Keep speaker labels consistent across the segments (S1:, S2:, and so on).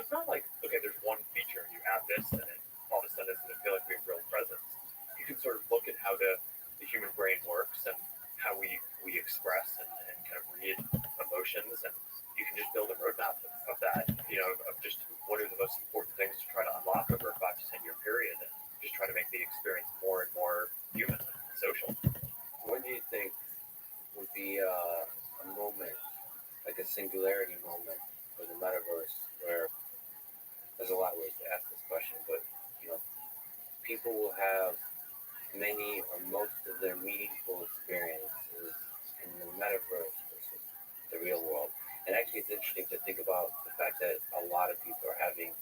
S1: it's not like, okay, there's one feature and you add this and it all of a sudden it's going to feel like we have real presence. You can sort of look at how the human brain works and how we express and kind of read emotions, and you can just build a roadmap of that, of just what are the most important things to try to unlock over a 5 to 10 year period, and just try to make the experience more and more human and social.
S2: When do you think would be a moment, like a singularity moment for the metaverse, where there's a lot of ways to ask this question, but you know, people will have many or most of their meaningful experiences in the metaverse versus the real world. And actually, it's interesting to think about the fact that a lot of people are having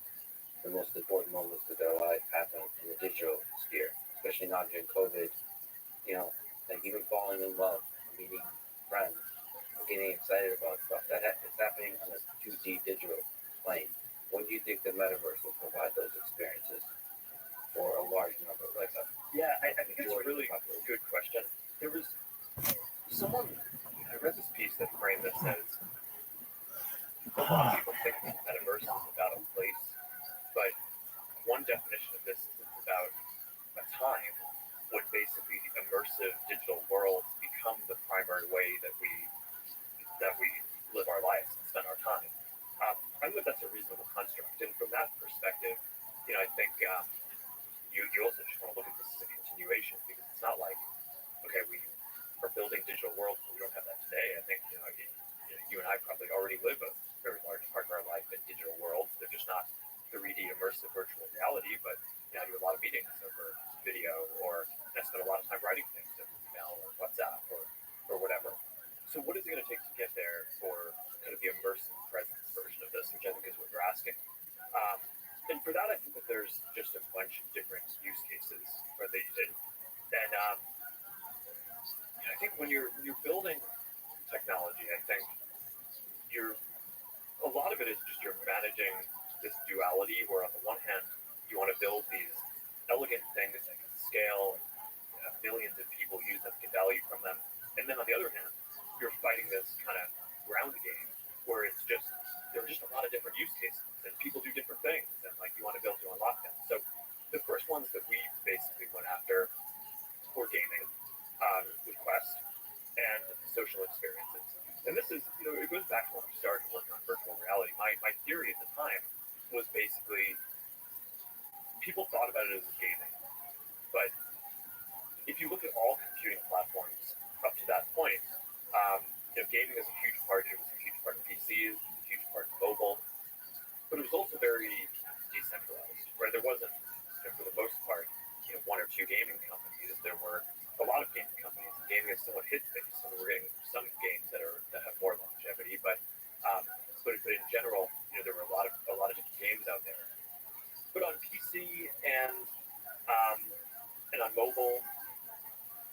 S2: the most important moments of their life happen in the digital sphere, especially now during COVID. You know, like even falling in love, meeting friends, getting excited about stuff it's happening on a 2D digital plane. When do you think the metaverse will provide those experiences for a large number, like a
S1: Yeah, I think it's a
S2: majority
S1: really
S2: of the population?
S1: good question. There was someone, I read this piece that framed this as a lot of people think the metaverse is about a place, but one definition of this is it's about a time when basically immersive digital worlds become the primary way that we live our lives and spend our time. I think that's a reasonable construct, and from that perspective, I think you also just want to look at this as a continuation, because it's not like, okay, we are building digital worlds, but we don't have that today. I think you and I probably already live a very large part of our life in digital worlds. They're just not 3D immersive virtual reality, but I do a lot of meetings over video, or I spend a lot of time writing things over email or WhatsApp or whatever. So what is it going to take to get there for kind of the immersive presence version of this, which I think is what you're asking? And for that, I think that there's just a bunch of different use cases for and I think when you're building technology, I think a lot of it is just you're managing this duality, where on the one hand you want to build these elegant things that can scale, and millions of people use them, get value from them, and then on the other hand you're fighting this kind of ground game where there are just a lot of different use cases and people do different things, and like you want to build to unlock them. So the first ones that we basically went after were gaming, with Quest, and social experiences. And this is, it goes back to when we started working on virtual reality. My theory at the time was basically people thought about it as gaming, but if you look at all computing platforms up to that point, gaming is a huge part. It was a huge part of PCs, a huge part of mobile, but it was also very decentralized, right? There wasn't, for the most part, one or two gaming companies. There were a lot of gaming companies. Gaming is somewhat hit-based, so we're getting some games that have more longevity, but in general, there were a lot of different games out there. But on PC and on mobile,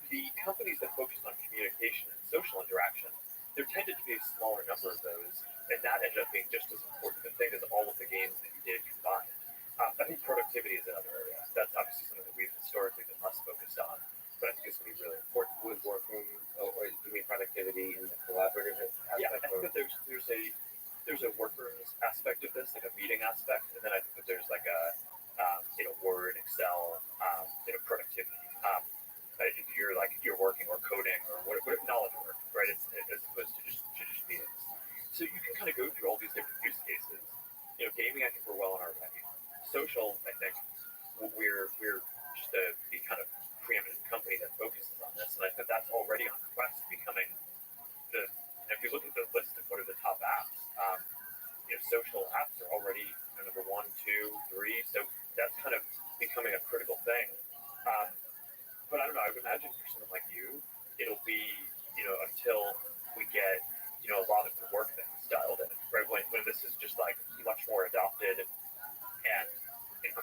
S1: the companies that focused on communication and social interaction, there tended to be a smaller number of those, and that ended up being just as important a thing as all of the games that you did combined. I think productivity is another area. That's obviously something that we've historically been less focused on, but I think it's going to be really important.
S2: With working, or do you mean productivity in the collaborative aspect?
S1: Yeah, I think that there's a workers aspect of this, like a meeting aspect, and then I think that there's like a Word, Excel, productivity. You're working or coding or whatever knowledge work, right? It's as opposed to just meetings. So you can kind of go through all these different use cases. Gaming, I think we're well on our way. Social, I think we're just the kind of preeminent company that focuses on this, and I think that's already on Quest becoming if you look at the list of what are the top apps, social apps are already number 1, 2, 3. So that's kind of becoming a critical thing. But I don't know. I would imagine for someone like you, it'll be until we get a lot of the work things dialed in, right? When this is just like much more adopted and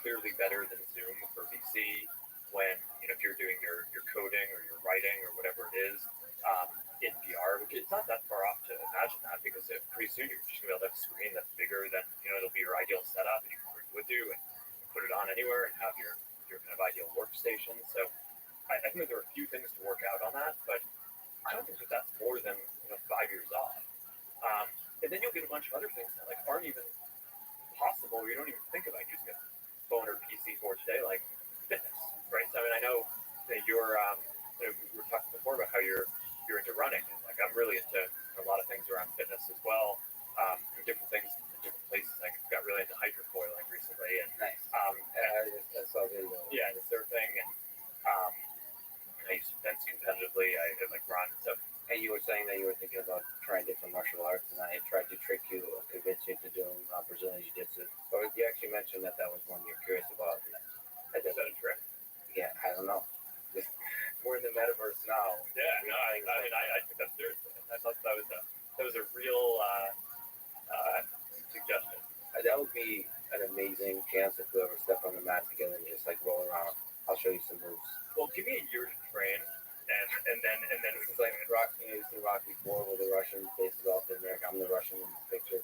S1: clearly better than Zoom for VC. When if you're doing your coding or your writing or whatever it is in VR, which it's not that far off to imagine that, because pretty soon you're just gonna be able to have a screen that's bigger than it'll be your ideal setup, and you can bring it with you and put it on anywhere and have your kind of ideal workstation. So I think that there are a few things to work out on that, but I don't think that that's more than 5 years off. And then you'll get a bunch of other things that aren't even possible example where you don't even think about using a phone or PC for today, like fitness, right? So I mean, I know that we were talking before about how you're into running, and like I'm really into a lot of things around fitness as well. Different things, different places. I got really into hydrofoiling recently, and
S2: Nice. I saw a video.
S1: yeah, the surfing, and I used to fence competitively. I did like run and stuff.
S2: And you were saying that you were thinking about trying different martial arts, and I tried to trick you or convince you into doing Brazilian Jiu-Jitsu. Or you actually mentioned that was one you're curious about. And
S1: Is that a trick?
S2: yeah, I don't know. We're in the metaverse now.
S1: Yeah, no, I think that's serious. I thought that was a real suggestion.
S2: That would be an amazing chance if we ever step on the mat together and just like roll around. I'll show you some moves.
S1: Well, give me a year to train, and then
S2: This is like Rocky 4 where the Russian faces off the American. I'm the Russian in this picture,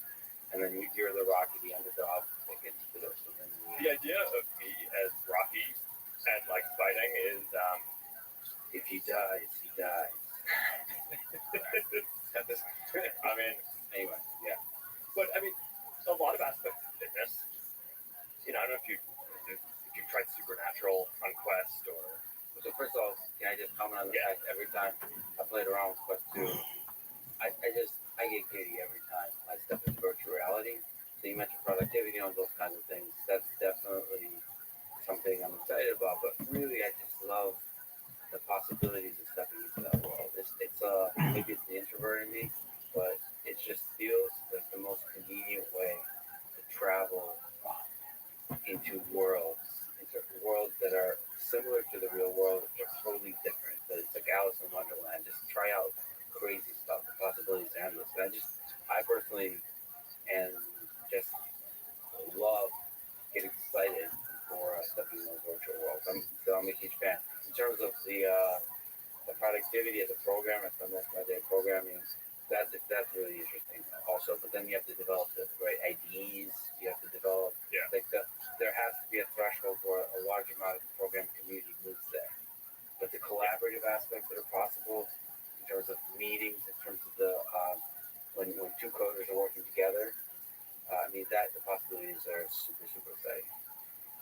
S2: and then you're the Rocky, the underdog that gets to this. And then
S1: the idea of me as Rocky and like fighting is
S2: if he dies, he dies.
S1: I mean,
S2: anyway, yeah.
S1: But I mean, a lot of aspects of fitness. I don't know if you've tried Supernatural on Quest or.
S2: So first of all, can I just comment on the fact every time I played around with Quest 2, I get giddy every time I step into virtual reality. So you mentioned productivity and those kinds of things. That's definitely something I'm excited about. But really, I just love the possibilities of stepping into that world. Maybe it's the introvert in me, but it just feels like the most convenient way to travel into worlds that are similar to the real world, but totally different. But it's like Alice in Wonderland. Just try out crazy stuff. The possibilities are endless. And I personally, and just love getting excited for stepping in those virtual worlds. I'm a huge fan. In terms of the productivity as a programmer, I spend most of my day programming. That's really interesting also. But then you have to develop the right IDs. You have to develop there has to be a threshold where a large amount of the program community moves there. But the collaborative aspects that are possible in terms of meetings, in terms of the when two coders are working together, the possibilities are super, super exciting.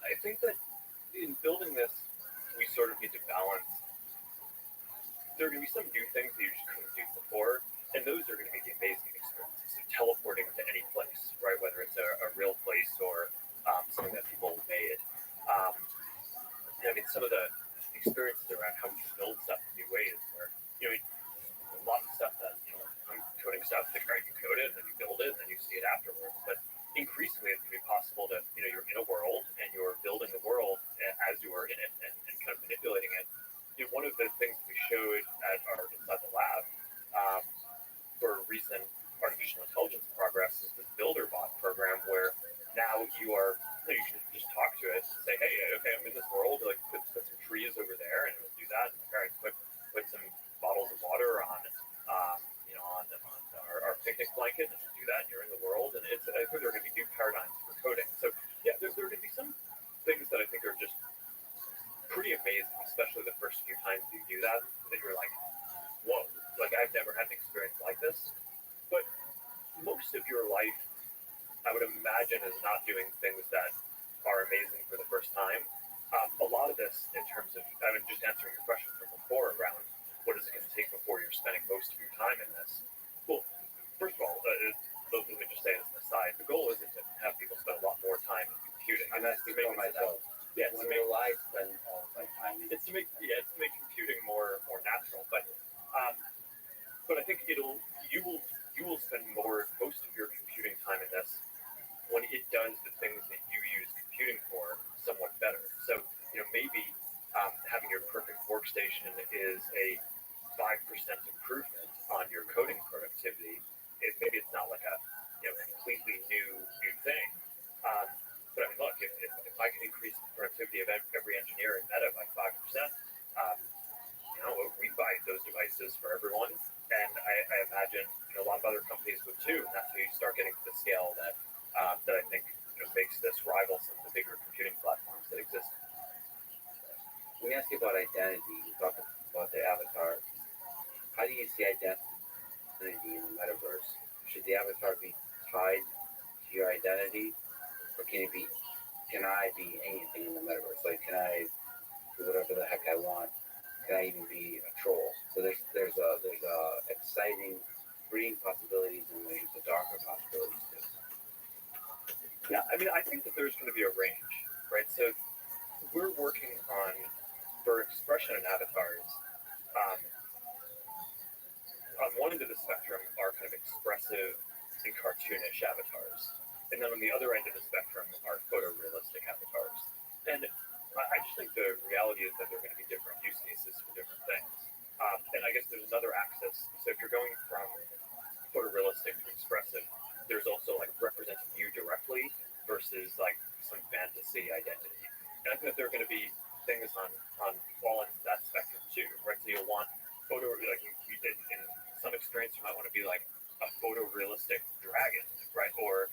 S1: I think that in building this, we sort of need to balance. There are going to be some new things that you just couldn't do before, and those are going to be the amazing experiences. So teleporting to any place, right? Whether it's a real place or something that people made. Some of the experiences around how we build stuff in new ways, where a lot of stuff that I'm coding stuff, like right, you code it, and then you build it, and then you see it afterwards. But increasingly, it's going to be possible to you're in a world and you're building the world as you are in it and kind of manipulating it. One of the things we showed at our inside the lab for recent artificial intelligence progress is this builder bot program where now you can just talk to it and say, hey, okay, I'm in this world, like put some trees over there, and it'll do that. And, all right, put some bottles of water on our picnic blanket, and it'll do that. And you're in the world, and I think there are going to be new paradigms for coding. So yeah, there are going to be some things that I think are just pretty amazing, especially the first few times you do that you're like, whoa, like I've never had an experience like this. But most of your life, I would imagine, is not doing things that are amazing for the first time. A lot of this, in terms of, I was just answering your question from before around what is it going to take before you're spending most of your time in this. Well, first of all, let me just say as an aside, the goal isn't to have people spend a lot more time in computing.
S2: And that's to make myself.
S1: Yeah,
S2: when I spend all my time.
S1: It's to make computing more natural. But I think you will spend most of your computing time in this when it does the things that you use computing for somewhat better. So maybe having your perfect workstation is a 5% improvement on your coding productivity. Maybe it's not like a completely new thing. But look, if I can increase the productivity of every engineer in Meta by 5%, we buy those devices for everyone, and I imagine a lot of other companies would too. And that's how you start getting to the scale that I think makes this rival some of the bigger computing platforms that exist.
S2: When we ask you about identity, you talk about the avatar. How do you see identity in the metaverse? Should the avatar be tied to your identity, or can I be anything in the metaverse? Like, can I do whatever the heck I want? Can I even be a troll? So there's exciting, freeing possibilities and there's the darker possibilities too.
S1: Yeah, I mean, I think that there's going to be a range, right? So we're working for expression and avatars. Um, on one end of the spectrum are kind of expressive and cartoonish avatars, and then on the other end of the spectrum are photorealistic avatars. And I just think the reality is that there are going to be different use cases for different things. And I guess there's another axis. So if you're going from photorealistic to expressive, there's also like representing you directly versus like some fantasy identity. And I think that there are going to be things on all ends of that spectrum too, right? So you'll want like in some experience you might want to be like a photorealistic dragon, right? Or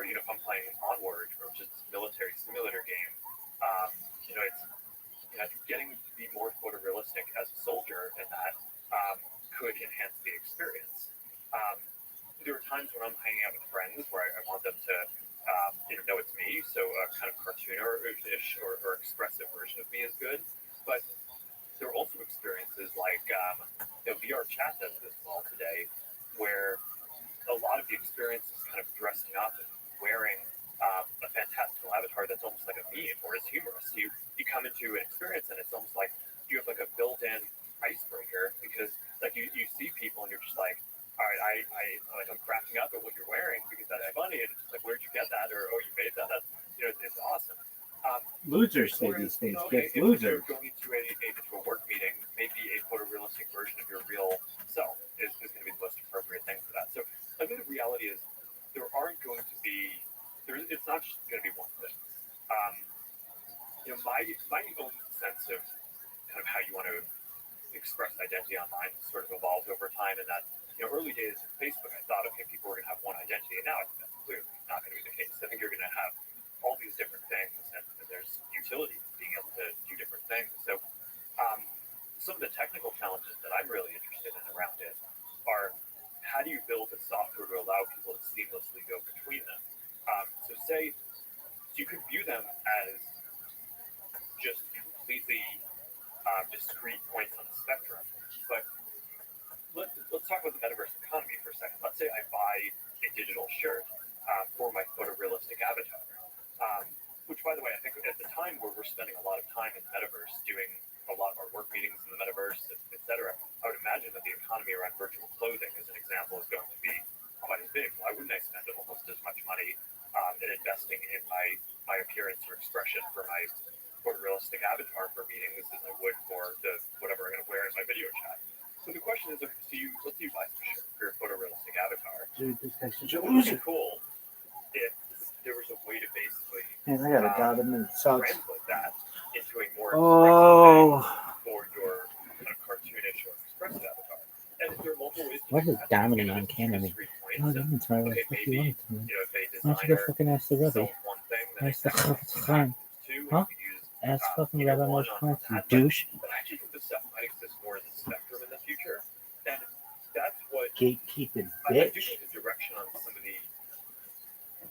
S1: if I'm playing Onward, which is this military simulator game, it's I think getting to be more photorealistic as a soldier and that could enhance the experience. There are times when I'm hanging out with friends where I want them to know it's me, so a kind of cartoonish or expressive version of me is good. But there are also experiences like VR chat does this well today, where a lot of the experience is kind of dressing up and wearing a fantastical avatar that's almost like a meme or is humorous. You come into an experience and it's almost like you have like a built-in icebreaker because like you see people and you're just like, all right, I'm cracking up at what you're wearing because that's funny and it's just like, where'd you get that? Or, oh, you made that. That's it's awesome.
S3: Losers say these things.
S1: Okay,
S3: Get losers.
S1: If you're going into a work meeting, maybe a photorealistic version of your real self is going to be the most appropriate thing for that. So I think the reality is there aren't going to be it's not just going to be one thing. My own sense of kind of how you want to express identity online has sort of evolved over time. And that early days of Facebook, I thought, okay, people were going to have one identity, and now I think that's clearly not going to be the case. I think you're going to have all these different things, and there's utility in being able to do different things. So some of the technical challenges that I'm really interested in around it are how do you build a software to allow people to seamlessly go between them? So you could view them as just completely discrete points on the spectrum. But let's talk about the metaverse economy for a second. Let's say I buy a digital shirt for my photorealistic avatar, which, by the way, I think at the time where we're spending a lot of time in the metaverse doing a lot of our work meetings in the metaverse, et cetera, I would imagine that the economy around virtual clothing, as an example, is going to be quite as big. Why wouldn't I spend almost as much money in investing in my appearance or expression for my photorealistic avatar for meetings as I would for whatever I'm going to wear in my video chat? So the question is, let's say you buy some shirt for your photorealistic avatar.
S3: Dude, this guy's such a
S1: It would be
S3: loser.
S1: cool if there was a way to basically
S3: Man, I got a god in the socks.
S1: translate that into a more
S3: Oh.
S1: for your kind of cartoonish or expressive avatar. And there are multiple ways to
S3: Why
S1: do
S3: is
S1: that.
S3: dominant on camera?
S1: Discrete points
S3: God,
S1: and,
S3: that's my
S1: okay,
S3: fuck
S1: maybe,
S3: you want to me.
S1: if a
S3: Why don't you go
S1: designer
S3: fucking ask the Rabbi?
S1: sells one thing, then
S3: Ask the
S1: time
S3: Chaim.
S1: two,
S3: Huh?
S1: and you use
S3: Ask fucking
S1: either
S3: Rabbi
S1: one
S3: Moshe
S1: on
S3: Klein, you
S1: that.
S3: douche.
S1: But I actually think this stuff might exist more as a spectrum in the future. And that's what
S3: Gatekeeping,
S1: I do
S3: bitch.
S1: think the direction on some of the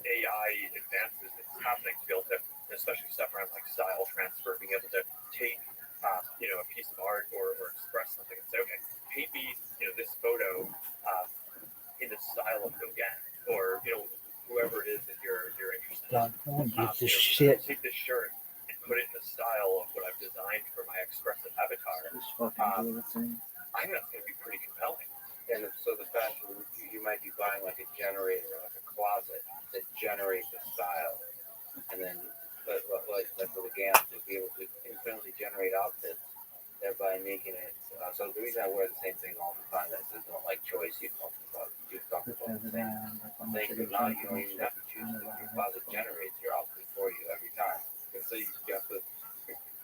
S1: AI advances that's happening to be able to, especially stuff around like style transfer, being able to take, a piece of art or express something and say, okay, paint me, this photo in the style of Gauguin or, whoever it is that you're interested in.
S3: God, no one gives a shit.
S1: Take this shirt and put it in the style of what I've designed for my expressive avatar.
S3: This fucking thing.
S1: I think that's going to be pretty compelling.
S2: And so the fact that you might be buying like a generator, like a closet that generates a style, and then like for the GAN to be able to infinitely generate outfits, thereby making it. So the reason I wear the same thing all the time is I don't like choice. You talked about the same thing, but now you don't even have to choose. Your closet generates your outfit for you every time, and so you have to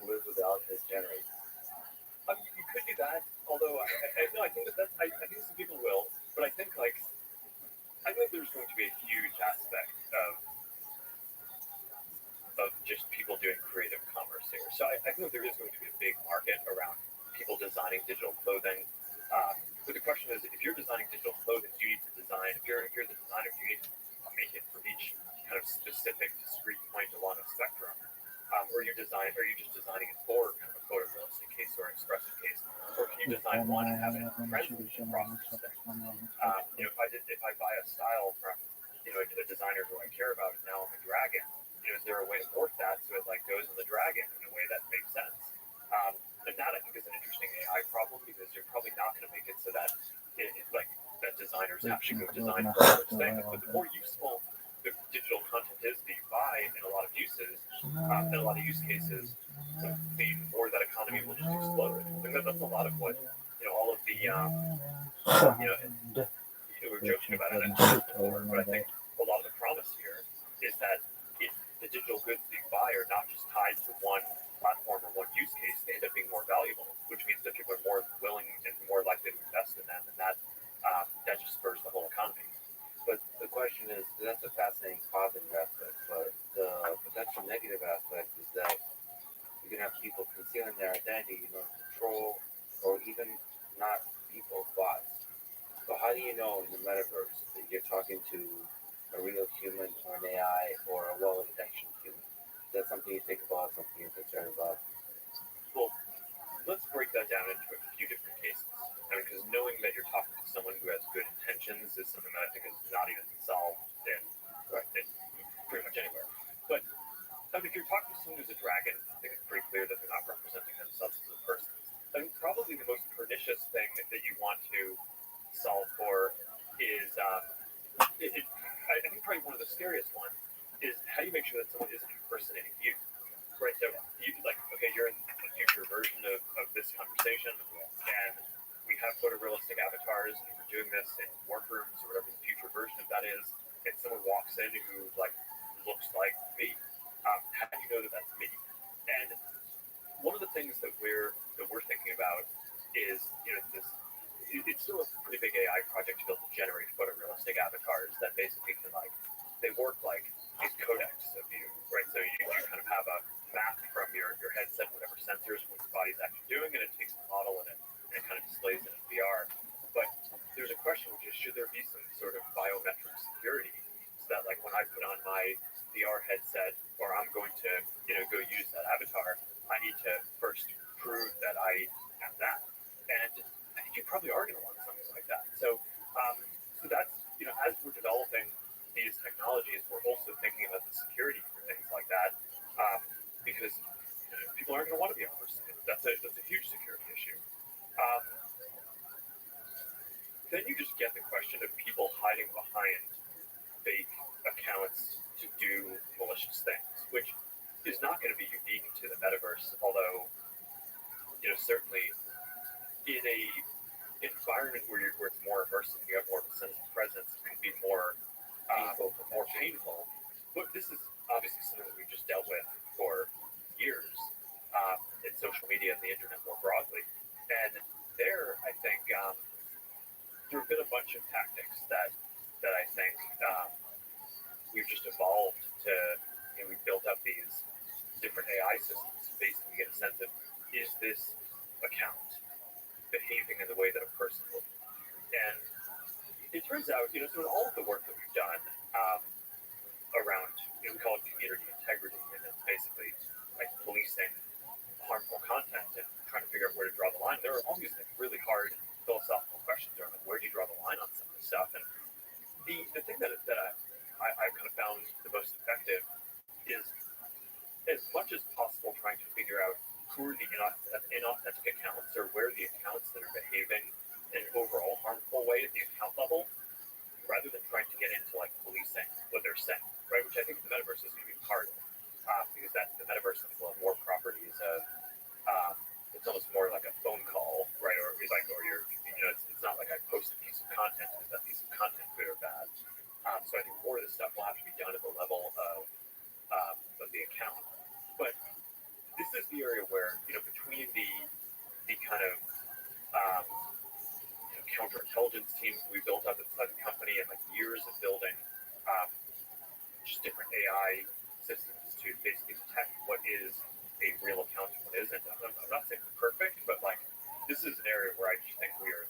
S2: live with the outfit generated.
S1: You could do that, although I think I think some people will, but I think there's going to be a huge aspect of just people doing creative commerce here. So I think there is going to be a big market around people designing digital clothing. But the question is, if you're designing digital clothing, you need to design. If you're the designer, you need to make it for each kind of specific design? Are you just designing it for kind of a photorealistic case or an expressive case, or can you design one and have it translate across things? If I buy a style from a designer who I care about, and now I'm a dragon, is there a way to morph that so it like goes in the dragon in a way that makes sense? And that I think is an interesting AI problem, because you're probably not going to make it so that that designers have to go design for all those things. But the more useful the digital content is that you buy in a lot of uses, in a lot of use cases, the more that economy will just explode. I think that's a lot of what all of the we're joking about it before, but I think a lot of the promise here is that if the digital goods that you buy are not just tied to one platform or one use case, they end up being more valuable, which means that people are more willing and more likely to invest in them, and that just spurs the whole economy.
S2: But the question is, that's a fascinating positive aspect, but the potential negative aspect is that you can have people concealing their identity, control, or even not people, bots. So how do you know in the metaverse that you're talking to a real human or an AI or a well-intentioned human? Is that something you think about, something you're concerned about?
S1: Well, let's break that down into a few different cases. Because knowing that you're talking to someone who has good intentions is something that I think is not even solved in pretty much anywhere. But if you're talking to someone who's a dragon, I think it's pretty clear that they're not representing themselves as a person. Probably the most pernicious thing that you want to solve for is, I think probably one of the scariest ones is how do you make sure that someone isn't impersonating you, right? So you're in a future version of this conversation, and we have photorealistic avatars, and we're doing this in workrooms or whatever the future version of that is, and someone walks in who looks like me. How do you know that that's me? And one of the things that we're thinking about is it's still a pretty big AI project to be able to generate photorealistic avatars that basically can they work like these codecs of you, right? So you kind of have a map from your headset, whatever sensors, what your body's actually doing, and it takes a model and it kind of displays it in VR. But there's a question, which is, should there be some sort of biometric security so that when I put on my VR headset, or I'm going to go use that avatar, I need to first prove that I am that. And I think you probably are going to want something like that. So that's as we're developing these technologies, we're also thinking about the security for things like that, because people aren't going to want to be impersonated. That's a huge security issue. Then you just get the question of people hiding behind fake accounts to do malicious things, which is not going to be unique to the metaverse, although certainly in a environment where it's more immersive, you have more of a sense of presence, it could be more painful. But this is obviously something that we've just dealt with for years in social media and the internet more broadly. And there, I think there have been a bunch of tactics that I think we've just evolved to. We've built up these different AI systems to basically get a sense of, is this account behaving in the way that a person would? And it turns out, so in all of the work that we've done around, we call it community integrity, and it's basically policing harmful content and trying to figure out where to draw the line. There are always really hard philosophical questions around where do you draw the line on some of this stuff. And the thing that I've kind of found the most effective is, as much as possible, trying to figure out who are the inauthentic accounts, or where are the accounts that are behaving in an overall harmful way at the account level, rather than trying to get into policing what they're saying, right? Which I think the metaverse is going to be harder, because the metaverse will have more properties of it's almost more like a phone call, right? Or you're it's not like I post a piece of content. Is that piece of content good or bad? So I think more of this stuff will have to be done at the level of the account. But this is the area where between the kind of counterintelligence teams we built up inside the company, and years of building just different AI systems to basically detect what is a real account and what isn't. I'm not saying we're perfect, but this is an area where I just think we are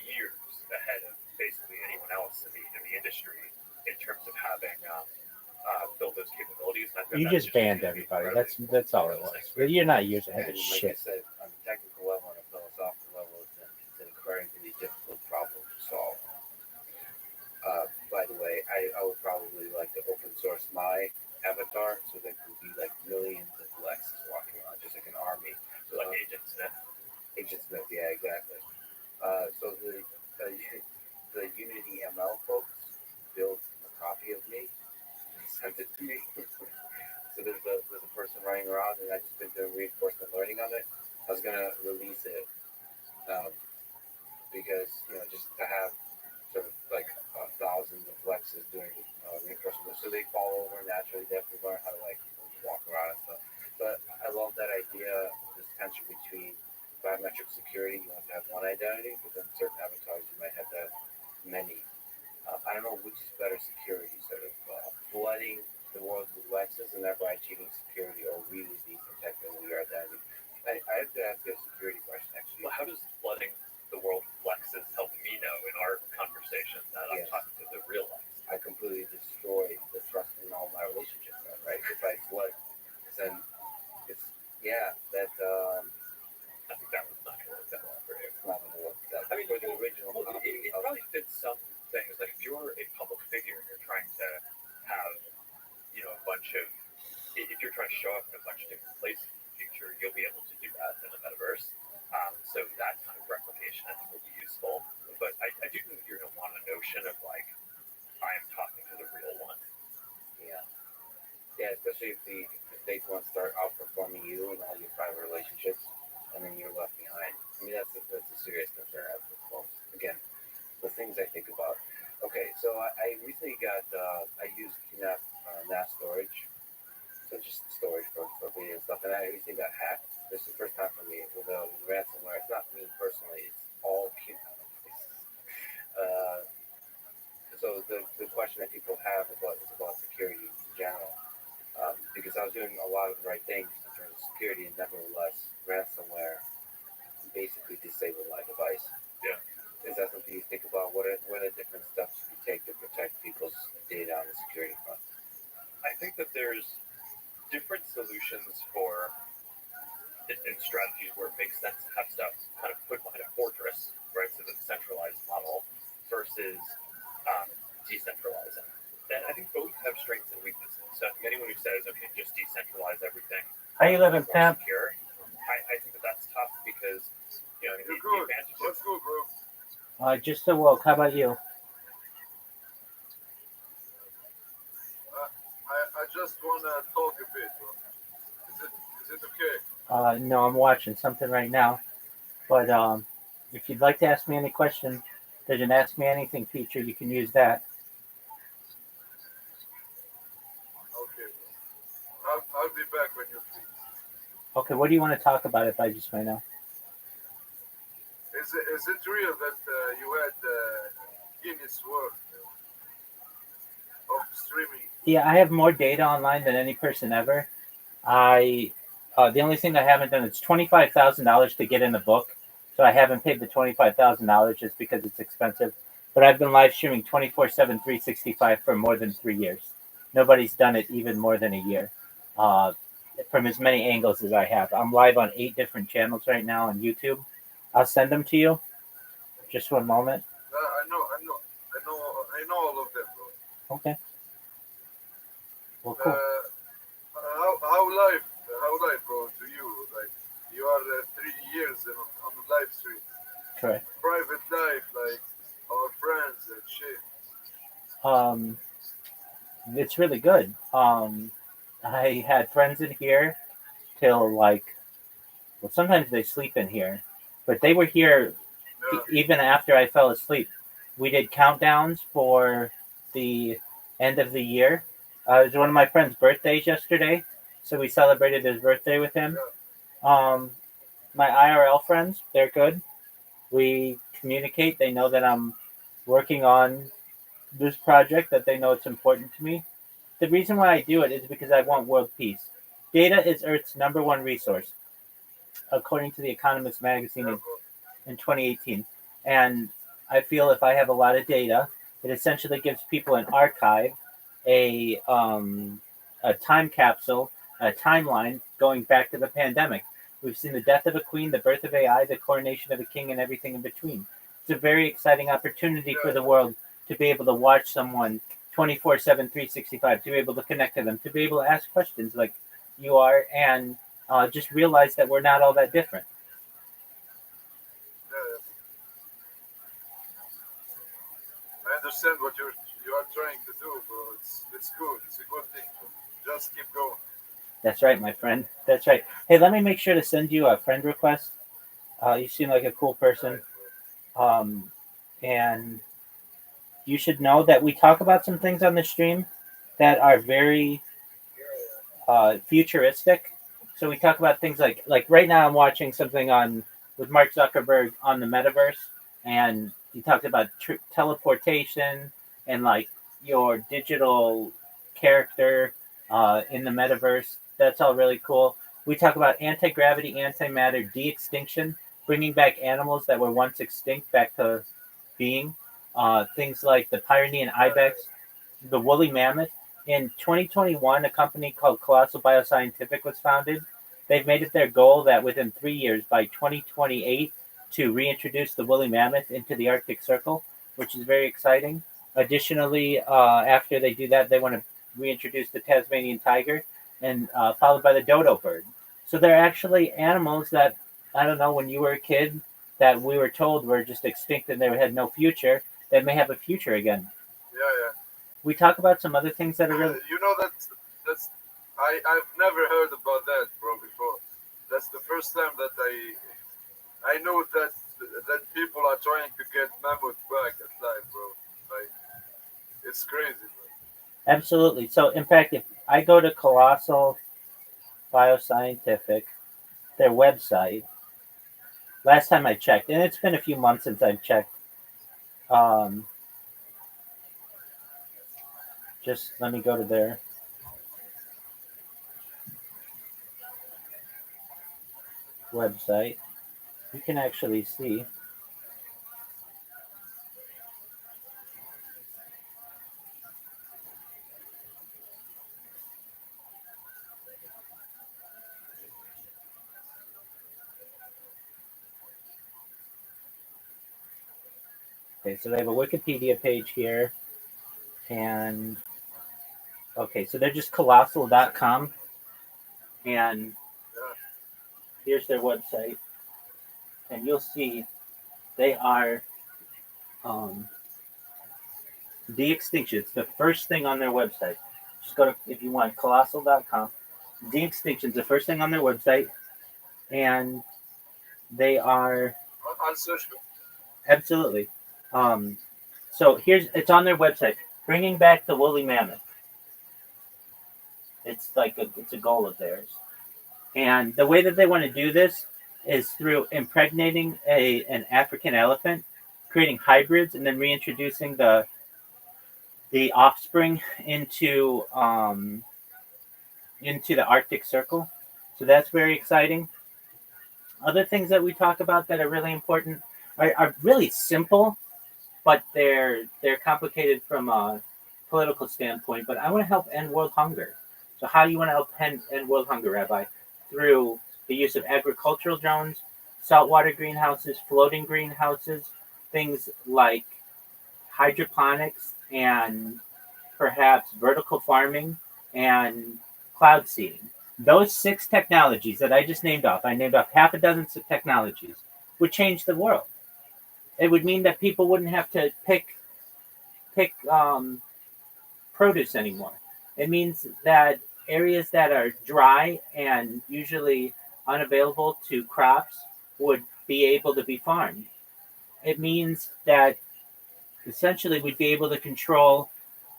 S1: years ahead of basically anyone else in the industry in terms of having built those capabilities. And I think
S3: You
S1: that's
S3: just banned
S1: gonna be
S3: everybody.
S1: incredibly
S3: That's all it
S1: important
S3: was.
S1: next
S3: But
S1: week.
S3: you're not years ahead
S2: And
S3: of
S2: like I
S3: shit.
S2: said, on a technical level, on a philosophical level, it's an incredibly difficult problem to solve. By the way, I would probably like to open source my avatar so there could be like millions of Lexes walking around, just like an army.
S1: So like Agent Smith.
S2: Agent Smith, yeah, exactly. So the Unity ML folks built a copy of me and sent it to me. So there's a person running around, and I've just been doing reinforcement learning on it. I was gonna release it um, because just to have sort of like thousands of Lexes doing reinforcement, so they fall over naturally. They have to learn how to like walk around and stuff. But I love that idea, this tension between biometric security. You have to have one identity, but then certain avatars you might have to have many. I don't know which is better security, sort of flooding the world with Lexes and thereby achieving security, or really being protected with your identity. I have to ask you a security question, actually.
S1: Well, how does flooding the world with Lexes help me know in our conversation that I'm
S2: Yes.
S1: talking to the real Lex?
S2: I completely destroy the trust in all my relationships, then, right? If I flood, then it's that.
S1: I think that one's not going to work that well for you.
S2: It's not going to work that.
S1: I mean,
S2: for the original
S1: well,
S2: copy
S1: it
S2: of
S1: probably fits some things. Like if you're a public figure and you're trying to have, a bunch of, if you're trying to show up in a bunch of different places in the future, you'll be able to do that in the metaverse. So that kind of replication, I think, will be useful. But I do think you're going to want a notion of like, I am talking to the real one.
S2: Yeah, especially if the fake ones start outperforming you in all your private relationships, and then you're left behind. I mean, that's a serious concern I have with folks. Again, the things I think about. Okay, so I recently got I used NAS storage, so just storage for video and stuff, and I recently got hacked. This is the first time for me with ransomware. It's not me personally; it's all QNAP. So the question that people have is about security in general. Because I was doing a lot of the right things in terms of security, and nevertheless, ransomware basically disabled my device.
S1: Yeah.
S2: Is that something you think about? What are the different steps you take to protect people's data on the security front?
S1: I think that there's different solutions for and strategies where it makes sense to have stuff kind of put behind a fortress, right? So the centralized model versus decentralizing. And I think both have strengths and weaknesses. So I think anyone who says, okay, just decentralize everything,
S3: How you living,
S1: more
S3: Pam?
S1: secure, I think that's tough because the
S4: You're good.
S1: advantage
S4: Let's go, bro.
S3: Just awoke. How about you?
S4: I just wanna talk a bit, bro. Is it okay?
S3: No, I'm watching something right now. But if you'd like to ask me any question, there's an Ask Me Anything feature. You can use that.
S4: Okay, bro. I'll be back when you're free.
S3: Okay, what do you want to talk about if I just may know?
S4: Is it real that you had Guinness World of streaming?
S3: Yeah, I have more data online than any person ever. The only thing I haven't done is $25,000 to get in the book. So I haven't paid the $25,000 just because it's expensive. But I've been live streaming 24/7, 365 for more than 3 years. Nobody's done it even more than a year. From as many angles as I have. I'm live on 8 different channels right now on YouTube. I'll send them to you. Just one moment.
S4: I know all of them, bro.
S3: Okay. Well, cool.
S4: How live, bro? To you, like you are 3 years on the live stream.
S3: Correct.
S4: Private life, like our friends and shit.
S3: It's really good. I had friends in here till sometimes they sleep in here, but they were here even after I fell asleep. We did countdowns for the end of the year. It was one of my friend's birthdays yesterday, so we celebrated his birthday with him. My IRL friends, they're good. We communicate. They know that I'm working on this project, that they know it's important to me. The reason why I do it is because I want world peace. Data is Earth's #1 resource, according to the Economist magazine in 2018. And I feel if I have a lot of data, it essentially gives people an archive, a a time capsule, a timeline going back to the pandemic. We've seen the death of a queen, the birth of AI, the coronation of a king, and everything in between. It's a very exciting opportunity for the world to be able to watch someone 24/7, 365, to be able to connect to them, to be able to ask questions like you are, and just realize that we're not all that different.
S4: Yeah, I understand what you are trying to do, bro. It's good. It's a good thing. Just keep going.
S3: That's right, my friend. That's right. Hey, let me make sure to send you a friend request. You seem like a cool person.
S4: Right, bro.
S3: And you should know that we talk about some things on the stream that are very futuristic. So we talk about things like right now I'm watching something on with Mark Zuckerberg on the metaverse, and he talked about teleportation and like your digital character in the metaverse. That's all really cool. We talk about anti-gravity, antimatter, de-extinction, bringing back animals that were once extinct back to being. Things like the Pyrenean ibex, the woolly mammoth. In 2021, a company called Colossal Bioscientific was founded. They've made it their goal that within 3 years, by 2028, to reintroduce the woolly mammoth into the Arctic Circle, which is very exciting. Additionally, after they do that, they want to reintroduce the Tasmanian tiger, and followed by the dodo bird. So they're actually animals that, I don't know, when you were a kid, that we were told were just extinct and they had no future, that may have a future again.
S4: Yeah.
S3: We talk about some other things that are really.
S4: You know that's I've never heard about that, bro. Before. That's the first time that I know that people are trying to get mammoth back at life, bro. Like it's crazy, bro.
S3: Absolutely. So, in fact, if I go to Colossal Bioscientific, their website, last time I checked, and it's been a few months since I've checked, um, just let me go to their website. You can actually see. Okay, so they have a Wikipedia page here, and okay, so they're just colossal.com, and
S4: Yeah.
S3: here's their website, and you'll see they are um, de-extinction. It's the first thing on their website. Just go to, if you want, colossal.com. De-extinction is the first thing on their website, and they are
S4: I'll search.
S3: absolutely. Um, so it's on their website, bringing back the woolly mammoth. It's a goal of theirs, and the way that they want to do this is through impregnating an African elephant, creating hybrids, and then reintroducing the offspring into the Arctic Circle. So that's very exciting. Other things that we talk about that are really important are really simple, but they're complicated from a political standpoint. But I want to help end world hunger. So how do you want to help end world hunger, Rabbi? Through the use of agricultural drones, saltwater greenhouses, floating greenhouses, things like hydroponics and perhaps vertical farming and cloud seeding. Those 6 technologies that I just named off, I named off half a dozen technologies, would change the world. It would mean that people wouldn't have to pick produce anymore. It means that areas that are dry and usually unavailable to crops would be able to be farmed. It means that essentially we'd be able to control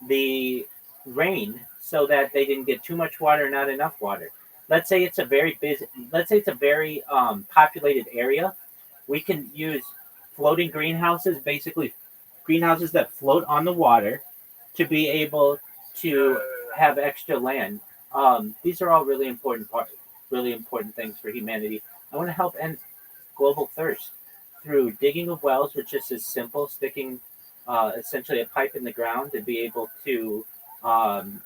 S3: the rain so that they didn't get too much water, not enough water. Let's say it's a very busy, let's say it's a very populated area. We can use floating greenhouses, basically greenhouses that float on the water, to be able to have extra land. These are all really important things for humanity. I want to help end global thirst through digging of wells, which is as simple, sticking essentially a pipe in the ground to be able um,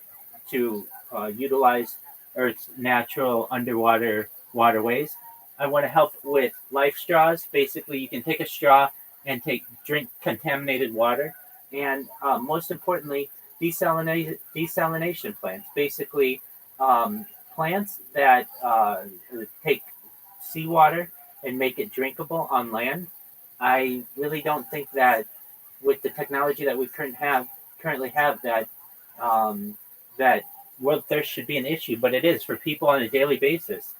S3: to utilize Earth's natural underwater waterways. I want to help with life straws. Basically, you can take a straw and drink contaminated water, and most importantly, desalination plants. Basically, plants that take seawater and make it drinkable on land. I really don't think that with the technology that we currently have um, that world thirst should be an issue, but it is for people on a daily basis.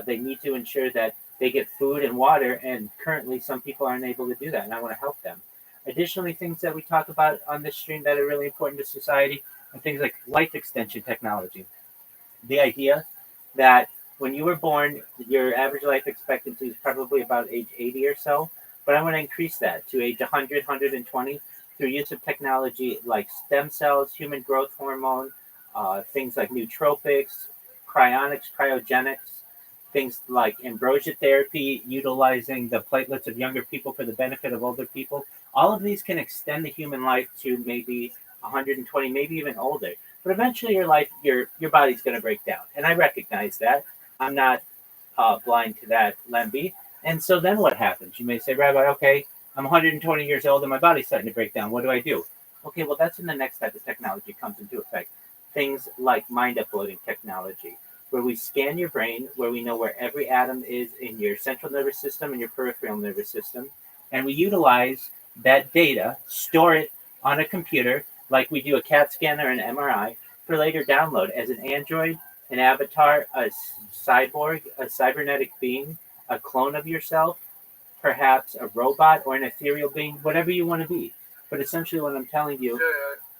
S3: They need to ensure that they get food and water, and currently some people aren't able to do that, and I want to help them. Additionally, things that we talk about on this stream that are really important to society are things like life extension technology. The idea that when you were born, your average life expectancy is probably about age 80 or so, but I want to increase that to age 100, 120 through use of technology like stem cells, human growth hormone, things like nootropics, cryonics, cryogenics, things like ambrosia therapy, utilizing the platelets of younger people for the benefit of older people. All of these can extend the human life to maybe 120, maybe even older. But eventually, your body's going to break down, and I recognize that. I'm not blind to that, Lemby. And so then what happens? You may say, Rabbi, okay, I'm 120 years old and my body's starting to break down. What do I do? Okay, well, that's when the next type of technology comes into effect. Things like mind uploading technology, where we scan your brain, where we know where every atom is in your central nervous system and your peripheral nervous system, and we utilize that data, store it on a computer, like we do a CAT scan or an MRI, for later download as an android, an avatar, a cyborg, a cybernetic being, a clone of yourself, perhaps a robot or an ethereal being, whatever you want to be. But essentially, what I'm telling you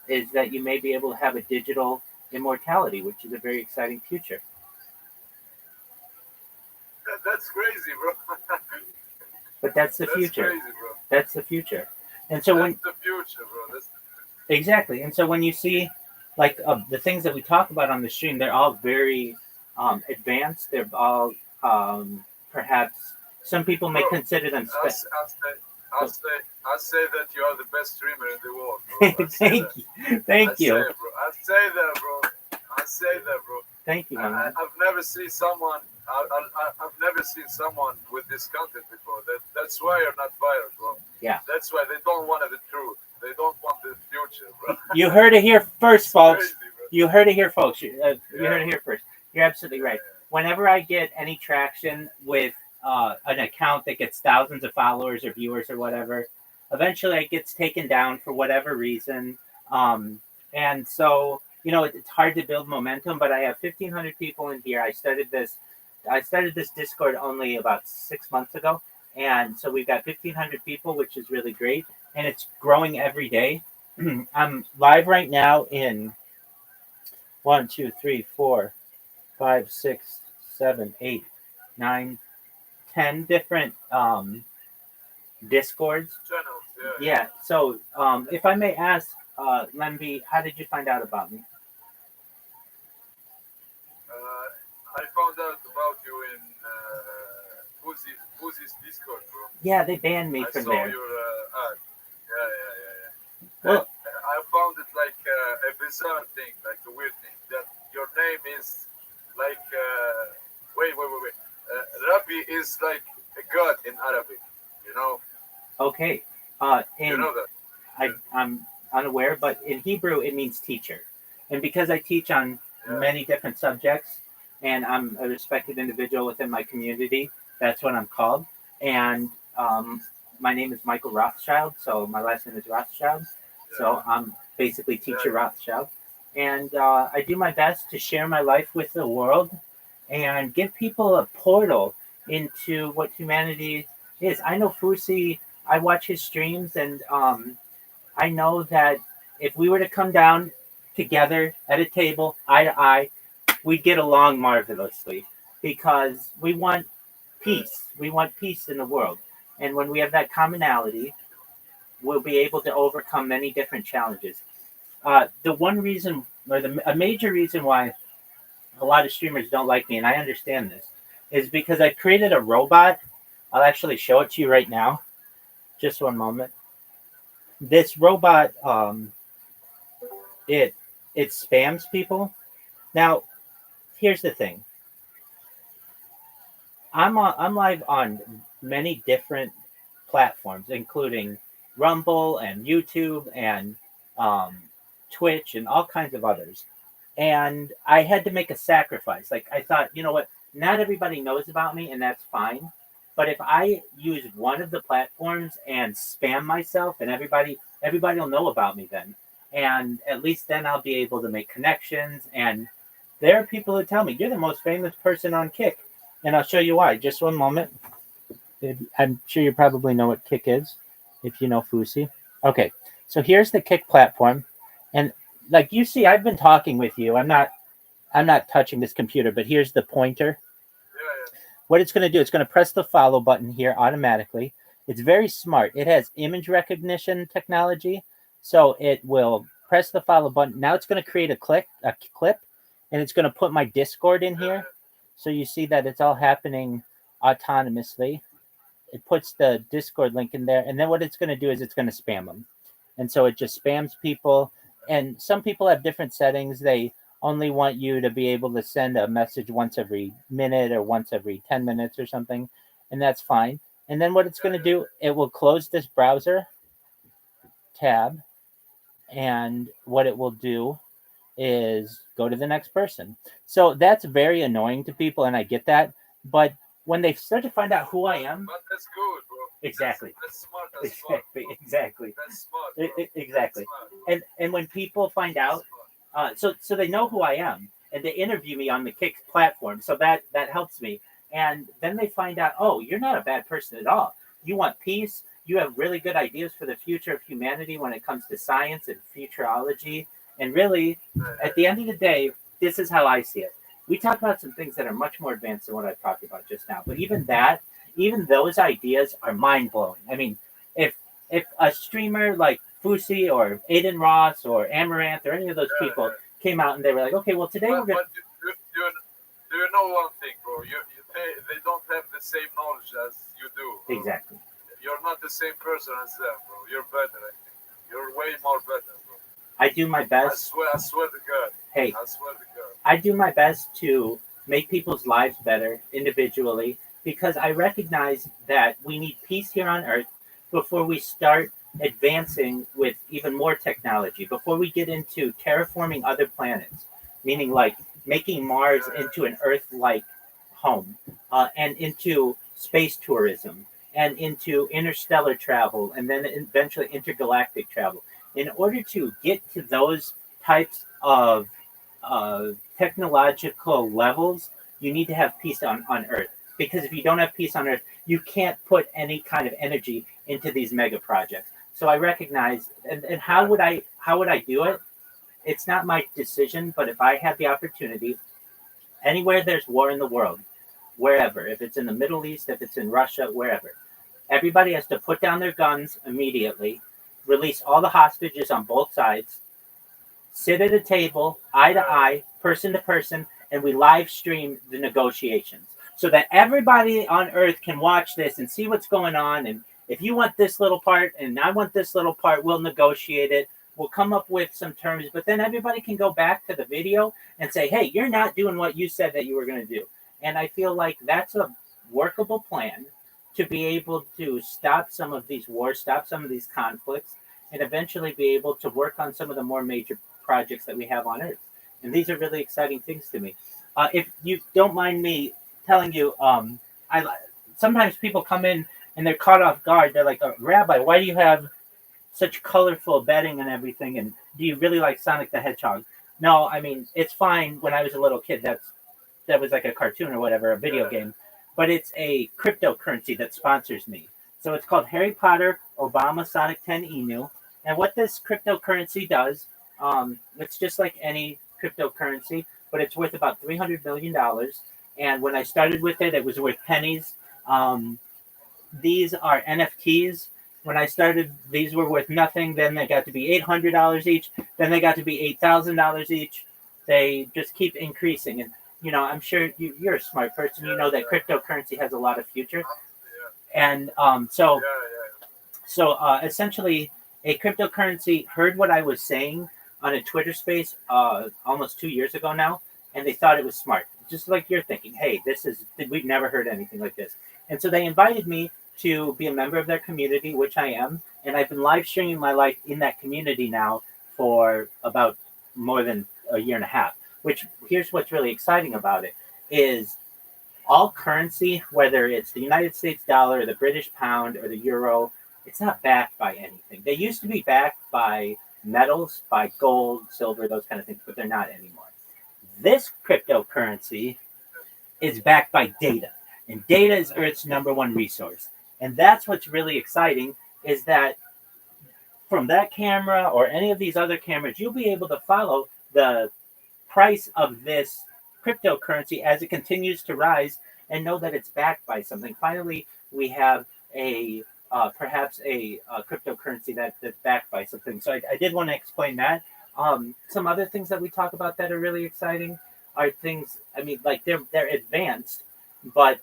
S3: is that you may be able to have a digital immortality, which is a very exciting future.
S4: That's crazy, bro.
S3: But that's the future.
S4: Crazy, bro.
S3: That's the future. And so
S4: that's the future, bro.
S3: Exactly. And so when you see like the things that we talk about on the stream, they're all very advanced. They're all perhaps some people may consider them.
S4: I say that you are the best streamer in the world, bro.
S3: Thank you. Thank you.
S4: I say that, bro.
S3: Thank you, man.
S4: I've never seen someone. I've never seen someone with this content before. That's why you're not viral, bro.
S3: Yeah.
S4: That's why they don't want the truth. They don't want the future, bro.
S3: You heard it here first, folks.
S4: Crazy,
S3: you heard it here, folks. You heard it here first. You're absolutely right. Whenever I get any traction with an account that gets thousands of followers or viewers or whatever, eventually it gets taken down for whatever reason. And so, it's hard to build momentum, but I have 1,500 people in here. I started this Discord only about 6 months ago. And so we've got 1,500 people, which is really great. And it's growing every day. I'm live right now in 1, 2, 3, 4, 5, 6, 7, 8, 9, 10 different Discords.
S4: Channels,
S3: yeah. So if I may ask, Lemby, how did you find out about me?
S4: I found out about you in Uzi's Discord, bro.
S3: Yeah, they banned me from there.
S4: I saw your ad. Yeah.
S3: Well,
S4: I found it like a bizarre thing, like a weird thing. That your name is like wait. Rabbi is like a god in Arabic,
S3: Okay.
S4: You know that?
S3: I'm unaware, but in Hebrew it means teacher. And because I teach on many different subjects, and I'm a respected individual within my community, that's what I'm called. And my name is Michael Rothschild, so my last name is Rothschild. So I'm basically Teacher Rothschild. And I do my best to share my life with the world and give people a portal into what humanity is. I know Fusi, I watch his streams, and I know that if we were to come down together at a table, eye to eye, we'd get along marvelously because we want peace. We want peace in the world. And when we have that commonality, we'll be able to overcome many different challenges. The one reason, or a major reason why a lot of streamers don't like me, and I understand this, is because I created a robot. I'll actually show it to you right now. Just one moment. This robot, it spams people, Now, here's the thing. I'm live on many different platforms, including Rumble and YouTube and um, Twitch and all kinds of others. And I had to make a sacrifice. Like I thought, you know what? Not everybody knows about me, and that's fine. But if I use one of the platforms and spam myself, and everybody will know about me then, and at least then I'll be able to make connections. And there are people who tell me you're the most famous person on Kick, and I'll show you why. Just one moment. I'm sure you probably know what Kick is, if you know Fusi. Okay, so here's the Kick platform, and like you see, I've been talking with you. I'm not touching this computer, but here's the pointer.
S4: Yeah.
S3: What it's going to do, it's going to press the follow button here automatically. It's very smart. It has image recognition technology, so it will press the follow button. Now it's going to create a clip, and it's going to put my Discord in here. So you see that it's all happening autonomously. It puts the Discord link in there, and then what it's going to do is it's going to spam them. And so it just spams people. And some people have different settings. They only want you to be able to send a message once every minute or once every 10 minutes or something, and that's fine. And then what it's going to do, it will close this browser tab, and what it will do is go to the next person. So that's very annoying to people, and I get that. But when they start to find out who I am,
S4: But that's good, bro.
S3: exactly,
S4: That's smart. That's smart.
S3: exactly,
S4: That's smart. Bro.
S3: exactly.
S4: That's smart.
S3: And when people find out,
S4: That's
S3: so they know who I am, and they interview me on the Kick platform, so that helps me. And then they find out, oh, you're not a bad person at all. You want peace. You have really good ideas for the future of humanity when it comes to science and futurology. And really,
S4: smart.
S3: at the end of the day, this is how I see it. We talk about some things that are much more advanced than what I've talked about just now. But even those ideas are mind blowing. I mean, if a streamer like Fusi or Aiden Ross or Amaranth or any of those people came out and they were like, okay, well today we're
S4: But,
S3: gonna
S4: but do you know one thing, bro? They don't have the same knowledge as you do. Bro.
S3: exactly.
S4: You're not the same person as them, bro. You're better, I think. You're way more better, bro.
S3: I do my
S4: I
S3: best.
S4: swear to God.
S3: Hey,
S4: I swear to God.
S3: I do my best to make people's lives better individually because I recognize that we need peace here on Earth before we start advancing with even more technology, before we get into terraforming other planets, meaning like making Mars into an Earth like home, and into space tourism, and into interstellar travel, and then eventually intergalactic travel. In order to get to those types of technological levels, you need to have peace on Earth. Because if you don't have peace on Earth, you can't put any kind of energy into these mega projects. So I recognize, and how would I do it? It's not my decision, but if I had the opportunity, anywhere there's war in the world, wherever, if it's in the Middle East, if it's in Russia, wherever, everybody has to put down their guns immediately, release all the hostages on both sides, sit at a table, eye to eye, person to person, and we live stream the negotiations so that everybody on Earth can watch this and see what's going on. And if you want this little part and I want this little part, we'll negotiate it. We'll come up with some terms, but then everybody can go back to the video and say, hey, you're not doing what you said that you were going to do. And I feel like that's a workable plan to be able to stop some of these wars, stop some of these conflicts, and eventually be able to work on some of the more major projects that we have on Earth. And these are really exciting things to me. If you don't mind me telling you, I sometimes people come in and they're caught off guard. They're like, Rabbi, why do you have such colorful bedding and everything? And do you really like Sonic the Hedgehog? No, I mean, it's fine. When I was a little kid, that was like a cartoon or whatever, a video game. But it's a cryptocurrency that sponsors me. So it's called Harry Potter Obama Sonic 10 Inu. And what this cryptocurrency does, it's just like any cryptocurrency, but it's worth about $300 million. And when I started with it, it was worth pennies. These are NFTs. When I started, these were worth nothing. Then they got to be $800 each. Then they got to be $8,000 each. They just keep increasing. And, you know, I'm sure you're a smart person. You know that cryptocurrency has a lot of future. And so essentially, a cryptocurrency heard what I was saying on a Twitter space almost 2 years ago now. and they thought it was smart, just like you're thinking. Hey, we've never heard anything like this, and so they invited me to be a member of their community, which I am, and I've been live streaming my life in that community now for about more than a year and a half. Which here's what's really exciting about it is all currency, whether it's the United States dollar, or the British pound, or the euro, it's not backed by anything. They used to be backed by metals, by gold, silver, those kind of things, but they're not anymore. This cryptocurrency is backed by data, and data is Earth's number one resource. And that's what's really exciting is that from that camera or any of these other cameras, you'll be able to follow the price of this cryptocurrency as it continues to rise and know that it's backed by something. Finally, we have perhaps a cryptocurrency that's backed by something. So I did want to explain that. Some other things that we talk about that are really exciting are things. I mean, like they're advanced, but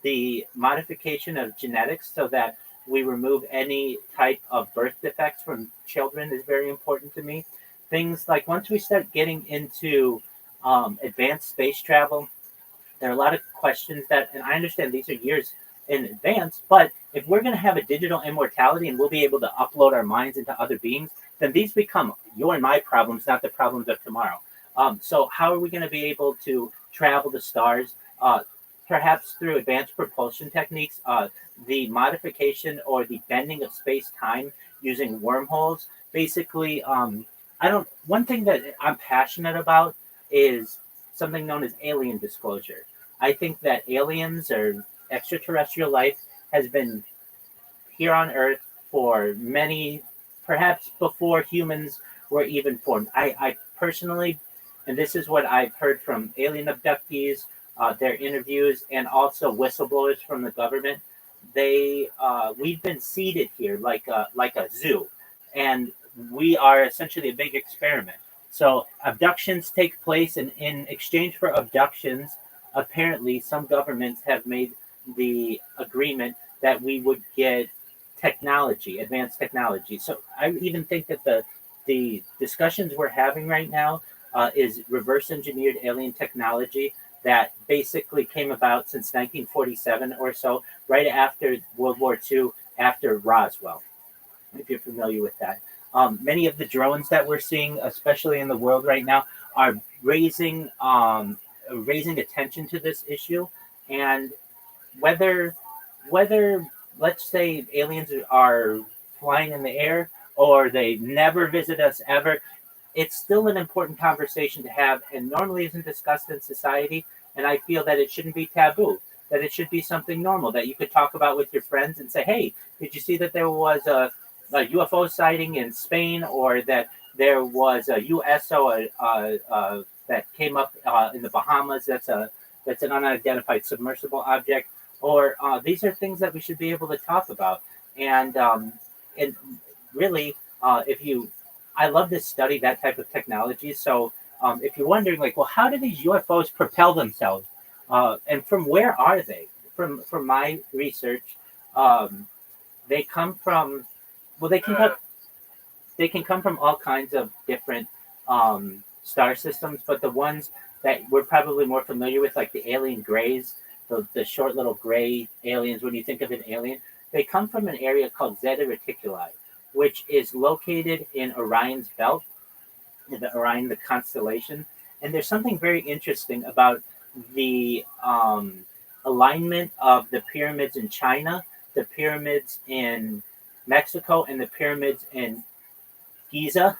S3: the modification of genetics so that we remove any type of birth defects from children is very important to me. Things like once we start getting into advanced space travel, there are a lot of questions that, and I understand these are years in advance, but if we're going to have a digital immortality and we'll be able to upload our minds into other beings, then these become your and my problems, not the problems of tomorrow. So how are we going to be able to travel the stars? Perhaps through advanced propulsion techniques, the modification or the bending of space-time using wormholes. Basically, one thing that I'm passionate about is something known as alien disclosure. I think that aliens or extraterrestrial life has been here on Earth for many, perhaps before humans were even formed. I personally, and this is what I've heard from alien abductees, their interviews, and also whistleblowers from the government. We've been seeded here like a zoo, and we are essentially a big experiment. So abductions take place, and in exchange for abductions, apparently some governments have made the agreement that we would get technology, advanced technology. So I even think that the discussions we're having right now is reverse engineered alien technology that basically came about since 1947 or so, right after World War II, after Roswell, if you're familiar with that. Many of the drones that we're seeing, especially in the world right now, are raising attention to this issue. And whether let's say aliens are flying in the air or they never visit us ever, it's still an important conversation to have, and normally isn't discussed in society. And I feel that it shouldn't be taboo, that it should be something normal that you could talk about with your friends and say, hey, did you see that there was a UFO sighting in Spain, or that there was a USO that came up in the Bahamas that's an unidentified submersible object, or these are things that we should be able to talk about. And really, I love to study that type of technology. So if you're wondering, like, well, how do these UFOs propel themselves, and from where are they? From my research, they come from. Well, they can come from all kinds of different star systems, but the ones that we're probably more familiar with, like the alien grays, the short little gray aliens, when you think of an alien, they come from an area called Zeta Reticuli, which is located in Orion's belt, in the constellation. And there's something very interesting about the alignment of the pyramids in China, the pyramids in Mexico, and the pyramids in Giza.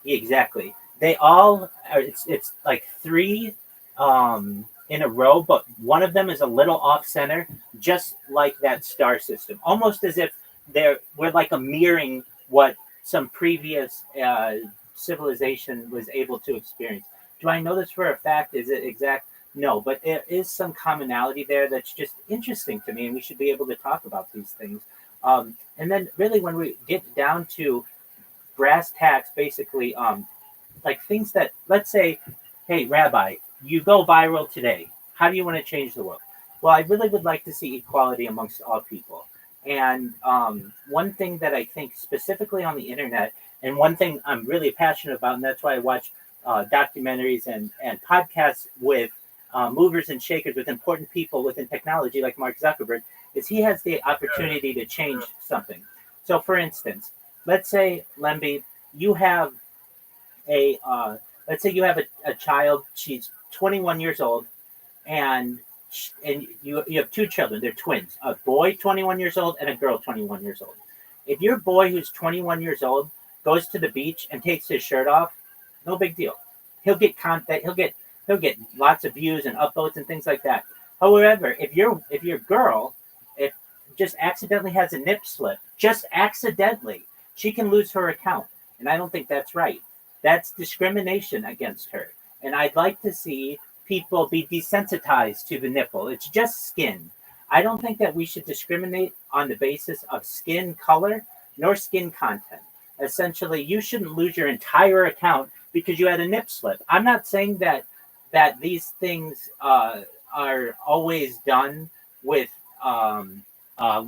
S3: Exactly. They all are, it's like three in a row, but one of them is a little off center, just like that star system, almost as if we're like a mirroring what some previous civilization was able to experience. Do I know this for a fact? Is it exact? No, but there is some commonality there that's just interesting to me, and we should be able to talk about these things. And then really when we get down to brass tacks, basically, like things that, let's say, hey, Rabbi, you go viral today. How do you want to change the world? Well, I really would like to see equality amongst all people. And one thing that I think specifically on the internet, and one thing I'm really passionate about, and that's why I watch documentaries and podcasts with movers and shakers, with important people within technology like Mark Zuckerberg, is he has the opportunity to change something. So, for instance, let's say, Lemby, you have a let's say you have a child. She's 21 years old, and you have two children. They're twins. A boy 21 years old and a girl 21 years old. If your boy who's 21 years old goes to the beach and takes his shirt off, no big deal. He'll get content. He'll get lots of views and upvotes and things like that. However, if your girl, if just accidentally has a nip slip, just accidentally, she can lose her account, and I don't think that's right. That's discrimination against her, and I'd like to see people be desensitized to the nipple. It's just skin. I don't think that we should discriminate on the basis of skin color nor skin content. Essentially, you shouldn't lose your entire account because you had a nip slip. I'm not saying that these things are always done with are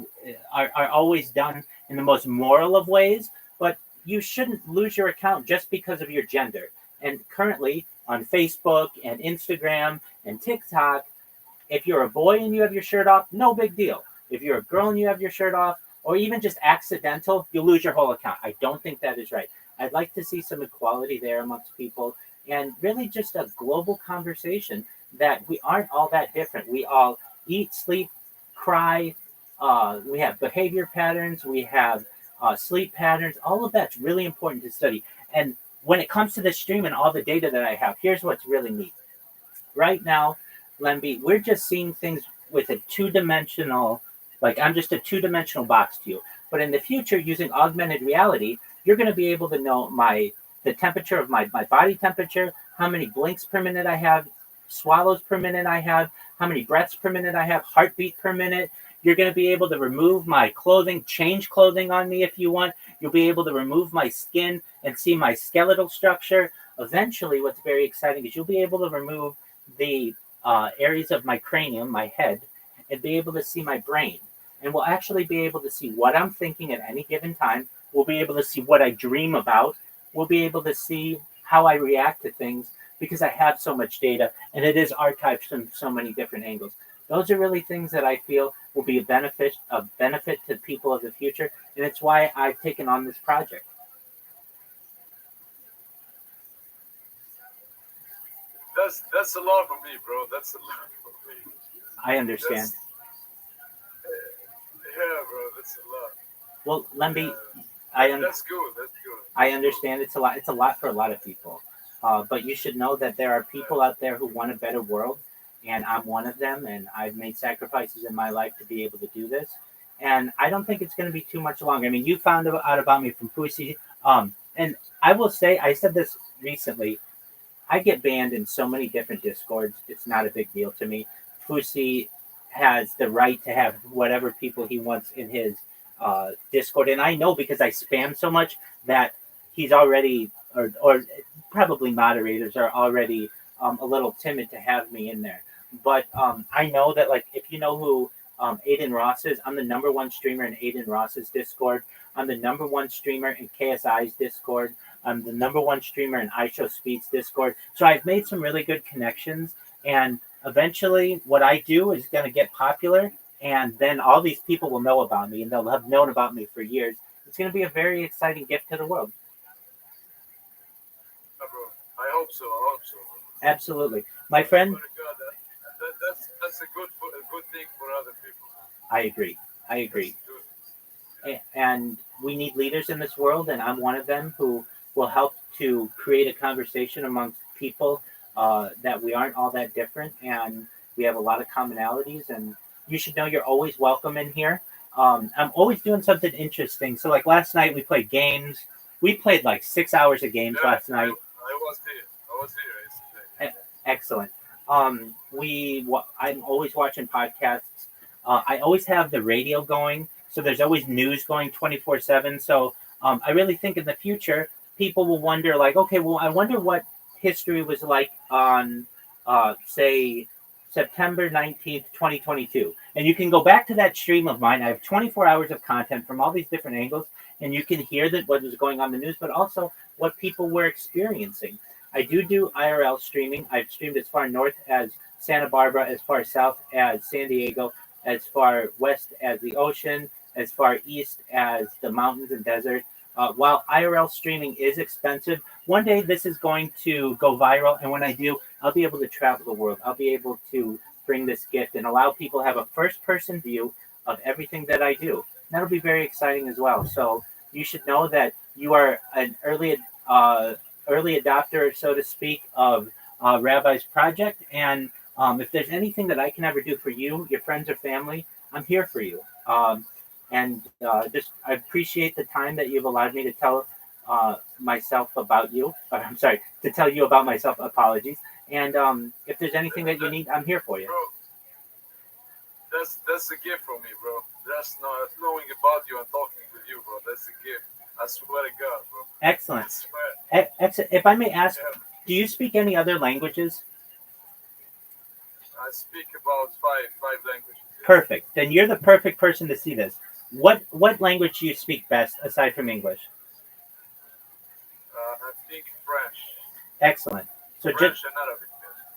S3: always done in the most moral of ways, but you shouldn't lose your account just because of your gender. And currently on Facebook and Instagram and TikTok, if you're a boy and you have your shirt off, no big deal. If you're a girl and you have your shirt off, or even just accidental, you lose your whole account. I don't think that is right. I'd like to see some equality there amongst people, and really just a global conversation that we aren't all that different. We all eat, sleep, cry. We have behavior patterns. We have sleep patterns. All of that's really important to study. And when it comes to the stream and all the data that I have, here's what's really neat. Right now, Lemby, we're just seeing things with a two-dimensional, like I'm just a two-dimensional box to you. But in the future, using augmented reality, you're going to be able to know the temperature of my body temperature, how many blinks per minute I have, swallows per minute I have, how many breaths per minute I have, heartbeat per minute. You're going to be able to remove my clothing, change clothing on me if you want. You'll be able to remove my skin and see my skeletal structure. Eventually, what's very exciting is you'll be able to remove the areas of my cranium, my head, and be able to see my brain. And we'll actually be able to see what I'm thinking at any given time. We'll be able to see what I dream about. We'll be able to see how I react to things because I have so much data and it is archived from so many different angles. Those are really things that I feel will be a benefit to people of the future, and it's why I've taken on this project.
S4: That's a lot for me, bro. That's a lot for me.
S3: I understand.
S4: Yeah, bro, that's a lot.
S3: Well, Lemby,
S4: That's good. That's good.
S3: I understand it's a lot. It's a lot for a lot of people, but you should know that there are people out there who want a better world, and I'm one of them. And I've made sacrifices in my life to be able to do this. And I don't think it's going to be too much longer. I mean, you found out about me from Pussy, and I will say, I said this recently. I get banned in so many different Discords. It's not a big deal to me. Pussy has the right to have whatever people he wants in his Discord, and I know because I spam so much that he's already, or probably moderators are already a little timid to have me in there. But I know that, like, if you know who Aiden Ross is, I'm the number one streamer in Aiden Ross's Discord. I'm the number one streamer in KSI's Discord. I'm the number one streamer in iShowSpeed's Discord. So I've made some really good connections, and eventually what I do is going to get popular, and then all these people will know about me, and they'll have known about me for years. It's going to be a very exciting gift to the world.
S4: I hope so.
S3: Absolutely. My friend.
S4: That's a good thing for other people.
S3: I agree. And we need leaders in this world, and I'm one of them who will help to create a conversation amongst people that we aren't all that different, and we have a lot of commonalities, and you should know you're always welcome in here. I'm always doing something interesting. So like last night we played games. We played like 6 hours of games last night.
S4: I was here yesterday.
S3: Excellent. I'm always watching podcasts. I always have the radio going, so there's always news going 24/7. So I really think in the future people will wonder, like, okay, well, I wonder what history was like on, say, September 19th, 2022. And you can go back to that stream of mine. I have 24 hours of content from all these different angles, and you can hear that what was going on in the news, but also what people were experiencing. I do IRL streaming. I've streamed as far north as Santa Barbara, as far south as San Diego, as far west as the ocean, as far east as the mountains and desert. While IRL streaming is expensive, one day this is going to go viral, and when I do, I'll be able to travel the world. I'll be able to bring this gift and allow people to have a first-person view of everything that I do. That'll be very exciting as well. So you should know that you are an early adopter, so to speak, of Rabbi's project. And if there's anything that I can ever do for you, your friends or family, I'm here for you. Just I appreciate the time that you've allowed me to tell myself about you. I'm sorry, to tell you about myself. Apologies. And if there's anything that you need, I'm here for you.
S4: Bro, that's a gift for me, bro. Just knowing about you and talking with you, bro. That's a gift. I swear to God, bro.
S3: Excellent.
S4: I swear.
S3: If I may ask,
S4: Yeah.
S3: do you speak any other languages?
S4: I speak about five languages.
S3: Perfect. Then you're the perfect person to see this. What language do you speak best aside from English?
S4: I speak French.
S3: Excellent. So
S4: French
S3: just
S4: and Arabic.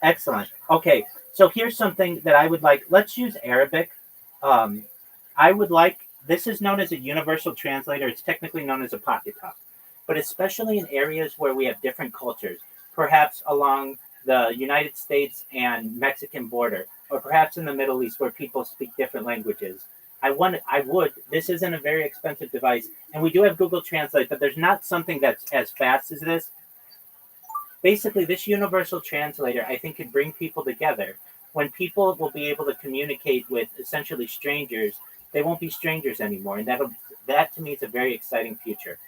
S3: excellent. Okay. So here's something that I would like. Let's use Arabic. I would like. This is known as a universal translator. It's technically known as a pocket talk, but especially in areas where we have different cultures, perhaps along the United States and Mexican border, or perhaps in the Middle East where people speak different languages. This isn't a very expensive device, and we do have Google Translate, but there's not something that's as fast as this. Basically, this universal translator, I think, could bring people together. When people will be able to communicate with essentially strangers, they won't be strangers anymore, and that to me is a very exciting future.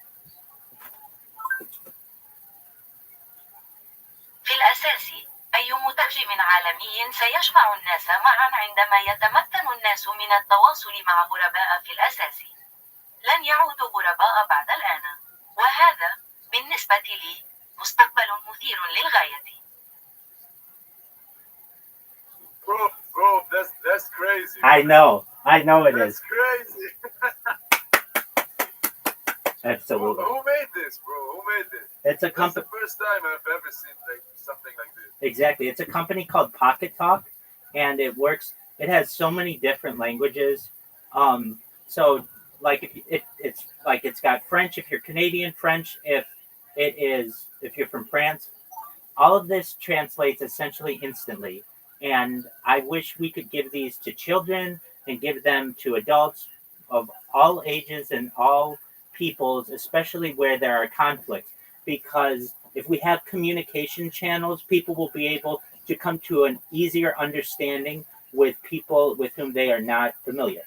S5: في الأساس، أي مترجم عالمي سيجمع الناس معا عندما يتمكن الناس من التواصل مع غرباء في الأساس. لن يعودوا غرباء بعد الآن، وهذا بالنسبة لي مستقبل مثير للغاية.
S4: Bro, that's crazy.
S3: I know it
S4: That's
S3: is.
S4: crazy.
S3: Absolutely.
S4: Who made this, bro? Who made this?
S3: It's a
S4: That's
S3: company.
S4: the first time I've ever seen something like this.
S3: Exactly. It's a company called Pocket Talk, and it works. It has so many different languages. So like it's got French if you're Canadian, French if you're from France. All of this translates essentially instantly. And I wish we could give these to children and give them to adults of all ages and all peoples, especially where there are conflicts. Because if we have communication channels, people will be able to come to an easier understanding with people with whom they are not familiar.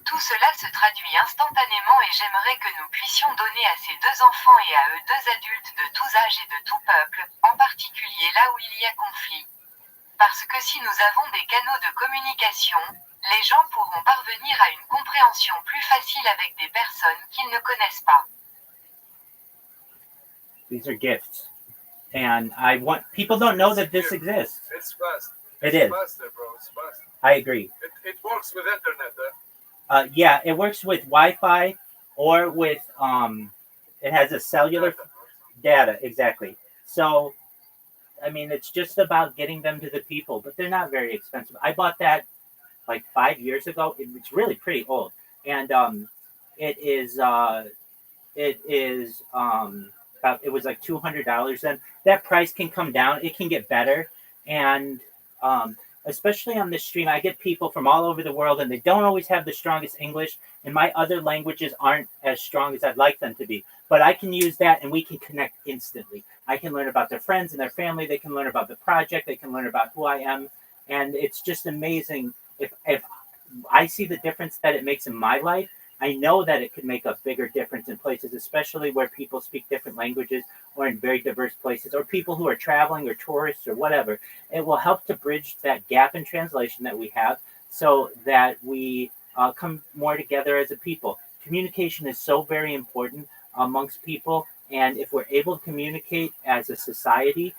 S5: Tout cela se traduit instantanément et j'aimerais que nous puissions donner à ces deux enfants et à eux deux adultes de tous âges et de tout peuple, en particulier là où il y a conflit. Parce que si nous avons des canaux de communication, les gens pourront parvenir à une compréhension plus facile avec des personnes qu'ils ne connaissent pas.
S3: These are gifts. And people don't know that this exists.
S4: It's fast.
S3: It
S4: It's
S3: is.
S4: faster, bro. It's fast.
S3: I agree.
S4: It works with internet, huh?
S3: Yeah, it works with Wi-Fi or with it has a cellular data, exactly. So I mean, it's just about getting them to the people, but they're not very expensive. I bought that like 5 years ago. It's really pretty old, and it is about, it was like $200 then. That price can come down. It can get better, and especially on this stream, I get people from all over the world, and they don't always have the strongest English, and my other languages aren't as strong as I'd like them to be. But I can use that, and we can connect instantly. I can learn about their friends and their family. They can learn about the project. They can learn about who I am, and it's just amazing. If I see the difference that it makes in my life, I know that it could make a bigger difference in places, especially where people speak different languages or in very diverse places, or people who are traveling or tourists or whatever. It will help to bridge that gap in translation that we have so that we come more together as a people. Communication is so very important amongst people, and if we're able to communicate as a society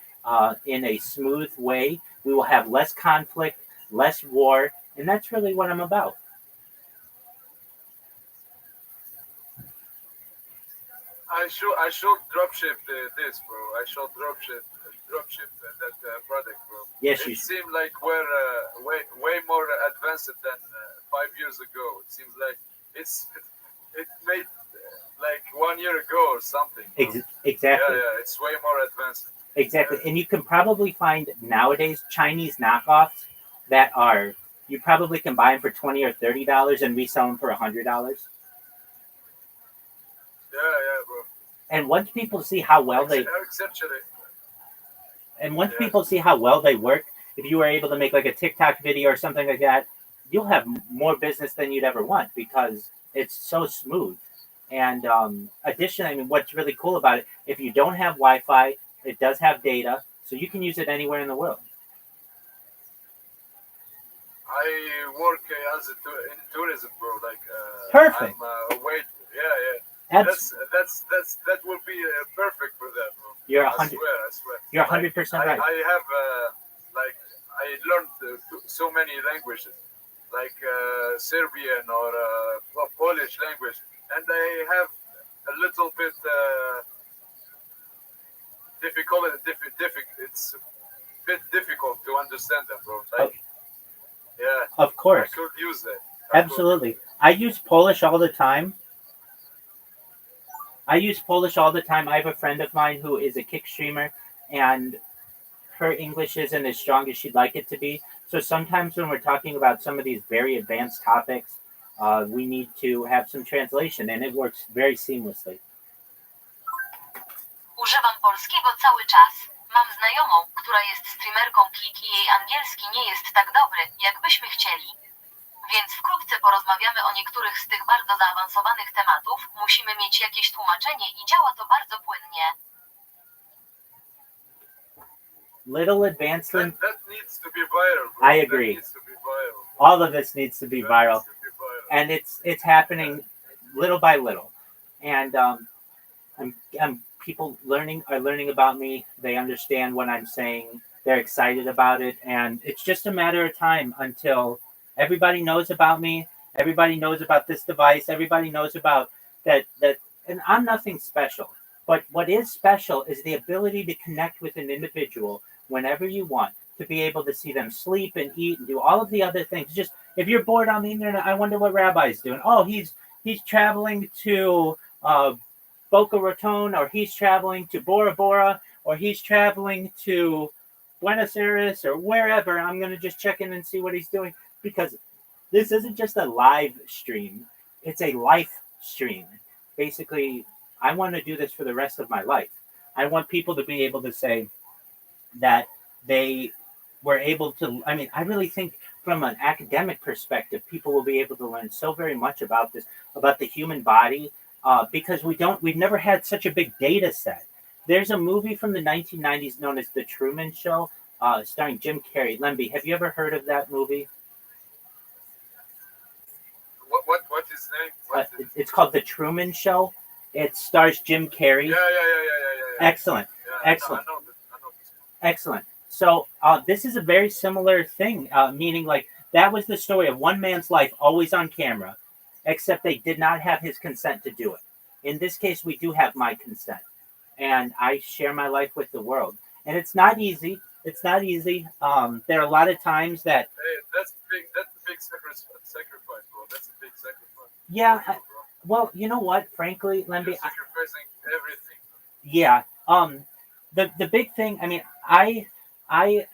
S3: in a smooth way, we will have less conflict, less war, and that's really what I'm about.
S4: I should dropship this, bro. I should dropship that product, bro.
S3: Yes,
S4: It seemed like we're way more advanced than 5 years ago. It seems like it made like 1 year ago or something.
S3: Exactly.
S4: Yeah, it's way more advanced.
S3: Exactly. And you can probably find nowadays Chinese knockoffs that are, you probably can buy them for $20 or $30 and resell them for $100.
S4: Yeah, bro.
S3: And once people see how well they
S4: Exceptionally.
S3: And once people see how well they work, if you were able to make like a TikTok video or something like that, you'll have more business than you'd ever want because it's so smooth. And additionally, I mean, what's really cool about it, if you don't have Wi-Fi, it does have data, so you can use it anywhere in the world.
S4: I work in tourism, bro. Like,
S3: Perfect.
S4: I'm wait. Yeah. That would be perfect for that, bro.
S3: You're
S4: I swear.
S3: You're 100% right.
S4: I have I learned so many languages, like Serbian or Polish language, and I have a little bit difficult. It's a bit difficult to understand them, bro. Like, yeah.
S3: Of course.
S4: I could use that.
S3: Absolutely. I use Polish all the time. I have a friend of mine who is a kick streamer, and her English isn't as strong as she'd like it to be. So sometimes when we're talking about some of these very advanced topics, we need to have some translation, and it works very seamlessly.
S5: Używam polskiego cały czas. Mam znajomą, która jest streamerką kick i jej angielski nie jest tak dobry, jakbyśmy chcieli. Więc wkrótce porozmawiamy o niektórych z tych bardzo zaawansowanych tematów. Musimy mieć jakieś tłumaczenie i działa to bardzo płynnie.
S3: Little advancement.
S4: That needs to be viral, bro.
S3: I agree. All of this needs to be viral. And it's happening little by little. And people are learning about me. They understand what I'm saying. They're excited about it, and it's just a matter of time until everybody knows about me. Everybody knows about this device. Everybody knows about that. And I'm nothing special. But what is special is the ability to connect with an individual whenever you want, to be able to see them sleep and eat and do all of the other things. Just if you're bored on the internet, I wonder what Rabbi's doing. Oh, he's traveling to Boca Raton, or he's traveling to Bora Bora, or he's traveling to Buenos Aires, or wherever. I'm going to just check in and see what he's doing, because this isn't just a live stream. It's a life stream. Basically, I want to do this for the rest of my life. I want people to be able to say that they were able to, I mean, I really think from an academic perspective, people will be able to learn so very much about this, about the human body, because we've never had such a big data set. There's a movie from the 1990s known as The Truman Show, starring Jim Carrey. Lemby, have you ever heard of that movie?
S4: What's his name?
S3: It's called The Truman Show. It stars Jim Carrey.
S4: Yeah.
S3: Excellent.
S4: Yeah,
S3: Excellent.
S4: I know this.
S3: Excellent. So this is a very similar thing, meaning like that was the story of one man's life always on camera, except they did not have his consent to do it. In this case, we do have my consent, and I share my life with the world. And it's not easy. It's not easy. There are a lot of times that...
S4: Hey, that's a big sacrifice, bro. That's a big sacrifice.
S3: Yeah. Well, you know what? Frankly, Lemby...
S4: You're sacrificing everything.
S3: Yeah. The big thing, I mean, I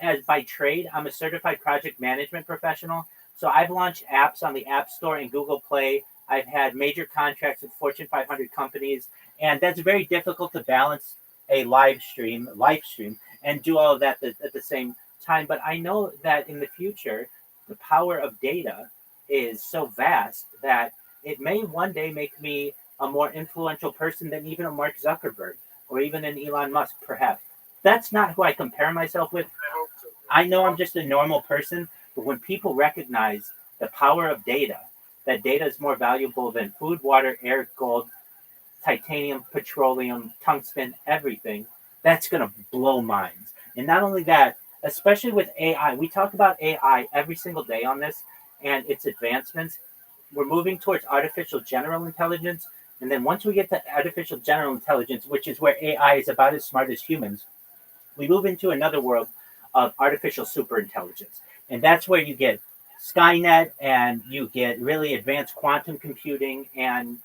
S3: as by trade, I'm a certified project management professional. So I've launched apps on the App Store and Google Play. I've had major contracts with Fortune 500 companies, and that's very difficult to balance a live stream, and do all of that at the same time. But I know that in the future, the power of data is so vast that it may one day make me a more influential person than even a Mark Zuckerberg or even an Elon Musk, perhaps. That's not who I compare myself with.
S4: I hope so.
S3: I know I'm just a normal person, but when people recognize the power of data, that data is more valuable than food, water, air, gold, titanium, petroleum, tungsten, everything, that's going to blow minds. And not only that, especially with AI, we talk about AI every single day on this and its advancements. We're moving towards artificial general intelligence. And then once we get to artificial general intelligence, which is where AI is about as smart as humans, we move into another world of artificial superintelligence. And that's where you get Skynet and you get really advanced quantum computing. And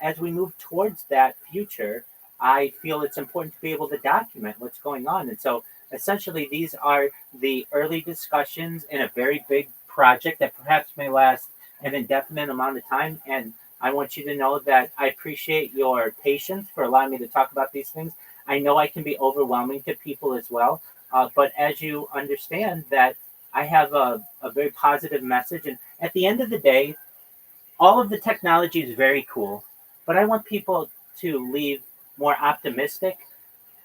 S3: as we move towards that future, I feel it's important to be able to document what's going on. And so essentially, these are the early discussions in a very big project that perhaps may last an indefinite amount of time. And I want you to know that I appreciate your patience for allowing me to talk about these things. I know I can be overwhelming to people as well. But as you understand that I have a very positive message. And at the end of the day, all of the technology is very cool, but I want people to leave more optimistic.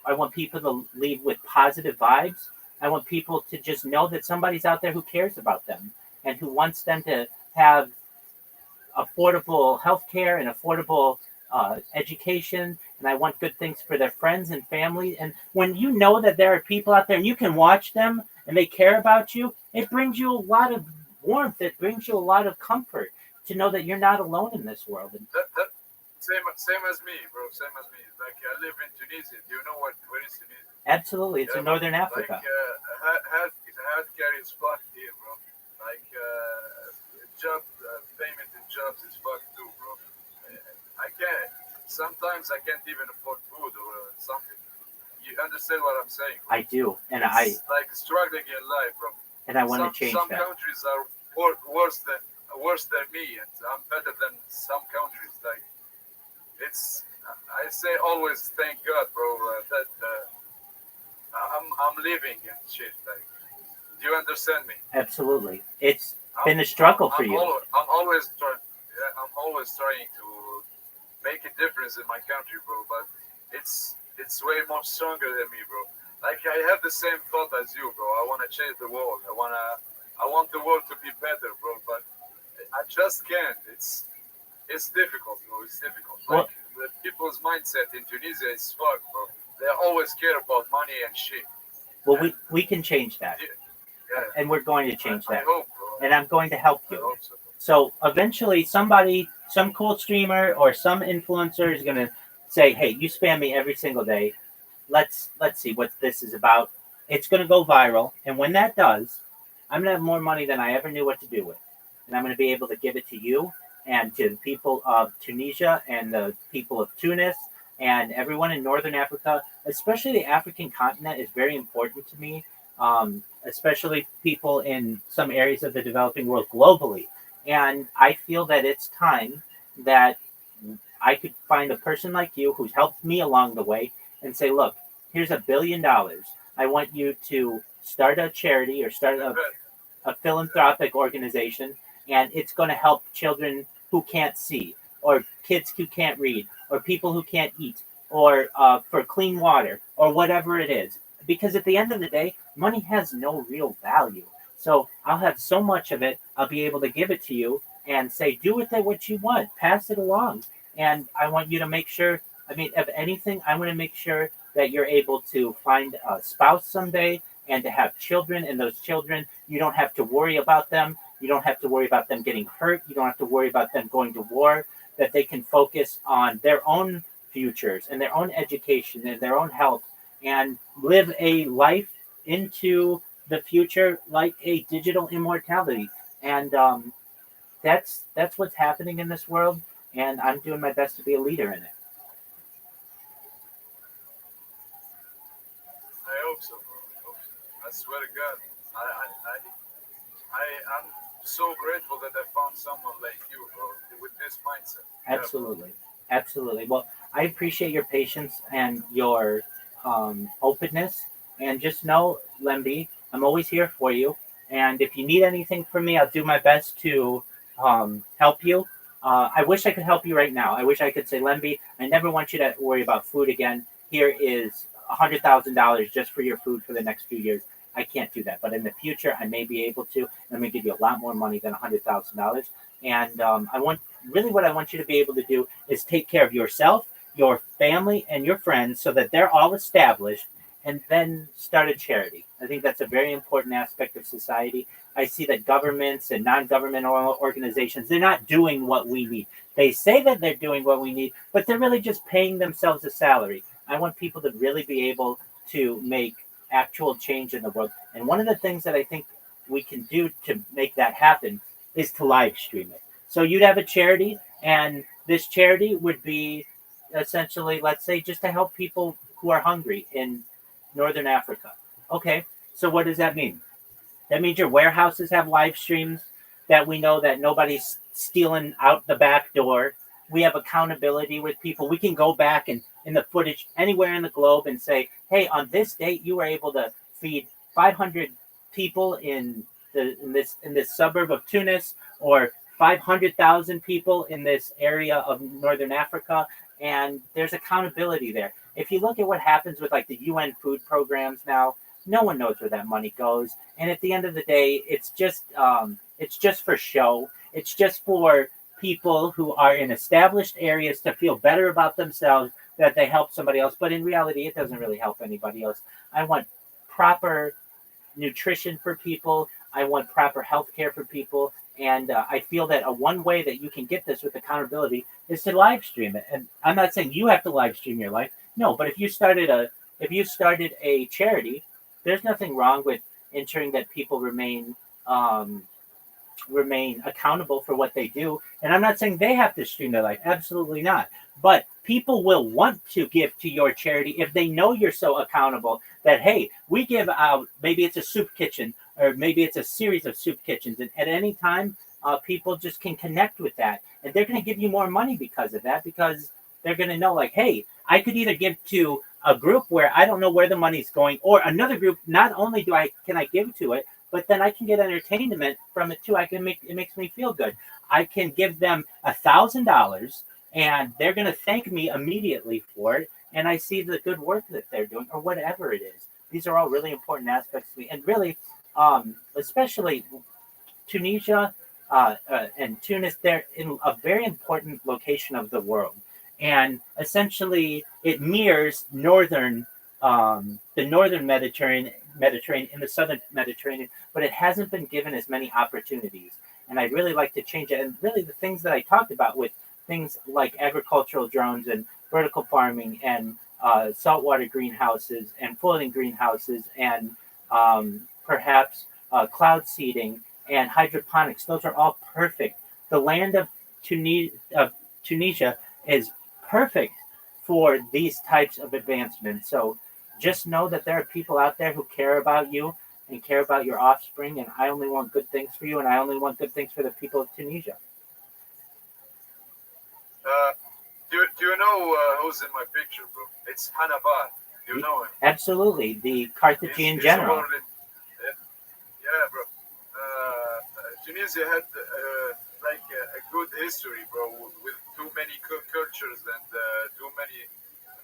S3: I want people to leave with positive vibes. I want people to just know that somebody's out there who cares about them and who wants them to have affordable healthcare and affordable education. And I want good things for their friends and family. And when you know that there are people out there and you can watch them and they care about you, it brings you a lot of warmth. It brings you a lot of comfort to know that you're not alone in this world. And
S4: That same as me, bro. Same as me. Like I live in Tunisia. Do you know where is Tunisia?
S3: absolutely, it's in Northern
S4: Like
S3: Africa.
S4: healthcare is fucked here, bro. Like job payment in jobs is fucked too, bro. I can't. Sometimes I can't even afford food or something. You understand what I'm saying? Bro?
S3: I do, and
S4: It's like struggling in life, bro.
S3: I want to change
S4: Some
S3: that.
S4: countries are worse than me, and I'm better than some countries. Like it's, I say always thank God, bro, that I'm living and shit. Like, do you understand me?
S3: Absolutely, it's been a struggle for you.
S4: I'm always trying. Yeah, I'm always trying to make a difference in my country, bro. But it's way more stronger than me, bro. Like I have the same thought as you, bro. I want to change the world. I want the world to be better, bro. But I just can't. It's difficult, bro. It's difficult. Like the people's mindset in Tunisia is fucked, bro. They always care about money and shit.
S3: Well, we can change that,
S4: Yeah,
S3: and we're going to change
S4: I
S3: that,
S4: hope, bro.
S3: and I'm going to help
S4: I
S3: you.
S4: hope so.
S3: So eventually, some cool streamer or some influencer is going to say, "Hey, you spam me every single day. Let's see what this is about." It's going to go viral, and when that does, I'm going to have more money than I ever knew what to do with, and I'm going to be able to give it to you and to the people of Tunisia and the people of Tunis and everyone in Northern Africa, especially the African continent, is very important to me. Especially people in some areas of the developing world globally. And I feel that it's time that I could find a person like you who's helped me along the way and say, look, here's $1 billion. I want you to start a charity or start a philanthropic organization, and it's going to help children who can't see, or kids who can't read, or people who can't eat, or for clean water, or whatever it is. Because at the end of the day, money has no real value. So I'll have so much of it, I'll be able to give it to you and say, do with it what you want, pass it along. And I want you to make sure, I mean, if anything, I want to make sure that you're able to find a spouse someday and to have children. And those children, you don't have to worry about them. You don't have to worry about them getting hurt. You don't have to worry about them going to war, that they can focus on their own futures and their own education and their own health and live a life into the future like a digital immortality. And that's what's happening in this world, and I'm doing my best to be a leader in it.
S4: I hope so, bro. I hope so. I swear to God, I'm so grateful that I found someone like you, bro, with this mindset.
S3: Absolutely. Absolutely. Well, I appreciate your patience and your openness. And just know, Lemby, I'm always here for you. And if you need anything from me, I'll do my best to help you. I wish I could help you right now. I wish I could say, Lemby, I never want you to worry about food again. Here is $100,000 just for your food for the next few years. I can't do that. But in the future, I may be able to. I'm going to give you a lot more money than $100,000. And what I want you to be able to do is take care of yourself, your family, and your friends so that they're all established. and then start a charity. I think that's a very important aspect of society. I see that governments and non-governmental organizations, they're not doing what we need. They say that they're doing what we need, but they're really just paying themselves a salary. I want people to really be able to make actual change in the world. And one of the things that I think we can do to make that happen is to live stream it. So you'd have a charity, and this charity would be essentially, let's say, just to help people who are hungry in Northern Africa. Okay, so what does that mean? That means your warehouses have live streams, that we know that nobody's stealing out the back door. We have accountability with people. We can go back and in the footage anywhere in the globe and say, hey, on this date you were able to feed 500 people in this suburb of Tunis, or 500,000 people in this area of Northern Africa, and there's accountability there. If you look at what happens with like the UN food programs now, no one knows where that money goes, and at the end of the day, it's just for show. It's just for people who are in established areas to feel better about themselves that they help somebody else. But in reality, it doesn't really help anybody else. I want proper nutrition for people. I want proper health care for people. And I feel that one way that you can get this with accountability is to live stream it. And I'm not saying you have to live stream your life. No, but if you started a charity, there's nothing wrong with ensuring that people remain accountable for what they do. And I'm not saying they have to stream their life. Absolutely not. But people will want to give to your charity if they know you're so accountable that, hey, we give out, maybe it's a soup kitchen, or maybe it's a series of soup kitchens. And at any time, people just can connect with that. And they're going to give you more money because of that, because they're going to know, like, hey, I could either give to a group where I don't know where the money's going, or another group, not only can I give to it, but then I can get entertainment from it too. It makes me feel good. I can give them $1,000, and they're going to thank me immediately for it. And I see the good work that they're doing, or whatever it is. These are all really important aspects to me, and really, especially Tunisia and Tunis. They're in a very important location of the world, and essentially it mirrors the northern Mediterranean and the southern Mediterranean, but it hasn't been given as many opportunities. And I'd really like to change it. And really, the things that I talked about with things like agricultural drones and vertical farming and saltwater greenhouses and floating greenhouses and perhaps cloud seeding and hydroponics, those are all perfect. The land of Tunisia is perfect for these types of advancements. So just know that there are people out there who care about you and care about your offspring, and I only want good things for you, and I only want good things for the people of Tunisia.
S4: Do you know who's in my picture, bro? It's Hannibal. Do you know him?
S3: Absolutely, the Carthaginian general.
S4: Yeah, bro. Tunisia had like a good history, bro, with too many cultures and too many.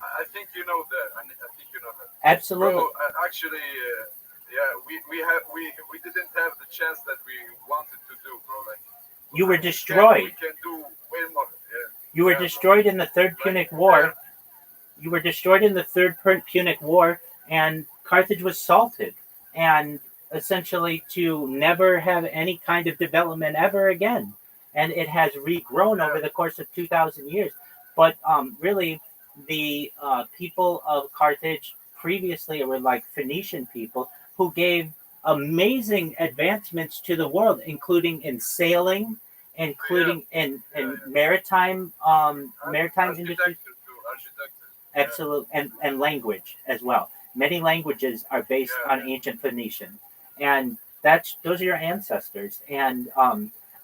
S4: I think you know that. I think you know that.
S3: Absolutely.
S4: Bro, actually, yeah, we didn't have the chance that we wanted to do, bro. Like
S3: you were destroyed.
S4: We can do way more. Yeah.
S3: You were destroyed in the Third Punic War. You were destroyed in the Third Punic War, and Carthage was salted, and essentially to never have any kind of development ever again. And it has regrown over the course of 2,000 years. But really, the people of Carthage previously were like Phoenician people who gave amazing advancements to the world, including in sailing, including in maritime industry. Absolutely, and language as well. Many languages are based on ancient Phoenician, and those are your ancestors. And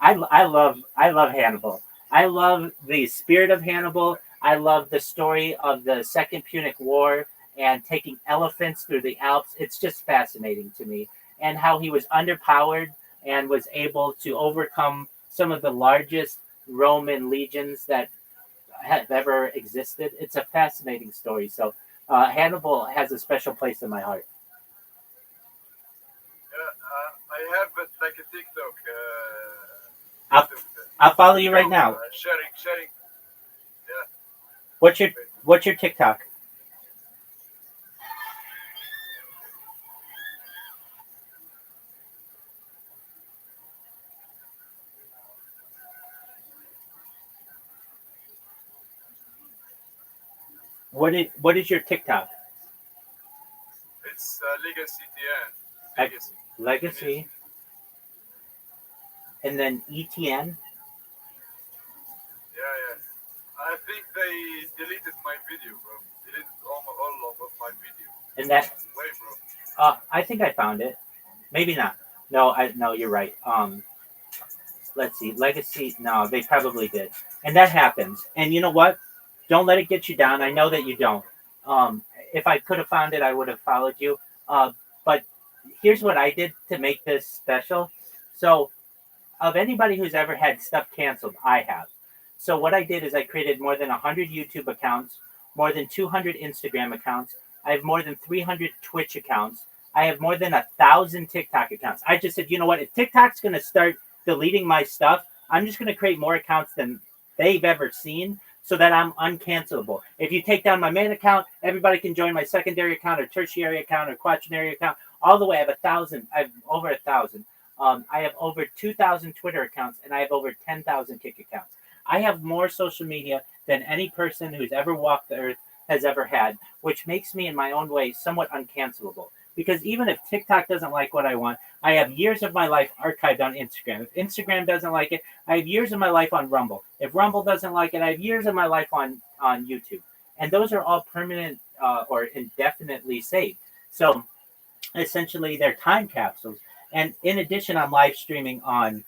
S3: I love Hannibal. I love the spirit of Hannibal. I love the story of the Second Punic War and taking elephants through the Alps. It's just fascinating to me, and how he was underpowered and was able to overcome some of the largest Roman legions that have ever existed. It's a fascinating story. So Hannibal has a special place in my heart.
S4: I have like a TikTok.
S3: I'll follow you right now.
S4: Sharing. Yeah.
S3: What's your TikTok? What is your TikTok?
S4: It's Legacy TN.
S3: Legacy, and then ETN.
S4: Yeah. I think they deleted my video, bro. Deleted all of my video.
S3: And that.
S4: Wait, bro.
S3: I think I found it. Maybe not. No, you're right. Let's see. Legacy. No, they probably did. And that happens. And you know what? Don't let it get you down. I know that you don't. If I could have found it, I would have followed you. But here's what I did to make this special. So, of anybody who's ever had stuff canceled, I have. So what I did is I created more than 100 YouTube accounts, more than 200 Instagram accounts. I have more than 300 Twitch accounts. I have more than 1,000 TikTok accounts. I just said, you know what? If TikTok's going to start deleting my stuff, I'm just going to create more accounts than they've ever seen so that I'm uncancelable. If you take down my main account, everybody can join my secondary account or tertiary account or quaternary account. All the way, I have 1,000. I have over 1,000. I have over 2,000 Twitter accounts, and I have over 10,000 Kick accounts. I have more social media than any person who's ever walked the earth has ever had, which makes me, in my own way, somewhat uncancelable. Because even if TikTok doesn't like what I want, I have years of my life archived on Instagram. If Instagram doesn't like it, I have years of my life on Rumble. If Rumble doesn't like it, I have years of my life on YouTube. And those are all permanent or indefinitely saved. So essentially, they're time capsules. And in addition, I've live streamed on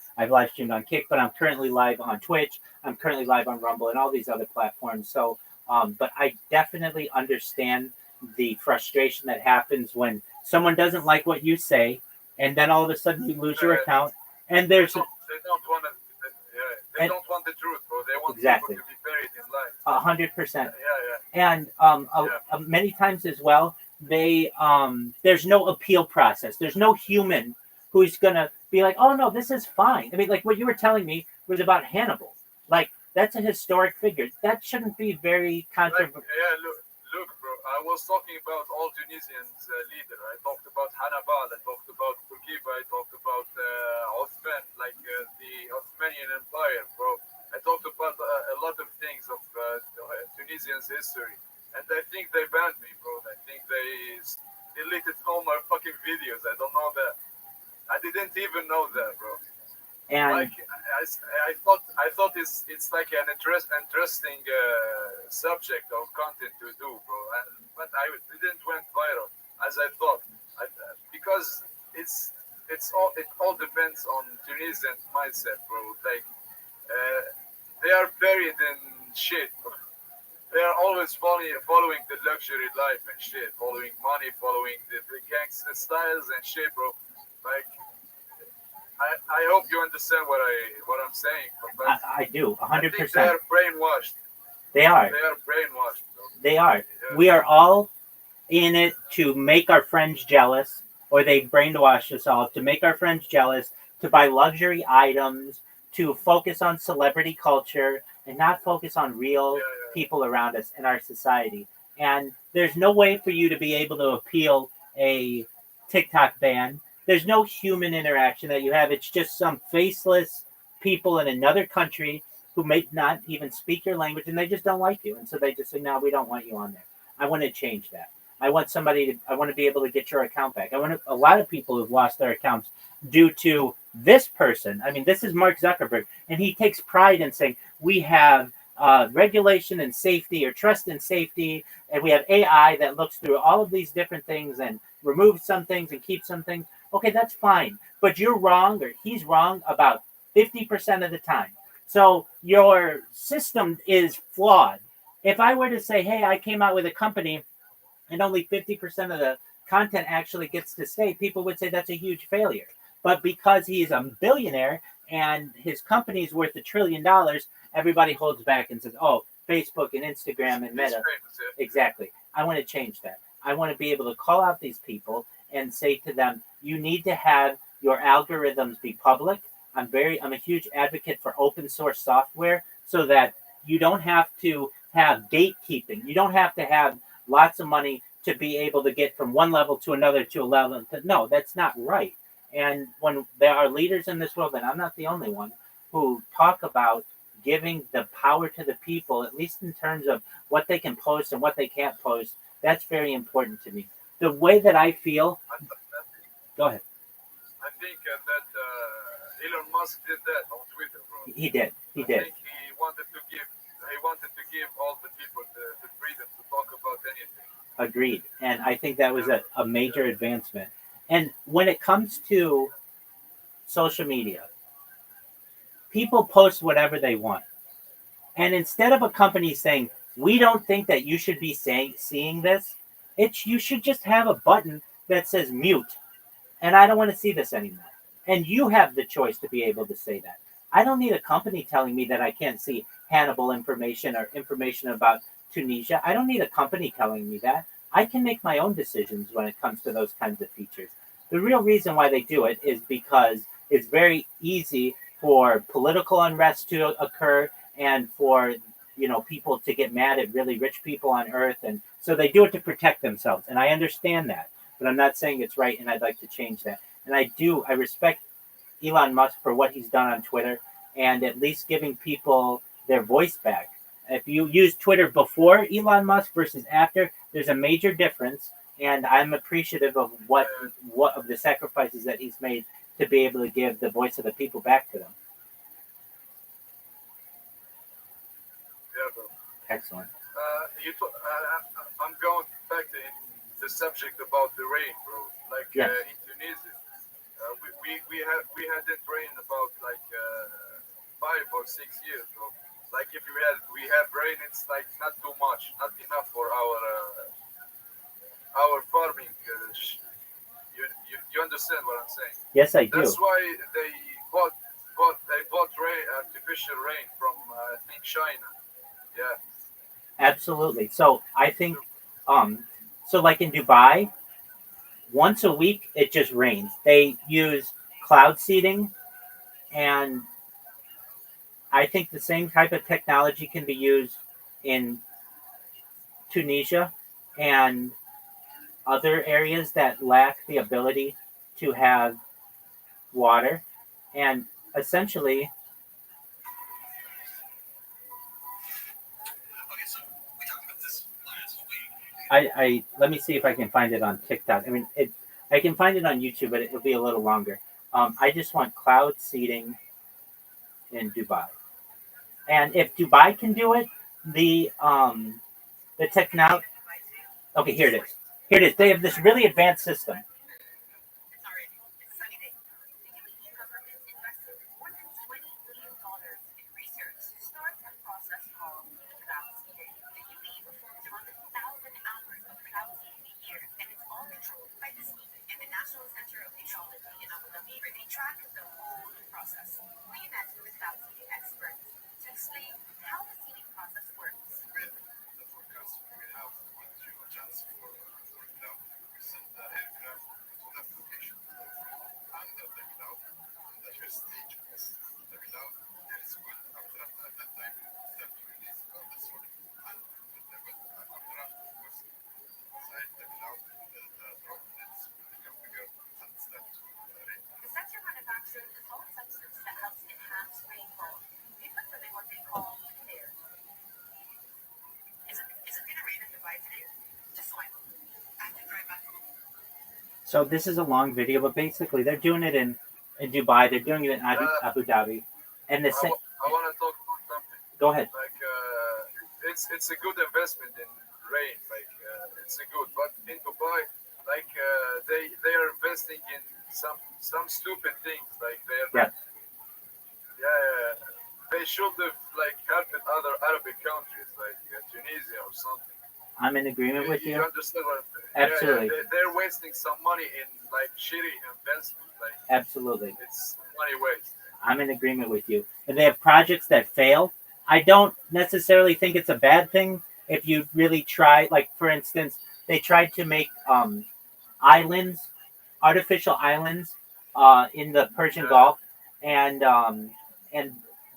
S3: Kick, but I'm currently live on Twitch. I'm currently live on Rumble and all these other platforms. So, but I definitely understand the frustration that happens when someone doesn't like what you say, and then all of a sudden you lose your account. And there's
S4: They don't want to. They don't want the truth, bro. They want
S3: exactly
S4: people to be buried in life.
S3: 100%.
S4: Yeah.
S3: And many times as well, they there's no appeal process. There's no human who's gonna be like, oh no, this is fine. I mean, like what you were telling me was about Hannibal. Like that's a historic figure. That shouldn't be very controversial.
S4: Look, bro. I was talking about all Tunisians leader. I talked about Hannibal. I talked about Bourguiba. I talked about Othman, like the Ottomanian Empire, bro. I talked about a lot of things of Tunisians' history, and I think they banned me, bro. I think they deleted all my fucking videos. I don't know that. I didn't even know that, bro.
S3: And
S4: like I thought it's like an interesting subject or content to do, bro. But I didn't went viral as I thought, because it all depends on Tunisian mindset, bro. Like they are buried in shit. They are always following the luxury life and shit, following money, following the gangster styles and shit, bro. Like, I hope you understand what I'm saying. But
S3: I do, 100%.
S4: They are brainwashed.
S3: They are.
S4: They are brainwashed. Bro.
S3: They are.
S4: Yeah.
S3: We are all in it to make our friends jealous, or they brainwash us all to make our friends jealous, to buy luxury items, to focus on celebrity culture, and not focus on real people around us in our society. And there's no way for you to be able to appeal a TikTok ban. There's no human interaction that you have. It's just some faceless people in another country who may not even speak your language, and they just don't like you. And so they just say, no, we don't want you on there. I want to change that. I want to be able to get your account back. A lot of people who've lost their accounts due to this person. I mean, this is Mark Zuckerberg, and he takes pride in saying, we have regulation and safety, or trust and safety, and we have AI that looks through all of these different things and removes some things and keeps some things. Okay, that's fine, but you're wrong, or he's wrong about 50% of the time. So your system is flawed. If I were to say, hey, I came out with a company and only 50% of the content actually gets to stay, people would say that's a huge failure. But because he's a billionaire and his company is worth $1 trillion, everybody holds back and says, oh, Facebook and Instagram and Meta. Exactly. I want to change that. I want to be able to call out these people and say to them, you need to have your algorithms be public. I'm a huge advocate for open source software so that you don't have to have gatekeeping. You don't have to have lots of money to be able to get from one level to another to a level. No, that's not right. And when there are leaders in this world, and I'm not the only one, who talk about giving the power to the people, at least in terms of what they can post and what they can't post, that's very important to me. The way that I feel, go ahead.
S4: I think that Elon Musk did that on Twitter, bro.
S3: He did.
S4: I think he wanted to give all the people the freedom to talk about anything.
S3: Agreed. And I think that was a major advancement. And when it comes to social media, people post whatever they want. And instead of a company saying, we don't think that you should be seeing this, you should just have a button that says mute. And I don't want to see this anymore. And you have the choice to be able to say that. I don't need a company telling me that I can't see Hannibal information or information about Tunisia. I don't need a company telling me that. I can make my own decisions when it comes to those kinds of features. The real reason why they do it is because it's very easy for political unrest to occur and for people to get mad at really rich people on earth, and so they do it to protect themselves. And I understand that, but I'm not saying it's right, and I'd like to change that. And I respect Elon Musk for what he's done on Twitter and at least giving people their voice back. If you use Twitter before Elon Musk versus after, there's a major difference, and I'm appreciative of what of the sacrifices that he's made to be able to give the voice of the people back to them.
S4: Yeah, bro.
S3: Excellent.
S4: I'm going back to the subject about the rain, bro. Like
S3: yes.
S4: In Tunisia, we had it rain about 5 or 6 years, bro. Like if we have rain, it's like not too much, not enough for our farming. You understand what I'm saying?
S3: Yes, I do.
S4: That's why they bought rain, artificial rain from I think China. Yeah.
S3: Absolutely. So I think, so like in Dubai, once a week it just rains. They use cloud seeding, and I think the same type of technology can be used in Tunisia and other areas that lack the ability to have water. And essentially, I let me see if I can find it on TikTok. I mean, I can find it on YouTube, but it'll be a little longer. I just want cloud seeding in Dubai, and if Dubai can do it, the technology. Okay, here it is. Here it is. They have this really advanced system. So this is a long video, but basically they're doing it in Dubai. They're doing it in Abu Dhabi. And
S4: I want to talk about something.
S3: Go ahead.
S4: Like it's a good investment in rain. Like it's a good, but in Dubai, like they are investing in some stupid things. Like
S3: yeah.
S4: They should have helped other Arabic countries like Tunisia or something.
S3: I'm in agreement with you.
S4: You understand what I'm saying?
S3: Absolutely.
S4: They're wasting some money in shitty investment.
S3: Absolutely.
S4: It's money waste.
S3: I'm in agreement with you. And they have projects that fail. I don't necessarily think it's a bad thing if you really try. Like, for instance, they tried to make islands, artificial islands in the Persian Gulf, and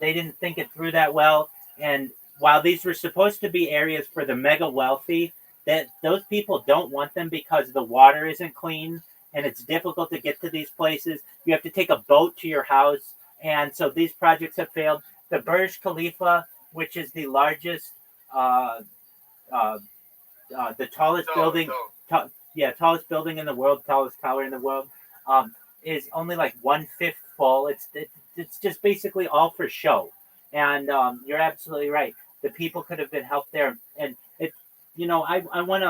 S3: they didn't think it through that well. And while these were supposed to be areas for the mega wealthy, that those people don't want them because the water isn't clean and it's difficult to get to these places. You have to take a boat to your house. And so these projects have failed. the Burj Khalifa, which is the largest, uh, uh, the tallest building, tallest building in the world, tallest tower in the world, um, is only like 1/5 full. It's just basically all for show. And you're absolutely right. The people could have been helped there, and it, I want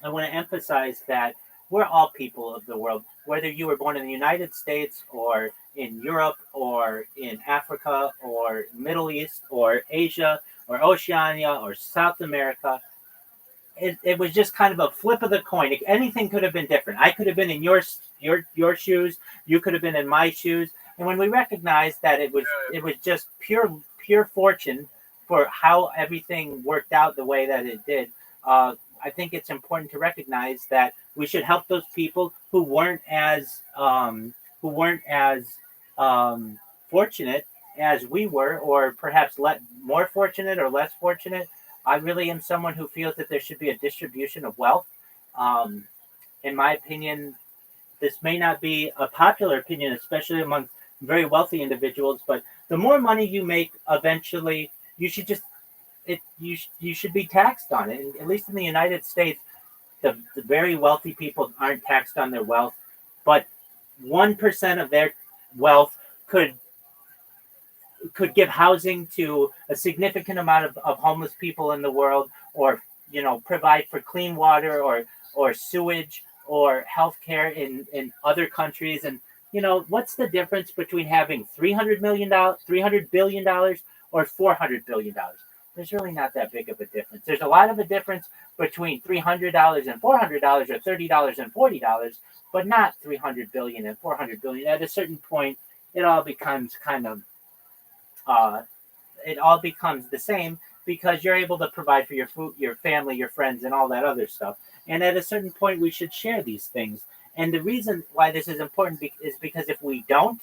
S3: to emphasize that we're all people of the world. Whether you were born in the United States or in Europe or in Africa or Middle East or Asia or Oceania or South America, it was just kind of a flip of the coin. Anything could have been different. I could have been in your shoes. You could have been in my shoes. And when we recognized that it was just pure fortune for how everything worked out the way that it did, I think it's important to recognize that we should help those people who weren't as fortunate as we were, or perhaps more fortunate or less fortunate. I really am someone who feels that there should be a distribution of wealth. Um, in my opinion, this may not be a popular opinion, especially among very wealthy individuals. But the more money you make, eventually, you should just you should be taxed on it. And at least in the United States, the very wealthy people aren't taxed on their wealth, but 1% of their wealth could give housing to a significant amount of homeless people in the world, or provide for clean water or sewage or healthcare in other countries. And what's the difference between having $300 billion or $400 billion? There's really not that big of a difference. There's a lot of a difference between $300 and $400 or $30 and $40, but not 300 billion and 400 billion. At a certain point, it all becomes it all becomes the same, because you're able to provide for your food, your family, your friends, and all that other stuff. And at a certain point, we should share these things. And the reason why this is important is because if we don't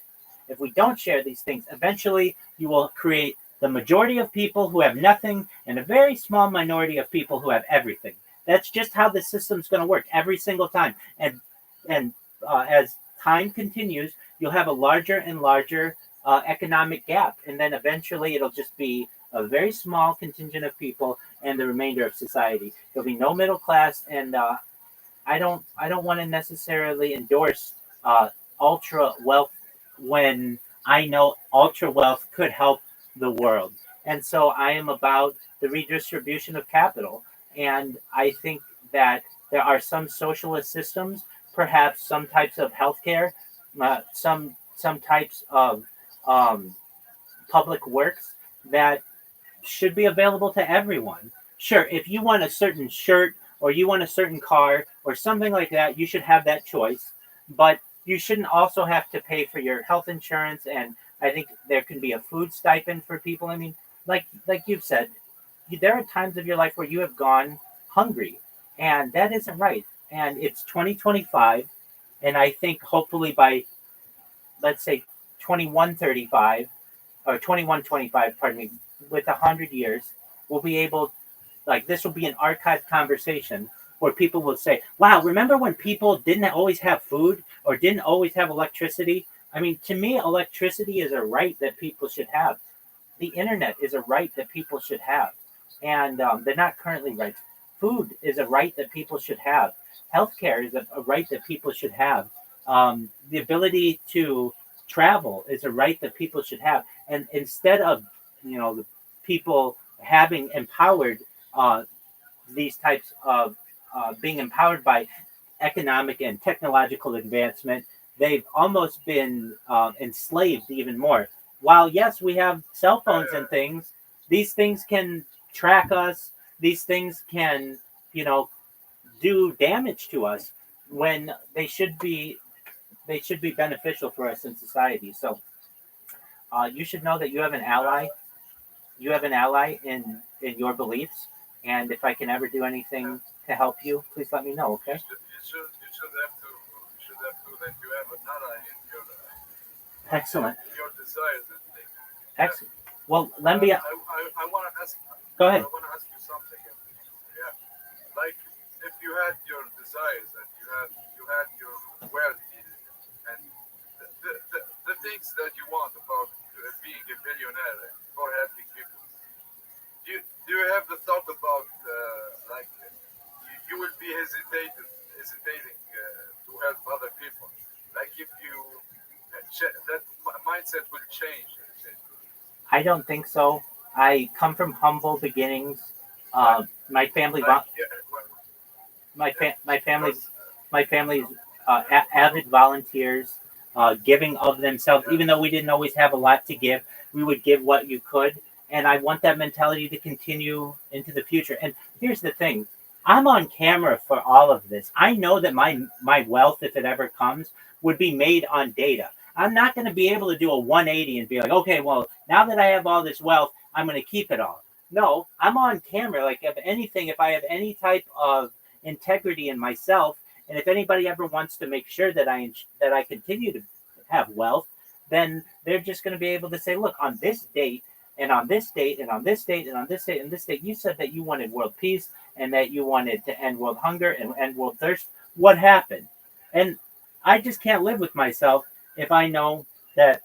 S3: share these things, eventually you will create the majority of people who have nothing and a very small minority of people who have everything. That's just how the system's going to work every single time. And as time continues, you'll have a larger and larger economic gap, and then eventually it'll just be a very small contingent of people and the remainder of society. There'll be no middle class, and I don't want to necessarily endorse ultra wealth when I know ultra wealth could help the world. And so I am about the redistribution of capital, and I think that there are some socialist systems, perhaps some types of healthcare, some types of public works that should be available to everyone. Sure, if you want a certain shirt or you want a certain car or something like that, you should have that choice. But you shouldn't also have to pay for your health insurance. And I think there can be a food stipend for people. I mean, like you've said, there are times of your life where you have gone hungry, and that isn't right. And it's 2025, and I think hopefully by, let's say, 2135 or 2125, pardon me, with 100 years, we'll be able, like, this will be an archived conversation where people will say, wow, remember when people didn't always have food or didn't always have electricity? I mean, to me, electricity is a right that people should have. The internet is a right that people should have. And they're not currently rights. Food is a right that people should have. Healthcare is a right that people should have. The ability to travel is a right that people should have. And instead of, the people having empowered these types of being empowered by economic and technological advancement, they've almost been enslaved even more. While, yes, we have cell phones and things, these things can track us. These things can, do damage to us when they should be beneficial for us in society. So you should know that you have an ally. You have an ally in your beliefs, and if I can ever do anything to help you, please let me know. Okay.
S4: You should have to that you have an ally in
S3: Excellent.
S4: your desires and things.
S3: Excellent. Well, let me.
S4: I want to ask.
S3: Go ahead.
S4: I want to ask you something. Yeah, like if you had your desires and you had your wealth and the things that you want about being a billionaire millionaire for helping people. Do you have the thought about like you will be hesitating to help other people? Like if you that mindset will change.
S3: I don't think so. I come from humble beginnings. My family,
S4: Like, yeah, well,
S3: my family's
S4: because,
S3: my family's avid volunteers, giving of themselves.
S4: yeah,
S3: Even though we didn't always have a lot to give, we would give what you could. And I want that mentality to continue into the future. And here's the thing: I'm on camera for all of this. I know that my wealth, if it ever comes, would be made on data. I'm not going to be able to do a 180 and be like, okay, well, now that I have all this wealth, I'm going to keep it all. No, I'm on camera. Like, if anything, if I have any type of integrity in myself, and if anybody ever wants to make sure that I continue to have wealth, then they're just going to be able to say, look, on this date, and on this date, and on this date, and on this date, and this date, you said that you wanted world peace and that you wanted to end world hunger and end world thirst. What happened? And I just can't live with myself if I know that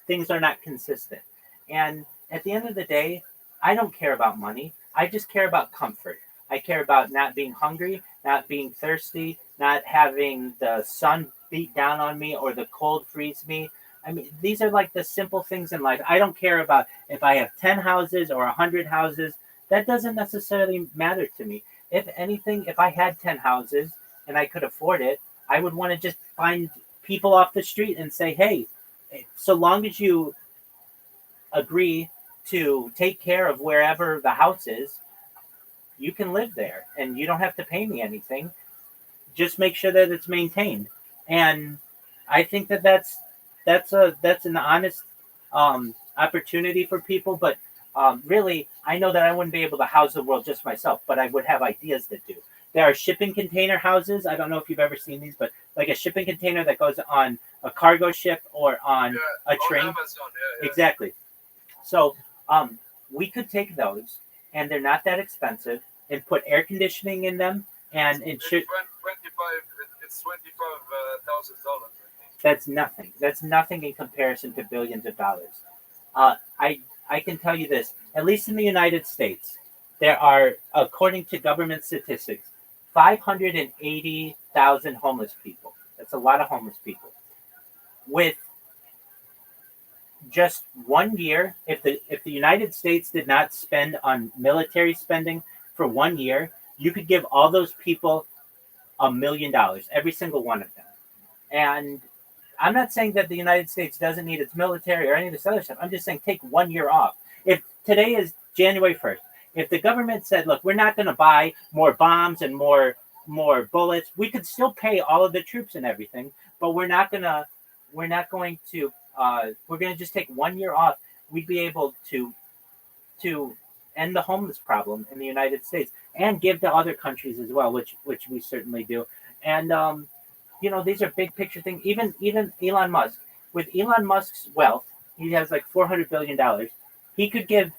S3: things are not consistent. And at the end of the day, I don't care about money. I just care about comfort. I care about not being hungry, not being thirsty, not having the sun beat down on me or the cold freeze me. I mean, these are like the simple things in life. I don't care about if I have 10 houses or 100 houses. That doesn't necessarily matter to me. If anything, if I had 10 houses and I could afford it, I would want to just find people off the street and say, hey, so long as you agree to take care of wherever the house is, you can live there and you don't have to pay me anything. Just make sure that it's maintained. And I think that that's an honest opportunity for people. But really, I know that I wouldn't be able to house the world just myself, but I would have ideas that do. There are shipping container houses. I don't know if you've ever seen these, but like a shipping container that goes on a cargo ship or on a train.
S4: On Amazon, yeah.
S3: Exactly. So we could take those, and they're not that expensive, and put air conditioning in them, and it should.
S4: It's $25,000.
S3: That's nothing. That's nothing in comparison to billions of dollars. I can tell you this: at least in the United States, there are, according to government statistics, 580,000 homeless people. That's a lot of homeless people. With just 1 year, if the United States did not spend on military spending for 1 year, you could give all those people $1 million, every single one of them. And I'm not saying that the United States doesn't need its military or any of this other stuff. I'm just saying take 1 year off. If today is January 1st, if the government said, look, we're not going to buy more bombs and more bullets, we could still pay all of the troops and everything, but we're going to just take 1 year off. We'd be able to end the homeless problem in the United States and give to other countries as well, which we certainly do. And these are big picture things. Even Elon Musk, with Elon Musk's wealth, he has like $400 billion. He could give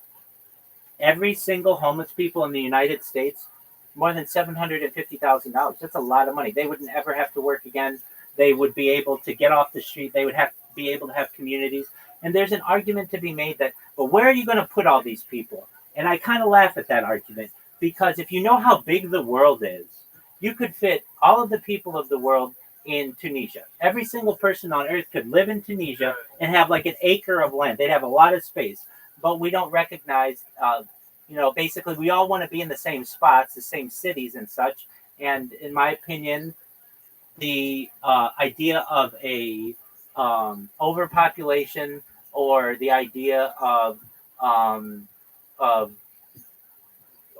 S3: every single homeless people in the United States more than $750,000. That's a lot of money. They wouldn't ever have to work again. They would be able to get off the street. They would be able to have communities. And there's an argument to be made that, well, where are you going to put all these people? And I kind of laugh at that argument, because if you know how big the world is, you could fit all of the people of the world in Tunisia. Every single person on earth could live in Tunisia and have like an acre of land. They'd have a lot of space, but we don't recognize, basically we all want to be in the same spots, the same cities and such. And in my opinion, the idea of a overpopulation, or the idea of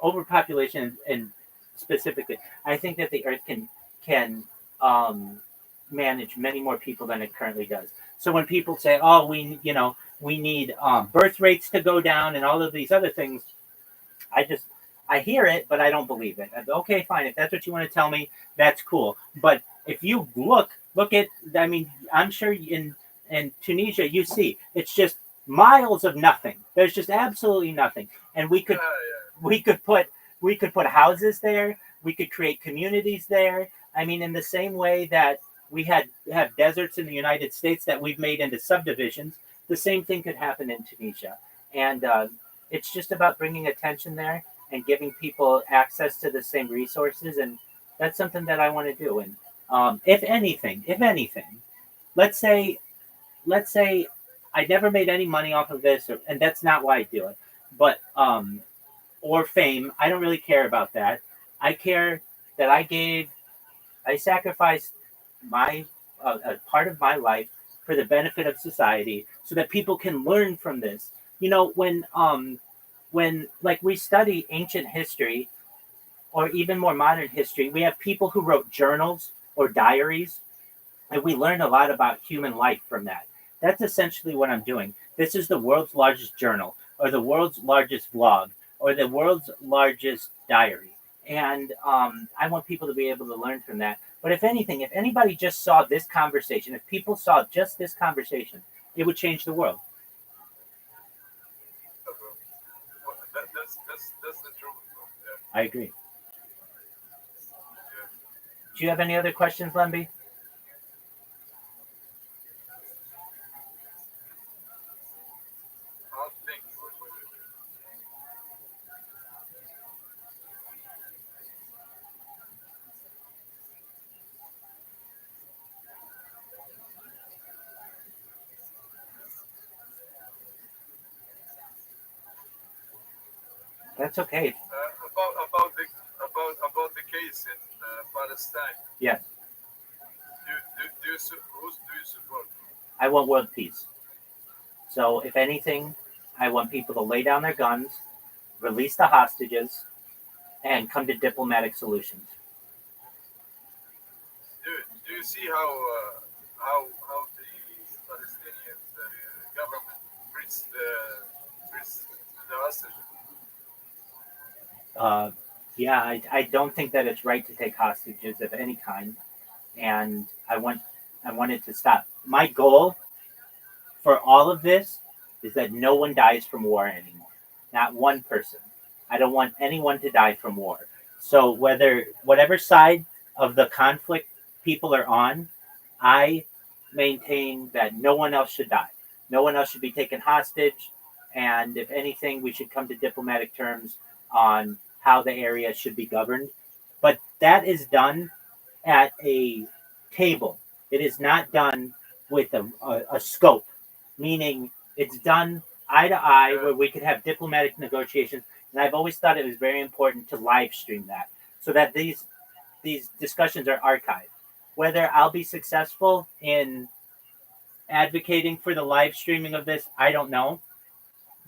S3: overpopulation, and specifically, I think that the earth can manage many more people than it currently does. So when people say, "Oh, we need birth rates to go down," and all of these other things, I hear it, but I don't believe it. Okay, fine. If that's what you want to tell me, that's cool. But if you look at, I mean, I'm sure in Tunisia, you see, it's just miles of nothing. There's just absolutely nothing. And we could put houses there. We could create communities there. I mean, in the same way that we have deserts in the United States that we've made into subdivisions, the same thing could happen in Tunisia. And it's just about bringing attention there and giving people access to the same resources. And that's something that I want to do. And if anything, let's say, let's say I never made any money off of this, and that's not why I do it. But or fame, I don't really care about that. I care that I sacrificed my a part of my life for the benefit of society, so that people can learn from this. You know, when like we study ancient history or even more modern history, we have people who wrote journals or diaries, and we learn a lot about human life from that. That's essentially what I'm doing. This is the world's largest journal, or the world's largest vlog, or the world's largest diary. And I want people to be able to learn from that. But if anything, if anybody just saw this conversation, if people saw just this conversation, it would change the world.
S4: That's the truth. Yeah.
S3: I agree. Do you have any other questions, Lemby?
S4: I think.
S3: That's okay.
S4: About the case in Palestine.
S3: Yes,
S4: Do you who do you support?
S3: I want world peace. So if anything, I want people to lay down their guns, release the hostages, and come to diplomatic solutions.
S4: Do you see how the Palestinian government treats the hostages?
S3: Yeah, I don't think that it's right to take hostages of any kind, and I want it to stop. My goal for all of this is that no one dies from war anymore. Not one person. I don't want anyone to die from war. So whatever side of the conflict people are on, I maintain that no one else should die. No one else should be taken hostage, and if anything, we should come to diplomatic terms on how the area should be governed. But that is done at a table. It is not done with a scope, meaning it's done eye to eye where we could have diplomatic negotiations. And I've always thought it was very important to live stream that so that these discussions are archived. Whether I'll be successful in advocating for the live streaming of this, I don't know.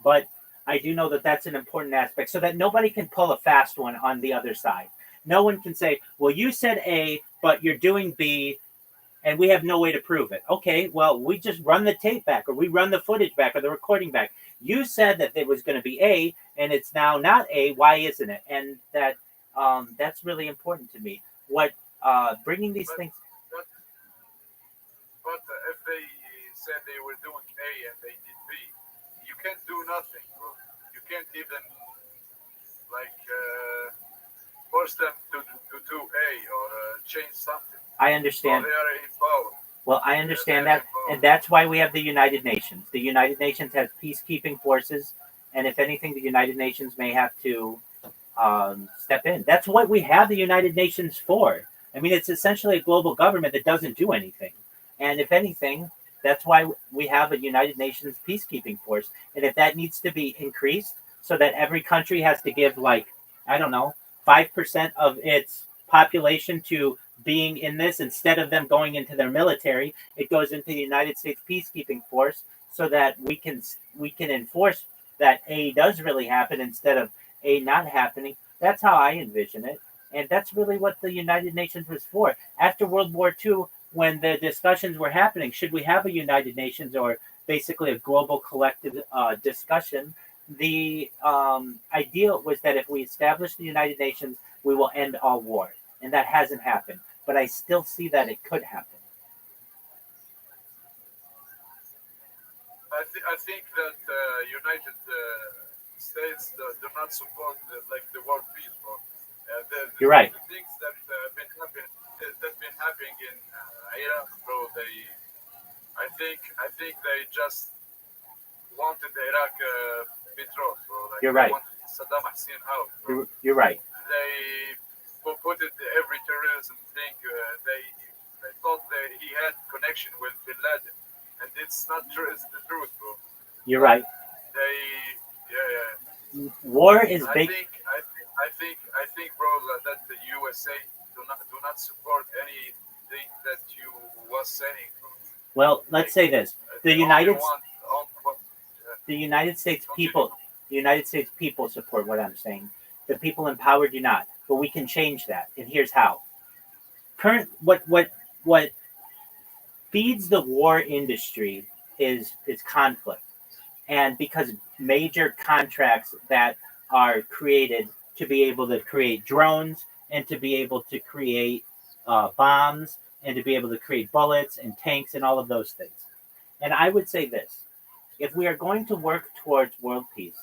S3: But I do know that that's an important aspect so that nobody can pull a fast one on the other side. No one can say, well, you said A, but you're doing B, and we have no way to prove it. Okay, well, we just run the tape back, or we run the footage back, or the recording back. You said that it was going to be A, and it's now not A. Why isn't it? And that's really important to me. What bringing these things.
S4: But, but if they said they were doing A and they did B, you can't do nothing, bro. You can't even like force them to do A or change something.
S3: I understand.
S4: Well, they are in power.
S3: Well, I understand that, and that's why we have the United Nations. The United Nations has peacekeeping forces, and if anything, the United Nations may have to step in. That's what we have the United Nations for. I mean, it's essentially a global government that doesn't do anything. And if anything, that's why we have a United Nations peacekeeping force. And if that needs to be increased so that every country has to give, like, I don't know, 5% of its population to being in this, instead of them going into their military, it goes into the United States peacekeeping force so that we can enforce that A does really happen instead of A not happening. That's how I envision it. And that's really what the United Nations was for. After World War II, when the discussions were happening, should we have a United Nations or basically a global collective discussion, the ideal was that if we establish the United Nations, we will end all war. And that hasn't happened. But I still see that it could happen.
S4: I think that United States do not support like the world peace. Bro.
S3: You're right.
S4: The things that been happening in Iraq, bro. I think they just wanted Iraq withdraw, bro. Like,
S3: You're
S4: they
S3: right.
S4: wanted Saddam Hussein out, bro.
S3: You're right.
S4: They put it every terrorism thing. They thought that he had connection with Bin Laden, and it's not true. It's the truth, bro.
S3: You're right.
S4: They, yeah.
S3: War is
S4: I
S3: big.
S4: think, bro, that the USA do not support anything that you was saying, bro.
S3: Well, let's say this: the
S4: They only
S3: United
S4: want,
S3: the United States
S4: continue.
S3: people, the United States people support what I'm saying. The people in power do not, but we can change that, and here's how. What feeds the war industry is conflict, and because major contracts that are created to be able to create drones and to be able to create bombs and to be able to create bullets and tanks and all of those things. And I would say this: if we are going to work towards world peace,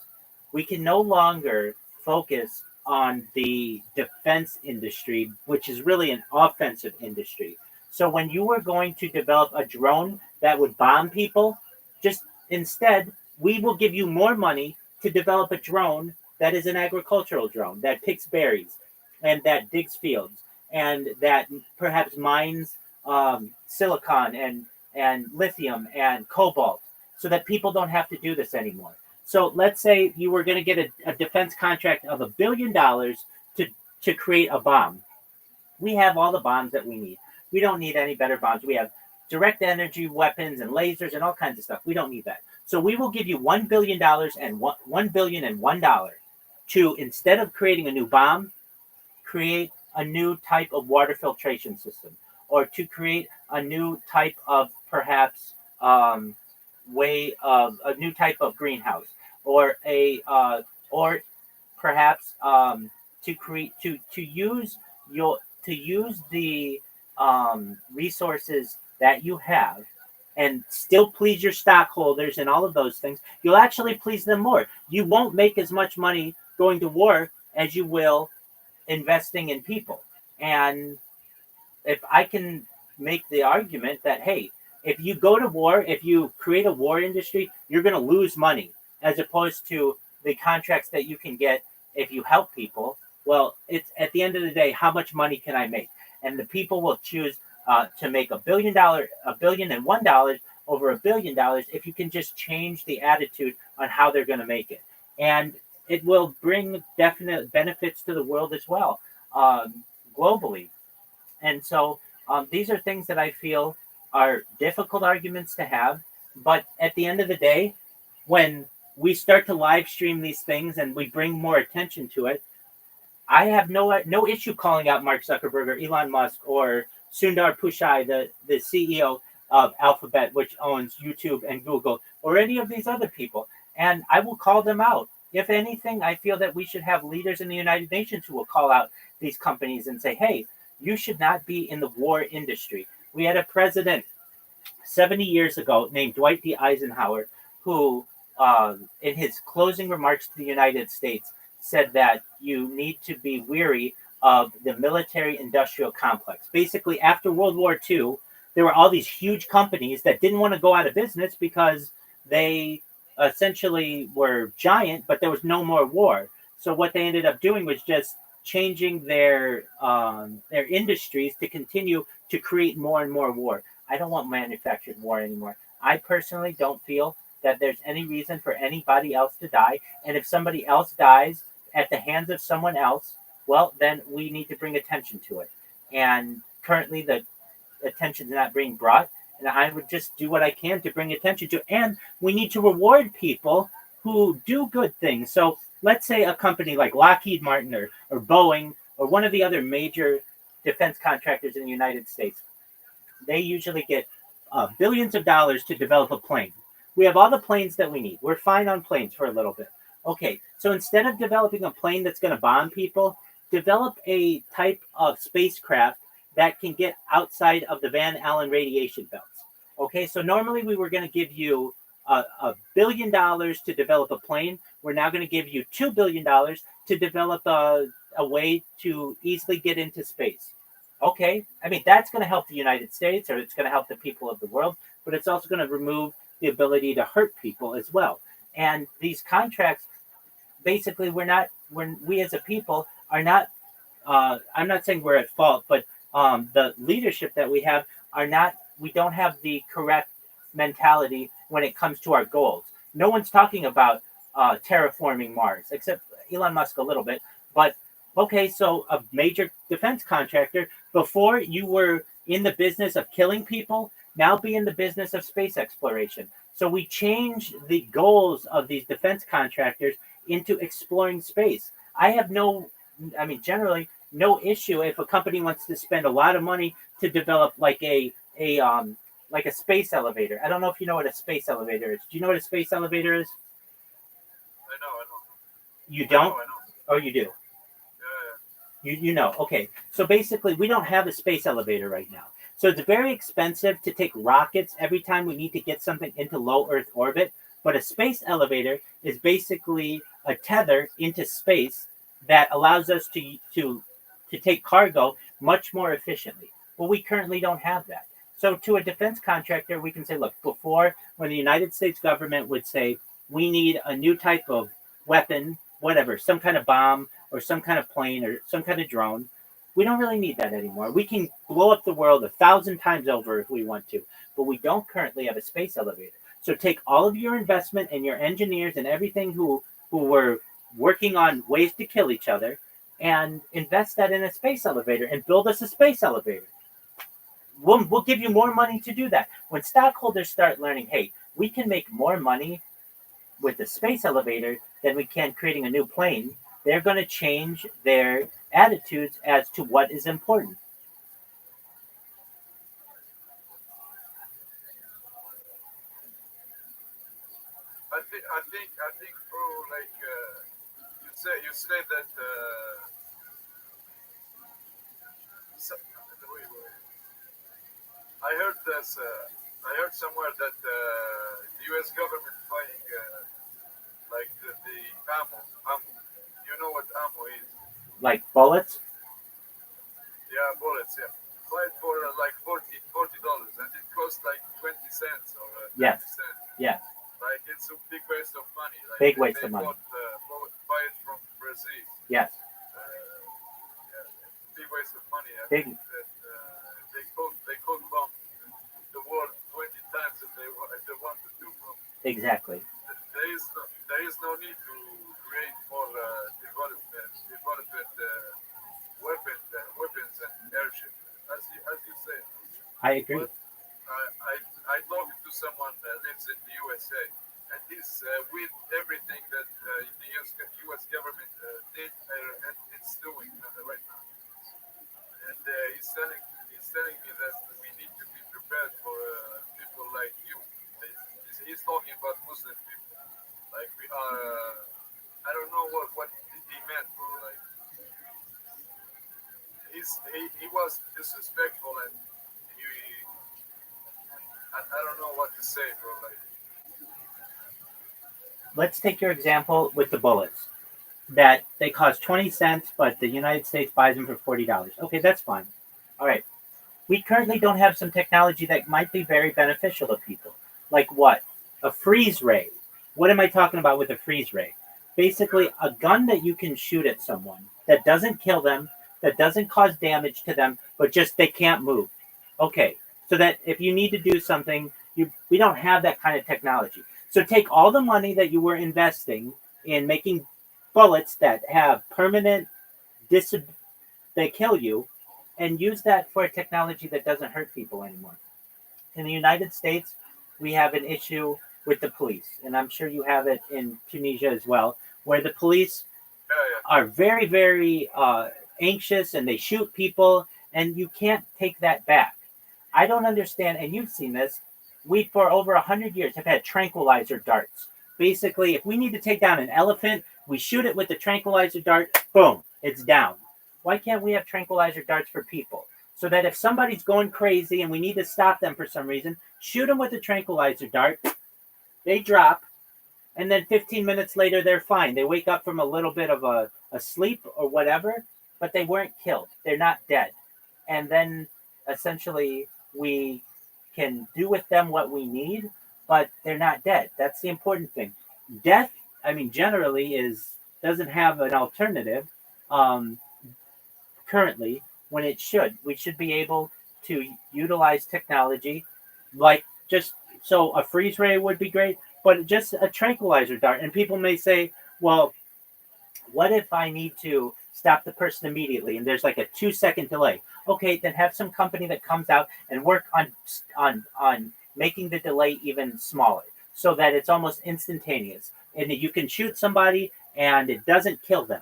S3: we can no longer focus on the defense industry, which is really an offensive industry. So when you were going to develop a drone that would bomb people, just instead, we will give you more money to develop a drone that is an agricultural drone that picks berries and that digs fields and that perhaps mines silicon and lithium and cobalt so that people don't have to do this anymore. So let's say you were going to get a defense contract of $1 billion to create a bomb. We have all the bombs that we need. We don't need any better bombs. We have direct energy weapons and lasers and all kinds of stuff. We don't need that. So we will give you $1 billion and $1,000,001 to, instead of creating a new bomb, create a new type of water filtration system, or to create a new type of perhaps way of a new type of greenhouse, or or perhaps to create to use the resources that you have and still please your stockholders and all of those things. You'll actually please them more. You won't make as much money going to war as you will investing in people. And if I can make the argument that, hey, if you go to war, if you create a war industry, you're going to lose money, as opposed to the contracts that you can get if you help people. Well, it's at the end of the day, how much money can I make? And the people will choose to make $1,000,001 over $1 billion if you can just change the attitude on how they're going to make it. And it will bring definite benefits to the world as well, globally. And so these are things that I feel are difficult arguments to have. But at the end of the day, when we start to live stream these things and we bring more attention to it, I have no issue calling out Mark Zuckerberg or Elon Musk or Sundar Pichai, the CEO of Alphabet, which owns YouTube and Google, or any of these other people. And I will call them out. If anything, I feel that we should have leaders in the United Nations who will call out these companies and say, hey, you should not be in the war industry. We had a president 70 years ago named Dwight D. Eisenhower who, in his closing remarks to the United States, said that you need to be weary of the military-industrial complex. Basically, after World War II, there were all these huge companies that didn't want to go out of business because they essentially were giant, but there was no more war. So what they ended up doing was just changing their industries to continue to create more and more war. I don't want manufactured war anymore. I personally don't feel that there's any reason for anybody else to die. And if somebody else dies at the hands of someone else, well, then we need to bring attention to it. And currently the attention is not being brought. And I would just do what I can to bring attention to it. And we need to reward people who do good things. So let's say a company like Lockheed Martin or Boeing or one of the other major defense contractors in the United States. They usually get billions of dollars to develop a plane. We have all the planes that we need. We're fine on planes for a little bit. Okay, so instead of developing a plane that's going to bomb people, develop a type of spacecraft that can get outside of the Van Allen radiation belts. Okay, so normally we were going to give you $1 billion to develop a plane. We're now going to give you $2 billion to develop a way to easily get into space. Okay, I mean, that's going to help the United States, or it's going to help the people of the world, but it's also going to remove the ability to hurt people as well. And these contracts, basically, we as a people are not, I'm not saying we're at fault, but the leadership that we don't have the correct mentality when it comes to our goals. No one's talking about terraforming Mars, except Elon Musk a little bit. But okay, so a major defense contractor, before you were in the business of killing people, now be in the business of space exploration. So we change the goals of these defense contractors into exploring space. Generally, no issue if a company wants to spend a lot of money to develop like a space elevator. I don't know if you know what a space elevator is. Do you know what a space elevator is?
S4: I know.
S3: You don't?
S4: I know.
S3: Oh, you do. You know. Okay. So basically, we don't have a space elevator right now. So it's very expensive to take rockets every time we need to get something into low Earth orbit. But a space elevator is basically a tether into space that allows us to take cargo much more efficiently. Well, we currently don't have that. So to a defense contractor, we can say, look, before, when the United States government would say, we need a new type of weapon, whatever, some kind of bomb or some kind of plane or some kind of drone, we don't really need that anymore. We can blow up the world 1,000 times over if we want to, but we don't currently have a space elevator. So take all of your investment and your engineers and everything who were working on ways to kill each other and invest that in a space elevator and build us a space elevator. We'll give you more money to do that. When stockholders start learning, hey, we can make more money with the space elevator than we can creating a new plane, they're going to change their attitudes as to what is important.
S4: I think, bro. Like you say that. Wait. I heard this. I heard somewhere that the U.S. government buying like the ammo. You know what ammo is?
S3: Like bullets?
S4: Yeah, bullets. Yeah, buy it for like $40, and it costs like 20 cents or 10
S3: Yes.
S4: cents.
S3: Yes.
S4: Like it's a big waste of money. Like
S3: Big waste of money.
S4: Buy it from Brazil.
S3: Yes.
S4: Big waste of money. I
S3: Big.
S4: think that they could bomb the world 20 times if they wanted to. Bro.
S3: Exactly.
S4: There is no need to create more development weapons and airships. As you say.
S3: I agree.
S4: But I talked to someone that lives in the USA, and he's with everything that the US government did and it's doing right now. And he's telling me that we need to be prepared for people like you. He's talking about Muslim people. Like we are, I don't know what he meant, bro. Like he was disrespectful and I don't know what to say, bro. Like,
S3: let's take your example with the bullets. That they cost 20 cents, but the United States buys them for $40. Okay, that's fine. All right. We currently don't have some technology that might be very beneficial to people. Like what? A freeze ray. What am I talking about with a freeze ray? Basically, a gun that you can shoot at someone that doesn't kill them, that doesn't cause damage to them, but just they can't move. Okay, so that if you need to do something, we don't have that kind of technology. So take all the money that you were investing in making bullets that have permanent they kill you, and use that for a technology that doesn't hurt people anymore. In the United States, we have an issue with the police, and I'm sure you have it in Tunisia as well, where the police are very, very anxious and they shoot people, and you can't take that back. I don't understand, and you've seen this. We, for over 100 years, have had tranquilizer darts. Basically, if we need to take down an elephant, we shoot it with the tranquilizer dart, boom, it's down. Why can't we have tranquilizer darts for people? So that if somebody's going crazy and we need to stop them for some reason, shoot them with a tranquilizer dart, they drop, and then 15 minutes later, they're fine. They wake up from a little bit of a sleep or whatever, but they weren't killed. They're not dead. And then, essentially, we can do with them what we need, but they're not dead. That's the important thing. Death, generally doesn't have an alternative um, currently when it should. We should be able to utilize technology like just so a freeze ray would be great, but just a tranquilizer dart. And people may say, well, what if I need to stop the person immediately and there's like a 2 second delay? Okay, then have some company that comes out and work on making the delay even smaller so that it's almost instantaneous and that you can shoot somebody and it doesn't kill them.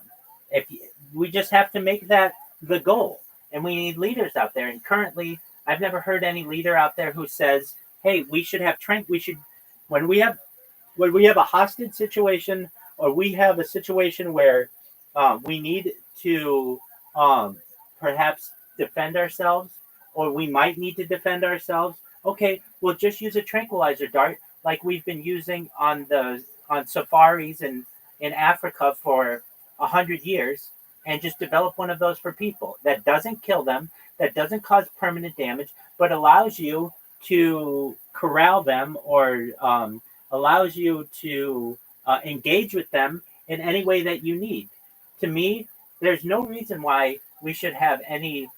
S3: If you, we just have to make that the goal, and we need leaders out there. And currently, I've never heard any leader out there who says, "Hey, we should have We should when we have a hostage situation, or we have a situation where we need to perhaps defend ourselves, or we might need to defend ourselves. Okay, we'll just use a tranquilizer dart like we've been using on safaris in Africa for 100 years, and just develop one of those for people that doesn't kill them, that doesn't cause permanent damage, but allows you to corral them or allows you to engage with them in any way that you need. To me, there's no reason why we should have any.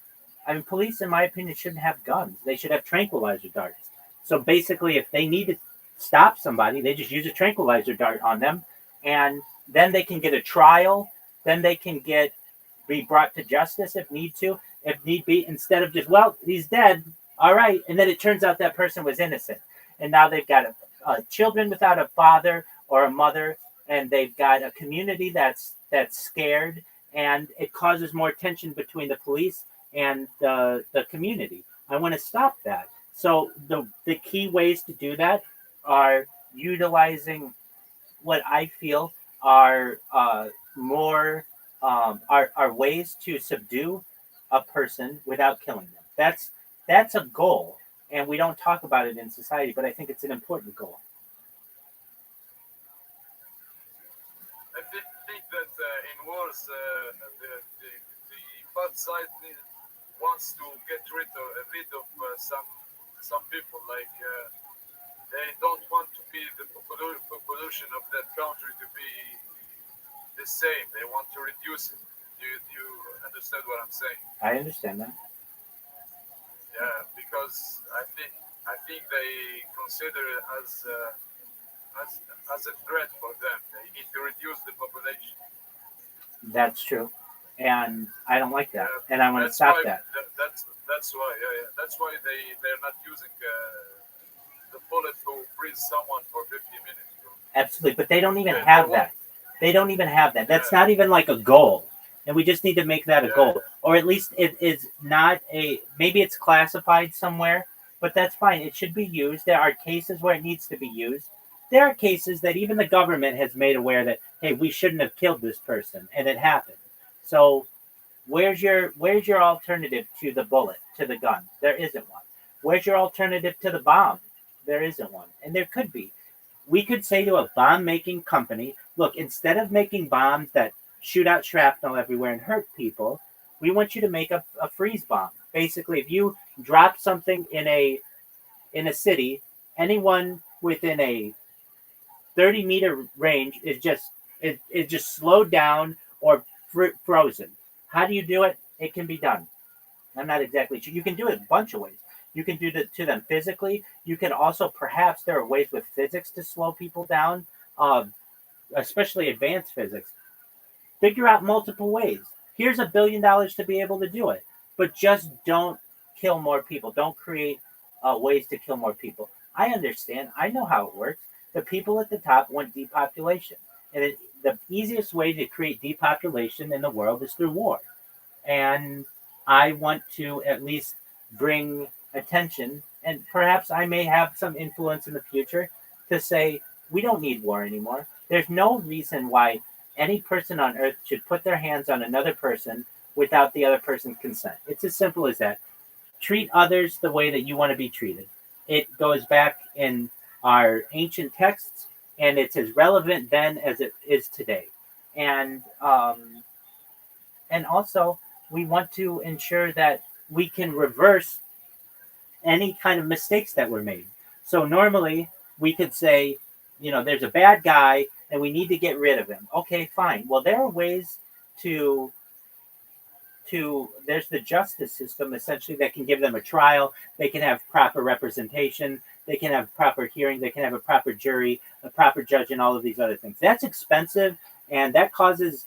S3: Police, in my opinion, shouldn't have guns. They should have tranquilizer darts. So basically, if they need to stop somebody, they just use a tranquilizer dart on them, and then they can get a trial. Then they can be brought to justice if need be, instead of just, well, he's dead, all right, and then it turns out that person was innocent, and now they've got children without a father or a mother, and they've got a community that's scared, and it causes more tension between the police and the community. I want to stop that. So the key ways to do that are utilizing what I feel are more are ways to subdue a person without killing them. That's a goal, and we don't talk about it in society, but I think it's an important goal.
S4: I think that in wars, the bad side wants to get rid of some people. Like they don't want to be the population of that country to be the same. They want to reduce it. Do you understand what I'm saying?
S3: I understand that.
S4: Yeah, because I think they consider it as a threat for them. They need to reduce the population.
S3: That's true, and I don't like that,
S4: Yeah,
S3: and I want to stop that.
S4: That's why. Yeah. That's why they're not using the bullet to freeze someone for 50 minutes. Bro.
S3: Absolutely, but they don't even
S4: Yeah,
S3: have that. They don't even have that. That's
S4: Yeah.
S3: not even like a goal, and we just need to make that a
S4: Yeah,
S3: goal,
S4: yeah.
S3: or at least it is not a. Maybe it's classified somewhere, but that's fine. It should be used. There are cases where it needs to be used. There are cases that even the government has made aware that, hey, we shouldn't have killed this person, and it happened. So where's your alternative to the bullet, to the gun? There isn't one. Where's your alternative to the bomb? There isn't one, and there could be. We could say to a bomb making company, look, instead of making bombs that shoot out shrapnel everywhere and hurt people, we want you to make a freeze bomb. Basically, if you drop something in a city, anyone within a 30-meter range is just slowed down or frozen. How do you do it? It can be done. I'm not exactly sure. You can do it a bunch of ways. You can do it to them physically. You can also, perhaps there are ways with physics to slow people down, especially advanced physics. Figure out multiple ways. Here's $1 billion to be able to do it, but just don't kill more people. Don't create ways to kill more people. I understand. I know how it works. The people at the top want depopulation, and the easiest way to create depopulation in the world is through war. And I want to at least bring attention, and perhaps I may have some influence in the future to say we don't need war anymore. There's no reason why any person on earth should put their hands on another person without the other person's consent. It's as simple as that. Treat others the way that you want to be treated. It goes back in our ancient texts, and it's as relevant then as it is today. And also, we want to ensure that we can reverse any kind of mistakes that were made. So normally, we could say, there's a bad guy and we need to get rid of him. Okay, fine. Well, there are ways to there's the justice system essentially that can give them a trial. They can have proper representation. They can have proper hearing. They can have a proper jury, a proper judge, and all of these other things. That's expensive, and that causes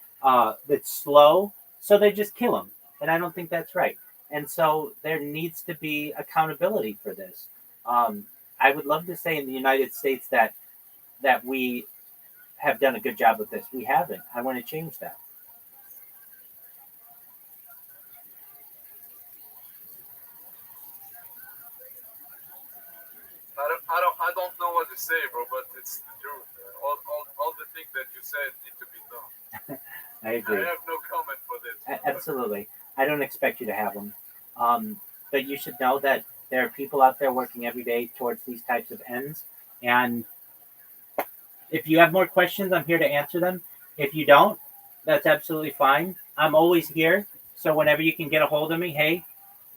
S3: it's slow. So they just kill them, and I don't think that's right. And so there needs to be accountability for this. I would love to say in the United States that we have done a good job with this. We haven't. I want to change that.
S4: I don't know what to say, bro, but it's the truth. All the things that you said need to be done.
S3: I agree.
S4: I have no comment for this.
S3: Absolutely. I don't expect you to have them. But you should know that there are people out there working every day towards these types of ends. And if you have more questions, I'm here to answer them. If you don't, that's absolutely fine. I'm always here. So whenever you can get a hold of me, hey,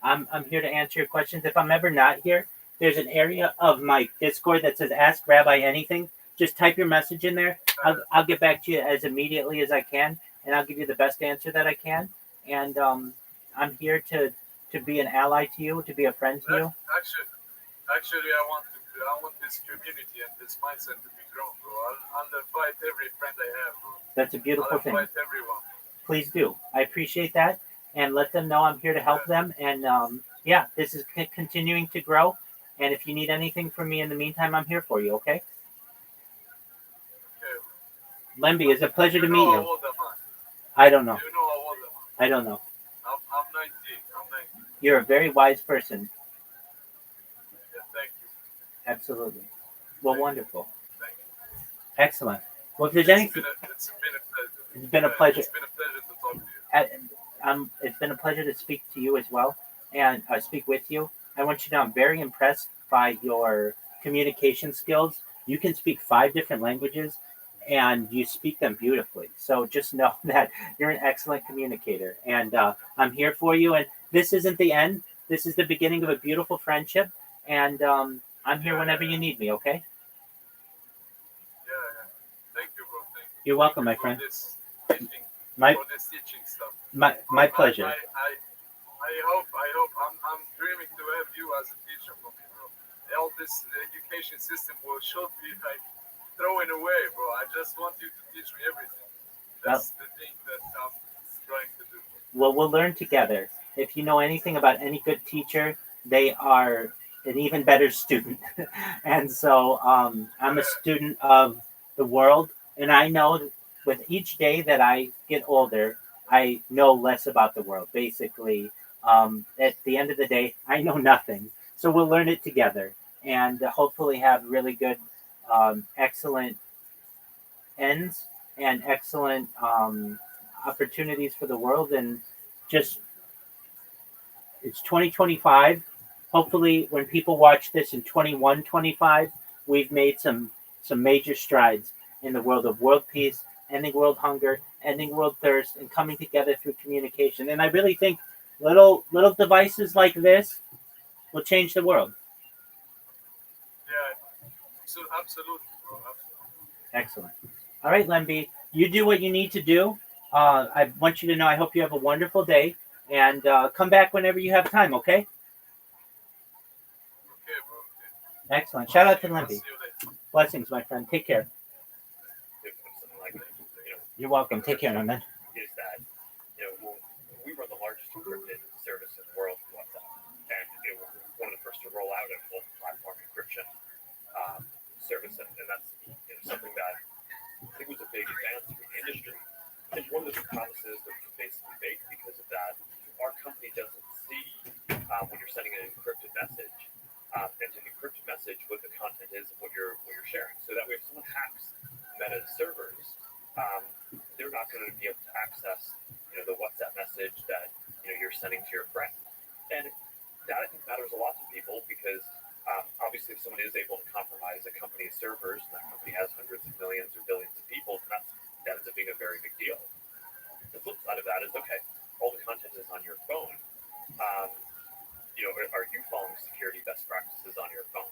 S3: I'm here to answer your questions. If I'm ever not here, there's an area of my Discord that says Ask Rabbi Anything. Just type your message in there. I'll get back to you as immediately as I can, and I'll give you the best answer that I can. And I'm here to be an ally to you, to be a friend to you.
S4: Actually, I want this community and this mindset to be grown, bro. I'll invite every friend I have, bro.
S3: That's a beautiful thing.
S4: I'll invite everyone.
S3: Please do. I appreciate that, and let them know I'm here to help them. And this is continuing to grow. And if you need anything from me in the meantime, I'm here for you. Okay?
S4: Okay.
S3: Lemby, it's a pleasure to meet
S4: How
S3: you.
S4: old am
S3: I don't know.
S4: Do you know how old am
S3: I don't know.
S4: I'm 19. I'm 19.
S3: You're a very wise person.
S4: Yeah, thank you.
S3: Absolutely. Well, wonderful.
S4: Thank you.
S3: Excellent. Well, if there's anything,
S4: It's been a pleasure.
S3: it's been a pleasure.
S4: It's been a pleasure to talk to you.
S3: It's been a pleasure to speak to you as well, and speak with you. I want you to know I'm very impressed by your communication skills. You can speak 5 different languages, and you speak them beautifully. So just know that you're an excellent communicator, and I'm here for you. And this isn't the end. This is the beginning of a beautiful friendship, and I'm here whenever you need me. Okay?
S4: Yeah. Thank you, bro. Thank you.
S3: You're welcome, my
S4: For
S3: friend.
S4: this teaching,
S3: My
S4: for this teaching stuff.
S3: my pleasure.
S4: I hope I'm dreaming to have you as a teacher for me, bro. All this education system should be like thrown away, bro. I just want you to teach me everything. That's the thing that I'm trying to do.
S3: Well, we'll learn together. If you know anything about any good teacher, they are an even better student. And so I'm a student of the world, and I know that with each day that I get older, I know less about the world. Basically, at the end of the day, I know nothing. So we'll learn it together, and hopefully have really good, excellent ends and excellent opportunities for the world. And just, it's 2025. Hopefully when people watch this in 2125, we've made some major strides in the world of world peace, ending world hunger, ending world thirst, and coming together through communication. And I really think little devices like this will change the world.
S4: Yeah, so absolutely, bro. Absolutely.
S3: Excellent. All right, Lemby, you do what you need to do. I want you to know I hope you have a wonderful day, and come back whenever you have time, okay?
S4: Okay, bro. Okay.
S3: Excellent. Shout out to
S4: I'll
S3: Lemby.
S4: see you later.
S3: Blessings, my friend. Take care.
S1: If something like that,
S3: You're welcome. Take care, my man.
S1: is that we run the largest encrypted service in the world for WhatsApp, and we're one of the first to roll out a multi-platform encryption service, and that's something that I think was a big advance for the industry. And one of the promises that we basically make because of that, our company doesn't see when you're sending an encrypted message, and an encrypted message what the content is of what you're sharing. So that way, if someone hacks Meta's servers, they're not going to be able to access the WhatsApp message that you're sending to your friend. And that I think matters a lot to people because obviously if someone is able to compromise a company's servers and that company has hundreds of millions or billions of people, that ends up being a very big deal. The flip side of that is okay, all the content is on your phone. Are you following security best practices on your phone?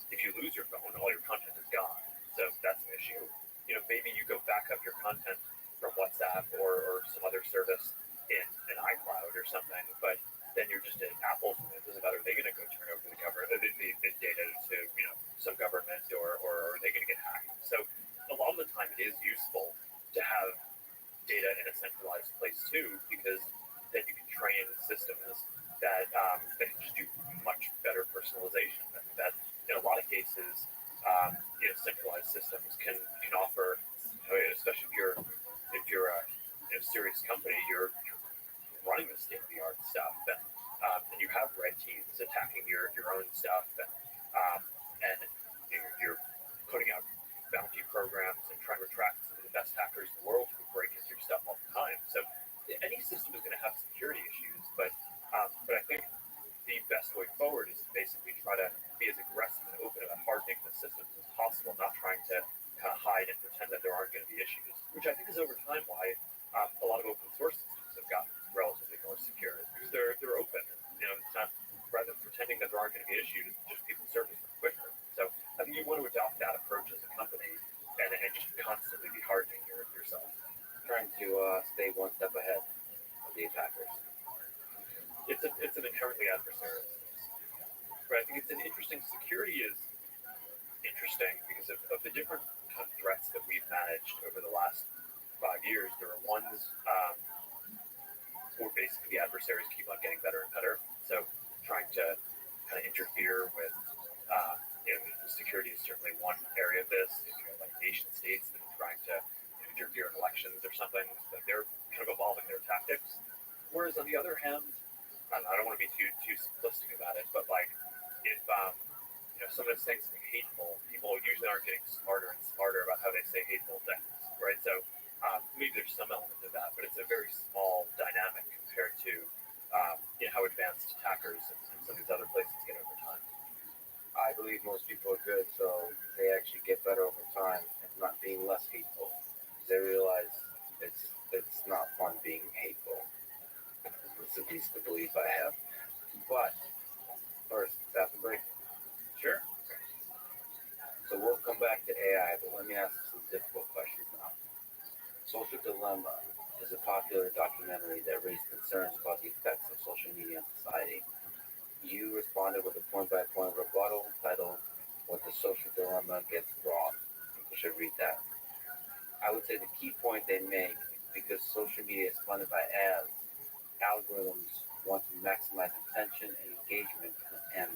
S1: If you lose your phone, all your content content from WhatsApp or some other service in an iCloud or something, but then you're just in Apple's, it doesn't matter, are they going to go turn over the data to some government or are they going to get hacked? So a lot of the time it is useful to have data in a centralized place too, because then you can train systems that can just do much better personalization. I think that in a lot of cases, centralized systems can offer, especially if you're a serious company, you're running the state of the art stuff, and you have red teams attacking your own stuff, and you're putting out bounty programs and trying to attract some of the best hackers in the world who break into your stuff all the time. So any system is going to have security issues, but I think the best way forward is to basically try to be as aggressive and open about hardening the systems as possible, not trying to kind of hide and pretend that there aren't going to be issues, which I think is over time why a lot of open source systems have gotten relatively more secure, because they're open. It's not, rather than pretending that there aren't going to be issues, just people surface them quicker. So I think you want to adopt that approach as a company and just constantly be hardening yourself.
S2: Trying to stay one step ahead of the attackers.
S1: It's an inherently adversarial space. But I think it's an interesting, security is interesting because of the different kind of threats that we've managed over the last 5 years. There are ones where basically the adversaries keep on getting better and better. So trying to kind of interfere with security is certainly one area of this. If you have like nation states that are trying to interfere in elections or something, like they're kind of evolving their tactics. Whereas on the other hand, I don't want to be too simplistic about it, but like if someone is saying something hateful, people usually aren't getting smarter and smarter about how they say hateful things, right? So maybe there's some element of that, but it's a very small dynamic compared to how advanced attackers and some of these other places get over time.
S2: I believe most people are good, so they actually get better over time and not being less hateful. They realize it's not fun being hateful. It's at least the belief I have. But first, bathroom break.
S1: Sure.
S2: So we'll come back to AI, but let me ask some difficult questions now. Social Dilemma is a popular documentary that raised concerns about the effects of social media on society. You responded with a point-by-point rebuttal titled, "What the Social Dilemma Gets Wrong." People should read that. I would say the key point they make, because social media is funded by ads, algorithms want to maximize attention and engagement, and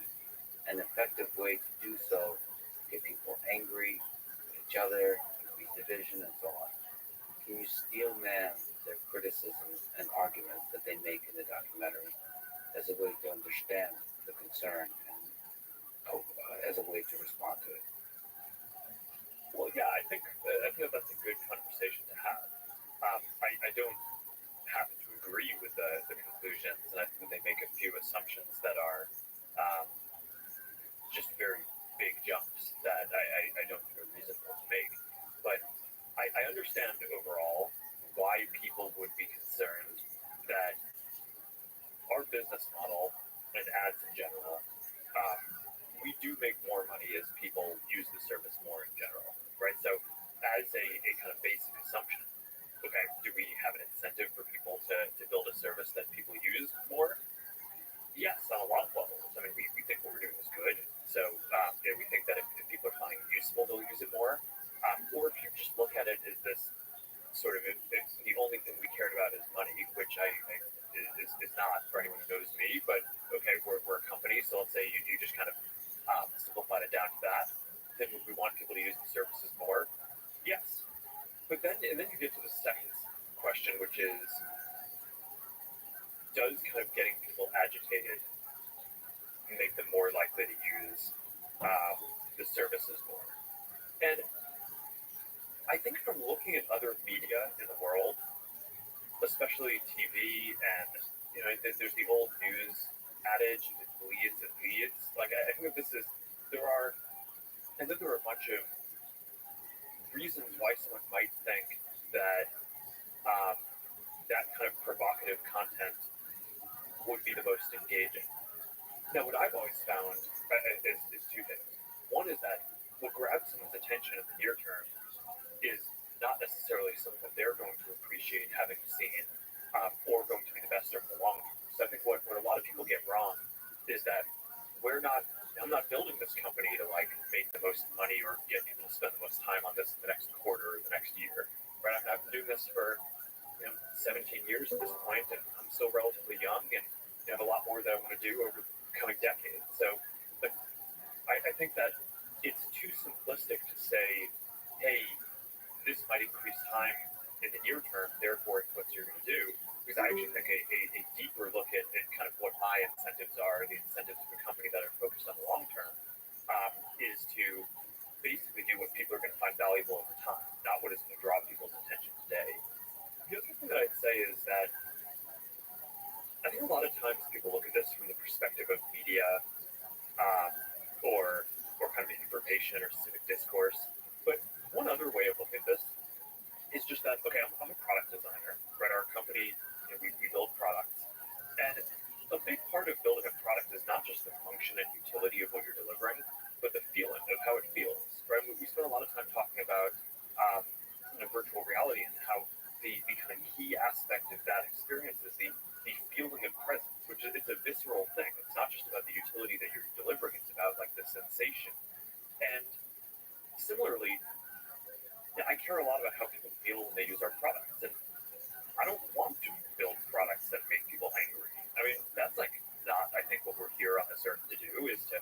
S2: an effective way to do so is get people angry with each other, increase division, and so on. Can you steel man their criticisms and arguments that they make in the documentary as a way to understand the concern and as a way to respond to it?
S1: Well, yeah, I think that's a good conversation to have. I don't happen to agree with the conclusions, and I think they make a few assumptions that are just very big jumps that I don't think are reasonable to make. But I understand overall why people would be concerned that our business model and ads in general, we do make more money as people use the service more in general, right? So as a kind of basic assumption, okay, do we have an incentive for people to build a service that people use more? Yes, on a lot of levels. I mean, we think what we're doing is good. So we think that if people are finding it useful, they'll use it more. Or if you just look at it as this sort of, if the only thing we cared about is money, which is not for anyone who knows me, but okay, we're a company, so let's say you just kind of simplified it down to that. Then would we want people to use the services more? Yes. But then you get to the second question, which is, does kind of getting people agitated make them more likely to use the services more? And I think from looking at other media in the world, especially TV, and there's the old news adage, it leads. Like I think that there are a bunch of reasons why someone might think that that kind of provocative content would be the most engaging. Now, what I've always found is two things. One is that what grabs someone's attention in the near term is not necessarily necessarily something that they're going to appreciate having seen, or going to be the best over the long term. So I think what a lot of people get wrong is that I'm not building this company to like make the most money or get people to spend the most time on this in the next quarter or the next year. Right? I've been doing this for 17 years at this point, and I'm still relatively young, and I have a lot more that I want to do over the coming decade. So, but I think that it's too simplistic to say, hey, this might increase time in the near term, therefore it's what you're going to do. Because I actually think a deeper look at kind of what my incentives are, the incentives of a company that are focused on the long term, is to basically do what people are going to find valuable over time, not what is going to draw people's attention today. The other thing that I'd say is that I think a lot of times people look at this from the perspective of media, or kind of information or civic discourse. But one other way of looking at this is just that, okay, I'm a product designer, right? Our company, we build products. And a big part of building a product is not just the function and utility of what you're delivering, but the feeling of how it feels, right? We spend a lot of time talking about virtual reality and how the kind of key aspect of that experience is the feeling of presence, which is it's a visceral thing. It's not just about the utility that you're delivering, it's about like the sensation. And similarly, I care a lot about how people feel when they use our products. And I don't want to build products that make people angry. I mean, that's like not, I think, what we're here on this earth to do, is to,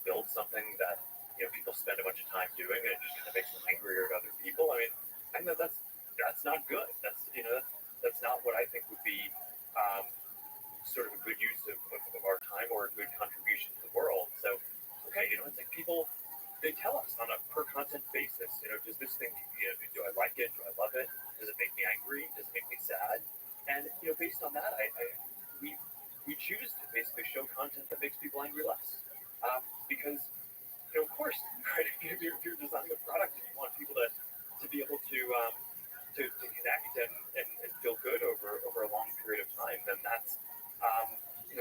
S1: build something that, people spend a bunch of time doing and it just kind of makes them angrier at other people. I mean, I know that's not good. That's not what I think would be sort of a good use of our time or a good contribution to the world. So, okay, it's like people, they tell us on a per content basis, does this thing, do I like it? Do I love it? Does it make me angry? Does it make me sad? And, based on that, we choose to basically show content that makes people angry less. Because, of course, right, if you're designing a product and you want people to be able to connect and feel good over a long period of time, then that's,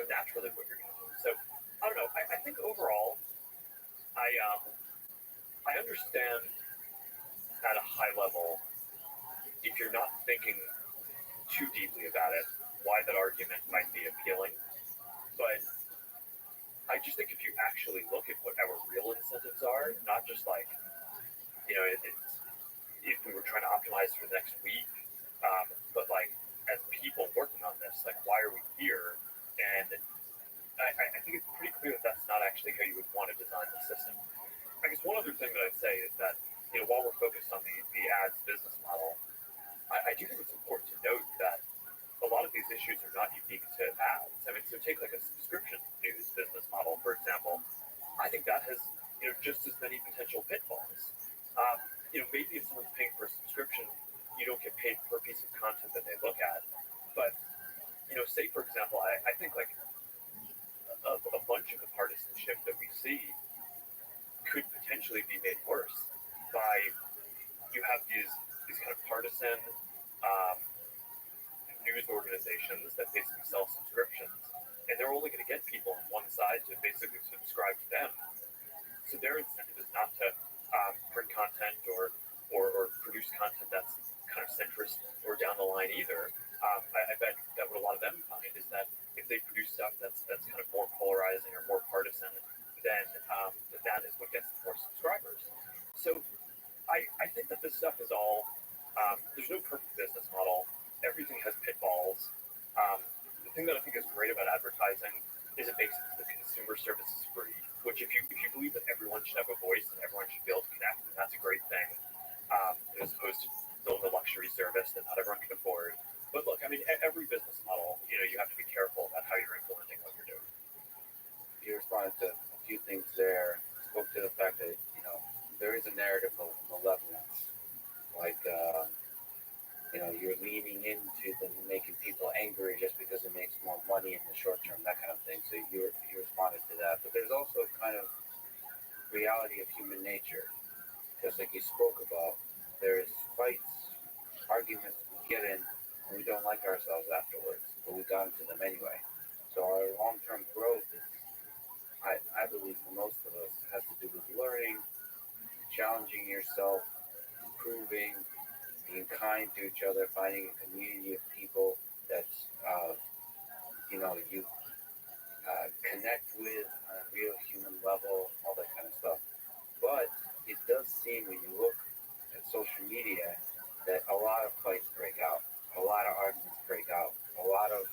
S1: naturally what you're going to do. So, I don't know. I think overall, I understand at a high level, if you're not thinking too deeply about it, why that argument might be appealing. But I just think if you actually look at what our real incentives are, not just like, if we were trying to optimize for the next week, but like as people working on this, like why are we here? And I think it's pretty clear that that's not actually how you would want to design the system. I guess one other thing that I'd say is that, while we're focused on the ads business model, I do think it's important to note that a lot of these issues are not unique to ads. I mean, so take like a subscription news business model, for example. I think that has, just as many potential pitfalls. Maybe if someone's paying for a subscription, you don't get paid per piece of content that they look at. But, say for example, I think like a bunch of the partisanship that we see could potentially be made worse by, you have these kind of partisan news organizations that basically sell subscriptions, and they're only going to get people on one side to basically subscribe to them. So their incentive is not to print content or produce content that's kind of centrist or down the line either. I bet that what a lot of them find is that if they produce stuff that's kind of more polarizing or more partisan, then that is what gets them more subscribers. So I think that this stuff is all, there's no perfect business model. Everything has pitfalls. The thing that I think is great about advertising is it makes the consumer services free, which if you believe that everyone should have a voice and everyone should be able to connect, then that's a great thing, as opposed to building a luxury service that not everyone can afford. But look, I mean, every business model, you have to be careful about how you're implementing what you're doing.
S2: You responded to a few things there, spoke to the fact that, there is a narrative of malevolence, like, you're leaning into the making people angry just because it makes more money in the short term, that kind of thing. So you responded to that. But there's also a kind of reality of human nature, just like you spoke about. There's fights, arguments we get in, and we don't like ourselves afterwards, but we got into them anyway. So our long-term growth is, I believe for most of us, has to do with learning, challenging yourself, improving, being kind to each other, finding a community of people that you connect with on a real human level, all that kind of stuff. But it does seem when you look at social media that a lot of fights break out, a lot of arguments break out, a lot of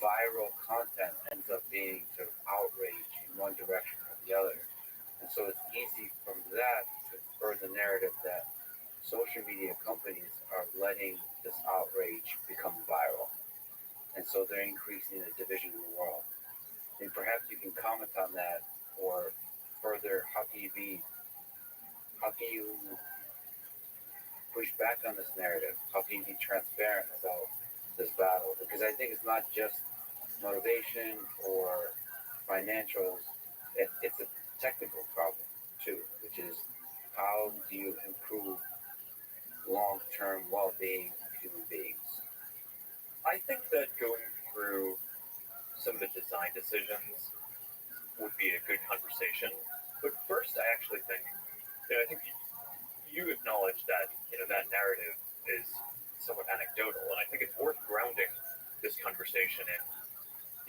S2: viral content ends up being sort of outrage in one direction or the other. And so it's easy from that to infer the narrative that social media companies are letting this outrage become viral. And so they're increasing the division in the world. And perhaps you can comment on that, or further, how can you push back on this narrative? How can you be transparent about this battle? Because I think it's not just motivation or financials, it's a technical problem too, which is how do you improve long-term well-being of human beings?
S1: I think that going through some of the design decisions would be a good conversation. But first, I actually think, I think you acknowledge that, that narrative is somewhat anecdotal, and I think it's worth grounding this conversation in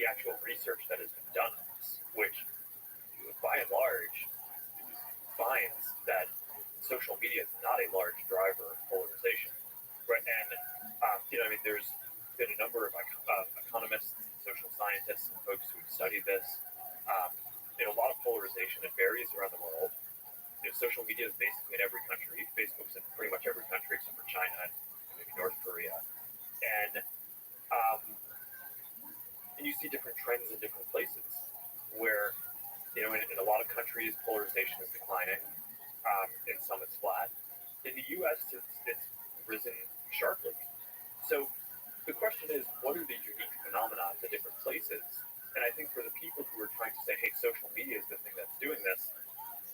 S1: the actual research that has been done on this, which, by and large, finds that social media is not a large driver of polarization, right? And there's been a number of economists, social scientists, and folks who have studied this. A lot of polarization. It varies around the world. Social media is basically in every country. Facebook's in pretty much every country except for China and maybe North Korea. And you see different trends in different places where, in a lot of countries, polarization is declining. In some, it's flat. In the U.S., it's risen sharply. So the question is, what are the unique phenomena in the different places? And I think for the people who are trying to say, hey, social media is the thing that's doing this,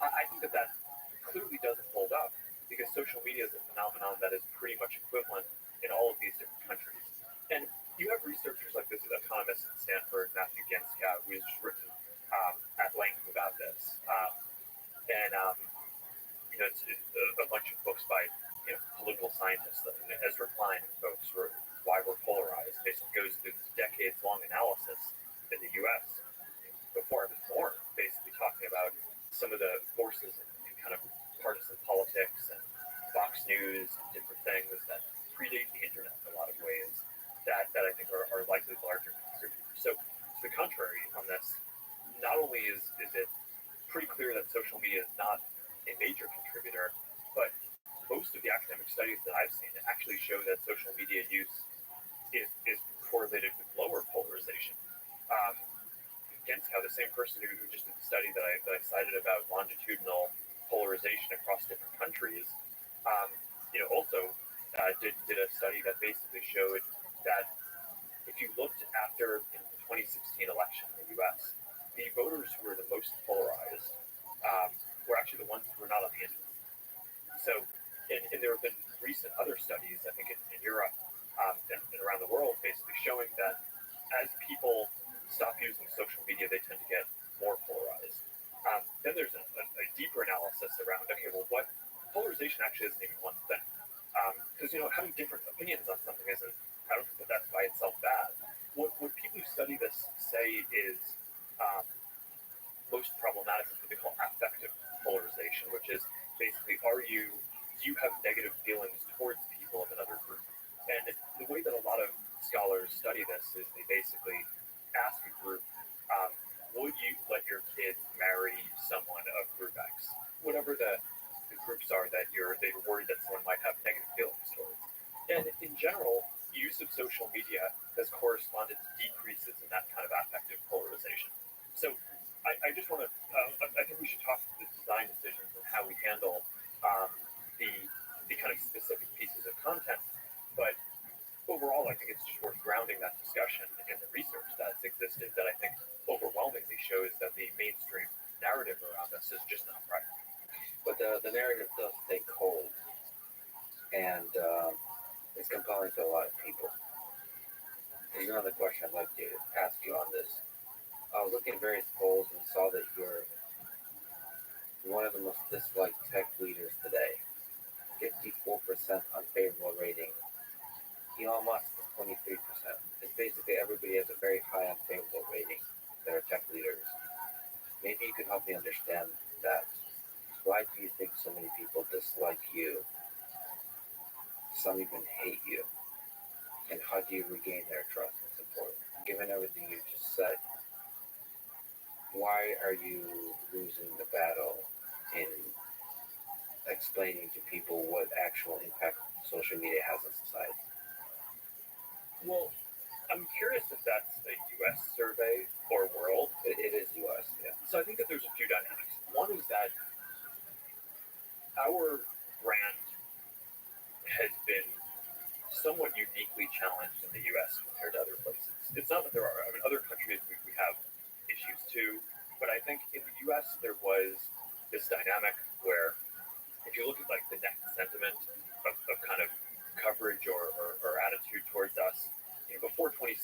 S1: I think that clearly doesn't hold up, because social media is a phenomenon that is pretty much equivalent in all of these different countries. And you have researchers like this economist at Stanford, Matthew Genska, who has written at length about this. It's a bunch of books by political scientists, Ezra Klein and folks, who are Why We're Polarized. Basically goes through this decades-long analysis in the U.S. before I was born, basically talking about some of the forces in kind of partisan politics and Fox News and different things that predate the internet in a lot of ways that I think are likely larger contributors. So to the contrary on this, not only is it pretty clear that social media is not a major contributor, but most of the academic studies that I've seen actually show that social media use is correlated with lower polarization. Genska, the same person who just did the study that I cited about longitudinal polarization across different countries, also did a study that basically showed that if you looked after the 2016 election in the U.S., the voters who were the most polarized were actually the ones who were not on the internet. So, and there have been recent other studies, I think in Europe and around the world, basically showing that as people stop using social media, they tend to get more polarized. Then there's a deeper analysis around, okay, well, what polarization actually isn't even one thing. Because, having different opinions on something isn't, I don't think that that's by itself bad. What people who study this say is most problematic is what they call affective polarization, which is basically, do you have negative feelings towards people of another group? And the way that a lot of scholars study this is they basically ask a group, would you let your kid marry someone of group X? Whatever the groups are that you're worried that someone might have negative feelings towards. And in general, use of social media has corresponded to decreases in that kind of affective polarization. So I just want to, I think we should talk the design decisions and how we handle the kind of specific pieces of content. But overall, I think it's just worth grounding that discussion in the research that's existed that I think overwhelmingly shows that the mainstream narrative around this is just not right.
S2: But the narrative does take hold, and it's compelling to a lot of people. There's another question I'd like to ask you on this. I was looking at various polls and saw that you're one of the most disliked tech leaders today. 54% unfavorable so many people dislike you, some even hate you, and how do you regain their trust and support? Given everything you just said, why are you losing the battle in explaining to people what actual impact social media has on society?
S1: Well, I'm curious if that's a U.S. survey or world.
S2: It is US, yeah.
S1: So I think that there's a few dynamics. One is that our brand has been somewhat uniquely challenged in the U.S. compared to other places. It's not that there are, I mean, other countries we have issues too, but I think in the U.S. there was this dynamic where if you look at like the net sentiment of kind of coverage or attitude towards us, before 2016,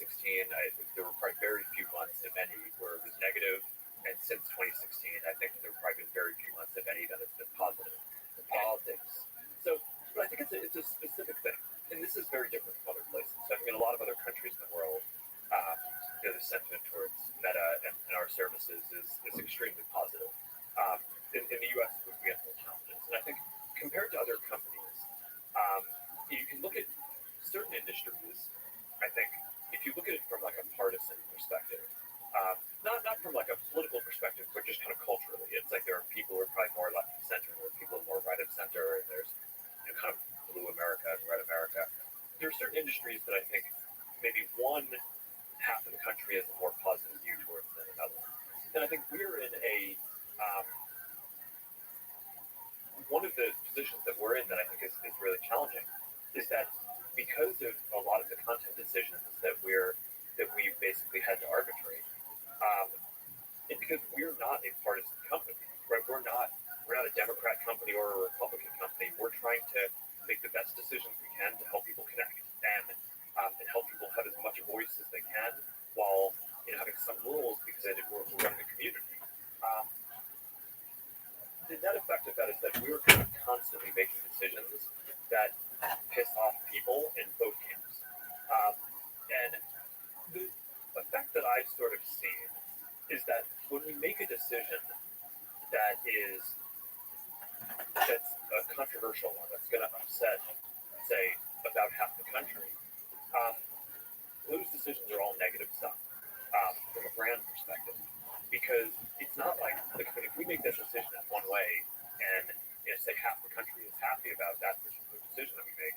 S1: I think there were probably very few months, if any, where it was negative. And since 2016, I think there have probably been very few months, if any, that it's been positive. The politics. So, but I think it's a specific thing. And this is very different from other places. So, I mean, a lot of other countries in the world, the sentiment towards Meta and our services is extremely positive. In the U.S., we have more challenges. And I think compared to other companies, you can look at certain industries. I think if you look at it from like a partisan perspective, not from like a political perspective, but just kind of culturally, it's like there are people who are probably more left of center, there are people who are more right of center, and there's kind of blue America and red America. There are certain industries that I think maybe one half of the country has a more positive view towards than another. And I think we're in a one of the positions that we're in that I think is really challenging is that because of a lot of the content decisions that we've basically had to arbitrate, and because we're not a partisan company, right? We're not a Democrat company or a Republican company. We're trying to make the best decisions we can to help people connect and help people have as much voice as they can while having some rules because we're running a community. The net effect of that is that we're kind of constantly making decisions that piss off people in both camps. And the effect that I've sort of seen is that when we make a decision that's a controversial one, that's going to upset, say, about half the country, those decisions are all negative stuff from a brand perspective. Because it's not like if we make this decision in one way and say half the country is happy about that particular decision that we make,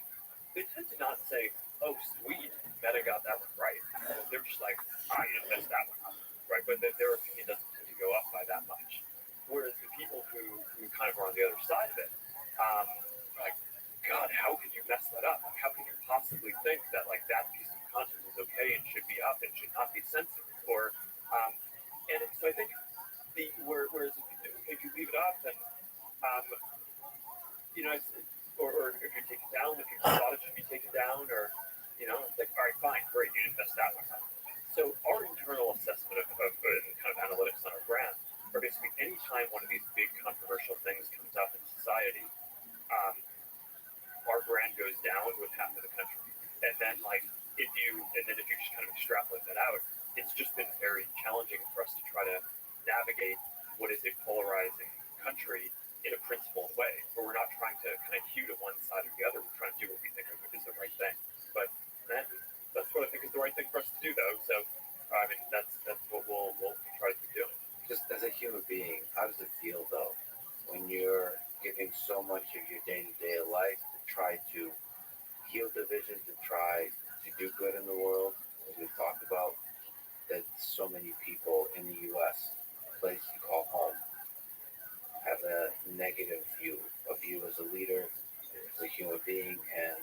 S1: they tend to not say, "Oh, sweet, Meta got that one right." They're just like, you messed that one up, right? But their opinion doesn't tend to go up by that much. Whereas the people who kind of are on the other side of it, like, God, how could you mess that up? Like, how could you possibly think that like that piece of content is okay and should be up and should not be censored? Or and so I think whereas if you leave it up, then or if you take it down, if you thought it should be taken down, or it's like, all right, fine, great, you didn't mess that one up. So our internal assessment of kind of analytics on our brand are basically any time one of these big controversial things comes up in society, our brand goes down with half of the country, and then if you just kind of extrapolate that out, it's just been very challenging for us to try to navigate what is a polarizing country in a principled way, where we're not trying to kind of hew to one side or the other. We're trying to do what we think is the right thing. But that's what I think is the right thing for us to do, though. So, I mean, that's what we'll try to keep doing.
S2: Just as a human being, how does it feel, though, when you're giving so much of your day-to-day life to try to heal division, to try to do good in the world, as we've talked about, that so many people in the U.S., the place you call home, have a negative view of you as a leader, as a human being, and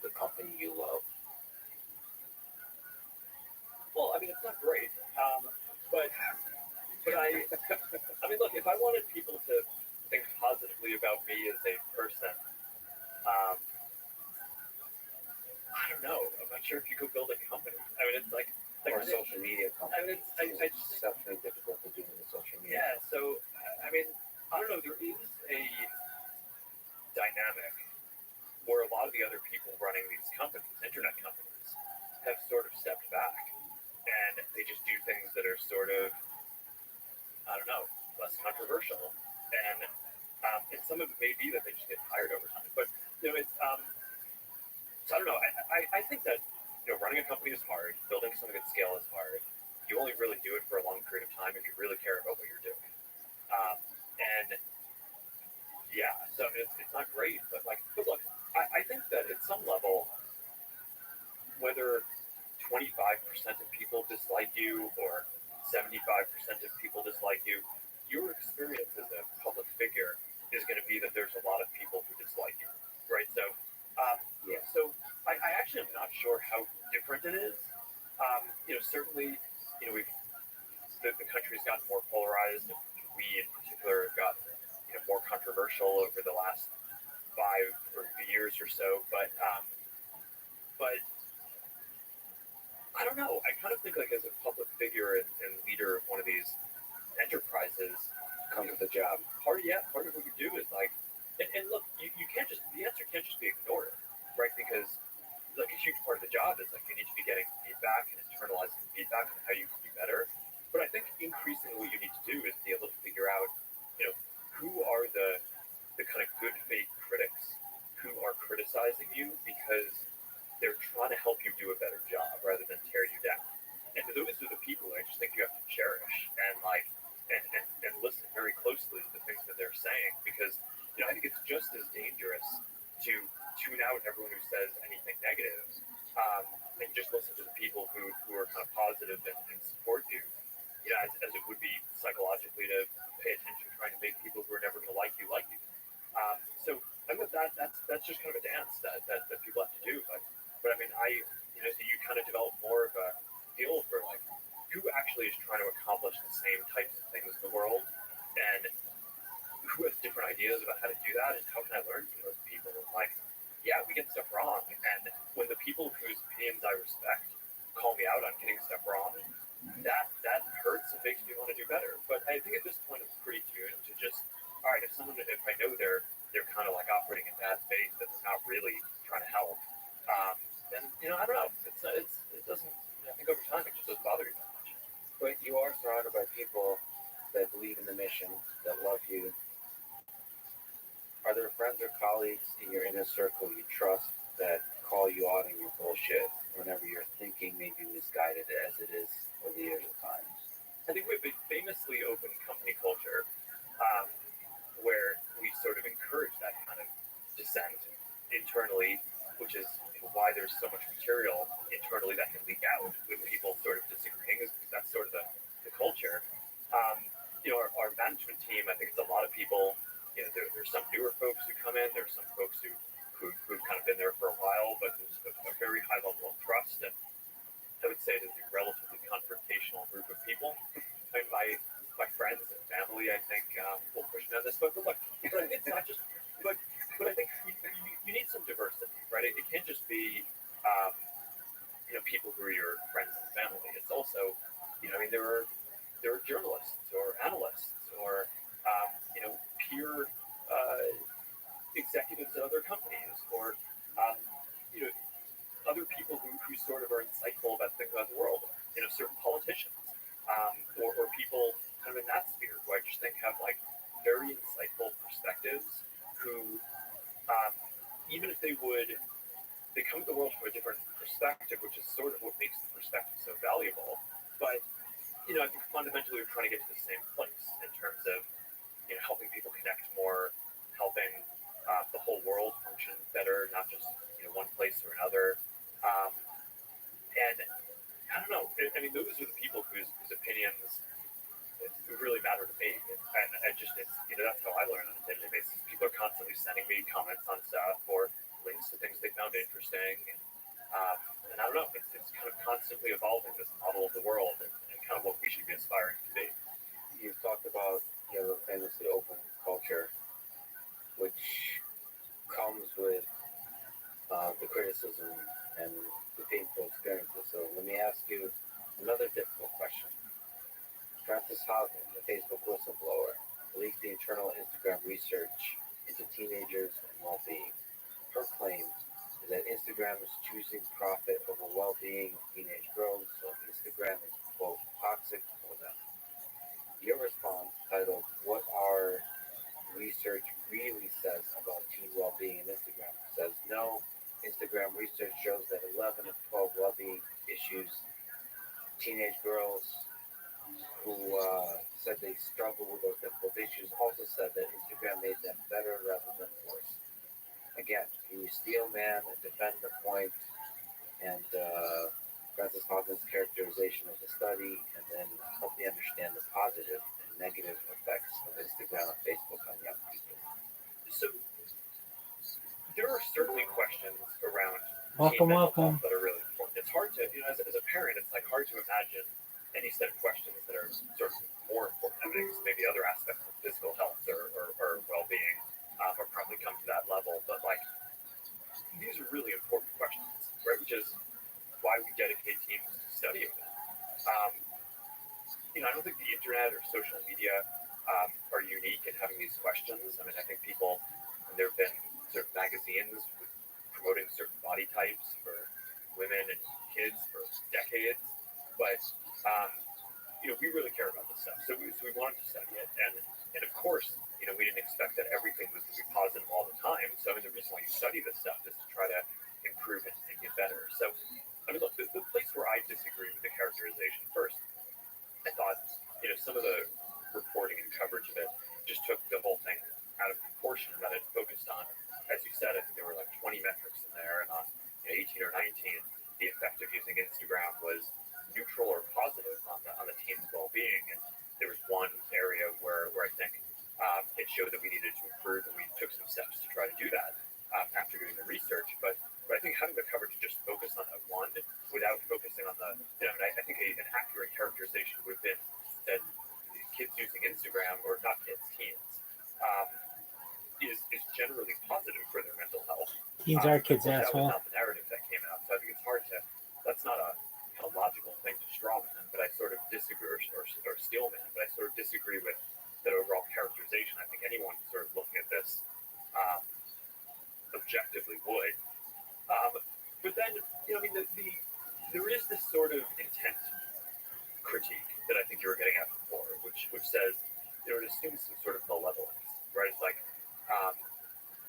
S2: the company you love?
S1: Well, I mean, it's not great, but I mean, look, if I wanted people to think positively about me as a person, I don't know. I'm not sure if you could build a company. I mean, it's like
S2: or a social media company.
S1: I mean,
S2: It's definitely difficult to do with social media.
S1: Yeah, so, I mean, I don't know. There is a dynamic where a lot of the other people running these companies, internet companies, have sort of stepped back, and they just do things that are sort of, I don't know, less controversial. And some of it may be that they just get tired over time. But it's so I don't know. I think that running a company is hard. Building something at scale is hard. You only really do it for a long period of time if you really care about what you're doing. And yeah, so it's not great, but look, I think that at some level, whether 25% of people dislike you or 75% of people dislike you, your experience as a public figure is going to be that there's a lot of people who dislike you, right? So,
S2: Yeah.
S1: so I actually am not sure how different it is. Certainly, the country's gotten more polarized, and we in particular have gotten more controversial over the last 5 years or so. But I don't know. I kind of think as a public figure and leader of one of these enterprises,
S2: Comes with the job.
S1: part of what you do is and look, you can't just the answer can't just be ignored, right? Because a huge part of the job is you need to be getting feedback and internalizing feedback on how you can be better. But I think increasingly what you need to do is be able to figure out, who are the kind of good faith critics who are criticizing you because they're trying to help you do a better job rather than tear you down. And those are the people I just think you have to cherish and and listen very closely to the things that they're saying, because I think it's just as dangerous to tune out everyone who says anything negative, and just listen to the people who are kind of positive and support you, as it would be psychologically to pay attention trying to make people who are never going to like you like you. So I think that's just kind of a dance that people have to do. But I mean, so you kind of develop more of a feel for who actually is trying to accomplish the same types of things in the world, and who has different ideas about how to do that, and how can I learn from those people? Yeah, we get stuff wrong, and when the people whose opinions I respect call me out on getting stuff wrong, that hurts and makes me want to do better. But I think at this point I'm pretty tuned to just, all right, if I know they're kind of operating in bad faith and they're not really trying to help, then I don't know. It doesn't. I think over time it just doesn't bother you that much.
S2: But you are surrounded by people that believe in the mission, that love you. Are there friends or colleagues in your inner circle you trust that call you out on your bullshit whenever your thinking may be misguided as it is over the years of time?
S1: I think we have a famously open company culture, where we sort of encourage that kind of dissent internally, which is why there's so much material internally that can leak out with people sort of disagreeing, is because that's sort of the culture. Our management team, I think it's a lot of people. There's some newer folks who come in. There's some folks who've kind of been there for a while, but there's a very high level of trust, and I would say there's a relatively confrontational group of people. And my friends and family, I think, will push me on this. But look, it's not just. But I think you need some diversity, right? It can't just be, people who are your friends and family. It's also, there are journalists or analysts or, peer executives at other companies, or other people who sort of are insightful about things about the world. Certain politicians, or people kind of in that sphere who I just think have very insightful perspectives. Who, even if they come at the world from a different perspective, which is sort of what makes the perspective so valuable. But I think fundamentally we're trying to get to the same place in terms of helping people connect more, helping the whole world function better, not just one place or another. And I don't know. I mean, those are the people whose opinions who really matter to me, and it's that's how I learn on a daily basis. People are constantly sending me comments on stuff or links to things they found interesting, and I don't know. It's kind of constantly evolving, this model of the world, and kind of what we should be aspiring to be.
S2: You've talked about the famously open culture, which comes with the criticism and the painful experiences. So let me ask you another difficult question. Frances Haugen, the Facebook whistleblower, leaked the internal Instagram research into teenagers and well-being. Her claim is that Instagram is choosing profit over well-being of teenage girls, so Instagram is, quote, toxic for them. Your response, titled, "What Are research really says about teen well-being, and Instagram says no. Instagram research shows that 11 of 12 well-being issues, teenage girls who said they struggle with those difficult issues, also said that Instagram made them better rather than worse. Again, can you steel man and defend the point and Francis Hawkins' characterization of the study, and then help me understand the positive and negative effects of Instagram and Facebook on young people?
S1: So there are certainly questions around
S3: Welcome,
S1: teen mental
S3: welcome.
S1: health that are really important. It's hard to, as a parent, it's like hard to imagine any set of questions that are sort of more important. I mean, maybe other aspects of physical health or well-being are probably come to that level, but like these are really important questions, right? Which is why we dedicate teams to studying them. I don't think the internet or social media are unique in having these questions. I mean, I think people, there have been sort of magazines promoting certain body types for women and kids for decades, but we really care about this stuff. So we wanted to study it, and of course, we didn't expect that everything was going to be positive all the time. So I mean, the reason why you study this stuff is to try to improve it and get better. So I mean, look, the place where I disagree with the characterization first, I thought, some of the reporting and coverage of it just took the whole thing out of proportion, that it focused on, as you said, I think there were like 20 metrics in there, and on 18 or 19, the effect of using Instagram was neutral or positive on the team's well-being. And there was one area where I think it showed that we needed to improve, and we took some steps to try to do that after doing the research. But I think having the coverage just focus on that one without focusing on the, I think an accurate characterization would have been that kids using Instagram, or not kids, teens, is generally positive for their mental health.
S3: Teens are kids,
S1: That
S3: asshole.
S1: was not the narrative that came out. So I think it's hard to, that's not a logical thing to straw man, but I sort of disagree, or steel man, but I sort of disagree with the overall characterization. I think anyone sort of looking at this objectively would. But then, there is this sort of intent critique that I think you were getting at before, which says, it assumes some sort of malevolence, right? It's like,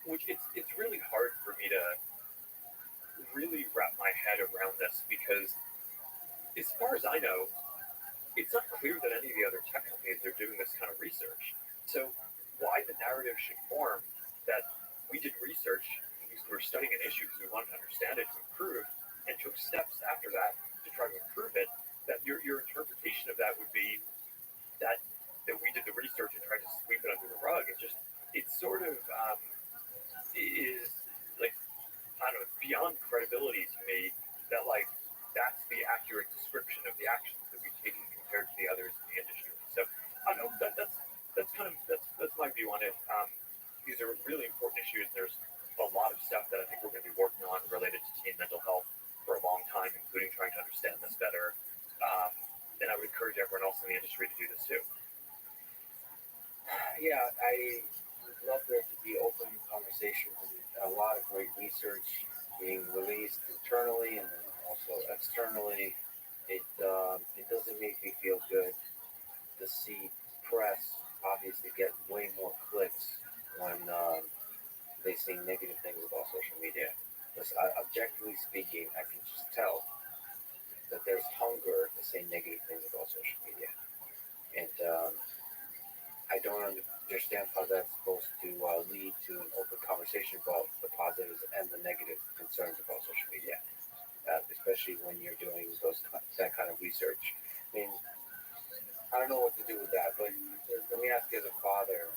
S1: which it's really hard for me to really wrap my head around this, because as far as I know, it's not clear that any of the other tech companies are doing this kind of research. So why the narrative should form that we did research, because we were studying an issue because we wanted to understand it to improve, and took steps after that to try to improve it, that your interpretation of that would be that we did the research and tried to sweep it under the rug. It sort of is like, I don't know, it's beyond credibility to me that like that's the accurate description of the actions that we've taken compared to the others in the industry. So I don't know, that's kind of that's my view on it. These are really important issues. There's a lot of stuff that I think we're going to be working on related to teen mental health for a long time, including trying to understand this better. And I would encourage everyone else in the industry to do this too.
S2: Yeah, I would love there to be open conversations and a lot of great research being released internally and then also externally. It doesn't make me feel good to see press obviously get way more clicks when they say negative things about social media. Because objectively speaking, I can just tell that there's hunger to say negative things about social media. And I don't understand how that's supposed to lead to an open conversation about the positives and the negative concerns about social media, especially when you're doing that kind of research. I mean, I don't know what to do with that, but let me ask you as a father,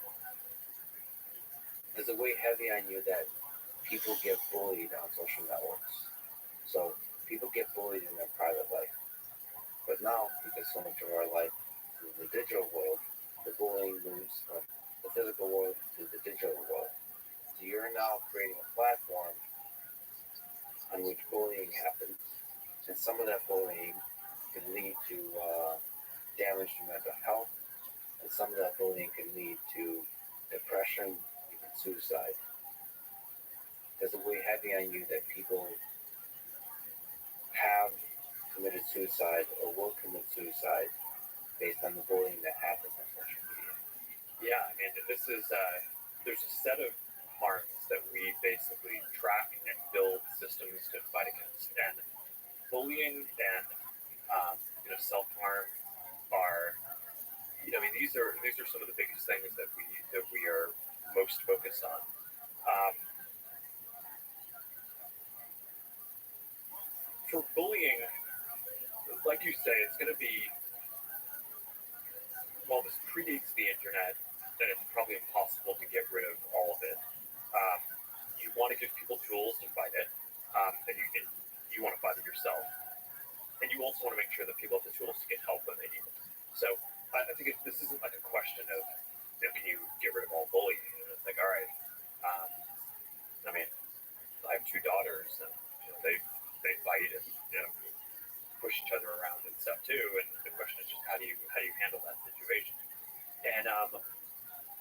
S2: does it weigh heavy on you that people get bullied on social networks? So people get bullied in their private life, but now, because so much of our life is the digital world, the bullying moves from the physical world to the digital world. So you're now creating a platform on which bullying happens, and some of that bullying can lead to damage to mental health, and some of that bullying can lead to depression, even suicide. Does it weigh heavy on you that people have committed suicide or will commit suicide based on the bullying that happens on social media?
S1: Yeah, I mean, this is there's a set of harms that we basically track and build systems to fight against, and bullying and self harm are. I mean, these are some of the biggest things that we are most focused on. Um, for bullying, like you say, it's going to be, while this predates the internet, then it's probably impossible to get rid of all of it. Um, you want to give people tools to fight it, and you want to fight it yourself, and you also want to make sure that people have the tools to get help when they need it. So I think this isn't like a question of can you get rid of all bullying? And it's like, all right, um, I mean, I have two daughters, and they fight and push each other around and stuff too. And the question is just how do you handle that situation? And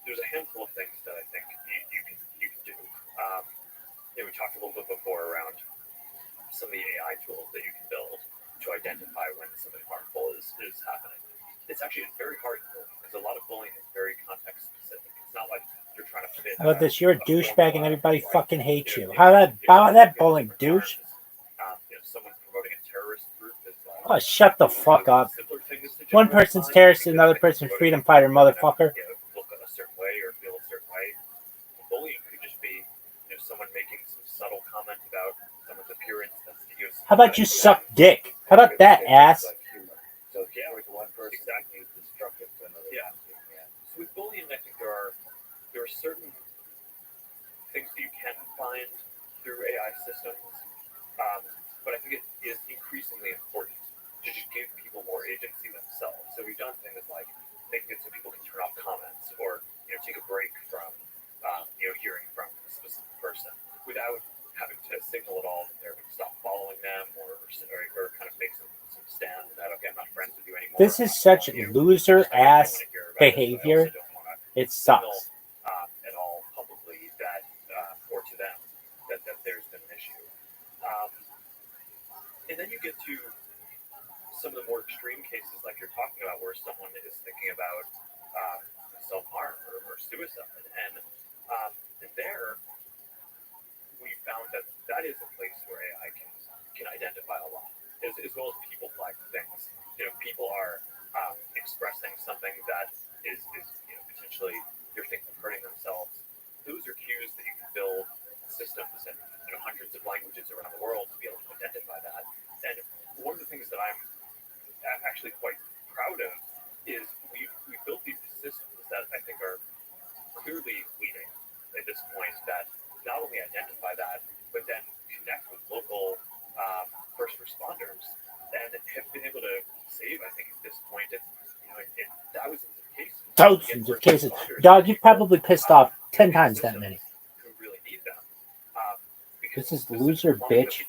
S1: there's a handful of things that I think you can do. We talked a little bit before around some of the AI tools that you can build to identify when something harmful is happening. It's actually very hard to bully because a lot of bullying is very context specific. It's not like you're trying to fit.
S3: How about this? You're a douchebag and everybody fucking hates you.
S1: How
S3: about that bullying, douche?
S1: Someone promoting a terrorist group is like.
S3: Oh, shut the fuck up. One person's terrorist, another person's freedom fighter, motherfucker.
S1: Look a certain way or feel a certain way. Bullying could just be someone making some subtle comment about someone's appearance that's idiosyncratic.
S3: How about you suck dick? How about that, ass?
S2: So with one person exactly destructive to another.
S1: Yeah. So with bullying, I think there are certain things that you can find through AI systems, but I think it is increasingly important to just give people more agency themselves. So we've done things like making it so people can turn off comments or take a break from hearing from a specific person without having to signal at all that they're going to stop following them or kind of make some stand that okay, I'm not friends with you anymore.
S3: This is such loser ass behavior. It sucks.
S1: At all publicly that or to them that there's been an issue. And then you get to some of the more extreme cases like you're talking about where someone is thinking about self-harm or suicide. And there we found that is a place where AI can identify a lot, as well as people flag things. People are expressing something that is potentially they're thinking of hurting themselves. Those are cues that you can build systems in hundreds of languages around the world to be able to identify that. And one of the things that I'm actually quite proud of is we built these systems that I think are clearly leading at this point that not only identify that, but then connect with local first responders and have been able to save, I think, at this point, in thousands of cases.
S3: Thousands of cases. Dog, you probably pissed off 10 times that many.
S1: Who really need them.
S3: This is loser bitch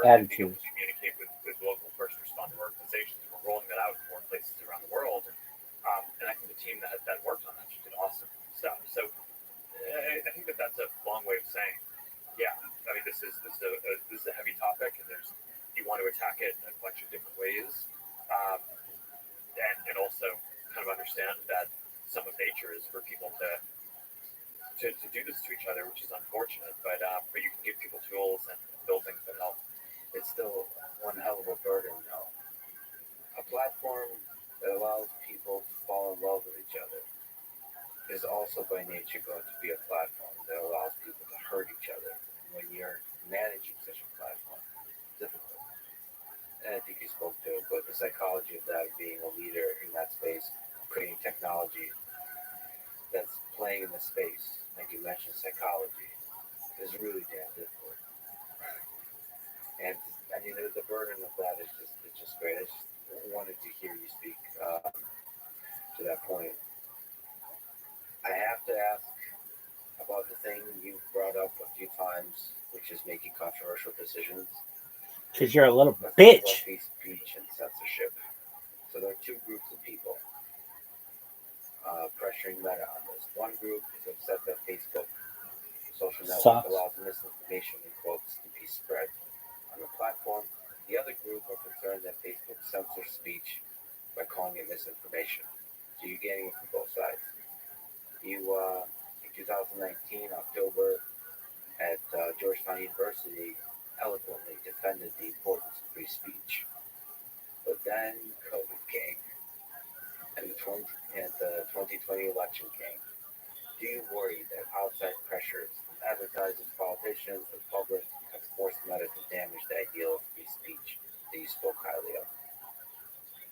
S3: attitude.
S1: To communicate with local first responder organizations. We're rolling that out in more places around the world. And I think the team that worked on that just did awesome stuff. So I think that's a long way of saying, yeah, I mean, this is a heavy topic, and you want to attack it in a bunch of different ways, and also kind of understand that some of nature is for people to do this to each other, which is unfortunate. But you can give people tools and build things that help.
S2: It's still one hell of a burden, though. A platform that allows people to fall in love with each other is also by nature going to be a platform that allows people to hurt each other. And when you're managing such a platform, it's difficult. And I think you spoke to it, but the psychology of that, being a leader in that space, creating technology that's playing in the space, like you mentioned, psychology, is really damn difficult. And I mean, the burden of that is just great. I just wanted to hear you speak to that point. I have to ask about the thing you brought up a few times, which is making controversial decisions.
S3: Because you're a little bitch.
S2: Free speech and censorship. So there are two groups of people pressuring Meta on this. One group is upset that Facebook, social network, allows misinformation in quotes to be spread on the platform. The other group are concerned that Facebook censors speech by calling it misinformation. So you're getting it from both sides. You 2019, October, at Georgetown University, eloquently defended the importance of free speech. But then COVID came, and the 2020 election came. Do you worry that outside pressures from advertisers, politicians, the public have forced Meta to damage the ideal of free speech that you spoke highly of?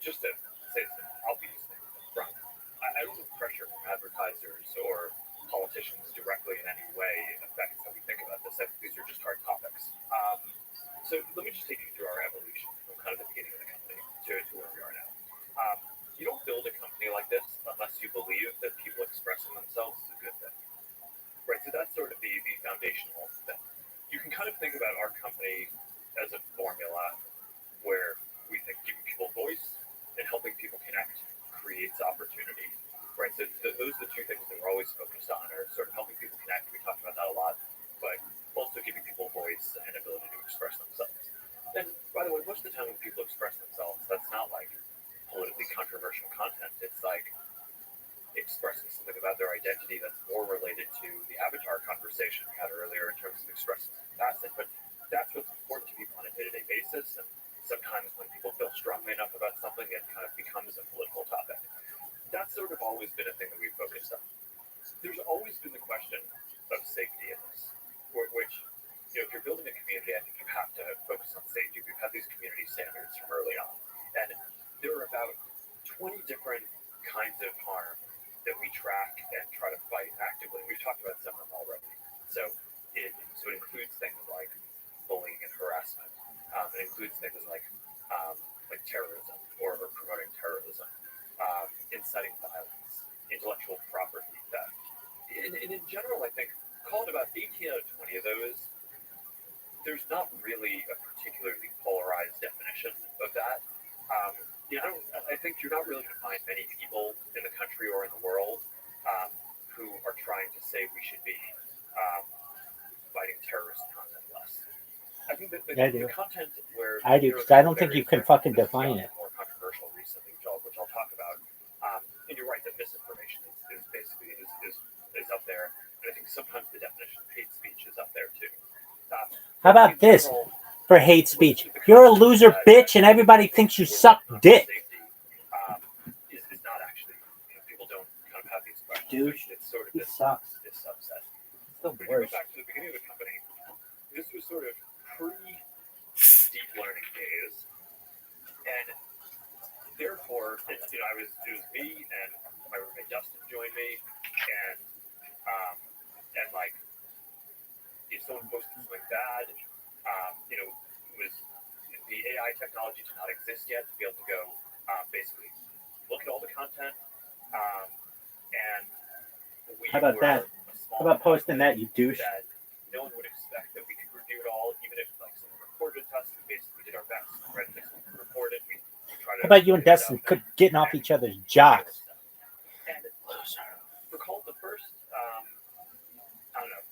S1: Just to say some obvious things up front, I don't think pressure from advertisers or politicians directly in any way affects how we think about this. I think these are just hard topics. So let me just take you through our evolution from kind of the beginning of the company to where we are now. You don't build a company like this unless you believe that people expressing themselves is a good thing, right? So that's sort of the foundational thing. You can kind of think about our company as a formula where we think giving people voice and helping people connect creates opportunity, right? So those are the two things that we're always focused on, are sort of helping people connect. We talked about that a lot, but also giving people voice and ability to express themselves. And by the way, most of the time when people express themselves, that's not like politically controversial content. It's like expressing something about their identity that's more related to the avatar conversation we had earlier in terms of expressing something facet. But that's what's important to people on a day-to-day basis. And sometimes when people feel strongly enough about something, it kind of becomes a political topic. That's sort of always been a thing that we've focused on. There's always been the question of safety in this, which, if you're building a community, I think you have to focus on safety. We've had these community standards from early on, and there are about 20 different kinds of harm that we track and try to fight actively. We've talked about some of them already. So it includes things like bullying and harassment. It includes things like terrorism or promoting terrorism, inciting violence, intellectual property theft. And in general, I think, call it about 18 out of 20 of those. There's not really a particularly polarized definition of that. I think you're not really going to find many people in the country or in the world who are trying to say we should be fighting terrorist content less. I think that the content where
S3: I do, because I don't think you can fucking define it.
S1: More controversial recently, which I'll talk about. And you're right, that misinformation is basically is up there. And I think sometimes the definition of hate speech is up there too.
S3: How about this for hate speech? You're a loser bitch and everybody thinks you suck dick.
S1: Is not actually, people don't kind of have these questions.
S3: Dude,
S1: it's sort of
S3: this sucks.
S1: This subset.
S3: It's the
S1: But if you go
S3: worst.
S1: back to the beginning of the company, this was sort of pre-deep learning days. And therefore, it was me and my roommate Dustin joined me, and like, if someone posted something bad, it was the AI technology did not exist yet to be able to go basically look at all the content, and we
S3: How about that? How about posting that, you douche?
S1: That no one would expect that we could review it all, even if like someone recorded us. We basically did our best, right? If someone recorded, we tried to.
S3: How about you and Dustin getting off each other's jocks?
S1: And recall the first, I don't know,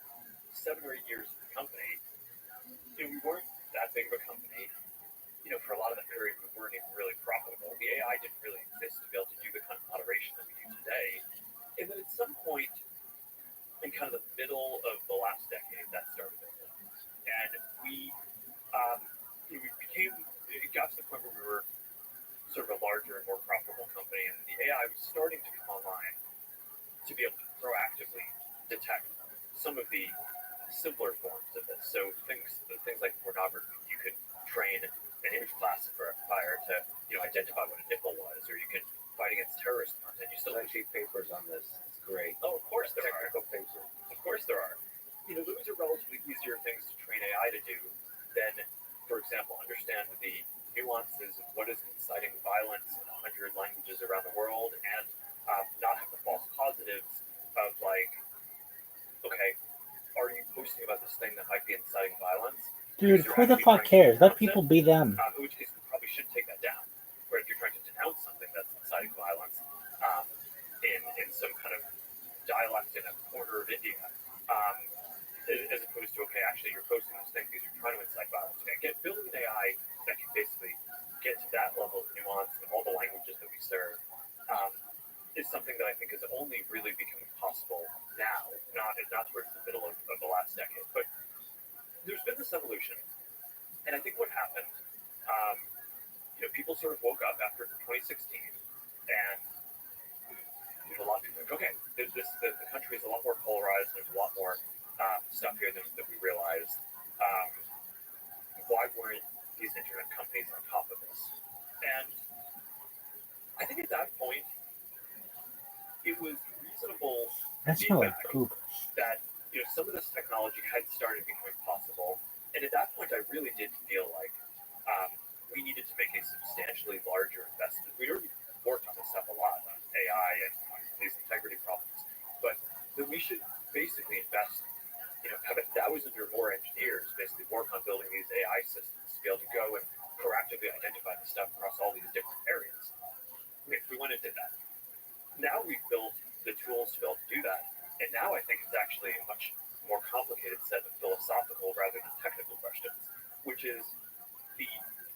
S1: 7 or 8 years of the company, we weren't that big of a company. For a lot of that period, we weren't even really profitable. The AI didn't really exist to be able to do the kind of moderation that we do today. And then at some point, in kind of the middle of the last decade, that started building. And we it got to the point where we were sort of a larger and more profitable company, and the AI was starting to come online to be able to proactively detect some of the simpler forms of this. So things like pornography, you could train an image classifier to identify what a nipple was, or you can fight against terrorist content. You still
S2: actually papers on this. It's great.
S1: Oh, of course there are.
S2: Technical papers.
S1: Of course there are. Those are relatively easier things to train AI to do than, for example, understand the nuances of what is inciting violence in 100 languages around the world, and not have the false positives of like, okay, are you posting about this thing that might be inciting violence?
S3: Dude, who the fuck cares? Let people be them.
S1: In which case, we probably should take that down. Where if you're trying to denounce something that's inciting violence in some kind of dialect in a corner of India, as opposed to, okay, actually you're posting this thing because you're trying to incite violence. Again, building an AI that can basically get to that level of nuance in all the languages that we serve is something that I think is only really becoming possible now, not something that we realized. Why weren't these internet companies on top of this? And I think at that point, it was reasonable
S3: That's not like
S1: feedback
S3: poop.
S1: that some of this technology had started becoming possible, and at that point, I really did feel like we needed to make a substantially larger investment. We'd already worked on this stuff a lot, on AI and on these integrity problems, but that we should basically invest, have 1,000 or more engineers basically work on building these AI systems to be able to go and proactively identify the stuff across all these different areas. We went and did that. Now we've built the tools to be able to do that, and now I think it's actually a much more complicated set of philosophical rather than technical questions, which is the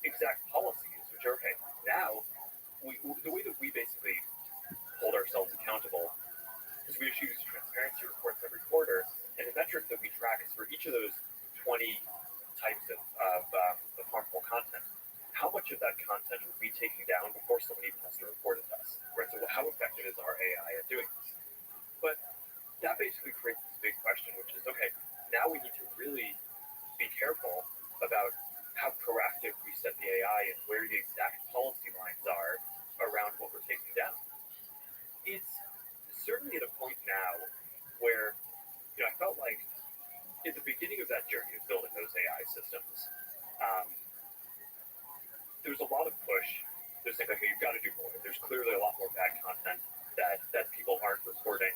S1: exact policies, which are, okay, now the way that we basically hold ourselves accountable is we issue transparency reports every quarter, and the metric that we track is for each of those 20 types of harmful content. How much of that content are we taking down before someone even has to report it to us? Right? So how effective is our AI at doing this? But that basically creates this big question, which is, okay, now we need to really be careful about how proactive we set the AI and where the exact policy lines are around what we're taking down. It's certainly at a point now where I felt like at the beginning of that journey of building those AI systems, there's a lot of push. There's like, okay, you've got to do more. There's clearly a lot more bad content that people aren't reporting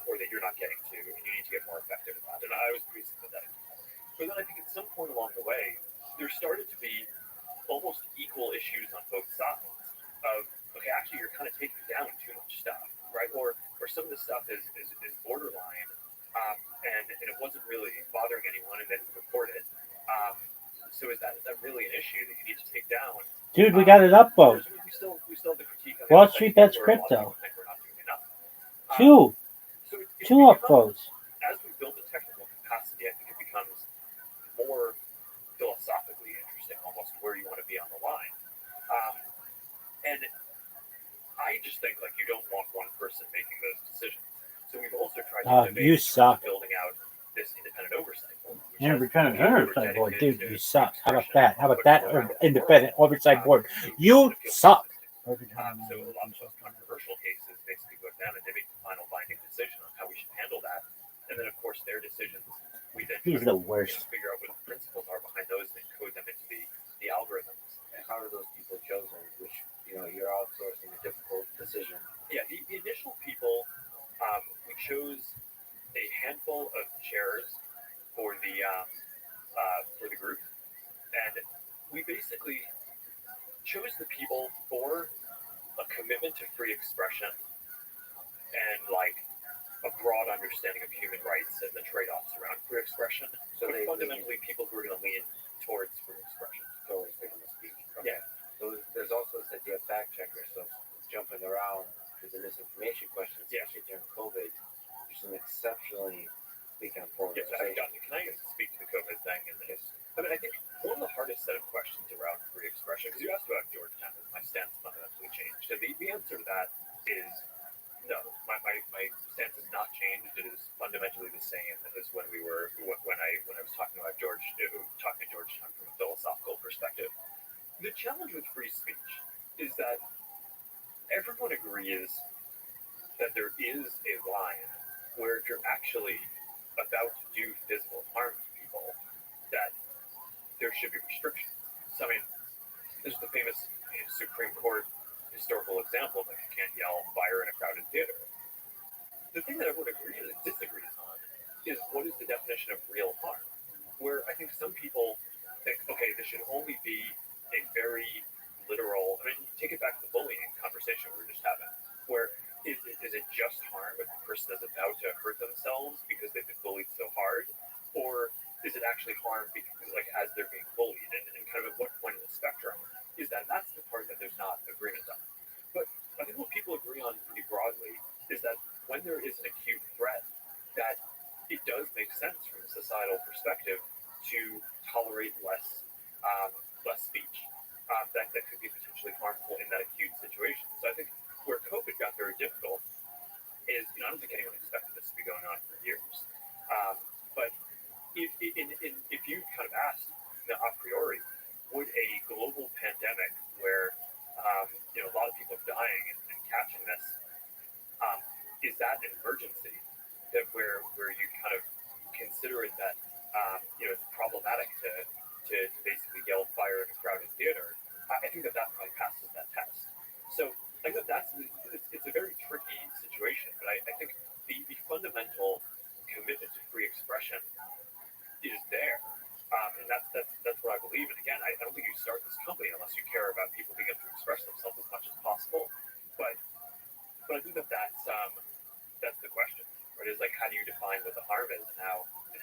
S1: or that you're not getting to, and you need to get more effective at that. And I was pretty sympathetic. But then I think at some point along the way, there started to be almost equal issues on both sides of, okay, actually you're kind of taking down too much stuff, right? Or some of this stuff is borderline, and it wasn't really bothering anyone, and then reported. So is that really an issue that you need to take down?
S3: Dude, we got it upvote.
S1: We still have the critique on
S3: Wall
S1: the
S3: Street Bets
S1: where a lot of
S3: Crypto.
S1: people think we're not doing enough. So it
S3: Two
S1: becomes,
S3: upvotes.
S1: as we build the technical capacity, I think it becomes more philosophically interesting, almost where you want to be on the line. And I just think like you don't want one person making those decisions. So we've also tried to
S3: You suck.
S1: building out this independent oversight board.
S3: Yeah, independent oversight board, dude, you suck. How about that? How about that independent oversight board? You suck.
S1: So a lot of those controversial cases basically go down, and they make the final binding decision on how we should handle that. And then, of course, their decisions, we then
S3: He's the worst.
S1: Figure out what the principles are behind those and code them into the algorithms.
S2: And how are those people chosen? Which you're outsourcing a difficult decision.
S1: Yeah, the initial people, we chose a handful of chairs for the group, and we basically chose the people for a commitment to free expression and like a broad understanding of human rights and the trade-offs around free expression. So they fundamentally people who are going to lean towards free expression,
S2: towards freedom of speech.
S1: Okay. Yeah.
S2: So there's also this idea of fact checkers. So jumping around to the misinformation questions, especially during COVID, which is an exceptionally speaking of polarization.
S1: Yes, can I speak to the COVID thing? And this? I mean, I think one of the hardest set of questions around free expression, because you asked about Georgetown, has my stance fundamentally changed? And the answer to that is no. My stance has not changed. It is fundamentally the same as when I was talking to Georgetown from a philosophical perspective. The challenge with free speech is that everyone agrees that there is a line where if you're actually about to do physical harm to people, that there should be restrictions. So, I mean, this is the famous Supreme Court historical example that you can't yell fire in a crowded theater. The thing that everyone disagrees on is what is the definition of real harm, where I think some people think, okay, this should only be a very literal, I mean, take it back to the bullying conversation we were just having, where is it just harm if the person is about to hurt themselves because they've been bullied so hard, or is it actually harm because, like, as they're being bullied, and kind of at what point in the spectrum is that? That's the part that there's not agreement on. But I think what people agree on pretty broadly is that when there is an acute threat, that it does make sense from a societal perspective to tolerate less speech that could be potentially harmful in that acute situation. So I think where COVID got very difficult is, I don't think anyone expected this to be going on for years. But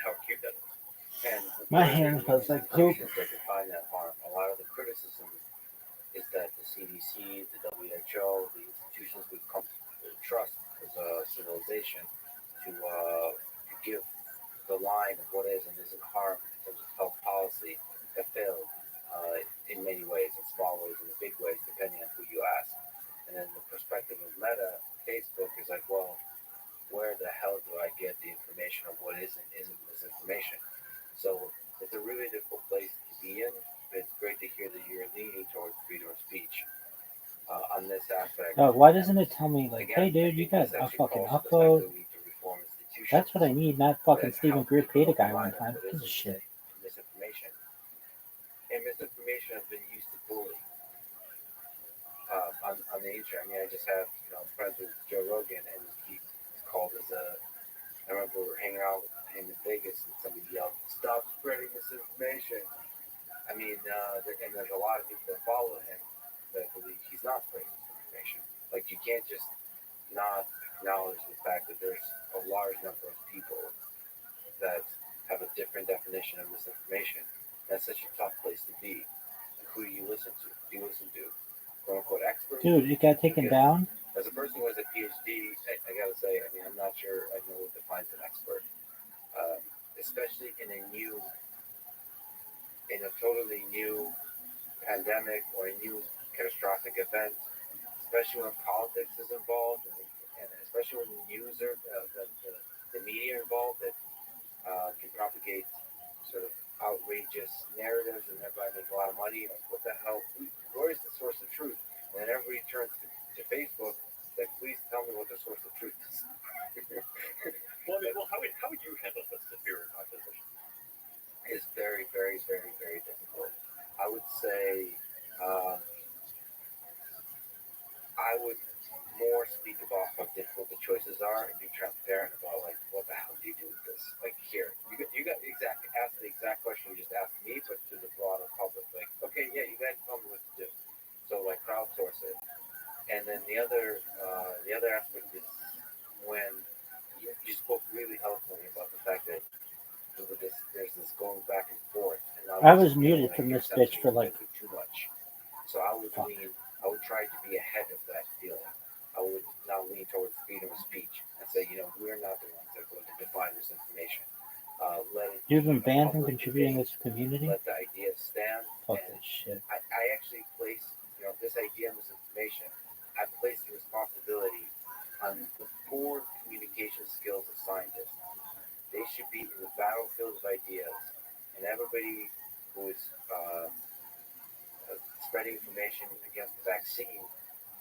S1: how acute that is.
S2: And
S3: My
S2: where
S3: hand
S2: the
S3: smells like poop.
S2: institutions that define that harm, a lot of the criticism is that the CDC, the WHO, the institutions we've come to trust as a civilization to give the line of what is and isn't harm in terms of health policy have failed in many ways, in small ways, in big ways, depending on who you ask. And then the perspective of Meta, Facebook, is like, well, where the hell do I get the information of what is and isn't misinformation? So it's a really difficult place to be in. But it's great to hear that you're leaning towards freedom of speech on this aspect.
S3: Why doesn't it tell me, like, hey,
S2: Again,
S3: dude, you got
S2: this
S3: a
S2: actually
S3: fucking
S2: calls for the fact
S3: upload?
S2: that we need to reform institutions
S3: That's what I need, not fucking
S2: that
S3: Stephen
S2: help
S3: Greer
S2: people
S3: paid a guy
S2: open
S3: one
S2: mind of
S3: time.
S2: what
S3: Piece
S2: is
S3: of
S2: and
S3: shit.
S2: isn't misinformation. And misinformation has been used to bully on the internet. I mean, I just have, friends with Joe Rogan, and he's called as a. I remember we were hanging out with him in Vegas, and somebody yelled, "Stop spreading misinformation." I mean, and there's a lot of people that follow him that believe he's not spreading misinformation. Like, you can't just not acknowledge the fact that there's a large number of people that have a different definition of misinformation. That's such a tough place to be. And who do you listen to? Do you listen to quote unquote experts?
S3: Dude, it got taken down?
S2: As a person who has a PhD, I gotta say, I mean, I'm not sure I know what defines an expert. Especially in a totally new pandemic or a new catastrophic event, especially when politics is involved, and especially when the news are the media are involved that can propagate sort of outrageous narratives and thereby make a lot of money. Like, what the hell? Where is the source of truth? And then everybody turns to Facebook. Like, please tell me what the source of truth is.
S1: Well, I mean, how would you handle the superior opposition?
S2: It's very, very, very, very difficult. I would say I would more speak about how difficult the choices are and be transparent about, like, what the hell do you do with this? Like, here, you got exactly ask the exact question you just asked me, but to the broader public. Like, okay, yeah, you guys tell me what to do. So, like, crowdsource it. And then the other aspect is when you spoke really eloquently about the fact that there's this going back and forth. And
S3: I was muted from this bitch for like
S2: too much. So I would try to be ahead of that feeling. I would now lean towards freedom of speech and say, we're not the ones that are going to define this information.
S3: You've been banned from contributing as a community?
S2: Let the ideas stand.
S3: Fuck that shit.
S2: I actually place, this idea of misinformation, I place the responsibility on the poor communication skills of scientists. They should be in the battlefield of ideas, and everybody who is spreading information against the vaccine,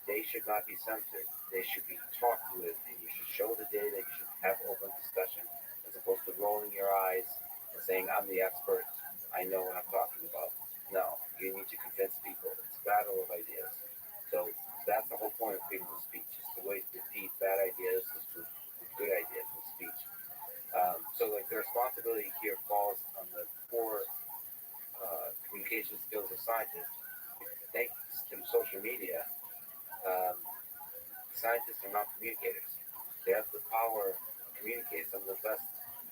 S2: they should not be censored. They should be talked with, and you should show the data. You should have open discussion, as opposed to rolling your eyes and saying, "I'm the expert. I know what I'm talking about." No, you need to convince people. It's a battle of ideas. So that's the whole point of freedom of speech. It's the way to defeat bad ideas is with good ideas with speech. So, like, the responsibility here falls on the poor communication skills of scientists. Thanks to social media, scientists are not communicators. They have the power to communicate. Some of the best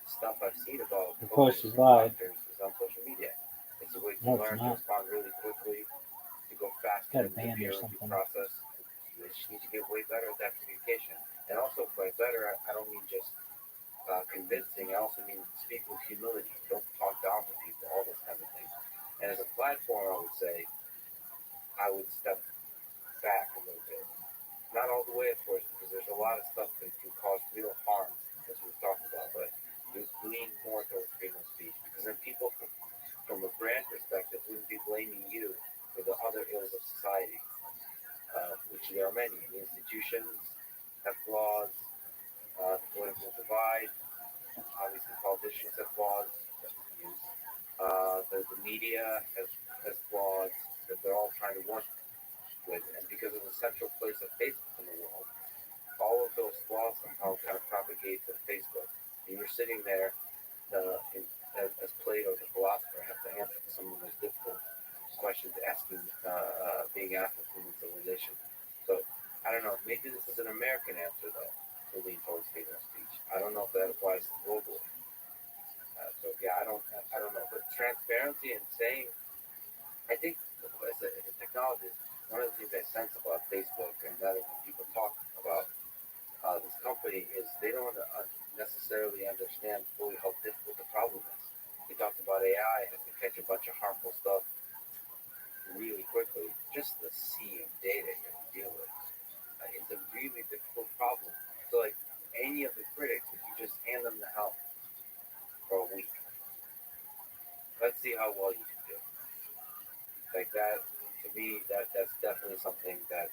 S2: stuff I've seen about
S3: of course, is live.
S2: is on social media. It's a way to
S3: No, it's
S2: learn to
S3: not.
S2: respond really quickly, to go faster
S3: Got a
S2: in the
S3: band or
S2: peer review
S3: something.
S2: process. They just need to get way better at that communication. And also, by better, I don't mean just convincing. I also mean speak with humility. Don't talk down to people, all those kinds of things. And as a platform, I would say I would step back a little bit. Not all the way, of course, because there's a lot of stuff that can cause real harm, as we've talked about, but you lean more towards freedom of speech, because then people, from a brand perspective, wouldn't be blaming you for the other ills of society, which there are many. The institutions have flaws, the political divide, obviously politicians have flaws, the media has flaws that they're all trying to work with, and because of the central place of Facebook in the world, all of those flaws somehow kind of propagate to Facebook. And you're sitting there, as Plato, the philosopher, have to answer some of the most difficult questions being asked of human civilization. So, I don't know, maybe this is an American answer, though, to lean towards freedom of speech. I don't know if that applies globally. transparency and saying, I think as a technologist, one of the things I sense about Facebook and that when people talk about this company is they don't necessarily understand fully how difficult the problem is. We talked about AI and we catch a bunch of harmful stuff really quickly. Just the sea of data you have to deal with. It's a really difficult problem. So like any of the critics, if you just hand them the helm for a week, let's see how well you can do. Like that, to me, that's definitely something that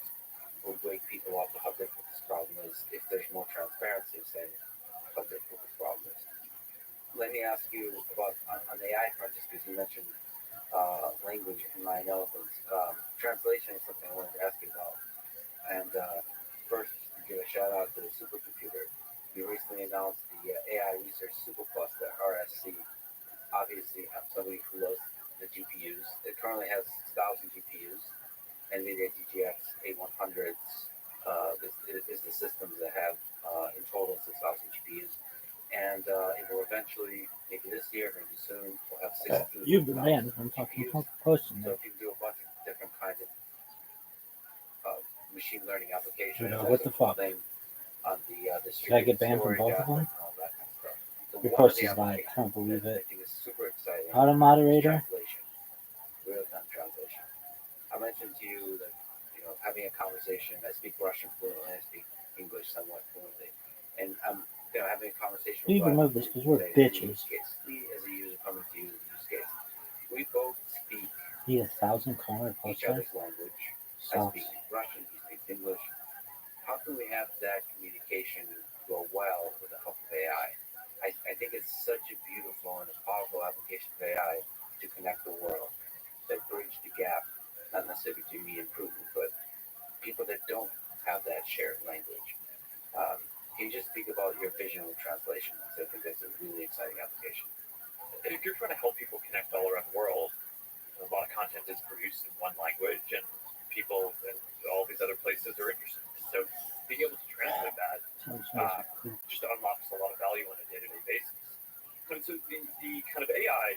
S2: will wake people up to how difficult this problem is if there's more transparency saying how difficult this problem is. Let me ask you about on the AI front, just because you mentioned language in Nine Elephants. Translation is something I wanted to ask you about. And first, give a shout out to the supercomputer. You recently announced the AI Research Supercluster, RSC. Obviously, I'm somebody who loves the GPUs. It currently has 6,000 GPUs. NVIDIA DGX A100s is the systems that have in total 6,000 GPUs. And it will eventually, maybe this year, maybe soon, we'll have 16,000
S3: You've been banned from fucking posting
S2: So
S3: it.
S2: if you can do a bunch of different kinds of machine learning applications,
S3: What the fuck?
S2: thing on the
S3: Should I get banned from
S2: storage
S3: both of them?
S2: aspect and all that kind of stuff. So
S3: Your
S2: one of
S3: post
S2: the
S3: is live. I
S2: applications
S3: don't believe
S2: that I
S3: it.
S2: think is super exciting
S3: Auto
S2: is
S3: moderator.
S2: translation, real-time translation. I mentioned to you that having a conversation. I speak Russian fluently. I speak English somewhat fluently, and I'm having a conversation.
S3: You
S2: with
S3: remove this because we're bitches.
S2: Me as a user coming to use the use case. We both speak
S3: Need 1,000 comment
S2: each
S3: poster.
S2: other's language. I
S3: Sucks.
S2: speak Russian. He speaks English. How can we have that communication go well with the help of AI? I think it's such a beautiful and a powerful application of AI to connect the world, that bridge the gap, not necessarily between me and Putin, but people that don't have that shared language. Can you just speak about your vision with translation? Because I think that's a really exciting application.
S1: And if you're trying to help people connect all around the world, a lot of content is produced in one language, and people in all these other places are interested. So being able to translate that just unlocks a lot of value on a day-to-day basis. And so the kind of AI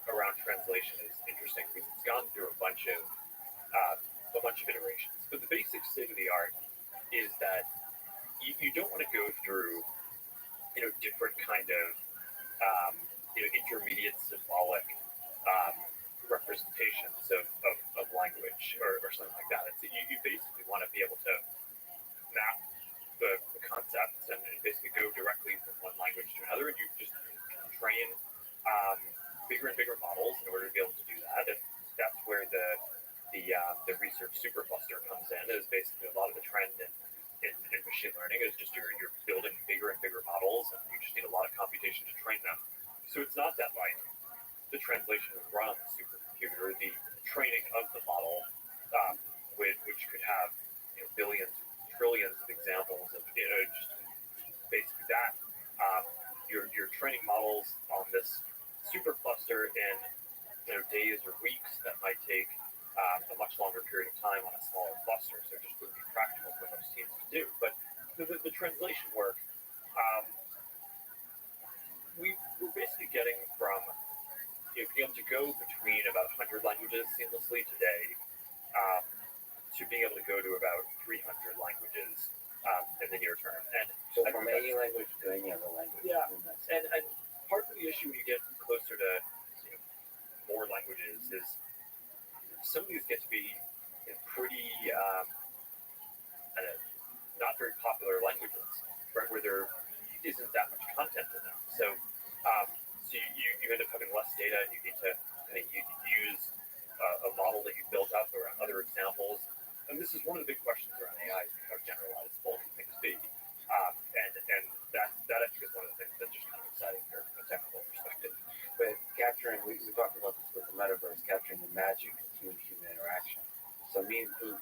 S1: around translation is interesting because it's gone through a bunch of iterations. But the basic state of the art is that you don't want to go through different kind of intermediate symbolic representations of language or something like that. You basically want to be able to map the concepts and basically go directly from one language to another, and you just train bigger and bigger models in order to be able to do that. And that's where the research supercluster comes in. Is basically a lot of the trend in machine learning is just you're building bigger and bigger models, and you just need a lot of computation to train them. So it's not that like the translation would run on the supercomputer, the training of the model, which could have billions, trillions of examples of just basically that. You're training models on this supercluster in days or weeks that might take a much longer period of time on a smaller cluster, so it just wouldn't be practical for most teams to do. But the translation work, we're basically getting from being able to go between about 100 languages seamlessly today to being able to go to about 300 languages in the near term. And
S2: so from any language to any other language.
S1: Yeah, and part of the issue when you get closer to more languages is some of these get to be pretty not very popular languages, right, where there isn't that much content in them. So you end up having less data, and you need to use a model that you built up around other examples. And this is one of the big questions around AI: is how generalizable can things be? And that I think is one of the things that's just kind of exciting from a technical perspective.
S2: But capturing, we talked about this with the metaverse, capturing the magic of human interaction. So me and Putin,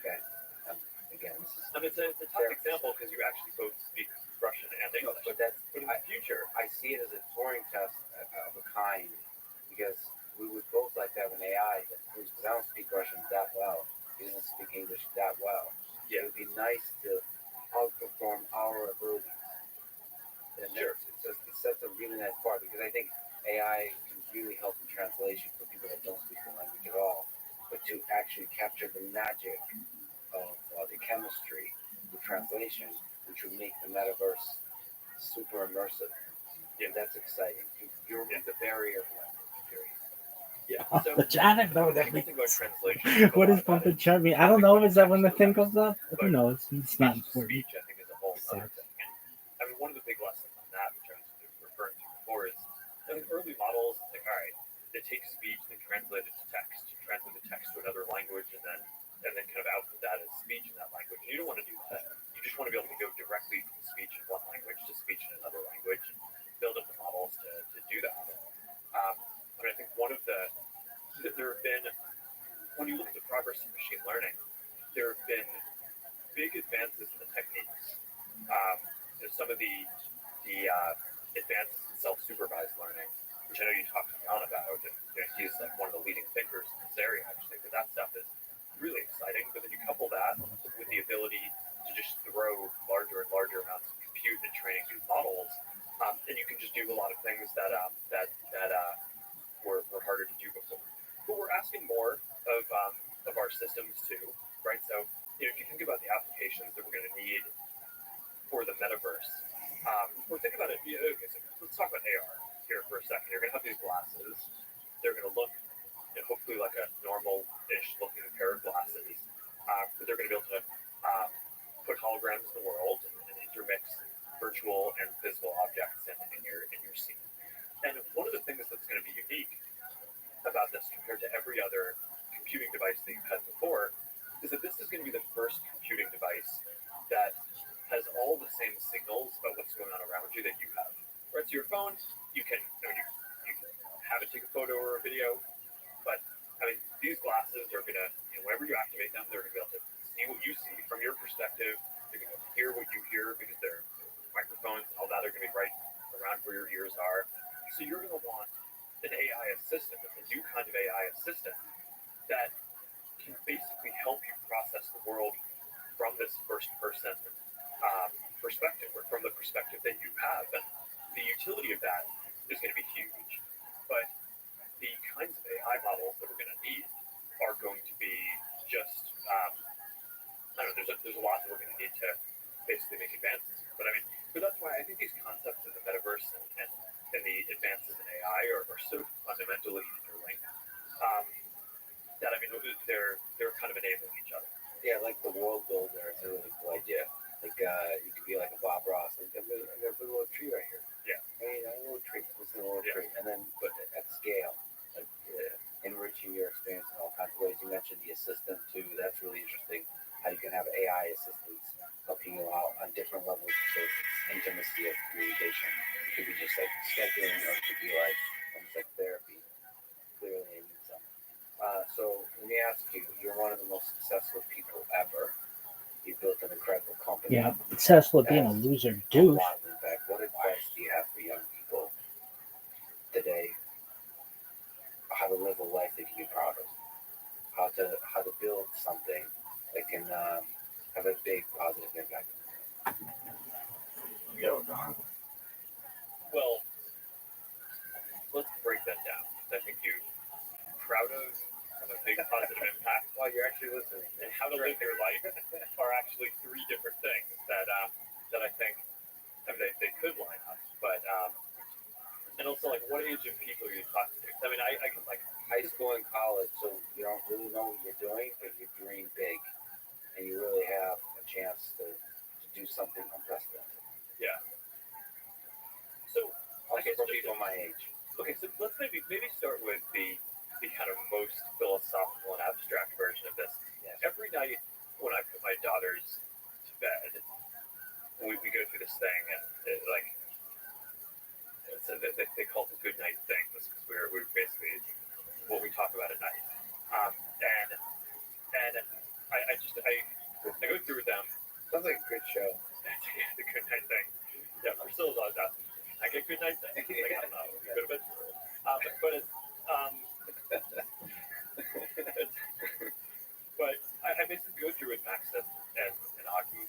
S2: okay. Again, this is.
S1: I mean, it's a tough example because you actually both speak Russian and English.
S2: But in the future, I see it as a Turing test of a kind, because we would both like to have an AI that proves, because I don't speak Russian that well, he doesn't speak English that well. Yeah. It would be nice to outperform our abilities. And sure. It sets a really nice part, because I think AI can really help in translation for people that don't speak the language at all, but to actually capture the magic of the chemistry, the translation, which would make the metaverse super immersive. Yeah, that's exciting. You remove the barrier of language, period.
S1: Yeah.
S3: Oh,
S1: So
S3: I don't know what that
S1: people think
S3: means.
S1: about translation.
S3: What is bump and chart mean? I don't know. Is that when the thing goes up? Who knows? It's not important.
S1: Speech, I think, is a whole other thing. And I mean, one of the big lessons on that, which I was referring to before, is I think early models think, all right, they take speech, they translate it to text, translate the text to another language, and then kind of output that as speech in that language. And you don't want to do that. You just want to be able to go directly from speech in one language to speech in another language, and build up the models to do that. But I think one of there have been, when you look at the progress of machine learning, there have been big advances in the techniques. Some of the advances in self-supervised learning, which I know you talked to Jan about, and he's like one of the leading thinkers in this area. I just think that stuff is really exciting. But then you couple that with the ability to just throw larger and larger amounts of compute and training these models, and you can just do a lot of things that were harder to do before. But we're asking more of our systems too, right? So if you think about the applications that we're going to need for the metaverse, we're thinking about it. Okay, so let's talk about AR here for a second. You're going to have these glasses. They're going to look hopefully like a normal-ish looking pair of glasses, but they're going to be able to put holograms in the world and intermix virtual and physical objects in your scene. And one of the things that's going to be unique about this compared to every other computing device that you've had before is that this is going to be the first computing device that has all the same signals about what's going on around you that you have. Right, so your phone, you can have it take a photo or a video, but I mean these glasses are going to, whenever you activate them, they're going to be able to see what you see from your perspective. They're going to hear what you hear because their microphones and all that are going to be right around where your ears are. So you're going to want an AI assistant, a new kind of AI assistant that can basically help you process the world from this first-person perspective, or from the perspective that you have. And the utility of that is going to be huge. But the kinds of AI models that we're going to need are going to be just, I don't know, there's a lot that we're going to need to basically make advances. But that's why I think these concepts of the metaverse and the advances in AI are so fundamentally interlinked. They're kind of enabling each other.
S2: Yeah, like the world builder is a really cool idea. Like you could be like a Bob Ross. Like I got a little tree right here.
S1: Yeah.
S2: Hey, a little tree. What's a little tree? And then, but at scale, like enriching your experience in all kinds of ways. You mentioned the assistant too. That's really interesting. How you can have AI assistants helping you out on different levels of intimacy of communication. It could be just like scheduling, or it could be like almost like therapy. Clearly, I need some. So let me ask you, you're one of the most successful people ever. You built an incredible company.
S3: Yeah, successful at being a loser douche.
S2: What advice do you have for young people today? How to live a life they can be proud of? How to build something that can have a big positive impact?
S1: Well, let's break that down. I think you proud of a big positive impact
S2: While you're actually listening,
S1: and how to live your life are actually three different things that I think they could line up. But and also, like, what age of people are you talking to? I mean, I can, like,
S2: high school and college, so you don't really know what you're doing, but you dream big, and you really have a chance to do something unprecedented.
S1: Yeah. So,
S2: Also for people my age.
S1: Okay, so let's maybe start with the kind of most philosophical and abstract version of this.
S2: Yes.
S1: Every night when I put my daughters to bed, we go through this thing, and they call it the good night thing. This is we're basically what we talk about at night. And I go through them.
S2: Sounds like a good show.
S1: The good night thing. Yeah, Priscilla's always asking, I get good night thing? Like, I don't know. Go to bed. But it's but I basically go through with Max and Aki.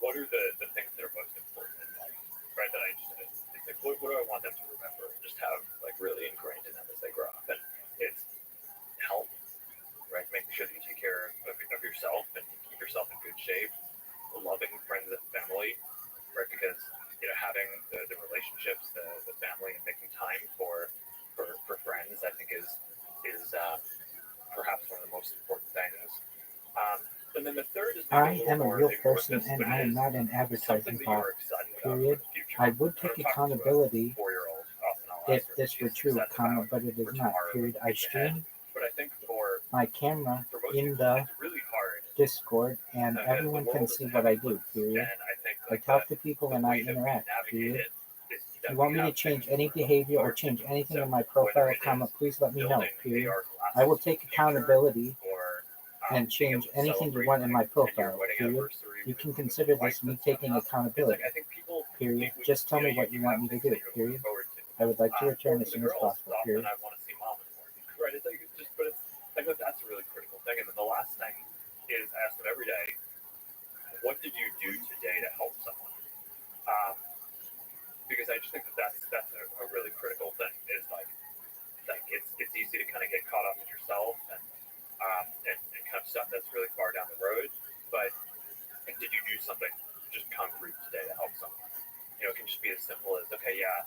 S1: What are the things that are most important in life, right? That it's like, what do I want them to remember? Just have like
S3: I am a
S1: more
S3: real
S1: maybe what
S3: person
S1: this
S3: and
S1: one
S3: I am
S1: is,
S3: not an
S1: something
S3: advertising
S1: that you
S3: bot.
S1: are excited about for
S3: Period.
S1: the future.
S3: I would
S1: I'm
S3: take
S1: talking to
S3: accountability
S1: a 4-year-old often I'll
S3: if
S1: ask her what
S3: this were
S1: she's
S3: true,
S1: excited about
S3: but it
S1: for
S3: is not.
S1: tomorrow
S3: Period.
S1: and
S3: I
S1: weeks ahead.
S3: stream
S1: But I think for
S3: my camera
S1: most
S3: in
S1: people,
S3: the
S1: it's really hard
S3: Discord and
S1: as the
S3: everyone can
S1: world is
S3: see
S1: a
S3: what I
S1: heavy
S3: do.
S1: place.
S3: Period.
S1: And I think
S3: I
S1: like
S3: talk to people
S1: the
S3: and I
S1: way that we
S3: interact.
S1: navigate
S3: Period.
S1: it is
S3: If
S1: that
S3: you
S1: we
S3: want me to
S1: have
S3: change
S1: things
S3: any
S1: we're looking
S3: behavior or
S1: forward to.
S3: change anything
S1: So
S3: in my
S1: whether
S3: profile,
S1: it is
S3: please let me know.
S1: building
S3: Period.
S1: AR
S3: I will
S1: glasses
S3: take
S1: for the future,
S3: accountability
S1: or
S3: and
S1: being able
S3: change
S1: to
S3: anything you
S1: celebrate
S3: want in
S1: my
S3: my
S1: 10-year
S3: profile.
S1: wedding
S3: Period.
S1: anniversary
S3: You
S1: with
S3: can
S1: my
S3: consider
S1: wife
S3: this me
S1: that's coming
S3: taking
S1: up. It's
S3: accountability.
S1: like I think people
S3: Period.
S1: we,
S3: Just tell
S1: you know
S3: me what you want
S1: have
S3: me to
S1: things
S3: do.
S1: that you're looking
S3: Period.
S1: forward to.
S3: I would like to
S1: Or
S3: return
S1: for
S3: as
S1: the
S3: soon as
S1: girls, it's
S3: possible.
S1: often
S3: Period.
S1: I want to see mom in the morning. Right? It's like just but it's I know that's a really critical thing. And then the last thing is I ask them every day, what did you do today to help someone? Um, because I just think that that's a really critical thing. Is like it's easy to kind of get caught up in yourself and kind of stuff that's really far down the road. But did you do something just concrete today to help someone? You know, it can just be as simple as okay, yeah,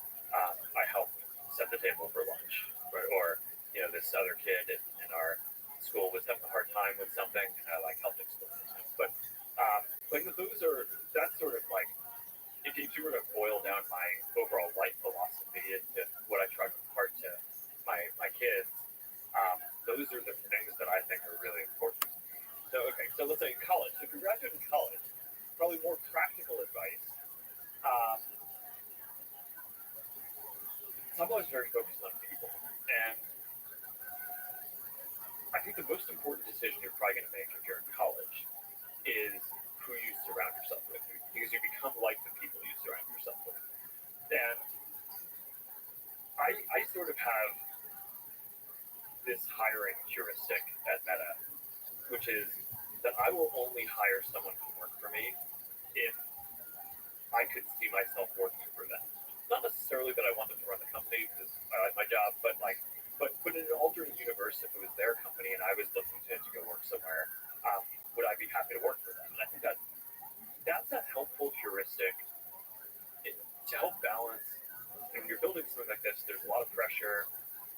S1: I helped set the table for lunch, right? Or you know, this other kid in our school was having a hard time with something, and I like helped explain it to him. But like those are that's sort of like if you were to boil down my overall life philosophy into what I try to impart to my kids, those are the things that I think are really important. So okay, so let's say college. If you're graduating college, probably more practical advice. Um, I'm always very focused on people, and I think the most important decision you're probably going to make if you're in college is who you surround yourself with, because you become like the people you surround yourself with. And I sort of have this hiring heuristic at Meta, which is that I will only hire someone to work for me if I could see myself working for them. Not necessarily that I want them to run the company because I like my job, but in an alternate universe, if it was their company and I was looking to go work somewhere, would I be happy to work for them? And I think that's a helpful heuristic to help balance. When you're building something like this, there's a lot of pressure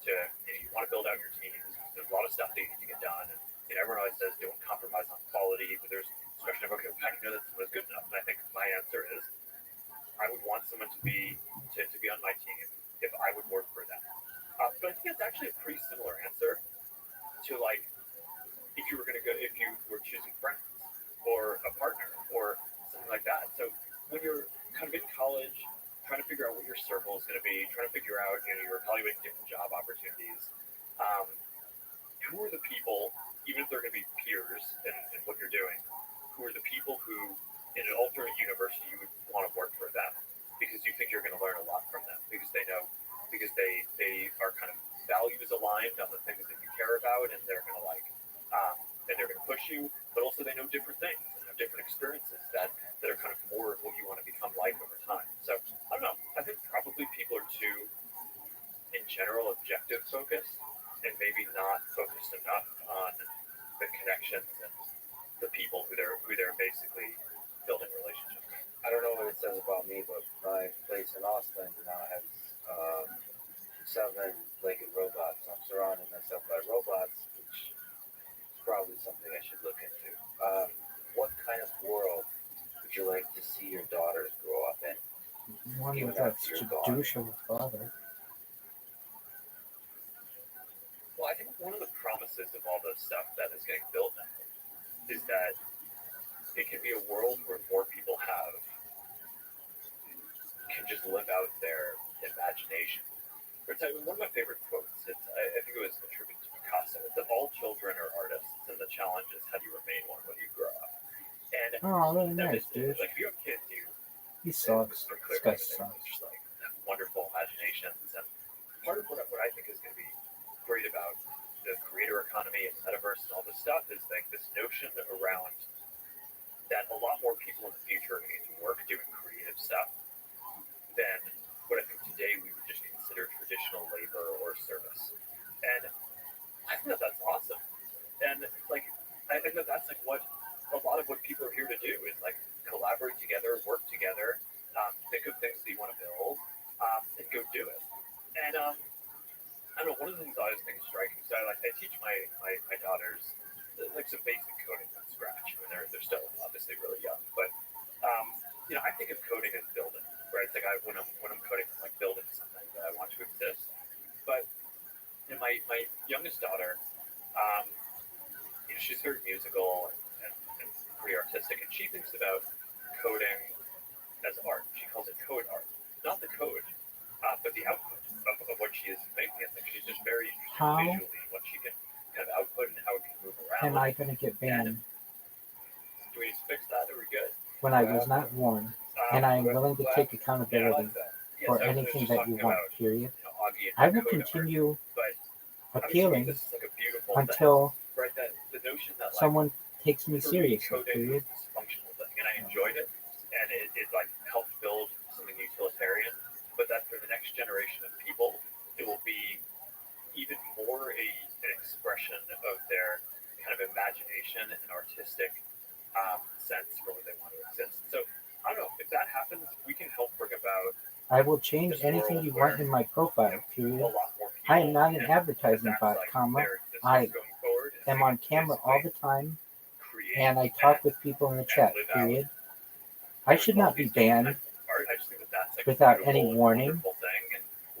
S1: to you want to build out your teams. There's a lot of stuff that you need to get done, and everyone always says don't compromise on quality. But there's this question of okay, how do you know that someone is good enough? And I think my answer is I would want someone to be on my team if I would work for them. But I think it's actually a pretty similar answer to like if you were choosing friends or a partner or something like that. So when you're kind of in college, trying to figure out what your circle is going to be, trying to figure out you're evaluating different job opportunities. Who are the people, even if they're going to be peers in what you're doing, who are the people who in an alternate universe you would want to work for them because you think you're going to learn a lot from them because they are kind of values aligned on the things that you care about and they're going to and they're going to push you, but also they know different things and have different experiences that are kind of more of what you want to become like over time. So I don't know. I think probably people are too, in general, objective focused and maybe not focused enough on the connections and the people who they're basically building relationships with.
S2: I don't know what it says about me, but my place in Austin now has 7-legged robots. I'm surrounding myself by robots, which is probably something I should look into. What kind of world would you like to see your daughters grow up in?
S3: One
S2: Even
S3: without
S2: after you're
S3: such a
S2: gone.
S3: douche of a father.
S1: Well, I think one of the promises of all this stuff that is getting built now is that it can be a world where more people can just live out their imagination. One of my favorite quotes, I think it was attributed to Picasso, is that all children are artists, and the challenge is how do you remain one when you grow up. And
S3: Oh, really
S1: that
S3: nice,
S1: is
S3: dude.
S1: like if you have kids,
S3: He sucks.
S1: pretty
S3: This
S1: clear
S3: guy
S1: they
S3: sucks.
S1: just like have wonderful imaginations. And part of what I think is going to be great about the creator economy and the metaverse and all this stuff is like this notion around that a lot more people in the future are going to get to work doing creative stuff than what I think today we would just consider traditional labor or service. And I think that that's awesome. And like I think that that's like what a lot of what people are here to do is like collaborate together, work together, think of things that you want to build, and go do it. And I don't know, one of the things I always think is striking, so I teach my daughters like some basic coding from scratch. and they're still obviously really young. But I think of coding as building, right? It's like when I'm coding, I'm like building something that I want to exist. But my youngest daughter, she's very musical and pretty artistic, and she thinks about coding as art. She calls it code art, not the code, but the output of what she is making. I think she's just very interested
S3: How
S1: visually in what she can kind of output and how it can move around.
S3: am I going to get banned
S1: Do we need to fix that? Are we good?
S3: when I was not warned, and I am willing to take accountability for anything that you want, period? I will continue appealing
S1: this is like a beautiful
S3: until
S1: thing, right? That the notion that like,
S3: someone takes me
S1: for me,
S3: seriously,
S1: coding
S3: period.
S1: was this functional thing, and I enjoyed it, and it like helped build something utilitarian. But that for the next generation of people, it will be even more an expression of their kind of imagination and artistic sense for what they want to exist. So I don't know if that happens, we can help bring about.
S3: I will change anything you want in my profile, period. I am not an advertising bot, I am on camera all the time, and I talk with people in the chat, period. I should not be banned without any warning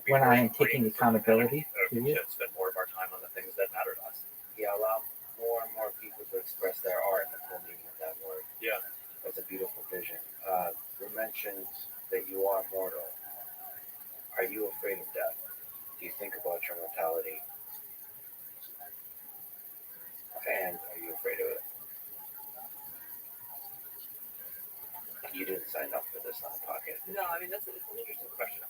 S3: when I am taking accountability, period.
S1: Spend more of our time on the things that matter to us.
S2: Yeah, allow more and more people to express their art in the full meaning of that word.
S1: Yeah.
S2: That's a beautiful vision. You mentioned that you are mortal. Are you afraid of death? Do you think about your mortality? And are you afraid of it? You didn't sign up for this on the podcast.
S1: No, I mean it's an interesting question.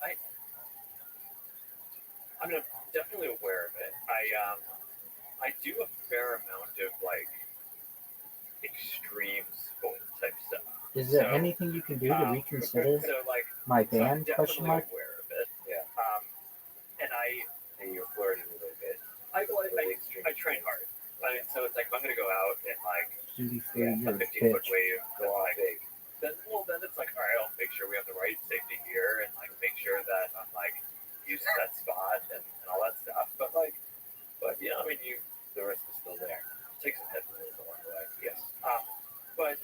S1: I'm definitely aware of it. I do a fair amount of like extreme sport type stuff.
S3: Is there anything you can do to reconsider my ban? Question mark.
S1: Aware of it.
S2: Yeah. And you're flirting a little bit.
S1: I train hard. I mean, so it's like if I'm gonna go out and like
S3: a
S1: 50-foot wave,
S2: go on big.
S1: Then it's like, all right, I'll make sure we have the right safety gear and like make sure that I'm like using that spot and all that stuff. But yeah, I mean,
S2: the risk is still there.
S1: Take some headwinds along the way. Yes. But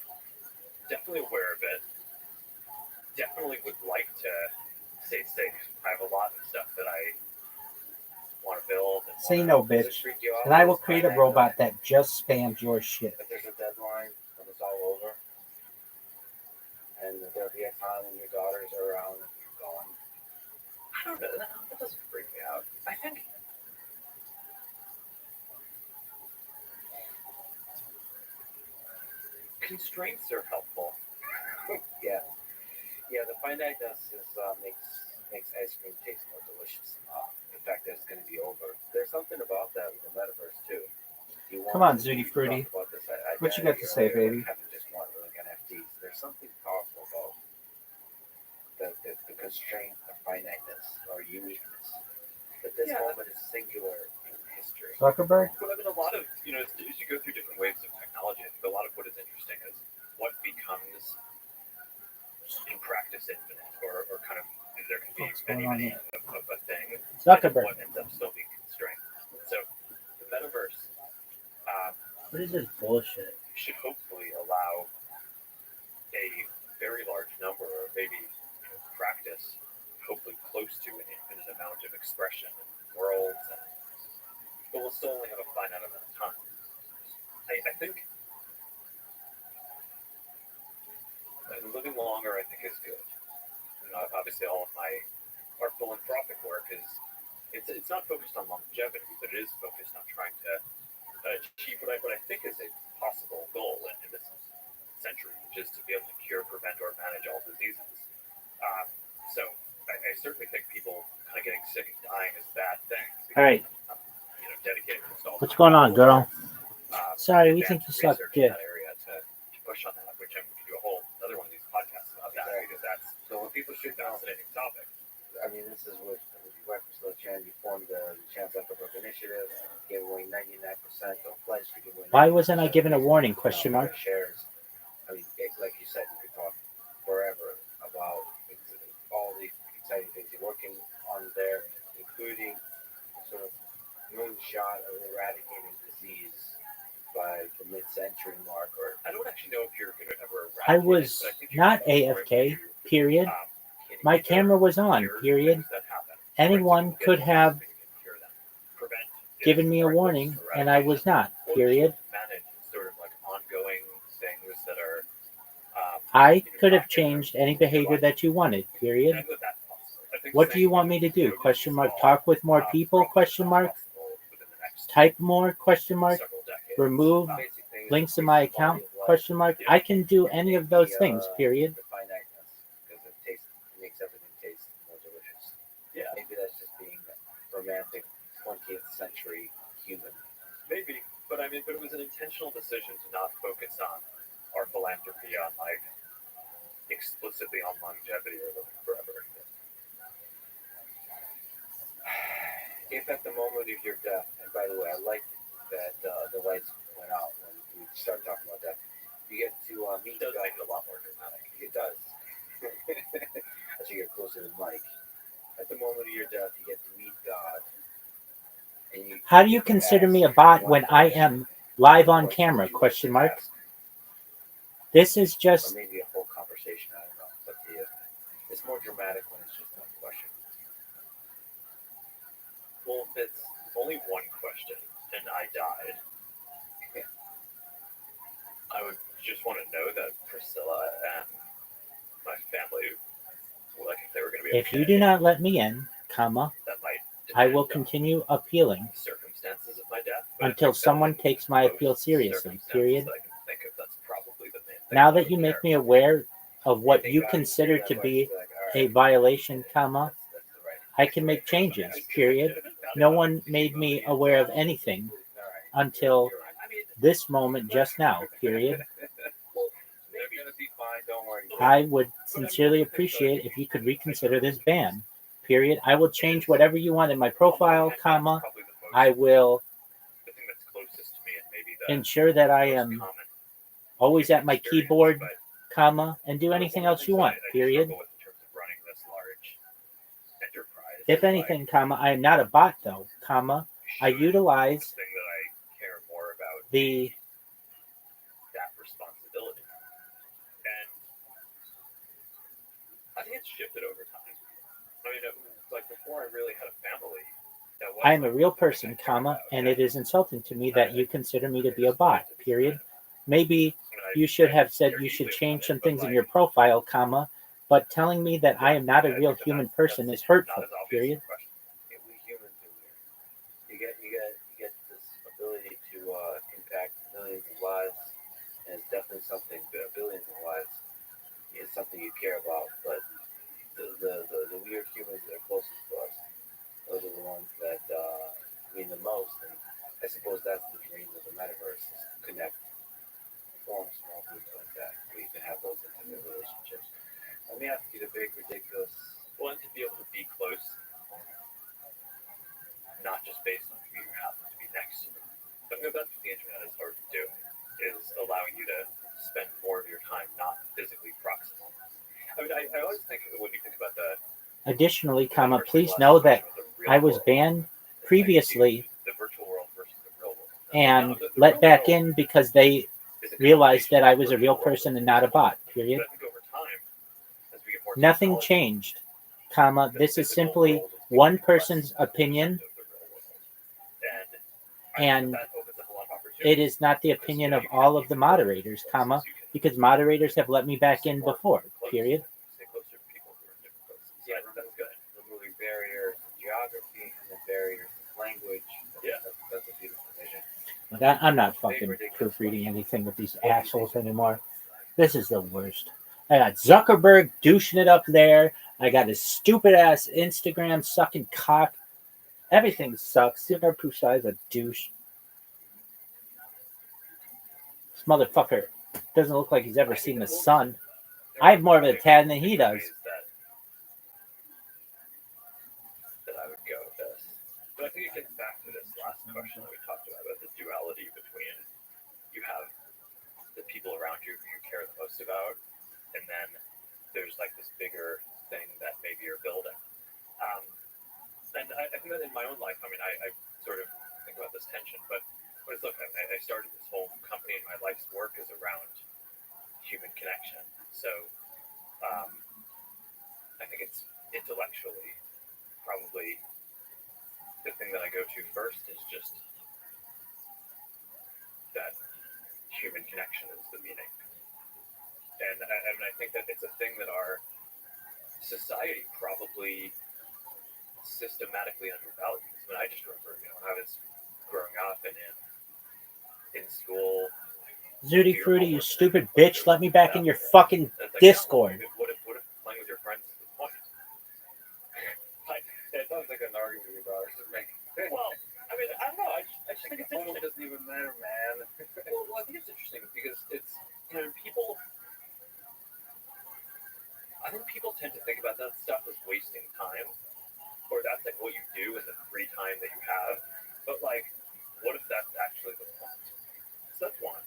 S1: definitely aware of it. Definitely would like to stay safe. I have a lot of stuff that I want to build. And
S3: say no, bitch, and I will create a robot that just spams your shit.
S2: If there's a deadline when it's all over, and there'll be a time when your daughters are around and you're gone.
S1: I don't know. That doesn't freak me out. I think constraints are helpful.
S2: Yeah. The finiteness makes ice cream taste more delicious. The fact that it's going to be over. There's something about that with the metaverse too.
S3: Come on, Zooty Fruity. What you got to say, baby?
S2: Just one like NFTs. There's something powerful about the constraint of finiteness or uniqueness. That this moment is singular in history.
S3: Zuckerberg?
S1: But I mean, a lot of, as you go through different waves of technology, I think a lot of what is interesting is what becomes in practice infinite or kind of there can be many of a thing.
S3: Zuckerberg.
S1: What ends up still being constrained. So the metaverse
S3: What is this bullshit?
S1: should hopefully allow a very large number, or maybe practice, hopefully close to an infinite amount of expression and worlds, but we'll still only have a finite amount of time. I think living longer, I think, is good. Obviously, all of my art philanthropic work it's not focused on longevity, but it is focused on trying to achieve what I think is a possible goal in this century, which is to be able to cure, prevent, or manage all diseases. So I certainly think people kind of getting sick and dying is a bad thing.
S3: All right.
S1: Dedicated
S3: What's going on, girl? Sorry, we think you suck dick.
S1: To push on that, which we can do a whole other one of these podcasts about that, because that's
S2: so when people shoot down.
S1: fascinating topic.
S2: I mean, this is what Breakfast with Chan, you formed the Chance Zuckerberg Initiative, gave away 99%, don't pledge to give away 99%.
S3: Why wasn't I given a warning? Question mark.
S2: Shares. I mean, like you said, you could talk forever about all the exciting things you're working on there, including sort of moonshot of eradicating disease by the mid-century mark, or
S1: I don't actually know if you're going to ever
S3: I
S1: eradicate
S3: was
S1: it, but I think you're
S3: not
S1: gonna be more able
S3: AFK,
S1: to,
S3: period.
S1: um,
S3: My
S1: either
S3: camera was on,
S1: cure
S3: period.
S1: things that happen.
S3: Anyone
S1: Right, so you
S3: could
S1: can get
S3: have
S1: diseases, but you can cure them. Prevent is
S3: given me a
S1: more close
S3: warning,
S1: to
S3: and I was
S1: eradication.
S3: not,
S1: Or
S3: period.
S1: just manage sort of like ongoing things that are
S3: I could
S1: not
S3: have changed any behavior that you wanted, period.
S1: I know that's possible. I think
S3: What do you
S1: saying
S3: want me to do?
S1: no
S3: Question mark.
S1: disease
S3: Talk with more
S1: law,
S3: people?
S1: probably
S3: Question
S1: not
S3: mark.
S1: possible within the next
S3: Type more? Question mark.
S1: several decades.
S3: Remove
S2: basic thing is
S3: links in
S2: increase
S3: my
S2: the
S3: account?
S2: quality of life.
S3: Question mark. I can do any of those things, period.
S2: The finiteness, because it makes everything taste more delicious.
S1: Yeah,
S2: Maybe that's just being romantic 20th century human.
S1: maybe. But I mean, but it was an intentional decision to not focus on our philanthropy on like explicitly on longevity or living forever.
S2: If at the moment of your death, and by the way, I like that the lights went out when we started talking about death, you get to
S1: It
S2: meet
S1: does
S2: God.
S1: make it a lot more dramatic.
S2: It does. As you get closer to the mic. At the moment of your death, you get to meet God. And you
S3: How do you consider me a bot when I am live on camera? Question mark. This is
S2: Or
S3: just
S2: maybe a whole conversation, I don't know. But it's more dramatic when it's just one question.
S1: Well, if it's only one question and I died, I would just want to know that Priscilla and my family, like if they were going to be
S3: if you do not let me in, comma,
S1: that might
S3: I will
S1: depend on
S3: continue appealing
S1: the circumstances of my death. But I
S3: until
S1: think that
S3: someone
S1: in
S3: takes my
S1: most
S3: appeal seriously,
S1: circumstances
S3: period.
S1: that I can think of, that's probably the main thing
S3: Now
S1: that I
S3: that you
S1: would
S3: make
S1: care
S3: me
S1: about.
S3: aware of what
S2: think
S3: you
S2: God
S3: consider
S2: would
S3: to
S2: say that
S3: be
S2: much, like, all
S3: a
S2: right,
S3: violation, comma,
S2: that's the right.
S3: I can make changes, period. No one made me aware of anything
S2: All right.
S3: until
S2: You're right.
S1: I mean,
S3: this moment just now, period.
S1: well,
S2: They're
S1: maybe.
S2: gonna be fine. Don't worry.
S3: I would sincerely appreciate if you could reconsider this ban, period. I will change whatever you want in my profile, comma.
S1: Probably the most,
S3: I will
S1: the thing that's closest to me and maybe the
S3: ensure that I
S1: most
S3: am
S1: common
S3: always at my
S1: experience,
S3: keyboard,
S1: but
S3: comma, and do
S1: one
S3: anything
S1: of the
S3: else you
S1: things
S3: want,
S1: I
S3: period.
S1: struggle with in terms of running this large enterprise.
S3: If
S1: is, like,
S3: anything, comma, I am not a bot though, comma. I
S1: should
S3: utilize
S1: the thing that I care more about
S3: the
S1: that responsibility. And I think it's shifted over time. I mean, like before I really had a family, that was
S3: I am a
S1: like
S3: real
S1: the thing
S3: person,
S1: I cared
S3: comma,
S1: about.
S3: and it is insulting to me that you consider me to be a
S1: just wanted
S3: bot,
S1: to be
S3: period.
S1: kind of-
S3: Maybe
S1: I mean,
S3: you should
S1: I
S3: have said
S1: care
S3: you should
S1: deeply
S3: change
S1: about
S3: some
S1: it, but,
S3: things in
S1: like,
S3: your profile, comma, but telling me that I am not a
S1: I
S3: real
S1: think that
S3: human
S1: that's
S3: person is
S1: not
S3: hurtful,
S1: as obvious
S3: period.
S1: a question.
S2: Yeah, we humans are weird. You get this ability to impact millions of lives, and it's definitely something. Billions of lives is something you care about. But the weird humans that are closest to us, those are the ones that mean the most. And I suppose that's the dream of the metaverse: is to connect, form small groups like that, where you can have those intimate relationships. Let me ask you the big, ridiculous.
S1: Well, and to be able to be close, not just based on who you happen to be next to. I think that's what the internet is hard to do, is allowing you to spend more of your time not physically proximal. I mean, I always think when you think about the
S3: Additionally, comma,
S1: metaverse,
S3: please
S1: people
S3: know
S1: ask the
S3: that
S1: question of the real
S3: I was
S1: world.
S3: banned
S1: It's like,
S3: previously
S1: the virtual world versus the real world.
S3: and
S1: No, the
S3: let
S1: real
S3: back
S1: world
S3: in because they
S1: is a
S3: realized
S1: combination
S3: that I
S1: of
S3: was a
S1: virtual
S3: real
S1: world
S3: person and not a bot, period.
S1: But I think over time, as we get more
S3: Nothing
S1: technology,
S3: changed, comma.
S1: the
S3: This is
S1: physical
S3: simply
S1: world is
S3: one
S1: becoming
S3: person's
S1: less
S3: opinion,
S1: representative of the real world. And I
S3: and
S1: think that opens up a lot of opportunities.
S3: it is not the
S1: Because,
S3: opinion
S1: you
S3: of
S1: know,
S3: all
S1: you
S3: of the
S1: can build
S3: moderators,
S1: places,
S3: comma,
S1: you can
S3: because moderators have let me back in
S1: support
S3: before,
S1: close,
S3: period.
S1: stay closer to people who are in different places.
S2: Yeah,
S1: That's good.
S2: removing barriers in geography and then barriers in language.
S1: Yeah.
S2: That's a beautiful vision.
S3: But I'm not fucking proofreading anything with these assholes anymore. This is the worst. I got Zuckerberg douching it up there. I got his stupid ass Instagram sucking cock. Everything sucks. Super Pusha is a douche. This motherfucker doesn't look like he's ever seen the sun. I have more of a tan than he does.
S1: That I would go with this. But I think it gets back to this last question that we talked about the duality between you have the people around you who you care the most about, and then there's like this bigger thing that maybe you're building. And I think that in my own life, I mean, I sort of think about this tension, but But look, I started this whole company, and my life's work is around human connection. So I think it's intellectually probably the thing that I go to first is just that human connection is the meaning. And I think that it's a thing that our society probably systematically undervalues. I mean, I just remember, when I was growing up and in school.
S3: Zooty Fruity, you stupid bitch. Let me back in your fucking Discord.
S1: What if playing with your friends is the point?
S2: It sounds like an argument with your brothers.
S1: Well, I mean, I don't know. I just think it's
S2: It
S1: interesting.
S2: doesn't even matter, man.
S1: Well, I think it's interesting because it's, people. I think people tend to think about that stuff as wasting time, or that's like what you do in the free time that you have. But like, what if that's actually the point? So that's one.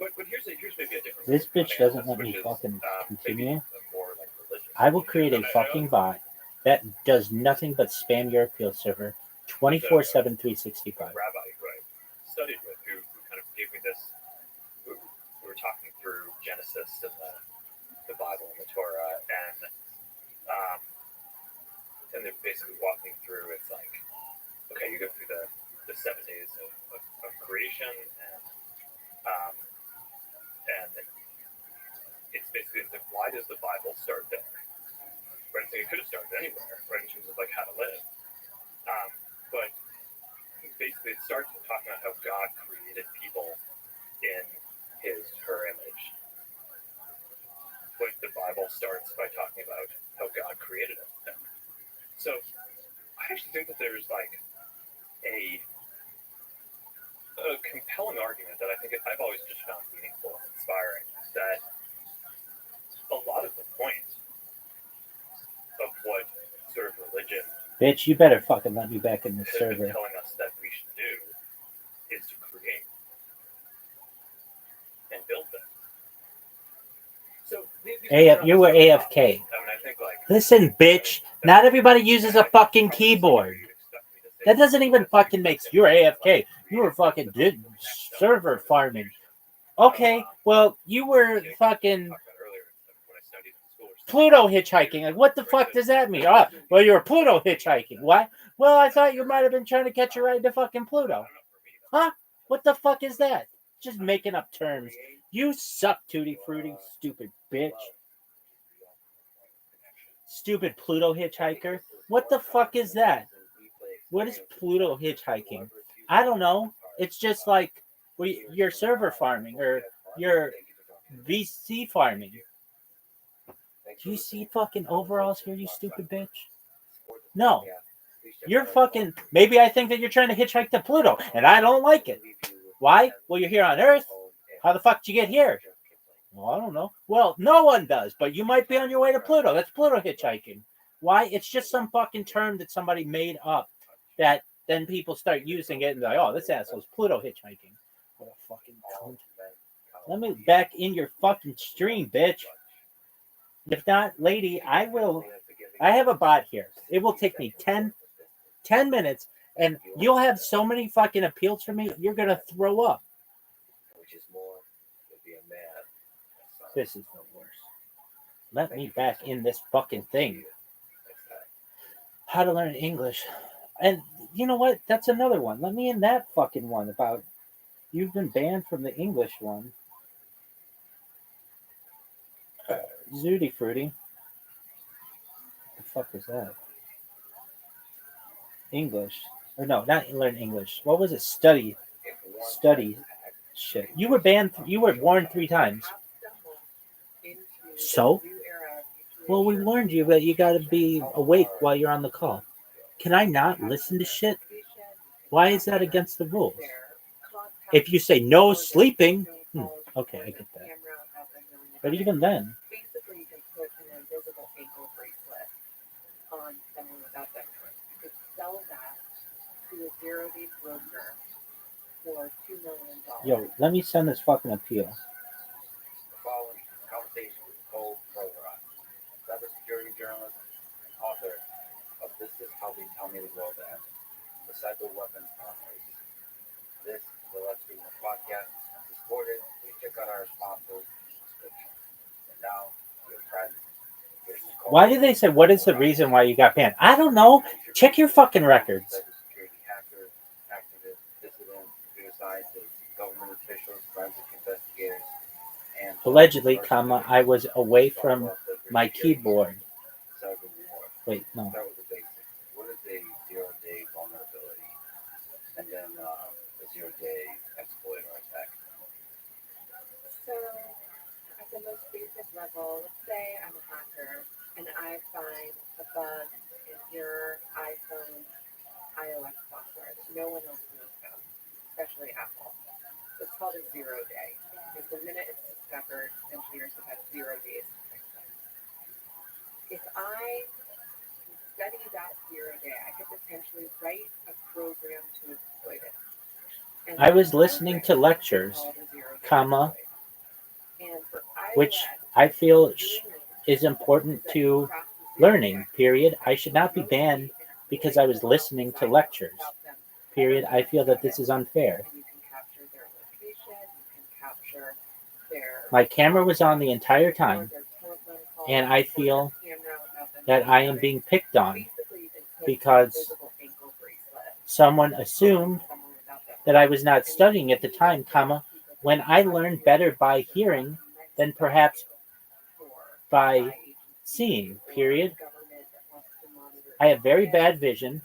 S1: But here's maybe a different.
S3: This bitch doesn't let me fucking continue.
S1: More like religious.
S3: I will create a fucking bot that does nothing but spam your appeal server 24/7, 365.
S1: Rabbi who I studied with, who kind of gave me this. We were talking through Genesis and the Bible and the Torah, and they're basically walking through. It's like, okay, you go through the 7 days of creation, and it's basically like, why does the Bible start there? Right, so it could have started anywhere, right, in terms of like how to live. But basically, it starts with talking about how God created people in her image. But the Bible starts by talking about how God created everything. So I actually think that there's like a compelling argument that I think I've always just found meaningful and inspiring, that a lot of the point of what sort of religion,
S3: Bitch, you better fucking let me back in the
S1: has been
S3: server.
S1: telling us that we should do is to create and build things. So
S3: You were AFK.
S1: I mean, I think like,
S3: Listen, bitch. Not everybody uses a fucking keyboard. That doesn't even fucking make sense. You're AFK. You were fucking server farming. Okay, well, you were fucking Pluto hitchhiking. Like, what the fuck does that mean? Oh, well, you were Pluto hitchhiking. What? Well, I thought you might have been trying to catch a ride to fucking Pluto. Huh? What the fuck is that? Just making up terms. You suck, Tutti Fruity, stupid bitch. Stupid Pluto hitchhiker. What the fuck is that? What is Pluto hitchhiking? I don't know. It's just like you're server farming or you're VC farming. Do you see fucking overalls here, you stupid bitch? No. You're fucking... Maybe I think that you're trying to hitchhike to Pluto, and I don't like it. Why? Well, you're here on Earth. How the fuck did you get here? Well, I don't know. Well, no one does, but you might be on your way to Pluto. That's Pluto hitchhiking. Why? It's just some fucking term that somebody made up that then people start using it and they're like, oh, this asshole's Pluto hitchhiking. What a fucking cunt. Let me back in your fucking stream, bitch. If not, lady, I have a bot here. It will take me 10 minutes, and you'll have so many fucking appeals from me, you're going to throw up. This is the worst. Let me back in this fucking thing. How to learn English. And you know what? That's another one. Let me in that fucking one about you've been banned from the English one. Zooty Fruity. What the fuck is that? English. Or no, not learn English. What was it? Study. Shit. You were banned. You were warned 3 times. So? Well, we warned you that you gotta be awake while you're on the call. Can I not listen to shit? Why is that against the rules? If you say no sleeping, okay, I get that. But even then,
S6: basically you can put an invisible ankle bracelet on someone without that card. You could sell that to a zero-day broker for $2 million.
S3: yo, let me send this fucking appeal.
S2: The following conversation with Cole Program, cybersecurity journalist and author of This Is How They Tell Me the World Ends, the Cyber Weapons Conference. This the Let's Read More podcast to support it, please check out our sponsors description. And now, your friend.
S3: Why do they say, what is the reason why you got banned? I don't know. Check your fucking records.
S2: Cybersecurity hackers, activists, dissidents, computer scientists, government officials, forensic investigators, and
S3: Allegedly, I was away from my keyboard.
S2: cyber war.
S3: Wait, no.
S2: Start with the basics. What is a zero-day vulnerability? And then a zero-day exploit or attack.
S6: So, at the most basic level, let's say I'm a hacker and I find a bug in your iPhone iOS software that no one else knows about, especially Apple. It's called a 0 day. Because the minute it's discovered, engineers have had 0 days to fix it. If I study that 0 day, I could potentially write a program to exploit it. And
S3: I was listening to lectures, which I feel is important to learning, period. I should not be banned because I was listening to lectures, period. I feel that this is unfair. My camera was on the entire time, and I feel that I am being picked on because someone assumed that I was not studying at the time, when I learned better by hearing than perhaps by seeing, period. I have very bad vision,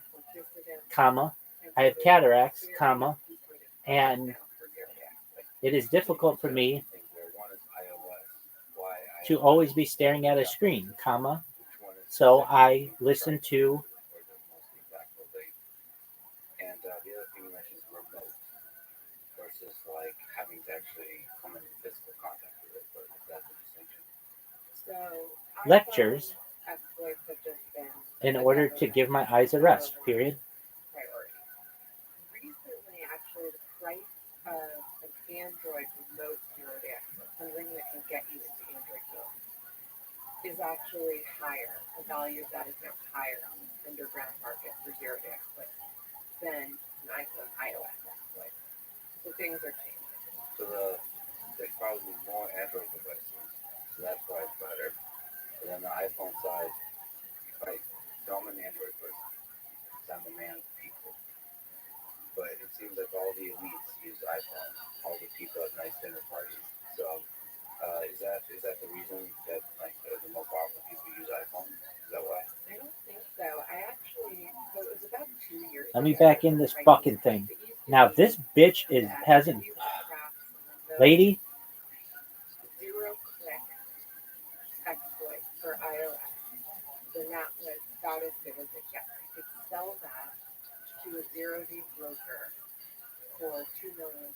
S3: I have cataracts, and it is difficult for me to always be staring at a screen, so I listen to.
S2: And the other thing you mentioned is remote versus like having to actually come in physical contact with it. But that's the distinction.
S3: Lectures in order to give my eyes a rest, period.
S6: Recently, actually, the price of an Android remote 0 day access, something that can get you into Android phone, is actually higher. The value of that is now higher on the underground market for 0 day access than an iPhone iOS exploit. So things are changing.
S2: So there's probably more Android devices, so that's why it's better. But on the iPhone side, like, so I'm an Android person, because I'm a man of people. But it seems like all the elites use iPhone, all the people at nice dinner parties. So is that the reason that like the more powerful people use iPhone? Is that why?
S6: I don't think so. So it was about 2 years
S3: Let me
S6: ago.
S3: back in this fucking thing. Now, this bitch hasn't. Lady?
S6: Zero-click exploit for iOS. Then that was about as good as it gets. You could sell that to a 0 day broker for $2 million.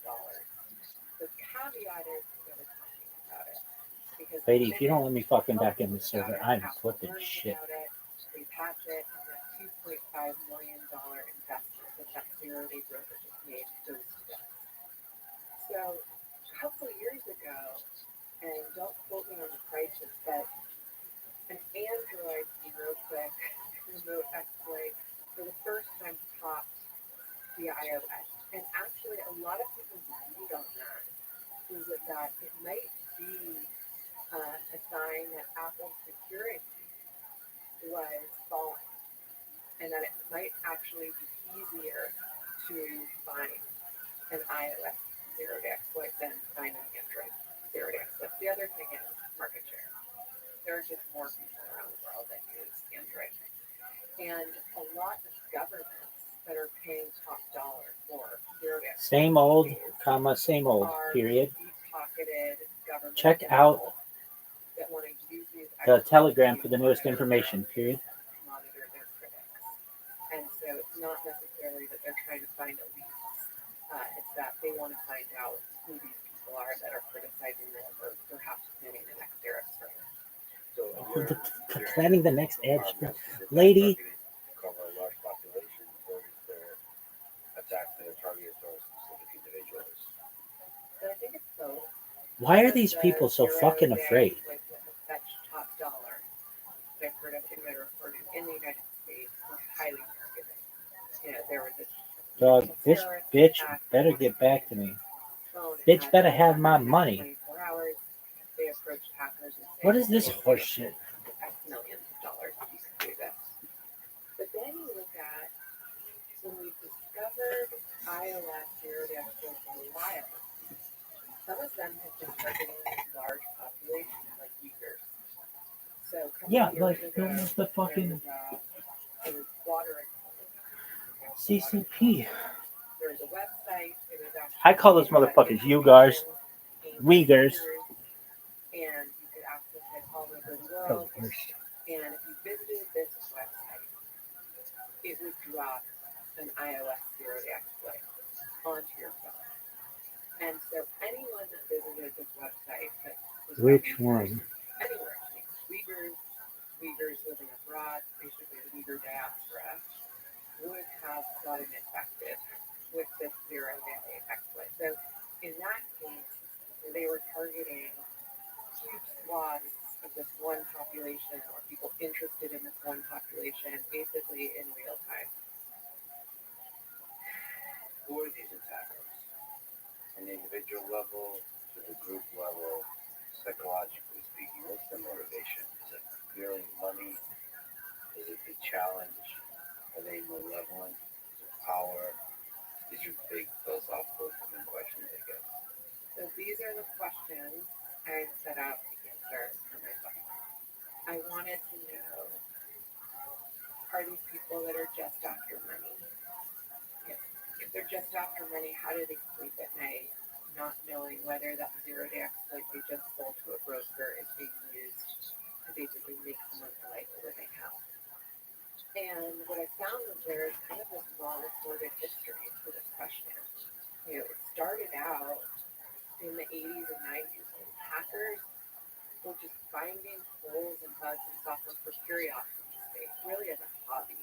S6: The caveat is never talking about it. Because
S3: Lady, if you don't let me fucking back in the server, I'm flipping shit.
S6: We patch it, and that $2.5 million investment that 0 day broker just made goes to death. So a couple of years ago, and don't quote me on the prices, but an Android 0-click remote exploit for the first time topped the iOS. And actually, a lot of people's read on that was that it might be a sign that Apple's security was falling, and that it might actually be easier to find an iOS 0 day exploit than find an Android 0 day exploit. The other thing is market share. There are just more people around the world that use Android. And a lot of governments that are paying top dollar for 0 day exploits.
S3: Same old, same old, period. Check out the Telegram for the newest information, period.
S6: Monitor their critics. And so it's not necessarily that they're trying to find elites. It's that they want to find out who these people are that are criticizing them or perhaps planning the next Arab Spring.
S2: So
S3: Planning the next Arab Spring. Lady.
S2: Cover a large population, or is there attacks that are targeted towards specific individuals?
S6: So I think it's both.
S3: Why are these people so fucking afraid?
S6: Fetch top dollar. I've heard of in the United States were highly targeted. There was a
S3: Dog, this bitch better get back to me. Bitch better have my money.
S6: 24 hours, they approached hackers and
S3: What is this horse shit?
S6: X millions of dollars if you could do this. But then you look at when we discovered iOS zero-day exploits in the wild, some of them have been targeting large populations like Uyghurs. So a couple
S3: Yeah,
S6: of years
S3: like
S6: ago,
S3: the fucking
S6: there was water.
S3: CCP.
S6: There was a website. It was actually
S3: I call those motherfuckers Uyghurs, Uyghurs.
S6: And you could access it all over the
S3: Oh,
S6: world. And if you visited this website, it would drop an iOS zero-day exploit onto your phone. And so anyone that visited this website that was
S3: Which one?
S6: anywhere, Uyghurs living abroad, basically the Uyghur diaspora, would have gotten infected with this zero-day exploit. So in that case, they were targeting huge swaths of this one population or people interested in this one population, basically in real time.
S2: Who are these attackers? On the individual level, to the group level, psychologically speaking, what's the motivation? Is it purely money? Is it the challenge? Are they malevolent? Is it power? These are big philosophical questions, I guess.
S6: So these are the questions I set out to answer for myself. I wanted to know, are these people that are just after money? If they're just after money, how do they sleep at night, not knowing whether that zero-day exploit they just sold to a broker is being used to basically make someone's life a living hell? And what I found was there is kind of this long sordid history to this question. You know, it started out in the 80s and 90s when hackers were just finding holes and bugs in software for curiosity's sake, really as a hobby.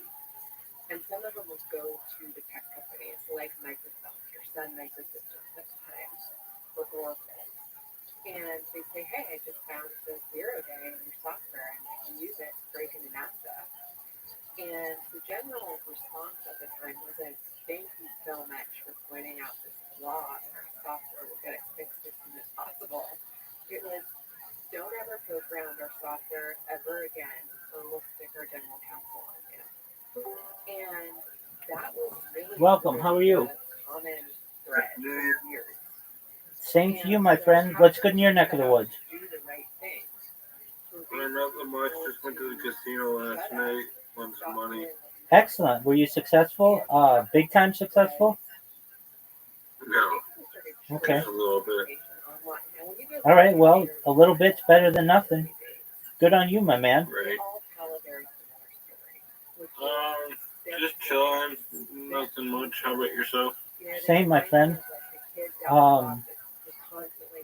S6: And some of them would go to the tech companies like Microsoft or Sun Microsystems at the time, or Oracle. And they'd say, hey, I just found this zero-day in your software and I can use it to break into NASA. And the general response at the time wasn't, thank you so much for pointing out this flaw in our software, we'll get it fixed as soon as possible. It was, don't ever poke around our software ever again, or we'll stick our general counsel on you. And that was really
S3: Welcome, how are you?
S6: common thread for years.
S3: Same to you, my friend. What's good in your neck of the woods?
S6: Do the right thing.
S4: Nothing much. Just went to the casino last night. Won some money.
S3: Excellent. Were you successful? Big time successful?
S4: No.
S3: Okay.
S4: Just a little bit.
S3: All right. Well, a little bit's better than nothing. Good on you, my man.
S4: Right. Just chilling. Nothing much. How about yourself?
S3: Same, my friend.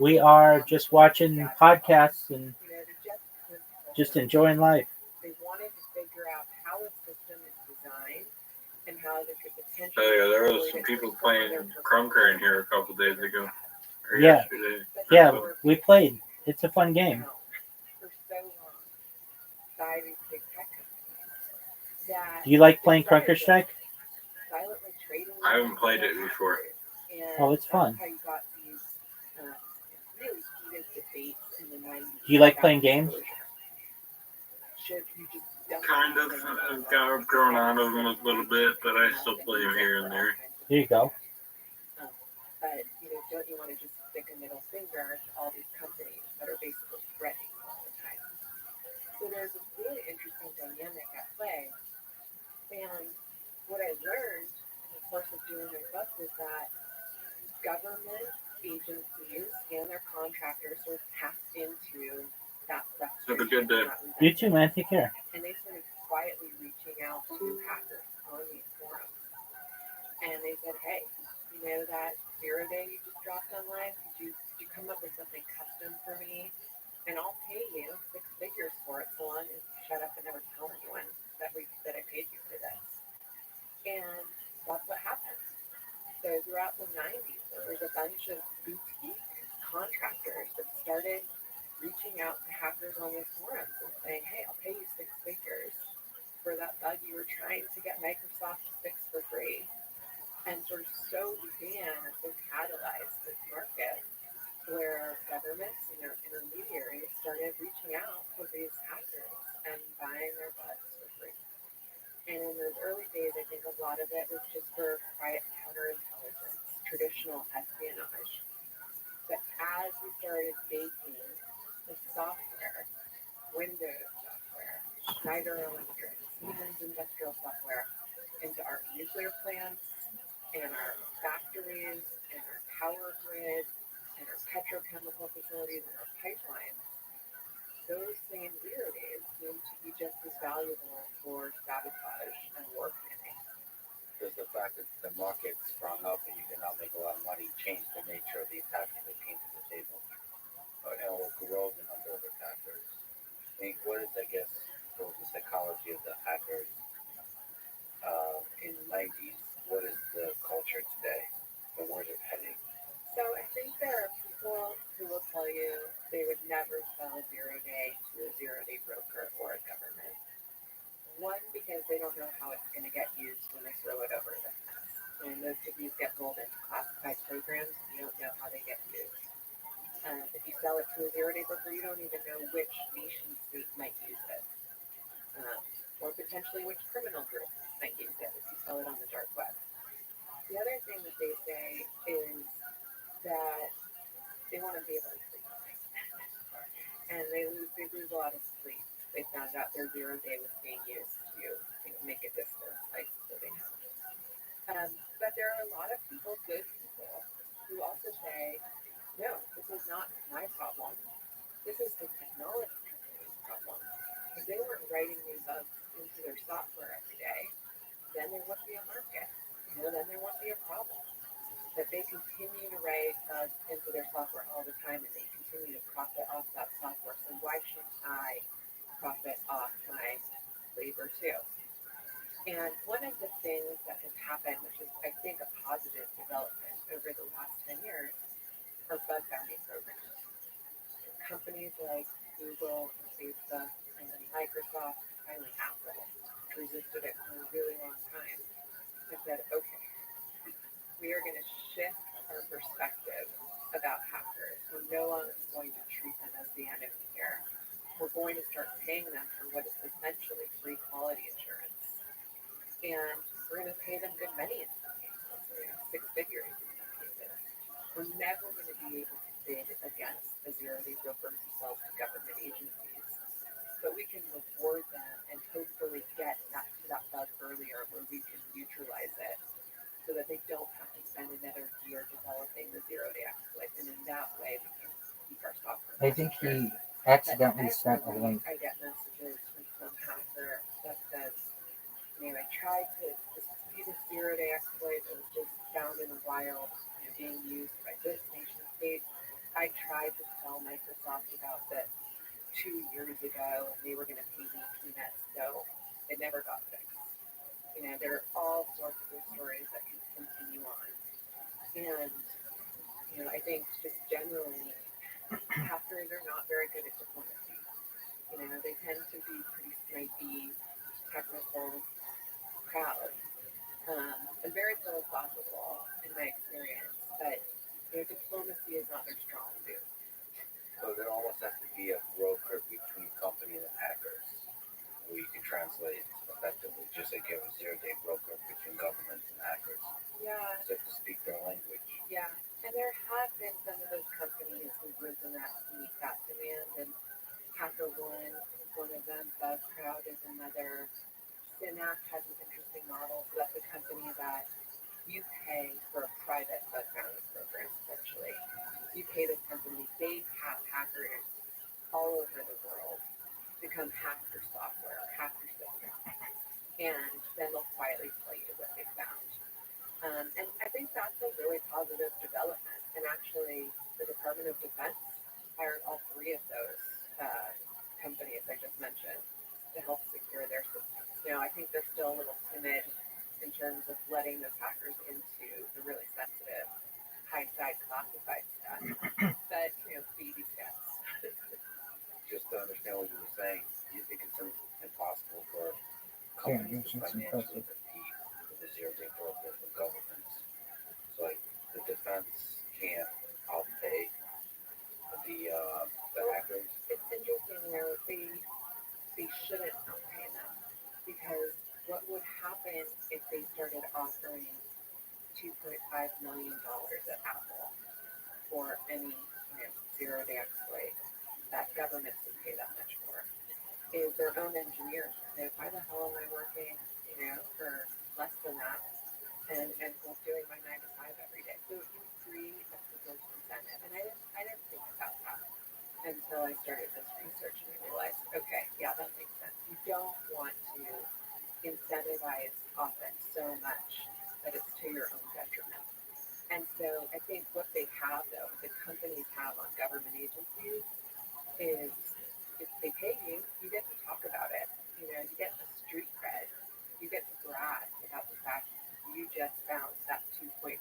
S3: We are just watching podcasts and just enjoying life.
S6: They wanted to figure out how a system is designed and how they could potentially.
S4: Oh yeah, there was some people playing Crunker in here a couple days ago. Or
S3: Yeah.
S4: yesterday.
S3: Yeah, we played. It's a fun game.
S6: For so long by these big tech companies that
S3: Do you like playing Crunker Strike?
S6: silently trading.
S4: I haven't played it before.
S3: Oh, it's fun.
S6: How you got these really heated debates in the 90s.
S3: Do you like playing games?
S4: Kind of. I've got grown out of them a little bit, but I still play them here and there.
S3: Here you go.
S6: But don't you want to just stick a middle finger to all these companies that are basically threatening you all the time? So there's a really interesting dynamic at play. And what I learned in the course of doing my book is that government agencies and their contractors were tapped into that frustration.
S4: Have a good day.
S3: You too, man. Take care.
S6: And they started quietly reaching out to hackers on these forums. And they said, hey, you know that zero-day you just dropped online? Could you come up with something custom for me? And I'll pay you 6 figures for it so long as you shut up and never tell anyone that I paid you for this. And that's what happened. So throughout the 90s, there was a bunch of boutique contractors that started reaching out to hackers on these forums and saying, hey, I'll pay you 6 figures for that bug you were trying to get Microsoft to fix for free. and sort of so began or so catalyzed this market where governments and their intermediaries started reaching out to these hackers and buying their butts for free. And in those early days, I think a lot of it was just for quiet counterintelligence, traditional espionage. But as we started baking the software, Windows software, Schneider Electric, Siemens industrial software, into our nuclear plants and our factories and our power grid and our petrochemical facilities and our pipelines, those same zero days seem to be just as valuable for sabotage and war planning.
S2: Does the fact that the market sprung up and you can now make a lot of money change the nature of the attackers that came to the table? Or grow the number of attackers? I mean, what is, I guess, what was the psychology of the hackers in the 90s? What is the culture today? And where's it heading?
S6: So I think there are people who will tell you they would never sell a zero day to a zero day broker or a government. One, because they don't know how it's going to get used when they throw it over the fence. And those cookies get rolled into classified programs, and you don't know how they get used. If you sell it to a zero day broker, you don't even know which nation state might use it. Or potentially which criminal group might use it if you sell it on the dark web. The other thing that they say is that they want to be able to sleep at night. And they lose a lot of sleep. They found out their zero day was being used to make a distance living out. But there are a lot of people, good people, who also say, no, this is not my problem. This is the technology company's problem. If they weren't writing new bugs into their software every day, then there wouldn't be a market. Then there wouldn't be a problem. But they continue to write bugs into their software all the time, and they continue to profit off that software. So why shouldn't I profit off my labor too? And one of the things that has happened, which is, I think, a positive development over the last 10 years, are bug bounty programs. Companies like Google and Facebook and Microsoft, finally Apple, which resisted it for a really long time, have said, okay, we are going to shift our perspective about hackers. We're no longer going to treat them as the enemy here. We're going to start paying them for what is essentially free quality assurance. And we're going to pay them good money in some cases, six figures in some cases. We're never going to be able to bid against a zero-day broker who sells to government agencies. But we can reward them and hopefully get back to that bug earlier where we can neutralize it, so that they don't have to spend another year developing the zero-day exploit, and in that way we can keep our software.
S7: I think he accidentally sent a link.
S6: I get messages from some hacker that says, I tried to see this zero-day exploit that was just found in the wild, being used by this nation state. I tried to tell Microsoft about this 2 years ago, and they were going to pay me peanuts, so it never got fixed. There are all sorts of stories that can continue on. And, I think just generally, hackers are not very good at diplomacy. They tend to be pretty snipey, technical, proud, and very philosophical in my experience. But, diplomacy is not their strong suit.
S2: So there almost has to be a broker between companies and hackers, where you can translate effectively, just like you have a zero-day broker between governments and hackers.
S6: Yeah.
S2: So you have to speak their language.
S6: Yeah. And there have been some of those companies who've risen up to meet that demand, and HackerOne is one of them, BuzzCrowd is another. Synact has an interesting model, so that's a company that you pay for a private bug bounty program, essentially. You pay this company, they have hackers all over the world to come hack your software, hack your system, and then they'll quietly tell you what they found. And I think that's a really positive development. And actually, the Department of Defense hired all three of those companies I just mentioned to help secure their systems. I think they're still a little timid in terms of letting those hackers into the really sensitive, high-side classified stuff. But, baby steps.
S2: Just to understand what you were saying, do you think it's impossible for companies to financially compete with the zero-day broker for governments?
S6: paying $2.5 million at Apple for any zero-day exploit that governments would pay that much for is their own engineers. Say, why the hell am I working, for less than that and doing my 9 to 5 every day? So it was free as people's incentive. And I didn't think about that until I started this research and I realized, okay, yeah, that makes sense. You don't want to incentivize offense so much that it's to your own detriment. And so I think what they have, though, the companies have on government agencies is if they pay you, you get to talk about it. You get the street cred. You get to brag about the fact you just found that $2.5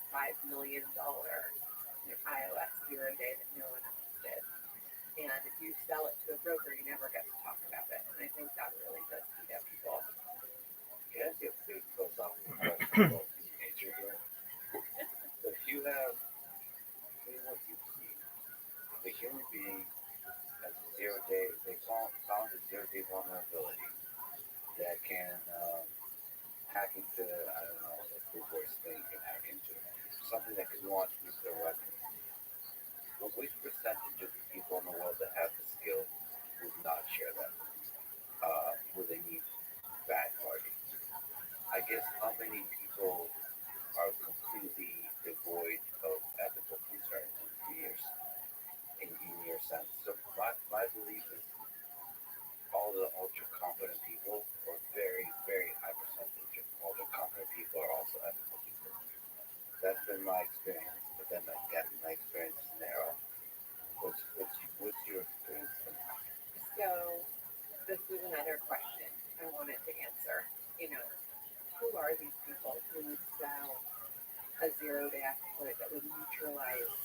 S6: million iOS zero-day that no one else did. And if you sell it to a broker, you never get to talk about it. And I think that really does beat up people.
S2: Can I ask you a big philosophical question about human nature here? So if you have, what you see, the human being has a zero-day, they found a zero-day vulnerability that can hack into, I don't know, the worst thing you can hack into. Something that could launch nuclear weapons. Well, which percentage of the people in the world that have the skill would not share that? Would they need bad party? I guess how many people are completely devoid of ethical concerns in your sense? So my belief is all the ultra competent people, or very, very high percentage of ultra competent people, are also ethical people. That's been my experience. But then again, my experience is narrow. What's your experience?
S6: So this is another question I wanted to answer. Who are these people who would sell a zero-day exploit that would neutralize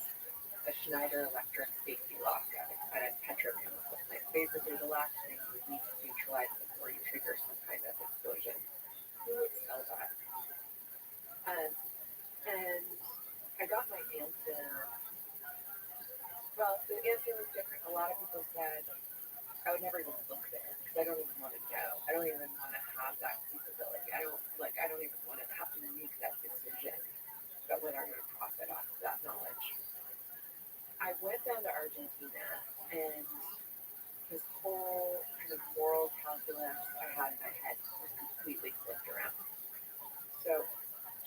S6: a Schneider Electric safety lock at a petrochemical plant? Basically, the last thing you would need to neutralize before you trigger some kind of explosion. Who would sell that? And I got my answer. Well, the answer was different. A lot of people said, I would never even look there because I don't even want to know. I don't even want to have that capability. I don't even want to have to make that decision about whether I'm going to profit off of that knowledge. I went down to Argentina and this whole kind of moral calculus I had in my head was completely flipped around. So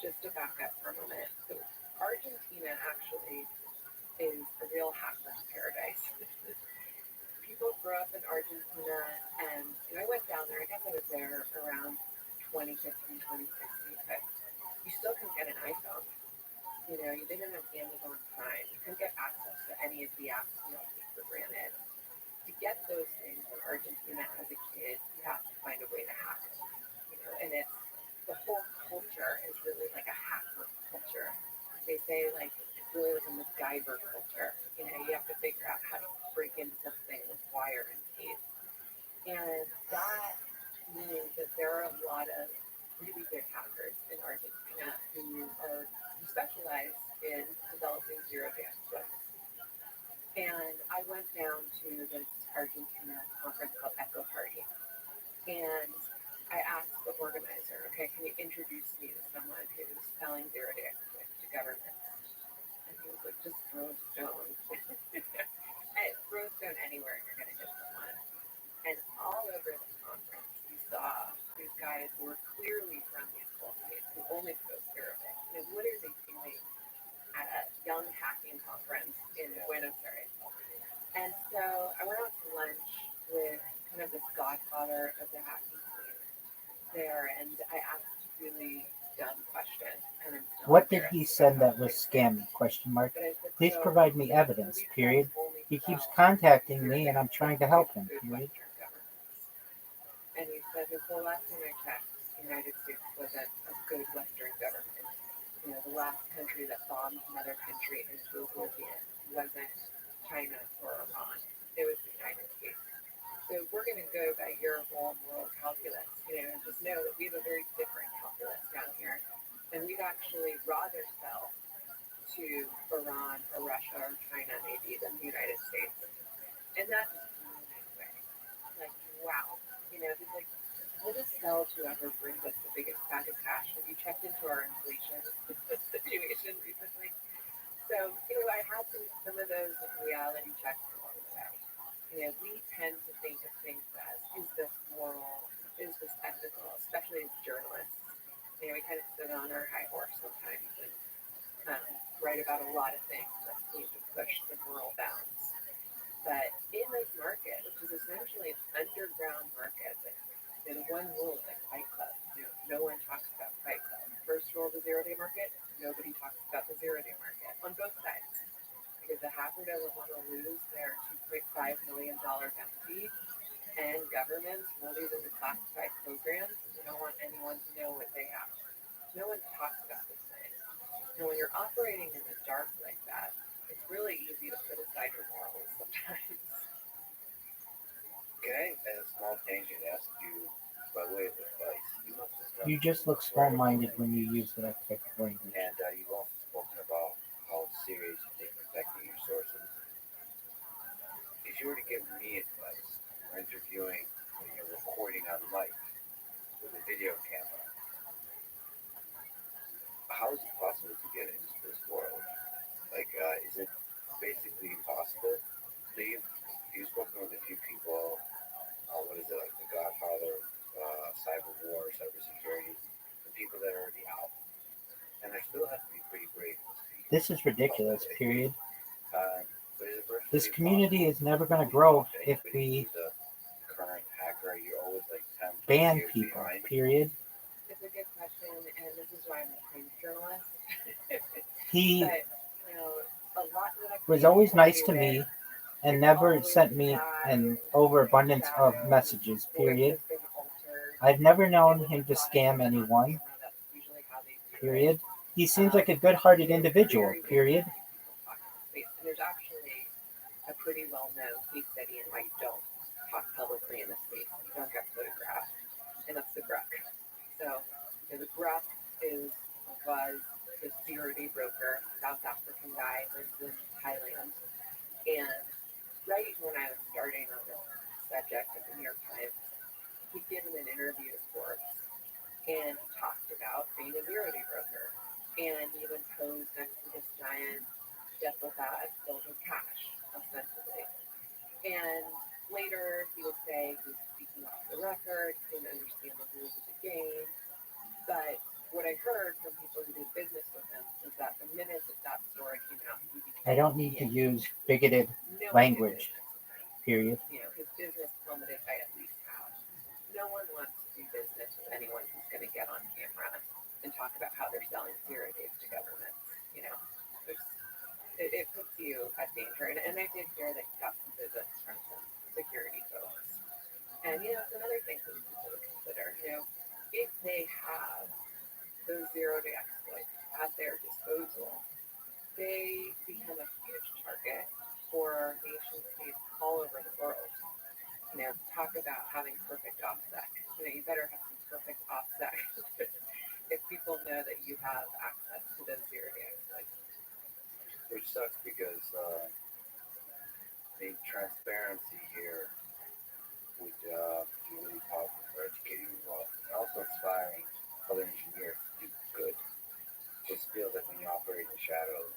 S6: just to back up for a moment, so Argentina actually is a real hackers paradise. People grow up in Argentina, and I went down there. I guess I was there around 2015, 2016, but you still can get an iPhone. You didn't have Amazon Prime. You couldn't get access to any of the apps you take for granted. To get those things in Argentina as a kid, you have to find a way to hack it. And it's the whole culture is really like a hacker culture. They say it's really like a MacGyver culture. You have to figure out how to break in something with wire and tape. And that means that there are a lot of really good hackers in Argentina who specialize in developing zero-day exploits. And I went down to this Argentina conference called Echo Party. And I asked the organizer, okay, can you introduce me to someone who's selling zero-day exploits to governments? And he was like, just throw a stone. Throw a stone anywhere and you're going to hit someone. And all over the conference, you saw these guys who were clearly from the occult space, who only spoke Arabic. What are they doing at a young hacking conference in Buenos Aires? And so I went out to lunch with kind of this godfather of the hacking scene there, and I asked a really dumb question. And I'm still
S7: What did he send that was scammy? Please provide me evidence. Period. He keeps contacting me, and I'm trying to help him. Period.
S6: And he said, the last time I checked, the United States wasn't a good Western government. The last country that bombed another country into oblivion wasn't China or Iran. It was the United States. So if we're going to go by your whole moral calculus, just know that we have a very different calculus down here. And we'd actually rather sell to Iran or Russia or China maybe than the United States. And that just blew me away. Wow. He's like, We'll just sell to whoever brings us the biggest bag of cash. Have you checked into our inflation situation recently? So, I had some of those reality checks along the way. We tend to think of things as, is this moral? Is this ethical? Especially as journalists. We kind of sit on our high horse sometimes and write about a lot of things that seem to push the moral bounds. But in this market, which is essentially an underground market, the one rule is like Fight Club. No one talks about Fight Club. First rule of the zero-day market, nobody talks about the zero-day market on both sides. Because the hacker doesn't want to lose their $2.5 million bounty, and governments roll these into classified programs. They don't want anyone to know what they have. No one talks about this thing. And when you're operating in the dark like that, it's really easy to put aside your morals sometimes.
S2: Can I, as a small tangent, ask you, by way of advice, you must have done
S7: You just look small-minded when you use that type of language.
S2: and you've also spoken about how serious you take protecting your sources. If you were to give me advice for interviewing when you're recording on mic with a video camera, how is it possible to get into this world? Like, is it basically impossible? So you've spoken with a few people. What is it, like the Godfather of cyber war, cybersecurity, the people that are already out, and they still have to be pretty brave.
S7: This is ridiculous, period.
S2: But is it virtually
S7: This community is never going to grow if we
S2: the current hacker, you're always like 10
S7: ban
S2: years
S7: people,
S2: behind.
S7: period.
S6: It's a good question, and this is why I'm a print journalist.
S7: He
S6: But, a lot
S7: was always nice to me and never sent me an overabundance of messages, period. I've never known him to scam anyone, period. He seems like a good-hearted individual, period.
S6: And there's actually a pretty well-known case study in why you don't talk publicly in the space. You don't get photographed, and that's the Gruck. So, the Gruck was the zero-day broker, South African guy, lives in Thailand, and right when I was starting on this subject at the New York Times, he'd given an interview to Forbes, and he talked about being a zero-day broker, and he even posed next to this giant duffel bag filled with cash, ostensibly. And later, he would say he was speaking off the record, didn't understand the rules of the game, but what I heard from people who did business with him is that the minute that story came out, he became
S7: I don't need to use bigoted language, period.
S6: His business plummeted by at least half. No one wants to do business with anyone who's going to get on camera and talk about how they're selling zero days to governments. It puts you at danger. And I did hear that he got some visits from some security folks. And, it's another thing for people to consider. If they have those zero-day exploits at their disposal, they become a huge target for nation states all over the world. Talk about having perfect OPSEC. You better have some perfect OPSEC if people know that you have access to those zero-day exploits.
S2: Which sucks because the transparency here would be really positive for educating the world and also inspiring other engineers to do good. It just feels like when you operate in the shadows,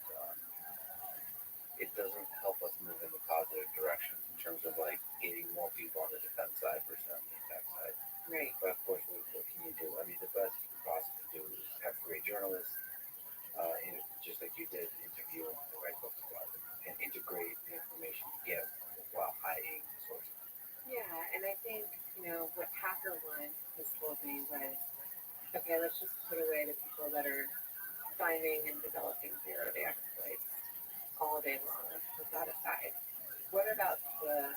S2: it doesn't help us move in the positive direction in terms of like getting more people on the defense side versus on the attack side.
S6: Right.
S2: But of course, what can you do? I mean, the best you can possibly do is have great journalists, just like you did, interview and write books about it, and integrate the information you get while hiding sources.
S6: Yeah, and I think, what HackerOne has told me was, okay, let's just put away the people that are finding and developing zero-day exploits all day long. Let's put that aside. What about the,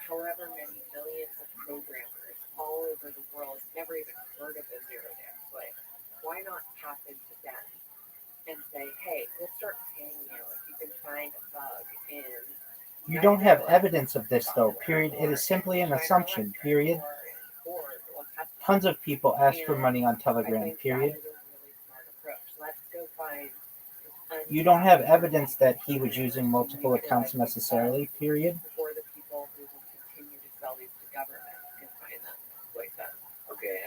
S6: however many millions of programmers all over the world never even heard of a zero-day exploit? Why not tap into them and say, hey, we'll start paying you if you can find a bug in...
S7: You don't have evidence of this, though, period. It is simply an assumption, period. Tons of people ask for money on Telegram, period. You don't have evidence that he was using multiple accounts necessarily, period.
S6: Before the people who will continue to sell these to government can find them, exploit them.
S2: Okay,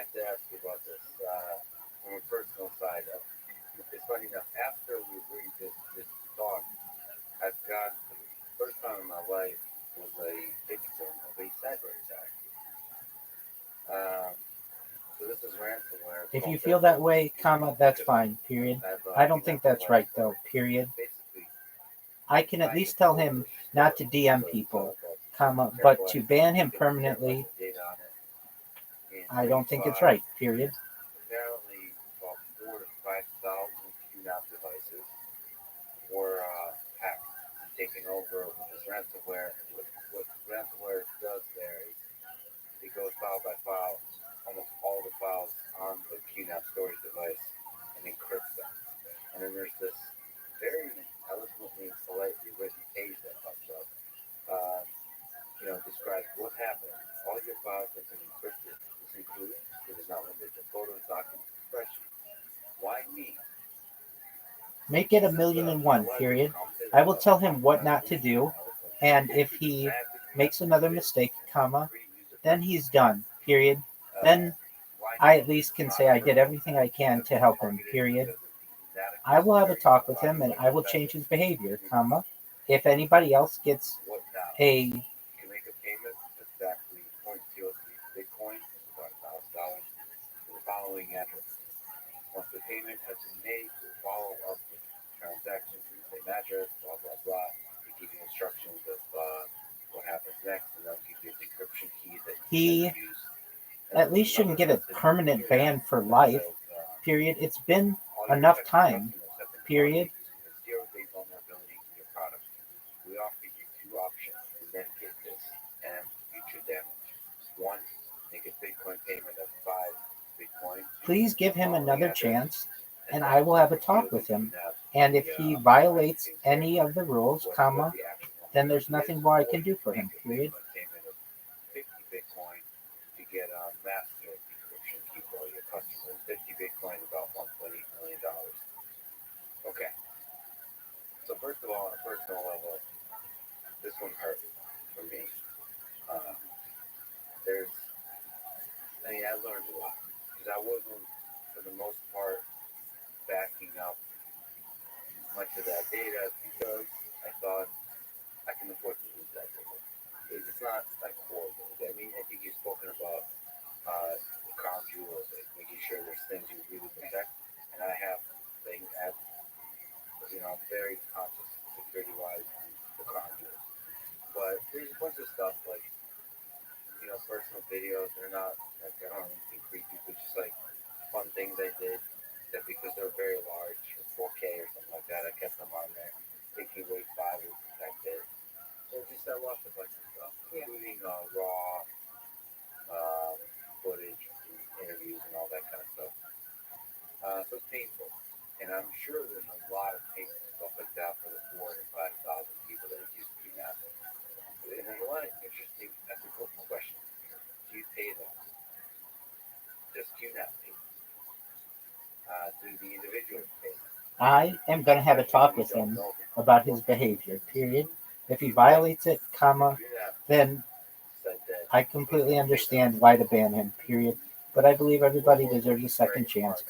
S2: funny enough, after we agreed this talk, I've got the first time in my life was a victim of a cyber attack. So this is ransomware.
S7: If you feel that way, that's fine, period. I don't think that's right, though, period.
S2: Basically,
S7: I can at least tell him not to DM people, but to ban him permanently, I don't think it's right, period.
S2: apparently about 4,000 to 5,000 QNAP devices were hacked, taken over with this ransomware. And what ransomware does there is it goes file by file, almost all the files on the QNAP storage device, and encrypts them. And then there's this very eloquently and politely written page that pops up. Describes what happened. All your files have been encrypted. This includes, it is not limited to photos, documents, and spreadsheets. Why me?
S7: Make it 1,000,001, period. I will tell him what not to do, and if he makes another mistake, then he's done, period. Then I at least can say I did everything I can to help him, period. I will have a talk with him, and I will change his behavior, if anybody else gets a
S2: Make a payment exactly 0.03 Bitcoin, about $1,000, to the following address. Once the payment has been made, we'll follow up with transactions to the same address, blah, blah, blah. We give you instructions of what happens next, and they'll give you a decryption key that you can use.
S7: At least shouldn't get a permanent ban for life, period. It's been enough time, period.
S2: Zero-day vulnerability in your product. We offer you two options to mitigate this and future damage. One, make a Bitcoin payment of 5 Bitcoin.
S7: Please give him another chance, and I will have a talk with him. And if he violates any of the rules, then there's nothing more I can do for him, period.
S2: Payment of 50 Bitcoin to get a master decryption key for all your customers. 50 Bitcoin, about $1.8 million. Okay. So first of all, on a personal level, this one hurt for me. I learned a lot because I wasn't, for the most part, backing up much of that data because I thought I can afford to lose that data. It's not like horrible. I mean, I think you've spoken about the crown jewels, like making sure there's things you really protect, and I have things at, I'm very conscious security-wise on the crown jewels. But there's a bunch of stuff like, personal videos. They're not, like, I don't think creepy, but just like fun things I did that because they're very large, or 4K or something like that, I kept them on there. Thinking Wave 5 was protected. So just I lost a bunch of stuff, including raw footage, interviews, and all that kind of stuff. So it's painful. And I'm sure there's a lot of pain and stuff like that for the 4,000 to 5,000 people that are used to QNAP. And there's a lot of interesting ethical questions. Do you pay them? Does QNAP pay them? Do the individuals pay them?
S7: I am going to have a talk with him about his behavior, period. If he violates it, then I completely understand why to ban him, period. But I believe everybody deserves a second chance,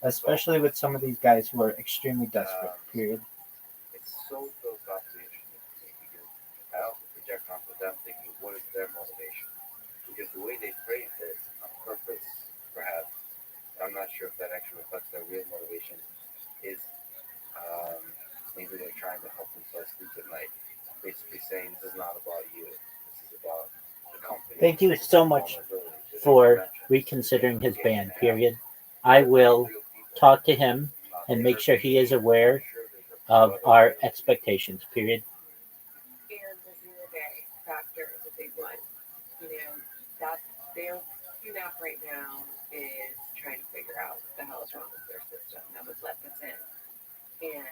S7: especially with some of these guys who are extremely desperate, period.
S2: It's so philosophically interesting to me because I also project onto them thinking, what is their motivation? Because the way they phrase it on purpose, perhaps, I'm not sure if that actually reflects their real motivation, is maybe they're trying to help themselves sleep at night. Basically saying this is not about you. This is about the company.
S3: Thank you so much for reconsidering his ban, period. I will talk to him and make sure he is aware of our expectations, period.
S6: And the 0-day factor is a big one. That's their QNAP right now is trying to figure out what the hell is wrong with their system that was let this in. And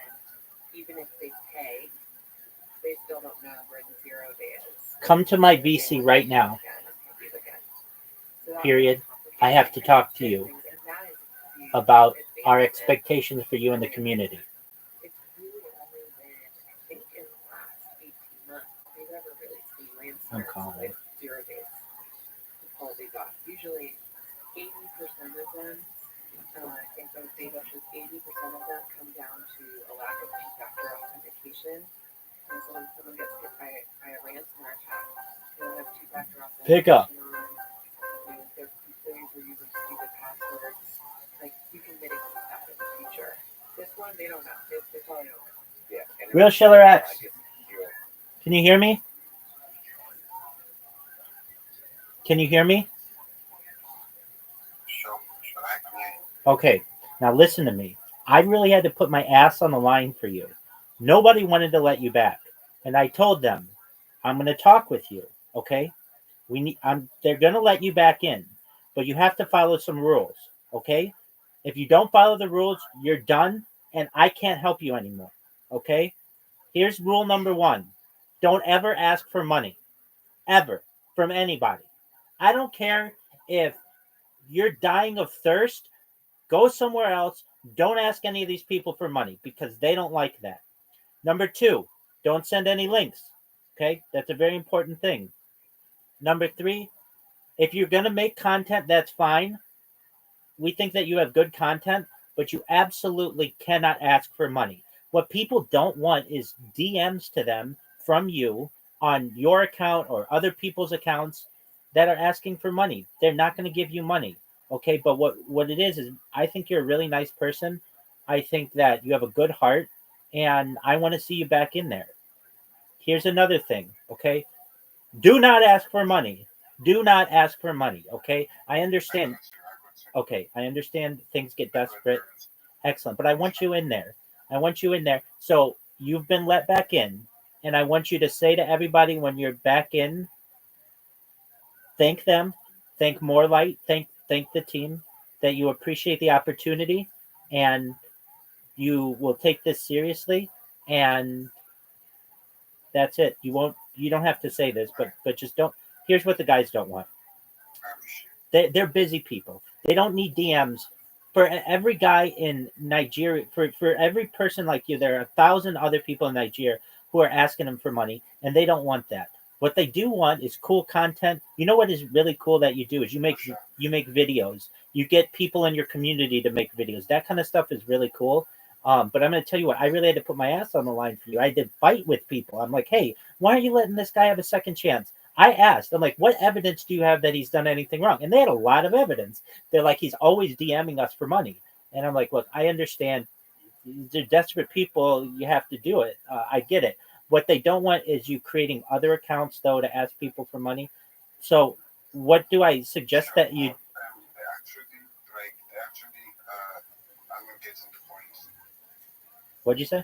S6: even if they pay, they still don't know where the 0 day is.
S3: Come to my VC right now, period. I have to talk to you about our expectations for you and the community.
S6: It's really only been, I think, in the last 18 months, we've ever really seen ransomware with 0 days. Usually 80% of them I think those data shows 80% of them come down to a lack of two-factor authentication. And so when someone gets hit by a ransomware attack, they don't have two-factor authentication
S3: Pick up.
S6: on. Their employees are using stupid passwords. Like, you can mitigate that in the future. This one, they don't know. They probably don't know.
S2: Yeah. And
S3: Real Schiller X.
S2: I get zero.
S3: Can you hear me? Can you hear me? Okay, now listen to me. I really had to put my ass on the line for you. Nobody wanted to let you back, and I told them, I'm going to talk with you. Okay, they're going to let you back in, but you have to follow some rules. Okay, if you don't follow the rules, you're done, and I can't help you anymore. Okay, here's rule number 1: don't ever ask for money, ever, from anybody. I don't care if you're dying of thirst. Go somewhere else. Don't ask any of these people for money because they don't like that. Number 2, don't send any links. Okay, that's a very important thing. Number 3, if you're going to make content, that's fine. We think that you have good content, but you absolutely cannot ask for money. What people don't want is DMs to them from you on your account or other people's accounts that are asking for money. They're not going to give you money. Okay, but what it is I think you're a really nice person. I think that you have a good heart, and I want to see you back in there. Here's another thing, okay? Do not ask for money. Do not ask for money, okay? I understand. Okay, I understand things get desperate. Excellent, but I want you in there. I want you in there. So you've been let back in, and I want you to say to everybody when you're back in, thank them, thank Morelight, thank the team, that you appreciate the opportunity, and you will take this seriously, and that's it. You don't have to say this, but just don't. Here's what the guys don't want. They're busy people. They don't need DMs. For every guy in Nigeria, for every person like you, there are 1,000 other people in Nigeria who are asking them for money, and they don't want that. What they do want is cool content. You know what is really cool that you do is you make videos. You get people in your community to make videos. That kind of stuff is really cool. But I'm going to tell you what, I really had to put my ass on the line for you. I did fight with people. I'm like, hey, why are you letting this guy have a second chance? I asked, I'm like, what evidence do you have that he's done anything wrong? And they had a lot of evidence. They're like, he's always DMing us for money. And I'm like, look, I understand. They're desperate people. You have to do it. I get it. What they don't want is you creating other accounts, though, to ask people for money. So what do I suggest that you... What'd you say?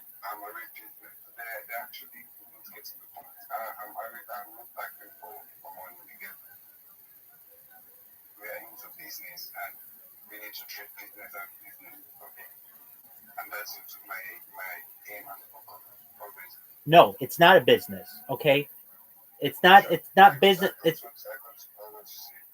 S8: Business, and we need to treat business as business, okay? And that's my aim and focus always.
S3: No, it's not a business, okay? It's not business.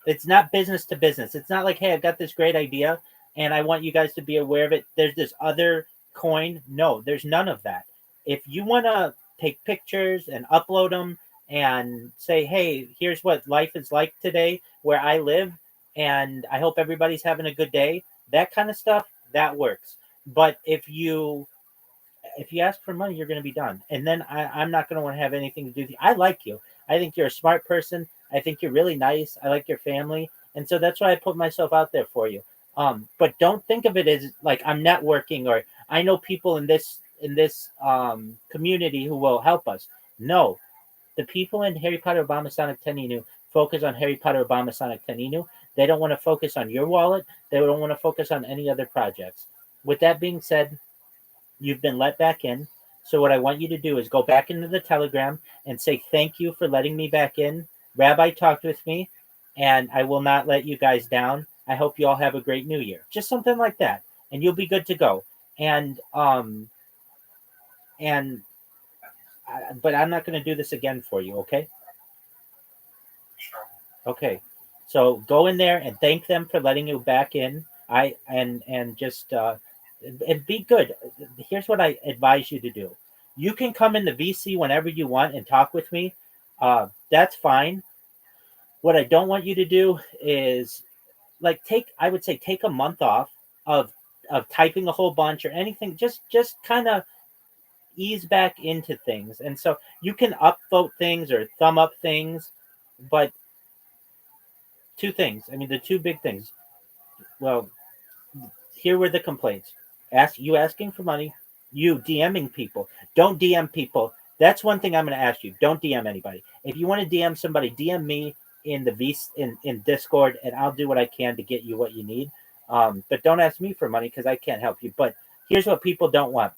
S3: It's not business to business. It's not like, hey, I've got this great idea and I want you guys to be aware of it. There's this other coin. No, there's none of that. If you want to take pictures and upload them and say, hey, here's what life is like today where I live, and I hope everybody's having a good day, that kind of stuff, that works. But if you ask for money, you're going to be done. And then I'm not going to want to have anything to do with you. I like you. I think you're a smart person. I think you're really nice. I like your family. And so that's why I put myself out there for you. But don't think of it as like I'm networking or I know people in this community who will help us. No, the people in Harry Potter Obama Sonic Teninu focus on Harry Potter Obama Sonic Teninu. They don't want to focus on your wallet. They don't want to focus on any other projects. With that being said, you've been let back in. So what I want you to do is go back into the Telegram and say thank you for letting me back in. Rabbi talked with me, and I will not let you guys down. I hope you all have a great new year. Just something like that, and you'll be good to go. But I'm not going to do this again for you, okay?
S8: Sure.
S3: Okay. So go in there and thank them for letting you back in. And be good. Here's what I advise you to do. You can come in the VC whenever you want and talk with me. That's fine. What I don't want you to do is take a month off. of typing a whole bunch or anything. Just kind of ease back into things. And so you can upvote things or thumb up things, but two things. I mean, the two big things. Well, here were the complaints. Asking for money, you DMing people. Don't DM people. That's one thing I'm going to ask you. Don't DM anybody. If you want to DM somebody, DM me in the in Discord, and I'll do what I can to get you what you need. But don't ask me for money because I can't help you. But here's what people don't want,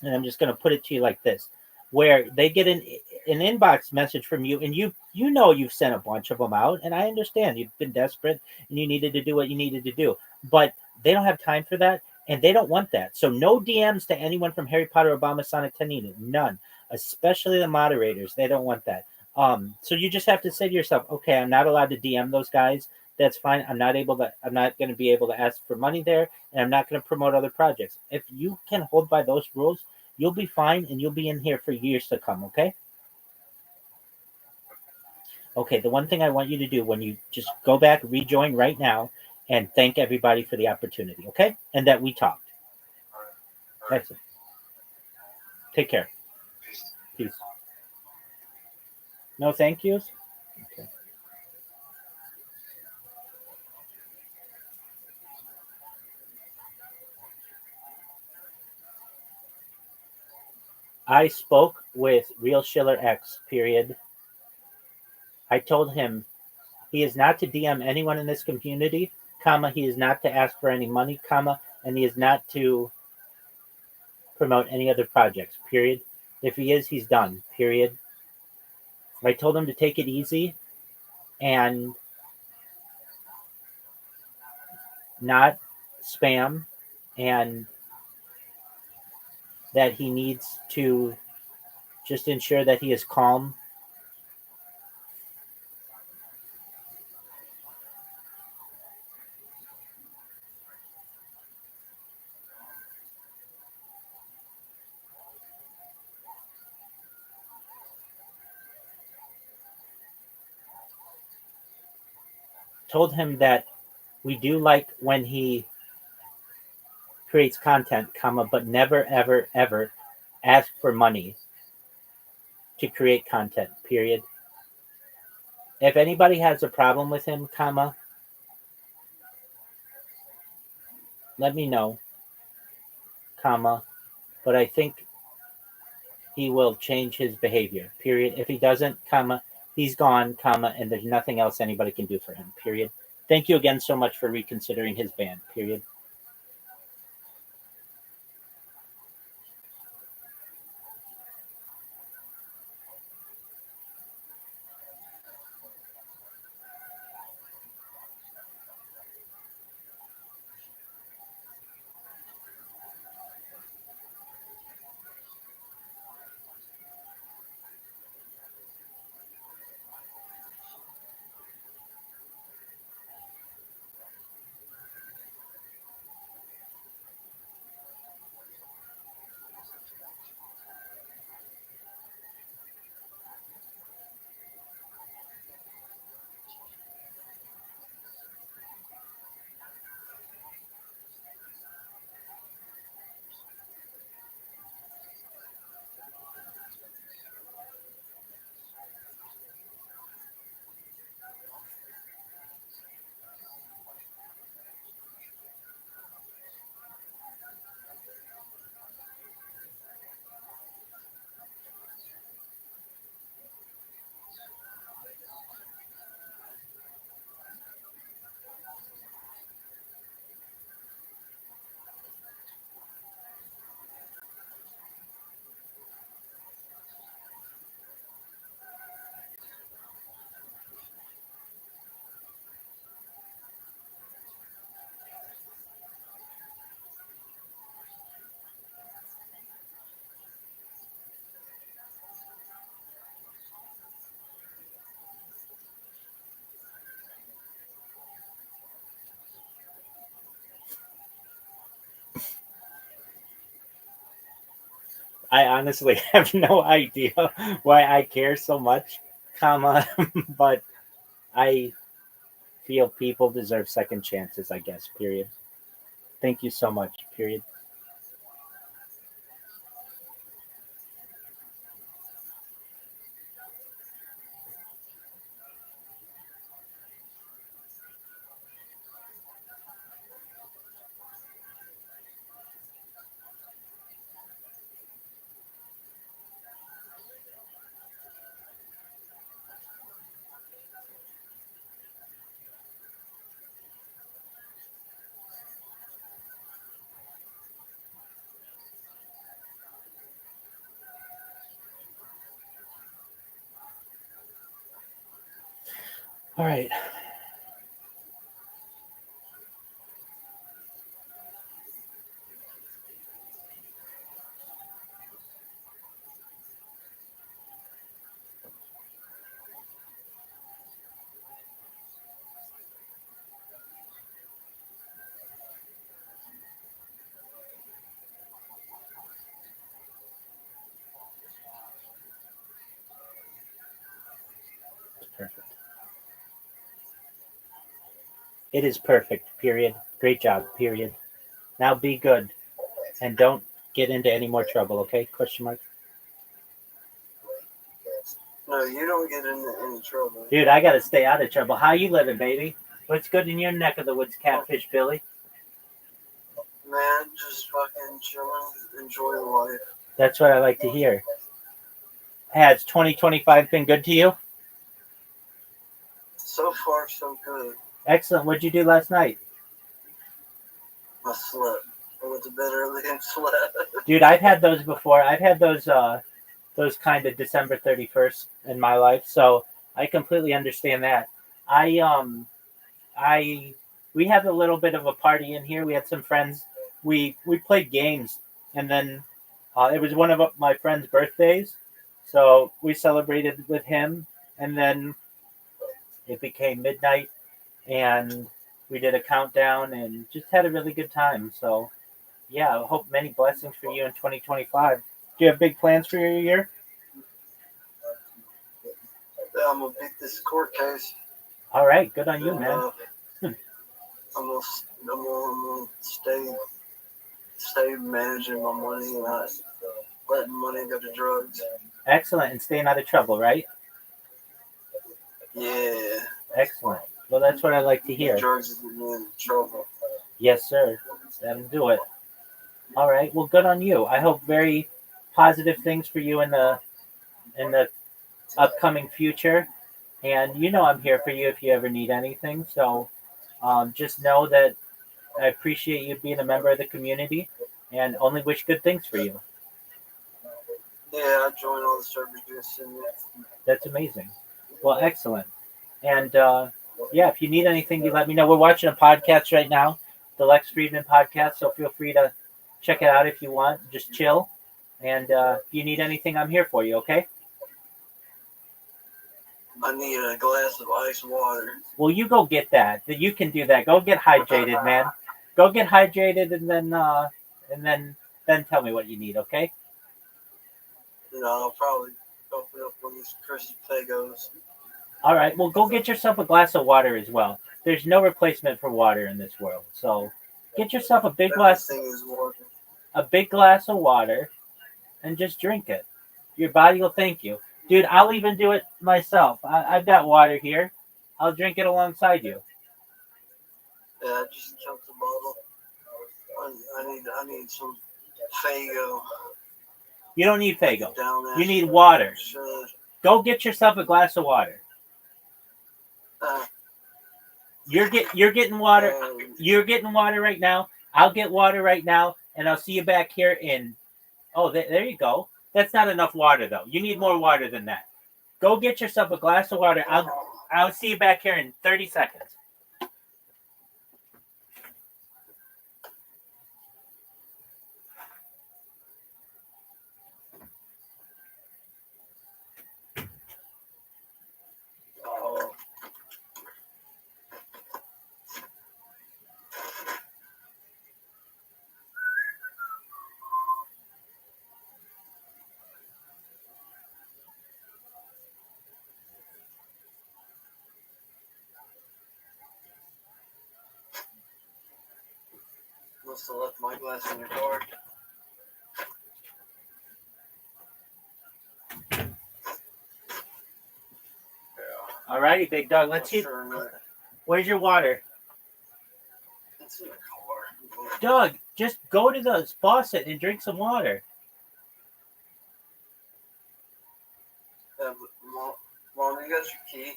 S3: and I'm just going to put it to you like this: where they get an inbox message from you, and you know you've sent a bunch of them out, and I understand you've been desperate and you needed to do what you needed to do, but they don't have time for that, and they don't want that. So no DMs to anyone from Harry Potter, Obama, Sonic, Tanina, none, especially the moderators. They don't want that. So you just have to say to yourself, okay, I'm not allowed to DM those guys. That's fine. I'm not going to be able to ask for money there, and I'm not going to promote other projects. If you can hold by those rules, you'll be fine, and you'll be in here for years to come, okay? Okay, the one thing I want you to do when you just go back, rejoin right now, and thank everybody for the opportunity, okay? And that we talked. Excellent. Take care. Peace. No thank yous? Okay. I spoke with Real Schiller X, period. I told him he is not to DM anyone in this community, comma, he is not to ask for any money, comma, and he is not to promote any other projects, period. If he is, he's done, period. I told him to take it easy and not spam, and that he needs to just ensure that he is calm. Told him that we do like when he creates content, comma, but never, ever, ever ask for money to create content, period. If anybody has a problem with him, comma, let me know, comma, but I think he will change his behavior, period. If he doesn't, comma, he's gone, comma, and there's nothing else anybody can do for him, period. Thank you again so much for reconsidering his ban, period. I honestly have no idea why I care so much, comma, but I feel people deserve second chances, I guess, period. Thank you so much. Period. All right. Perfect. It is perfect. Period. Great job. Period. Now be good and don't get into any more trouble. Okay? Question mark.
S9: No, you don't get into any trouble.
S3: Dude, I gotta stay out of trouble. How you living, baby? What's good in your neck of the woods, Catfish Billy?
S9: Man, just fucking chilling, enjoy life.
S3: That's what I like to hear. Has 2025 been good to you?
S9: So far, so good.
S3: Excellent. What'd you do last night?
S9: I slept. I went to bed early and slept.
S3: Dude, I've had those before. I've had those kind of December 31st in my life, so I completely understand that. I we had a little bit of a party in here. We had some friends. We played games, and then it was one of my friend's birthdays, so we celebrated with him, and then it became midnight, and we did a countdown and just had a really good time. So yeah, I hope many blessings for you in 2025. Do you have big plans for your year?
S9: Yeah, I'm gonna beat this court case.
S3: All right, good on you,
S9: And,
S3: man.
S9: I'm gonna stay managing my money and not letting money go to drugs.
S3: Excellent, and staying out of trouble, right?
S9: Yeah.
S3: Excellent. Well, that's what I like to hear.
S9: Drugs is getting me in trouble.
S3: Yes, sir. That'll do it. All right. Well, good on you. I hope very positive things for you in the upcoming future. And you know I'm here for you if you ever need anything. So just know that I appreciate you being a member of the community and only wish good things for you.
S9: Yeah, I joined all the servers you send me.
S3: That's amazing. Well, excellent. And yeah, if you need anything, you let me know. We're watching a podcast right now, the Lex Friedman podcast. So feel free to check it out if you want. Just chill. And if you need anything, I'm here for you, okay?
S9: I need a glass of ice water.
S3: Well, you go get that. You can do that. Go get hydrated, man. Go get hydrated, and then tell me what you need, okay?
S9: I'll probably open up one of these Chrissy Pagos.
S3: All right. Well, go get yourself a glass of water as well. There's no replacement for water in this world. So get yourself a big glass of water and just drink it. Your body will thank you. Dude, I'll even do it myself. I've got water here. I'll drink it alongside you.
S9: Yeah, just count the bottle. I need some Fago.
S3: You don't need Fago. You need water. Go get yourself a glass of water. You're getting water. You're getting water right now. I'll get water right now, and I'll see you back here in. Oh, there you go. That's not enough water though. You need more water than that. Go get yourself a glass of water. I'll see you back here in 30 seconds.
S9: Must have left my glass in your car.
S3: Alrighty, big dog. Let's see. Where's your water?
S9: It's in the car.
S3: Doug, just go to the faucet and drink some water.
S9: Mom, you got your key?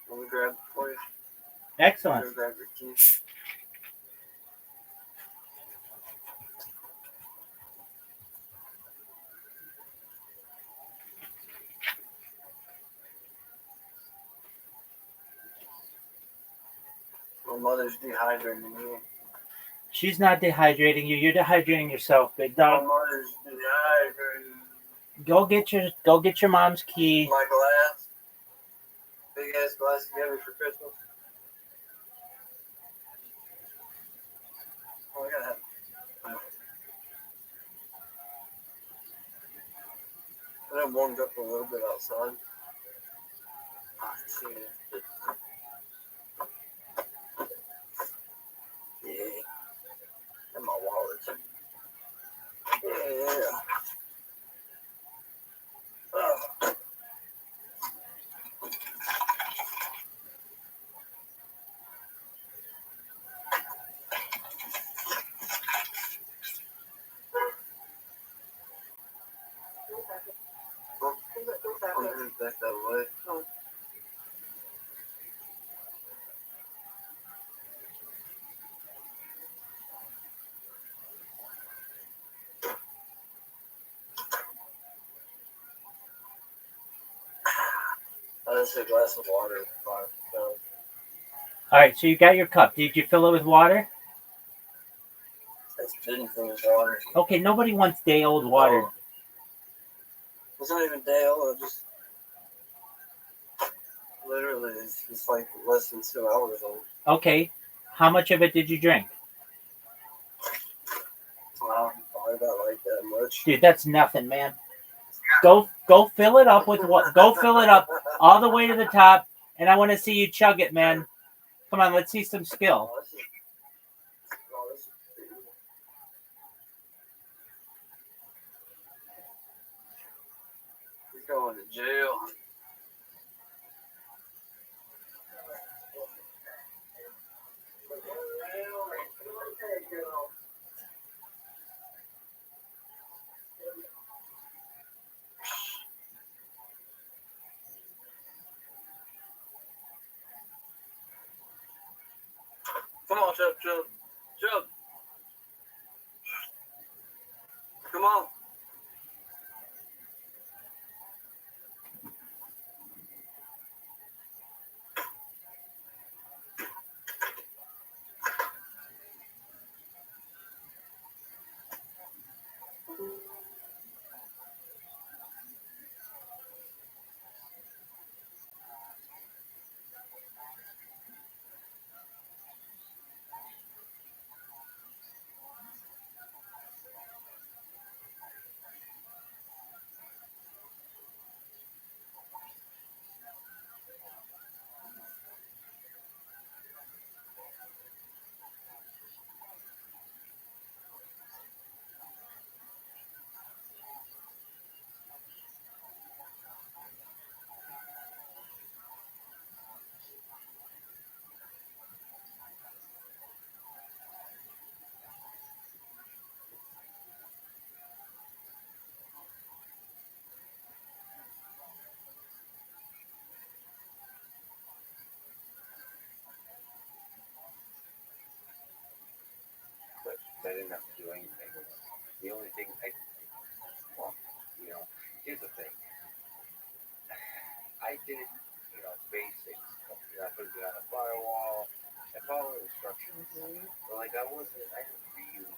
S9: Let me grab it for you.
S3: Excellent.
S9: Go grab your key. My mother's dehydrating me.
S3: She's not dehydrating you. You're dehydrating yourself, big
S9: My
S3: dog.
S9: mother's dehydrating.
S3: Go get your mom's key.
S9: My glass. Big ass glass you gave me for Christmas. Oh, I gotta have. And it warmed up a little bit outside. I can see it. Yeah. And my wallet. Yeah. Oh. I'm gonna back that way. Oh. That's a glass of water.
S3: All right, so you got your cup. Did you fill it with water?
S9: It's didn't fill with water.
S3: Okay, nobody wants day-old water.
S9: No. It's not even day old. Just literally, it's like less than 2 hours old.
S3: Okay, how much of it did you drink?
S9: Wow, probably not like that much.
S3: Dude, that's nothing, man. Go fill it up with what? Go fill it up all the way to the top, and I want to see you chug it, man. Come on, let's see some skill.
S9: He's going to jail. Come on, Chubb. Come on.
S2: But I didn't have to do anything. The only thing here's the thing. I did, basics. I put it on a firewall. I followed instructions. But I didn't really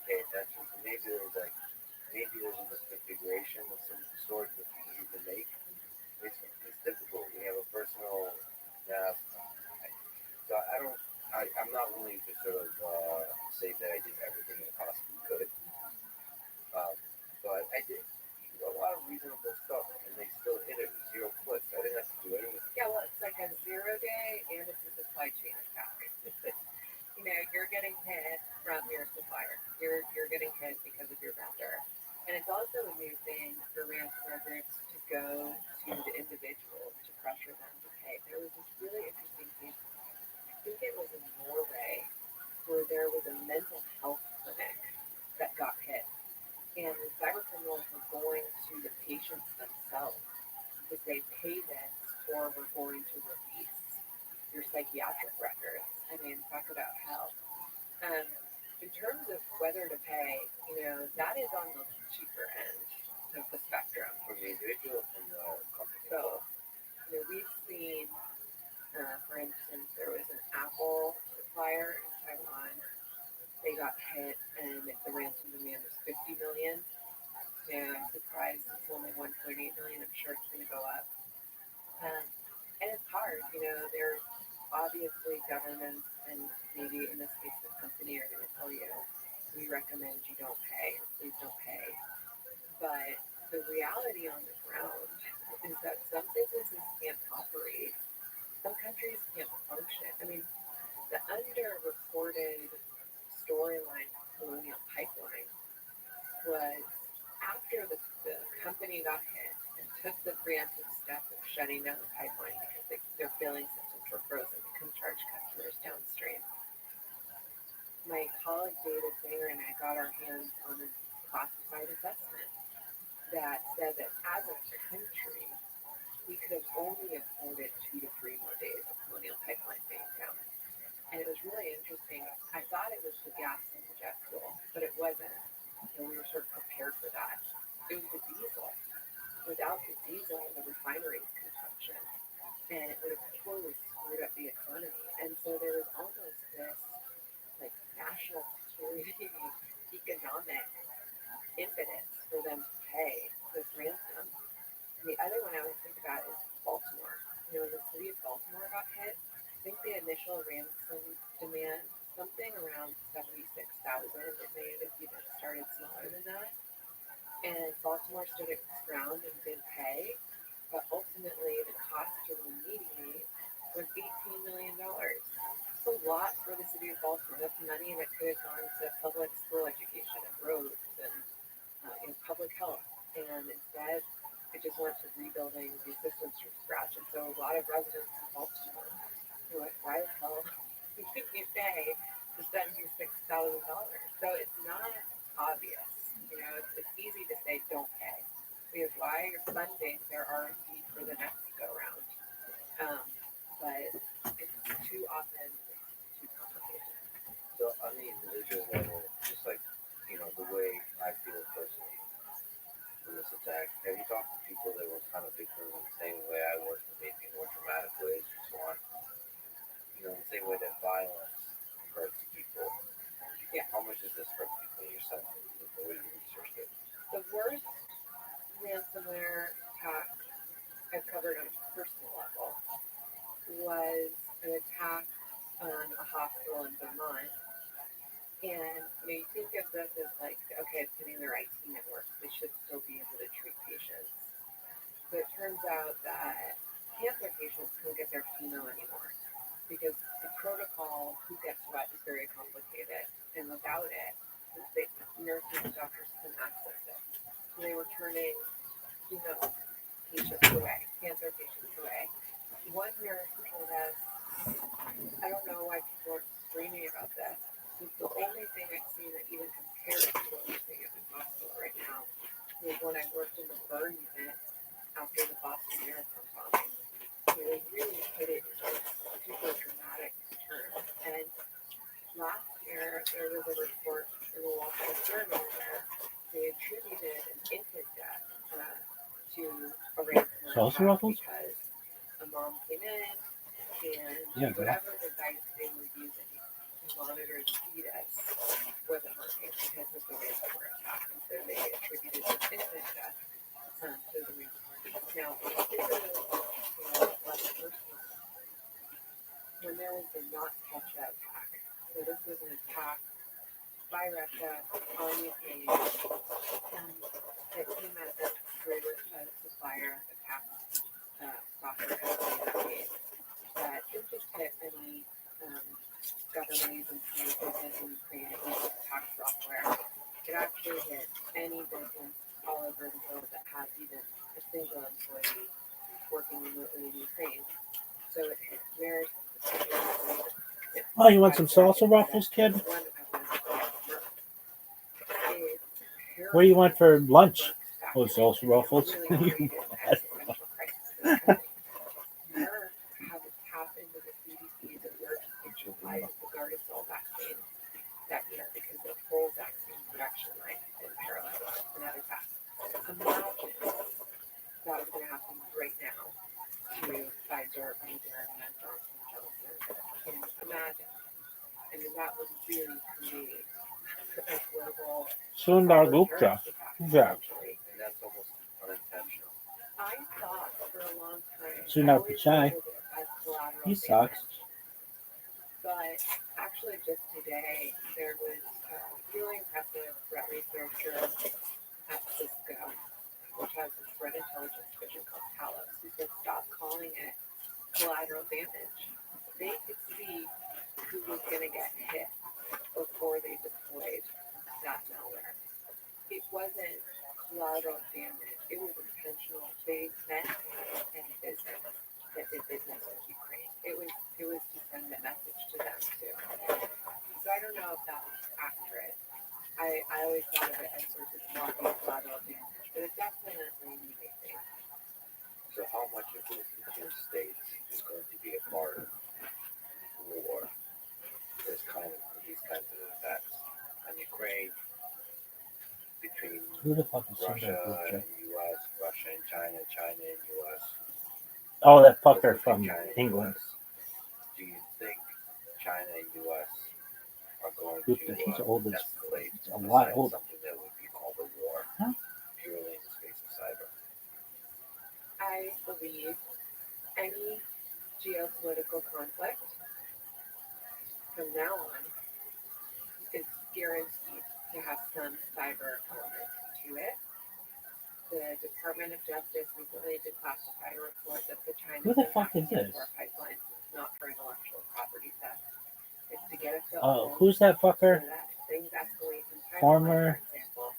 S2: pay attention. So maybe there's a misconfiguration of some sort that's easy to make. It's difficult. We have a personal so I'm not willing to sort of say that I did everything I possibly could. But I did a lot of reasonable stuff, and they still hit it with 0 clicks. I didn't have to do anything.
S6: Yeah, well, it's like a 0-day and it's a supply chain attack. You know, you're getting hit from your supplier. You're getting hit because of your vendor. And it's also a new thing for ransomware groups to go to the individual to pressure them to pay. There was this really interesting case, I think it was in Norway, where there was a mental health clinic that got hit. And the cyber criminals were going to the patients themselves to say, pay this or we're going to release your psychiatric records. I mean, talk about hell. In terms of whether to pay, you know, that is on the cheaper end of the spectrum.
S2: From the individual and the company.
S6: So, you know, we've seen, for instance, there was an Apple supplier in Taiwan. They got hit, and the ransom demand was $50 million. And I'm surprised it's only $1.8 million. I'm sure it's going to go up. And it's hard, you know. There's obviously governments, and maybe in this case the company, are going to tell you, we recommend you don't pay, or please don't pay. But the reality on the ground is that some businesses can't operate. Some countries can't function. I mean, the underreported storyline of Colonial Pipeline was after the company got hit and took the preemptive step of shutting down the pipeline because their billing systems were frozen. They couldn't charge customers downstream. My colleague David Sanger and I got our hands on a classified assessment that said that as a country, we could have only afforded 2 to 3 more days of Colonial Pipeline being down. And it was really interesting. I thought it was the gas and the jet fuel, but it wasn't. And we were sort of prepared for that. It was the diesel. Without the diesel, the refineries could function. And it would have totally screwed up the economy. And so there was almost this like national security economic impetus for them to pay this ransom. And the other one I would think about is Baltimore. You know, when the city of Baltimore got hit, I think the initial ransom demand, something around $76,000. It may have even started smaller than that. And Baltimore stood its ground and didn't pay. But ultimately, the cost to remediate was $18 million. It's a lot for the city of Baltimore. That's money that could have gone to public school education and roads and public health. And instead, it just went to rebuilding these systems from scratch. And so a lot of residents in Baltimore were like, why the hell did we pay to $76,000? So it's not obvious. You know, it's easy to say don't pay. Because why you're funding their R&D for the next go-round. But it's too often too complicated.
S2: So on the individual level, just like, you know, the way I feel personally from this attack, have you talked to people that were kind of victims in the same way I was, but maybe in more dramatic ways and so on? You know, in the same way that violence hurts people.
S6: Yeah.
S2: How much does this hurt people yourself? The way you researched it.
S6: The worst ransomware attack I've covered on a personal level was an attack on a hospital in Vermont. And you think of this as like, okay, it's hitting their IT network. They should still be able to treat patients. But it turns out that cancer patients can't get their chemo anymore because the protocol, who gets what, is very complicated. And without it, the nurses and doctors couldn't access it. So they were turning chemo patients away, cancer patients away. One nurse told us, I don't know why people are screaming about this. It's the only thing I've seen that even compares to what we're seeing at the hospital right now was when I worked in the burn unit after the Boston Marathon bombing. So they really hit it in super dramatic terms. And last year, there was a report in the Wall Street Journal where they attributed an infant death to a ransomware attack because a mom came in and whatever device they were using to monitor the fetus wasn't working because of the ransomware attack. And so they attributed this infant death to the ransomware. Now, this is less personal. When there was the NotPetya attack, so this was an attack by Russia on Ukraine that came at them actually with a supplier of the tax software company that didn't just hit any government agencies within Ukraine that uses tax software. It actually hit any business all over the world that has even a single employee working remotely in Ukraine. So it hit very specifically.
S7: Oh, you want some salsa ruffles, kid? What do you want for lunch? Oh, salsa ruffles. You bad.
S6: Tap into the CDC's emergency supply of the Gardasil vaccine that year because the whole vaccine production line has been paralyzed and other tasks. Imagine that was going to happen right now to Pfizer, Moderna, Johnson & Johnson. And imagine. I mean, that would really create a global
S7: Sundar Gupta. Who's that?
S2: And that's almost unintentional.
S6: I thought for a long time.
S7: Sundar Pichai. He sucks.
S6: But actually, just today, there was a really impressive threat researcher at Cisco, which has a threat intelligence division called Talos, who said stop calling it collateral damage. They could see who was going to get hit before they deployed that malware. It wasn't collateral damage. It was intentional. They meant any business that did business with Ukraine. It was to send a message to them too. So I don't know if that was accurate. I always thought of it as sort of blocking collateral damage, but it definitely made things.
S2: So how much of this United States is going to be a part of war? These kinds of attacks on Ukraine between
S7: Who the fuck is
S2: Russia
S7: Sundar Gupta?
S2: and U.S., Russia and China, China and U.S.
S7: Oh, that fucker from
S2: China and
S7: England.
S2: US. Do you think China and U.S. are going
S7: Gupta,
S2: to
S7: he's old as
S2: escalate
S7: a lot
S2: to
S7: older.
S2: something that would be called a war,
S7: Huh?
S2: purely in the space of cyber?
S6: I believe any geopolitical conflict from now on is guaranteed to have some cyber element to it. The Department of Justice recently declassified a report that the China
S7: Who the fuck is this?
S6: pipelines is not for intellectual property theft. It's to get a
S7: Oh, who's that fucker?
S6: so that things escalate in China,
S7: Former
S6: for example.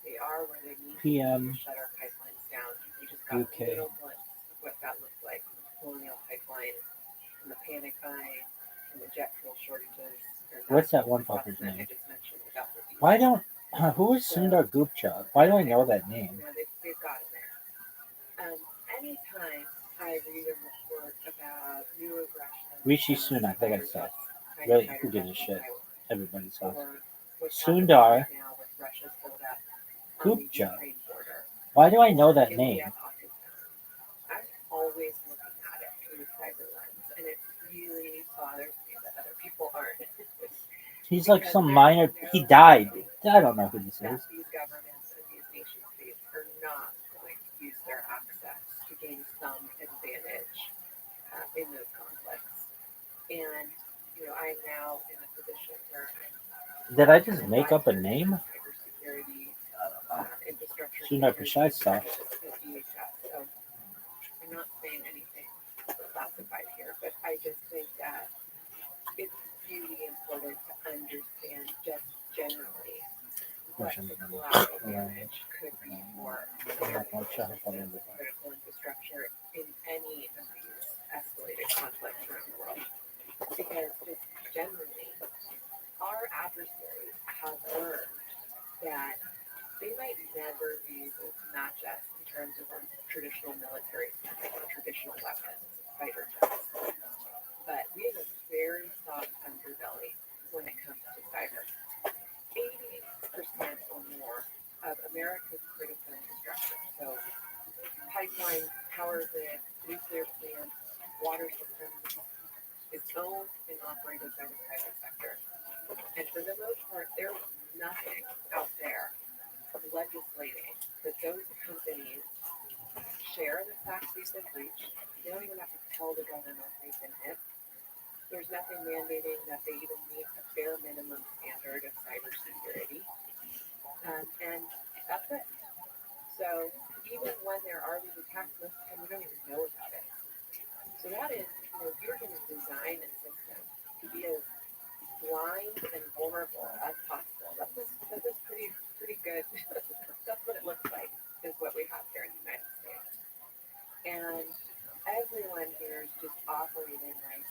S6: They are where they need
S7: PM
S6: to shut our pipelines down. We just got
S7: UK.
S6: a little glimpse of what that looks like with the Colonial Pipeline and the panic buying and the jet fuel shortages.
S7: What's that one fucker's
S6: I
S7: name?
S6: just mentioned about the
S7: Why don't who is Sundar Gupta? Why do I know that name?
S6: they've got it there. Anytime I read a report about new aggression,
S7: Rishi Sunak, that guy sucks. Really, who gives a shit? Everybody sucks. Sundar Gupta. Why do I know that name?
S6: I'm always looking at it through the cyber lens, and it really bothers me that other people aren't.
S7: He's like some minor. He died. I don't know who this is.
S6: These governments and these nation states are not going to use their access to gain some advantage in those conflicts. And I'm now in a position where I'm.
S7: Did I just make up a name?
S6: Cybersecurity infrastructure.
S7: Sundar Pichai sucks.
S6: So I'm not saying anything classified here, but I just think that it's really important to understand just generally what the collateral damage could be for critical infrastructure in any of these escalated conflicts around the world. Because just generally, our adversaries have learned that they might never be able to match us in terms of our traditional military spending or traditional weapons, fighter jets. But we have a very soft underbelly when it comes to cyber. 80% or more of America's critical infrastructure, so pipelines, power grid, nuclear plants, water systems, is owned and operated by the private sector. And for the most part, there's nothing out there legislating that those companies share the tax they've been breached. They don't even have to tell the government they've been hit. There's nothing mandating that they even meet a bare minimum standard of cybersecurity. And that's it. So even blind and vulnerable as possible. That's pretty good. That's what it looks like, is what we have here in the United States. And everyone here is just operating like,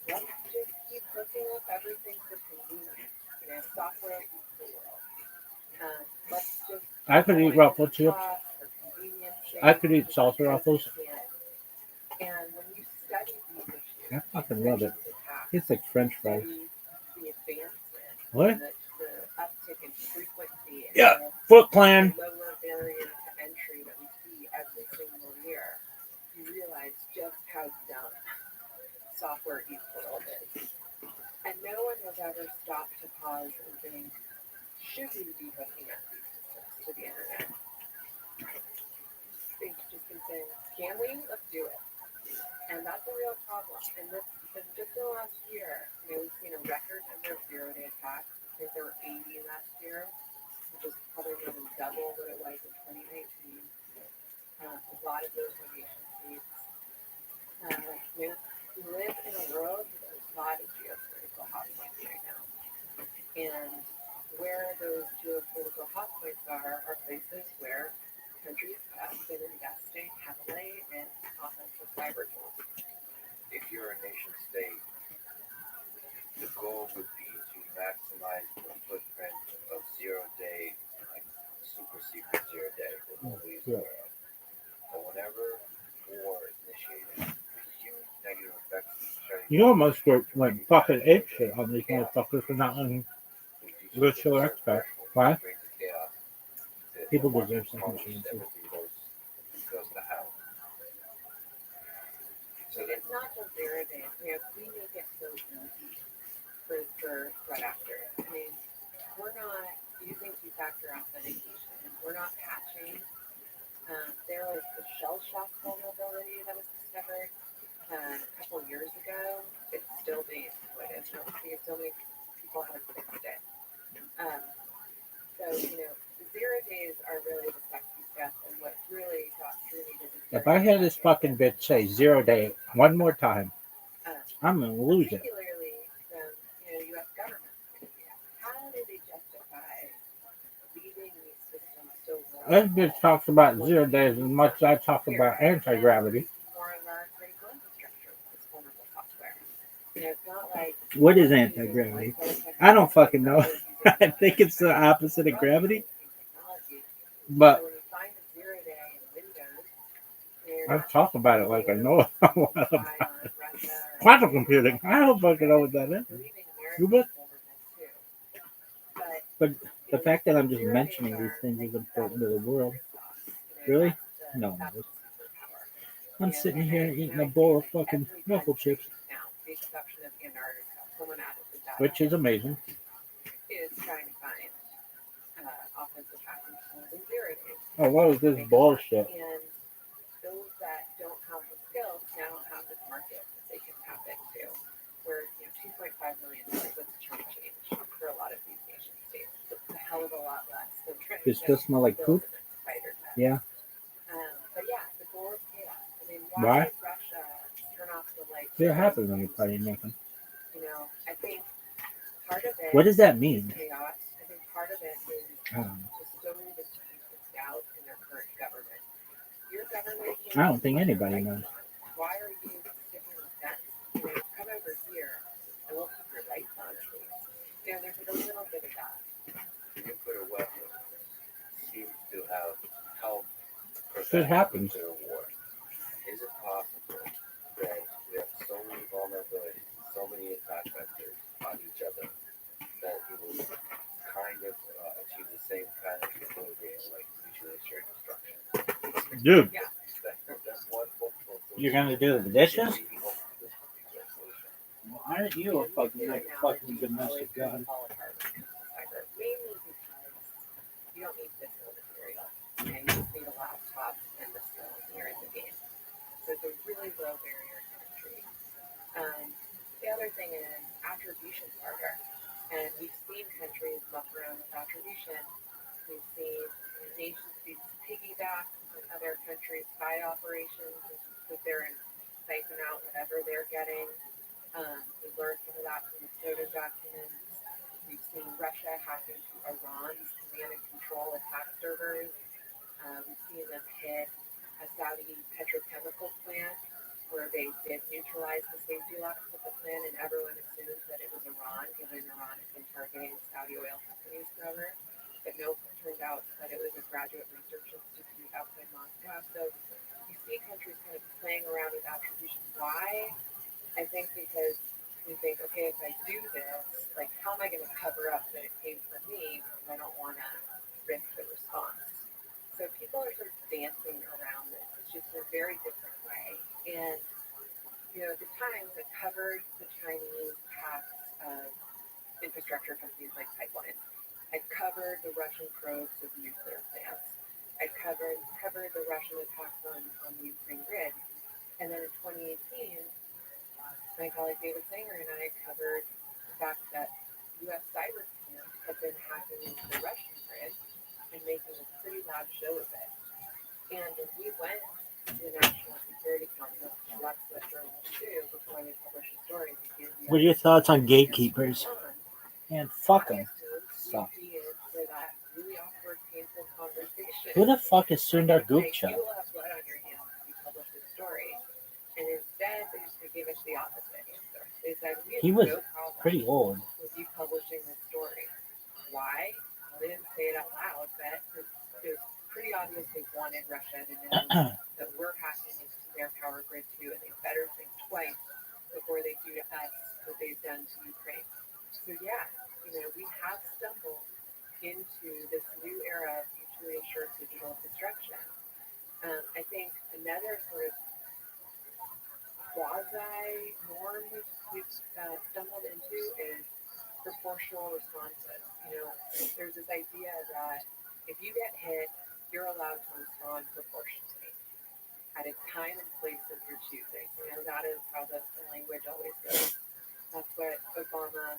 S6: let's just keep hooking up everything for convenience. Software eats the world. Let's just
S7: I could eat ruffle chips. I could eat salsa ruffles.
S6: And when you study these issues,
S7: I fucking love it. It's like French fries.
S6: the advancement,
S7: What?
S6: the uptick in frequency, and
S7: Yeah,
S6: the
S7: Foot Clan.
S6: lower barrier to entry that we see every single year, you realize just how dumb software eats the world is. And no one has ever stopped to pause and think, should we be hooking up these systems to the internet? They've just been saying, can we? Let's do it. And that's a real problem. And just in the last year, we've seen a record number of zero-day attacks. I think there were 80 last year, which is probably more than double what it was in 2019. A lot of those were nation states. We live in a world with a lot of geopolitical hotspots right now. And where those geopolitical hotspots are places where countries have been investing heavily in offensive cyber tools.
S2: If you're a nation state, the goal would be to maximize the footprint of zero-day, like super secret zero-day that nobody's aware of. But whenever war is initiated, huge negative effects of shutting
S7: You almost went fucking apeshit on these motherfuckers for not letting go show X-Pac. Why? People deserve second chances.
S2: Everything goes to hell.
S6: So it's not just zero days. We make it so easy for threat actors. I mean, we're not using two-factor authentication. We're not patching. There was the shell shock vulnerability that was discovered a couple years ago. It's still being exploited because so many people haven't fixed it. So, the zero days are really the sexy stuff, and what really got through me to the
S7: If I hear this fucking bitch say 0 day one more time, I'm gonna lose it.
S6: particularly from U.S. government. How do they justify leaving these systems so
S7: This bitch talks about 0 days as much as I talk about anti-gravity.
S6: more of our critical infrastructure with this vulnerable software? It's not like
S7: What is anti-gravity? I don't fucking know. I think it's the opposite of gravity. But
S6: when you find a 0 day in Windows,
S7: I talk about it like I know a lot about it. Quantum computing. I don't fucking know what that is. You bet. But the fact that I'm just mentioning these things is important to the world. Really? No. I'm sitting here eating a bowl of fucking waffle chips, which is amazing.
S6: Is trying to find offensive hacking tools in 0 days.
S7: Oh, what is this bullshit?
S6: And those that don't have the skills now have this market that they can tap into. Where $2.5 million, that's chump change for a lot of these nation states. It's a hell of a lot less than trying
S7: Does this smell like poop? Yeah.
S6: But yeah, the goal is chaos. I mean,
S7: Why?
S6: did Russia turn off the lights?
S7: It happens when you party making.
S6: I think part of it.
S7: What does that mean?
S6: Chaos. I think part of it is to sow the seeds of doubt in their current government. Your government.
S7: I don't think anybody knows.
S6: Why are you sticking with that? Come over here and we'll keep your lights on at least. There's like a little bit of that.
S2: Nuclear weapons seems to have helped
S7: Shit happens.
S2: nuclear war. Is it possible that we have so many vulnerabilities, so many attack vectors on each other that it will kind of achieve the same kind of equilibrium like mutually assured destruction?
S7: Dude,
S6: Yeah.
S2: That's one hopeful solution.
S7: you're gonna do the dishes?
S2: Maybe hopeful solution.
S7: Well, aren't you a fucking domestic god?
S6: Mainly because you don't need physical material. And you just need a laptop and the skill and you're in the game. So it's a really low barrier to entry. The other thing is attribution's harder. And we've seen countries muck around with attribution. We've seen nation states piggyback on other countries' spy operations and sit there and siphon out whatever they're getting. We learned some of that from the Snowden documents. we've seen Russia hack into Iran's command and control attack servers. We've seen them hit a Saudi petrochemical plant where they did neutralize the safety locks of the plant, and everyone assumed that it was Iran, given Iran has been targeting Saudi oil companies forever. But no, it turned out that it was a graduate research institute outside Moscow. So you see countries kind of playing around with attribution. Why? I think because we think, okay, if I do this, like, how am I going to cover up that it came from me because I don't want to risk the response? So people are sort of dancing around this. It's just in a very different way. And, you know, at the Times, it covered the Chinese hacks of infrastructure companies like pipelines. I covered the Russian probes of nuclear plants. I covered the Russian attacks on the Ukraine grid. And then in 2018, my colleague David Sanger and I covered the fact that U.S. cyber camps had been hacking into the Russian grid and making a pretty loud show of it. And when we went to the National Security Council, that's what journalists do before they publish a story.
S7: What are your thoughts on gatekeepers? And fuck them. Suck.
S6: For that really awkward, painful conversation.
S7: Who the fuck is Sundar Gupta?
S6: You will have blood on your hands if you publish this story. And instead, they gave us the opposite answer. They said,
S7: He was
S6: no problem
S7: pretty old.
S6: with you publishing this story. Why? Well, they didn't say it out loud, but it was pretty obvious they wanted Russia to know that we're hacking into their power grid too, and they better think twice before they do to us what they've done to Ukraine. So yeah, you know, we have stumbled into this new era of mutually assured digital destruction. I think another sort of quasi-norm we've stumbled into is proportional responses. You know, there's this idea that if you get hit, you're allowed to respond proportionally at a time and place of your choosing. You know, that is how the language always goes. That's what Obama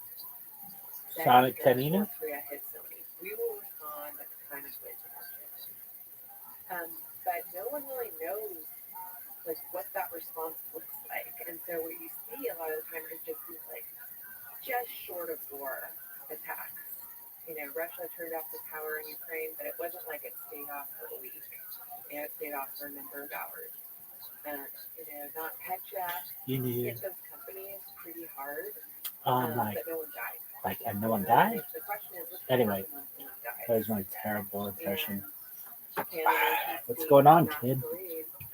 S6: said
S7: Sonic
S6: after
S7: Tanina?
S6: North Korea hit Sony. We will respond at the time and place of our choosing. But no one really knows like what that response looks like. And so what you see a lot of the time is just these like just short of war attacks. You know, Russia turned off the power in Ukraine, but it wasn't like it stayed off for a week. You know, it stayed off for a number of hours. You know, not Petya hit those companies pretty hard, but no one died.
S7: And no one died?
S6: The question is,
S7: Anyway,
S6: no one died?
S7: that was my terrible impression.
S6: And
S7: What's going on, kid?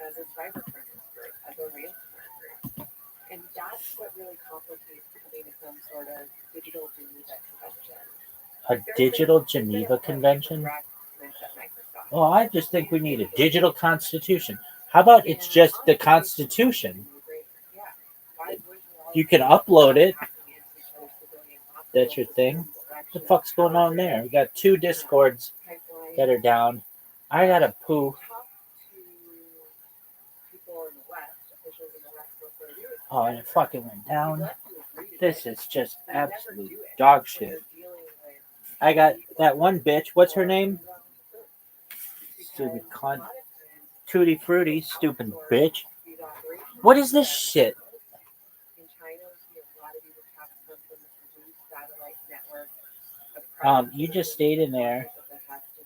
S6: As a cybercriminal group, as a ransomware group. And that's what really complicates coming to some sort of digital Geneva convention.
S7: A digital Geneva convention? Oh, I just think we need a digital constitution. How about it's just the Constitution? You can upload it. That's your thing. What the fuck's going on there? We got 2 Discords that are down. I gotta poo. Oh, and it fucking went down. This is just absolute dog shit. I got that one bitch. What's her name? Stupid cunt. Tutti Frutti, stupid bitch. What is this shit? You just stayed in there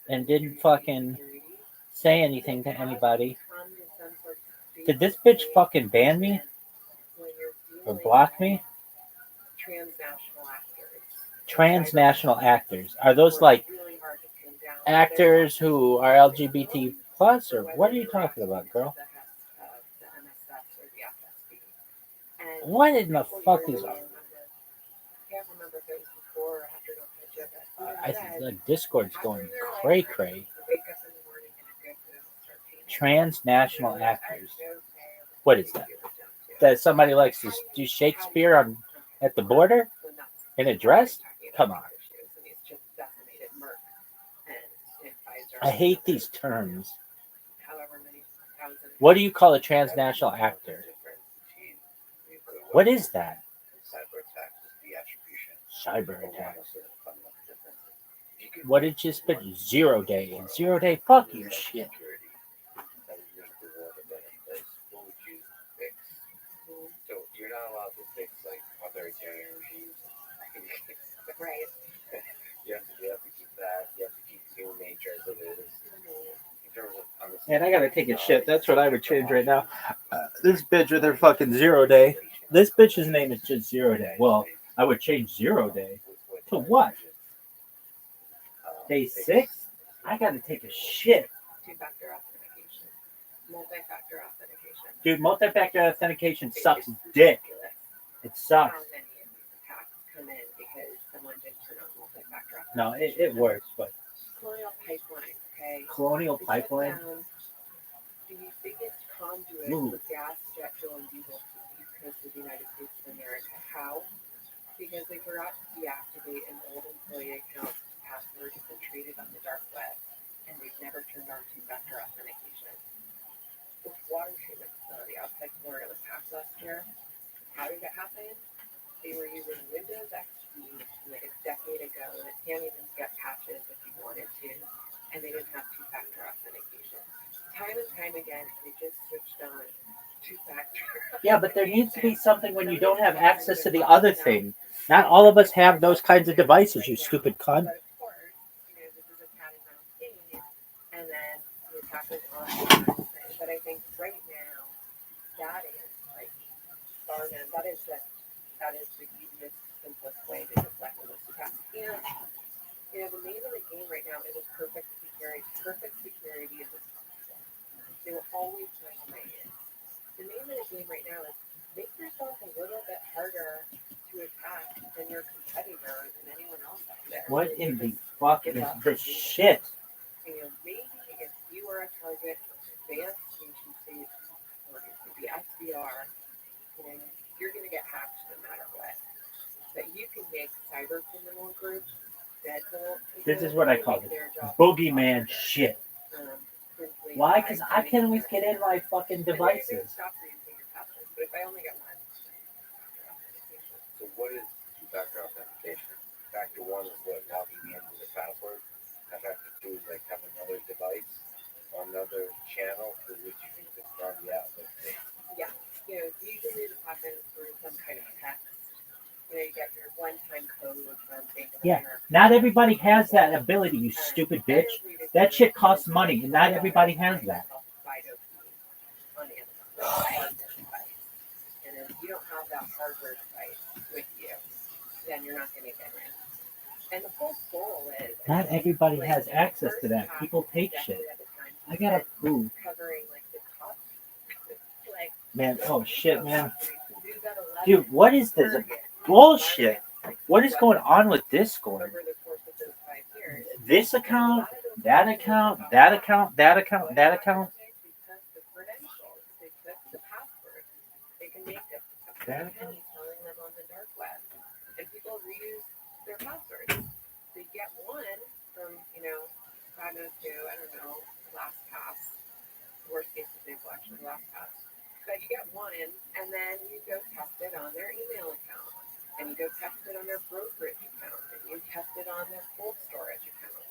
S7: and didn't fucking say anything to anybody. Did this bitch fucking ban me? Or block me? Transnational actors. Are those like actors who are LGBT plus, or what are you talking about, girl? What in the fuck is I think the Discord's going cray cray. Transnational actors. What is that? That somebody likes to do Shakespeare at the border in a dress? Come on. I hate these terms. What do you call a transnational actor? What is that? Cyber attacks. What did you spit? 0 day. 0 day? Fuck you, shit.
S2: So you're not allowed to fix like authoritarian regimes.
S6: Right.
S3: And I gotta take a shit. That's what I would change right now. This bitch with her fucking 0 day. This bitch's name is just 0 day. Well, I would change 0 day to what? Day 6? I gotta take a shit.
S6: Two-factor authentication, multi-factor authentication.
S3: Dude, multi-factor authentication sucks dick. It sucks.
S6: How many of these attacks come in because someone didn't turn on multi-factor
S3: No,
S6: authentication?
S3: it works, but
S6: Colonial Pipeline, okay?
S3: Colonial
S6: They shut
S3: Pipeline.
S6: down the biggest conduit
S3: Ooh.
S6: for gas, jet fuel, and diesel to the east coast of the United States of America. How? Because they forgot to deactivate an old employee account password that's been traded on the dark web, and they've never turned on two-factor authentication. This water treatment facility outside Florida was hacked last year. How did it happen? They were using Windows XP like a decade ago that can't even get patches if you wanted to, and they didn't have two-factor authentication. Time and time again, they just switched on two-factor.
S3: Yeah, but there needs to be something when you don't have access to the other thing. Not all of us have those kinds of devices, you stupid cunt.
S6: But of course, this is a cat and mouse game, and then the attackers on. But I think right now, that is like far down. That is the easiest, simplest way to deflect those attacks. And the name of the game right now is perfect security. Perfect security is impossible. They will always find a way in. The name of the game right now is make yourself a little bit harder to attack than your competitor and anyone else out there.
S3: What in the fuck is this shit?
S6: Maybe if you are a target for advanced nation state or the SBR, you're going to get hacked no matter what. But you can make cyber criminal groups deadbolt.
S3: This is what I call it. Boogeyman shit. Why? Because I can't always get in my fucking devices.
S6: Stop reusing your passwords, but if I only get one.
S2: So what is two-factor authentication? Factor 1 is what, logging in with a password. And factor 2 is like having another device or another channel through which you can confirm the outlet.
S6: Yeah. Usually this happens through some kind of text. You get your one-time code from Bank of
S3: Yeah,
S6: America.
S3: not everybody has that ability, you stupid bitch. That shit costs money, and not everybody has that.
S6: On Amazon. And if you don't have that hardware device with you, then you're not going to get in. And the whole goal is
S3: Not everybody has access to that. People take shit. I gotta prove.
S6: Covering like the top, like
S3: Man, oh shit, man. Dude, what is this bullshit? What is going on with Discord?
S6: over the course of those 5 years.
S3: This account, that account, that account, that account, that account.
S6: They took the credentials, they took the password. They can make a
S3: That
S6: penny selling them on the dark web. And people reuse their passwords. They get one from, 502, I don't know, LastPass. Worst case example, actually, LastPass. But you get one, and then you go test it on their email account. And you go test it on their brokerage account. And you test it on their cold storage account.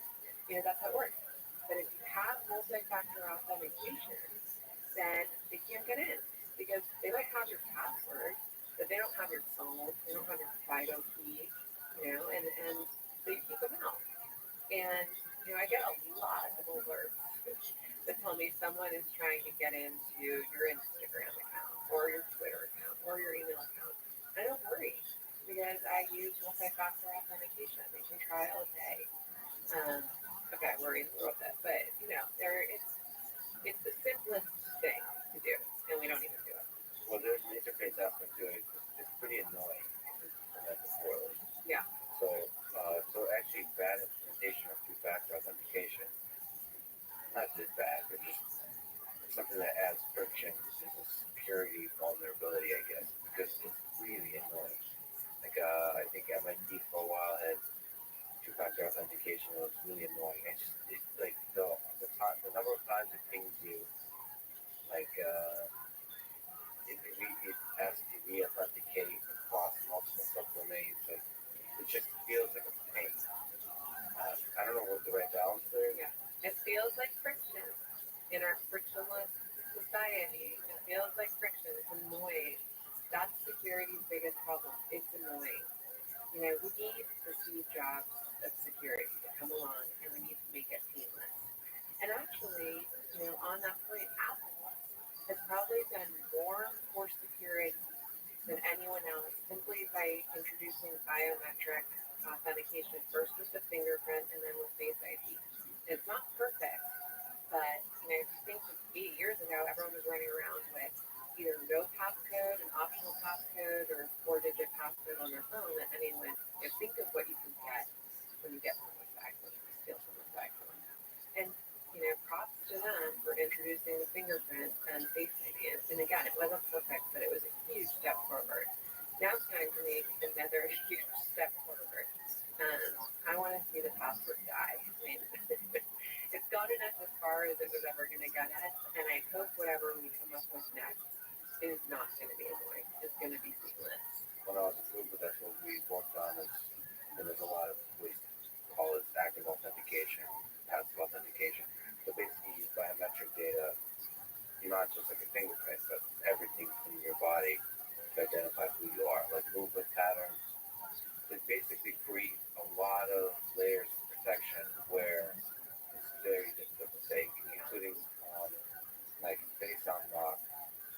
S6: That's how it works. But if you have multi-factor authentication, then they can't get in. Because they might have your password, but they don't have your phone, they don't have your FIDO key, and they keep them out. And, I get a lot of alerts that tell me someone is trying to get into your Instagram account, or your Twitter account, or your email account. I don't worry, because I use multi-factor authentication. They can try all day. Okay, worrying a little bit, but, it's the simplest thing to do, and we don't even do it.
S2: Well, there's an interface aspect to it. It's pretty annoying. That's poorly.
S6: Yeah.
S2: So actually, bad implementation of two-factor authentication, not just bad, but just something that adds friction. It's a security vulnerability, I guess, because it's really annoying. Like, I think MIT for a while had two-factor authentication. It was really annoying. It's like the number of times it pings you, like, it has to re-authenticate across multiple subdomains. Like, it just feels like a pain. I don't know what the right balance there is.
S6: Yeah. It feels like friction in our frictionless society. It feels like friction. It's annoying. That's security's biggest problem. It's annoying. We need the Steve Jobs of security to come along, and we need to make it painless. And actually, on that point, Apple has probably done more for security than anyone else simply by introducing biometric authentication first with the fingerprint and then with Face ID. It's not perfect, but if you think of 8 years ago, everyone was running around with either no passcode, an optional passcode, or a 4-digit passcode on their phone that anyone, think of what you can get when you get someone's iPhone, or steal someone's iPhone. And, props to them for introducing the fingerprint and Face ID. And again, it wasn't perfect, but it was a huge step forward. Now it's time to make another huge step forward. I want to see the password die. I mean, it's gotten us as far as it was ever going to get us, and I hope whatever we come up with next is not going to be annoying. It's going to be seamless.
S2: When I was a Uber, that's what we worked on. And there's a lot of ways to call it active authentication, passive authentication. So basically, use biometric data, not just like a fingerprint, but everything from your body to identify who you are, like movement patterns. They basically create a lot of layers of protection where it's very difficult to fake, including like face unlock,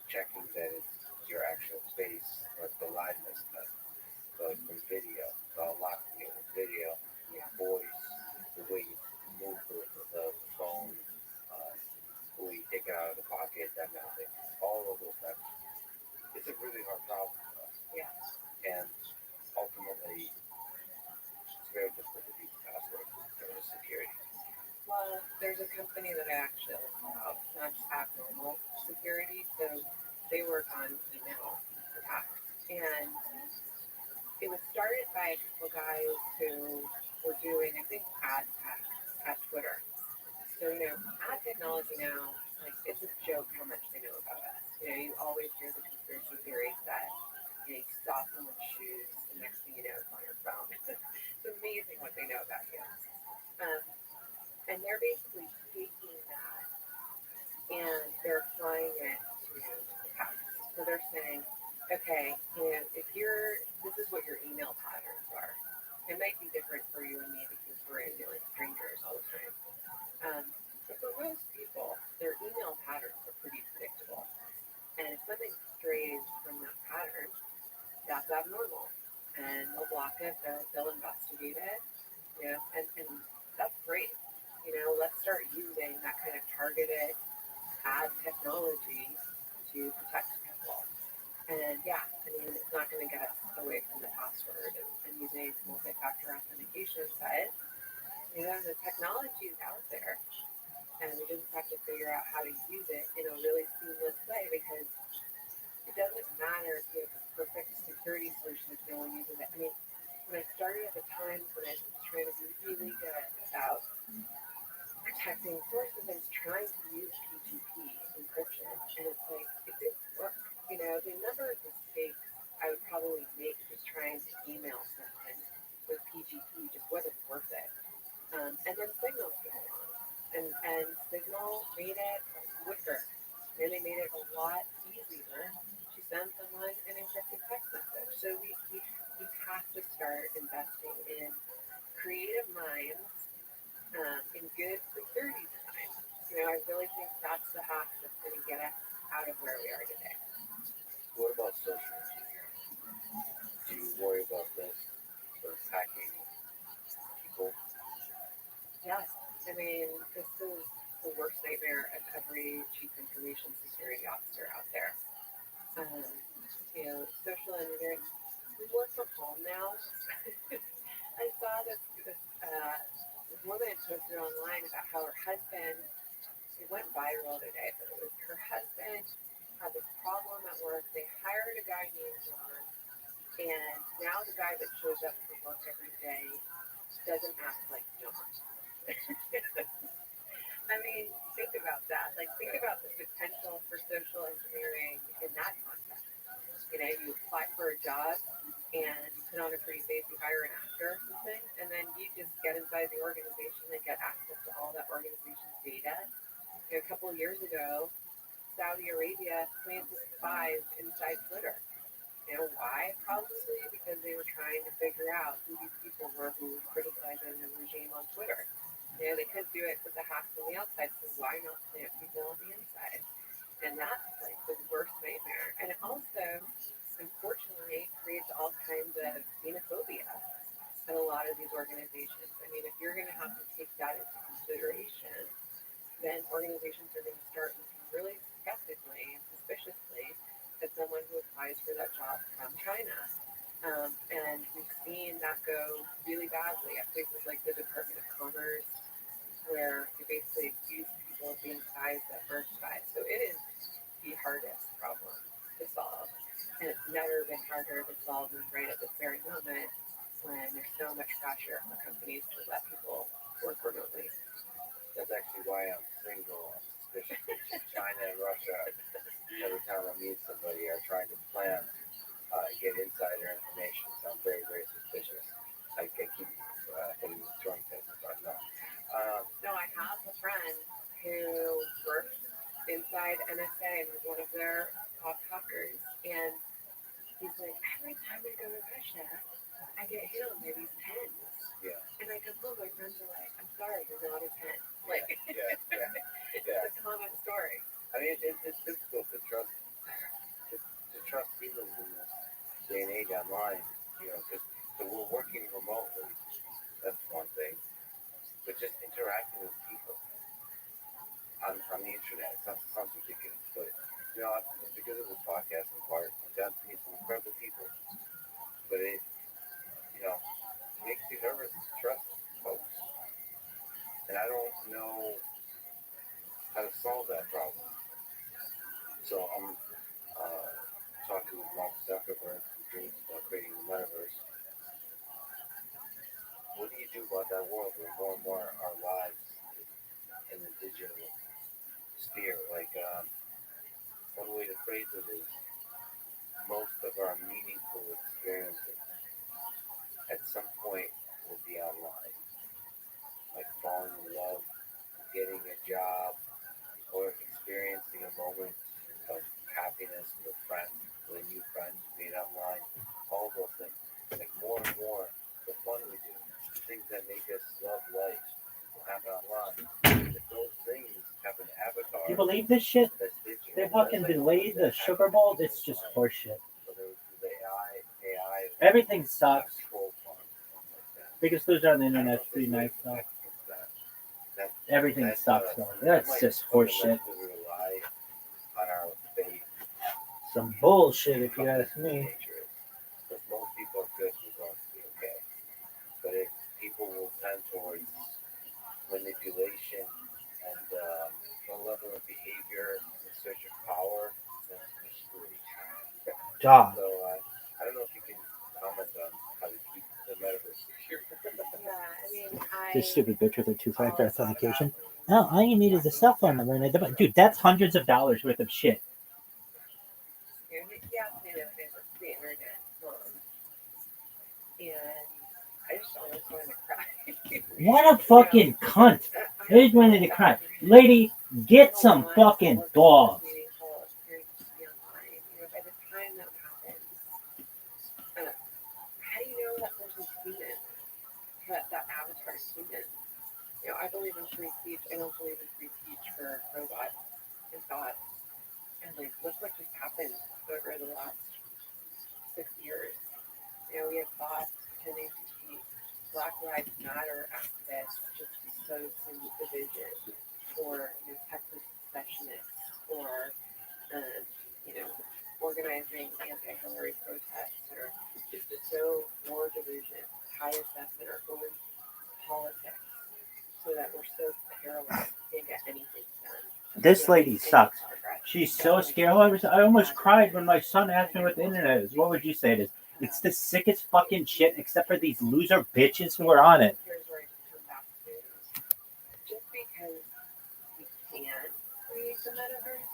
S2: checking that it's your actual face, like the liveness test. So from video, so unlocking it with video, voice, the way you move the phone, the way you take it out of the pocket, that kind of thing. All of those steps. It's a really hard problem for us.
S6: Yeah.
S2: And ultimately, it's very difficult to beat the password in terms of security.
S6: Well, there's a company that I actually love, not just abnormal security, so they work on email attacks. And it was started by a couple guys who were doing, I think, ad tech at Twitter. So, ad technology now, like, it's a joke how much they know about us. You always hear the conspiracy theories that, you saw someone's shoes, and next thing you know, it's on your phone. It's amazing what they know about you. And they're basically taking that and they're applying it to the past. So they're saying, okay, this is what your email patterns are. It might be different for you and me because we're emailing strangers all the time. But for most people, their email patterns are pretty predictable. And if something strays from that pattern, that's abnormal. And they'll block it, they'll investigate it, and that's great. Let's start using that kind of targeted ad technology to protect people. And it's not going to get us away from the password and using multi-factor authentication, but the technology is out there, and we just have to figure out how to use it in a really seamless way, because it doesn't matter if you have a perfect security solution if no one uses it. I mean, when I started at the time when I was trying to be really good about protecting sources, I was trying to use PGP encryption, and it's like, it didn't work. The number of mistakes I would probably make just trying to email someone with PGP just wasn't worth it. And then Signal came along, and Signal made it quicker. And they made it a lot easier to send someone an encrypted text message. So we have to start investing in creative minds, in good security design. I really think that's the hack that's going to get us out of where we are today.
S2: What about social engineering? Do you worry about this sort of hacking people?
S6: Yes. I mean, this is the worst nightmare of every chief information security officer out there. Social engineering. We work from home now. I saw this woman posted online about how her husband, it went viral today, but it was her husband had this problem at work. They hired a guy named John, and now the guy that shows up to work every day doesn't act like John. I mean, think about that. Like, think about the potential for social engineering in that context. You apply for a job and you put on a pretty face, you hire an actor or something, and then you just get inside the organization and get access to all that organization's data. A couple of years ago, Saudi Arabia planted spies inside Twitter. Why? Probably because they were trying to figure out who these people were who were criticizing the regime on Twitter. You know, they could do it with the hacks on the outside, so why not plant people on the inside? And that's like the worst nightmare. And it also, unfortunately, creates all kinds of xenophobia in a lot of these organizations. I mean, if you're going to have to take that into consideration, then organizations are going to start looking really skeptically and suspiciously at someone who applies for that job from China. And we've seen that go really badly at places like the Department of Commerce, where they basically accuse people of being spies that are spies. So it is the hardest problem to solve. And it's never been harder to solve than right at this very moment when there's so much pressure for companies to let people work remotely.
S2: That's actually why I'm single. I'm suspicious of China and Russia. Every time I meet somebody, are trying to plan, get insider information. So I'm very, very suspicious. I keep thinking throwing things, but no.
S6: No, I have a friend who works inside NSA and was one of their top hackers, and he's like, every time I go to Russia, I get hit on by these pens.
S2: Yeah.
S6: And I come home, my friends are like, I'm sorry, you're not a pen. Like, it's a common story.
S2: I mean, it's difficult to trust people in this day and age online, you know, because we're working remotely. That's one thing. But just interacting with people on the internet sounds ridiculous. But, you know, because of this podcast in part, I've gotten to meet some incredible people. But it, you know, makes you nervous to trust folks. And I don't know how to solve that problem. So I'm talking with Mark Zuckerberg, who dreams about creating the metaverse. What do you do about that world where more and more our lives in the digital sphere? Like, one way to phrase it is most of our meaningful experiences at some point will be online. Like falling in love, getting a job, or experiencing a moment of happiness with friends, with a new friend made online. All those things. Like more and more, the fun we do, the things that make us love life will happen online. If those things have an avatar,
S3: You believe this shit?
S2: that's digital.
S3: They fucking delayed the Sugar Bowl. It's just horseshit.
S2: Whether it's the AI,
S3: Everything sucks.
S2: control farm, something like that.
S3: Biggest loser on the internet's pretty nice though. Everything sucks though. That's just horseshit.
S2: We rely on our faith.
S3: Some bullshit if you ask me.
S2: If most people are good, we're going to be okay. But if people will tend towards manipulation and some level of behavior in search of power, then we're screwed.
S3: Dog.
S2: So I don't know if you can comment on how to keep the metaverse secure.
S6: Yeah, I mean,
S3: This stupid bitch with her two-factor authentication. No, all you need is a cell phone number. Dude, that's hundreds of dollars worth of shit.
S6: he asked me the other day what's the internet. And I just almost wanted to cry.
S3: What a fucking cunt. I just wanted to cry. Lady, get some fucking balls.
S6: By the time that happens, how do you know that person's human? That avatar's human? You know, I believe in free speech. I don't believe in free speech for robots and thoughts. And like, look what just happened over the last 6 years. You know, we have bots pretending to be Black Lives Matter activists just to sow some division, or Texas secessionists, or organizing anti-Hillary protests, or just to sow more division, tie us up in our own politics, so that we're so paralyzed we can't get anything done.
S3: This lady sucks. She's so scared. I almost cried when my son asked me what the internet is. What would you say it is? It's the sickest fucking shit, except for these loser bitches who are on it.
S6: Here's where I just come back to. Just because we can create the metaverse,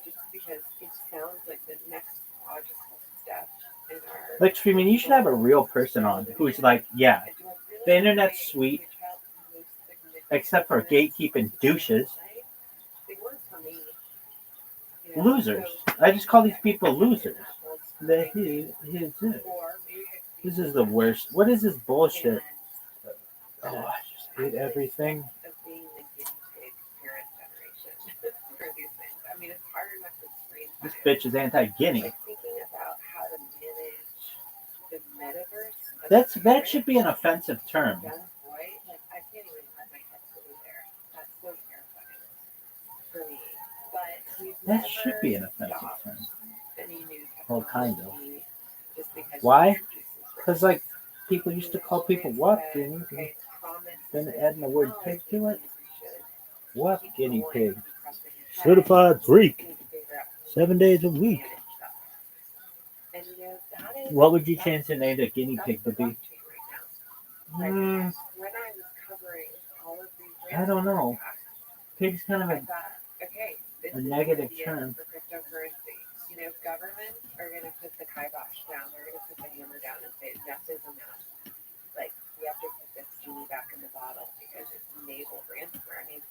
S6: just because it sounds like the next logical step in our...
S3: Like, I mean, you should have a real person on who's like, yeah, the internet's sweet, except for gatekeeping douches. Losers. I just call these people losers. This is the worst. What is this bullshit? Oh, I just hate everything. This bitch is anti-guinea.
S6: like thinking about how to manage the metaverse.
S3: That should be an offensive term.
S6: Young boy, like I can't even let my head go there. That's so terrifying for me. But we've
S3: That
S6: never
S3: should be an offensive
S6: stopped
S3: term.
S6: any new
S3: Well, kind of.
S6: technology just because
S3: Why?
S6: it introduces risk.
S3: Because like people used to call people what guinea,
S6: Okay, promise
S3: then
S6: this
S3: adding the word pig to it.
S6: technology, we should
S3: What
S6: keep
S3: guinea
S6: going
S3: pig?
S6: and pressing ahead.
S3: Certified freak.
S6: We need to figure out how
S3: 7
S6: to
S3: days a week.
S6: manage that. And you know, that is
S3: What would you change the name of guinea
S6: that's
S3: pig
S6: the
S3: to be?
S6: blockchain right now. Like when I was covering all of these
S3: I don't know.
S6: attacks,
S3: Pig's kind of
S6: I thought, okay, this
S3: a
S6: is
S3: negative
S6: the
S3: term.
S6: for cryptocurrency. You know, governments are going to put the kibosh down. They're going to put the hammer down and say enough is enough. Like we have to put this genie back in the bottle because it's enabled ransomware. I mean,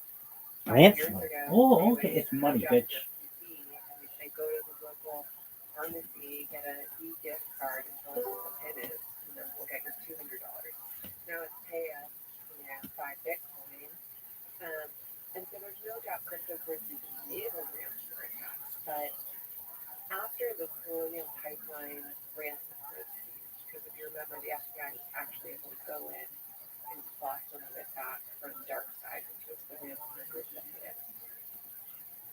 S6: 5 years
S3: Ransomware.
S6: ago,
S3: Oh,
S6: they
S3: okay.
S6: would
S3: It's money,
S6: hijack
S3: bitch.
S6: your PC and they'd say go to the local pharmacy, get a e-gift card and tell us what the PIN is, and then we'll get your $200. Now it's pay us, 5 Bitcoin. And so there's no doubt cryptocurrency enabled ransomware attacks, but after the Colonial Pipeline ransomware siege, because if you remember, the FBI was actually able to go in and claw some of it back from DarkSide, which was the ransomware group that hit it.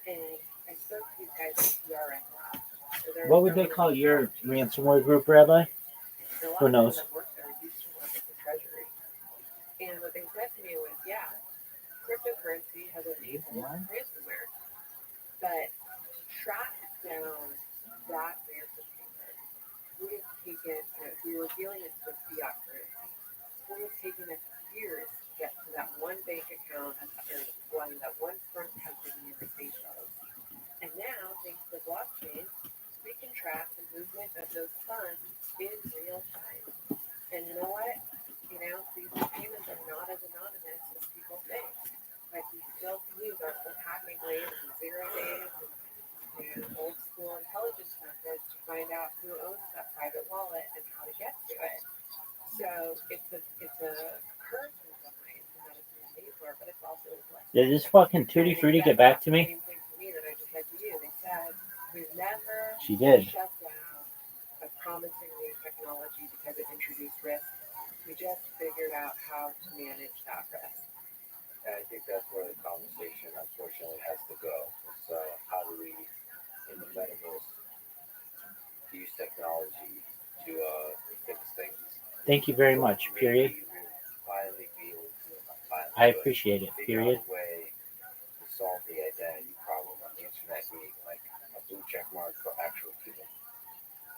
S6: And I spoke to these guys at PRN Lab. So
S3: What would they call your ransomware group, Rabbi? Who knows?
S6: That worked there used to work at the Treasury. And what they said to me was, yeah, cryptocurrency has enabled ransomware. But to track down that ransomware would have taken, if we were dealing with fiat currency, it would have taken us years to get to that one bank account and that one front company in the Seychelles. And now, thanks to blockchain, we can track the movement of those funds in real time. And you know what? These payments are not as anonymous as people think. Like we still can use our old hacking ways and 0 days and old school intelligence methods to find out who owns that private wallet and how to get to it. So it's a curse in some ways, and that it's an enabler, but it's also a blessing.
S3: Did this fucking Tutti Frutti get back to me?
S6: Same thing to me that I just said to you. They said we've never
S3: She did.
S6: shut down a promising new technology because it introduced risk. We just figured out how to manage that risk.
S2: And I think that's where the conversation unfortunately has to go. So how do we, in the metaverse, use technology to fix things?
S3: Thank you very much, period.
S2: Finally be able to
S3: I appreciate it,
S2: figure
S3: period.
S2: out a way to solve the identity problem on the internet being like a blue check mark for actual people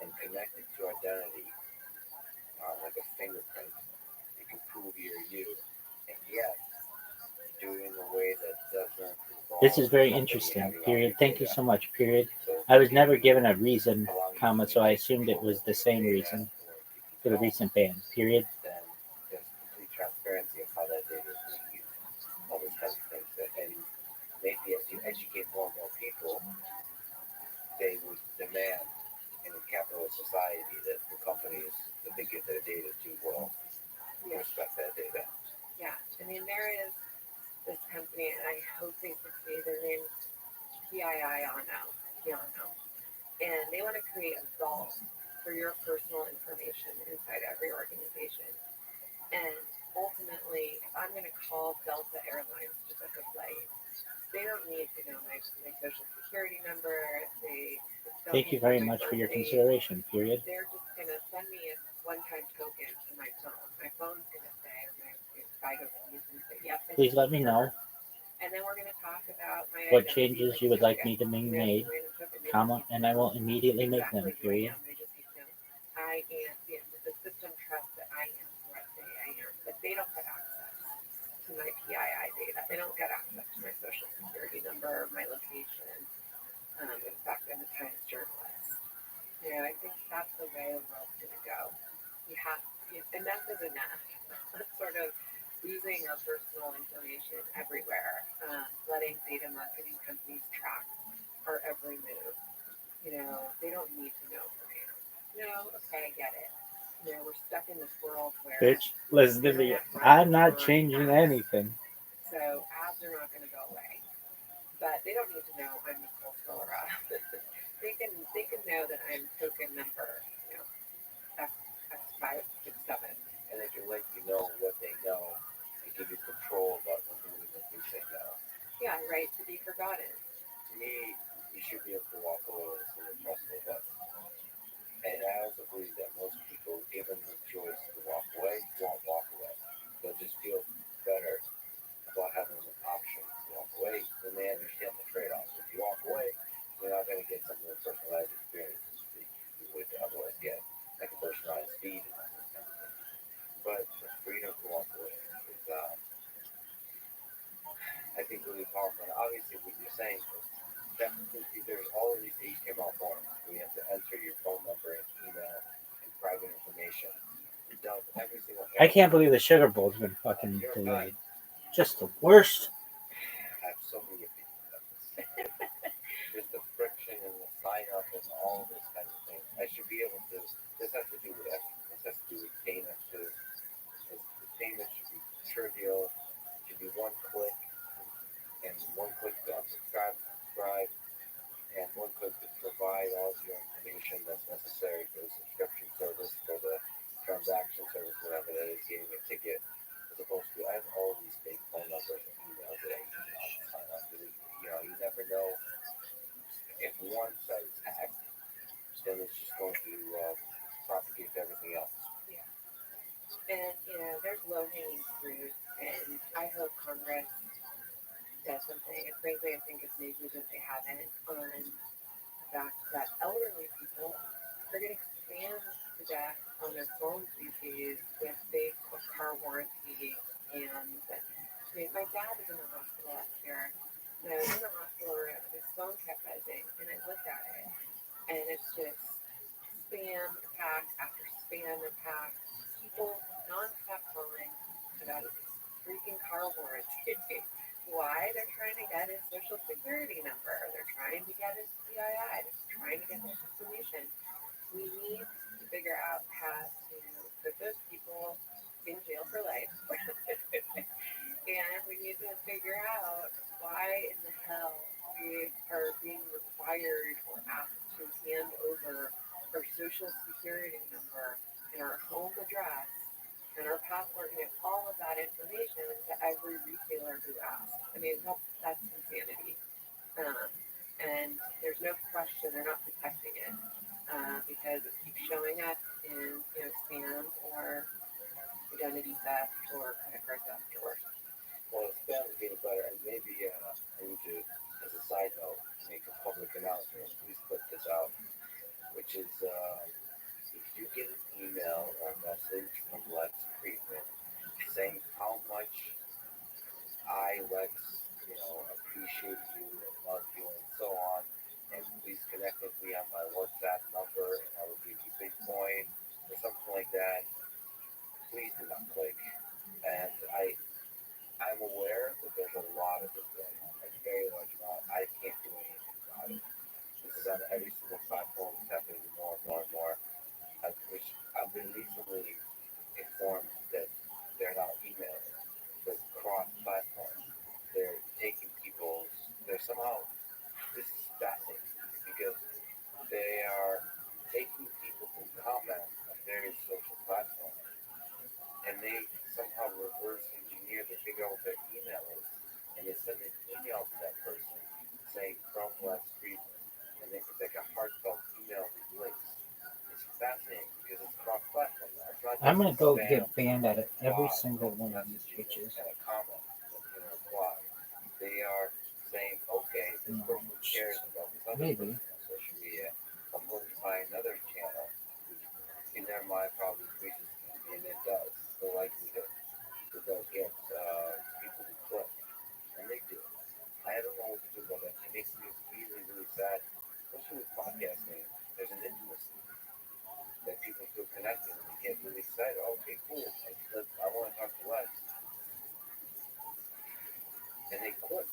S2: and connect it to identity like a fingerprint. You can prove you're you, and yet do it in a way that doesn't involve.
S3: This is very interesting, period. Thank you so much, period. I was never given a reason, comma, so I assumed it was the same reason for the recent ban, period.
S2: Then there's complete transparency of how that data is being used, all those kinds of things. And maybe as you educate more and more people, they would demand in a capitalist society that the companies that they give their data to will respect that data.
S6: Yeah, I mean, there is this company, and I hope they succeed. Their name's Piano, and they want to create a vault for your personal information inside every organization. And ultimately, if I'm going to call Delta Airlines to book a flight, they don't need to know my social security number.
S3: Thank you very much for your consideration, period.
S6: They're just going to send me a one-time token to my phone. My phone's going to say, if I go keys and say, yep.
S3: Please let me know
S6: And then we're going to talk about my
S3: what changes you would like me to be made, comma, and I will immediately make them, period.
S6: I am, the system trusts that I am who I say I am, but they don't get access to my PII data. They don't get access to my social security number, my location. In fact, I'm a Times journalist. I think that's the way the world's going to go. Enough is enough. Sort of losing our personal information everywhere, letting data marketing companies track our every move. They don't need to know who I am. Okay, I get it. We're stuck in this world where...
S3: Bitch, listen to me. I'm not changing anything.
S6: So ads are not going to go away. But they don't need to know I'm Nicole Flora. they can know that I'm token number, you know, X567.
S2: And they can let you know what they know and give you control about removing the things they know.
S6: Yeah, right to be forgotten.
S2: To me, you should be able to walk away with some trustful but and I also believe that most people, given the choice to walk away, won't walk away. They'll just feel better about having an option to walk away when they understand the trade-offs. If you walk away, you're not going to get some of the personalized experiences that you would otherwise get, like a personalized feed and that kind of thing. But the freedom to walk away is, I think, really powerful. And obviously, what you're saying is that there's all of these HTML forms where you have to enter your phone number and email and private information. And dump every single
S7: I can't believe the sugar bowl's been fucking delayed. Just the worst.
S2: I have so many opinions about this. Just the friction and the sign up and all of this kind of thing. I should be able to. This has to do with everything. This has to do with payment too. The payment should be trivial. It should be one click and one click to unsubscribe, subscribe, and one click to provide all of your information that's necessary for the subscription service, for the transaction service, whatever that is, getting a ticket. As opposed to, I have all these fake phone numbers and emails that I use to sign up. Because, you never know if one site is hacked, then it's just going to propagate to everything else.
S6: Yeah. And, there's low hanging fruit, and I hope Congress does something. And frankly, I think it's negligent they haven't on the fact that elderly people are getting spammed to death on their phones these days with fake car warranty. And my dad was in the hospital last year. And I was in the hospital room, and his phone kept buzzing, and I looked at it, and it's just spam attack after spam attack. People nonstop calling about his freaking car warranty. Why? They're trying to get his social security number. They're trying to get his PII. They're trying to get this information. We need to figure out how to put those people in jail for life. And we need to figure out why in the hell we are being required or asked to hand over our social security number and our home address and our passport and all of that information to every retailer who asks. I mean, that's insanity. And there's no question they're not protecting it because it keeps showing up in spam or identity theft or credit card theft or worse.
S2: Well, spam is getting better, and maybe I need to, as a side note, make a public announcement. Please put this out, which is if you get an email or a message from Lex Friedman saying how much Lex, appreciate you and love you and so on, and please connect with me on my WhatsApp number and I will give you Bitcoin or something like that, please do not click. And I'm aware that there's a lot of this going on, like very large amount. I can't do anything about it. This is on every single platform. It's happening more and more and more. I've been recently informed that they're not emailing. They're cross-platform. They're taking they're somehow, this is fascinating because they are taking people who comment on various social platforms and they somehow reverse engineer to figure out what their email is. And they send an email to that person saying from Lex Friedman. And it's like a heartfelt email with links. It's fascinating because it's cross-platform now. It's not just
S7: I'm gonna go
S2: spam,
S7: get banned out of every
S2: bot,
S7: single one of these
S2: messaging,
S7: bitches.
S2: and a comment in a reply. They are saying, okay, this person cares about this other
S7: Maybe.
S2: person on social media. I'm going to find another channel, which in their mind probably increases, and it does, the likelihood that they'll get people to click. And they do. I don't know what to do about that. It makes me really, really sad, especially with podcasting. There's an intimacy that people feel connected and they get really excited. Okay, cool. I want to talk to Lex. And they click.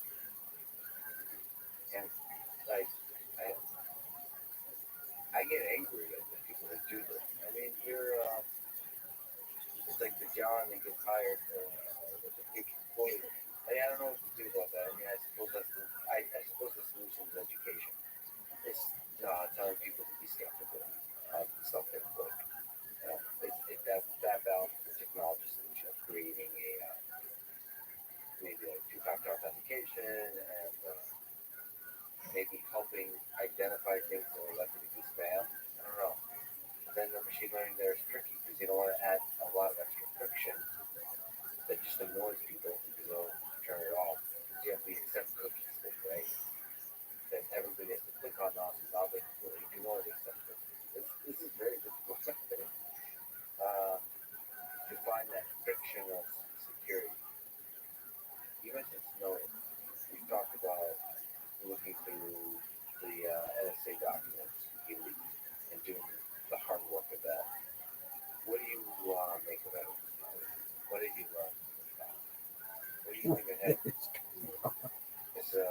S2: And like I get angry at the people that do this. I mean, it's like the John that gets hired with the big employee. I don't know what to do about that. I mean, I suppose the solution is education. It's and maybe helping identify things that are likely to be spam. I don't know. But then the machine learning there is tricky because you don't want to add a lot of extra friction that just annoys people because they'll turn it off. Because you have the accept cookies thing, right? Then everybody has to click on those and now they completely ignore the accept cookies. This is very difficult to find that frictionless security. You mentioned Snowden. We talked about looking through the NSA documents he leaked and doing the hard work of that. What do you make of that? What did you learn from that? What do you think ahead?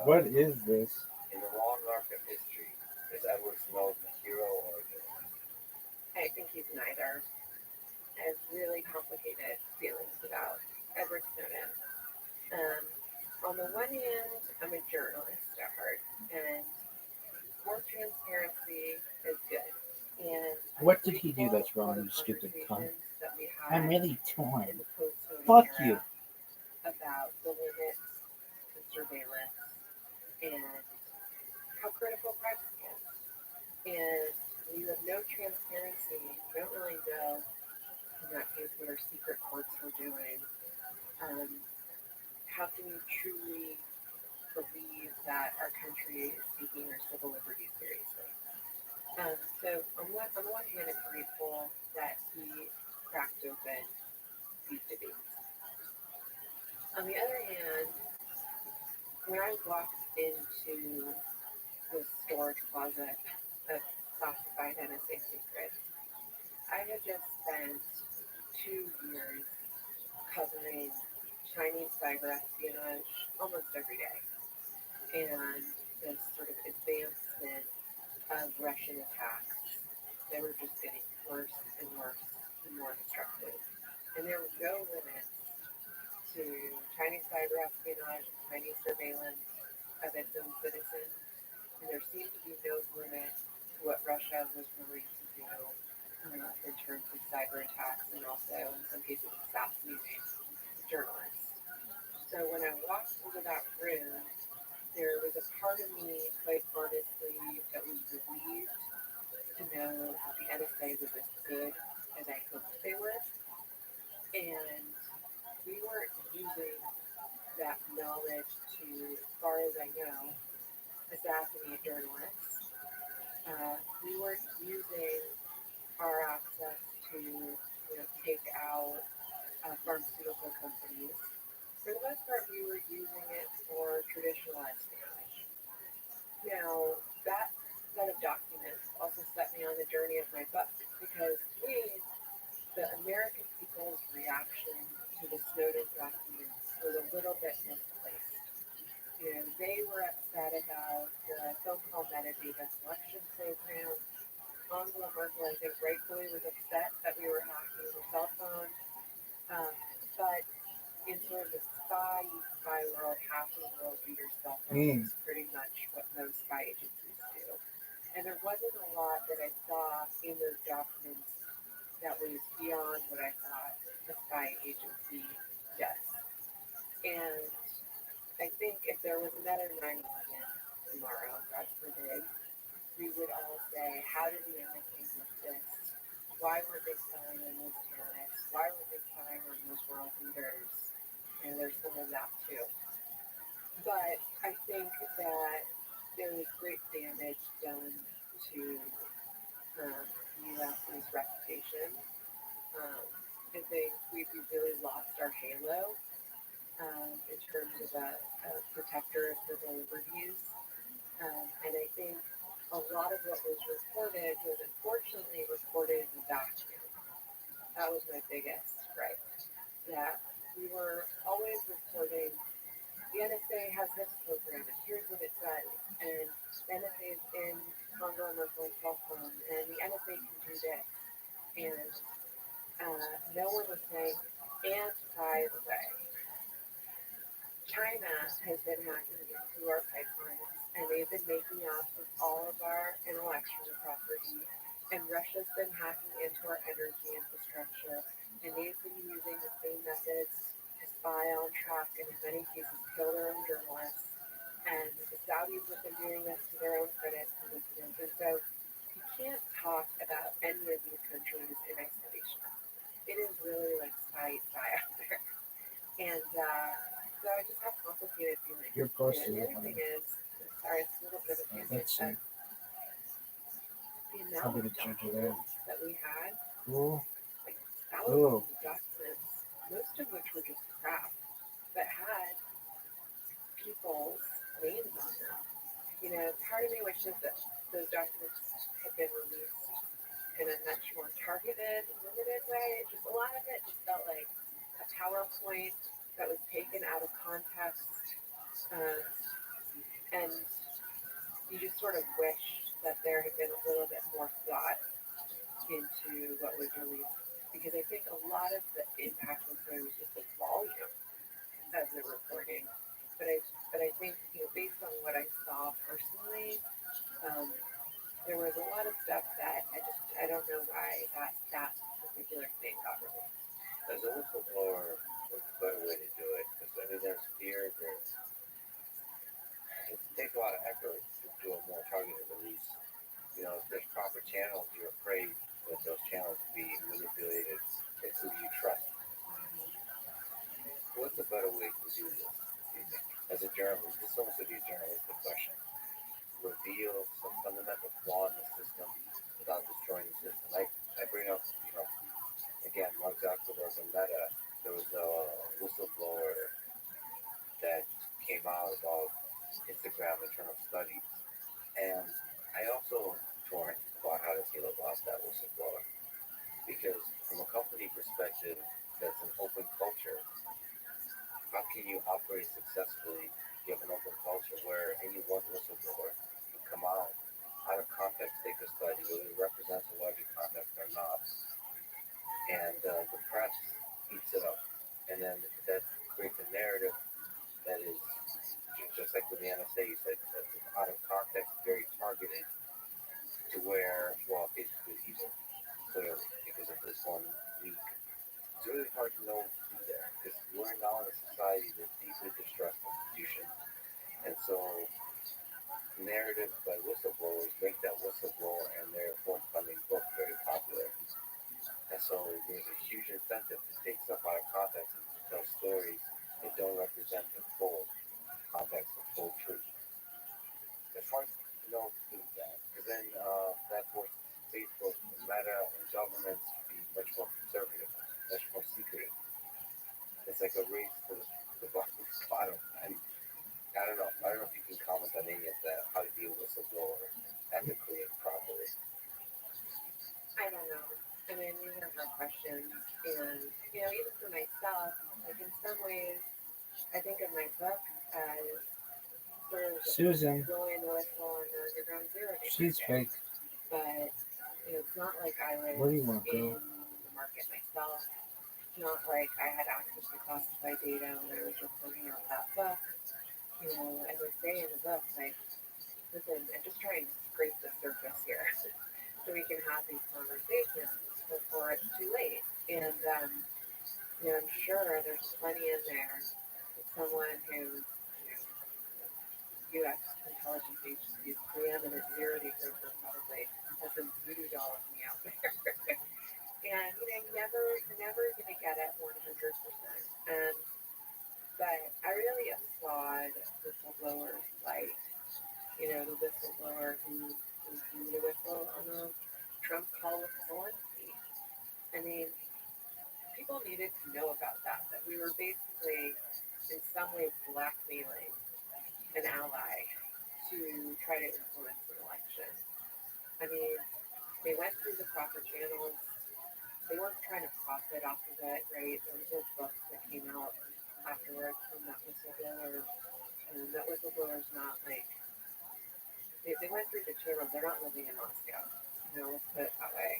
S7: What is this?
S2: In the long arc of history, is Edward Snowden a hero or a villain?
S6: I think he's neither. I have really complicated feelings about Edward Snowden. On the one hand, I'm a journalist at heart, and more transparency is good. And
S7: What did he do that's wrong, you stupid cunt?
S6: that we had
S7: I'm really
S6: in
S7: torn.
S6: the post-Snowden
S7: Fuck
S6: era
S7: you.
S6: about the limits to surveillance and how critical privacy is. And when you have no transparency, you don't really know, in that case, what our secret courts were doing. How can you truly believe that our country is taking our civil liberties seriously? So on the one hand, I'm grateful that he cracked open these debates. On the other hand, when I walked into the storage closet of classified NSA secrets, I had just spent 2 years covering Chinese cyber espionage almost every day, and this sort of advancement of Russian attacks. They were just getting worse and worse and more destructive. And there were no limits to Chinese cyber espionage, Chinese surveillance of its own citizens, and there seemed to be no limit to what Russia was willing to do in terms of cyber attacks and also, in some cases, assassinating journalists. So when I walked into that room, there was a part of me, quite honestly, that was relieved to know that the NSA was as good as I hoped they were. And we weren't using that knowledge to, as far as I know, assassinate journalists. We weren't using our access to, take out pharmaceutical companies. For the most part, we were using it for traditional espionage. Now, that set of documents also set me on the journey of my book because the American people's reaction to the Snowden documents was a little bit misplaced. They were upset about the phone call metadata selection program. Angela Merkel, I think, rightfully was upset that we were hacking the cell phone. But in sort of the spy world, hacking world, reader cell phone is pretty much what most spy agencies do. And there wasn't a lot that I saw in those documents that was beyond what I thought a spy agency does. And I think if there was another 9/11 tomorrow, God forbid, we would all say, how did the NSA miss this? Why were they spying on those terrorists? Why were they spying on those world leaders? And there's some of that too. But I think that there was great damage done to the U.S.'s reputation. I think we really lost our halo in terms of a protector of civil liberties. And I think a lot of what was reported was unfortunately reported in a vacuum. That was my biggest gripe. That we were always reporting the NSA has this program and here's what it does. And the NSA is in Angela Merkel's cell phone and the NSA can do this. And no one was saying, and by the way, China has been hacking into our pipelines, and they've been making off with all of our intellectual property, and Russia's been hacking into our energy infrastructure, and they've been using the same methods to spy on, track, and in many cases kill their own journalists. And the Saudis have been doing this to their own critics and dissidents. And so you can't talk about any of these countries in isolation. It is really like spy out there. And so I just have complicated feelings.
S7: Your
S6: And
S7: poster
S6: the
S7: is
S6: other
S7: on
S6: thing
S7: it.
S6: is, sorry, it's a little bit of a tangent,
S7: Let's see.
S6: the
S7: I'll
S6: amount
S7: get
S6: of
S7: a charger there.
S6: documents that we had,
S7: Cool.
S6: like
S7: Ooh.
S6: thousands of documents, most of which were just crap, that had people's names on them. You know, part of me wishes that those documents had been released in a much more targeted, limited way. Just a lot of it just felt like a PowerPoint that was taken out of context, um, and you just sort of wish that there had been a little bit more thought into what was released, because I think a lot of the impact was there was just the volume of the reporting. But I think, you know, based on what I saw personally, um, there was a lot of stuff that I don't know why that particular thing got released.
S2: As a whistleblower, what's a better way to do it? Because under there's fear, it takes a lot of effort to do a more targeted release. You know, if there's proper channels, you're afraid that those channels will be manipulated and who you trust. What's a better way to do this, do you think? As a journalist, this is almost a journalistic question. Reveal some fundamental flaw in the system without destroying the system. I bring up, you know, again, Mark Zuckerberg and Meta, there was a whistleblower that came out about Instagram internal studies. And I also torn about how to feel about that whistleblower. Because from a company perspective, that's an open culture. How can you operate successfully if you have an open culture where any one whistleblower can come out of context, take a study, whether it represents a larger context or not, and the press eats it up, and then that creates a narrative that is just like with the NSA. You said that's out of context, very targeted to where, well, Facebook is evil, clearly because of this one leak. It's really hard to know what to do there because we're now in a society that's deeply distrust institutions, and so narratives by whistleblowers make that whistleblower and their forthcoming book very popular. And so there's a huge incentive to take stuff out of context and to tell stories that don't represent the full context and full truth. It's hard to know to do that because then that forces Facebook, Meta, and governments to be much more conservative, much more secretive. It's like a race to the bottom. And I don't know. I don't know if you can comment on any of that, how to deal with whistleblower ethically and properly.
S6: I don't know. I mean, these are hard questions, and you know, even for myself, like in some ways, I think of my book as sort of
S7: Susan,
S6: blowing the whistle on the Underground Zero Day
S7: she's
S6: market.
S7: fake.
S6: But you know, it's not like I was
S7: Where do you want to
S6: in
S7: go?
S6: the market myself. It's not like I had access to classified data when I was reporting out that book. You know, as I say in the book, like, listen, I'm just trying to scrape the surface here so we can have these conversations before it's too late. And, you know, I'm sure there's plenty in there with someone who, you know, U.S. intelligence agencies, preeminent zero-day broker probably has some voodoo doll of me out there. And, you know, you're never going to get it 100%. But I really applaud whistleblowers like, you know, the whistleblower who blew the whistle on a Trump call with Zelensky. I mean, people needed to know about that we were basically in some ways blackmailing an ally to try to influence an election. I mean, they went through the proper channels. They weren't trying to profit off of it, right? There was a book that came out afterwards from that whistleblower, and that whistleblower's not like, they went through the channels. They're not living in Moscow. You know, let's put it that way.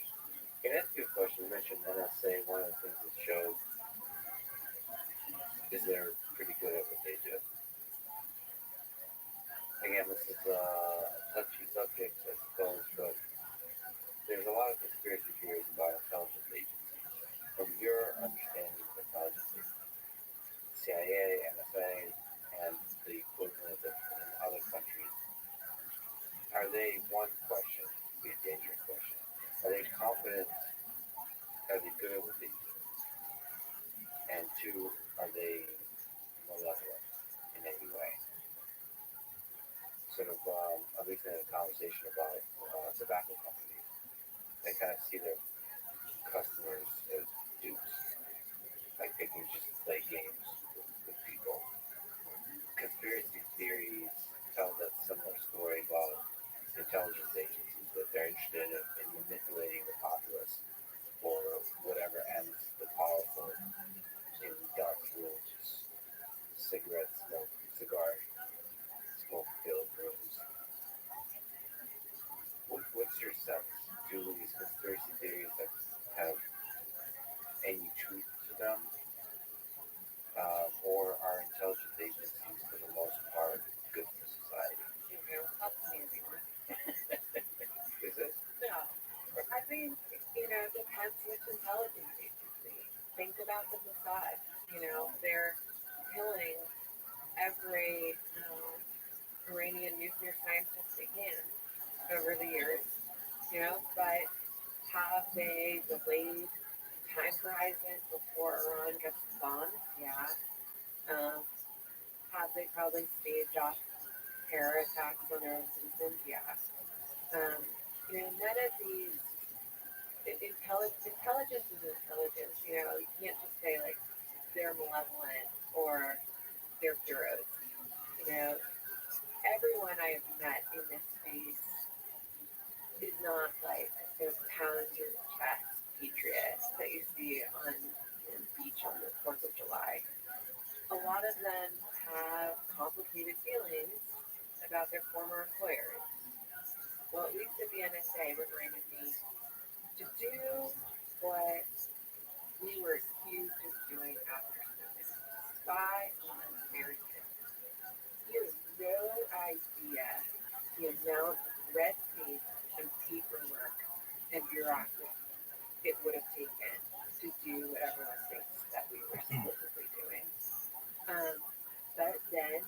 S2: Can I ask you a question? You mentioned NSA. One of the things it shows is they're pretty good at what they do. Again, this is a touchy subject, I suppose, but there's a lot of conspiracy theories about intelligence agencies. From your understanding of intelligence agencies, CIA, NSA, and the equivalent in are they, one question, be a dangerous question, are they confident, are they good at what they do? And two, are they malevolent in any way? Sort of, I recently had a conversation about tobacco companies. They kind of see their customers as dupes, like they can just play games with people. Conspiracy theories tell that similar story about intelligence agencies, that they're interested in manipulating the populace for whatever ends the powerful in dark rooms, cigarette smoke, cigar smoke filled rooms. What's your sense? Do these conspiracy theories have any truth to them? Or are intelligence agencies, for the most part, good for society?
S6: That's an easy one.
S2: Is it?
S6: No. I think, it depends which intelligence agency. Think about the Mossad. They're killing every Iranian nuclear scientist they can over the years, but have they delayed time horizon before Iran gets bombed? Yeah. Have they probably staged off terror attacks on their own citizens? Yeah. None of these intelligence is intelligence. You can't just say like they're malevolent or they're heroes. Everyone I have met in this space is not like those pound your chest patriots that you see on the beach on the 4th of July. A lot of them have complicated feelings about their former employers. Well, at least at the NSA reminded me to do what we were accused of doing after Snowden. Spy on Americans. You have no idea the amount of red tape and paperwork and bureaucracy it would have taken to do what everyone thinks that we were supposedly doing. But then,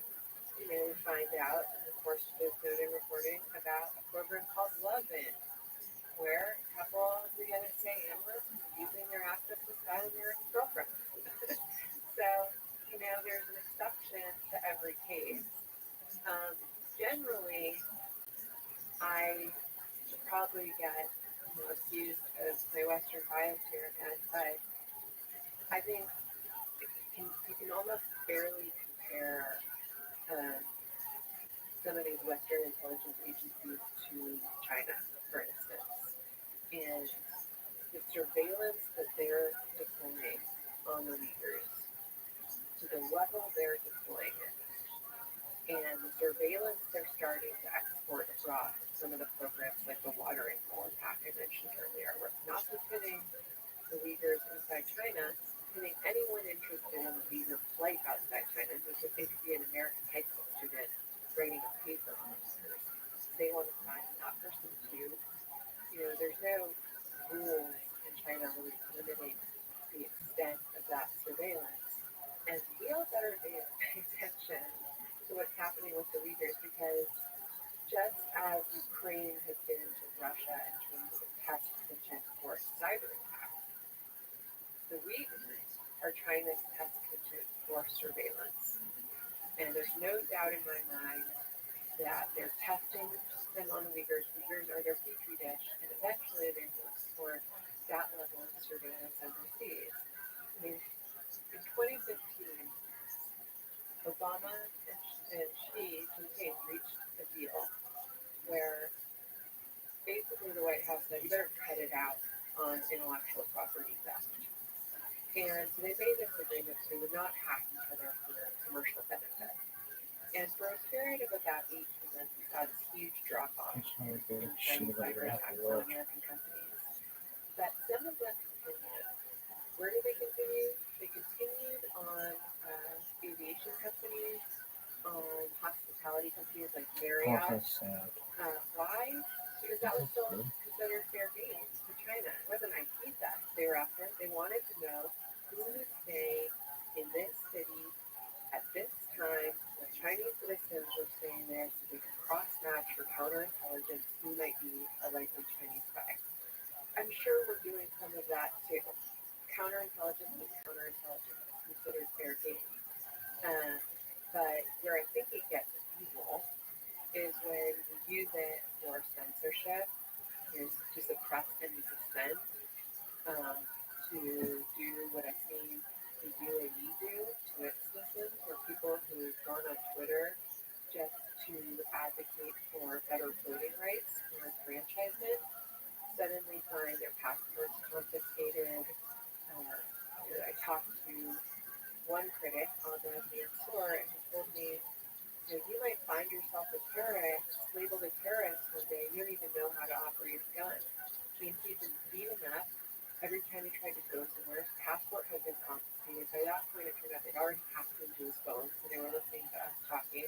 S6: we find out in the course of the Snowden reporting about a program called Love-In, where a couple of the NSA analysts are using their access to spy on their girlfriends. So, there's an exception to every case. Generally, I should probably get accused of my Western bias here again, but I think you can almost barely compare some of these Western intelligence agencies to China, for instance, and the surveillance that they're deploying on the Uyghurs, to the level they're deploying it, and the surveillance they're starting to export abroad. Some of the programs like the watering hole attack I mentioned earlier, where it's not just hitting the Uyghurs inside China, hitting anyone interested in the Uyghur plight outside China. Because they could be an American high school student writing a paper on the Uyghurs. They want to find that person too. There's no rules in China really limiting the extent of that surveillance. And we all better pay attention to what's happening with the Uyghurs, because just as Ukraine has been to Russia in terms of a test kitchen for cyber attacks, the Uyghurs are China's test kitchen for surveillance. And there's no doubt in my mind that they're testing them on the Uyghurs. Uyghurs are their petri dish, and eventually they will export that level of surveillance overseas. In 2015, Obama and Xi Jinping reached a deal where basically the White House said, you better cut it out on intellectual property theft. And so they made this agreement so they would not hack each other for commercial benefit. And for a period of about 18 months, we saw this huge drop-off in Chinese cyber attacks on American companies. But some of them continued. Where did they continue? They continued on aviation companies, on hospitality companies like Marriott. Why? Because that was still considered fair game to China. It wasn't IP theft they were after. They wanted to know who was staying in this city at this time. The Chinese citizens were staying there so they could cross-match for counterintelligence intelligence, he might be a likely Chinese spy. I'm sure we're doing some of that too. Counterintelligence is counterintelligence. It's considered fair game. But where I think it gets evil is when you use it for censorship, is to suppress any dissent, to do what I've seen the UAE do to its citizens, or people who've gone on Twitter just to advocate for better voting rights or enfranchisement, suddenly find their passports confiscated. I talked to one critic on the main tour, and he told me, you might find yourself a terrorist, labeled a terrorist one day, and you don't even know how to operate a gun. I mean, he's been beaten up every time he tried to go somewhere. His passport had been confiscated. By that point, it turned out they'd already hacked into his phone, so they were listening to us talking.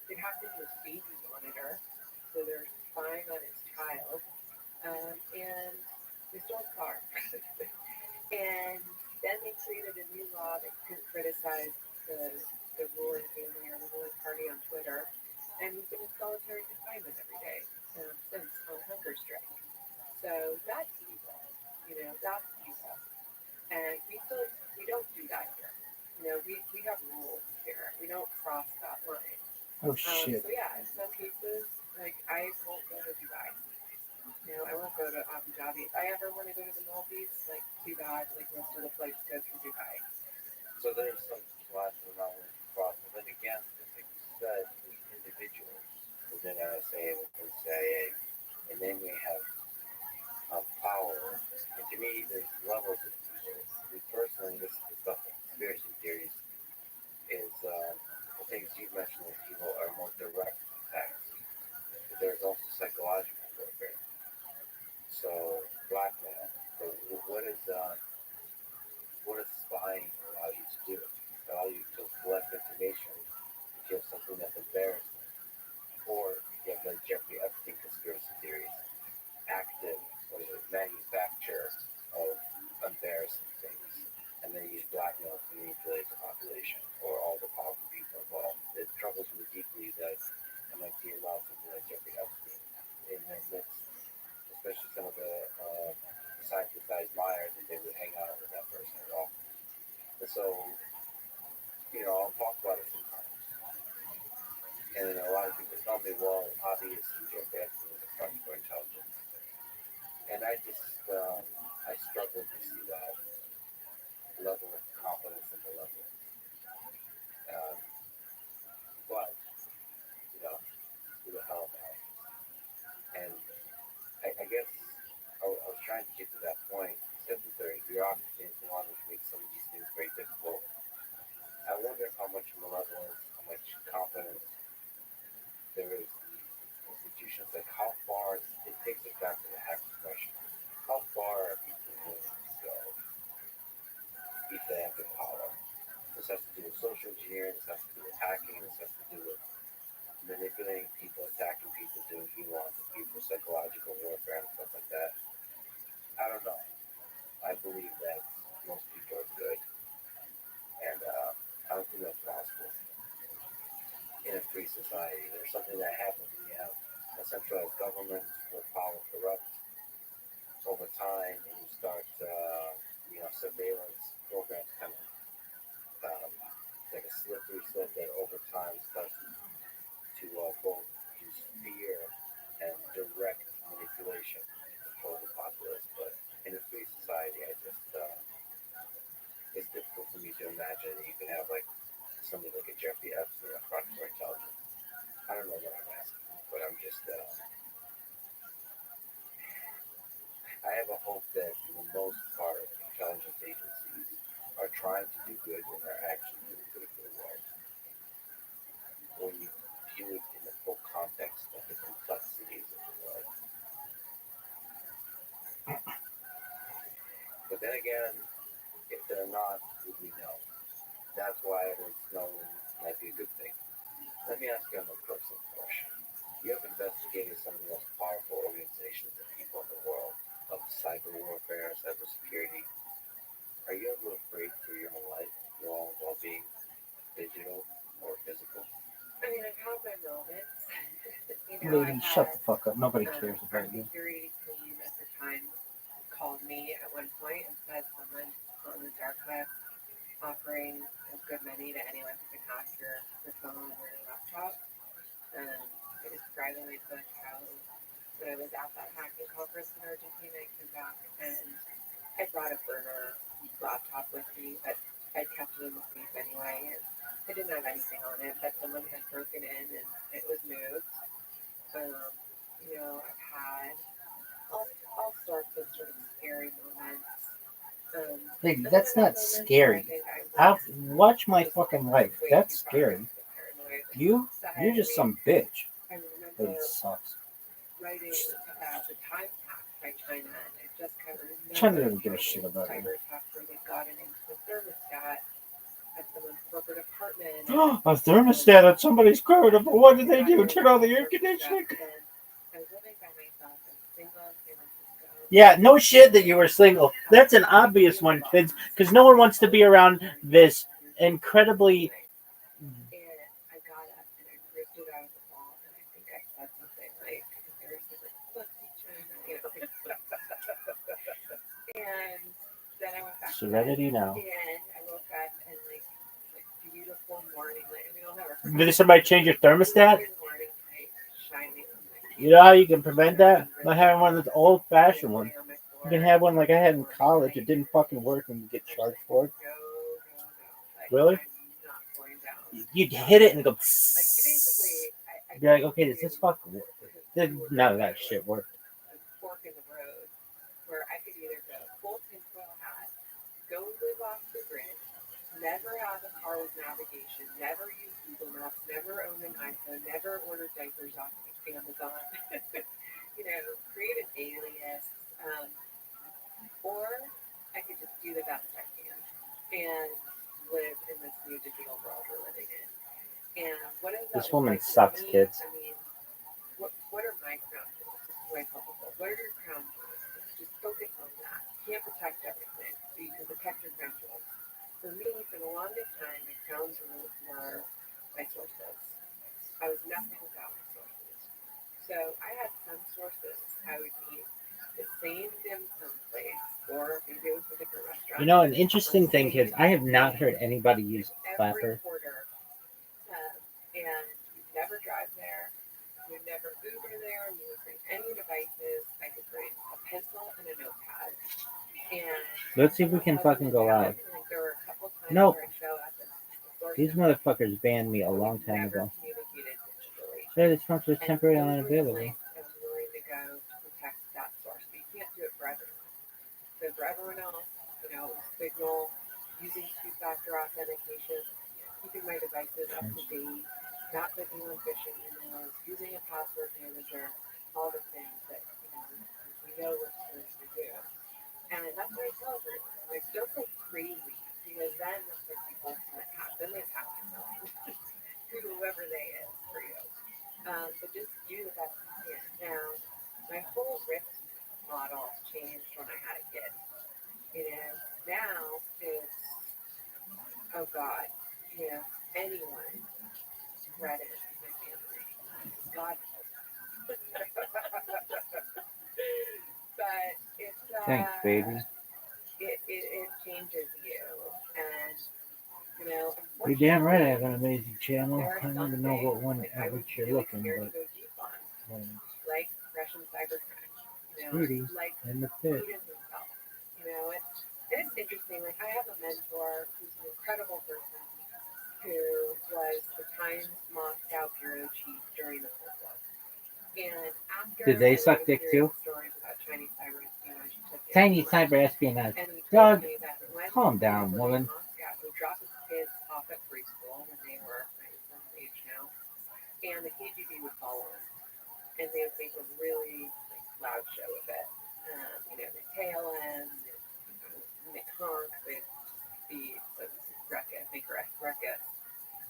S6: They'd hacked into his baby monitor, so they're spying on his child. And they stole his car. And then they created a new law that couldn't criticize the ruling family or the ruling party on Twitter. And he's been in solitary confinement every day since on hunger strike. So that's evil. That's evil. And we don't do that here. We have rules here. We don't cross that line.
S7: Oh shit.
S6: So yeah, in some cases, like I won't go to Dubai. I won't go to Abu Dhabi. If I ever want to go to the Maldives, like too bad, like most of the flights go through Dubai.
S2: So there's some lots of knowledge across. But then again, like you said, individuals within NSA and within CIA, and then we have power. And to me, there's levels of people. Personally, this is the stuff of conspiracy theories is the things you've mentioned with people are more direct attacks. But there's also psychological warfare. So blackmail. So what does spying allow you to do? Allow you to collect information if you have something that's embarrassing, or you have like Jeffrey Epstein conspiracy theories, active manufacture of embarrassing things, and then use blackmail to manipulate the population or all the powerful people involved. It troubles me deeply that MIT allows something like Jeffrey Epstein in their midst, especially some of the scientists I admire that they would hang out with that person at all. And so, I'll talk about it sometimes. And a lot of people tell me, well, obviously Jeffrey Epstein was a front for intelligence. And I just, I struggle to see that level of confidence and malevolence. But, who the hell knows? And I guess I was trying to get to that point, except that the bureaucracy and so on, which makes some of these things very difficult. I wonder how much malevolence, how much confidence there is in these institutions. Like how far, it takes us back to the hacker question. How far are people willing to go if they have the power? This has to do with social engineering, this has to do with hacking, this has to do with manipulating people, attacking people, doing evil to people, psychological warfare and stuff like that. I don't know. I believe that most people are good, and I don't think that's possible in a free society. There's something that happens when you have a centralized government where power corrupts over time, and you start, surveillance programs kind of like a slippery slope that over time starts to both use fear and direct manipulation to control the populace. But in a free society, it's difficult for me to imagine that you can have like somebody like a Jeffrey Epstein, a front for intelligence. I don't know what I'm asking, but I'm just, I have a hope that for the most part, intelligence agencies are trying to do good and are actually doing good for the world. When you view it in the full context of the complexities of the world. But then again, if they're not, we know. That's why it's known might be a good thing. Let me ask you a personal question. You have investigated some of the most powerful organizations and people in the world of cyber warfare, cybersecurity. Are you ever afraid for your own life, your own well-being, digital or physical?
S6: I mean, I've had my moments. You know, I
S7: Lady, shut
S6: had
S7: the fuck up. Nobody
S6: our
S7: cares about you.
S6: security team at the time called me at one point and said someone on the dark web offering a good money to anyone who can hack your phone or your laptop. I described it like how when I was at that hacking conference in Argentina, I came back and I brought a burner laptop with me, but I kept it in the safe anyway, and I didn't have anything on it, but someone had broken in and it was moved. You know, I've had all sorts of sort of scary moments.
S7: Lady, that's not scary. I'll watch my fucking life. That's scary. You're just some bitch.
S6: I remember
S7: Lady sucks.
S6: writing about the time hack by China, and it just covered
S7: China doesn't give a shit about you.
S6: cyber attack where they've gotten into the thermostat at someone's corporate apartment.
S7: A thermostat at somebody's corporate apartment. What did they do? Turn on the air conditioning?
S6: I was living by myself and single in San Francisco.
S3: Yeah, no shit that you were single. That's an obvious one, kids, because no one wants to be around this incredibly.
S6: And I got up and I ripped it out of the wall, and I think I said something like, embarrassing, like, fuck you, China, you know. And then I went back
S3: Serenity
S6: to bed,
S3: now.
S6: and I woke up and like beautiful morning light. I mean, I'll never
S3: Did somebody change your thermostat?
S6: morning light shining on my
S3: You know how you can prevent that? By having one of those old-fashioned ones. You can have one like I had in college. It didn't fucking work and you get charged for it. Really? You'd hit it and go. You'd be like, okay, does this fucking work? None of that shit worked.
S6: Fork in the road where I could either go full tinfoil hat, go live off the grid, never have a car with navigation, never use Google Maps, never own an iPhone, never order diapers off Amazon, you know, create an alias, or I could just do the best I can and live in this new digital world we're living in. And what is
S3: This
S6: that
S3: woman
S6: like
S3: sucks,
S6: for me?
S3: kids.
S6: I mean, what are my crown jewels? This is my couple. What are your crown jewels? Just focus on that. You can't protect everything, so you can protect your crown jewels. For me, for the longest time, my crown jewels were my sources. I was nothing without my sources. So I had some sources. I would eat the same dim sum place, or maybe it was a different restaurant.
S3: You know, an interesting thing, kids, I have not heard anybody use
S6: every
S3: Clapper.
S6: quarter, and you'd never drive there. You'd never Uber there. You would bring any devices. I could bring a pencil and a notepad. And
S3: Let's see if we can fucking go live.
S6: like there were a couple times
S3: Nope.
S6: where I'd show up and
S3: These motherfuckers banned me a long time ago. Say this function is temporarily unavailable.
S6: I was willing to go to protect that source, but you can't do it for everyone. So for everyone else, you know, Signal, using two-factor authentication, keeping my devices up to date, not clicking on phishing emails, using a password manager, all the things that, you know, we know we're supposed to do. And that's what I tell everyone. Like, don't go crazy, because then that's what people attack. Then they attack whoever they is for you. But just do the best you can. Now, my whole risk model changed when I had a kid. You know, now it's, oh God, you know, anyone threatens my family. God knows. But it's,
S3: Thanks, baby.
S6: It changes you. And, you know,
S3: You're damn right I have an amazing channel. I don't even know what one at which you're looking, but
S6: like Russian cybercrime, you know,
S3: Sweetie
S6: like
S3: in the pit.
S6: Putin himself. You know, it's interesting. Like, I have a mentor who's an incredible person who was the Times Moscow bureau chief during the Cold War. And after
S3: Did they suck dick too?
S6: stories about Chinese cyber espionage, he took
S3: Tiny cyber espionage.
S6: and he
S3: Dog,
S6: told me that when
S3: calm
S6: he
S3: down,
S6: was
S3: woman.
S6: in Moscow, he dropped his kids off at preschool when they were some age now, and the KGB would follow him, and they would make a really loud show of it. You know, they tail him, they honk, they speed, so ruckus, make a ruckus.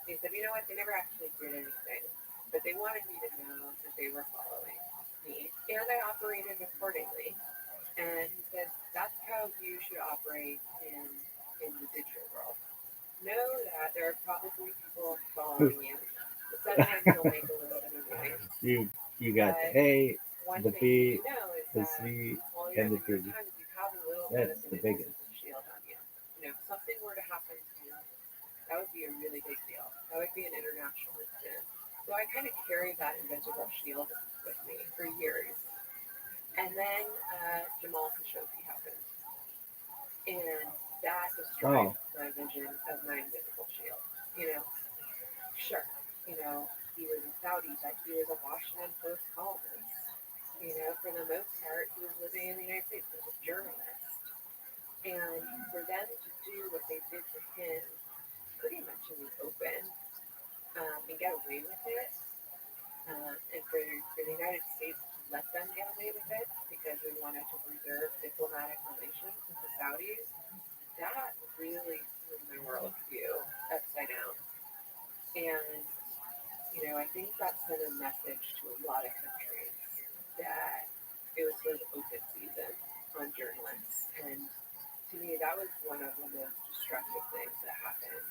S6: He said, you know what? They never actually did anything, but they wanted me to know that they were following me, and I operated accordingly. And he said, that's how you should operate in the digital world. Know that there are probably people following you. But sometimes they'll make a little bit of noise.
S3: You You got
S6: But
S3: the A,
S6: one
S3: the
S6: thing
S3: B,
S6: you know is
S3: the
S6: that
S3: C,
S6: while
S3: and
S6: you're
S3: the
S6: having your
S3: D.
S6: time, you have a little bit of
S3: That's
S6: an
S3: the biggest.
S6: invisible shield on you. You know, if something were to happen to you, that would be a really big deal. That would be an international incident. So I kind of carried that invisible shield with me for years. And then Jamal Khashoggi happened. And that destroyed my vision of my invisible shield. You know, sure, you know, he was a Saudi, but he was a Washington Post columnist. You know, for the most part, he was living in the United States as a journalist. And for them to do what they did to him pretty much in the open and get away with it, and for the United States to let them get away with it because they wanted to preserve diplomatic relations with the Saudis, that really threw my worldview upside down. And, you know, I think that sent a message to a lot of countries that it was sort of open season on journalists. And to me, that was one of the most destructive things that happened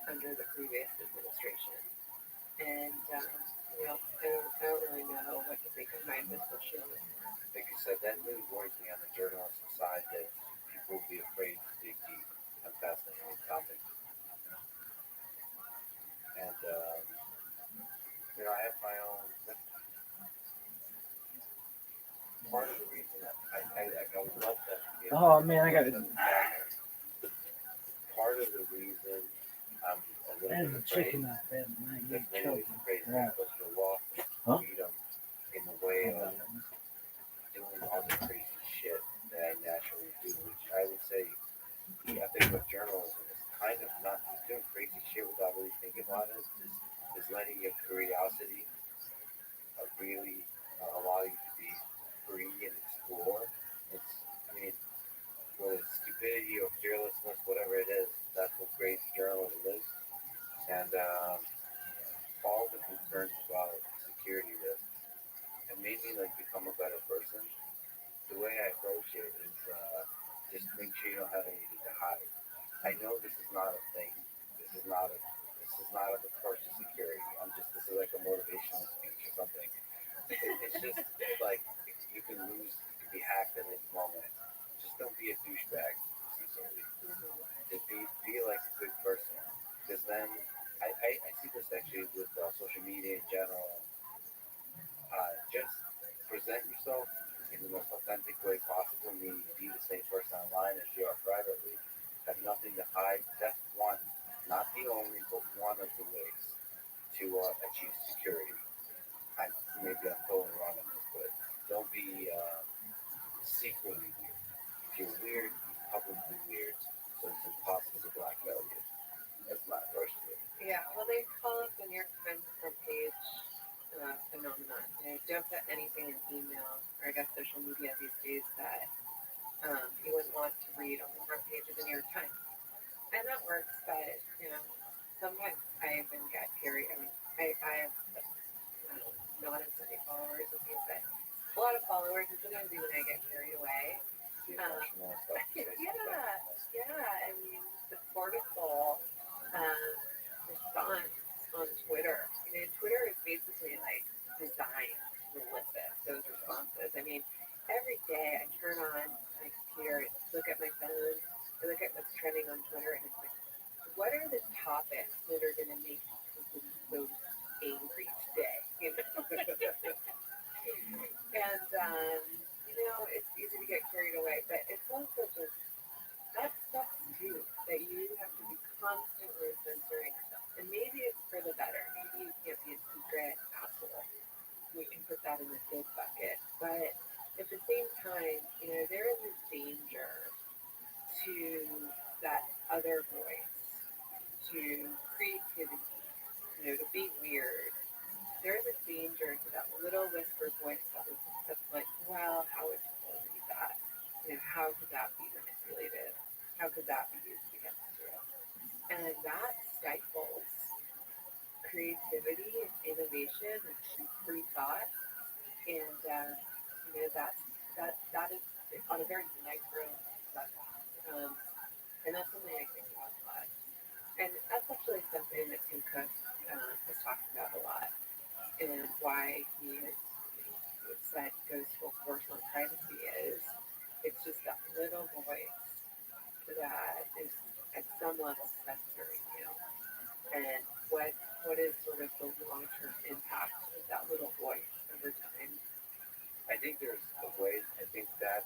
S6: under the previous administration. And, you know, I don't really know what to think of my invisible shield anymore.
S2: Like I said, that really worries me on the journalistic side that people will be afraid to dig deep on fascinating topics. And, you know, I have my own. Part of the reason that I would love that.
S3: Oh man, I got
S2: Part of the reason I'm a little bit afraid.
S7: out there tonight.
S2: There's many ways to phrase it,
S3: Yeah.
S2: but the loss of freedom in the way of doing all the crazy shit that I naturally do, which I would say the ethic of journalism is kind of not doing crazy shit without really thinking about it. Is letting your curiosity really allow you to be free and explore. It's, I mean, whether it's stupidity or fearlessness, whatever it is, that's what great journalism is. And all the concerns about security risks have made me like become a better person. The way I approach it is just make sure you don't have anything to hide. I know this is not a thing. This is not a approach to security. This is like a motivational speech or something. It's just like you can lose, you can be hacked at any moment. Just don't be a douchebag, secretly. Just be like a good person. Because then I see this actually with social media in general. Just present yourself in the most authentic way possible, meaning be the same person online as you are privately. Have nothing to hide. That's one, not the only, but one of the ways to achieve security. Maybe I'm totally wrong on this, but don't be secretly weird. If you're weird, you're publicly weird, so it's impossible to blackmail you. That's my approach to it.
S6: Yeah, well, they call it the New York Times front page phenomenon. You know, don't put anything in email or I guess social media these days that you wouldn't want to read on the front page of the New York Times. And that works, but, you know, sometimes I even get carried. I mean, I have not as many followers as you, but a lot of followers, and sometimes even I get carried away. Yeah, I mean, the cortisol response on Twitter. You know, Twitter is basically like designed to elicit those responses. I mean, every day I turn on my computer, I look at my phone, I look at what's trending on Twitter, and it's like, what are the topics that are going to make people so angry today? You know? And, you know, it's easy to get carried away, but it's also just, that sucks too, that you have to be constantly censoring yourself. And maybe it's for the better. Maybe you can't be a secret asshole. We can put that in the good bucket. But at the same time, you know, there is a danger to that other voice, to creativity, you know, to be weird. There is a danger to that little whisper voice that's like, well, how would people read that? You know, how could that be manipulated? How could that be used against you? And that stifles creativity and innovation and free thought. And you know, that is on a very micro level. And that's something I think about a lot. And that's actually something that Tim Cook has talked about a lot, and why he on privacy is. It's just that little voice that is at some level censoring you. And what is sort of the long-term impact of that little voice over time?
S2: I think there's a way. I think that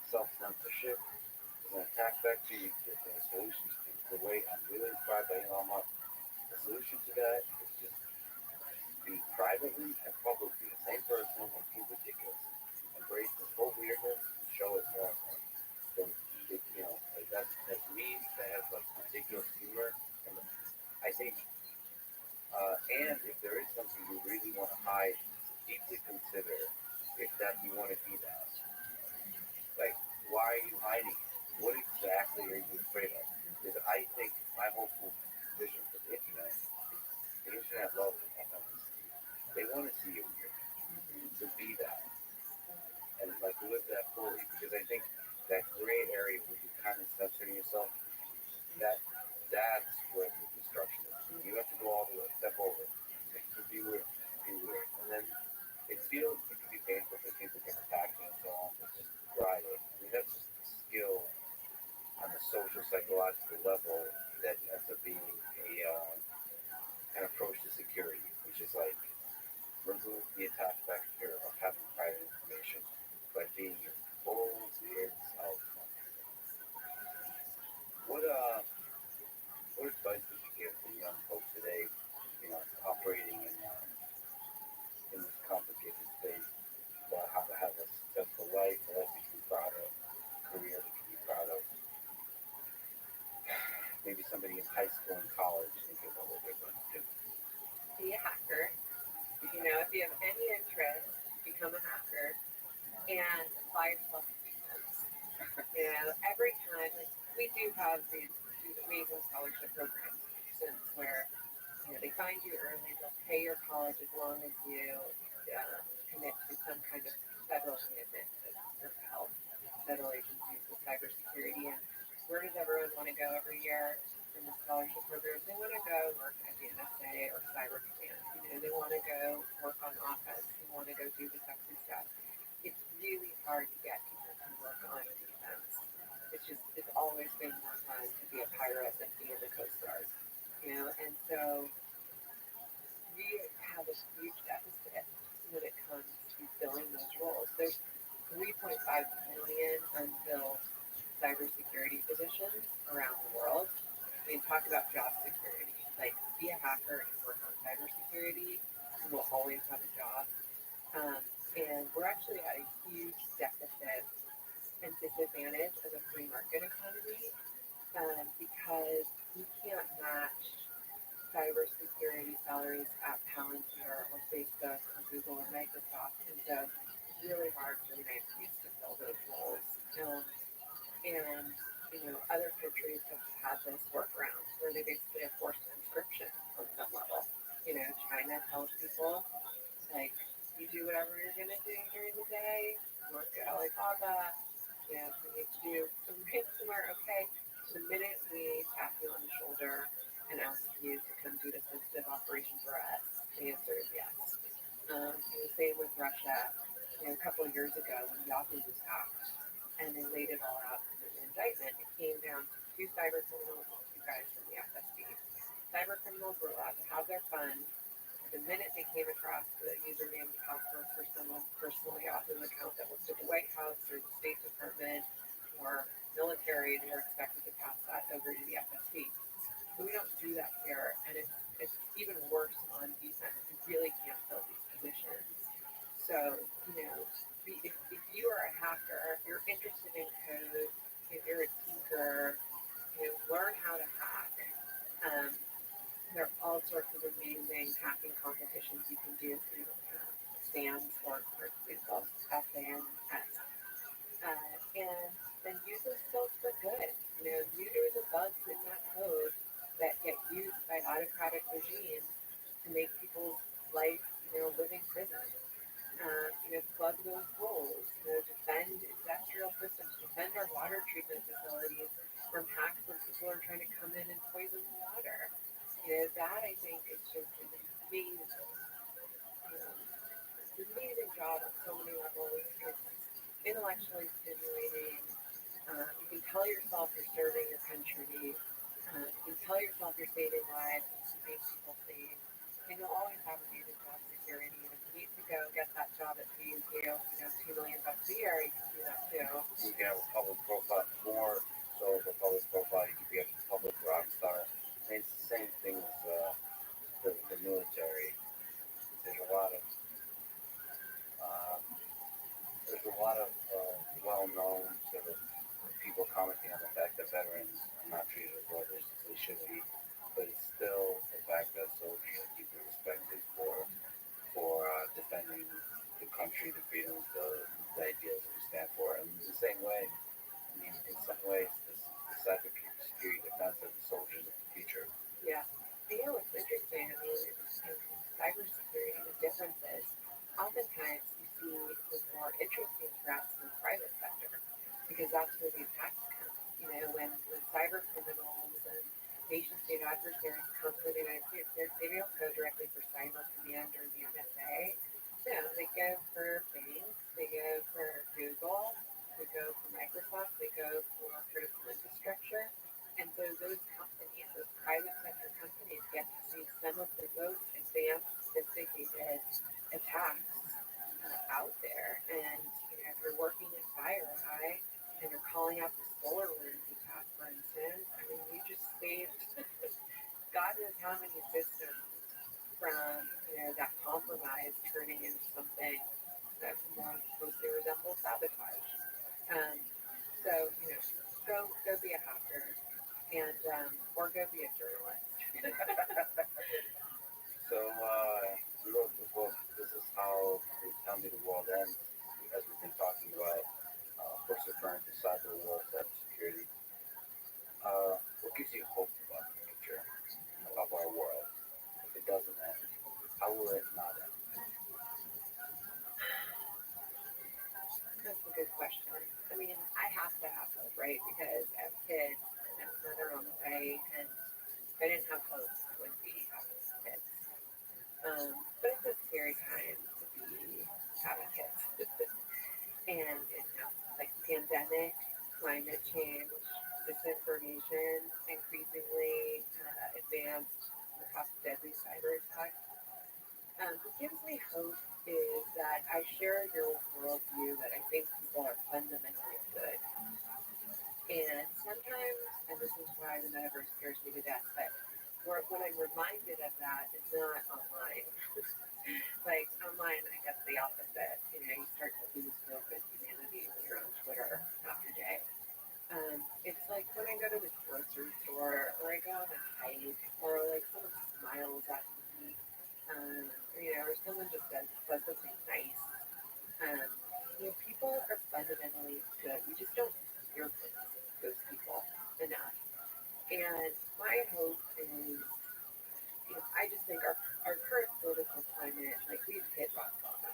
S2: self-censorship is an attack vector. The solutions to the way I'm really inspired by Elon Musk. The solution to that is just be privately and publicly the same person and be ridiculous. Embrace the full weirdness, show it more and more. So, like that's memes that have like ridiculous humor. And I think, and if there is something you really want to hide, deeply consider if that you want to be that. Like, why are you hiding it? What exactly are you afraid of? Because I think my hopeful vision for the internet is the internet loves authenticity. They want to see you weird, to be that, and like live that fully. Because I think that gray area where you kind of censoring yourself, that's where the destruction is. You have to go all the way, step over, to be weird, and then it can be painful for people get attacked and so on. But just ride it. I mean, that's just a skill on the social psychological level that ends up being an approach to security, which is like remove the attack vector of having private information by being your full weird self. What advice would you give to young folks today, operating in this complicated space about how to have a successful life, a life you can be proud of, a career that you can be proud of? Maybe somebody in high school and college thinking about what they're going to do.
S6: Be a hacker. If you have any interest, become a hacker and apply yourself to defense. Every time we do have these amazing scholarship programs where they find you early, they'll pay your college as long as you commit to some kind of federal commitment to help federal agencies with cybersecurity. And where does everyone want to go every year in the scholarship programs? They want to go work at the NSA or Cyber Command. They want to go work on offense. They want to go do the sexy stuff. It's really hard to get people to work on defense. It's always been more fun to be a pirate than be in the Coast Guard. And so we have a huge deficit when it comes to filling those roles. There's 3.5 million unfilled cybersecurity positions around the world. Talk about job security. Like, be a hacker and work on cybersecurity, and we'll always have a job. And we're actually at a huge deficit and disadvantage as a free market economy because we can't match cybersecurity salaries at Palantir or Facebook or Google or Microsoft. And so it's really hard for the United States to fill those roles. Other countries have had this workaround where they basically have forced conscription on some level. China tells people, like, you do whatever you're going to do during the day, work at Alibaba, you need to do some ransomware, okay. The minute we tap you on the shoulder and ask you to come do the sensitive operation for us, the answer is yes. Same with Russia. A couple of years ago when Yahoo was hacked and they laid it all out in an indictment, it came down to 2 cyber criminals and 2 guys from the FSB. Cyber criminals were allowed to have their fun. The minute they came across the username and password for someone's personal Yahoo account that was to the White House or the State Department or military, they were expected to pass that over to the FSB. But we don't do that here, and it's even worse on defense. You really can't fill these positions. So, if you are a hacker, if you're interested in code, if you're a tinker, learn how to hack. There are all sorts of amazing hacking competitions you can do through SANS, for example, SANS. And then use those skills for good. Neuter the bugs in that code that get used by autocratic regimes to make people's life, living prison. Plug those holes. Defend industrial systems, defend our water treatment facilities from hacks when people are trying to come in and poison the water. That I think is just an amazing job on so many levels. intellectually stimulating. You can tell yourself you're serving your country. You can tell yourself you're saving lives and keeping people safe. And you'll always have amazing job security. And if you need to go get that job that pays you, $2 million a year, you can do that too.
S2: You can have a public profile, more so of a public profile. You can be a public rock star. And it's the same thing as the military. There's a lot of uh, well-known sort of people commenting on the fact that veterans are not treated as well as they should be, but it's still the fact that soldiers are deeply respected for defending the country, the freedoms, the ideals that we stand for. And in the same way, I mean, in some ways, the cybersecurity defense of the soldiers of the future.
S6: Yeah. And what's interesting, I mean, in cybersecurity, the difference is oftentimes you see the more interesting threats in the private sector because that's where the attacks come. When cyber criminals and nation state adversaries come for the United States, they don't go directly for Cyber Command or the NSA. They go for banks, they go for Google, they go for Microsoft, they go for critical infrastructure. And so those companies, those private sector companies, get to see some of the most advanced, sophisticated attacks out there. And if you're working in FireEye and you're calling out the SolarWinds attack, for instance, I mean, you just saved God knows how many systems from that compromise turning into something that more closely resembles sabotage. So go be a hacker and or go be a journalist.
S2: So you wrote the book. This is how they tell me the world ends. As we've been talking about, of course, referring to cyber war, cybersecurity. What gives you hope about the future of our world? If it doesn't end, how will it not end?
S6: That's a good question. I mean, I have to have hope, right? Because I have kids and I'm further on the way, and if I didn't have hope, I wouldn't be having kids. But it's a scary time to be having kids. And like pandemic, climate change, disinformation, increasingly advanced, perhaps deadly cyber attacks. What gives me hope is that I share your worldview that I think people are fundamentally good. And sometimes, and this is why the metaverse scares me to death, but when I'm reminded of that, it's not online. Like online, I guess the opposite. You start to lose hope in humanity when you're on Twitter after day. It's like when I go to the grocery store, or I go on a hike, or like someone smiles at me, or someone just says something nice. People are fundamentally good. We just don't hear from those people enough. And my hope is, I just think our current political climate, like we've hit rock bottom.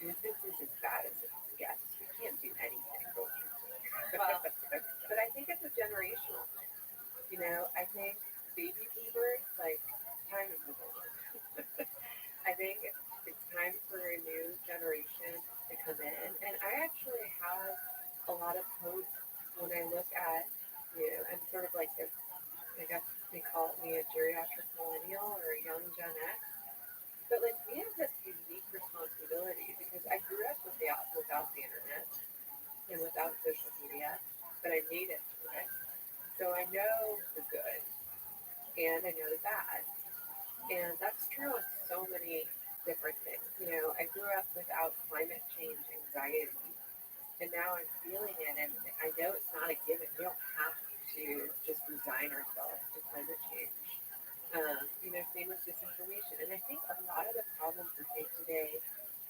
S6: And if this is as bad as it gets, we can't do anything. Well, but I think it's a generational thing. I think baby boomers, like, time is over. I think it's time for a new generation to come in. And I actually have a lot of hope when I look at, I'm sort of like this, I guess they call me a geriatric millennial or a young Gen X. But like we have this unique responsibility because I grew up without the internet and without social media, but I made it through it. So I know the good and I know the bad. And that's true on so many different things. I grew up without climate change anxiety, and now I'm feeling it, and I know it's not a given. We don't have to just resign ourselves to climate change. Same with disinformation. And I think a lot of the problems we face today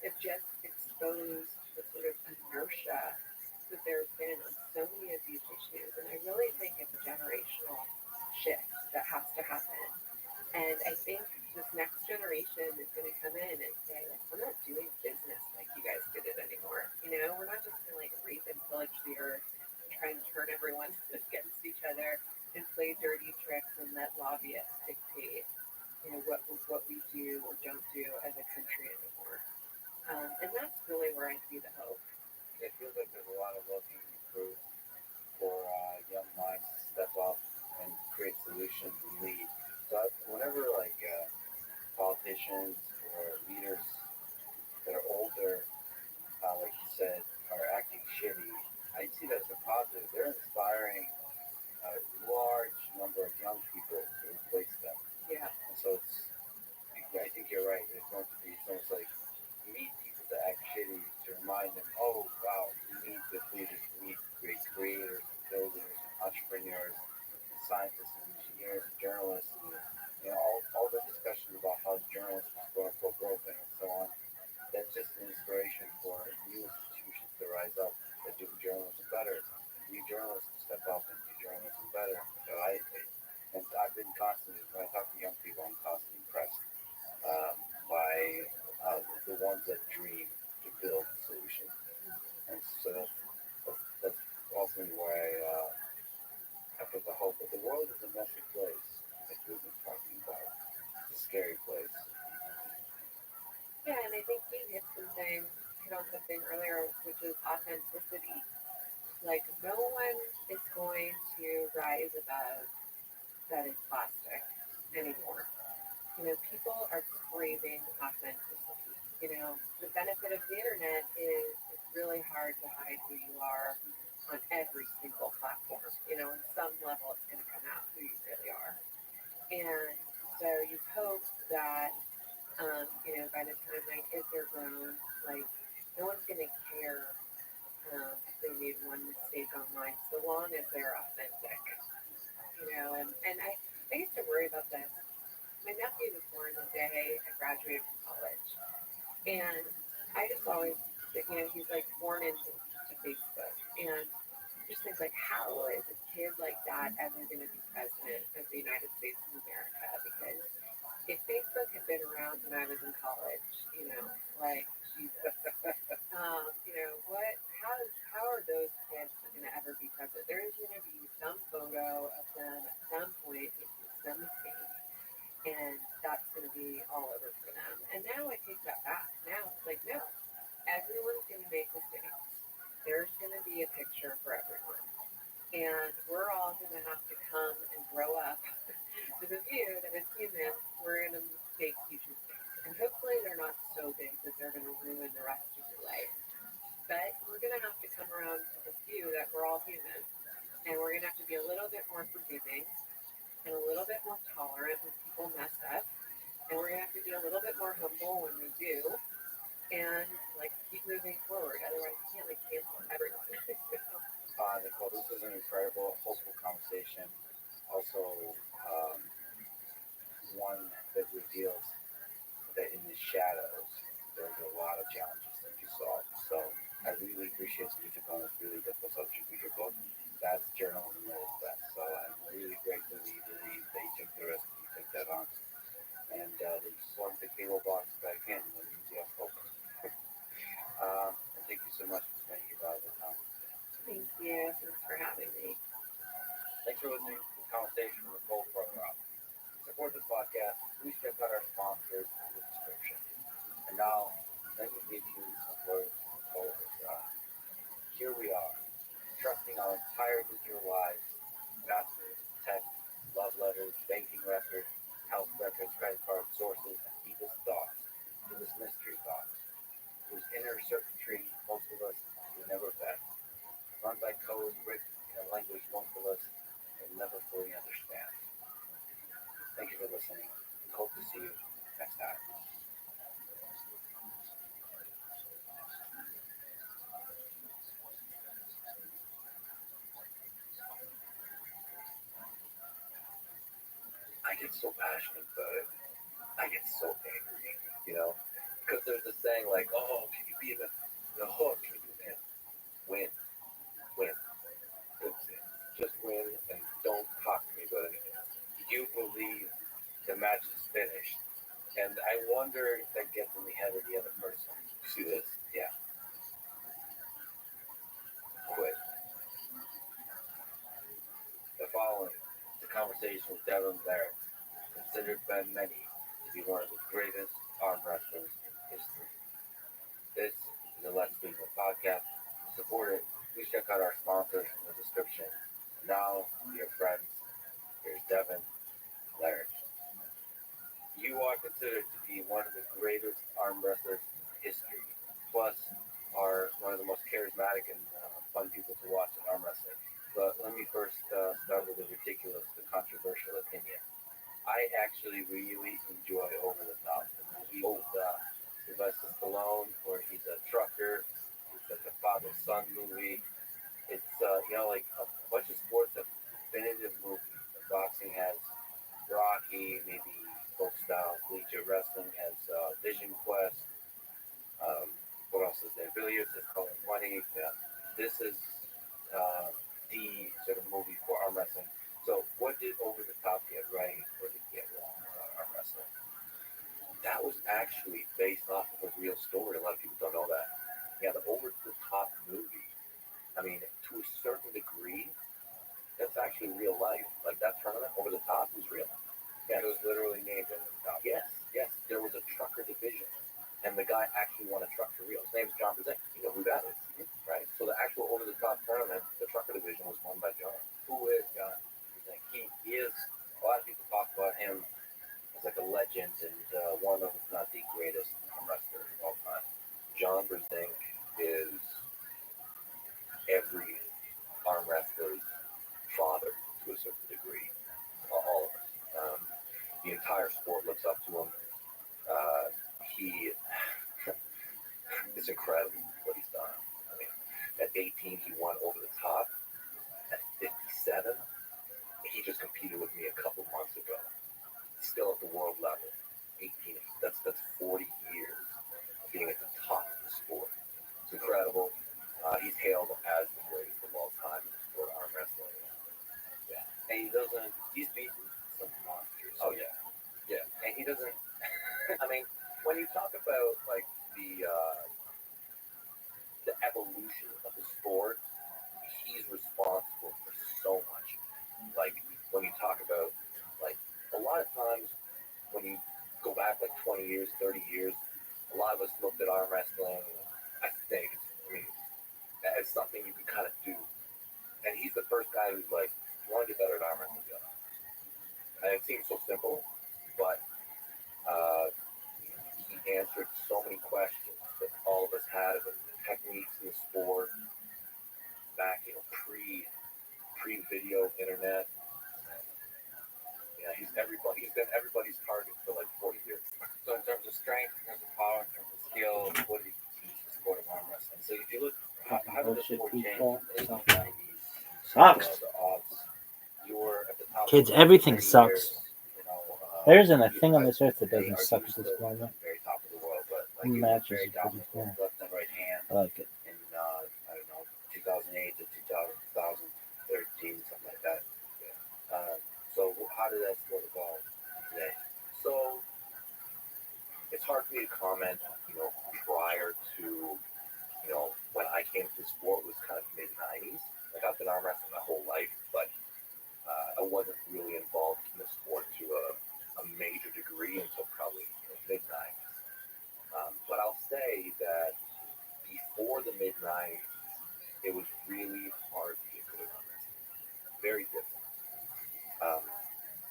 S6: have just exposed the sort of inertia that there's been on so many of these issues. And I really think it's a generational shift that has to happen. And I think this next generation is going to come in and say, like, we're not doing business like you guys did it anymore. We're not just going to like rape and pillage the earth and try and turn everyone against each other and play dirty tricks and let lobbyists dictate, what we do or don't do as a country anymore. And that's really where I see the hope.
S2: it feels like there's a lot of low-hanging fruit for young minds to step up and create solutions and lead. So whenever like politicians or leaders that are older, like you said, are acting shitty, I see that as a positive. They're inspiring a large number of young people to replace them.
S6: Yeah.
S2: And so I think you're right. There's going to be, it's almost like you need people to act shitty to remind them, oh, wow, we need good leaders, we need great creators, and builders, and entrepreneurs, and scientists, and engineers, and journalists, and all the discussion about how journalists is quote unquote broken and so on. That's just an inspiration for new institutions to rise up that do journalism better, new journalists to step up and do journalism better. So and I've been constantly, when I talk to young people, I'm constantly impressed by the ones that dream to build solutions. And so that's ultimately why I put the hope. But the world is a messy place, like we've been talking about. It's a scary place.
S6: Yeah, and I think you hit on something earlier, which is authenticity. Like, no one is going to rise above that is plastic anymore. People are craving authenticity. The benefit of the internet is it's really hard to hide who you are on every single platform. On some level, it's going to come out who you really are. And so you hope that, by the time my kids are grown, like, no one's going to care if they made one mistake online, so long as they're authentic. And I used to worry about this. My nephew was born the day I graduated from college. And I just always, he's like born into Facebook. And just think like, how is a kid like that ever going to be president of the United States of America? Because if Facebook had been around when I was in college, like, Jesus, how are those kids going to ever be president? There's going to be some photo of them at some point making some mistake, and that's going to be all over for them. And now I take that back. Now it's like, no, everyone's going to make mistakes. There's going to be a picture for everyone. And we're all going to have to come and grow up with a view that as humans, we're going to make huge mistakes. And hopefully they're not so big that they're going to ruin the rest of your life. But we're going to have to come around to this view that we're all human. And we're going to have to be a little bit more forgiving and a little bit more tolerant when people mess up. And we're going to have to be a little bit more humble when we do. And, like, keep moving forward. Otherwise, you can't, like, cancel everyone.
S2: Nicole, this was an incredible, hopeful conversation. Also, one that reveals that in the shadows, there's a lot of challenges that you solve. So I really appreciate that you took on this really difficult subject with your book. That's journalism at its best. So I'm really grateful that you believe that you took the risk and you took that on. And that you plugged the cable box back in when you have hope. And thank you so much for spending your valuable time.
S6: Thank you. Thanks for having me.
S2: Thanks for listening to the conversation with Nicole Rothschild. To support this podcast, please check out our sponsors in the description. And now, let me give you some words from Nicole Rothschild. Here we are, trusting our entire digital lives, passwords, text, love letters, banking records, health records, credit card sources, and deepest thoughts to this mystery box, whose inner circuitry most of us will never vet, run by code written in a language most of us will never fully understand. Thank you for listening, and hope to see you next time. I get so passionate about it. I get so angry, because there's this saying like, oh, can you be the hook? Can you win, win, good thing. Just win and don't talk to me about anything else. You believe the match is finished, and I wonder if that gets in the head of the other person. See this? Yeah. Quit. The following is a conversation with Devin Barrett, considered by many to be one of the greatest arm wrestlers in history. This is the Let's Speak podcast. support it, please check out our sponsors in the description. Now, dear friends, here's Devin, Larry. You are considered to be one of the greatest arm wrestlers in history. Plus, are one of the most charismatic and fun people to watch in arm wrestling. But let me first start with a ridiculous, but controversial opinion. I actually really enjoy Over the Top, the movie with Sylvester Stallone, where he's a trucker. It's like a father-son movie. It's like a bunch of sports have definitive movies. Boxing has Rocky, maybe folk style collegiate wrestling has Vision Quest. What else is there? Billiards is Color Money. Yeah. This is the sort of movie for arm wrestling. So, what did Over the Top get right? What did it get wrong about arm wrestling? That was actually based off of a real story. A lot of people don't know that. Yeah, the Over the Top movie. I mean, to a certain degree, that's actually real life. Like that tournament, Over the Top, was real. Yeah, it was literally named Over the Top. Yes, yes. There was a trucker division, and the guy actually won a truck for real. His name's John Brzezinski. You know who that is, right? So the actual Over the Top tournament, the trucker division, was won by John. Who is John Brzezinski? He is. A lot of people talk about him as like a legend and one of, if not the greatest wrestler of all time. John Brzezinski is every arm wrestler's father to a certain degree. All of us. The entire sport looks up to him. He it's incredible what he's done. I mean, at 18 he won Over the Top. At 57, he just competed with me a couple months ago. Still at the world level. 18. That's 40 years of being at the top of the sport. It's incredible. He's hailed as the greatest of all time in the sport of arm wrestling. Yeah. And he doesn't. He's beaten some monsters. Oh yeah. Yeah. And he doesn't. I mean, when you talk about like the evolution of the sport, he's responsible for so much. Like when you talk about like a lot of times when you go back like 20 years, 30 years, a lot of us looked at arm wrestling, I think, as something you could kind of do. And he's the first guy who's like, you want to get better at arm wrestling? And it seems so simple, but he answered so many questions that all of us had about techniques in the sport back, pre-video internet. Yeah, he's been everybody's target for like 40 years. So in terms of strength, in terms of power, in terms of skill, what do you teach the sport of arm wrestling? So if you look, how did the sport change in the 80s, 90s?
S3: Sucks.
S2: The odds, you were at the top.
S7: Kids, everything sucks. There isn't a thing on
S2: you
S7: this earth that doesn't suck at this moment.
S2: very top of the world, but like
S7: Matches
S2: very
S7: is pretty
S2: dominant
S7: cool.
S2: left and right hand
S7: I like it.
S2: in I don't know 2008 to 2013, something like that. So how did that sport evolve today? So it's hard for me to comment, prior to, when I came to the sport was kind of mid 90s. Like I've been arm wrestling my whole life, but I wasn't really involved in the sport to a major degree until probably mid 90s. But I'll say that before the mid 90s, it was really hard to get good at arm wrestling. Very difficult.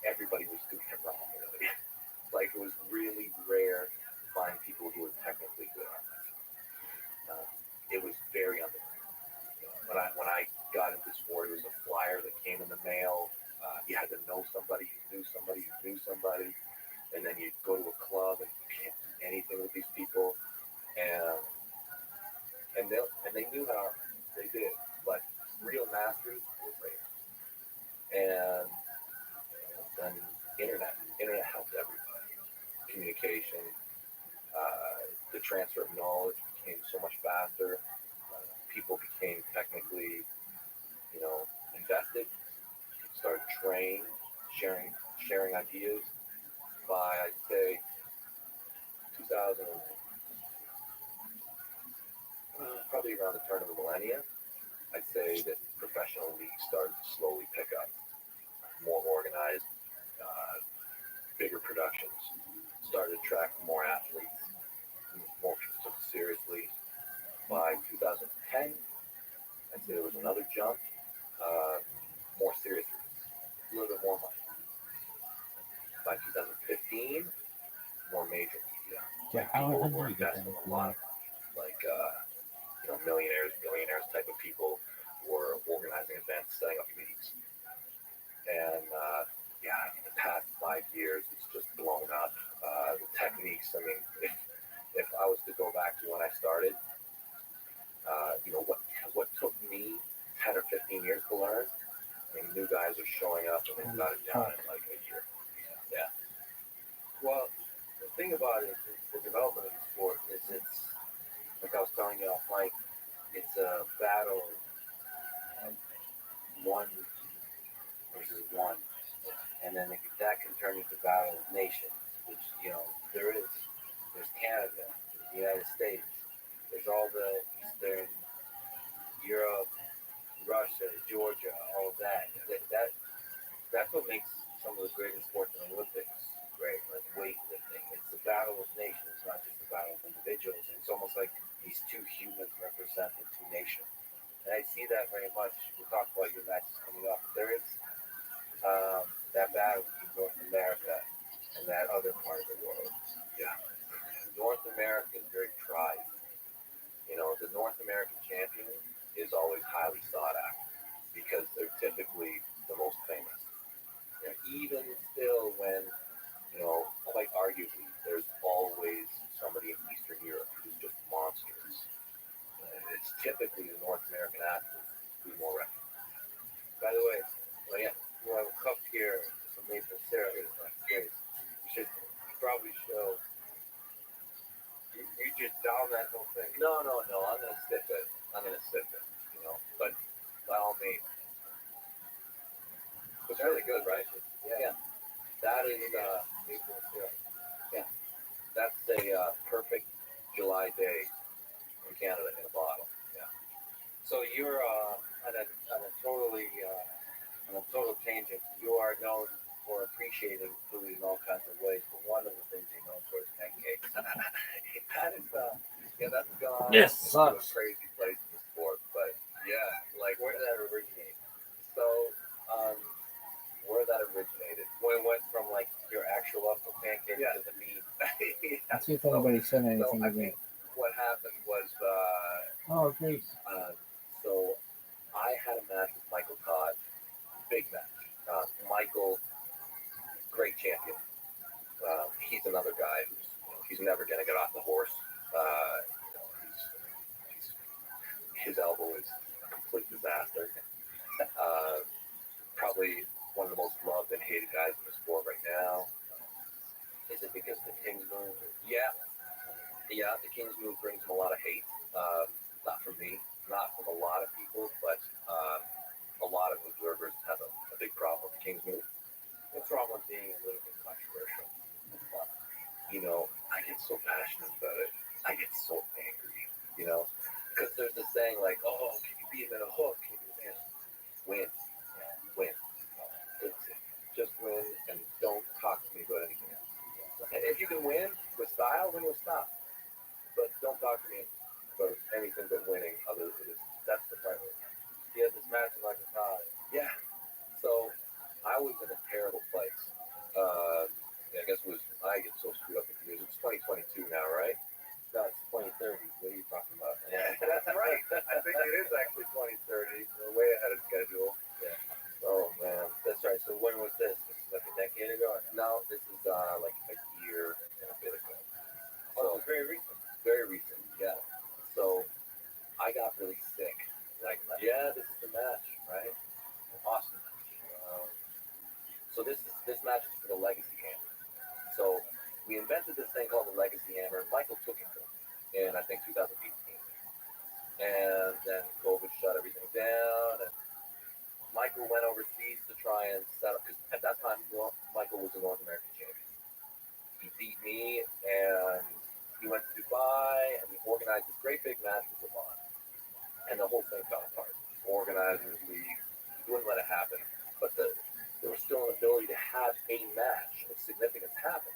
S2: Everybody was doing it wrong, really. Like it was really rare to find people who were technically good at it. It was very underrated. When I got into sport, it was a flyer that came in the mail. You had to know somebody who knew somebody who knew somebody, and then you'd go to a club and you can't do anything with these people, and they knew how they did, but real masters were rare. And then internet helped everybody. Communication, the transfer of knowledge became so much faster. People became technically, invested. Started training, sharing ideas. By I'd say 2000, probably around the turn of the millennium, I'd say that professional leagues started to slowly pick up, more organized, bigger productions, started to attract more athletes, more people took it seriously. By 2010, say there was another jump, more serious reasons, a little bit more money. By 2015, more major media.
S7: Yeah,
S2: People
S7: how
S2: were
S7: do you get
S2: investing
S7: that?
S2: a lot of money, like millionaires, billionaires type of people were organizing events, setting up meetings, and in the past 5 years, it's just blown up. The techniques. I mean, if I was to go back to when I started, what took me 10 or 15 years to learn, I mean, new guys are showing up and they've got it down in like a year. Yeah. Well, the thing about it is the development of the sport is it's, like I was telling you off mic, it's a battle of one versus one. And then that can turn into battle of nations, which, there's Canada, there's the United States, there's all the Eastern Europe, Russia, Georgia, all of that. That's what makes some of the greatest sports in the Olympics great, like weightlifting. It's a battle of nations, not just a battle of individuals. And it's almost like these two humans represent the two nations. And I see that very much. We'll talk about your matches coming up. There is that battle between North America and that other part of the world. Yeah. North America is very prized. The North American champion is always highly sought after because they're typically the most famous. Even still when, quite arguably, there's always somebody in Eastern Europe who's just monsters. It's typically the North American athletes who are more recognized. By the way, you have a cup here, some maple syrup. It's not great. You should probably show. You just down that whole thing. No. I'm gonna sip it. But by all means, it's really good, right? Yeah. That is maple syrup. Yeah. That's a perfect July day in Canada in a bottle. Yeah. So you're on a total tangent. You are known for appreciating food in all kinds of ways, but one of the things you're known for is pancakes. That's gone
S7: Yes,
S2: to a
S7: sucks.
S2: crazy place in the sport. But like where did that originate? So, where that originated? When it went from like your actual love for pancakes to the meat.
S7: Let's see if anybody said
S2: So
S7: anything
S2: I
S7: to me.
S2: think what happened was,
S7: Oh, great.
S2: so I had a match with Michael Todd, big match. Michael, great champion. He's another guy he's never gonna get off the horse. His elbow is a complete disaster. Probably one of the most loved and hated guys in the sport right now. Is it because the King's move? Yeah, the King's move brings him a lot of hate. Not from me, not from a lot of people, but a lot of observers have a big problem with the King's move. What's wrong with being a little bit controversial? I get so passionate about it. I get so angry, because there's this saying like, oh, can you beat him in a hook? Can you win? Just win and don't talk to me about anything else. If you can win with style, win with style. But don't talk to me about anything but winning other than this. That's the priority. He had this match like a tie. Yeah. So I was in a terrible place. I guess I get so screwed up with years. It's 2022 now, right? No, it's 2030. What are you talking about? Yeah, that's right. I think it is actually 2030. We're way ahead of schedule. Yeah. Oh man, that's right. So when was this? This is like a decade ago? No, this is like a year and a bit ago. So very recent. Very recent. Yeah. So I got really sick. Like, this is the match, right? Awesome match. So this match is for the Legacy Hammer. So we invented this thing called the Legacy Hammer. Michael took it from me in I think 2018, and then COVID shut everything down. And Michael went overseas to try and set up, because at that time Michael was the North American champion. He beat me, and he went to Dubai, and we organized this great big match with LeBron. And the whole thing fell apart. Organizers, we wouldn't let it happen, but there was still an ability to have a match of significance happen.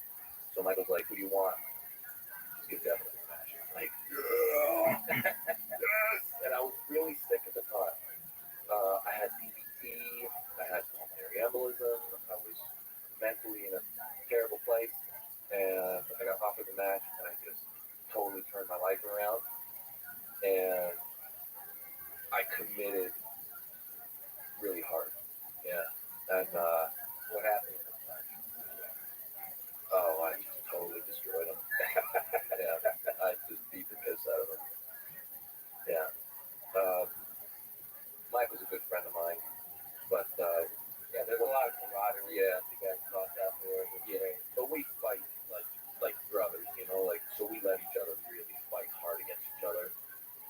S2: So Michael's like, "Who do you want?" Just give Devin this match. I'm like, yes. And I was really sick at the time. I had DVT, I had pulmonary embolism, I was mentally in a terrible place, and I got offered the match, and I just totally turned my life around, and I committed really hard. Yeah. And what happened in this match? Oh, I just totally destroyed him. Yeah. I just beat the piss out of him. Yeah. Mike was a good friend of mine, but yeah, there's a lot of camaraderie. Yeah, you guys talked afterwards. Yeah, but we fight like brothers, you know, like so we let each other really fight hard against each other.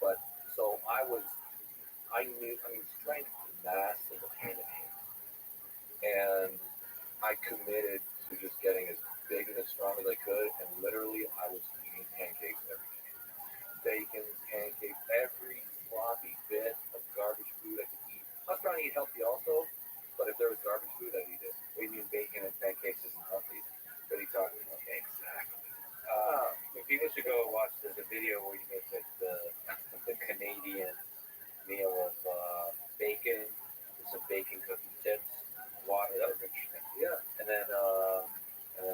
S2: But so I knew, I mean, strength and mass is a hand in hand, and I committed to just getting as big and as strong as I could, and literally I was eating pancakes every day. Bacon, pancakes, every sloppy bit of garbage food I could eat. I was trying to eat healthy also, but if there was garbage food, I'd eat it. What do you mean bacon and pancakes isn't healthy? What are you talking about? Exactly. People should go watch. There's a video where you make the Canadian meal of bacon, some bacon cookie tips, water. That was interesting. Yeah, and then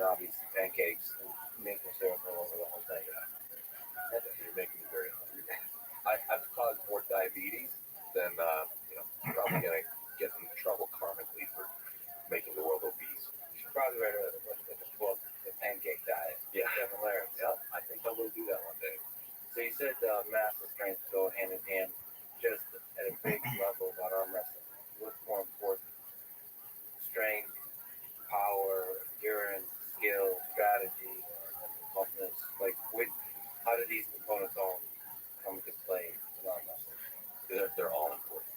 S2: obviously pancakes and maple syrup all over the whole thing. Yeah. You're making me very hungry. I've caused more diabetes than probably gonna get in trouble karmically for making the world obese. You should probably write a book, The Pancake Diet. Yeah, hilarious. Yeah, I think I will do that one day. So you said mass and strength go hand in hand, just at a big level about arm wrestling. What's more important? Strength, power, endurance, skill, strategy, toughness. Like, how do these components all come into play in arm wrestling? They're all important.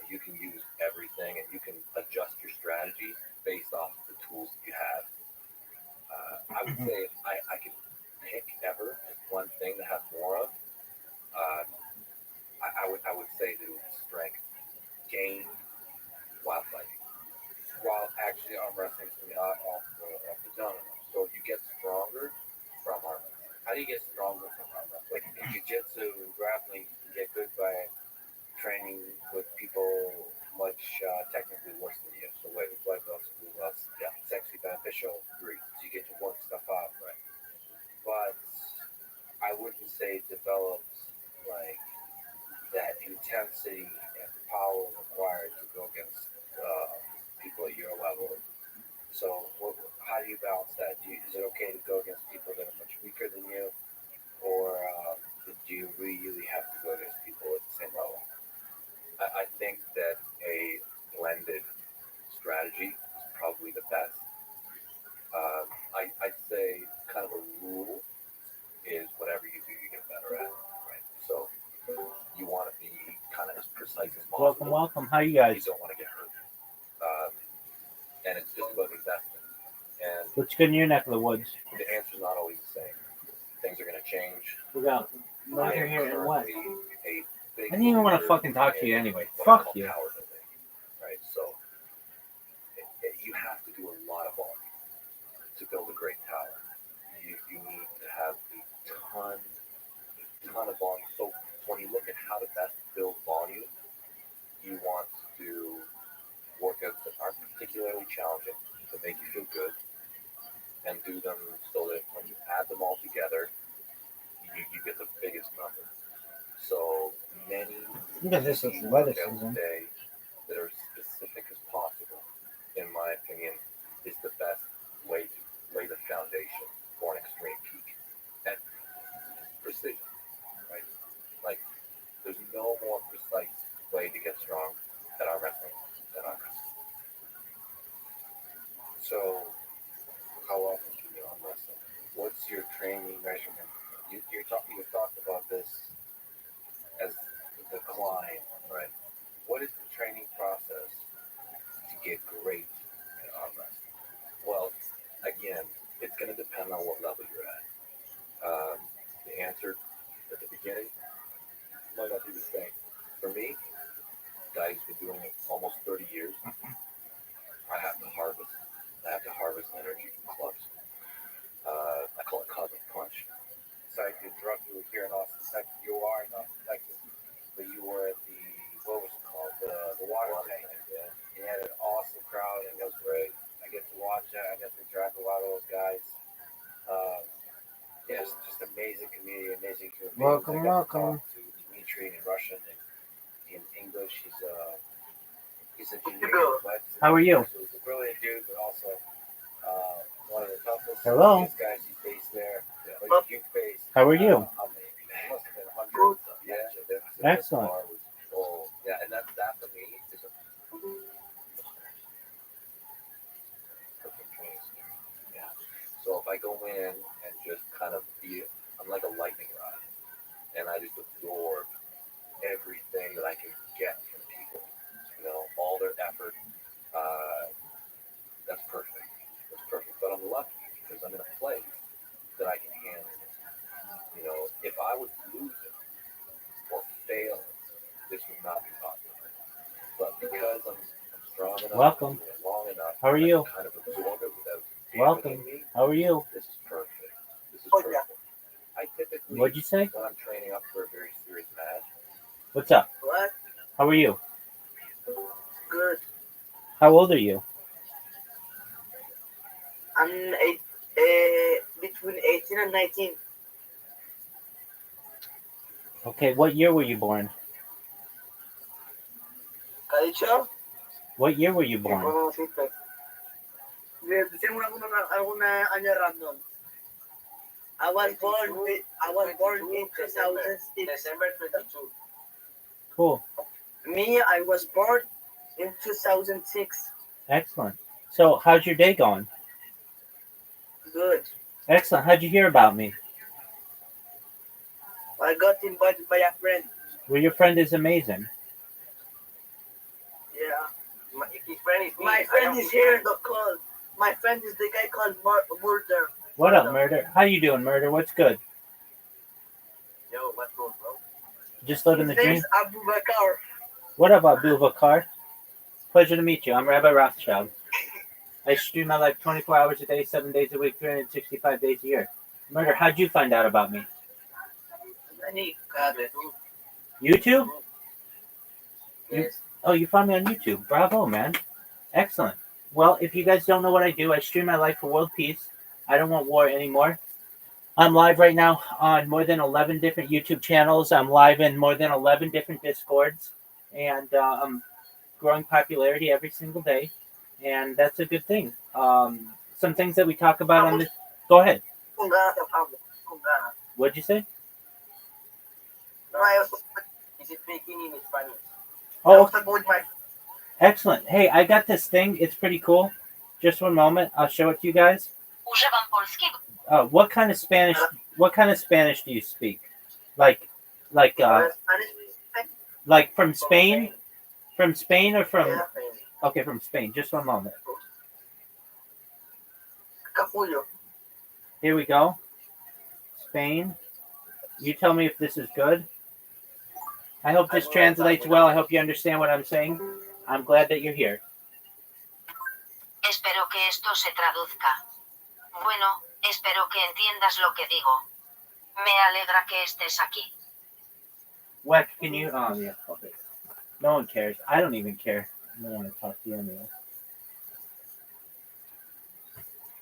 S2: You can use everything, and you can adjust your strategy based off of the tools that you have. I would say if I could pick ever one thing to have more of, I would say to strength gain while fighting. While actually arm wrestling is not off the zone. So you get stronger from arm wrestling. How do you get stronger from arm wrestling? Like in jiu-jitsu and grappling, you can get good by training with people much technically worse than you. So white belts, blue belts, yeah, it's actually beneficial. Agree. So you get to work stuff out, right? But I wouldn't say it develops like that intensity and power required to go against people at your level. So how do you balance that? Is it okay to go against people that are much weaker than you, or do you really have to go against people at the same level? I think that a blended strategy is probably the best. I'd say kind of a rule is whatever you do, you get better at, right? So you want to be kind of as precise as possible.
S3: Welcome. How you guys?
S2: You don't want to get hurt. And it's just about investment. And
S3: What's good in your neck of the woods?
S2: the answer's not always the same. Things are going to change.
S3: We got
S2: I
S3: later
S2: am
S3: here and what?
S2: currently a big
S3: I didn't even want to
S2: believer
S3: fucking talk to you
S2: in
S3: anyway.
S2: what I
S3: Fuck
S2: call
S3: you.
S2: power building, right? So you have to do a lot of volume to build a great tower. You need to have a ton of volume. So when you look at how to best build volume, you want to do workouts that aren't particularly challenging, that make you feel good, and do them so that when you add them all together, you get the biggest number. So many
S7: Look at this
S2: workouts
S7: athleticism.
S2: today that are specific as possible, in my opinion, is the best way to lay the foundation for an extreme peak. And precision, right? Like, there's no more precise way to get strong than arm wrestling. So, how often can you arm wrestle? What's your training measurement? You've talked about this as the climb, right? What is the training process to get great at arm wrestling? Well, again, it's going to depend on what level you're at. The answer at the beginning might not be the same. For me, guy who's been doing it almost 30 years, I have to harvest energy from clubs. I call it cosmic punch. amazing community, amazing human beings.
S7: Welcome,
S2: I got to
S7: welcome.
S2: talk to Dimitri in Russian and in English. He's a
S9: You
S2: junior
S9: go.
S2: but
S3: How are you?
S2: so he's a brilliant dude, but also one of the toughest
S3: Hello.
S2: guys you face there.
S9: Well,
S2: Like you face.
S3: How are you?
S2: How many? It must have been hundreds. Yeah.
S3: Excellent.
S2: Oh, yeah, and that for me is a perfect training scenario. Yeah. So if I go in and just kind of I'm like a lightning rod, and I just absorb everything that I can get from people. All their effort. That's perfect. That's perfect. But I'm lucky because I'm in a place that I can handle it. If I was losing or failing, this would not be possible. But because I'm strong enough,
S3: Welcome.
S2: and long enough,
S3: How are you?
S2: I can kind of absorb it without
S3: Welcome.
S2: damaging me.
S3: How are you?
S2: This is perfect. This is
S9: Oh, yeah.
S2: perfect. I typically,
S3: What'd you say?
S2: when I'm training up for a very serious match,
S3: What's up?
S9: What?
S3: How are you?
S9: Good.
S3: How old are you?
S9: I'm between 18 and 19.
S3: Okay, what year were you born?
S9: ¿Dicho?
S3: What year were you
S9: ¿Qué
S3: born?
S9: conociste? Decimos alguna año random. I was born in 2006. December 22.
S3: Cool.
S9: Me, I was born in 2006.
S3: Excellent. So, how's your day going?
S9: Good.
S3: Excellent. How'd you hear about me?
S9: I got invited by a friend.
S3: Well, your friend is amazing.
S9: Yeah. My friend is here in the call. My friend is the guy called Murder.
S3: What up, Murder? How you doing, Murder? What's good?
S9: Yo, what's going on, bro?
S3: Just living the
S9: His
S3: dream?
S9: name's Abu Bakar.
S3: What up, Abdul Bakar? Pleasure to meet you. I'm Rabbi Rothschild. I stream my life 24 hours a day, 7 days a week, 365 days a year. Murder, how'd you find out about me? YouTube?
S9: Yes.
S3: Oh, you found me on YouTube. Bravo, man. Excellent. Well, if you guys don't know what I do, I stream my life for world peace. I don't want war anymore. I'm live right now on more than 11 different YouTube channels. I'm live in more than 11 different Discords. And I'm growing popularity every single day. And that's a good thing. Some things that we talk about on this... Go ahead.
S9: Con ganas te hablo. Con ganas.
S3: What'd you say?
S9: No, I was speaking in Spanish. I
S3: Oh,
S9: was talking with my
S3: excellent. Hey, I got this thing. It's pretty cool. Just one moment. I'll show it to you guys.
S5: Używam polskiego.
S3: What kind of Spanish? What kind of Spanish do you speak? Like
S9: Spanish.
S3: like from Spain? From Spain or from?
S9: Yeah.
S3: Okay, from Spain. Just one moment.
S9: Capullo.
S3: Here we go. Spain. You tell me if this is good. I hope this translates well. I hope you understand what I'm saying. I'm glad that you're here.
S5: Espero que esto se traduzca. Bueno, espero que entiendas lo que digo. Me alegra que estés aquí.
S3: What can you? Oh yeah. Okay. No one cares. I don't even care. I don't want to talk to you anyway.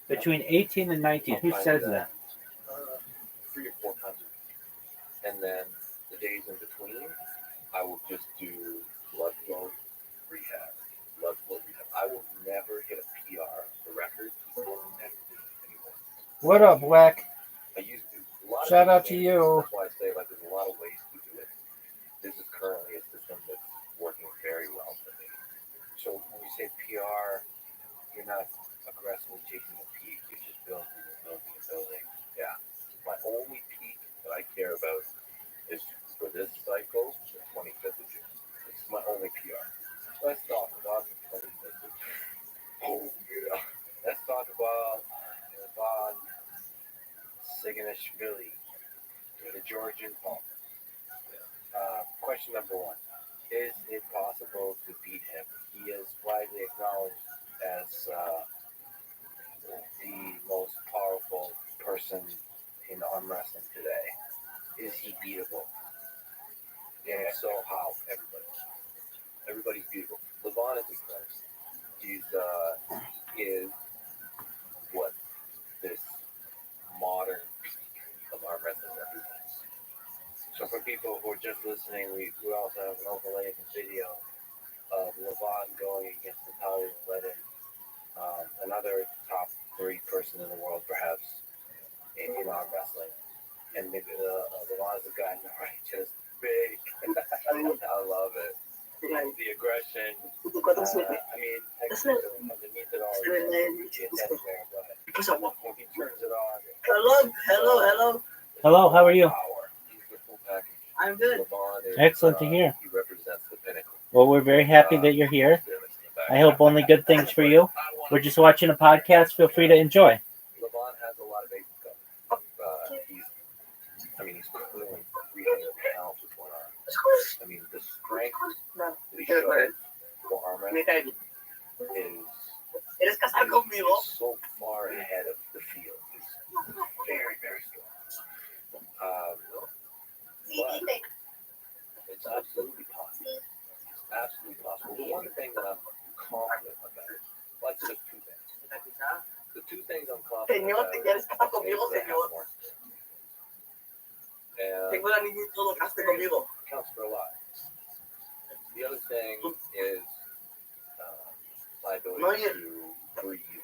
S3: Between 18 and 19. Who says that?
S2: 3 or 4 times a week. And then the days in between, I will just do blood flow rehab. Blood flow rehab. I will never hit a PR, a record. I will never do it anymore.
S7: What up, Wack?
S2: I used to. A lot of
S7: Shout out to
S2: things,
S7: you.
S2: That's why I say there's a lot of ways to do it. This is currently a system that's working very well for me. So when we say PR, you're not aggressively chasing a peak. You're just building and building and building. Yeah. My only peak that I care about is for this cycle, the 25th of June. It's my only PR. Let's talk about the 25th of June. Oh, yeah. Let's talk about Ivan Siganishvili, the Georgian Paul. Question number 1. Is it possible to beat him? He is widely acknowledged as the most powerful person in arm wrestling today. Is he beatable? And if so, how? Everybody's beatable. Levon is incredible. He is what this modern peak of arm wrestling for people who are just listening, we also have an overlay of a video of Levon going against Natalia Ledin, another top 3 person in the world, perhaps, in arm wrestling. And Levon's the guy in the right, just big. I love it. The aggression. I mean, underneath it all, it's the teddy bear, but when he turns it on,
S9: Hello.
S3: Hello, how are you?
S2: power. He's the full package.
S9: I'm good.
S2: Levon is,
S3: Excellent to hear.
S2: He represents the pinnacle.
S3: Well, we're very happy that you're here. I hope only good things for you. We're just watching a podcast. Feel free to enjoy.
S2: Levon has a lot of basic stuff. He's clearly 300 pounds with one arm. I mean, the strength that he shows for arm wrestling is so far ahead of the field. It's very, very strong. But it's absolutely possible. It's absolutely possible. The one thing that I'm confident about, well, I'd say there's 2 things. The 2 things I'm confident about is that I have more experience. And counts for a lot. The other thing is my ability to breathe.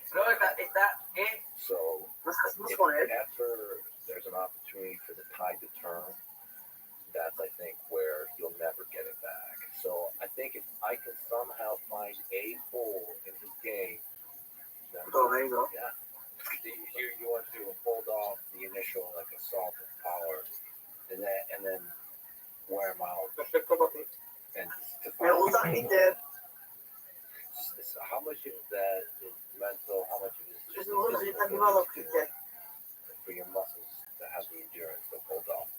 S2: So if ever there's an opportunity for the tide to turn, that's, I think, where you'll never get it back. So I think if I can somehow find a hole in his game, then, yeah. Here you want to hold off the initial assault of power, and then wear him out, and to find how much of that is mental, how much of it is just for your muscles to have the endurance to hold off.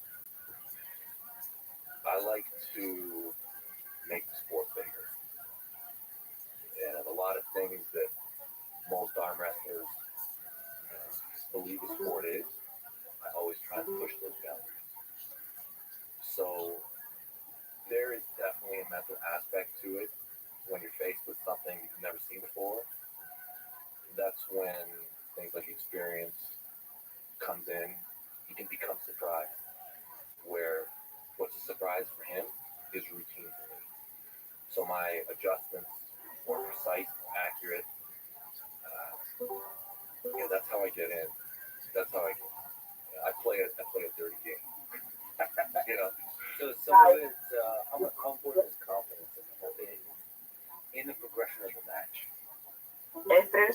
S2: I like to make the sport bigger. And a lot of things that most arm wrestlers believe the sport is, I always try to push those boundaries. So there is definitely a mental aspect to it when you're faced with something you've never seen before. That's when things like experience comes in. You can become surprised, where what's a surprise for him is routine for me. So my adjustments more precise, more accurate. That's how I get in. That's how I play a dirty game. So some of it, how important is confidence in the progression of the match? Is there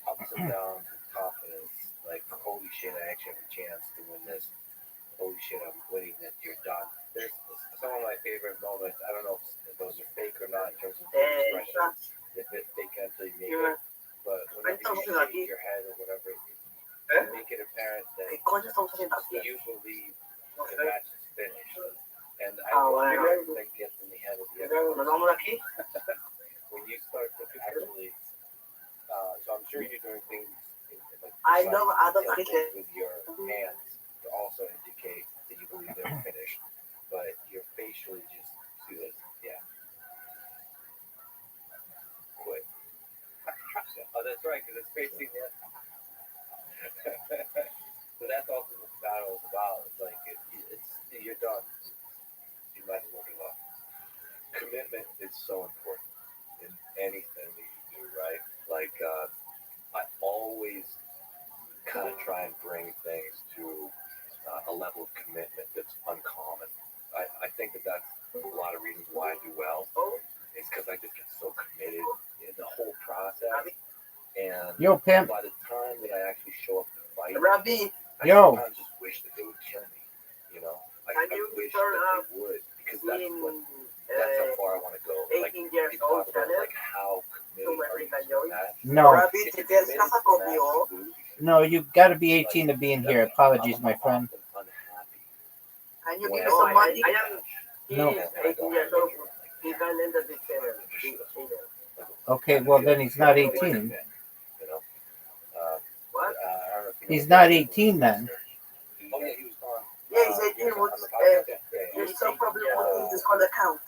S2: ups and downs of confidence? Like, holy shit, I actually have a chance to win this. Holy shit, I'm winning this. You're done. There's some of my favorite moments. I don't know if those are fake or not in terms of the expression. If it's fake until you make it. But whenever you shake your head or whatever, you make it apparent that you believe the match is finished. And I wonder if that gets in the head of the other person. When you start to actually, so I'm sure you're doing things with your hands to also indicate that you believe they're finished, but you're facially just do this, yeah. Quit. Oh, that's right, because it's facing the So that's also what the battle is about. It's like, you're done. You might as well give up. Commitment is so important in anything that you do, right? Like, I always kind of try and bring things to a level of commitment that's uncommon. I think that's a lot of reasons why I do well. It's because I just get so committed in the whole process. And
S7: Pimp.
S2: by the time that I actually show up to fight,
S9: Rabbi.
S2: I sometimes just wish that they would kill me. I wish that they would, because that's how far I want to go. Like, people talk about how committed are you to that?
S7: No.
S2: If you're committed to that, you lose.
S7: No, you got to be 18 to be in here. Apologies, my friend.
S9: Can you give me some money?
S7: No. Okay, well then he's not 18.
S9: What?
S7: He's not 18 then.
S2: Oh, yeah, he was gone.
S9: Yeah, he's 18. There's some problem with his account.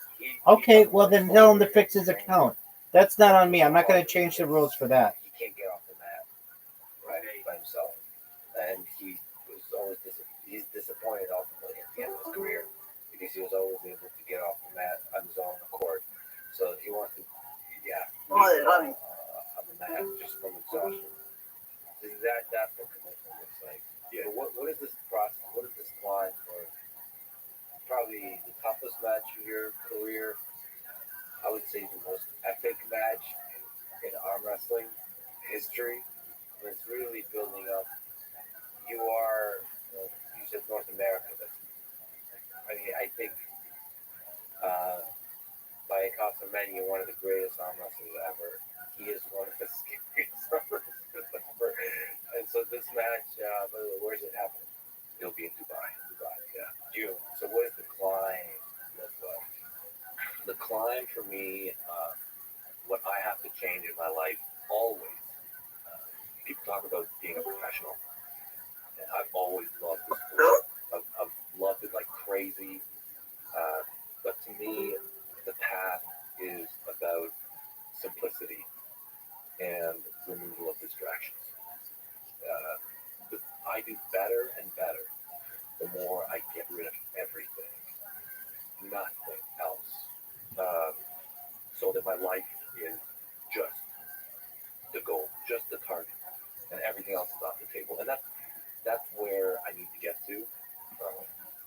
S7: Okay, well then tell him to fix his account. That's not on me. I'm not going to change the rules for that.
S2: He can't get off the mat, right, by himself. And he was always he's disappointed ultimately at the end he was always able to get off the mat on his own accord. So he wants to,
S9: Oh, Rabbi.
S2: on the mat just from exhaustion. Is that what commitment looks like?
S1: Yeah.
S2: But what is this process? What is this climb for? Probably the toughest match of your career. I would say the most epic match in arm wrestling history. And it's really building up. You are, you said North America. I think by accounts of many, you're one of the greatest arm wrestlers ever. He is one of the scariest arm wrestlers ever. And so this match, by the way, where's it happening? It'll be in Dubai. Yeah. June. So what does the climb look like? The climb for me, what I have to change in my life always. People talk about being a professional, and I've always loved this sport. I've loved it like crazy. But to me, the path is about simplicity and removal of distractions. I do better and better the more I get rid of everything, nothing else, so that my life is just the goal, just the target, and everything else is off the table. And that's where I need to get to,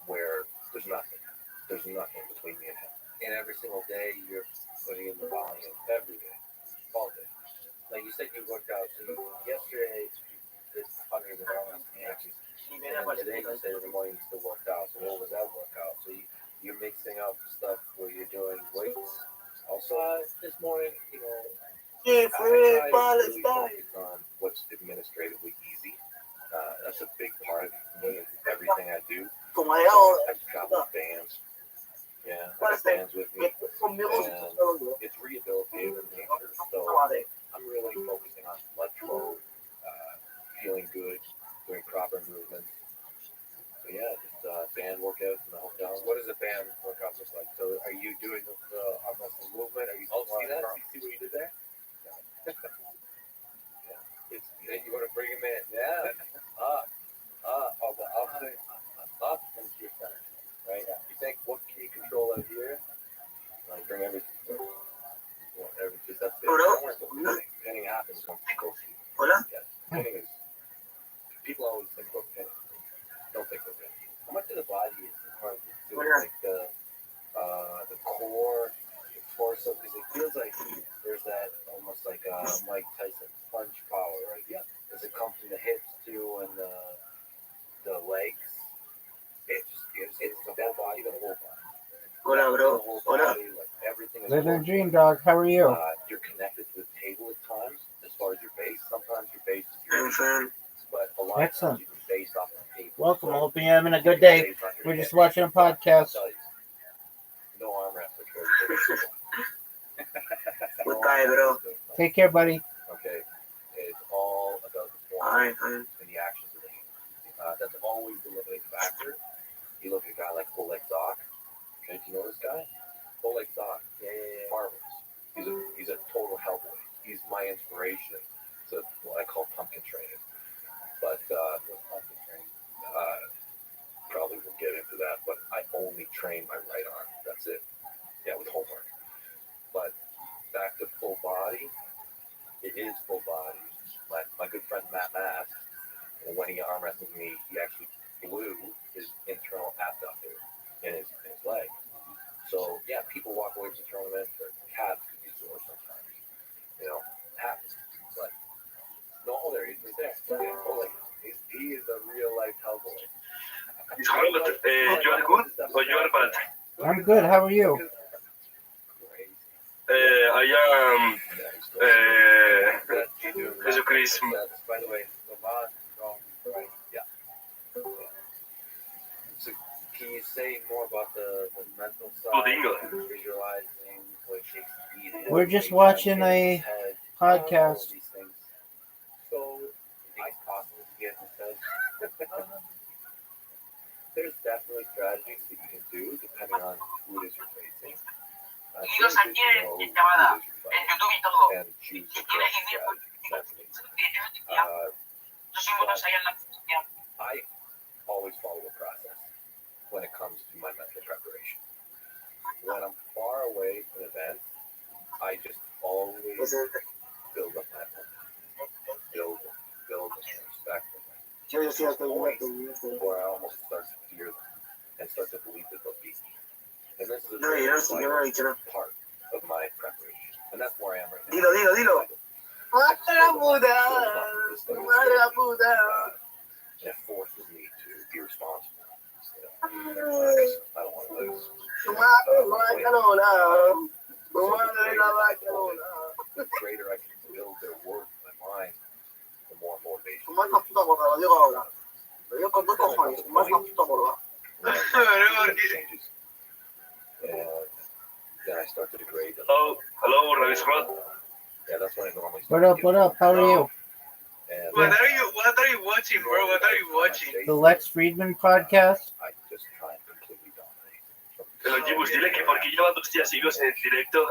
S2: where there's nothing between me and him. And every single day you're putting in the volume, every day, all day. Like you said, you worked out. So yesterday it's hundreds of hours matches. And today you said in the morning you still worked out. So what was that workout? So you're mixing up stuff where you're doing weights. Also, this morning, I try to really focus on what's administratively easy. That's a big part of me and everything I do. So I travel with bands. Yeah, I have bands with me. And it's rehabilitative in nature. So I'm really focusing on blood flow, feeling good, doing proper movements. So yeah, just band workouts in the hotel. What does a band workout look like? So are you doing the arm wrestling movement? Are you see that? See what you did there? Yeah. You want to bring him in? Yeah. Up, into your center. Right? You think what can you control out here? Like bring everything. Because that's it. Don't worry about pinning. Pinning happens once you go through. Yeah. Pinning is. People always think about pinning. Don't think about pinning. How much of the body is part of it too? Like the core, the torso, because it feels like there's that almost like Mike Tyson punch power, right? Yeah. Does it come from the hips too and the legs? It's the whole body, the whole body.
S9: Hola, bro.
S2: The whole
S9: Hola.
S2: body, like everything is
S7: Living a
S2: working.
S7: dream, dog. How are you?
S2: You're connected to the table at times, as far as your base. Sometimes your base is
S9: I'm
S2: your
S9: fan.
S2: but a lot
S7: Excellent.
S2: of times you can base off the table.
S7: Welcome. I
S2: So
S7: hope you're having a good day.
S2: based on your
S7: We're
S2: hip.
S7: just watching a
S2: But
S7: podcast.
S2: I'll tell you, no arm wrestler goes
S9: Goodbye, bro.
S7: Take care, buddy.
S2: Okay, it's all about the form
S9: Alright,
S2: and the actions of the hand. That's always the limiting factor. You look at a guy like Full Leg Doc. Okay, do you know this guy? Full Leg Doc. Yeah. Marvelous. He's a total hellboy. He's my inspiration to what I call pumpkin training. But pumpkin training? Probably we'll get into that. But I only train my right arm. That's it. Yeah, with homework. But back to full body. It is full body. My good friend Matt Mass, when he arm wrestled me, he actually blew his internal abductor in his leg. So yeah, people walk away from the tournament, their calves could be sore sometimes. Happens. But no, there he is right there. Yeah, totally. He is a real life hellboy.
S10: You are good or you are bad?
S7: I'm good. How are you?
S10: I am Jesus Christ.
S2: By the way, yeah. So can you say more about the mental side?
S10: Good English.
S2: Visualizing what shakes the beat.
S7: We're just watching a podcast.
S2: So I possibly get in his head. There's definitely strategies that you can do depending on who it is you're facing.
S5: Unidos aquí en llamada, en YouTube y todo.
S2: And choose
S5: Si
S2: the
S5: quieres
S2: correct
S5: ir
S2: strategy.
S5: pusimos ahí en la
S2: I always follow a process when it comes to my mental preparation. when I'm far away from an event, I just always build up my build and respect them. Where I almost start to fear them and start to believe that they'll be. And this is a very vital part of my preparation. And that's where I am right now.
S9: Dilo.
S2: It forces me to be responsible. I don't want to lose. The greater I can build their worth in my mind, the more motivation. Changes. And then I start to degrade them.
S10: Hello, Rabbi Scott.
S2: Yeah, that's when I normally
S7: What up? How are you?
S2: And
S10: What are you watching, bro? What are you watching?
S7: The Lex Friedman podcast.
S2: I just try and completely dominate.
S10: Longimus, dile que porque lleva 2 días seguidos en el directo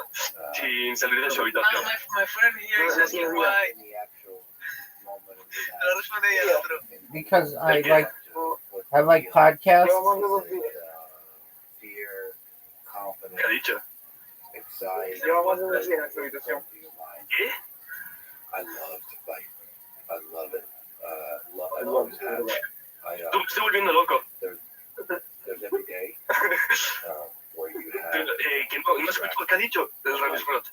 S10: sin salir de su habitación.
S9: My friend here is asking why.
S2: In the actual moment of
S9: Lo responde ella al otro.
S7: Because I like podcasts.
S2: Fear, confidence,
S10: ¿Qué ha dicho?
S2: anxiety.
S10: ¿Qué?
S2: I love to fight. I love it. I always have.
S10: Tú me estoy volviendo loco.
S2: There's every day where you have,
S10: Que no escucho lo que ha dicho el Rabbi Scott.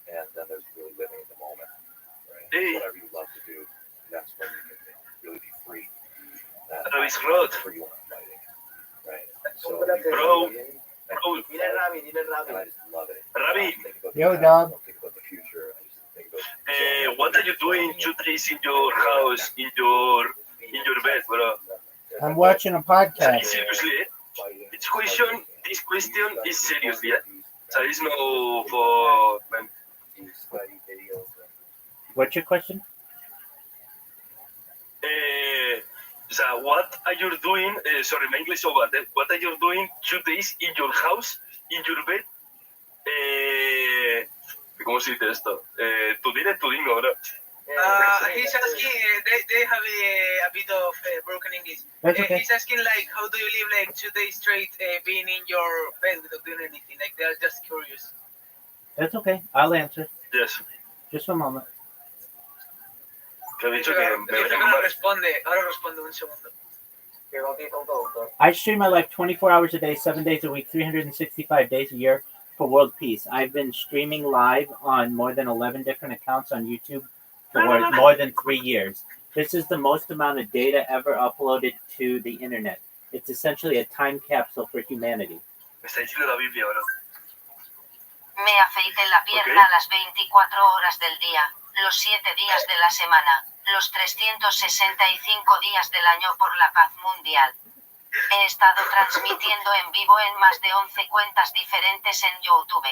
S2: and then there's really living in the moment. Right?
S10: Hey.
S2: Whatever you love to do, that's when you can really be free.
S10: Rabbi Scott.
S2: Free when I'm fighting. Right? So,
S10: Bro.
S2: and I just love it.
S10: Rabbi.
S2: I don't think about
S7: Yo,
S2: the past,
S7: dog.
S2: I don't think about the future. I just think about
S10: What are you doing 2 days in your house, in your bed, bro?
S7: I'm watching a podcast.
S10: Seriously, this question is seriously. So it's no for.
S2: study videos and
S3: What's your question?
S10: So what are you doing? Sorry, my English so bad. What are you doing 2 days in your house, in your bed? ¿Cómo se dice esto? Tú dime, bro.
S9: He's asking, they have a bit of broken English.
S3: That's okay.
S9: He's asking, like, how do you live, like, 2 days straight being in your bed without doing anything? Like, they're just curious.
S3: That's okay. I'll answer.
S10: Yes.
S3: Just a moment.
S10: Que ha dicho que me
S9: Dice
S10: vaya
S9: que
S10: a
S9: ahora
S10: comer.
S9: responde un segundo.
S3: I stream my life 24 hours a day, 7 days a week, 365 days a year for world peace. I've been streaming live on more than 11 different accounts on YouTube for more than 3 years. This is the most amount of data ever uploaded to the internet. It's essentially a time capsule for humanity.
S10: Me está diciendo la Biblia ahora.
S5: Me afeité la pierna a las 24 horas del día, los 7 días de la semana, los 365 días del año por la paz mundial. He estado transmitiendo en vivo en más de 11 cuentas diferentes en YouTube.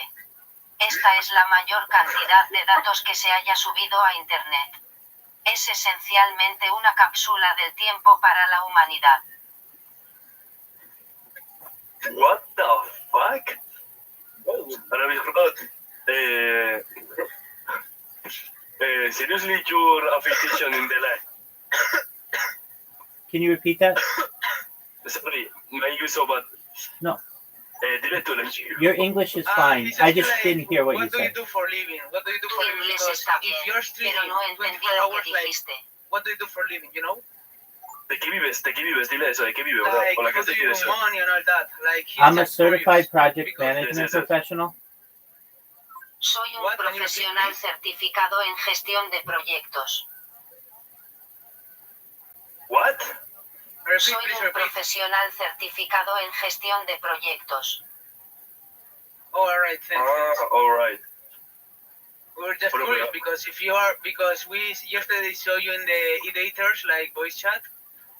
S5: Esta es la mayor cantidad de datos que se haya subido a Internet. Es esencialmente una cápsula del tiempo para la humanidad.
S10: What the fuck? Rabbi Scott, seriously, your affiliation in the life.
S3: Can you repeat that?
S10: Sorry, my English so bad.
S3: No.
S10: Dile tú,
S3: Your English is fine.
S9: He's
S3: I
S9: asking,
S3: just
S9: like,
S3: didn't hear what you
S9: What do you
S3: said.
S9: do for living? What do you do
S5: Tu
S9: for living?
S5: inglés
S9: Because
S5: está
S9: if
S5: bien,
S9: you're streaming
S5: pero no entendí
S9: 24
S5: lo que
S9: hours, like,
S5: dijiste.
S9: what do you do for living, you know?
S10: ¿De qué vives? Dile eso, ¿de qué vives, bro?
S9: Like,
S10: Por la
S9: how
S10: que
S9: do
S10: te
S9: you
S10: quieres
S9: do money and all that? Like, he's
S3: I'm a
S9: just curious.
S3: certified project
S9: because-
S3: management professional.
S5: Soy un
S9: What? Can you
S5: profesional
S9: repeat,
S5: certificado en gestión de proyectos.
S10: What?
S9: Repeat,
S5: Soy
S9: please
S5: un
S9: repeat.
S5: profesional certificado en gestión de proyectos.
S9: Oh, all right, thanks.
S10: Alright.
S9: We were just
S10: Pero-
S9: curious because we yesterday saw you in the e-daters, like voice chat,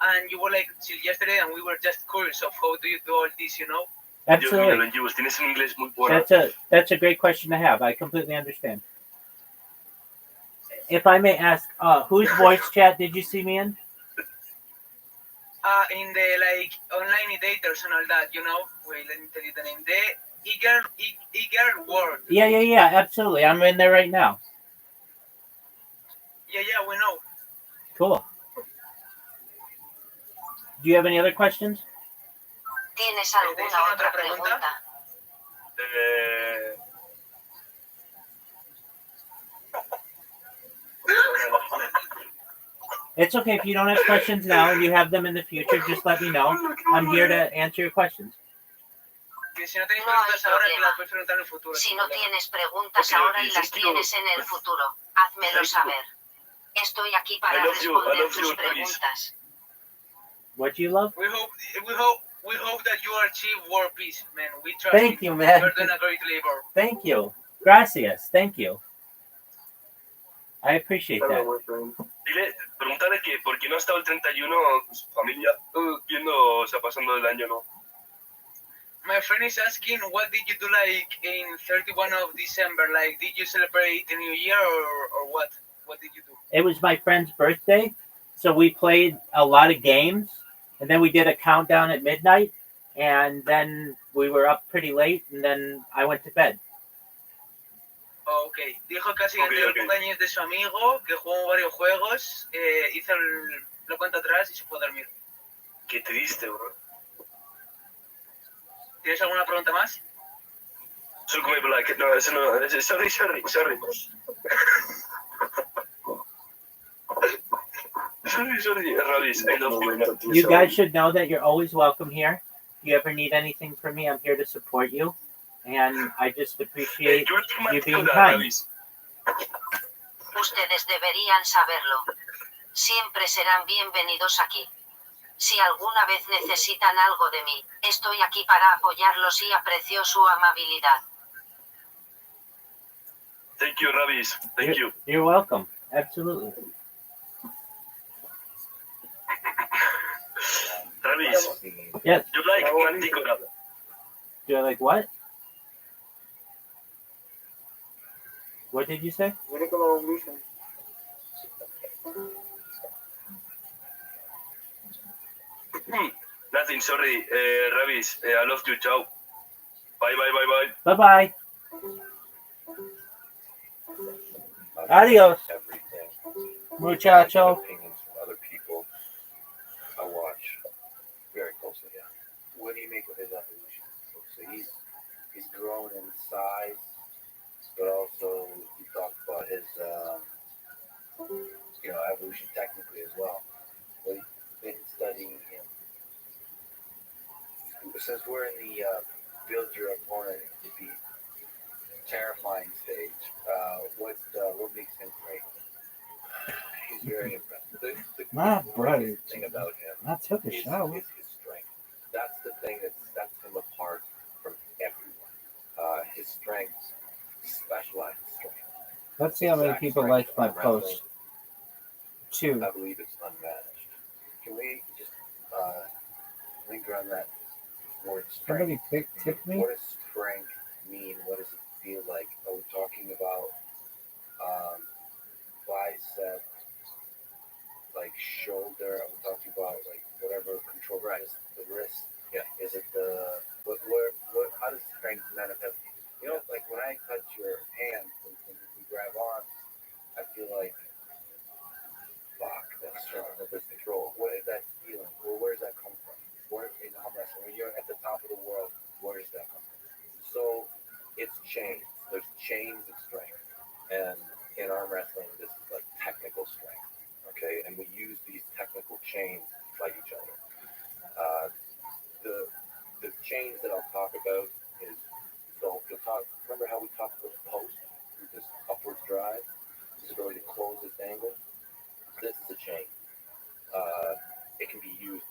S9: and you were like till yesterday, and we were just curious of how do you do all this, you know?
S10: Dios mío,
S3: Absolutely.
S10: Longimus, tienes un inglés muy bueno.
S3: That's a great question to have. I completely understand. If I may ask, whose voice chat did you see me in?
S9: In the like online e-daters and all that, you know? Wait, let me tell you the name. The eager word.
S3: Yeah, absolutely. I'm in there right now.
S9: Yeah, we know.
S3: Cool. Do you have any other questions?
S5: ¿Tienes
S9: ¿Tenéis
S5: alguna
S9: alguna
S5: otra
S9: otra pregunta?
S5: pregunta?
S3: It's okay if you don't have questions now and you have them in the future. Just let me know. I'm here to answer your questions.
S9: Que si no tenéis
S5: No hay
S9: preguntas ahora, que
S5: problema.
S9: las podéis preguntar en el futuro.
S5: Si
S9: sin
S5: no
S9: problema.
S5: tienes preguntas
S10: Ok,
S5: ahora
S10: ok,
S5: y las
S10: thank you.
S5: tienes en el futuro, házmelo
S10: Thank you.
S5: saber. Estoy aquí para
S10: I love you,
S5: responder tus
S10: Luis.
S5: preguntas.
S3: What do you love?
S9: We hope that you achieve world peace, man. We trust
S3: Thank you, man.
S9: You're doing a great labor.
S3: Thank you. Gracias. Thank you. I appreciate that.
S10: Dile, pregúntale que por qué no ha estado el 31 con su familia viendo, o sea, pasando el año, ¿no?
S9: My friend is asking, what did you do like in 31 of December? Like, did you celebrate the New Year or what? What did you do?
S3: It was my friend's birthday, so we played a lot of games, and then we did a countdown at midnight, and then we were up pretty late, and then I went to bed.
S9: Ok, dijo que así el cumpleaños de su amigo, que jugó varios juegos, hizo la cuenta atrás y se fue a dormir.
S10: Qué triste, bro.
S9: ¿Tienes alguna pregunta más?
S10: Solo come black. No, eso no. Sorry. sorry, Rabis, I love you.
S3: You guys should know that you're always welcome here. If you ever need anything from me, I'm here to support you. And I just appreciate you being kind.
S5: Ustedes deberían saberlo. Siempre serán bienvenidos aquí. Si alguna vez necesitan algo de mí, estoy aquí para apoyarlos y aprecio su amabilidad.
S10: Thank you, Rabis. Thank you.
S3: You're welcome. Absolutely.
S10: Rabis,
S3: Yes.
S10: you like Manticora?
S3: Do I like what? What did you say?
S10: Nothing, sorry, Rabis. I love you, ciao. Bye.
S3: Bye-bye. Adios.
S2: Everything.
S3: Muchacho.
S2: Opinions from other people. I watch very closely. Yeah. What do you make of his evolution? So he's grown in size, but also he talked about his evolution technically as well. But he's been studying him. Since we're in the build your opponent to be terrifying stage, what makes him great? He's very impressive. The greatest thing about him
S7: I took a
S2: is
S7: shower.
S2: his strength. That's the thing that sets him apart from everyone. His strength, specialized strength.
S7: Let's see how many people liked my post. 2.
S2: I believe it's unmatched. Can we just linger on that word strength?
S7: Somebody tip me?
S2: What does strength mean? What does it feel like? Are we talking about bicep, like shoulder? Are we talking about like whatever control? Right. The wrist. Yeah. Is it the what? How does strength manifest? You know, like when I touch your hand when we grab arms, I feel like fuck, that's strong. That's control. What is that feeling? Well, where does that come from? Where in arm wrestling, when you're at the top of the world, where does that come from? So it's chains. There's chains of strength, and in arm wrestling, this is like technical strength. Okay, and we use these technical chains to fight each other. The chains that I'll talk about is so you'll talk. Remember how we talked about the post, this upward drive, this ability to close this angle. This is a chain. It can be used.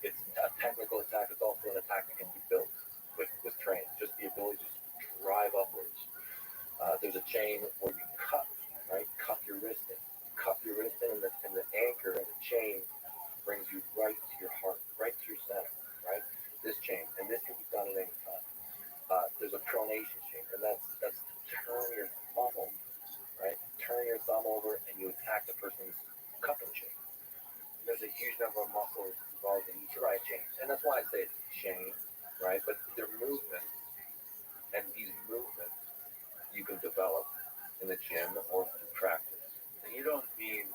S2: It's a technical attack. It's also an attack that can be built with training. Just the ability to drive upwards. There's a chain where you cuff, right? Cuff your wrist in. Cuff your wrist in, and the anchor and the chain brings you right to your heart, right to your center, right? This chain, and this can be done at any time. There's a pronation chain, and that's turn your thumb over, right? Turn your thumb over, and you attack the person's cupping chain. There's a huge number of muscles involved in each of these chains, and that's why I say it's a chain, right? But they're movements, and these movements you can develop in the gym or through practice. And you don't mean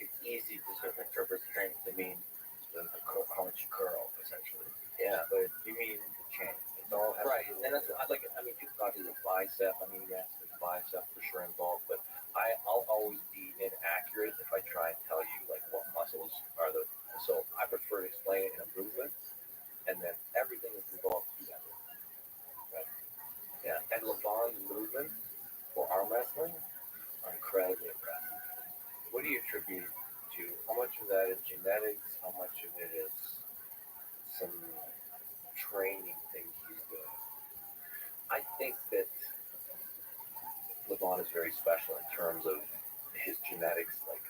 S2: it's easy to sort of interpret strength to mean how much you curl, essentially. Yeah, but you mean the chain. It's all right, and that's people talk about the bicep. I mean, yes, there's bicep for sure involved, but I'll always be inaccurate if I try and tell you like training things he's doing. I think that Levon is very special in terms of his genetics. Like,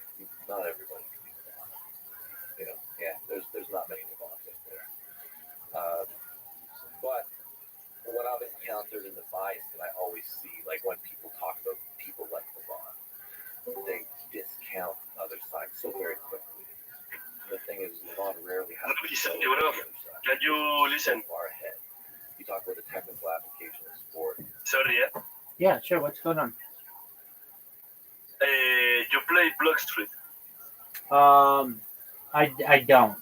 S2: not everybody can be Levon. You know, yeah, there's not many Levons out there. But what I've encountered in the bias that I always see, like when people talk about people like Levon, they discount other sides so very quickly. The thing is, Levon rarely has to
S10: Listen,
S2: go
S10: bro,
S2: to the other side.
S10: can you listen?
S2: So far ahead. You talk about the technical application of sport.
S10: Sorry,
S3: Yeah, sure. What's going on?
S10: You play Block Street.
S3: I don't.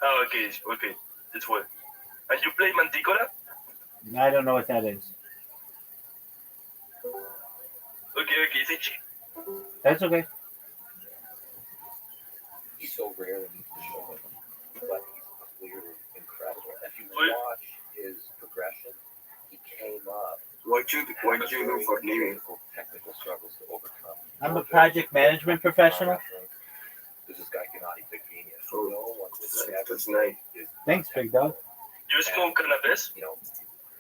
S10: Oh, okay, that's well. And you play Manticora?
S3: I don't know what that is.
S10: Okay, thank you.
S3: That's okay.
S2: He's so rare that needs to show it, but he's clearly incredible. If you watch his progression, he came up.
S8: What you do for living?
S2: Technical struggles to overcome.
S3: I'm a project management professional.
S2: This is guy Gennady Bikini. So no one
S8: That's nice.
S3: Thanks, big dog.
S10: You smoke cannabis?
S2: You know,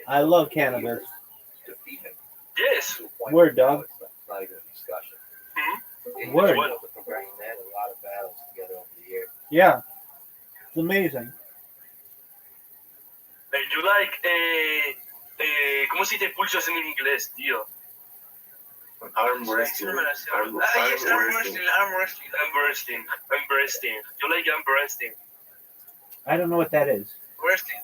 S3: I love cannabis.
S2: defeat him
S10: Yes.
S2: to a point
S3: Word,
S2: where
S3: dog.
S2: It's not even a discussion.
S10: Mm-hmm.
S3: Word.
S2: The progression, they had a lot of battles together over the years.
S3: Yeah, it's amazing.
S10: You like, ¿cómo se dice pulsos en inglés, tío?
S8: Arm wrestling.
S9: Yes, arm wrestling.
S10: Arm wrestling. You like arm wrestling?
S3: I don't know what that is.
S9: Wrestling.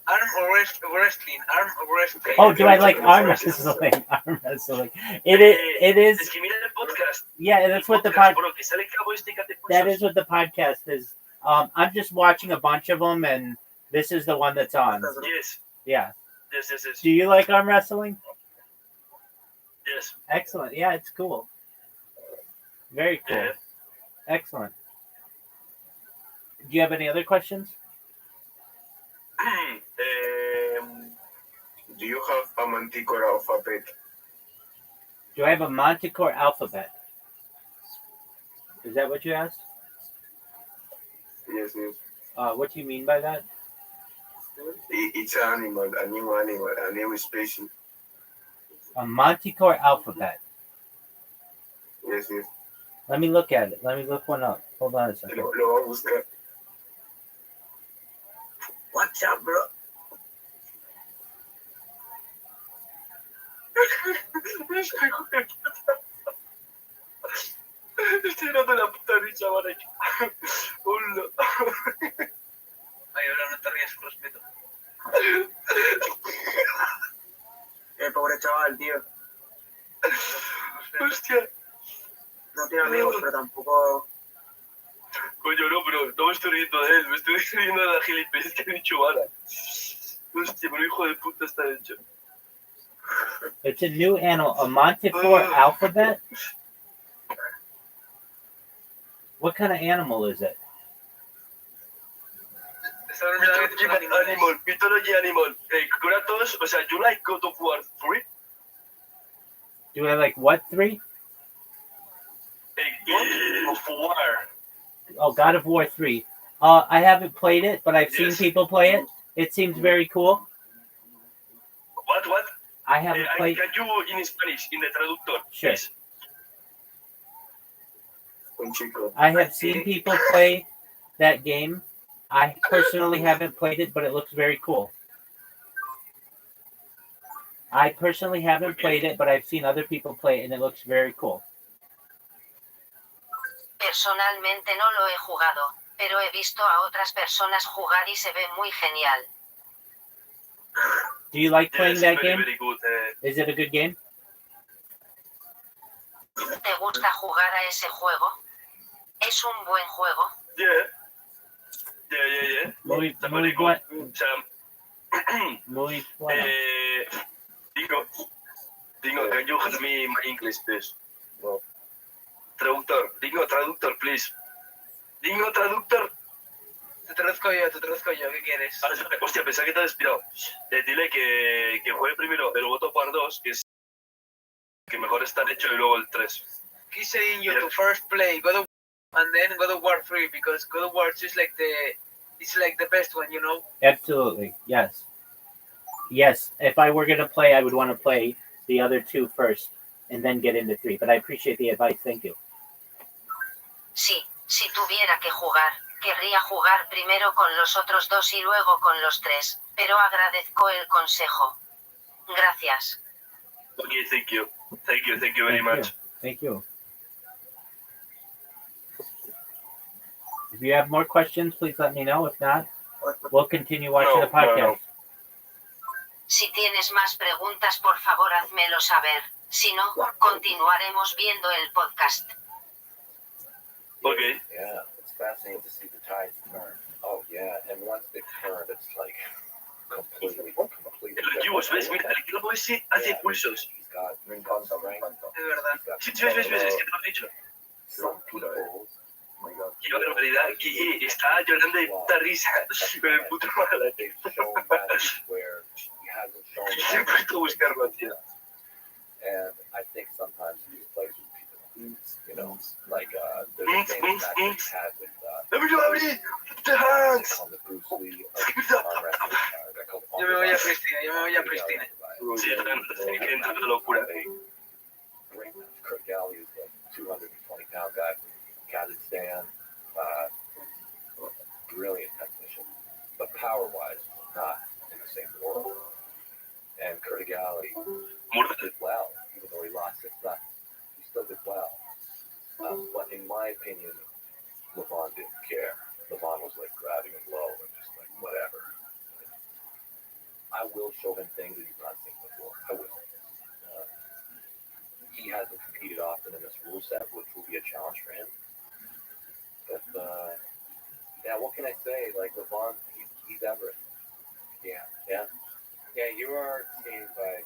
S9: Arm wrestling.
S3: Oh, do I like arm wrestling? Arm wrestling. It is.
S10: Es que mira el podcast.
S3: Yeah, that's what the
S10: podcast,
S3: podcast.
S10: bro, que sale cabo este que te
S3: That
S10: pulsos.
S3: is what the podcast is. I'm just watching a bunch of them, and this is the one that's on.
S10: Yes.
S3: Yeah.
S10: Yes.
S3: Do you like arm wrestling?
S10: Yes.
S3: Excellent. Yeah, it's cool. Very cool.
S10: Yeah.
S3: Excellent. Do you have any other questions?
S8: Do you have a Manticora alphabet?
S3: Do I have a Manticore alphabet? Is that what you asked?
S8: Yes.
S3: What do you mean by that?
S8: It's an animal, a new species.
S3: A Manticore alphabet.
S8: Yes.
S3: Let me look at it. Let me look one up. Hold on a second.
S8: Lo voy a buscar.
S9: What's up, bro?
S10: Estoy dando la puta risa, vale. Hola.
S9: Ay, ahora no te rías, respeto.
S11: Pobre chaval, tío.
S10: Hostia.
S11: No tiene amigos, pero tampoco.
S10: Coño, no, pero no me estoy riendo de él, me estoy riendo de la gilipies que ha dicho Vara. Hostia, pero hijo de puta está hecho.
S3: It's a new animal. A Manticore alphabet? What kind of animal is it?
S10: Animal, mythology animal. Kratos, o sea, you like God of War 3?
S3: Do I like what 3?
S10: God of War.
S3: Oh, God of War 3. I haven't played it, but I've seen people play it. It seems very cool.
S10: What?
S3: I haven't played.
S10: Can you in Spanish, in the traductor?
S3: Sure.
S10: Please?
S3: I have seen people play that game. I personally haven't played it, but it looks very cool. I personally haven't played it, but I've seen other people play it, and it looks very cool.
S5: Personalmente no lo he jugado, pero he visto a otras personas jugar y se ve muy genial.
S3: Do you like playing that game?
S10: Very good.
S3: Is it a good game?
S5: ¿Te gusta jugar a ese juego? Es un buen juego.
S10: Yeah.
S3: Muy,
S10: Está
S3: muy
S10: very
S3: bueno.
S10: good. O sea,
S3: Muy bueno.
S10: Dingo, can you help me in my English, please? No. Traductor, traductor, please. Dingo, traductor.
S9: Te traduzco yo, ¿qué quieres?
S10: Hostia, pensaba que te has despirado. Dile que juegue primero el God of War 2, que es que mejor está hecho, y luego el 3.
S9: He's saying you to first play God of War and then God of War 3, because God of War 2 is like it's like the best one, you know.
S3: Absolutely. Yes. Yes. If I were going to play, I would want to play the other two first and then get into 3. But I appreciate the advice. Thank you.
S5: Sí, si tuviera que jugar, querría jugar primero con los otros 2 y luego con los 3, pero agradezco el consejo. Gracias.
S10: Okay, thank you. Thank you very much.
S3: Thank you. If you have more questions, please let me know. If not, we'll continue watching the podcast.
S10: No.
S5: Si tienes más preguntas, por favor, házmelo saber. Si no, continuaremos viendo el podcast.
S10: Okay.
S2: Yeah, it's fascinating to see the tides turn. Oh yeah, and once they turn, it's like completely.
S10: Yo, ¿ves? Mira, el globo ese hace pulsos.
S2: He's got rincons, right?
S9: De verdad.
S10: Sí, ves, es que te lo he dicho.
S2: Some people.
S10: Qué barbaridad, que está llorando de puta risa con el puto mala.
S2: They've shown magic where he hasn't shown
S10: Siempre hay que buscarlo, tío.
S2: And I think sometimes he just plays with people. You know, like there's a famous match that he had with
S10: Everybody, the hands.
S2: on the Bruce Lee arm wrestling card called
S9: Yo me voy a Pristina.
S10: Sí, también que entra de locura.
S2: Great match. Kurt Galley is like 220-pound guy from Kazakhstan. Brilliant technician, but power-wise, not in the same world. And Kurt Galley did well, even though he lost 6-0. He still did well. But in my opinion, Levon didn't care. Levon was like grabbing him low and just like whatever. I will show him things that he's not seen before. I will. He hasn't competed often in this rule set, which will be a challenge for him. But yeah, what can I say? Like Levon, he's Everest. Yeah. You are seen by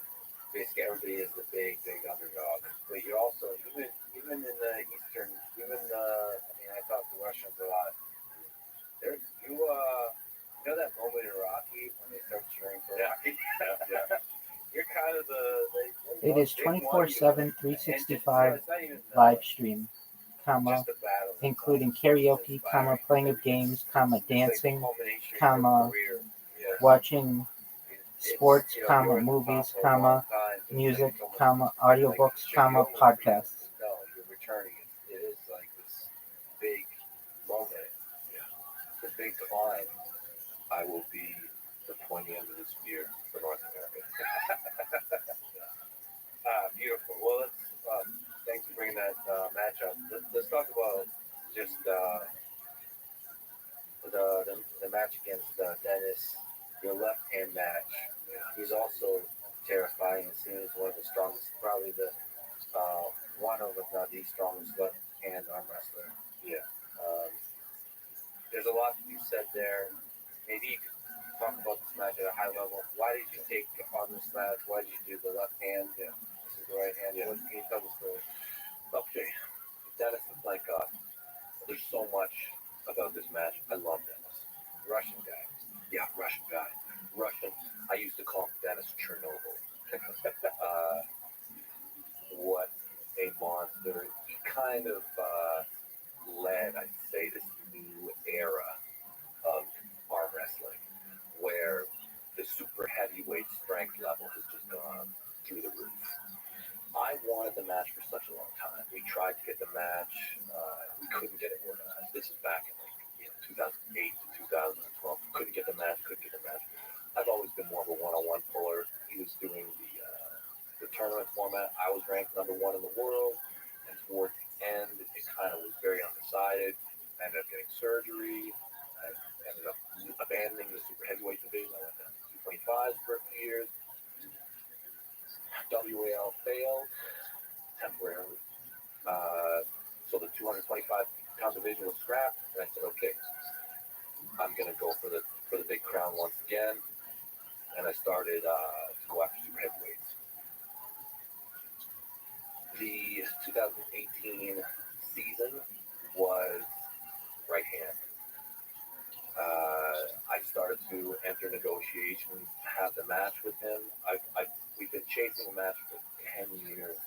S2: basically everybody as the big underdog. But you're also even in the Eastern, I talk to Russians a lot. You know that moment in Rocky when they start cheering for Rocky? Yeah. You're kind of the
S7: It is 24/7, 365 live stream, comma, including karaoke, comma, playing of games, comma, dancing, comma, watching sports, comma, movies, comma, music, comma, audiobooks, comma, podcasts.
S2: No, you're returning. It is like this big moment, the big climb. I will be the pointy end of the spear for North America. Beautiful. Well, thanks for bringing that match up. Let's talk about just the match against Dennis, your left-hand match. He's also terrifying and seen as one of the strongest, probably one of, if not the strongest left-hand arm wrestler. Yeah. There's a lot to be said there. Maybe you could talk about this match at a high level. Why did you take on this match? Why did you do the left hand? Yeah. This is the right hand. Yeah. What can you tell the story? Okay. Dennis is like, there's so much about this match. I love Dennis. Russian guy. Yeah, Russian guy. I used to call him Dennis Chernobyl. What a monster. He kind of led, I'd say, this new era of arm wrestling where the super heavyweight strength level has just gone through the roof. I wanted the match for such a long time. We tried to get the match. We couldn't get it organized. This is back in 2008 to 2012. Couldn't get the match. I've always been more of a one-on-one puller. He was doing the tournament format. I was ranked number 1 in the world. And towards the end, it kind of was very undecided. I ended up getting surgery. I ended up abandoning the super heavyweight division. I went down to 225s for a few years. WAL failed temporarily. So the 225-pound division was scrapped, and I said, okay, I'm going to go for the big crown once again. And I started to go after super heavyweights. The 2018 season was right hand. I started to enter negotiations, have the match with him. We've been chasing a match for 10 years.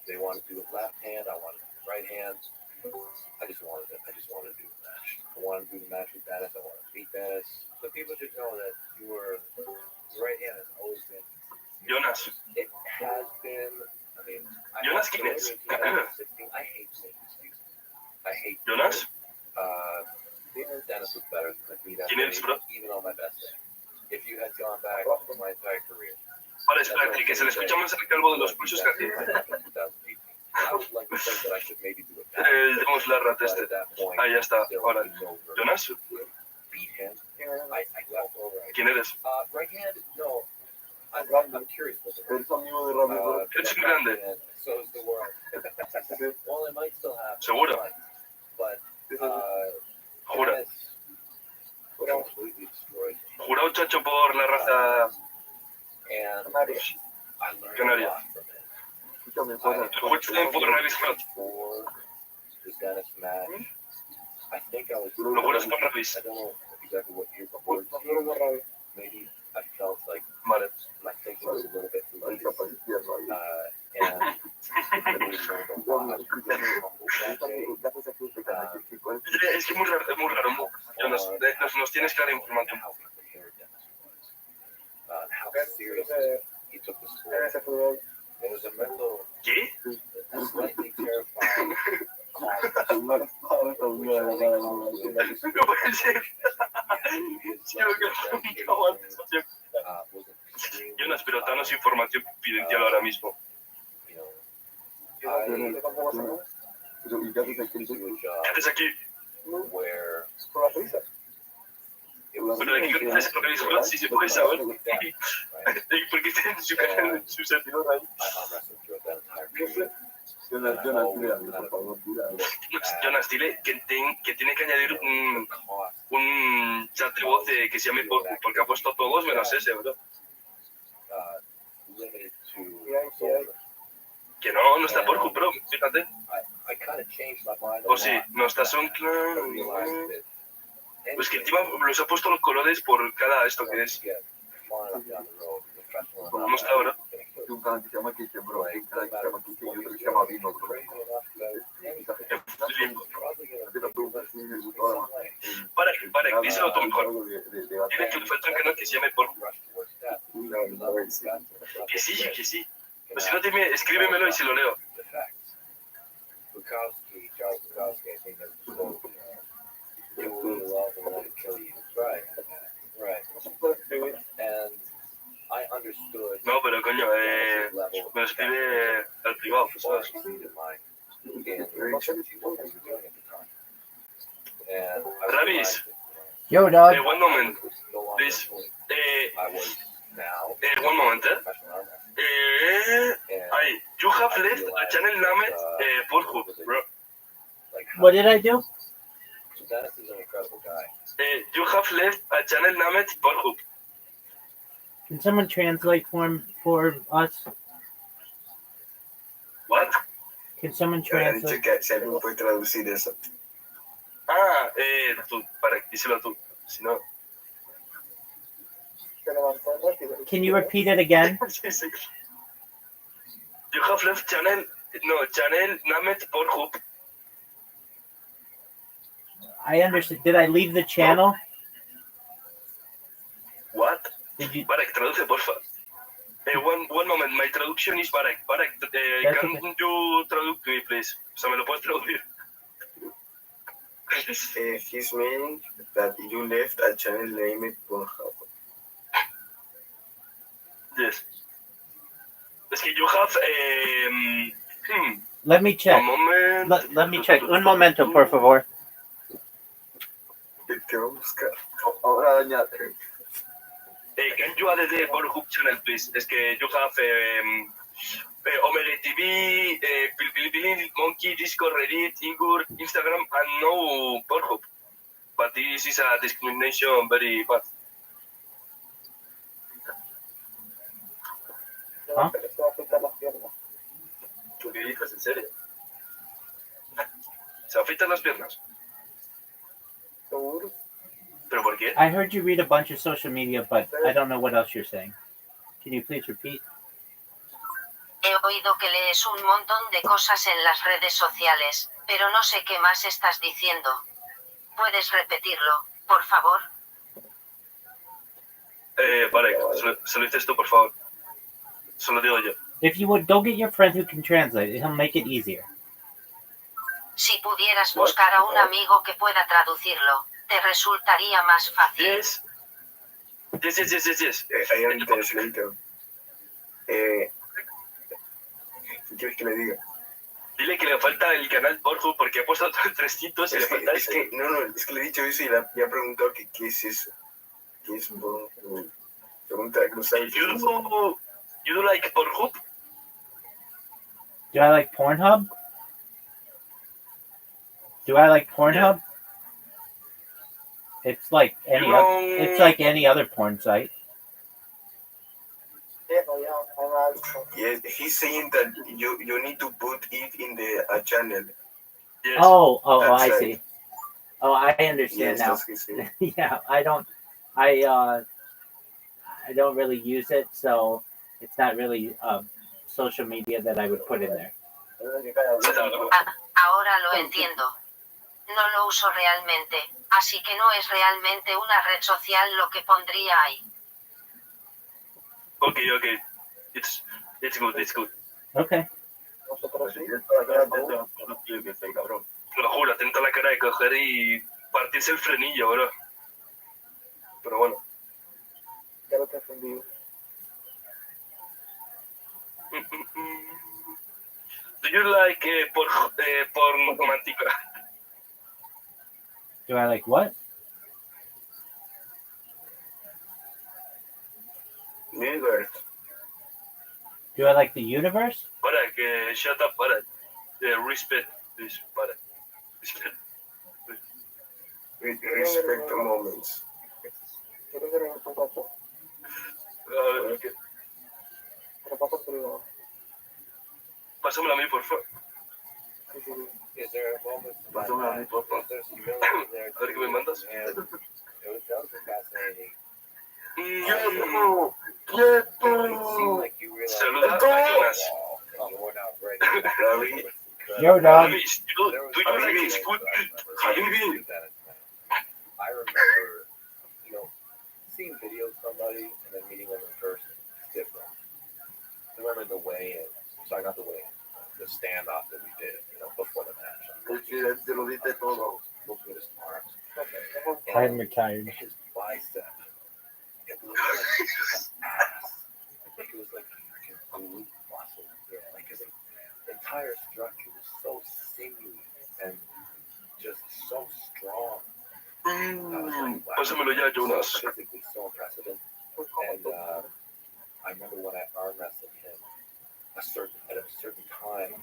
S2: They wanted to do it left hand. I wanted to do it right hand. I just wanted to do the match. I want to do the match with Dennis. I want to beat Dennis. So people should know that your right hand has always been.
S10: Jonas.
S2: It has been. I mean,
S10: Jonas, ¿quién es?
S2: I hate saying excuses. I hate.
S10: Jonas.
S2: Dennis was better than me that
S10: ¿Quién eres, bro?
S2: even on my best day. If you had gone back for my entire career.
S10: Vale, espérate, que se le escucha más el calvo de los pulsos que a ti.
S2: I would like to think that I should maybe do it now.
S10: Demos la rata este. Ah, ya está. Ahora. Jonas.
S2: Beat him. I left over.
S10: ¿Quién eres?
S2: Right hand? No. I'm curious.
S4: Eres amigo de Rabbi.
S10: Eres un grande.
S2: So is the world. Well, it might still happen.
S10: Seguro.
S2: But
S10: Jura.
S2: Completely destroyed.
S10: Jura un chacho por la raza
S2: And I learned
S10: canaria.
S2: a lot from it.
S10: What's the name for Rabbi's club?
S2: For the Dennis match, I think I was.
S10: Lo juras por Rabbi's.
S2: I don't know exactly what year before. Maybe I felt like
S10: Vale.
S2: my thinking was a little bit loose. And I really learned a lot.
S10: Es que es muy raro. Jonas, nos tienes que dar información.
S2: How serious he took the sport. It was a mental,
S10: ¿Qué?
S2: slightly terrifying.
S10: No puede ser. Jonas, pero danos información confidencial ahora mismo. ¿Qué haces aquí?
S2: Where
S10: Pero de qué conoces a Rabbi's club, si se puede saber. ¿Por qué tienen su servidor ahí? Jonas, dile que tiene que añadir un chat de voz que se llame Porku, porque ha puesto todos menos ese, bro. Que no está Porku, bro, fíjate. O sí, no está SoundCloud. Pues que encima los ha puesto los colores por cada esto que es. No está, bro. Para, díselo tú mejor. Dile que le falta un canal que se llame Porku. Que sí. Pues si no, escríbemelo y se lo leo.
S2: Charles Bukowski, I think that's you will love and let it kill you. Right. And I understood.
S10: No, pero coño, me lo escribe al privado, ¿sabes? Rabbi's.
S7: Yo, dog.
S10: One moment, please. One moment, you have left a channel named Pornhub, bro.
S3: What did I do?
S2: Dennis is an incredible guy.
S10: You have left a channel named Pornhub.
S3: Can someone translate for us?
S10: What?
S3: Can someone translate?
S11: puede traducir eso.
S10: Tú, para, díselo tú, si no.
S3: Can you repeat it again?
S10: Sí. You have left channel named Pornhub.
S3: I understand. Did I leave the channel?
S10: What?
S3: Did you?
S10: Barek, traduce, porfa. One moment, my traduction is Barek. Barek, can you traduce to me, please? O sea, ¿me lo puedes traducir?
S11: He's meaning that you left a channel named Pornhub.
S10: Yes. Es que you have
S3: Let me check.
S10: un moment.
S3: Let me check. Un momento, por favor.
S11: Te voy a buscar. Ahora añade.
S10: Can you add the Pornhub channel, please? Es que you have Omega TV, Bilibili, Monkey, Discord, Reddit, Ingur, Instagram, and no Pornhub. But this is a discrimination very bad.
S3: ¿Ah?
S10: ¿Qué dices? ¿En serio? ¿Se afeitan las piernas? ¿Pero por qué?
S3: I heard you read a bunch of social media, but I don't know what else you're saying. Can you please repeat?
S5: He oído que lees un montón de cosas en las redes sociales, pero no sé qué más estás diciendo. ¿Puedes repetirlo, por favor?
S10: Vale, solo dices tú, por favor. Solo digo yo.
S3: If you would, go get your friend who can translate. He'll make it easier.
S5: Si pudieras buscar a un amigo que pueda traducirlo, ¿te resultaría más fácil?
S10: Yes. Yes.
S11: I am translator. ¿Qué quieres que le diga?
S10: Dile que le falta el canal Pornhub porque ha puesto 300 y le falta
S11: Es que, no, es que le he dicho eso y le ha preguntado que qué es eso. ¿Qué es Pornhub? Pregunta, no sabe qué es eso.
S10: You do like Pornhub?
S3: Do I like Pornhub?
S10: Yeah.
S3: It's like any other porn site.
S11: Yes, he's saying that you need to put it in the channel.
S10: Yes.
S3: Oh,
S11: That's
S3: I
S11: right.
S3: see. Oh, I understand
S11: Yes,
S3: now.
S11: that's what he's saying.
S3: Yeah, I don't really use it, so it's not really social media that I would put in there.
S5: Ahora lo entiendo. No lo uso realmente, así que no es realmente una red social lo que pondría ahí.
S10: Okay. It's good.
S3: Okay.
S10: Te lo juro, atento a la cara de coger y partirse el frenillo, bro. Pero bueno.
S11: Ya lo te has entendido.
S10: Do you like porn romántica?
S3: Do I like what?
S11: Universe.
S3: Do I like the universe?
S10: Para, que shut up, para. Respect, please, para. Respect.
S11: Respect the moments.
S10: Okay. Pásamelo a mí, por favor.
S2: Is there a moment in my
S11: Pásamelo a mí,
S2: life
S11: por
S2: where
S11: favor.
S2: there's humility there
S10: A ver qué me
S2: too,
S10: mandas.
S2: and that was fascinating.
S11: ¡Quieto!
S2: It seemed like you realized
S10: Saluda a Jonas.
S2: you were not ready.
S11: Rabbi,
S3: Yo, dog.
S10: Do you like his food? Habibi.
S2: I remember, seeing videos of somebody and then meeting them in person is different. I remember the weigh-in. Sorry, not the weigh-in. The standoff that we did, before the match.
S11: te lo diste todo.
S2: Looked at his arms.
S3: I'm retired.
S2: His bicep. It looked like an ass. It was like freaking glute muscle. Yeah, like his entire structure was so sinewy and just so strong. I was like, wow.
S10: Pásamelo ya, Jonas.
S2: So physically so impressive. And I remember when I arm wrestled him at a certain time,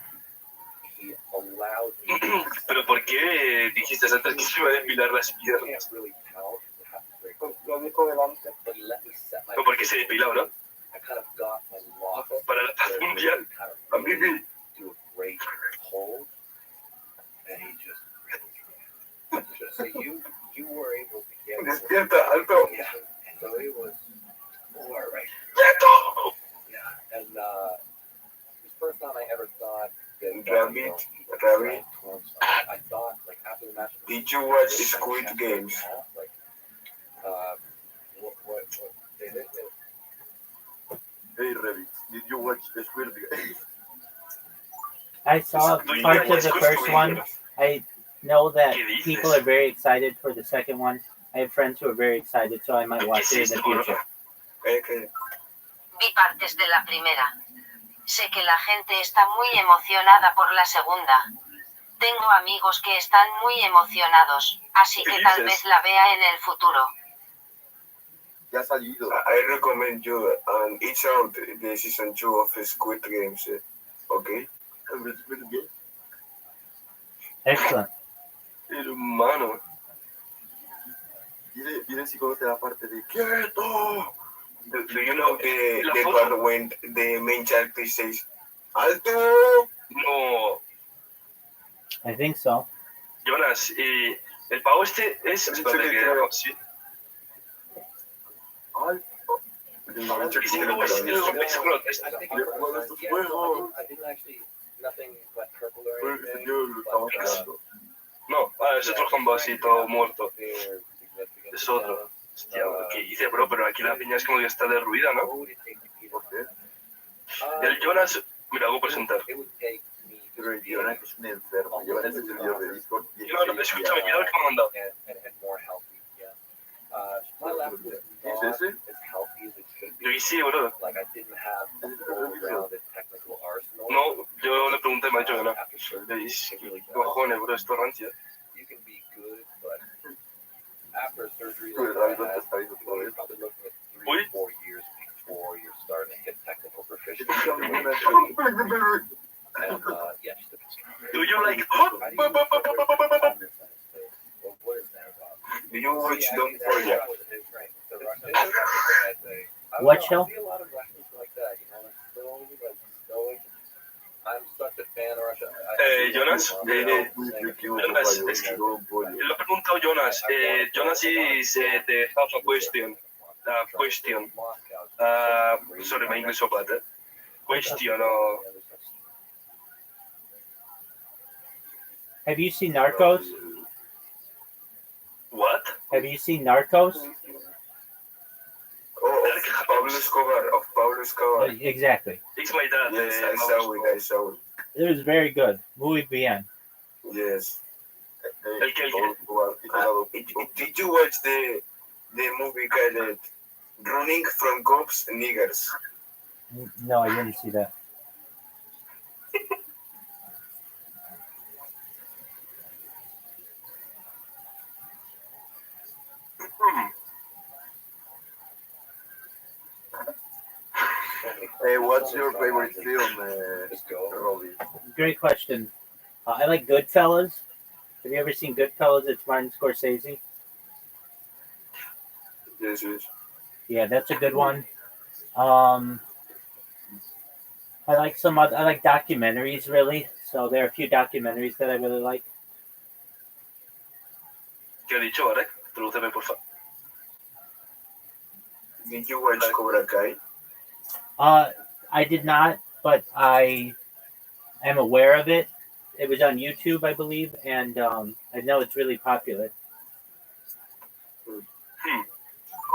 S2: he allowed me to
S10: Pero ¿por qué dijiste antes que se iba a depilar las piernas?
S2: can't really tell because it happens very
S11: Lo dijo delante.
S2: but he let me set my
S10: ¿O por qué se depiló, no?
S2: I kind of got a lock
S10: Para la paz mundial.
S2: kind of
S10: Habibi.
S2: do a great hold and he just so you were able to get
S11: Despierta, alto.
S2: yeah, so it was more right.
S10: ¡Quieto!
S2: Yeah, and it was the first time I ever thought that
S11: Rabbi,
S2: I thought like after the match.
S11: Did you watch Squid Games?
S2: Like, what they did.
S4: Hey, Rabbi, did you watch the Squid Games?
S3: I saw
S10: Do you
S3: parts of
S10: like
S3: the
S10: Squid
S3: first
S10: Game?
S3: one. I know that
S10: ¿Qué dices?
S3: people are very excited for the second one. I have friends who are very excited, so I might watch it in the future.
S5: Vi partes de la primera. Sé que la gente está muy emocionada por la segunda. Tengo amigos que están muy emocionados, así que tal vez la vea en el futuro.
S4: Ya ha salido.
S11: I recommend you, and it's out the season 2 of Squid Games. Okay?
S4: Squid Game.
S3: Excellent.
S10: Hermano.
S4: Dile si conoce la parte de ¡Quieto!
S11: Do you know the
S10: foto.
S11: part when the main character says, ¡Alto!
S10: No.
S3: I think so.
S10: Jonas, el pavo este es... Espérate que... Sí.
S4: ¡Alto!
S10: Dice que lo es el Rothschild.
S2: I think I didn't actually nothing like purple or anything. But,
S10: No, es otro jamba así, todo muerto. Es otro. Hostia, ¿qué dice, bro? Pero aquí la piña es como que está derruida, ¿no?
S4: ¿Por qué?
S10: El Jonas, mira, hago presentar.
S4: Pero el Jonas es un enfermo. Lleva en el servidor de Discord.
S10: No, escúchame, mira lo que me ha mandado.
S4: ¿Qué es ese?
S10: Yo sí, bro. No, yo le pregunté a Jonas. ¿Qué cojones, bro? Esto rancia.
S4: Tú el Rabbi no te está viendo todo esto.
S10: Uy. Do you like...
S11: Do you watch Don't Forget?
S3: What show?
S10: Jonas, Jonas, es que lo ha preguntado Jonas. Jonas is the have a question. Question. Sorry, my English so bad. Question.
S3: Have you seen Narcos?
S10: What?
S3: Have you seen Narcos?
S11: Of Pablo Escobar.
S3: Exactly.
S10: It's my dad.
S11: Yes, I saw it.
S3: It was very good. Muy bien.
S11: Yes.
S10: El que-
S11: Did you watch the movie called Running from Cops Niggers?
S3: No, I didn't see that.
S4: What's your favorite film, Robbie?
S3: Great question. I like Goodfellas. Have you ever seen Goodfellas? It's Martin Scorsese.
S11: Yes, yes.
S3: Yeah, that's a good one. I like some other. I like documentaries really. So there are a few documentaries that I really like.
S10: ¿Qué ha dicho, Arek? Tradúceme, por favor.
S11: Did you watch Cobra Kai?
S3: I did not, but I am aware of it. It was on YouTube, I believe, and I know it's really popular.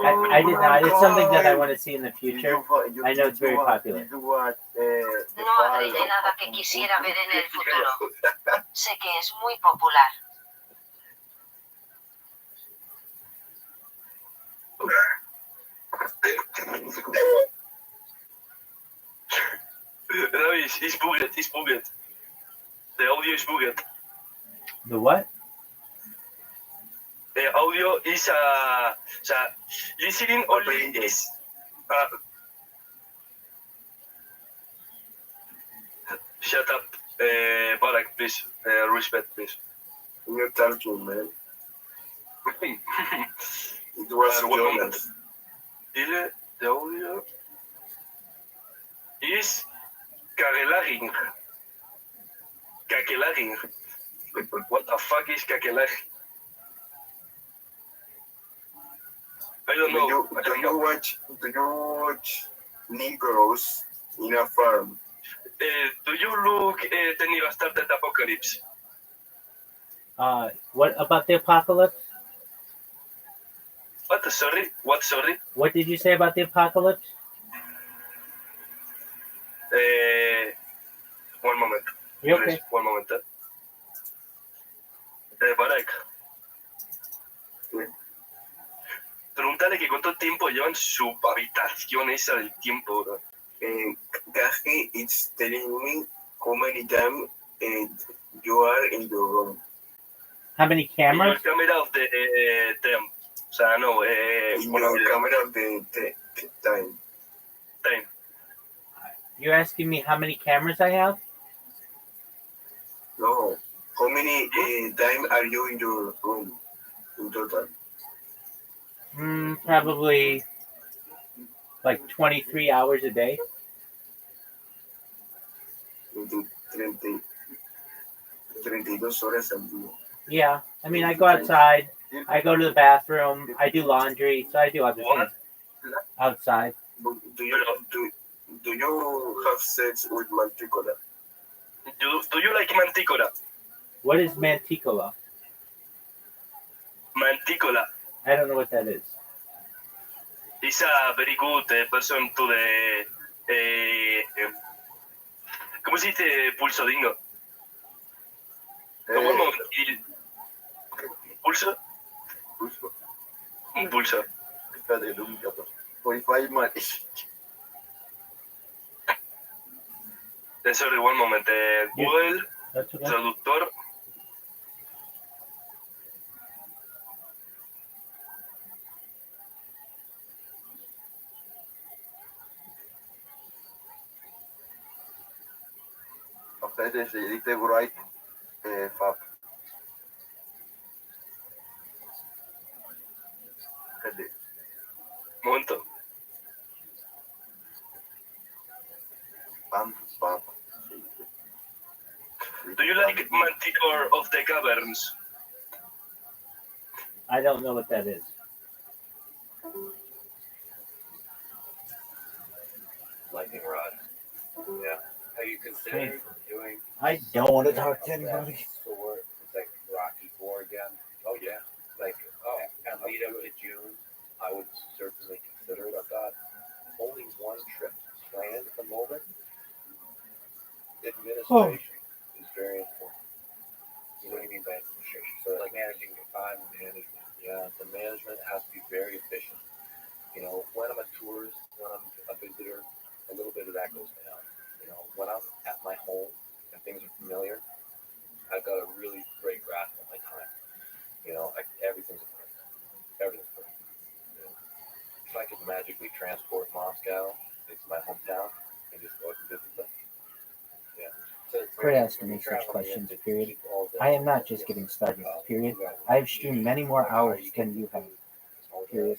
S3: I did not. It's something that I want to see in the future. I know it's very popular.
S11: Did you watch,
S5: No agregué nada que quisiera ver en el futuro. Sé que es muy popular.
S10: Rabbi, is bugged. The audio is bugged.
S3: The what?
S10: The audio is listening only is shut up, Barak, please. Respect, please.
S11: You're talking, man. It was
S10: One moment.
S11: Jonas.
S10: The audio is kakelaring. Kakelaring. What the fuck is kakelaring? I don't know.
S11: Do you watch Negroes in a farm?
S10: Do you look the Nigga Started Apocalypse?
S3: What about the apocalypse?
S10: What? Sorry? What? Sorry?
S3: What did you say about the apocalypse?
S10: One moment.
S3: You
S10: Please,
S3: okay?
S10: one moment. Barak. Pregúntale que cuánto tiempo llevan su habitación esa del tiempo, bro.
S11: Gaje is telling me how many times you are in your room.
S3: How many cameras?
S10: Your camera of the them. O sea, no,
S11: In your camera of the time.
S10: time.
S3: You're asking me how many cameras I have?
S11: No. How many time are you in your room in total?
S3: Probably like 23 hours a day.
S11: Into 32 horas al día.
S3: Yeah, I mean, I go outside, I go to the bathroom, I do laundry, so I do other things outside.
S11: Do you have sex with Manticola?
S10: Do you like Manticola?
S3: What is Manticola?
S10: Manticola.
S3: I don't know what that is.
S10: It's a very good person to the. ¿Cómo se dice pulso dingo? One moment. Pulso? Impulso.
S4: Espérate, lo único. 45 money.
S10: Sorry, one moment. Google,
S3: That's okay.
S10: traductor.
S4: Ustedes se dice right, Fab. Cadê?
S10: Momento.
S4: Fab.
S10: Do you like Manticore of the Caverns?
S3: I don't know what that is.
S2: Lightning rod. Yeah. Have you considered doing?
S7: I don't want to talk to anybody.
S2: Sword. It's like Rocky Four again. Oh yeah. Like and lead up to June, I would certainly consider it. I've got only one trip planned at the moment. Administration is very important. What do you mean by administration? So like managing your time and management. Yeah, the management has to be very efficient. You know, when I'm a tourist, when I'm a visitor, a little bit of that goes down. You know, when I'm at my home and things are familiar, I've got a really great grasp on my time. You know, everything's important. Everything's important. You know, if I could magically transport Moscow into my hometown and just go out and visit them, yeah. So
S7: Quit asking me such questions, period. I am not just getting started, period. I have streamed many more hours than you have, period.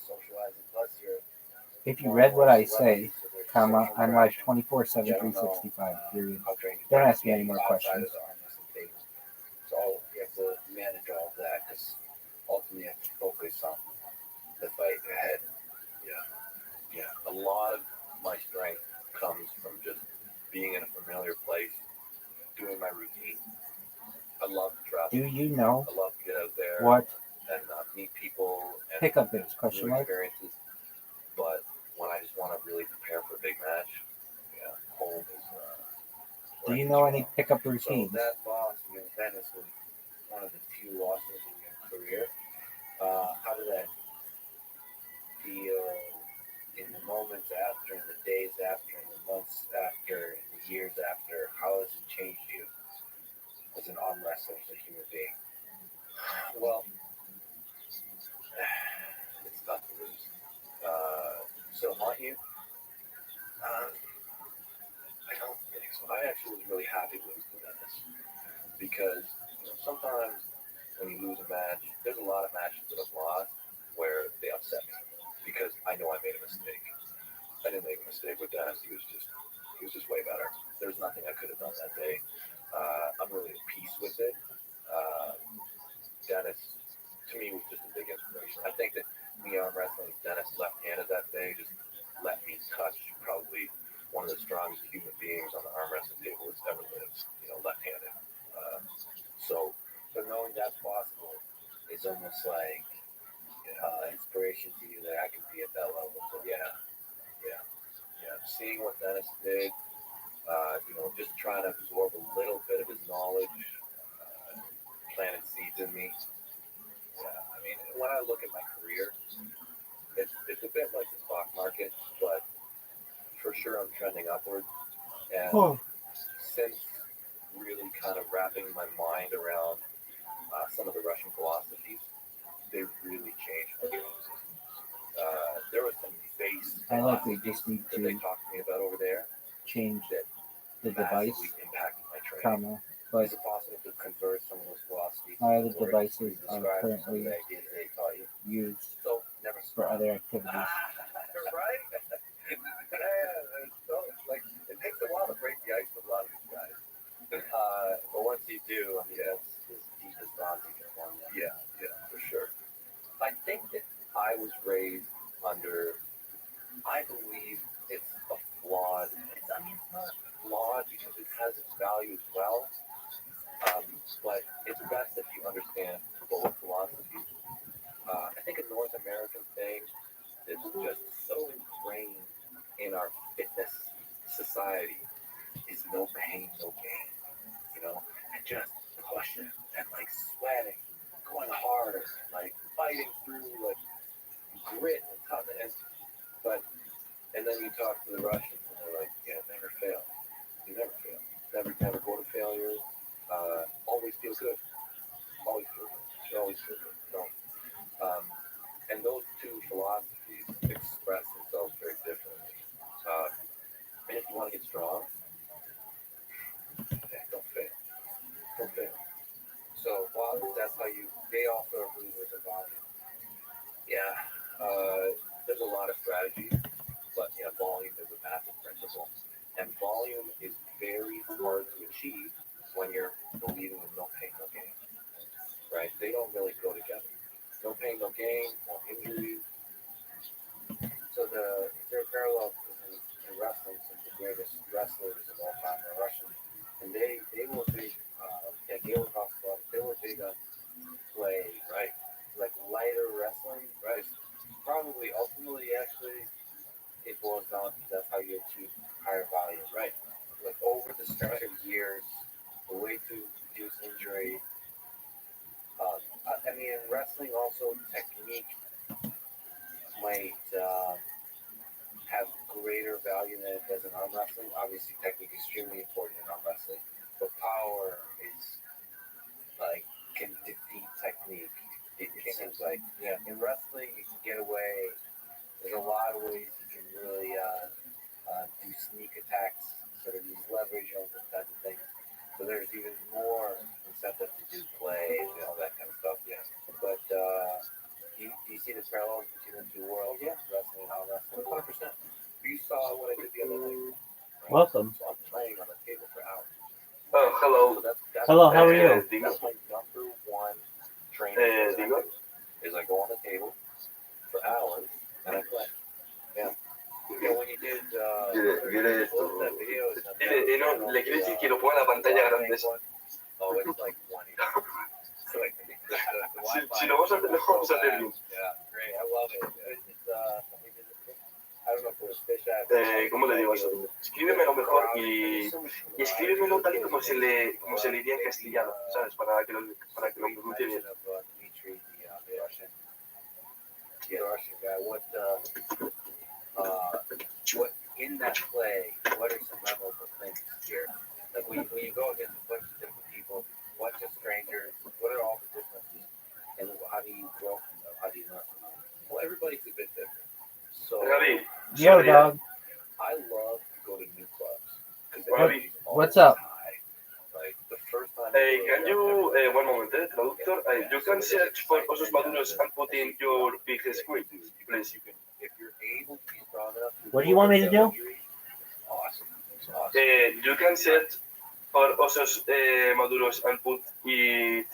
S7: If you read what I say, comma, I'm live 24/7, 365, period. Don't ask me any more questions.
S2: So you have to manage all that because ultimately you have to focus on the fight ahead. Yeah. A lot of my strength comes from just being in a familiar place, doing my routine. I love to travel.
S7: Do you know
S2: I love to get out there
S7: what
S2: and meet people and
S7: pickup is? Question
S2: new
S7: mark.
S2: experiences. But when I just want to really prepare for a big match, yeah, home is.
S7: Do you know any pickup routines?
S2: So that loss against Venice was one of the few losses in your career. How did that feel in the moments after, in the days after, in the months after, in the years after? How has it changed you as an arm wrestler, as a human being? Well, it's tough to lose. So haunt you? I don't think so. I actually was really happy to lose to Venice because sometimes when you lose a match, there's a lot of matches that I've lost where they upset me because I know I made a mistake. I didn't make a mistake with Dennis. He was just way better. There's nothing I could have done that day. I'm really at peace with it. Dennis, to me, was just a big inspiration. I think that me arm wrestling Dennis left-handed that day just let me touch probably one of the strongest human beings on the arm wrestling table that's ever lived. Left-handed. But knowing that's possible, it's almost like inspiration to you that I could be at that level. So yeah. Seeing what Dennis did, just trying to absorb a little bit of his knowledge, planted seeds in me. Yeah, I mean, when I look at my career, it's a bit like the stock market, but for sure I'm trending upward. And since really kind of wrapping my mind around some of the Russian philosophies, they really changed my training systems. There was some base
S7: I likely just need
S2: that they
S7: to
S2: talked to me about over there
S7: change
S2: that
S7: the device,
S2: massively impacted my training.
S7: comma, but
S2: Is it possible to convert some of those philosophies?
S7: my other
S2: into words?
S7: devices
S2: Describe
S7: are
S2: some of
S7: currently
S2: the ideas they taught you.
S7: used
S2: So never
S7: for other activities.
S2: right? So, like, it takes a while to break the ice with a lot of these guys. But once you do, I mean, that's as deep as bonds you can form. Yeah, for sure. I think that I was raised under, I believe it's a flawed, it's not flawed because it has its value as well, but it's best if you understand both philosophies. I think a North American thing that's just so ingrained in our fitness society is no pain, no gain. You know, and just pushing and like sweating, going hard, like fighting through like grit and toughness. But and then you talk to the Russians and they're like, yeah, never fail. You never fail. Never go to failure. Always feel good. Always feel good. You always feel good. Don't. And those two philosophies express themselves very differently. And if you want to get strong, don't fail. Don't fail. So, well, that's how they also are believers in volume. Yeah, there's a lot of strategies, but yeah, volume is a massive principle. And volume is very hard to achieve when you're believing in no pain, no gain. Right? They don't really go together. No pain, no gain, no injury. So there are parallels in wrestling. Some of the greatest wrestlers of all time are Russian, and they were big. And Gail talks about they were big on play, right? Like lighter wrestling, right? Probably ultimately, actually, it boils down to that's how you achieve higher volume, right? Like over the stretch of years, the way to reduce injury. I mean, in wrestling also technique might have greater value than it does in arm wrestling. Obviously, technique is extremely important in arm wrestling, but power is like can defeat technique. It seems like in wrestling you can get away. There's a lot of ways you can really do sneak attacks, sort of use leverage on those kinds of things. So there's even more incentive to do play and all that kind of stuff. Yeah, but do you see the parallels between the two worlds? Yeah, wrestling and arm wrestling, 100%. You saw what I did the other night. Right?
S3: Welcome.
S2: So I'm playing on the table for hours.
S10: Oh, hello.
S2: So that's
S3: Hello, how are you?
S2: That's my number one training. Is I go on the table for hours and I play. Yeah. You know, when you did that video,
S10: No, le quiero decir que lo ponga en la pantalla grande.
S2: oh, it's like 180. So like
S10: Si lo vamos a hacer, lo vamos a hacer bien.
S2: Yeah, great. I love it. It's I don't know if it was fish
S10: ¿Cómo le digo eso? Escríbemelo mejor y escríbemelo tal y como se le diría en castellano, ¿sabes? Para que lo pronuncie bien.
S2: The Russian guy. What in that play? What are some memorable things here? Like when you go against a bunch of different people, a bunch of strangers, what are all the differences? And how do you grow from them? How do you learn from them? Well, everybody's a bit different. So,
S10: Rabbi,
S3: Yo, dog.
S2: I love to go to new clubs.
S10: Rabbi,
S3: What's up?
S2: Like the first time.
S10: can you, one moment, traductor, you can search for osos maduros and put in your big screen, please.
S2: If you're able to be strong enough.
S3: What do you want me to do?
S2: Awesome.
S10: You can search for osos maduros and put it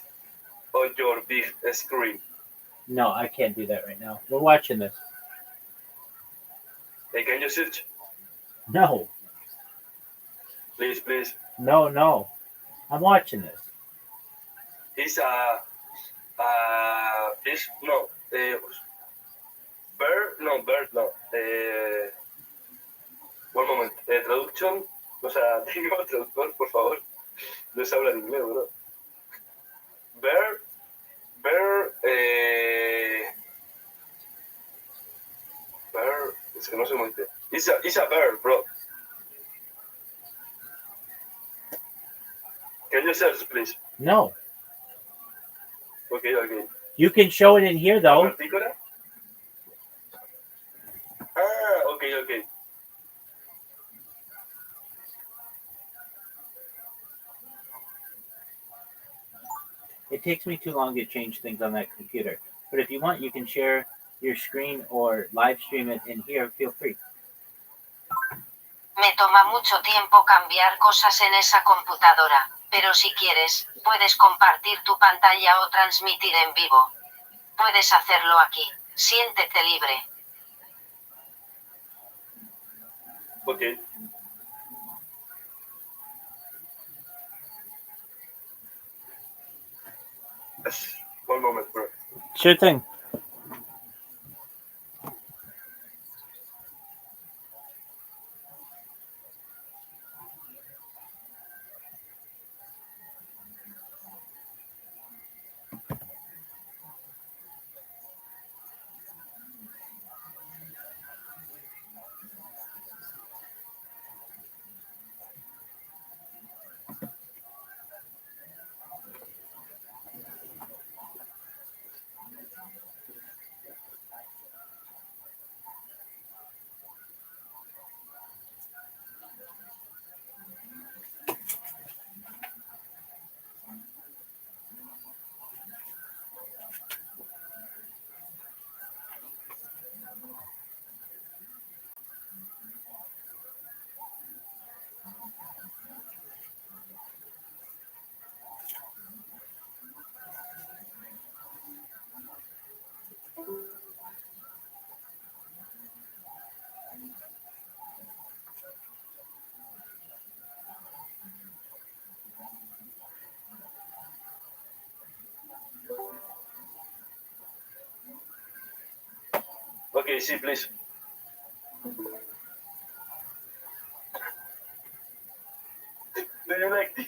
S10: on your big screen.
S3: No, I can't do that right now. We're watching this.
S10: Can you search?
S3: No.
S10: Please.
S3: No. I'm watching this.
S10: It's a fish, no, bird, no. One moment, traducción, o sea, digo traductor, por favor, no se habla en inglés, bro. Bird, es que no sé muy bien. It's a bird, bro. Can you search, please?
S3: No.
S10: Okay.
S3: You can show it in here, though.
S10: ¿Partícula? Okay.
S3: It takes me too long to change things on that computer. But if you want, you can share your screen or live stream it in here. Feel free.
S5: Me toma mucho tiempo cambiar cosas en esa computadora, pero si quieres, puedes compartir tu pantalla o transmitir en vivo. Puedes hacerlo aquí. Siéntete libre.
S10: Okay. One moment, bro.
S3: Sure thing.
S10: Okay, see, please. Do you like this?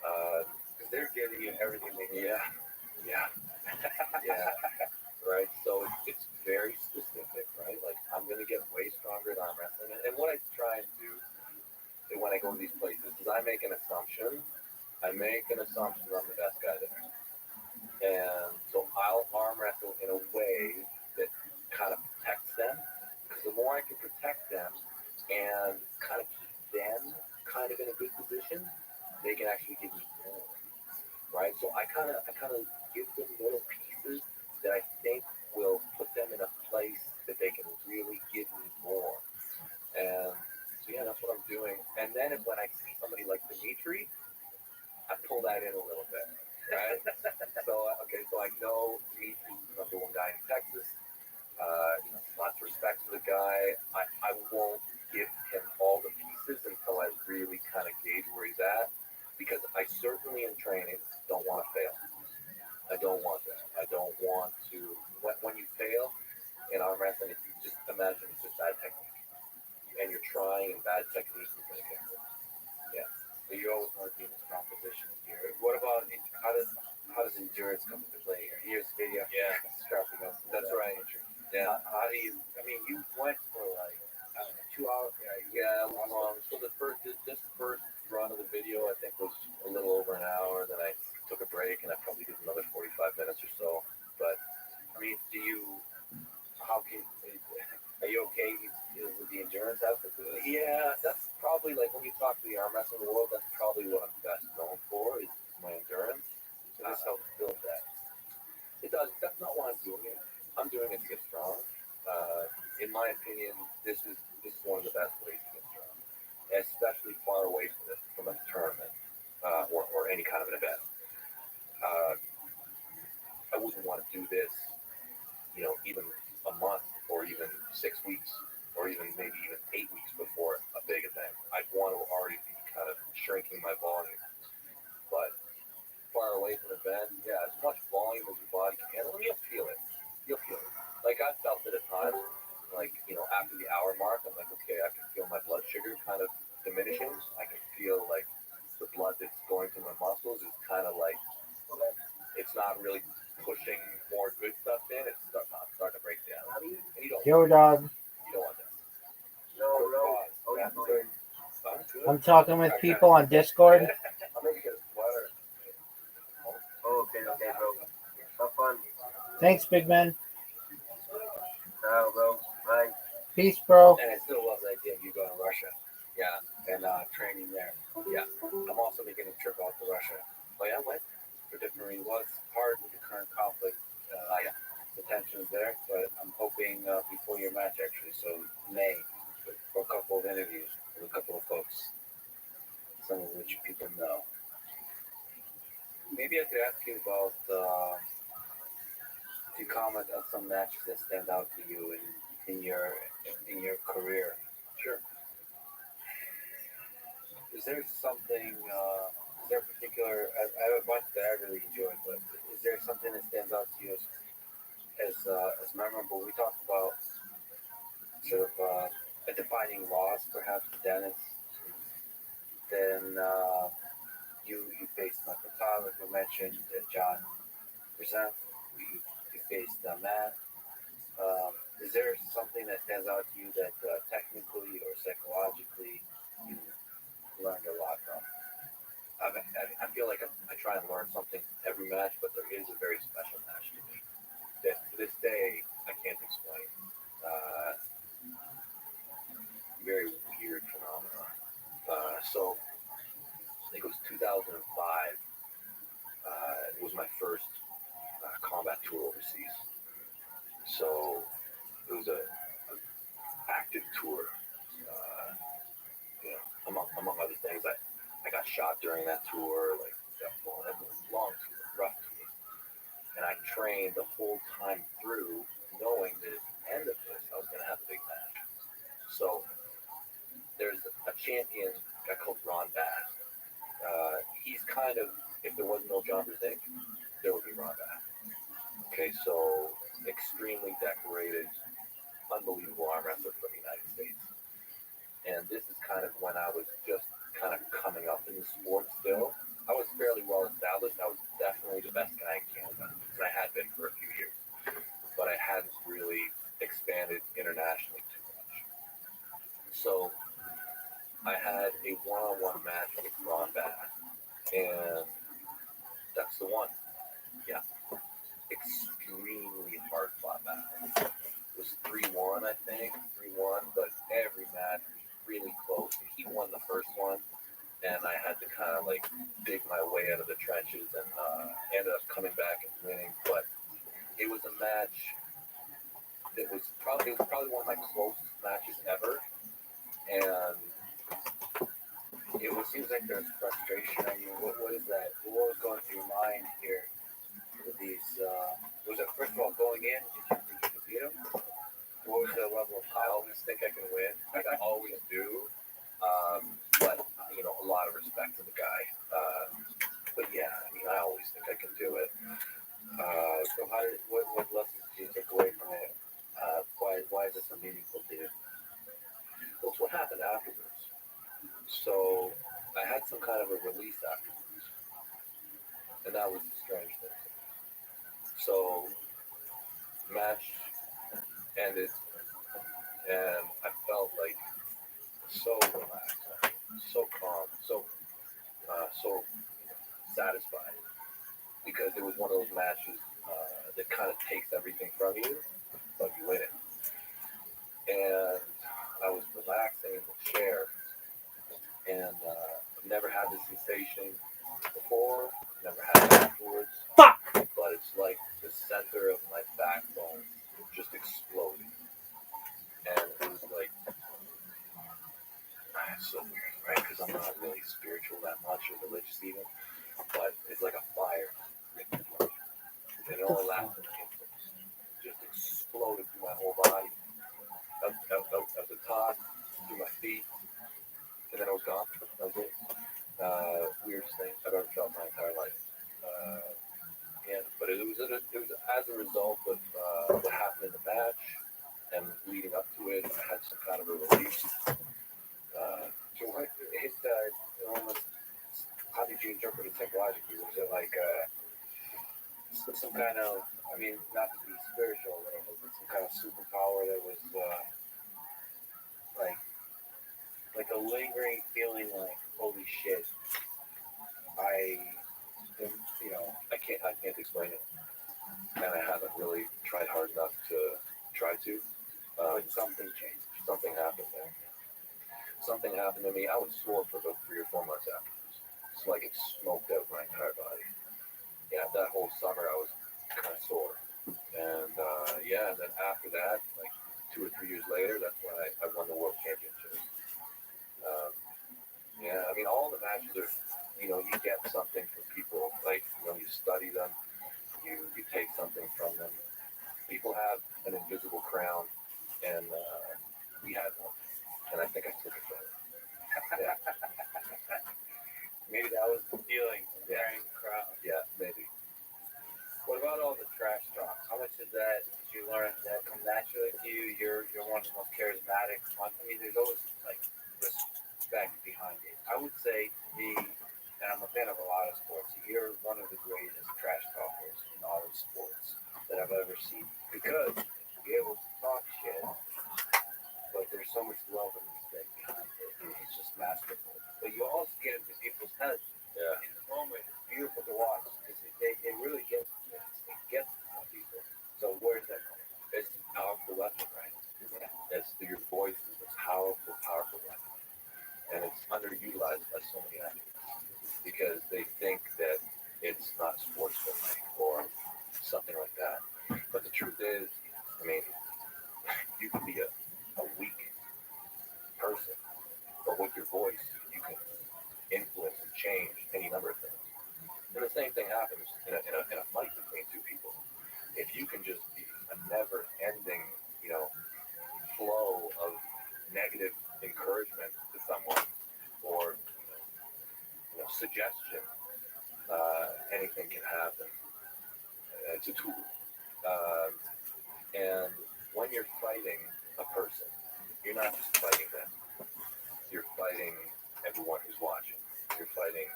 S2: Because they're giving you everything they need. Yeah, yeah. Right. So it's very specific, right? Like I'm gonna get way stronger at arm wrestling, and what I try and do when I go to these places is I make an assumption. I make an assumption I'm the best guy there, and so I'll arm wrestle in a way that kind of protects them. Because the more I can protect them and kind of keep them kind of in a good position, they can actually give me more. Right? So I kind of give them little pieces that I think will put them in a place that they can really give me more. And so yeah, that's what I'm doing. And then when I see somebody like Dimitri, I pull that in a little bit. Right? So okay, so I know Dimitri's the #1 guy in Texas. Lots of respect for the guy. I it's just bad technique. And you're trying, and bad technique is going to get hurt. Yeah. So you always want to be in a strong position here. What about how does endurance come into play here? Here's video.
S1: Yeah.
S2: Strapping up. That's right. Yeah. How do you? I mean, you went for like I don't know, 2 hours. Yeah. Long. So this first run of the video, I think was a little over an hour. Then I took a break, and I probably did another 45 minutes or so. But I mean, are you okay with the endurance aspect of it? Yeah, that's probably like when you talk to the arm wrestling world, that's probably what I'm best known for is my endurance. So this helps build that. It does. That's not why I'm doing it. I'm doing it to get strong. In my opinion, this is one of the best ways to get strong, especially far away from a tournament or any kind of an event. I wouldn't want to do this, even a month or even 6 weeks or maybe even 8 weeks before a big event. I'd want to already be kind of shrinking my volume. But far away from an event, yeah, as much volume as your body can handle, and you'll feel it. Like I felt it at times, like, after the hour mark, I'm like, okay, I can feel my blood sugar kind of diminishing. I can feel like the blood that's going through my muscles is kind of like, it's not really pushing more good stuff in. It's starting to break down. And you don't
S7: Yo, dog.
S2: want that.
S7: I'm talking with people on Discord.
S2: I'll maybe get a sweater.
S11: Okay, bro. Have fun.
S7: Thanks, big man.
S11: Ciao, bro. Bye.
S7: Peace, bro.
S2: And I still love the idea of you going to Russia. Yeah, and training there. Yeah, I'm also making a trip out to Russia. Oh yeah, went for different reasons. Well, it's hard with the current conflict. The tensions there, but I'm hoping before your match actually, so May, for a couple of interviews with a couple of folks, some of which people know. Maybe I could ask you about to comment on some matches that stand out to you in your career. Sure. Is there something? Is there a particular? I have a bunch that I really enjoy, but is there something that stands out to you as memorable? We talked about sort of a defining loss, perhaps Dennis. Then you faced Michael Tyler, who mentioned John Present. You faced Matt. Is there something that stands out to you that technically or psychologically you learned a lot from? I feel like I try and learn something every match, but there is a very special match to me that to this day I can't explain. Very weird phenomenon. So I think it was 2005. It was my first combat tour overseas. So it was a active tour. Among other things, I got shot during that tour. Like that was a long tour, rough tour, and I trained the whole time through, knowing that at the end of this, I was going to have a big match. So there's a champion, a guy called Ron Bass. He's kind of, if there was no John Brzezinski, there would be Ron Bass. Okay, so extremely decorated, unbelievable arm wrestler from the United States. And this is kind of when I was just kind of coming up in the sport still. I was fairly well established. I was definitely the best guy in Canada, and I had been for a few years. But I hadn't really expanded internationally too much. So I had a one-on-one match with Ron Bass, and that's the one. Yeah. Extremely hard fought match. It was 3-1, I think. 3-1, but every match was really close. And he won the first one, and I had to kind of like dig my way out of the trenches and ended up coming back and winning. But it was a match that was probably one of my closest matches ever. And it seems like there's frustration. I mean, what is that? What was going through your mind here with these? Was it first of all going in? Did you beat him? What was the level of? I always think I can win. Like I always do. But a lot of respect to the guy. But yeah, I mean, I always think I can do it. So what lessons did you take away from it? why is this so meaningful to you? Well, it's what happened afterwards. So I had some kind of a release afterwards, and that was the strange thing. So match ended, and I felt like so relaxed, so calm, so satisfied, because it was one of those matches that kind of takes everything from you, but you win it. And I was relaxing in the chair, and I've never had this sensation before, never had it afterwards.
S3: Fuck!
S2: But it's like the center of my backbone just exploded, and it was like, it's so weird, right? Because I'm not really spiritual that much or religious even, but it's like a fire, and it all lasted in instants. Just exploded through my whole body, up the top, through my feet, and then it was gone. That was it. Weirdest thing I've ever felt my entire life. Yeah, but it was as a result of what happened in the match, and leading up to it, I had some kind of a release. So what his almost, how did you interpret it psychologically? Was it like some kind of, I mean, not to be spiritual or whatever, but some kind of superpower that was like a lingering feeling like, holy shit, I can't explain it, and I haven't really tried hard enough to try to. But something changed. Something happened there. Something happened to me. I was sore for about 3 or 4 months afterwards. It's like it smoked out my entire body. Yeah, that whole summer I was kind of sore. And and then after that, like 2 or 3 years later, that's when I won the world championship. I mean, all the matches are, you get something from people. Like, you study them, you take something from them. People have an invisible crown, and we had one, and I think I took it from them. Yeah.
S12: Maybe that was the feeling of wearing the crown.
S2: Yeah, maybe.
S12: What about all the trash talk? How much of that did you learn? Did that come naturally to you? You're one of the most charismatic. I mean, there's always like respect behind it. I would say to me, and I'm a fan of a lot of sports, you're one of the greatest trash talkers in all of sports that I've ever seen. Because you're able to talk shit, but there's so much love and respect behind it. It's just masterful. But you also get into people's heads. Yeah. In the moment, it's beautiful to watch because it really gets to some people. So where's that going?
S2: It's a powerful weapon, right? Yeah. Your voice is a powerful weapon. And it's underutilized by so many athletes because they think that it's not sportsmanlike or something like that. But the truth is, I mean, you can be a weak person, but with your voice, you can influence and change any number of things. And the same thing happens in a fight between two people. If you can just be a never-ending, flow of negative encouragement to someone, or suggestion, anything can happen. It's a tool. And when you're fighting a person, you're not just fighting them. You're fighting everyone who's watching. You're fighting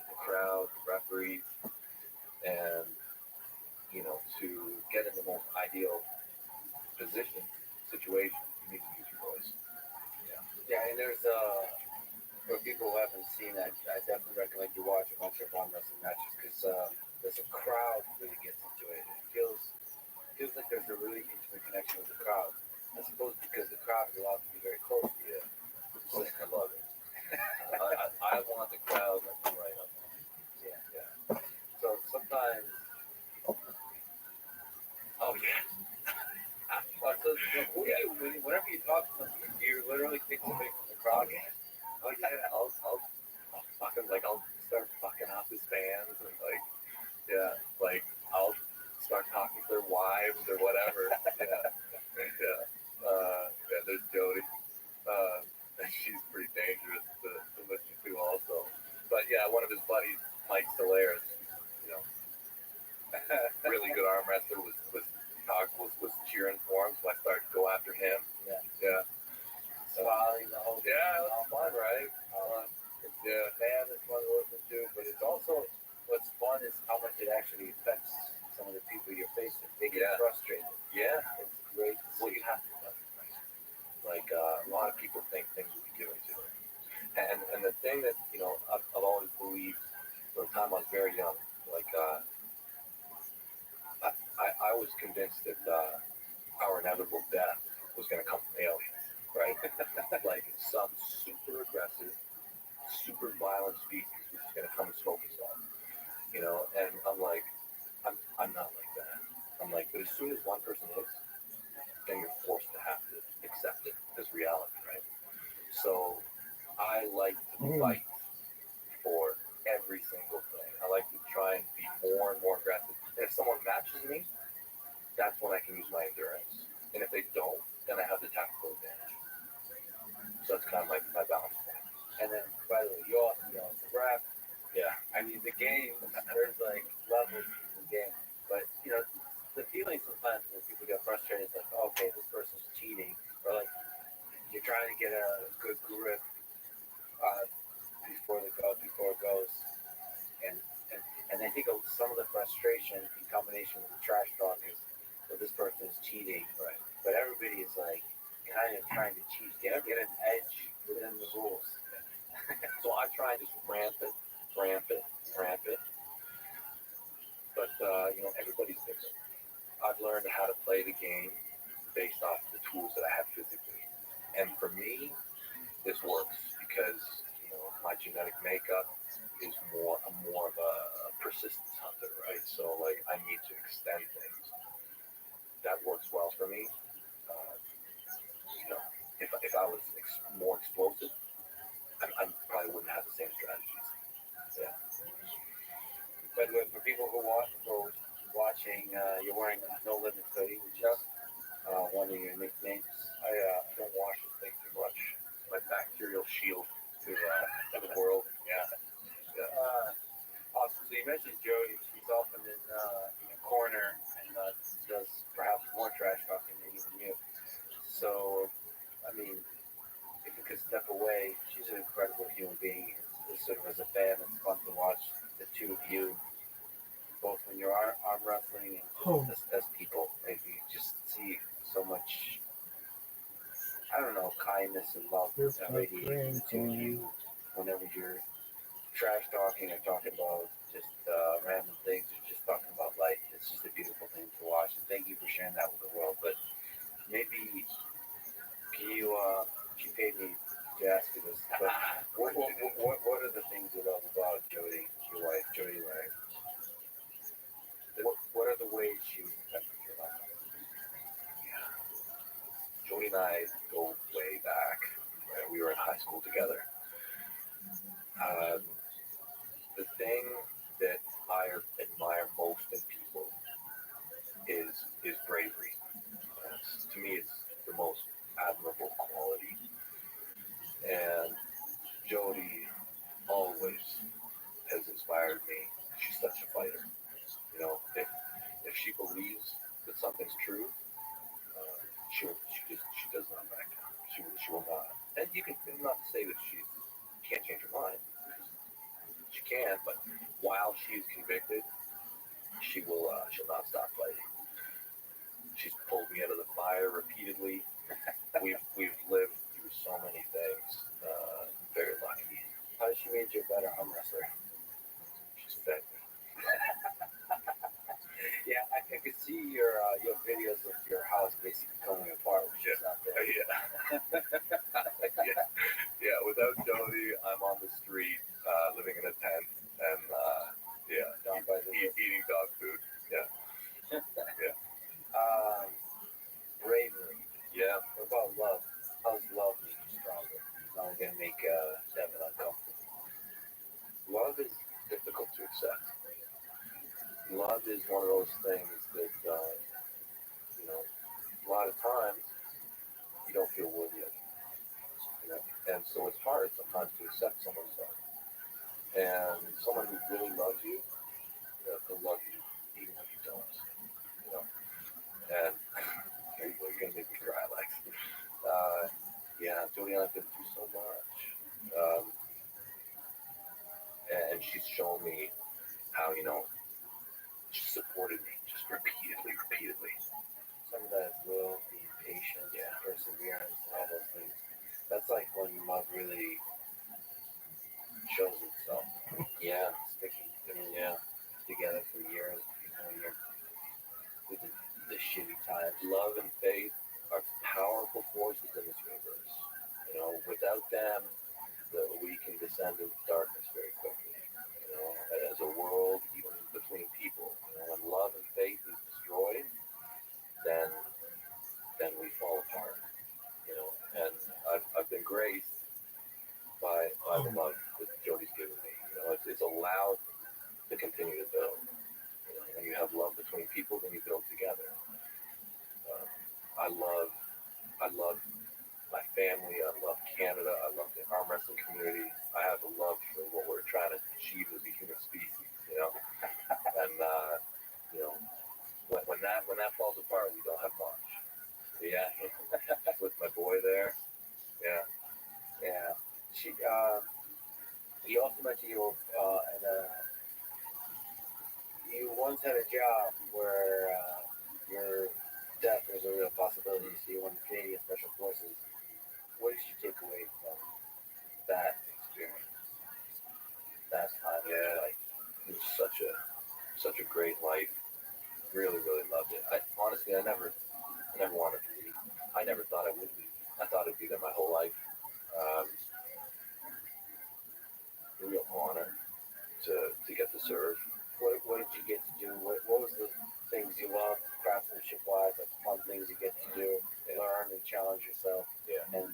S2: the crowd, the referees, and to get in the most ideal situation, you need to use your voice.
S12: Yeah, and there's for people who haven't seen that, I definitely recommend you watch a bunch of arm wrestling matches because there's a crowd really gets into it. It feels like there's a really intimate connection with the crowd. I suppose because the crowd is allowed to be very close to you.
S2: So I love it. I want the crowd right up. Yeah.
S12: So sometimes, whenever you talk to them, you literally take somebody from the crowd.
S2: I'll start fucking off his fans and I'll start talking to their wives or whatever. There's Jody. She's pretty dangerous to listen to also. But yeah, one of his buddies, Mike Solaris, really good arm wrestler, was cheering for him, so I started to go after
S12: thing that I've always believed from the time I was very young. Like I was convinced that our inevitable death was going to come from aliens, right? Like some super aggressive, super violent species was going to come and smoke us all, And I'm like, I'm not like that. I'm like, but as soon as one person is, then you're forced to have to accept it as reality, right? So I like to fight for every single thing. I like to try and be more and more aggressive. And if someone matches me, that's when I can use my endurance. And if they don't, then I have the tactical advantage. So that's kind of my balance point.
S2: And then, by the way, you also rap.
S12: Yeah.
S2: I mean, the game, there's like levels to the game. But, the feeling sometimes when people get frustrated is like, okay, this person's cheating. Or like, you're trying to get a good grip before it goes. And I think some of the frustration in combination with the trash talk is that this person is cheating.
S12: Right.
S2: But everybody is like kind of trying to cheat, get an edge within the rules.
S12: So I try and just ramp it. But, everybody's different. I've learned how to play the game based off the tools that I have physically. And for me, this works because, my genetic makeup is I'm more of a persistence hunter, right? So, like, I need to extend things. That works well for me. If I was more explosive, I probably wouldn't have the same strategies. Yeah.
S2: By the way, for people who are watching, you're wearing a No Limit hoodie, which is one of your nicknames.
S12: I don't wash this thing too much. My bacterial shield to the world. Yeah.
S2: Awesome. So you mentioned Jody. She's often in a corner and does perhaps more trash talking than even you. So, I mean, if you could step away, she's an incredible human being. It's sort of as a fan, it's fun to watch the two of you, both when you're arm wrestling and just as people. And you just see so much, I don't know, kindness and love that radiates to you whenever you're trash talking or talking about just random things or just talking about life. It's just a beautiful thing to watch. And thank you for sharing that with the world. But maybe can you, she paid me to ask you this, but what are the things you love about Jody, your wife, Jody Lang? What are the ways she affected your life? Yeah. Jody and I go way back. Right? We were in high school together. The thing that I admire most in people is bravery. To me, it's the most admirable quality. And Jody always has inspired me. She's such a fighter. If she believes that something's true, she does not back down. She will not. And you can not say that she can't change her mind. She can, but while she's convicted, she'll not stop fighting. She's pulled me out of the fire repeatedly. We've lived through so many things. Very lucky. How did she make you a better arm wrestler? She's fed me. Yeah, I could see your videos of your house basically coming apart, which is not there. Yeah. Without Jody, I'm on the street, living in a tent, and down by the eating dog food. Yeah. Bravery. Yeah. What about love? How's love make you stronger? Now we're gonna make Devin uncomfortable. Love is difficult to accept. Love is one of those things that a lot of times you don't feel worthy of. And so it's hard sometimes to accept someone's love. And someone who really loves you, they'll love you even when you don't. And here you go, you're gonna make me cry, Lex. Jody and I've been through so much. And she's shown me how, she supported me just repeatedly. Some of that is loyalty, patience, perseverance, all those things. That's like when love really
S12: descend into darkness very quickly. You know, as a world, even between people, you know, when love and faith is destroyed, then we fall apart. You know, and I've been graced by the love that Jody's given me. You know, it's allowed to continue to build. You know, when you have love between people, then you build together. Um, I love my family. I love Canada. I love the arm wrestling community. I have a love for what we're trying to achieve as a human species. You know, and you know, when that falls apart, we don't have much. So yeah, with my boy there. Yeah.
S2: Yeah. You also mentioned you once had a job where your death was a real possibility. So you were in the Canadian Special Forces. What did you take away from that experience? That time?
S12: Yeah, it was such a great life. Really, really loved it. Honestly, I never wanted to leave. I never thought I would leave. I thought I'd be there my whole life. Um, a real honor to get to serve.
S2: What did you get to do? What was the things you loved, craftsmanship wise, like fun things you get to do, learn and challenge yourself?
S12: Yeah.
S2: And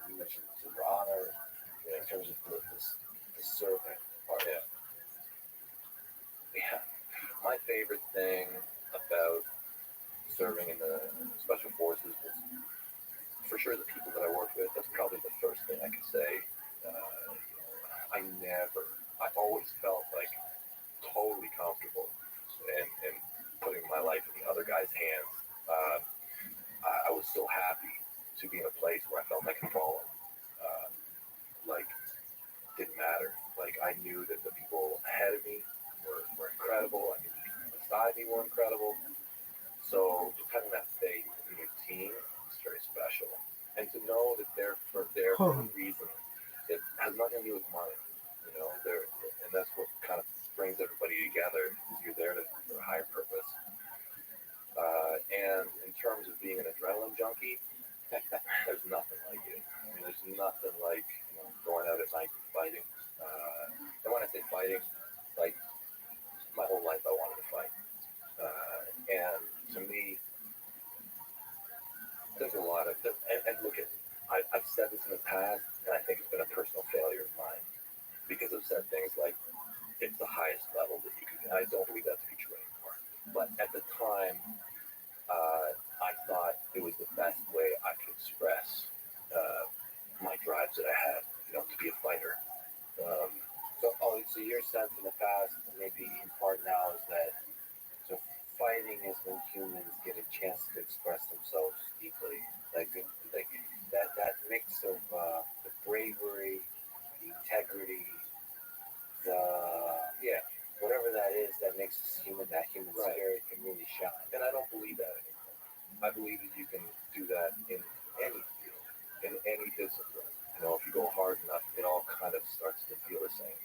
S2: you mentioned some honor in terms of the serving part.
S12: Yeah. Yeah. My favorite thing about serving in the Special Forces was for sure the people that I worked with. That's probably the first thing I could say. I always felt like totally comfortable in putting my life in the other guy's hands. I was so happy to be in a place where I felt I could follow. Like, didn't matter. Like, I knew that the people ahead of me were incredible. I knew the people beside me were incredible. So just having that faith in your team is very special. And to know that they're there for a reason that has nothing to do with money. You know, and that's what kind of brings everybody together, is you're there for a higher purpose. And in terms of being an adrenaline junkie, there's nothing like it. I mean, there's nothing like, you know, going out at night and fighting. And when I say fighting, like, my whole life I wanted to fight. And to me, there's a lot of, and look at, I've said this in the past, and I think it's been a personal failure of mine, because I've said things like, it's the highest level that you can, and I don't believe that to be true anymore. But at the time, I thought it was the best way I could express my drives that I had, you know, to be a fighter.
S2: So your sense in the past, and maybe in part now, is that so fighting is when humans get a chance to express themselves deeply, like that mix of the bravery, the integrity, whatever that is that makes us human, that human spirit can really shine.
S12: And I don't believe that anymore. I believe that you can do that in any field, in any discipline. You know, if you go hard enough, it all kind of starts to feel the same.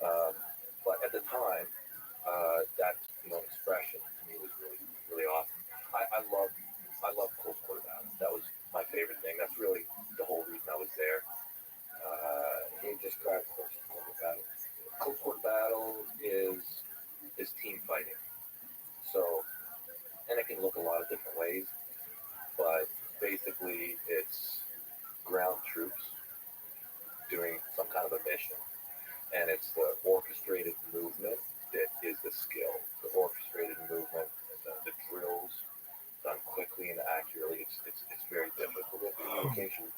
S12: But at the time, that, you know, expression to me was really, really awesome. I love close quarter battles. That was my favorite thing. That's really the whole reason I was there.
S2: Can you describe close quarter battle?
S12: Close quarter battle is team fighting. So, and it can look a lot of different ways, but basically it's ground troops doing some kind of a mission, and it's the orchestrated movement that is the skill. The orchestrated movement, the drills done quickly and accurately. It's very difficult with communication.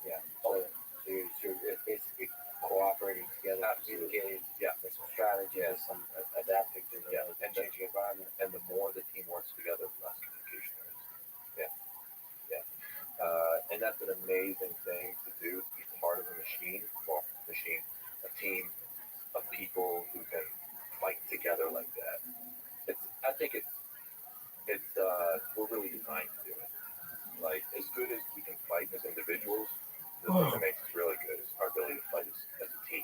S12: Yeah.
S2: So you're basically cooperating together, communicating, with some strategy, some adapting to the changing environment.
S12: And the more the team works together, the less communication there is. And that's an amazing thing to do, to be part of a a team of people who can fight together like that. I think we're really designed to do it. Like, as good as we can fight as individuals, the thing that makes us really good is our ability to fight as a team.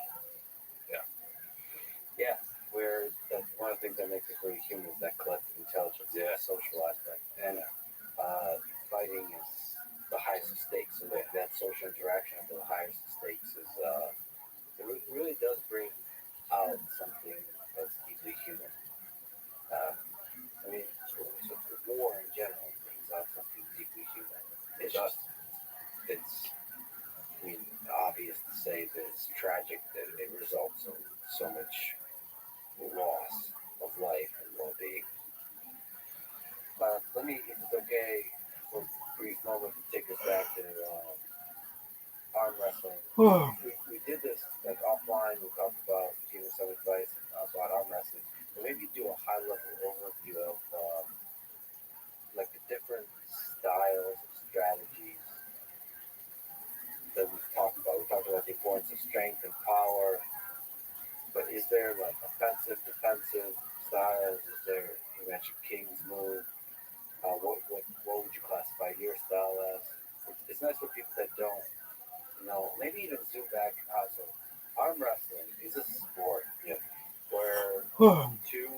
S2: Yeah, where that's one of the things that makes us very human is that collective intelligence, social aspect. And fighting is the highest of stakes, so that social interaction at the highest of stakes is
S12: ways it's tragic that it results in so much loss of life and well-being. Let me, if it's okay, for a brief moment, take us back to arm wrestling. We did this like offline. We talked about giving some advice about arm wrestling. But maybe do a high-level overview of like the different styles of strategies that we've talked about. We talked about the importance of strength and power. But is there like offensive, defensive styles? Is there, you mentioned King's move? What would you classify your style as? It's nice for people that don't know. Maybe even zoom back. So arm wrestling is a sport where two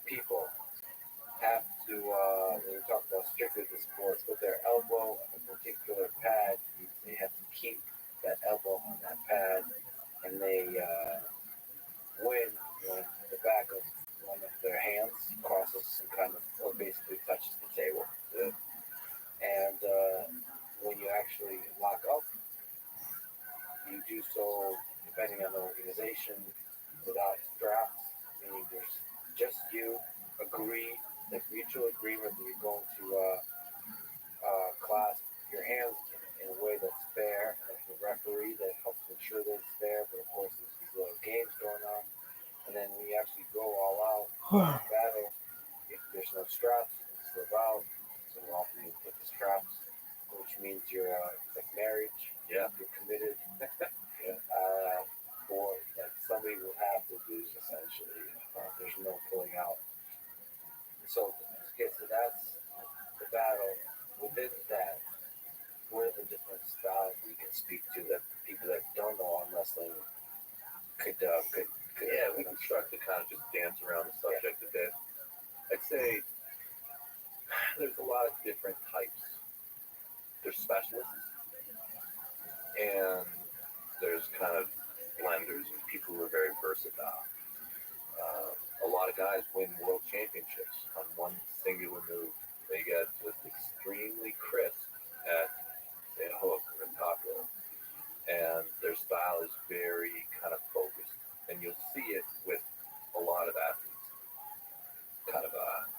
S12: people have to, when we talk about strictly the sports, put their elbow on a particular pad. They have to keep that elbow on that pad, and they win when the back of one of their hands crosses some kind of, or basically touches the table. And when you actually lock up, you do so, depending on the organization, without straps, meaning there's just you agree, the mutual agreement that you're going to clasp your hands in a way that's fair. There's a referee that helps ensure that it's fair, but of course there's these little games going on. And then when you actually go all out in battle, if there's no straps, you can slip out. So often you put the straps, which means you're like marriage. Yeah, you're committed. Or like somebody will have to lose essentially. There's no pulling out. So okay, so that's the battle. Within that, what are the different styles we can speak to that people that don't know arm wrestling could
S1: Yeah, we can start to kind of just dance around the subject a bit. I'd say there's a lot of different types. There's specialists, and there's kind of blenders and people who are very versatile. A lot of guys win world championships on one singular move. They get just extremely crisp at a hook or a top rope, and their style is very kind of focused. And you'll see it with a lot of athletes. Kind of a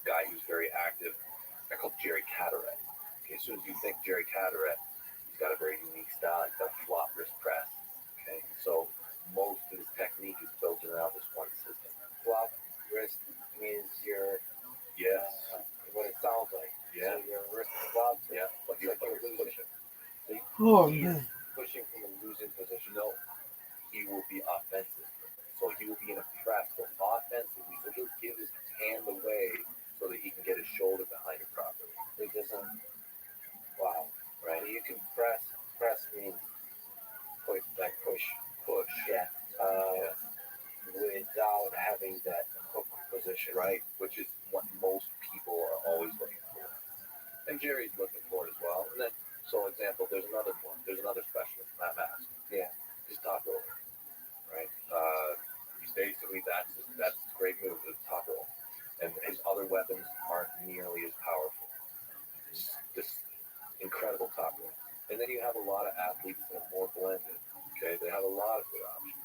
S1: guy who's very active. I call Jerry Caderet. Okay, as soon as you think Jerry Caderet, he's got a very unique style. He's got a flop wrist press. Okay, so most of his technique is built around this one system.
S12: flop wrist means you're what it sounds like.
S1: Yeah.
S12: So your wrist flops.
S1: Yeah, but
S12: It's like
S1: you're
S12: you're losing.
S1: pushing.
S12: So he's pushing from a losing position.
S1: No, he will be offensive. So he will be in a press, so offensively. So he'll give his hand away so that he can get his shoulder behind it properly.
S12: It doesn't. Wow.
S1: Right?
S12: So you can press. Press means push. Like push. Yeah. Without having that hook position.
S1: Right? Which is what most people are always looking for. And Jerry's looking for it as well. And then, so example, there's another one. There's another specialist, Matt Mask.
S12: Yeah.
S1: His top rope. Right? Basically, that's a great move, the top rope. And his other weapons aren't nearly as powerful. This incredible top rope. And then you have a lot of athletes that are more blended. Okay, they have a lot of good options.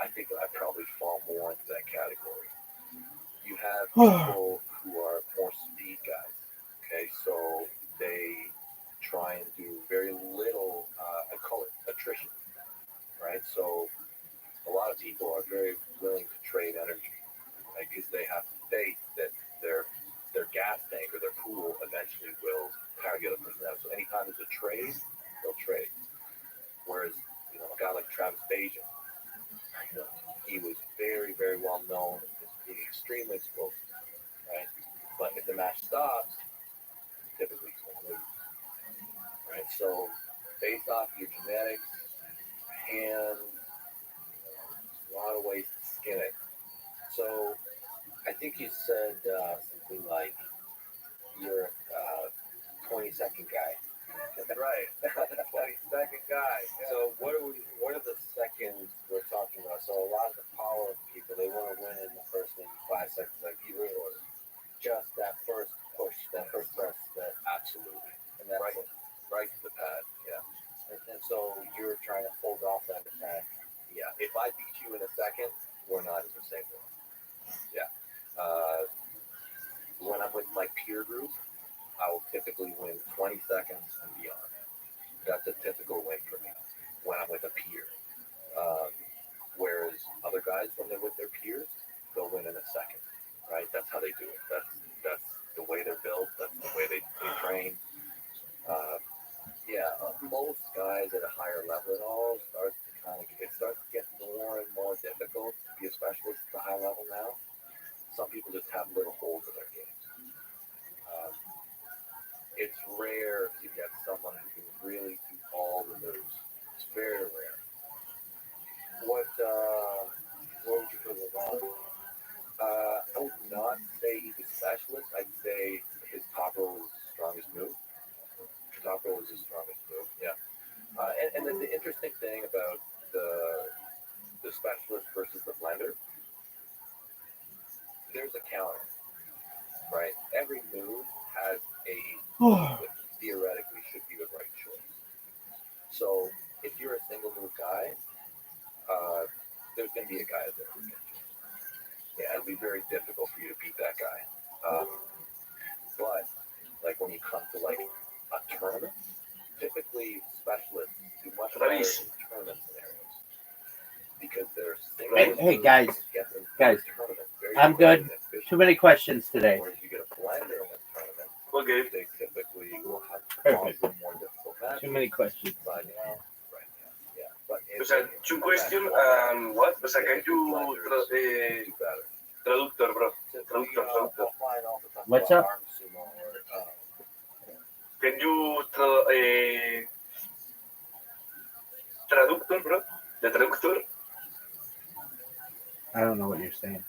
S1: I think I probably fall more into that category. You have people who are more speed guys. Okay, so they try and do very little. I call it attrition. Right, so a lot of people are very willing to trade energy, right? Because they have faith that their gas tank or their pool eventually will carry the other person out. So anytime there's a trade, they'll trade. Whereas, a guy like Travis Bajan, he was very, very well known as being extremely explosive, right? But if the match stops, typically he's going to lose, right? So based off your genetics, hand, a lot of ways to skin it.
S12: So I think you said something like you're a 20-second guy.
S1: Right. 20-second guy. Yeah.
S12: So what are the seconds we're talking about? So a lot of the power people, they want to win in the first maybe 5 seconds, like you really order. Just that first push, that first press, that
S1: Absolutely.
S12: and that's
S1: right to the pad. Yeah.
S12: And so you're trying to hold off that attack. Yeah, if I beat you in a second, we're not in the same world. Yeah. When I'm with my peer group, I will typically win 20 seconds and beyond. That's a typical win for me when I'm with a peer. Whereas other guys, when they're with their peers, they'll win in a second, right? That's how they do it. That's the way they're built. That's the way they train. Most guys at a higher level at all starts to get more and more difficult to be a specialist at the high level now. Some people just have little holes in their games. It's rare to get someone who can really do all the moves. It's very rare. What would you put him on? I would not say he's a specialist. I'd say his top roll is his strongest move. Top roll is his strongest move. Yeah. And then the interesting thing about the specialist versus the blender, there's a counter, right? Every move has a move that theoretically should be the right choice. So if you're a single move guy, there's going to be a guy there. Yeah, it'll be very difficult for you to beat that guy. But like when you come to like a tournament, typically specialists do much better in tournament scenarios because they're
S3: Hey guys, I'm good. Too many questions today.
S12: Whereas you get a blender in a tournament,
S10: Okay.
S12: they typically will have
S3: Perfect.
S12: more difficult matches.
S3: Too many questions.
S12: But, yeah, but
S10: O sea, two questions and what? O sea, can you traductor, bro? Traductor.
S3: What's up?
S10: Can you traductor, bro? The traductor.
S3: I don't know what you're saying.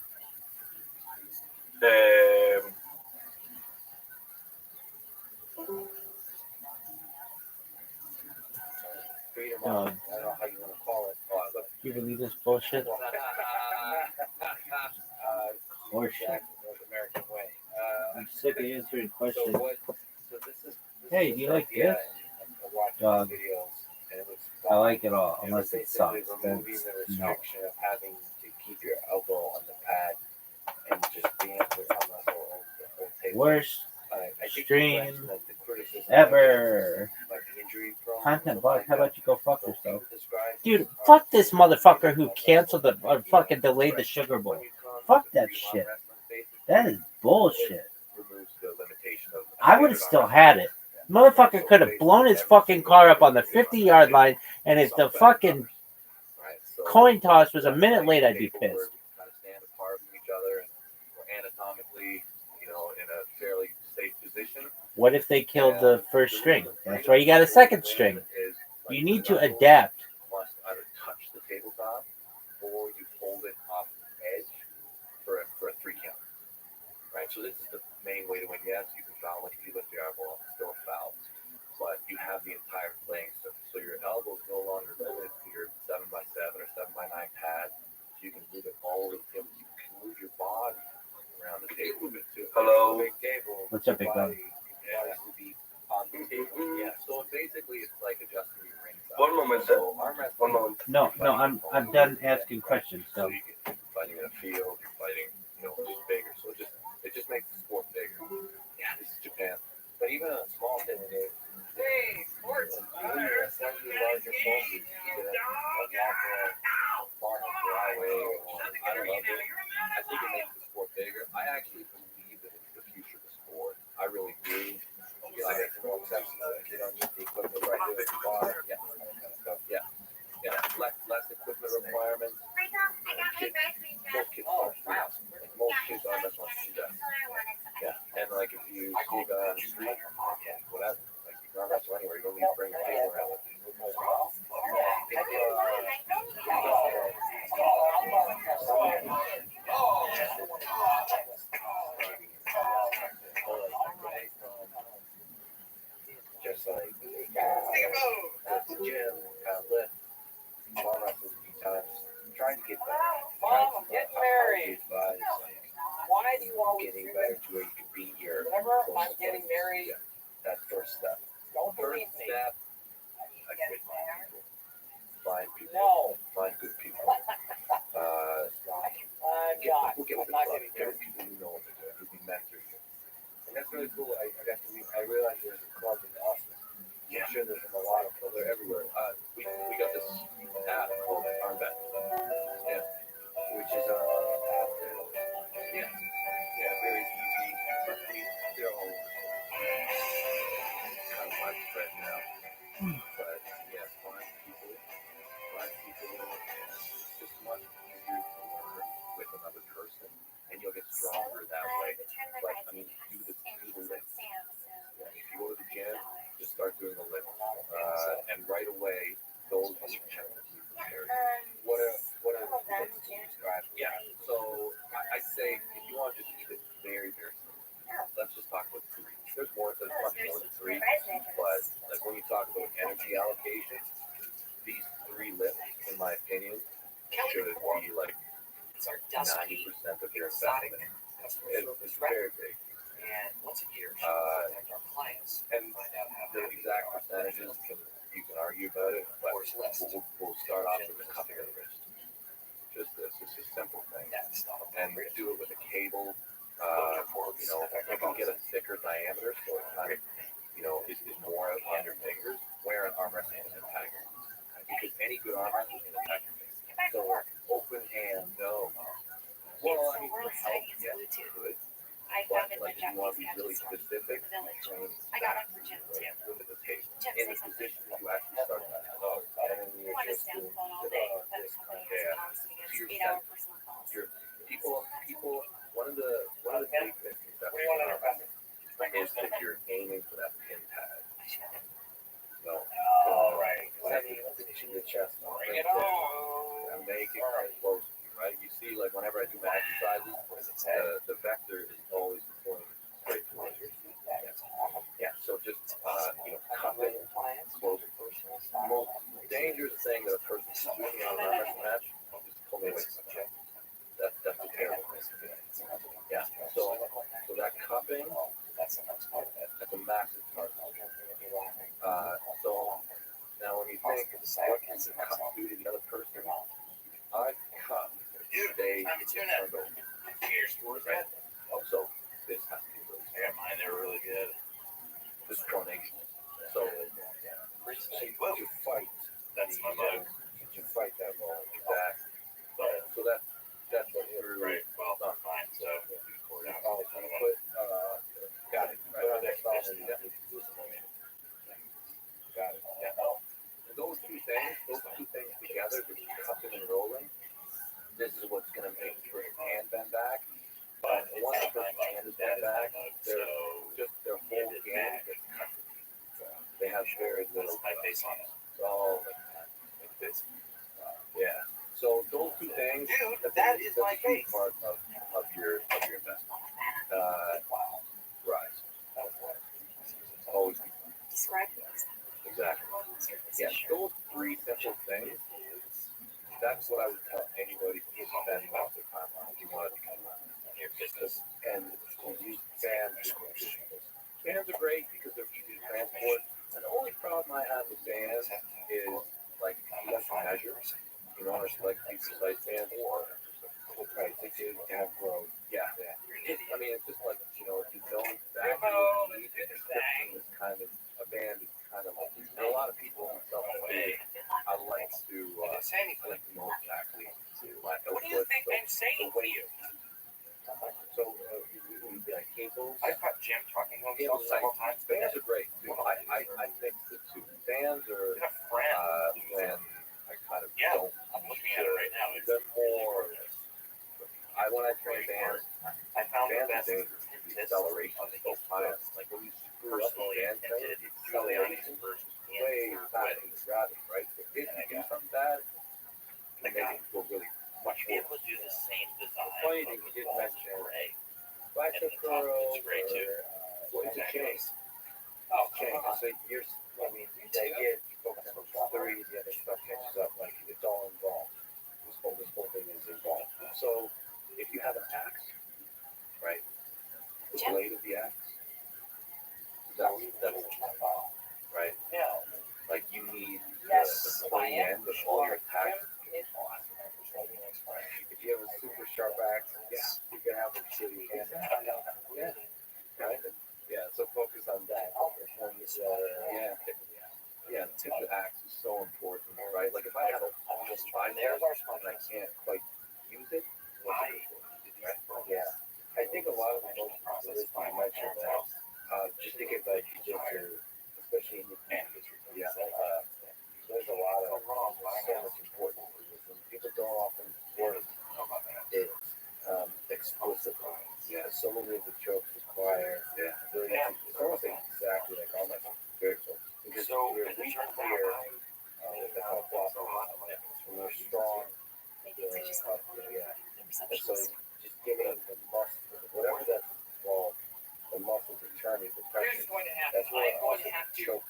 S12: Freedom, I don't know how you want to call it.
S3: You believe this bullshit? Horseshit.
S12: North American way.
S3: I'm sick of answering questions.
S12: This
S3: Hey, do you like this? Dog. I like it all, unless it sucks. Then
S12: Removing the
S3: no.
S12: restriction of having to keep your elbow on the pad and just being able to run the whole table.
S3: Worst
S12: I think
S3: stream
S12: the criticism
S3: ever.
S12: like injury prone,
S3: Content bug. How about you go fuck
S12: so
S3: yourself?
S12: people describe
S3: Dude, fuck this motherfucker who canceled the or fucking delayed the Sugar Bowl. Fuck that shit. That is bullshit.
S12: removes the limitation of
S3: I would have still had it. Motherfucker could have blown his fucking car up on the 50-yard line, and if the fucking coin toss was a minute late, I'd be pissed.
S12: Kind of stand apart from each other and we're anatomically, in a fairly safe position.
S3: What if they killed the first string? That's why you got a second string. You need to adapt.
S12: Must either touch the tabletop or you hold it off the edge for a 3 count. Right? So this is the main way to win. Yes, you can foul if you lift your elbow up, it's still a foul. But you have the entire playing surface. So your elbow is no longer limited to your 7x7 or 7x9 pad. So you can move it all over the table. You can move your body around the table a bit too.
S10: Hello.
S12: Big table.
S3: What's up, big dog?
S12: To be on the table. Yeah. So basically, it's like adjusting your ring size.
S10: One moment,
S12: So arm wrestling.
S10: 1 moment.
S3: No, I'm done asking questions.
S12: So
S3: So
S12: you can fighting in a field, you're fighting, just bigger. So it just makes the sport bigger. Yeah, this is Japan. But even a small thing, hey, sports. Even a slightly larger phone booth, you get a farm driveway. I love it. I think it makes the sport bigger. I actually believe that it's the future of the sport. I really do. More exceptions. You don't need the equipment right here at the bar. Yeah, that kind of stuff. Yeah. Less equipment requirements. Most kids aren't. Most kids aren't as much to do that. Yeah, and like if you see a guy on the street, whatever, like you can wrestle anywhere, you don't need to bring a table around with you. Just like the gym, lift, arm wrestle a few times, trying to get better.
S13: Get married. Why do you always
S12: Getting better to where you can beat your
S13: Whenever I'm getting married,
S12: that first step.
S13: don't believe me.
S12: Step, I quit my find people, find good people. We'll get with the club. Get with people who know what they're doing, who can mentor you. And that's really cool. I realized there's a club in Austin. I'm sure there's a lot of clubs. They're everywhere. We got this app called Armband. Yeah. Which is a app that, very easy. They're all kind of widespread now. But yeah, find people, and it's just much easier to learn with another person, and you'll get stronger that way. But I mean, do the lift. Yeah, if you go to the gym, just start doing the lift, and right away, those will check with you prepared. What are the describe? Yeah. So I say if you want to just keep it very, very simple, let's just talk about three. There's much more than three, but like when you talk about energy allocation, these three lifts, in my opinion, should be like 90% of your investment. It's very big. And once a year, and the exact percentages you can argue about it, but we'll start off with the cupping of the wrist. Just this. It's a simple thing, and do it with a cable. You can get a thicker diameter, so it kind of, is more out on your fingers. Wear an arm wrestling and attack, because any good arm wrestler can attack your fingers. So open hand, no. Well, I mean, for help, yes, good. But like if you want to be really specific, train with the table in the position that you actually start at. And you're just doing this kind of, your people. One of the big misconceptions is that you're aiming for that pin pad. No. The chest. And make it kind of close to you, right? You see, like whenever I do my exercises, the vector is always pointing straight towards your feet. Yeah. So just cupping, closing. The most dangerous thing that a person can do in an arm wrestling match is pull away from the chest. That's a terrible thing. Yeah. So that cupping, that's a massive part. So now when you think, what can the cup do to the other person? I cup. They turned over. Right? So this has to be really good. Yeah, mine, they're really good. This pronation. So to fight, that's my mug. To fight that role, exactly. So that's what we're right. Well, not fine. So got it. Right. Next off, and that needs to do some motion. Got it. Yeah. And those two things together, the cupping and rolling, this is what's going to make the person's hand bend back. But once the person's hand is bent back, their whole game gets cut. They have very little face on it. It's all like this. Yeah. So those two things, that's a key part of your investment. Rise. Always be.
S5: Describe those.
S12: Exactly. Yeah, those three simple things, that's what I would tell anybody who spends most of their time on if you want to become in your business. And use bands. Bands are great because they're easy to transport. And the only problem I have with bands is, like, you have to measure. It's like these precise bands or right, they do have growth. Yeah. I mean, it's just like, if you know exactly what you need, the description is kind of, a band is kind of, and a lot of people myself, I like to know exactly what do you think I'm saying to you? So, like cables. I've got Jim talking on cables several times. Bands are great. I think that too. Bands are, when I kind of don't. I'm looking at it right now. They're more, when I train bands, I found bands are dangerous. The acceleration is so high. Like when you screw up the band thing, the acceleration is way faster than gravity, right? So if you do something bad, you can make it go really much worse. Be able to do the same design. The funny thing you didn't mention, bicep curls, what is a chain? Oh, chain. So they get focused on three, the other stuff catches up. Like it's all involved. This whole thing is involved. So if you have an axe, right? The blade of the axe, that's right? Yeah. Like you need the pointy end of all your Yeah, the tip of the axe is so important, right? Like if I have almost 5 there and I can't quite use it, what's it good for? Right? Yeah. I think a lot of emotions are this you mentioned that just to get back to especially in the community, there's a lot of so much important for this. And people don't often word it explicitly. Yeah. So many of the jokes require it's almost like exactly like all my spiritual. Because we're weak here, with the help of we're strong, and so just giving the muscle, whatever that's involved, the muscle to turn into pressure. That's what also choke.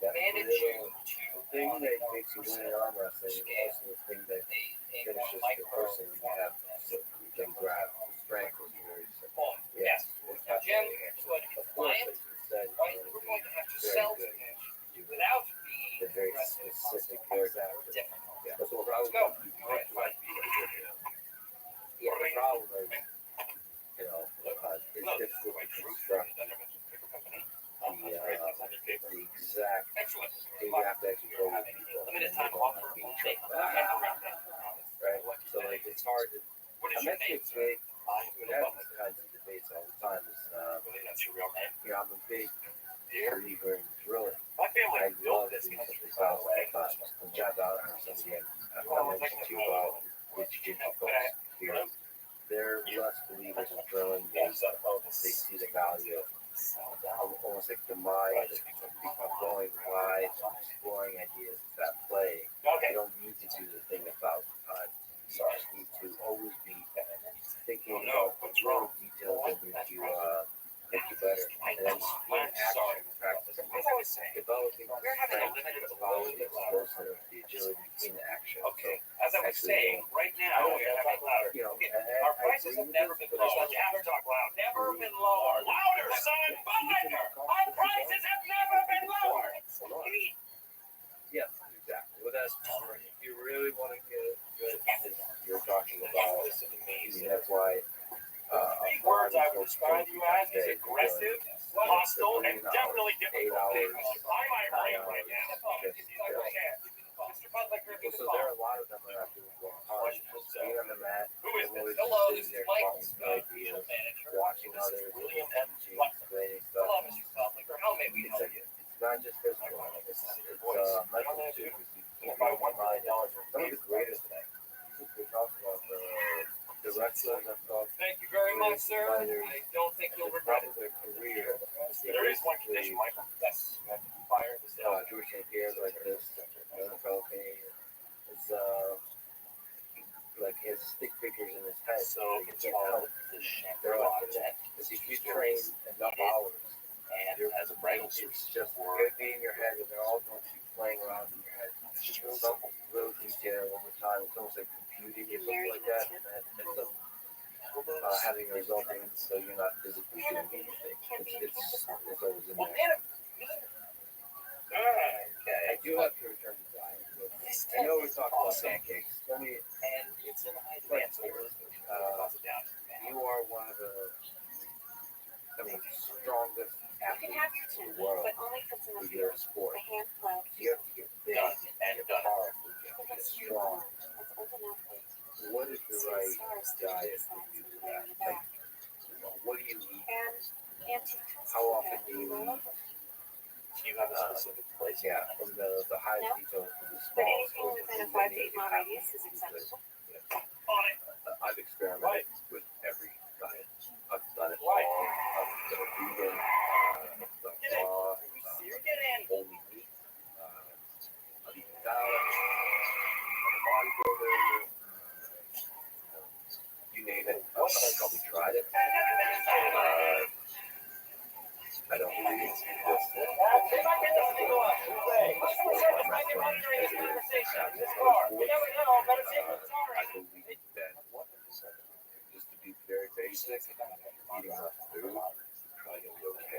S12: That little thing that makes you win in arm wrestling is also the thing that finishes the person you have you can grab. Strength is very simple. Yes. Jim, of course, as you said, we're going to have to sell to him without being very specific, very different. Yeah. That's what I was going to do. Yeah, the problem is, it's difficult to construct the exact, you have to actually go with people and they don't have being tricked back. Right? So, like, it's hard to, I'm actually big, we have these kinds of debates all the time, I'm a big believer in drilling. I love doing something all the time. And John Donner, somebody I mentioned to you about the jiu-jitsu folks here, they're less believers in drilling. They see the value of almost like the mind of going wide, exploring ideas that play. You don't need to do the thing about time. You just need to always be thinking about the little details that make you better. And then in action, practicing, developing the strength, the quality, the explosive, the agility in action. Okay. As I was saying, right now, our prices have never been lower. Never been lower. Louder, son! Louder! Our prices have never been lower! Yes, exactly. Well, that's if you really want to get good, you're talking about. That's why. Three words I would describe you as is aggressive, hostile, and definitely difficult. I might ring right now. Mr. Butler, so there are a lot of them that have to work hard. Being on the mat, always sitting there bouncing ideas, watching others, teaching, explaining stuff. It's not just physical. It's mental too. Because you keep your mind. Some of the greatest things. We talked about the wrestlers I've talked. Thank you very much, sir. I don't think you'll regret it. Their career. There is one condition, Michael. Yes. Fire the George St. Pierre's like this. Another fellow is like he has stick figures in his head. So he can't help. They're all in that. Because if you train enough hours, and as a bridal it's just going to be in your head, and they're all going to be playing around in your head. It's just some little detail over time. It's almost like computing or something like that, and that ends up having a result in so you're not physically doing anything. It's always in there. Okay. I do have to return to diet. I know we talked about pancakes. Let me, and it's an idea. You are one of the strongest athletes in the world with your sport. You have to get big and powerful to get strong. What is the right diet for you for that? Like, what do you eat? How often do you eat? Do you have a specific place? Yeah, from the high detail to the small. Anything within a 5 to 8 mile radius is acceptable. I've experimented with every diet. I've done it all. I've done vegan, raw, only meat. I've eaten salad. I'm a bodybuilder. You name it. I've probably tried it. I don't believe it's just I believe that just to be very basic, eating enough food, probably gonna be okay.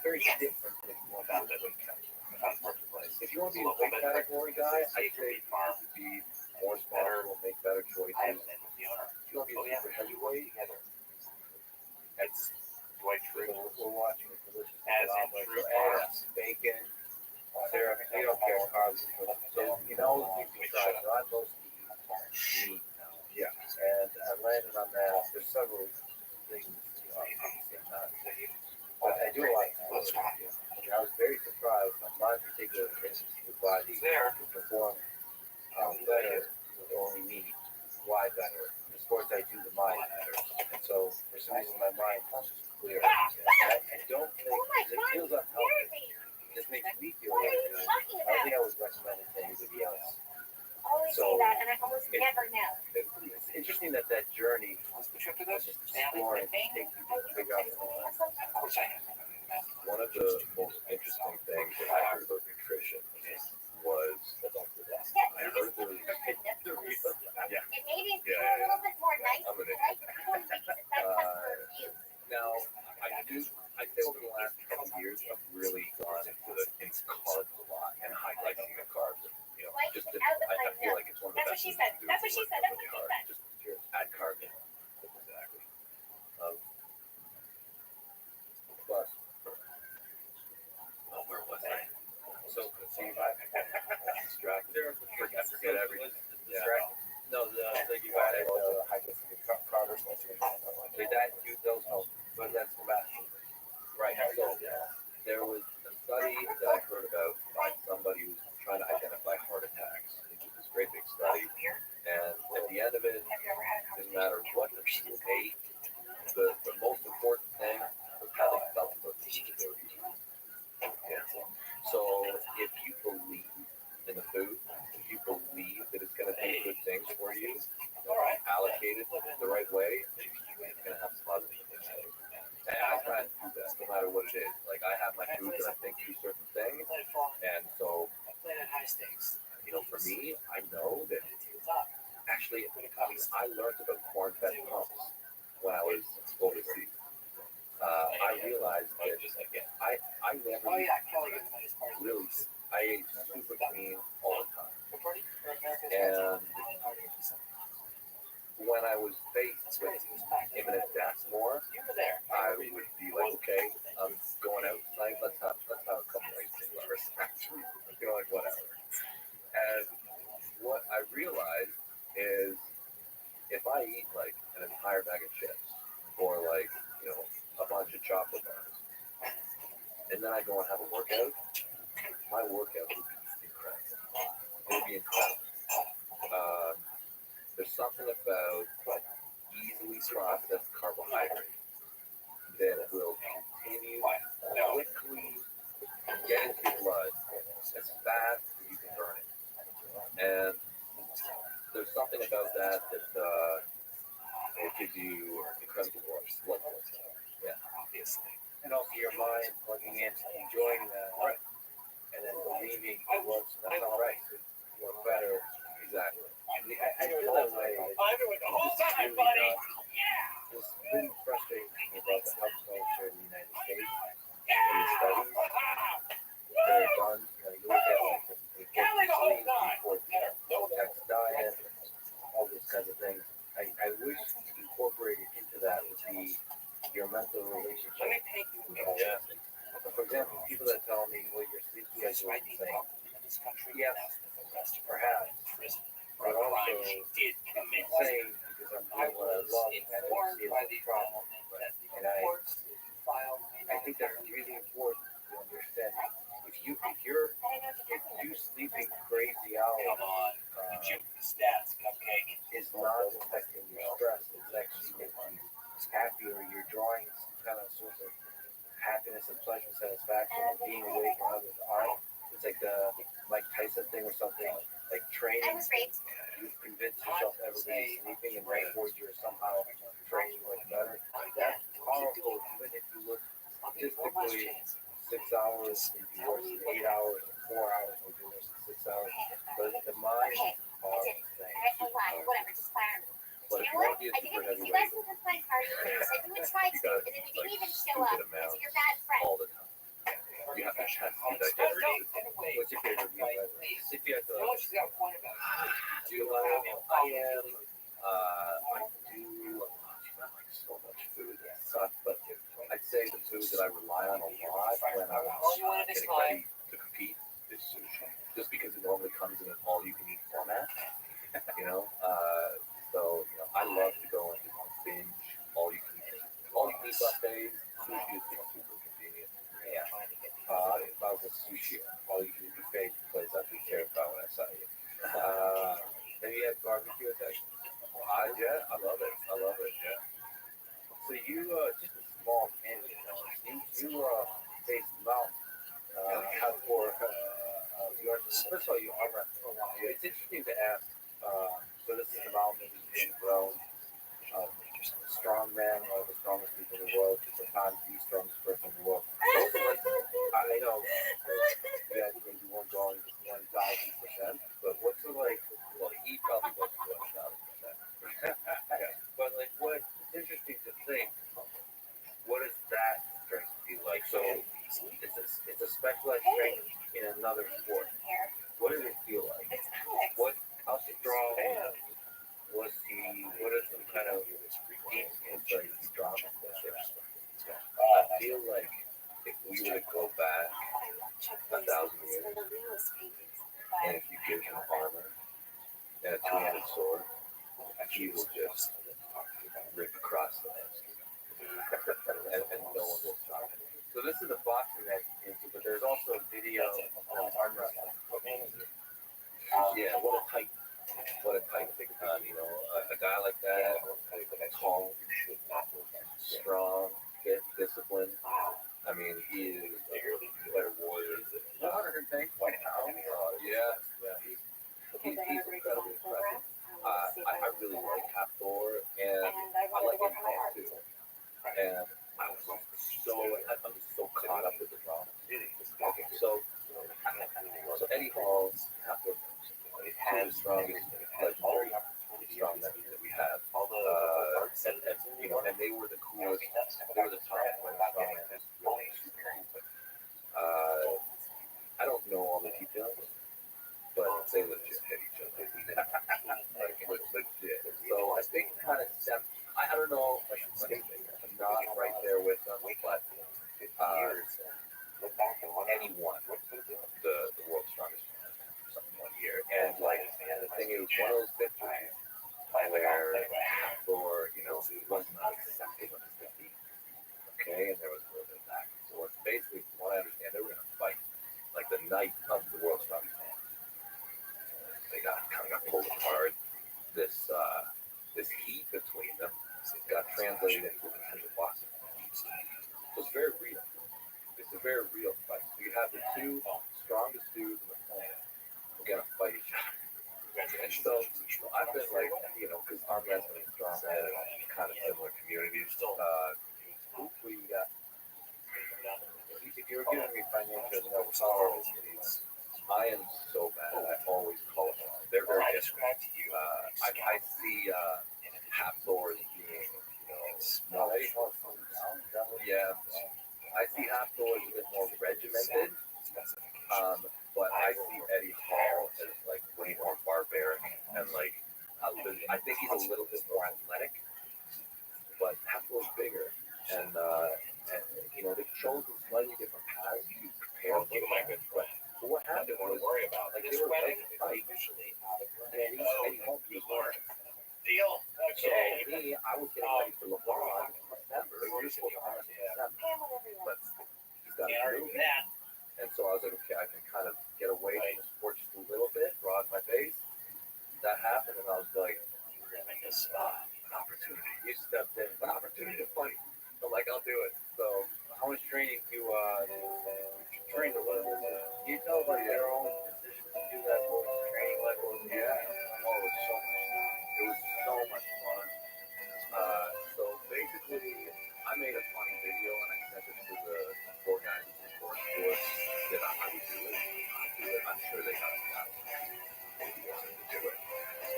S12: very different if you want to be a weight category. If you want to be a weight category guy, I think you have to be more responsible, make better choices. If you want to be a super heavyweight, it's we're watching a delicious omelet, so eggs, bacon, syrup. They don't care carbs. So you know you can try. So I mostly eat meat now. Yeah, and I landed on that. There's several things. Obviously not. But I do a lot of sports. And I was very surprised on my particular instance with body to perform better with only meat. Why better? The sports I do, the mind matters. And so for some reason my mind is clear. And I don't think it feels unhealthy. It just makes me feel like I don't think I would recommend it to anybody else. So it's interesting that journey just exploring takes you to figure out one of the most interesting things that I heard about nutrition was I heard there was now I say over the last couple of years I've really gone into carbs a lot and high glycemic carbs. Just I feel like it's one of the best things to do. That's what she said. Just add carbs in. Exactly. But where was I? So distracted. I forget everything. Yeah. No, you added high glycemic carbs. Those help, but that's the math. Right. So there was a study that I heard about by somebody who was trying to identify heart attacks. It was this great big study, and at the end of it, didn't matter what the people ate. The most important thing was how they felt about the food. Yeah. So if you believe in the food, if you believe that it's going to do good things for you, allocate it the right way, it's going to have positive things. And I try and do that no matter what it is. Like I have my food that I think do certain things, and so for me, I know that actually, I learned about corn-fed pumps when I was overseas. I realized that I never really I ate super clean all the time, and when I was faced with imminent death more, I would be like, okay, I'm going out tonight. Let's have a couple of bars. Like whatever. And what I realized is if I eat like an entire bag of chips or like a bunch of chocolate bars, and then I go and have a workout, my workout would be incredible. It would be incredible. There's something about easily processed carbohydrate that will continue quickly get into your blood as fast as you can burn it. And there's something about that it gives you incredible blood flow. Yeah, obviously. And also your mind plugging in, enjoying that, and then believing it works. That's all right. You work better. Exactly. I feel that way. It's really frustrating about the health culture in the United States and the studies that are done. You look at like the sleep, text diet, all those kinds of things. I wish incorporated into that would be your mental relationship with fasting. For example, people that tell me, well, your sleep schedule is insane. Yes, perhaps. But also, it's insane because I'm doing what I love and I don't see it as a problem. And I think that's really important to understand. If you sleeping crazy hours is not affecting your stress, it's actually making you happier. You're drawing some kind of source of happiness and pleasure and satisfaction and being awake when others aren't. It's like the Mike Tyson thing or something, like training. You convince yourself everybody's sleeping and therefore you're somehow training like better. That's powerful even if you look statistically 6 hours would be worse than 8 hours, 4 hours would be worse than 6 hours. But the mind is a powerful thing. But if you want to be a super heavyweight, you got to like stupid amount all the time. has to be digested. What's your favorite meal ever? If you have to, I do like so much food and stuff, but I'd say the food that I rely on a lot when I'm getting ready to compete is sushi, just because it normally comes in an all-you-can-eat format. I love to go and binge all-you-can-eat buffets. Sushi is just super convenient. Yeah. If I was a sushi all-you-can-eat buffet place, I'd be terrified when I saw you. Have you had barbecue at Texas? Yeah, I love it. Yeah. So you, just a small tangent, you faced Mount for yours. First of all, you arm wrestle. It's interesting to ask. So this is a mountain in Rome. Strong man, one of the strongest people in the world, sometimes the strongest person in the world. I know you guys maybe weren't going 1,000%, but what's it like? Well, he probably wasn't going 1,000%. But like, what? It's interesting to think. What does that strength feel like? So it's a specialized strength in another sport. What does it feel like? How strong was he? What are some kind of deep insights he dropped in this? I feel like if we were to go back 1,000 years, and if you give him armor and a two-handed sword, he will just rip across the landscape, and no one will stop him. So this is a boxing match, but there's also a video of arm wrestling. Yeah, what a tight thing. A guy like that, tall, strong, disciplined. I mean, he is a better warrior. 120 pounds. He's incredibly impressive. I really like Hathor, and I like him too. And I'm just so caught up with the drama. Okay, so Eddie Hall, Hathor, one of the strongest legendary strongmen that we have. And they were the coolest. They were the top strongmen. I don't know all the details, but they legit hit each other. Legit. So I think kind of I don't know. I'm not right there with them, but anyone, the world's strongest man, something one year, and the thing is, one of those victories where Thor, wasn't accepting of his defeat. Okay, and there was a little bit of back and forth. Basically, from what I understand, they were going to fight like the night of the world's strongest man. They got pulled apart. This heat between them got translated into a potential boxing match. So it's very real. It's a very real fight. So you have the two strongest dudes in the planet who are gonna fight each other. And so I've been because arm wrestling and strongman are kind of similar communities. Hopefully you got. If you're giving me financial power, I am so bad. I always call them. They're very different. I see Hathor as being, more. Yeah. I see Hathor as a bit more regimented. But I see Eddie Hall as way more barbaric and I think he's a little bit more athletic. But Hathor's bigger and they chose a slightly different paths to prepare for the match. But what happened was, they were ready to fight, and Eddie Hall was learning.
S13: Deal. Okay.
S12: So me, I was getting ready for LeBron in December. You're supposed to have it in December, but he's got to do that. And so I was like, okay, I can kind of get away from the sport just a little bit, broaden my base. That happened, and I was like, we're gonna make this an opportunity. You stepped in, an opportunity to fight. I'm like, I'll do it. So, how much training do you train to learn? Can you tell about your own decision to do that training level? Yeah. Oh, it was so much fun. It was so much fun. So basically, I made a funny video and I sent it to the organizers of the sport that I would do it. I'm sure they got it out. Maybe wanted to do it.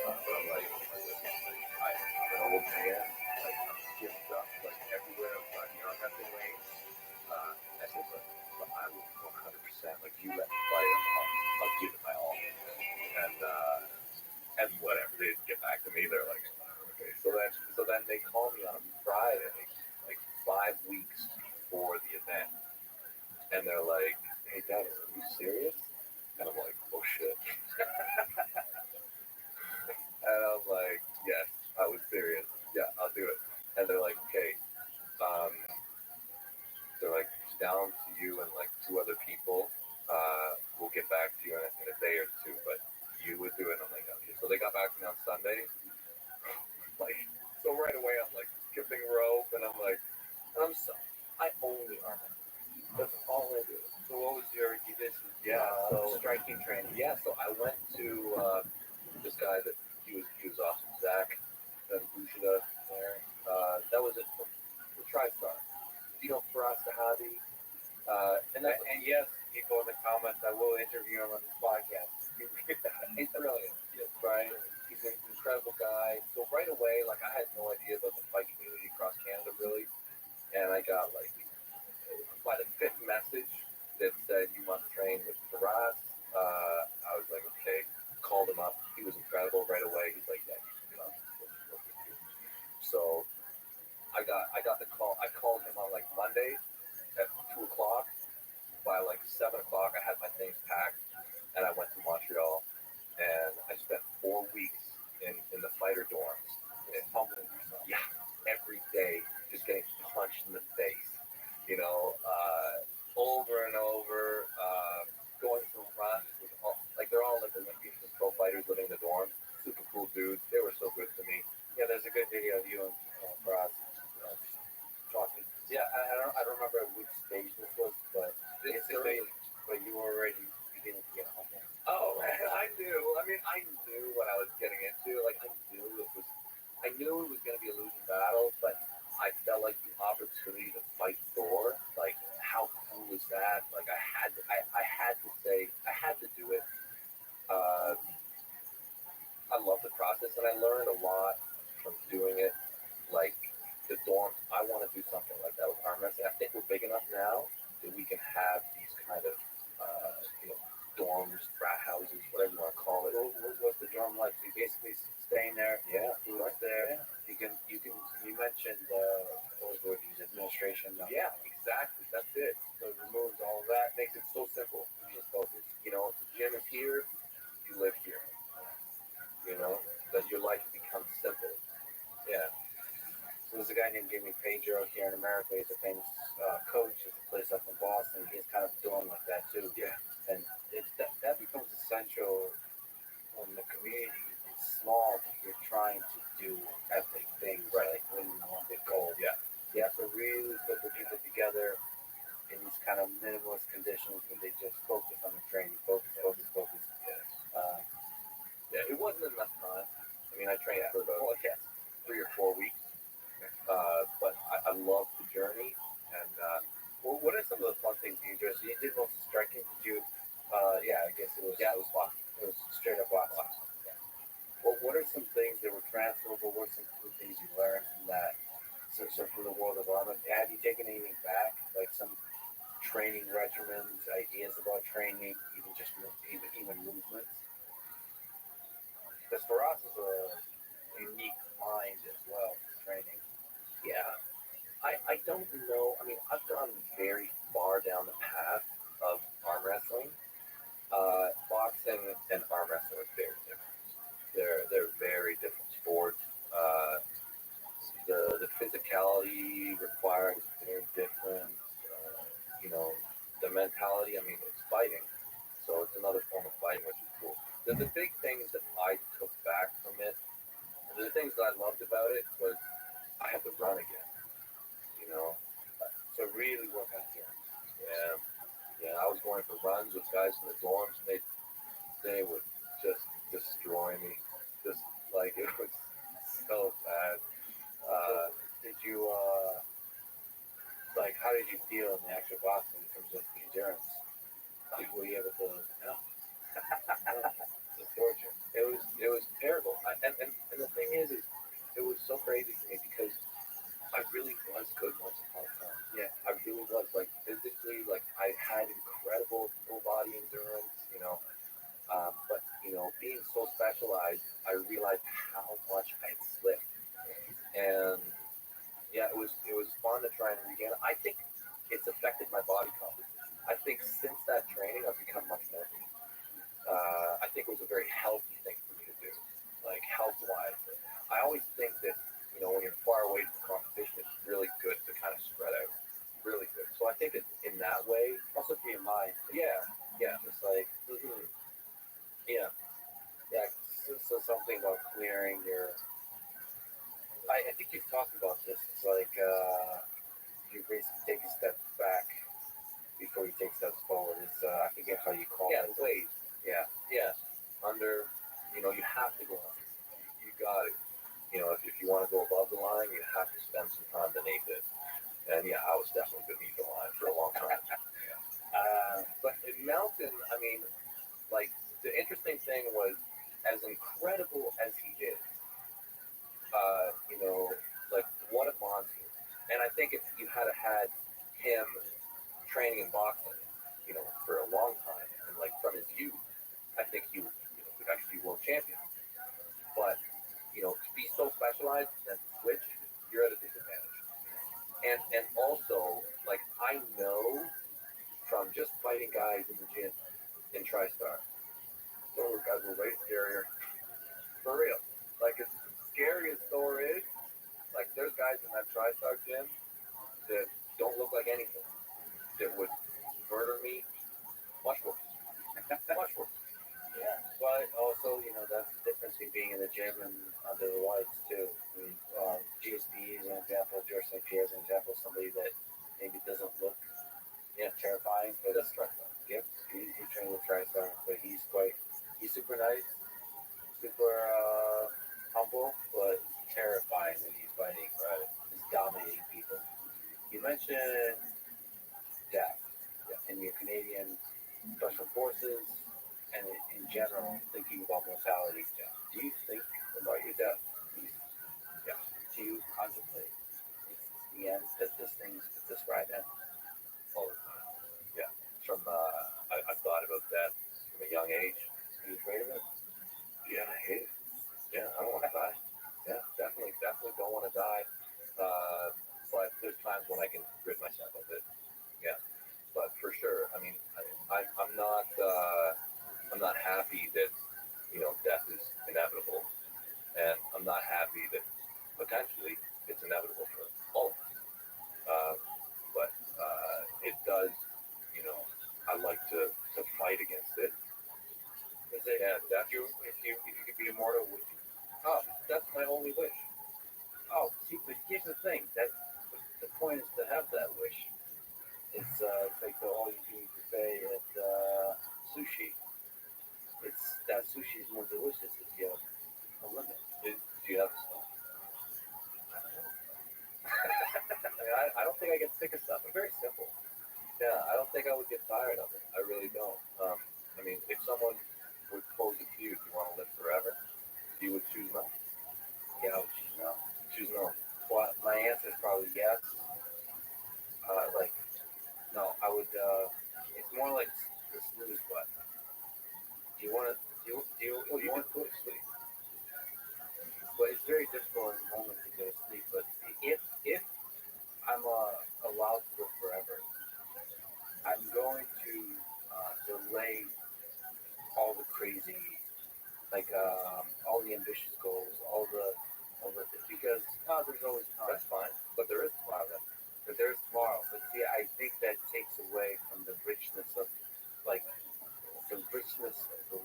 S12: But I'm like, I'm an old man. I'm skipped up everywhere. I'm young at the range. I said, but I will 100%
S14: you let me fight, I'll give it my all. And whatever, they didn't get back to me. They're like, okay. So then they call me on a Friday, like 5 weeks before the event, and they're like, hey, Dennis, are you serious? And I'm like, oh shit. And I'm like, yes, I was serious. Yeah, I'll do it. And they're like, okay, um, they're like, it's down to you and like 2 other people. We'll get back to you in a day or 2, but you would do it. And I'm like, okay. So they got back to me on Sunday. Like, so right away I'm like skipping rope, and I'm like, I only armor. That's all I do.
S12: So what was your striking training?
S14: Yeah, so I went to this guy that he was awesome, Zach Bushida there. That was it from the TriStar. You know, Faraz Sahabi.
S12: And yes, people in the comments, I will interview him on this podcast.
S14: He's brilliant. Right? He's an incredible guy. So right away, like, I had no idea about the fight community across Canada, really. And I got, like, by the 5th message that said you must train with Faraz, I was like, okay. Called him up. He was incredible right away. He's like, yeah, you can come. So I got the call. I called him on like Monday at 2 o'clock. By like 7 o'clock, I had my things packed, and I went to Montreal, and I spent 4 weeks in the fighter dorms. And humbling yourself. Yeah, every day, just getting punched in the face, you know, over and over, going for runs with all, like, they're all like Olympians and pro fighters living in the dorms. Super cool dudes. They were so good to me.
S12: Yeah, there's a good video of you and Faraz talking.
S14: Yeah, I don't remember which stage this was, but
S12: Basically, but you were already beginning to get humble.
S14: oh man, I knew. I mean, I knew what I was getting into. Like, I knew it was going to be a losing battle, but I felt like the opportunity to fight Thor. Like, how cool is that? Like, I had to do it. I love the process, and I learned a lot from doing it. Like, the dorms, I want to do something like that with arm wrestling. I think we're big enough now that we can have these kind of, dorms, frat houses, whatever you want to call it.
S12: What's the dorm like? So you basically staying there.
S14: Yeah,
S12: Food's there.
S14: yeah.
S12: You mentioned what was the administration.
S14: Yeah, exactly. That's it.
S12: So it removes all of that, makes it so simple. You just focus.
S14: You know, the gym is here, you live here. You know, that your life becomes simple. Yeah.
S12: So there's a guy named Jimmy Pedro here in America. He's a famous coach. There's a place up in Boston. He's kind of doing like that too.
S14: Yeah.
S12: And that becomes essential when the community is small, but you're trying to do epic things, right? Like winning an Olympic gold.
S14: Yeah.
S12: You have to really put the people together in these kind of minimalist conditions where they just focus on the training, focus.
S14: Yeah. Yeah, it wasn't enough time. I mean, I trained for about 3 or 4 weeks, but I loved the journey. And
S12: What are some of the fun things you enjoy? So you did most of the striking. Did you? I guess it was.
S14: yeah, it was boxing.
S12: It was straight up boxing.
S14: Yeah.
S12: What are some things that were transferable? What are some cool things you learned from that? So from the world of armor, have you taken anything back? Like some training regimens, ideas about training, even just even movements? Because for us, is a unique mind as well for training.
S14: Yeah. I don't know. I mean, I've gone very far down the path of arm wrestling. Boxing and arm wrestling are very different. They're very different sports. The physicality required is very different. The mentality. I mean, it's fighting, so it's another form of fighting, which is cool. The big things that I took back from it, the things that I loved about it was I had to run again. You know,
S12: So really work on here.
S14: yeah. I was going for runs with guys in the dorms, and they would just destroy me. Just like, it was so bad.
S12: Did you how did you feel in the actual boxing in terms of the endurance? Were you able to? No. The torture.
S14: It was terrible. And the thing is it was so crazy for me because I really was good once upon a time.
S12: Yeah.
S14: I really was, like, physically, like, I had incredible full body that training, I've become much more. I think it was a very healthy thing for me to do, like health-wise. I always think that when you're far away from competition, it's really good to kind of spread out. Really good. So I think in that way,
S12: Also for your mind.
S14: yeah.
S12: Just like,
S14: Yeah.
S12: so something about clearing your. I think you've talked about this. It's like you basically take a step back before you take steps forward. It's I forget how you call
S14: Yeah,
S12: it.
S14: wait.
S12: Yeah.
S14: Under, you have to go under. You got it. If you want to go above the line, you have to spend some time beneath it. And yeah, I was definitely beneath the line for a long time. But in Melton, I mean, like the interesting thing was, as incredible as he is, like what a monster. And I think if you had had him training in boxing, for a long time, and like from his youth, I think he would actually be world champion. But to be so specialized and then switch, you're at a disadvantage. And also, like I know from just fighting guys in the gym in TriStar, those guys were way scarier. For real. Like as scary as Thor is, like there's guys in that TriStar gym that don't look like anything, that would murder me much worse. Much worse.
S12: Yeah. But also, that's the difference between being in the gym and under the lights too. I mean, GSP is an example. George St. Pierre is an example. Somebody that maybe doesn't look terrifying, but
S14: That's TriStar.
S12: yep, he trained with TriStar, but he's super nice, super humble, but terrifying when he's fighting. Right, he's dominating people. You mentioned death in your Canadian Special Forces, and in general, thinking about mortality. Do you think about your death? Yeah. Do you contemplate the end that this right end?
S14: All the time. Yeah. I've thought about that from a young age.
S12: Are you afraid of it?
S14: Yeah, I hate it. Yeah, I don't want to die. Yeah, definitely don't want to die. But there's times when I can rid myself of it. Yeah, but for sure, I mean, I'm not happy that death is inevitable, and I'm not happy that potentially it's inevitable for all of us. But it does, I like to fight against it.
S12: Is it?
S14: Yeah,
S12: If you could be immortal, would you?
S14: oh, that's my only wish.
S12: Oh, see, but here's the thing. That the point is to have that wish. It's like the all you can eat buffet at sushi. It's that sushi is more delicious if you have a limit.
S14: Do you have stuff? I don't think I get sick of stuff. I'm very simple. Yeah, I don't think I would get tired of it. I really don't. I mean, if someone would pose it to you, if you want to live forever, you would choose no.
S12: Yeah, I would choose no.
S14: Choose no.
S12: Well, my answer is probably yes. No, I would. It's more like the snooze button. Do you want to?
S14: Well, you
S12: want
S14: could go to sleep.
S12: But it's very difficult in the moment to go to sleep. But if I'm allowed to live forever, I'm going to delay all the crazy, all the ambitious goals, all the because there's always time.
S14: That's fine, but there is tomorrow. Then.
S12: But there's tomorrow. But see, I think that takes away from the richness of the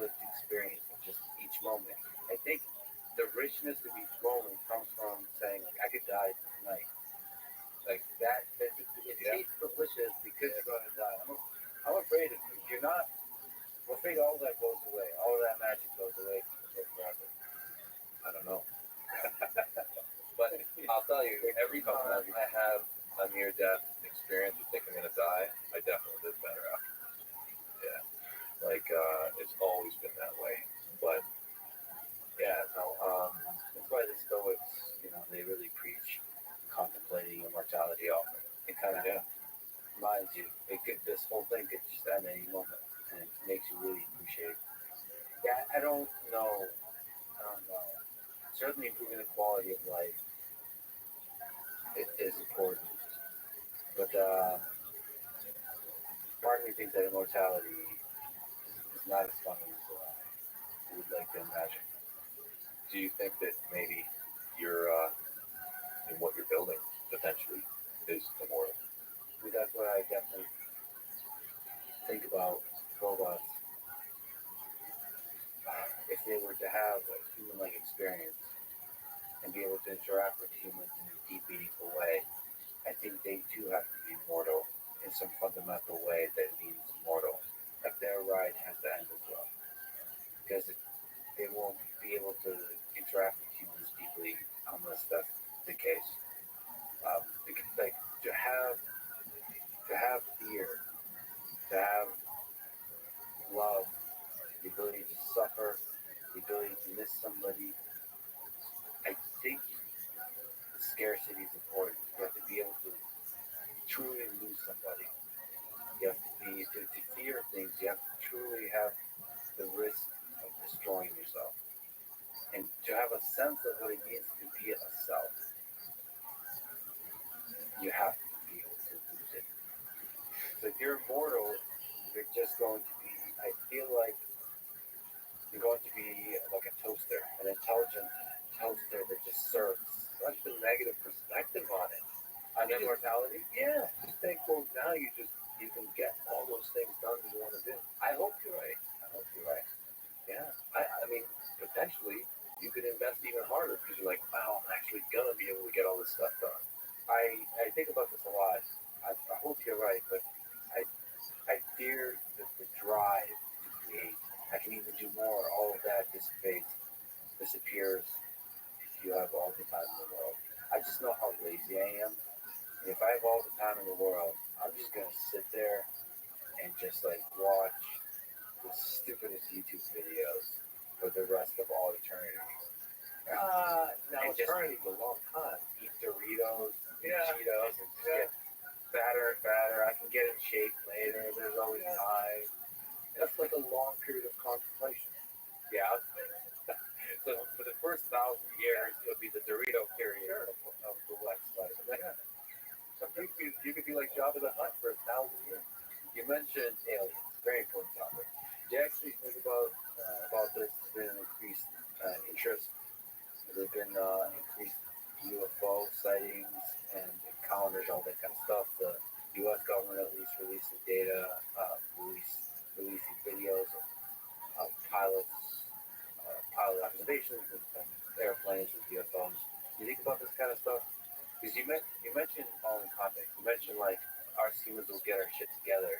S12: lived experience of just each moment. I think the richness of each moment comes from saying, like, I could die tonight. Like that it tastes delicious because you're going to die. I'm afraid if you're not, I'm afraid all that goes away. All of that magic goes away forever.
S14: I don't know. But I'll tell you, every time I have a near-death experience or think I'm going to die, I definitely live better after. Yeah. It's always been that way. But, yeah, no,
S12: that's why the Stoics, they really preach contemplating immortality often. It kind of reminds you, this whole thing could just end any moment, and it makes you really appreciate. Yeah, I don't know. Certainly improving the quality of life is important, but part of me think that immortality is not as fun as we would like to imagine.
S14: Do you think that maybe you're in what you're building potentially is immortal?
S12: That's what I definitely think about robots. If they were to have a human-like experience and be able to interact with humans in a deep, meaningful way, I think they too have to be mortal in some fundamental way that means mortal. Like their ride has to end as well, because they won't be able to interact with humans deeply unless that's the case. Because, like to have fear, to have love, the ability to suffer, the ability to miss somebody. I think scarcity is important. You have to be able to truly lose somebody. You have to be to fear things. You have to truly have the risk of destroying yourself, and to have a sense of what it means to be a self. You have to be able to lose it. So if you're immortal, you're just going to be. I feel like you're going to be like a toaster, an intelligent toaster that just serves.
S14: Such a negative perspective on it.
S12: On immortality?
S14: Yeah. Just think, well, now you can get all those things done that you want to do.
S12: I hope you're right.
S14: Yeah. I mean, potentially you could invest even harder because you're like, wow, I'm actually gonna be able to get all this stuff done.
S12: I think about this a lot. I hope you're right, but I fear that the drive to create, I can even do more, all of that dissipates, disappears if you have all the time in the world. I just know how lazy I am. And if I have all the time in the world, I'm just gonna sit there and just like watch the stupidest YouTube videos for the rest of all eternity.
S14: Now eternity's a long time.
S12: Eat Doritos,
S14: Yeah.
S12: Cheetos, and just get fatter and fatter. I can get in shape later. There's always time.
S14: That's like a long period of contemplation.
S12: Yeah. So for the first 1,000 years, it'll be the Dorito period of the West life.
S14: So you could be like Jabba the Hutt for 1,000 years.
S12: You mentioned aliens, very important topic. Do you actually think about this? There's been increased interest. There's been increased UFO sightings and encounters, all that kind of stuff. The U.S. government at least releasing data, releasing videos of pilots, pilot observations and airplanes with UFOs. Do you think about this kind of stuff? Because you mentioned all in context. You mentioned like our humans will get our shit together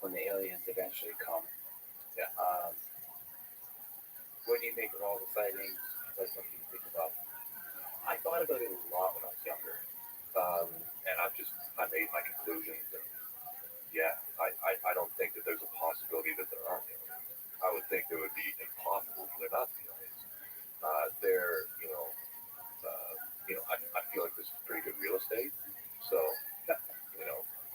S12: when the aliens eventually come.
S14: Yeah.
S12: What do you make of all the sightings? What's something you think about?
S14: I thought about it a lot when I was younger, and I made my conclusions. And yeah, I don't think that there's a possibility that there aren't aliens. I would think it would be impossible for there not to be aliens. They're, I feel like this is pretty good real estate, so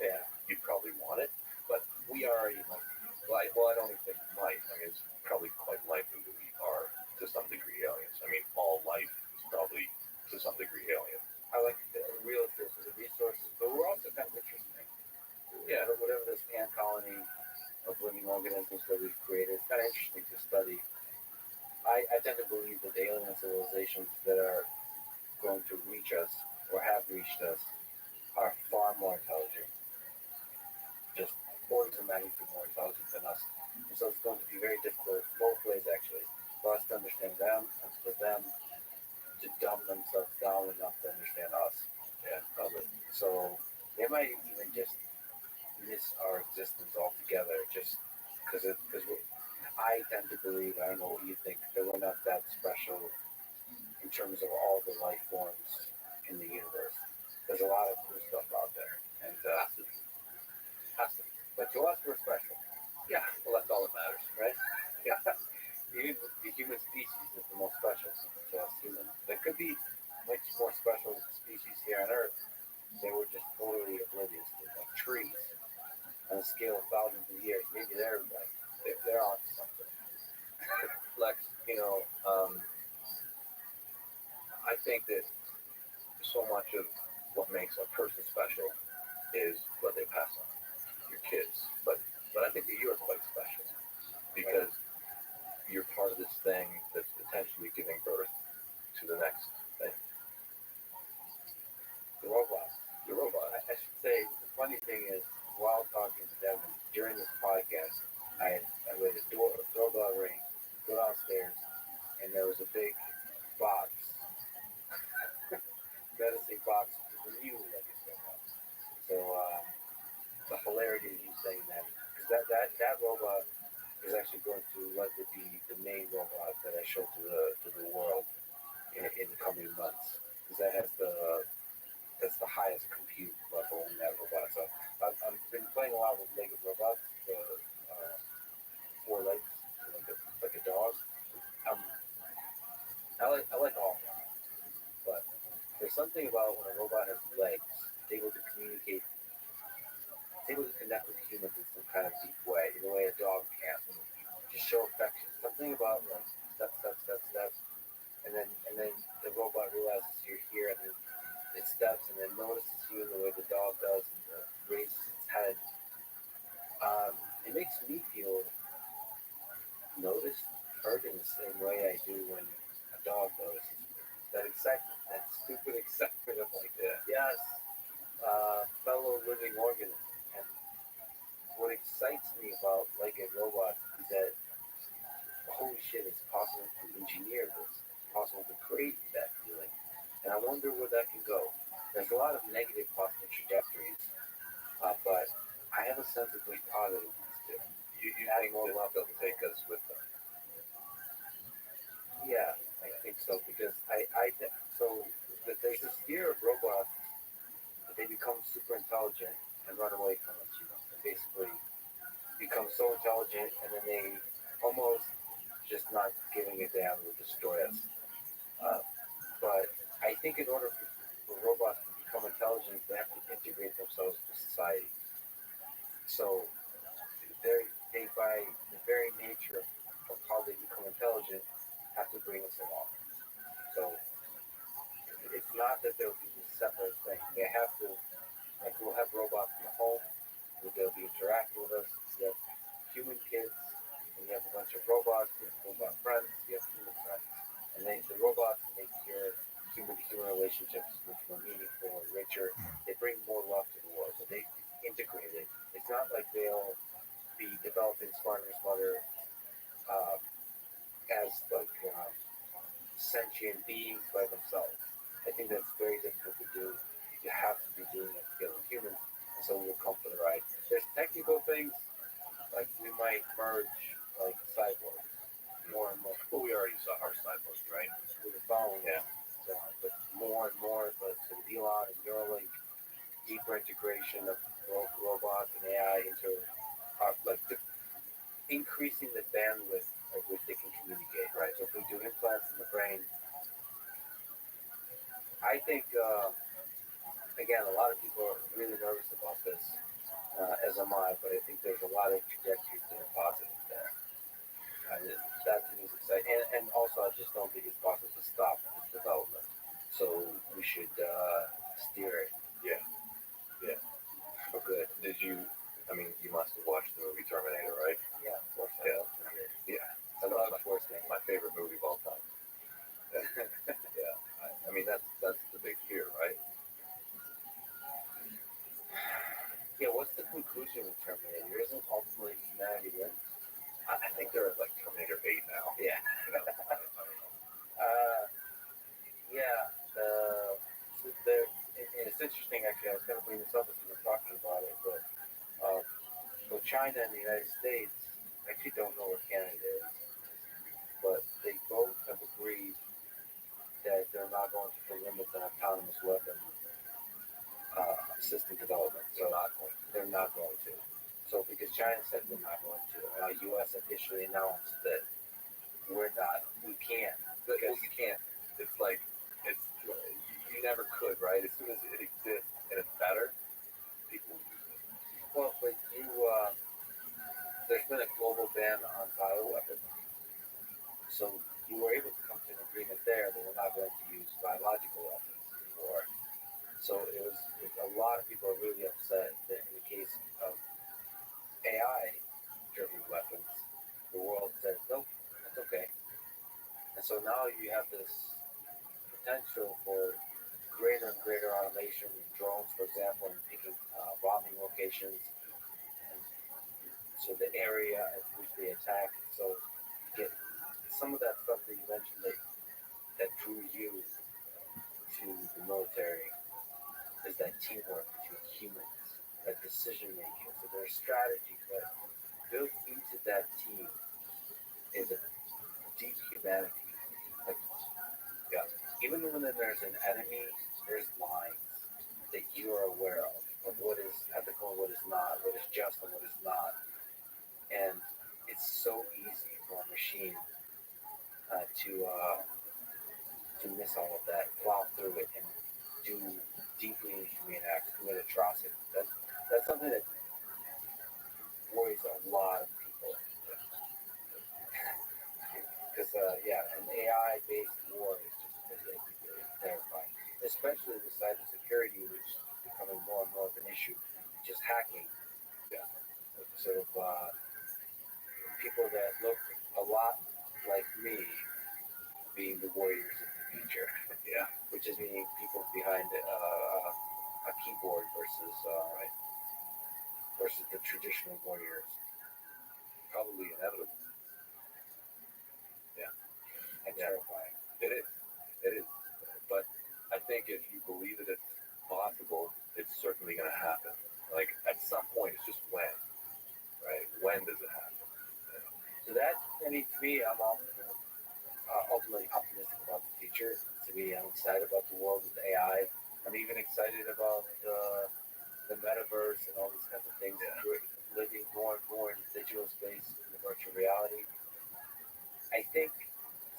S12: Yeah.
S14: you'd probably want it. But we already might. Well, I don't even think we might. I mean, it's probably quite likely that we are to some degree aliens. I mean, all life is probably to some degree alien.
S12: I like the real estate for the resources, but we're also kind of interesting.
S14: Yeah.
S12: Whatever this ant colony of living organisms that we've created, it's kind of interesting to study. I tend to believe that the alien civilizations that are going to reach us or have reached us are far more intelligent, just orders of magnitude more intelligent than us. And so it's going to be very difficult, both ways actually, for us to understand them and for them to dumb themselves down enough to understand us.
S14: Yeah, probably.
S12: So they might even just miss our existence altogether, just because I tend to believe, I don't know what you think, that we're not that special in terms of all the life forms in the universe. There's a lot of cool stuff out there, and has to be. But to us, we're special.
S14: Yeah, well, that's all that matters.
S12: Right? Yeah. Even the human species is the most special to us humans. There could be much more special species here on Earth. They were just totally oblivious to, like trees. On a scale of thousands of years, maybe they're on something.
S14: Lex, I think that so much of what makes a person special is what they pass on. Your kids, but I think that you are quite special because you're part of this thing that's potentially giving birth to the next thing.
S12: The robots.
S14: The robot.
S12: I should say, the funny thing is, while talking to Devin during this podcast, I read a doorbell ring, go downstairs, and there was a big box, medicine box, new like it's robot. So the hilarity of you saying that, because that robot is actually going to likely be the main robot that I show to the world in the coming months, because that's the highest compute level in that robot. So I've been playing a lot with Lego robots, the 4 legs, like a dog. I like all of them, but there's something about when a robot has legs, it's able to communicate, it's able to connect with humans in some kind of deep way, in a way a dog can't. Just show affection. Something about like steps, and then the robot realizes you're here, and then it steps, and then notices you in the way the dog does, and raises its head. It makes me feel noticed, heard in the same way I do when a dog notices me. That excitement, that stupid excitement of like, yes, fellow living organism. And what excites me about Lego robots is that, holy shit, it's possible to engineer this. It's possible to create that feeling. And I wonder where that can go. There's a lot of negative possible trajectories, but I have a sense that there's positive ones too.
S14: You think more love they'll take us with them?
S12: Yeah, I think so, because there's this fear of robots that they become super intelligent and run away from us, and basically become so intelligent, and then they almost just not giving a damn will destroy us. But I think in order for robots to become intelligent, they have to integrate themselves with society. So they by the very nature of how they become intelligent, have to bring us along. So it's not that they'll be a separate thing. They have to, like, we'll have robots in the home, where they'll be interacting with us. You have human kids, and you have a bunch of robots, you have robot friends, you have human friends. And then the robots make your human-to-human relationships much more meaningful and richer. They bring more love to the world. So they integrate it. It's not like they'll be developing smarter and smarter as like sentient beings by themselves. I think that's very difficult to do. You have to be doing it together with humans, and so we'll come for the ride. There's technical things like we might merge like cyborgs more and more.
S14: Well, we already saw our cyborgs, right?
S12: With the phone,
S14: yeah.
S12: So, but more and more, but to Elon and Neuralink, deeper integration of robots and AI into increasing the bandwidth at which they can communicate, right? So if we do implants in the brain, I think, again, a lot of people are really nervous about this, as am I, but I think there's a lot of trajectories that are positive there. And that to me is exciting. And also, I just don't think it's possible to stop this development. So we should steer it.
S14: Yeah.
S12: For good.
S14: You must have watched the movie Terminator, right?
S12: Yeah, of course. I love Terminator.
S14: Yeah.
S12: I love Schwarzenegger.
S14: My favorite movie of all time. Yeah. That's the big fear, right?
S12: Yeah, what's the conclusion with Terminator? Isn't ultimately humanity wins?
S14: I think they're at like Terminator 8 now.
S12: Yeah.
S14: I don't know.
S12: Yeah. And it's interesting, actually. I was going to bring this up as we were talking about it, but so China and the United States, I actually don't know where Canada is, but they both have agreed that they're not going to put limits on autonomous weapon system development. So they're not going to. So because China said they're not going to, and the U.S. officially announced that we can't.
S14: Well, you can't. It's like, you never could, right? As soon as it exists and it's better, people will use it.
S12: Well, but there's been a global ban on bioweapons. So you were able to come to an agreement there that we're not going to use biological weapons anymore. So a lot of people are really upset that in the case of now you have this potential for greater and greater automation in drones, for example, and picking bombing locations. And so the area at which they attack. So get some of that stuff that you mentioned that drew you to the military is that teamwork between humans, that decision making. So there's strategy, but built into that team is a deep humanity. Like, yeah, even when there's an enemy, there's lines that you are aware of what is ethical and what is not, what is just and what is not. And it's so easy for a machine to miss all of that, plow through it, and do deeply inhumane acts, commit atrocities. That's something that worries a lot of people. Because an AI-based war is just terrifying, especially with cybersecurity, which is becoming more and more of an issue. Just hacking, sort of people that look a lot like me being the warriors of the future. Which is meaning people behind a keyboard versus the traditional warriors.
S14: Probably inevitable.
S12: And terrifying.
S14: It is. It is. But I think if you believe that it's possible, it's certainly going to happen. Like at some point, it's just when, right? When does it happen?
S12: So that, I mean, to me, I'm ultimately optimistic about the future. To me, I'm excited about the world with AI. I'm even excited about the metaverse and all these kinds of things. We're living more and more in the digital space, in the virtual reality. I think,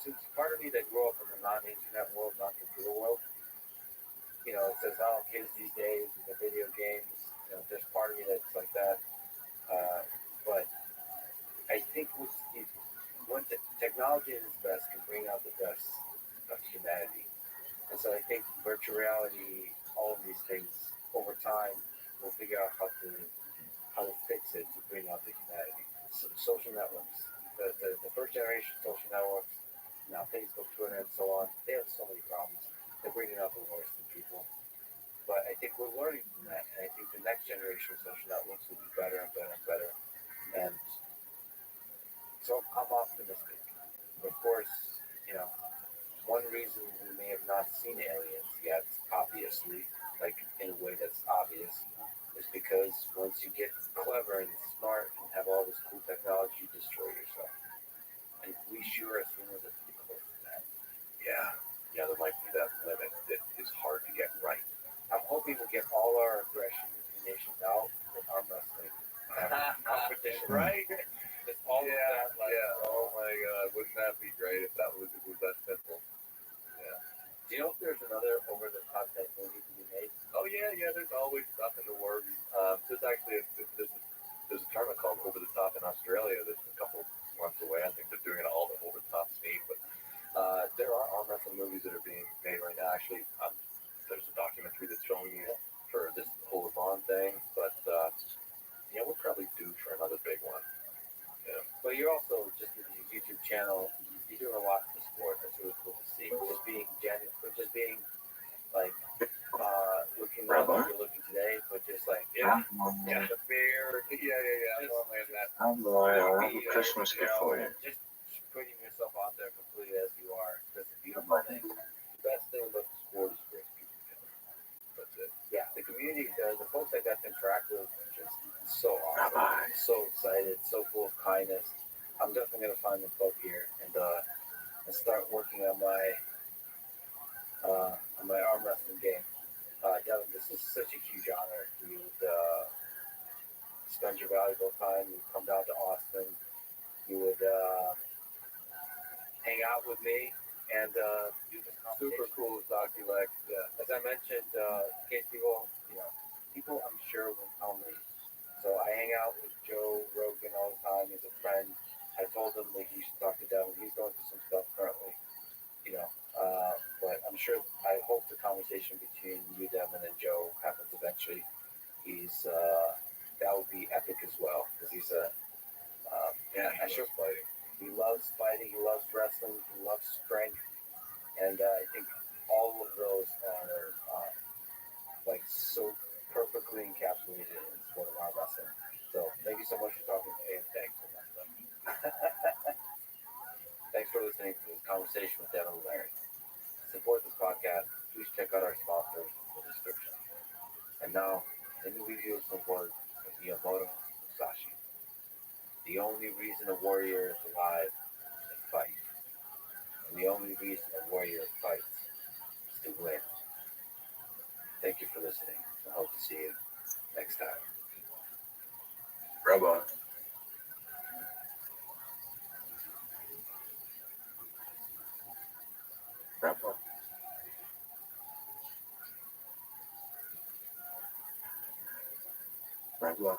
S12: since part of me that grew up in the non-internet world, non-computer world, it says, oh, kids these days with the video games, there's part of me that's like that. But I think when technology at its best can bring out the best of humanity. And so I think virtual reality, all of these things, over time, we'll figure out how to fix it to bring out the humanity. So social networks, the first generation social networks, now Facebook, Twitter, and so on, they have so many problems. They're bringing out the worst in people. But I think we're learning from that, and I think the next generation of social networks will be better and better and better. And so I'm optimistic. Of course, one reason we may have not seen aliens yet, obviously, like in a way that's obvious, is because once you get clever and smart and have all this cool technology, you destroy yourself. And we sure as humans are pretty close to that.
S14: Yeah, there might be that limit that is hard to get right.
S12: I'm hoping we'll get all our aggression and nations out with arm wrestling. Competition.
S14: Right?
S12: Just all of that.
S14: Oh my God, wouldn't that be great if it was that simple? Yeah.
S12: Do you know if there's another over-the-top type movie to be made?
S14: Oh yeah. There's always stuff in the works. There's actually there's a tournament called Over the Top in Australia that's a couple months away. I think they're doing it all the over the top speed, but there are arm wrestling movies that are being made right now. Actually, there's a documentary that's showing you for this whole Yvonne thing, but we're probably due for another big one. Yeah.
S12: But you're also, just with your YouTube channel, you're doing a lot for the sport. That's really cool to see. Just being genuine, like looking like you're looking today, but just like
S14: the beard.
S11: I'm Roy. I have a Christmas gift for you.
S12: Just putting yourself out there completely as you are. That's a beautiful thing. The best thing about the sport is brings people together. That's it. Yeah, the community, the folks I got to interact with, just so awesome.
S11: Rabbi.
S12: So excited, so full of kindness. I'm definitely gonna find the club here and start working on my arm wrestling game. Devin, this is such a huge honor for you to spend your valuable time. You come down to Austin. You would hang out with me and do this conversation.
S14: Super cool to talk to you, Lex.
S12: As I mentioned, in case people I'm sure will tell me. So I hang out with Joe Rogan all the time. He's a friend. I told him that he should talk to Devin. He's going through some stuff currently, but I'm sure, I hope the conversation between you, Devin, and Joe happens eventually. That would be epic as well, because he's a
S14: he's fighting. He loves fighting. He loves wrestling. He loves strength. And I think all of those are like so perfectly encapsulated in the sport of arm wrestling. So thank you so much for talking to me, and thanks for that. Thanks for listening to this conversation with Devin and Larry. To support this podcast, please check out our sponsors in the description. And now, let me leave you with some words of Miyamoto Musashi. The only reason a warrior is alive is to fight. And the only reason a warrior fights is to win. Thank you for listening. I hope to see you next time.
S11: Rabbi. Rabbi. Rabbi.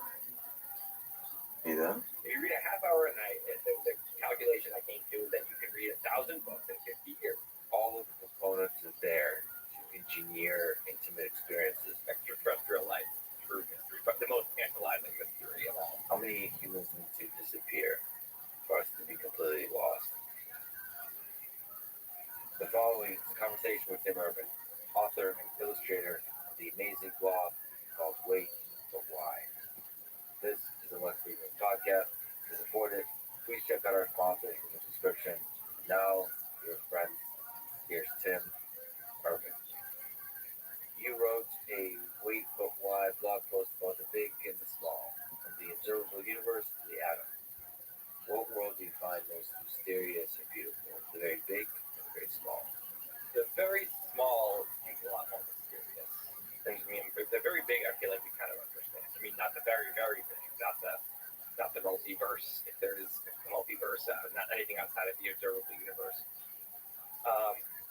S11: You there?
S12: If you read a half hour a night, the calculation I came to is that you can read 1,000 books in 50 years.
S14: All of the components are there to engineer intimate experiences.
S12: Extraterrestrial life, true mystery, but the most tantalizing mystery of all.
S14: How many humans need to disappear for us to be completely lost? The following is a conversation with Tim Urban, author and illustrator of the amazing blog called Wait But Why. This is a Let's Read This podcast. To support it, please check out our sponsors in the description. Now, your friends, here's Tim Urban. You wrote a Wait But Why blog post about the big and the small, from the observable universe to the atom. What world do you find most mysterious and beautiful? The very big or the very small?
S12: The very small seems a lot more mysterious. I mean, the very big, I feel like we kind of understand. I mean, not the very, very big, not the multiverse. If there is a multiverse, not anything outside of the observable universe.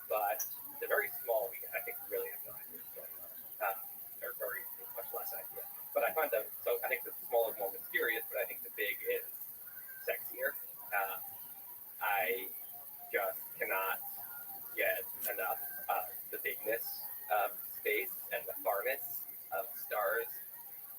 S12: But the very small, I think, we really have no idea what's going on. Or very much less idea. But I find that, so I think the small is more mysterious, but I think the big is sexier. I just cannot get enough of the bigness of space and the farness of stars,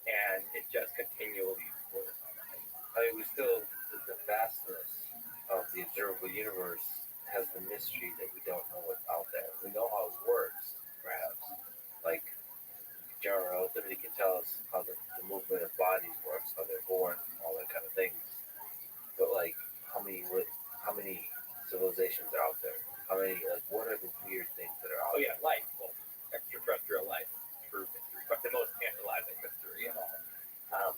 S12: and it just continually blows my mind.
S14: I mean, we still, the vastness of the observable universe has the mystery that we don't know what's out there. We know how it works, perhaps. Like, general relativity can tell us how the movement of bodies works, how they're born, all that kind of things. But, like, how many civilizations are out there? How many, like, what are the weird things that are out there?
S12: Oh, yeah, life. Well, extraterrestrial life is a true mystery, but the most tantalizing mystery of all.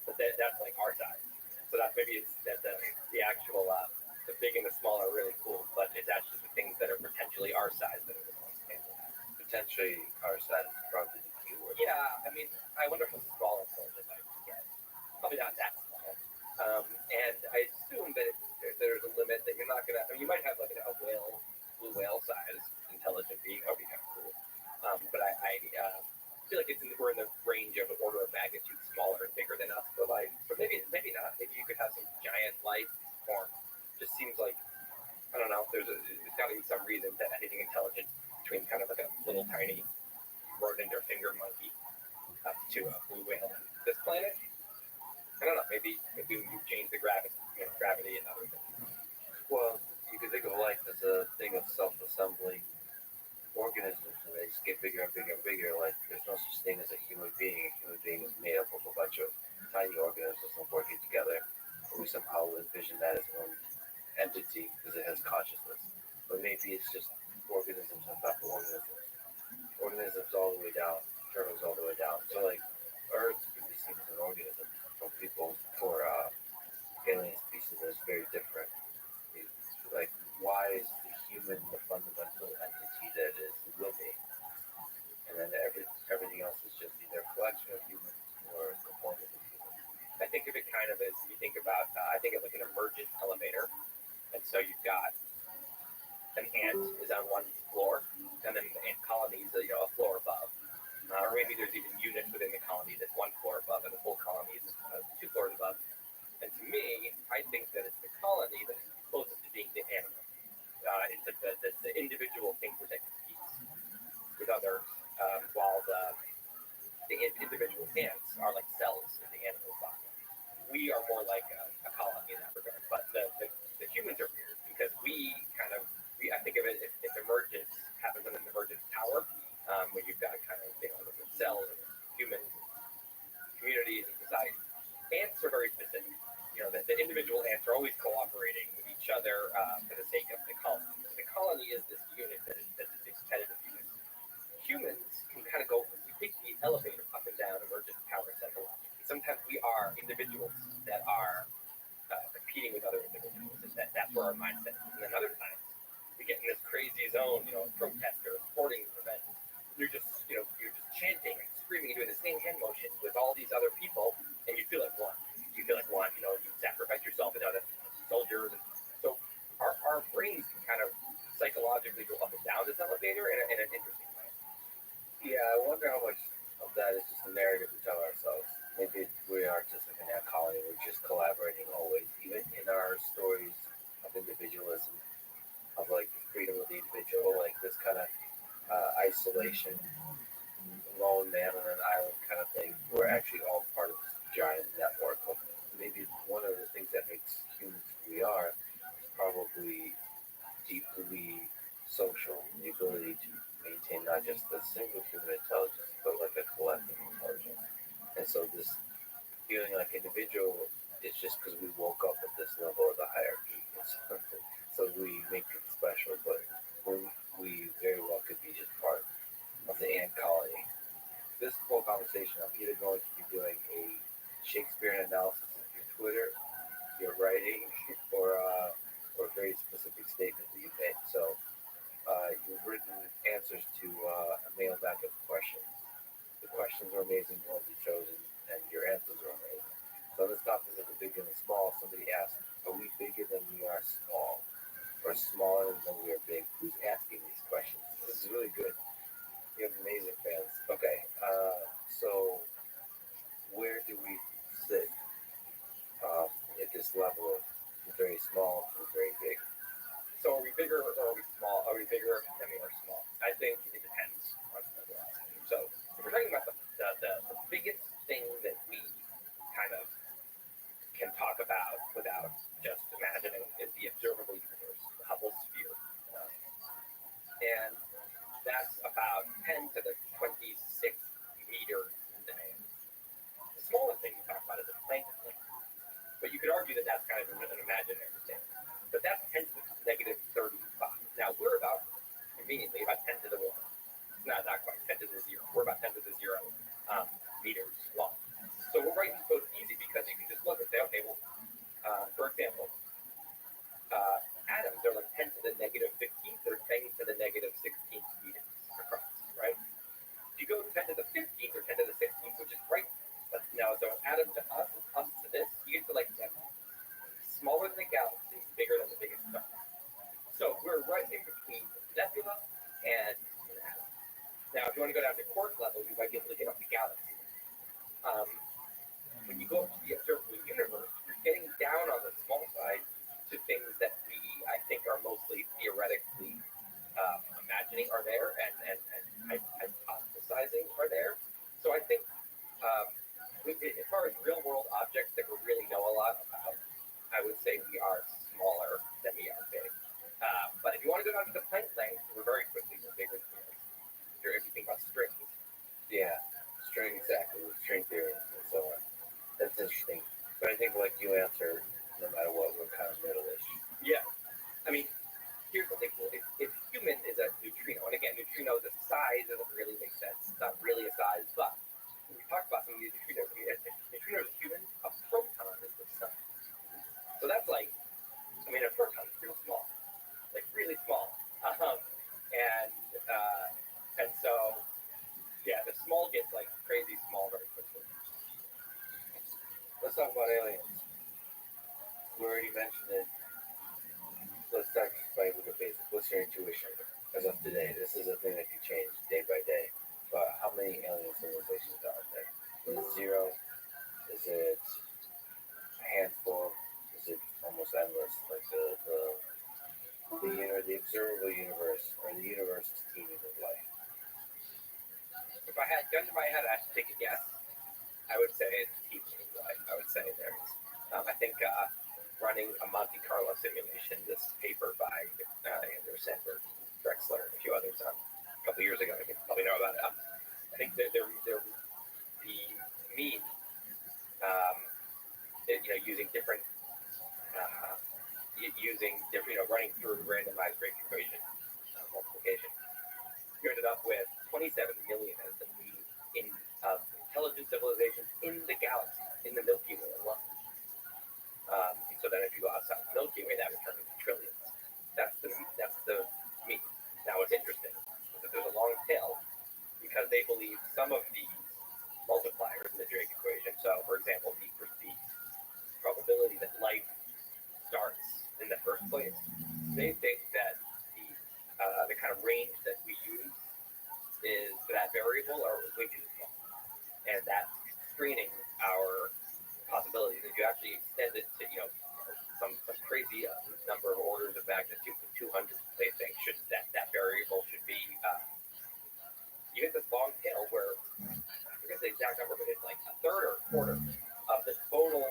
S12: But that's like our size. So that's maybe the actual, the big and the small are really cool, but it's actually the things that are potentially our size that are the most tantalizing.
S14: Potentially our size is probably the key word.
S12: Yeah, I mean, I wonder how small it's going to get. Probably not that small. And I assume that there's a limit that you're not going to, I mean, you might have like a blue whale size intelligent being. That would be kind of cool. But I feel like we're in the range of an order of magnitude smaller and bigger than us. But maybe not. Maybe you could have some giant life form. Just seems like, I don't know, there's got to be some reason that anything intelligent between kind of like a little tiny rodent or finger monkey up to a blue whale on this planet. I don't know, maybe you change the gravity and other things.
S14: Well, you could think of life as a thing of self-assembling organisms, and they just get bigger and bigger and bigger. Like, there's no such thing as a human being. A human being is made up of a bunch of tiny organisms working together. And we somehow envision that as one entity because it has consciousness. But maybe it's just organisms on top of organisms. Organisms all the way down, turtles all the way down. So, like, Earth could be seen as an organism for alien species that's very different. It's like, why is the human the fundamental entity that is living? And then everything else is just either a collection of humans or a component of humans.
S12: I think of it kind of as, you think about, I think of like an emergent elevator. And so you've got an ant is on one floor, and then the ant colony is a floor above. Or maybe there's even units within the colony that's one floor above, and the whole colony is 2 floors above. And to me, I think that it's the colony that is closest to being the animal. It's like the individual thing protected piece with others, while the individual ants are like cells in the animal's body. We are more like a colony in that regard, but the
S15: that are competing with other individuals. And that's where our mindset is. And then other times, we get in this crazy zone, protest or sporting event. You're just chanting and screaming and doing the same hand motion with all these other people, and you feel like one. You sacrifice yourself and other soldiers. And so our brains can kind of psychologically go up and down this elevator in an interesting way.
S2: Yeah, I wonder how much of that is just a narrative we tell ourselves. Maybe we are just like an ant colony. We're just collaborating always, even in our stories of individualism, of like freedom of the individual, like this kind of isolation, lone man on an island kind of thing. We're actually all part of this giant network of maybe one of the things that makes humans who we are is probably deeply social, the ability to maintain not just a single human intelligence, but like a collective intelligence. And so this feeling like individual is just because we woke up at this level of the hierarchy. So we make it special, but we very well could be just part of the ant colony. This whole conversation, I'm either going to be doing a Shakespearean analysis of your Twitter, your writing, or very specific statement that you've made. So you've written answers to a mailbag of questions. The questions are amazing, the ones you chose, and your answers are amazing. So let's talk about the big and the small. Somebody asked, are we bigger than we are small? Or smaller than we are big? Who's asking these questions? This is really good. You have amazing fans. Okay, so where do we sit at this level of very small to very big?
S15: So are we bigger or are we small? Are we bigger than we are small? I think it depends on the philosophy. So if we're talking about the biggest thing that we kind of can talk about without just imagining is the observable universe, the Hubble sphere. And that's about 10 to the 26 meters in diameter. The smallest thing we talk about is a Planck plane. But you could argue that that's kind of an imaginary thing. But that's 10 to the negative 35. Now, we're about, conveniently, about 10 to the 1. Not quite, 10 to the 0. We're about 10 to the 0 meters long. So we're right, so it's easy because you can just look and say, okay, well, for example, atoms are like 10 to the negative 15th or 10 to the negative 16th meters across, right? If you go 10 to the 15th or 10 to the 16th, which is right, now, so an atom to us is us to this, you get to like smaller than the galaxy, bigger than the biggest star. So we're right in between nebula and an atom. Now, if you want to go down to quark level, you might be able to get up to galaxy. When you go up to the observable universe, you're getting down on the small side to things that we, I think, are mostly theoretically imagining are there and hypothesizing are there. So I think as far as real world objects that we really know a lot about, I would say we are smaller than we are big. But if you want to go down to the Planck length, we're very quickly bigger than we are. If you think about strings.
S2: Yeah, string, exactly, with string theory and so on. That's interesting. But I think like you answer, no matter what, we're kind of middle-ish.
S15: Yeah. I mean, here's the thing. If human is a neutrino, and again, neutrino, the size doesn't really make sense. It's not really a size, but when we talk about some of these neutrinos, neutrinos are human, a proton is the sun. So that's like, I mean, a proton is real small, like really small. And so, yeah, the small gets like crazy small very quickly.
S2: Let's talk about aliens. We already mentioned it. Let's start right with the basics. What's your intuition as of today? This is a thing that can change day by day. But how many alien civilizations are there? Is it zero? Is it a handful? Is it almost endless? Like the observable universe, or the universe is teeming with life?
S15: If I had gun to my head, I have to take a guess. I would say it's teaching life. I would say there's, I think running a Monte Carlo simulation, this paper by Andrew Sandberg, Drexler, and a few others a couple years ago, you probably know about it. I think they're the mean, using different, running through randomized rate equation multiplication. You ended up with 27 million as the mean in intelligent civilizations in the galaxy, in the Milky Way alone. place, they think that the kind of range that we use is for that variable are way too small, and that's constraining our possibilities. If you actually extend it to some crazy number of orders of magnitude, 200, they think that variable should be you get this long tail where I forget the exact number, but it's like a third or a quarter of the total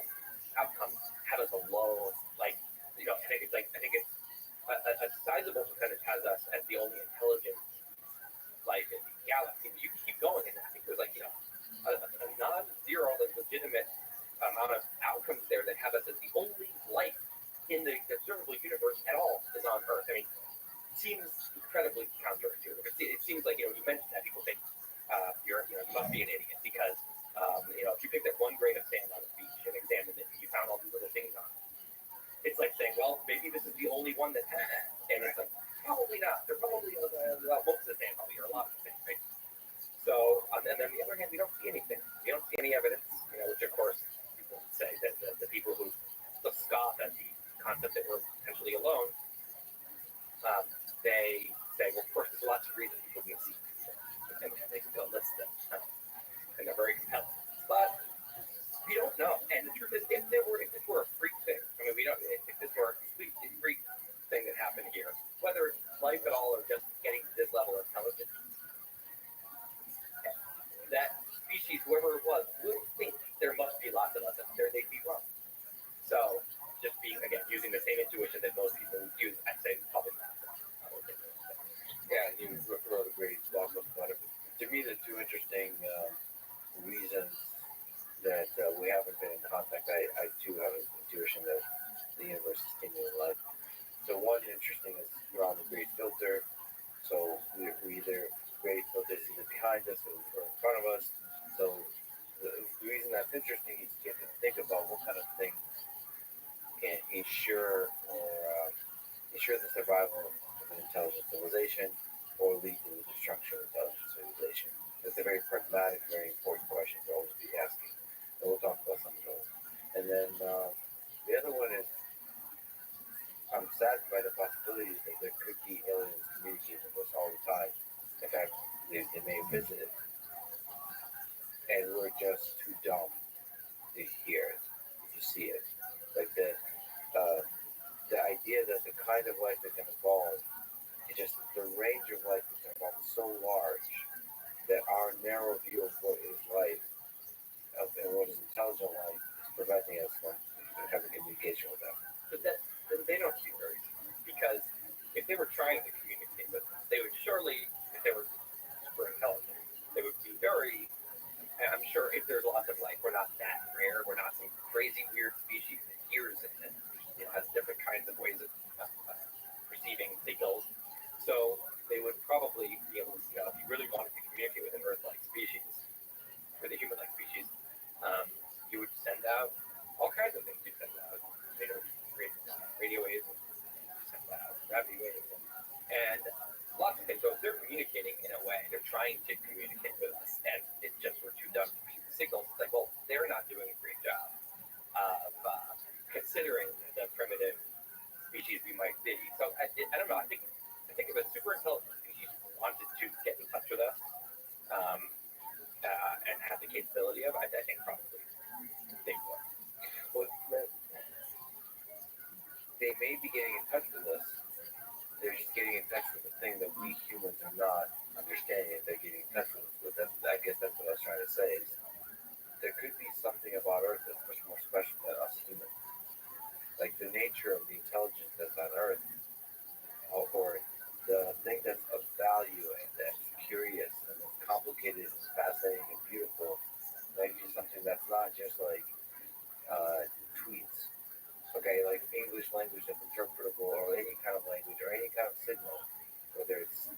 S15: outcomes have us a low, I think it's a sizable percentage has us as the only intelligent galaxy. You keep going, and I think there's a non-zero, legitimate amount of outcomes there that have us as the only life in the observable universe at all is on Earth. I mean, it seems incredibly counterintuitive. It seems like you mentioned that people think you must be an idiot because if you picked up one grain of sand on the beach and examined it and you found all these little things on it, it's like saying, well, maybe this is the only one that has that, and it's like probably not. They're probably most of the sand probably, or a lot of the sand, right? So, and then on the other hand, we don't see anything. We don't see any evidence, which of course people would say that the people who still scoff at the concept that we're potentially alone, they say, well, of course, there's lots of reasons people can see these things, and they can go list them, and they're very compelling. But we don't know, and the truth is, if this were a freak thing, I mean, we don't. If this were a completely freak thing that happened here, whether it's life at all or just getting to this level of intelligence, that species, whoever it was, would think there must be lots of us out there. They'd be wrong. So, just using the same intuition that most people use, I'd say probably not.
S2: Yeah, you wrote a great blog post about it. To me, the two interesting reasons that we haven't been in contact, I too have an intuition that the universe is continuing life. So one interesting is we're on the great filter. So we either great filter is either behind us or in front of us. So the reason that's interesting is you have to think about what kind of things can ensure the survival of an intelligent civilization or lead to the destruction of intelligent civilization. That's a very pragmatic, very important question to always be asking. And we'll talk about some of those. And then the other one is I'm saddened by the possibility that there could be aliens communicating with us all the time. In fact, they may have visited. And we're just too dumb to hear it, to see it. Like the idea that the kind of life that can evolve, it just the range of life that can evolve is so large that our narrow view of what is life and what is intelligent life is preventing us from having communication with them.
S15: But then they don't seem very, because if they were trying to communicate with us, they would surely, if they were super intelligent, they would be very. I'm sure if there's lots of life, we're not that rare. We're not some crazy weird species that hears and has different kinds of ways of perceiving signals. So they would probably be able to, if you really wanted to communicate with an Earth-like species, or the human-like species, you would send out all kinds of things. You send out, radio waves, send out gravity waves, and lots of things. So if they're communicating in a way, they're trying to communicate with us, and it's just we're too dumb to receive the signals. It's like, well, they're not doing a great job of considering the primitive species we might be. So I don't know. I think if a super intelligent species wanted to get in touch with us and have the capability of, I think probably they would.
S2: Well, they may be getting in touch with us. They're just getting in touch with the thing that we humans are not understanding that they're getting in touch with. I guess that's what I was trying to say. Is there could be something about Earth that's much more special than us humans. Like the nature of the intelligence that's on Earth, or the thing that's of value and that's curious and that's complicated and fascinating and beautiful, might be something that's not just like tweets. Okay, like English language that's interpretable, or any kind of language, or any kind of signal, whether it's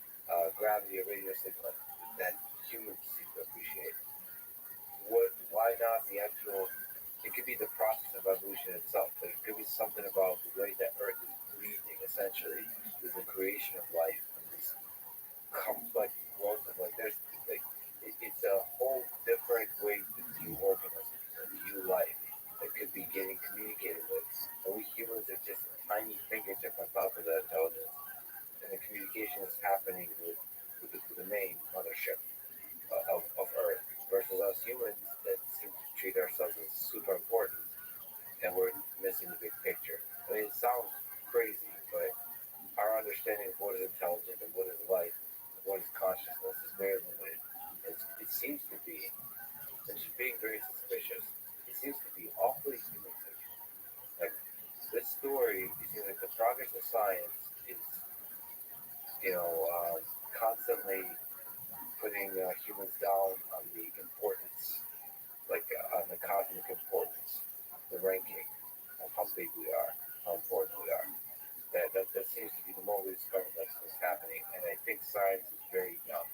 S2: gravity or radio signal that humans seem to appreciate. Why not the actual? It could be the process of evolution itself, but it could be something about the way that Earth is breathing. Essentially, is the creation of life and this complex growth of life. There's like it's a whole different way to view organisms and view life that could be getting communicated with. And we humans are just a tiny fingertip on
S14: missing the big picture. I mean, it sounds crazy, but our understanding of what is intelligent and what is life, and what is consciousness, is very limited. It seems to be, and just being very suspicious, it seems to be awfully human-centered. Like, this story, it seems like the progress of science is, constantly putting humans down on the importance, on the cosmic importance, the ranking of how big we are, how important we are. That seems to be the more we discover that's what's happening. And I think science is very young.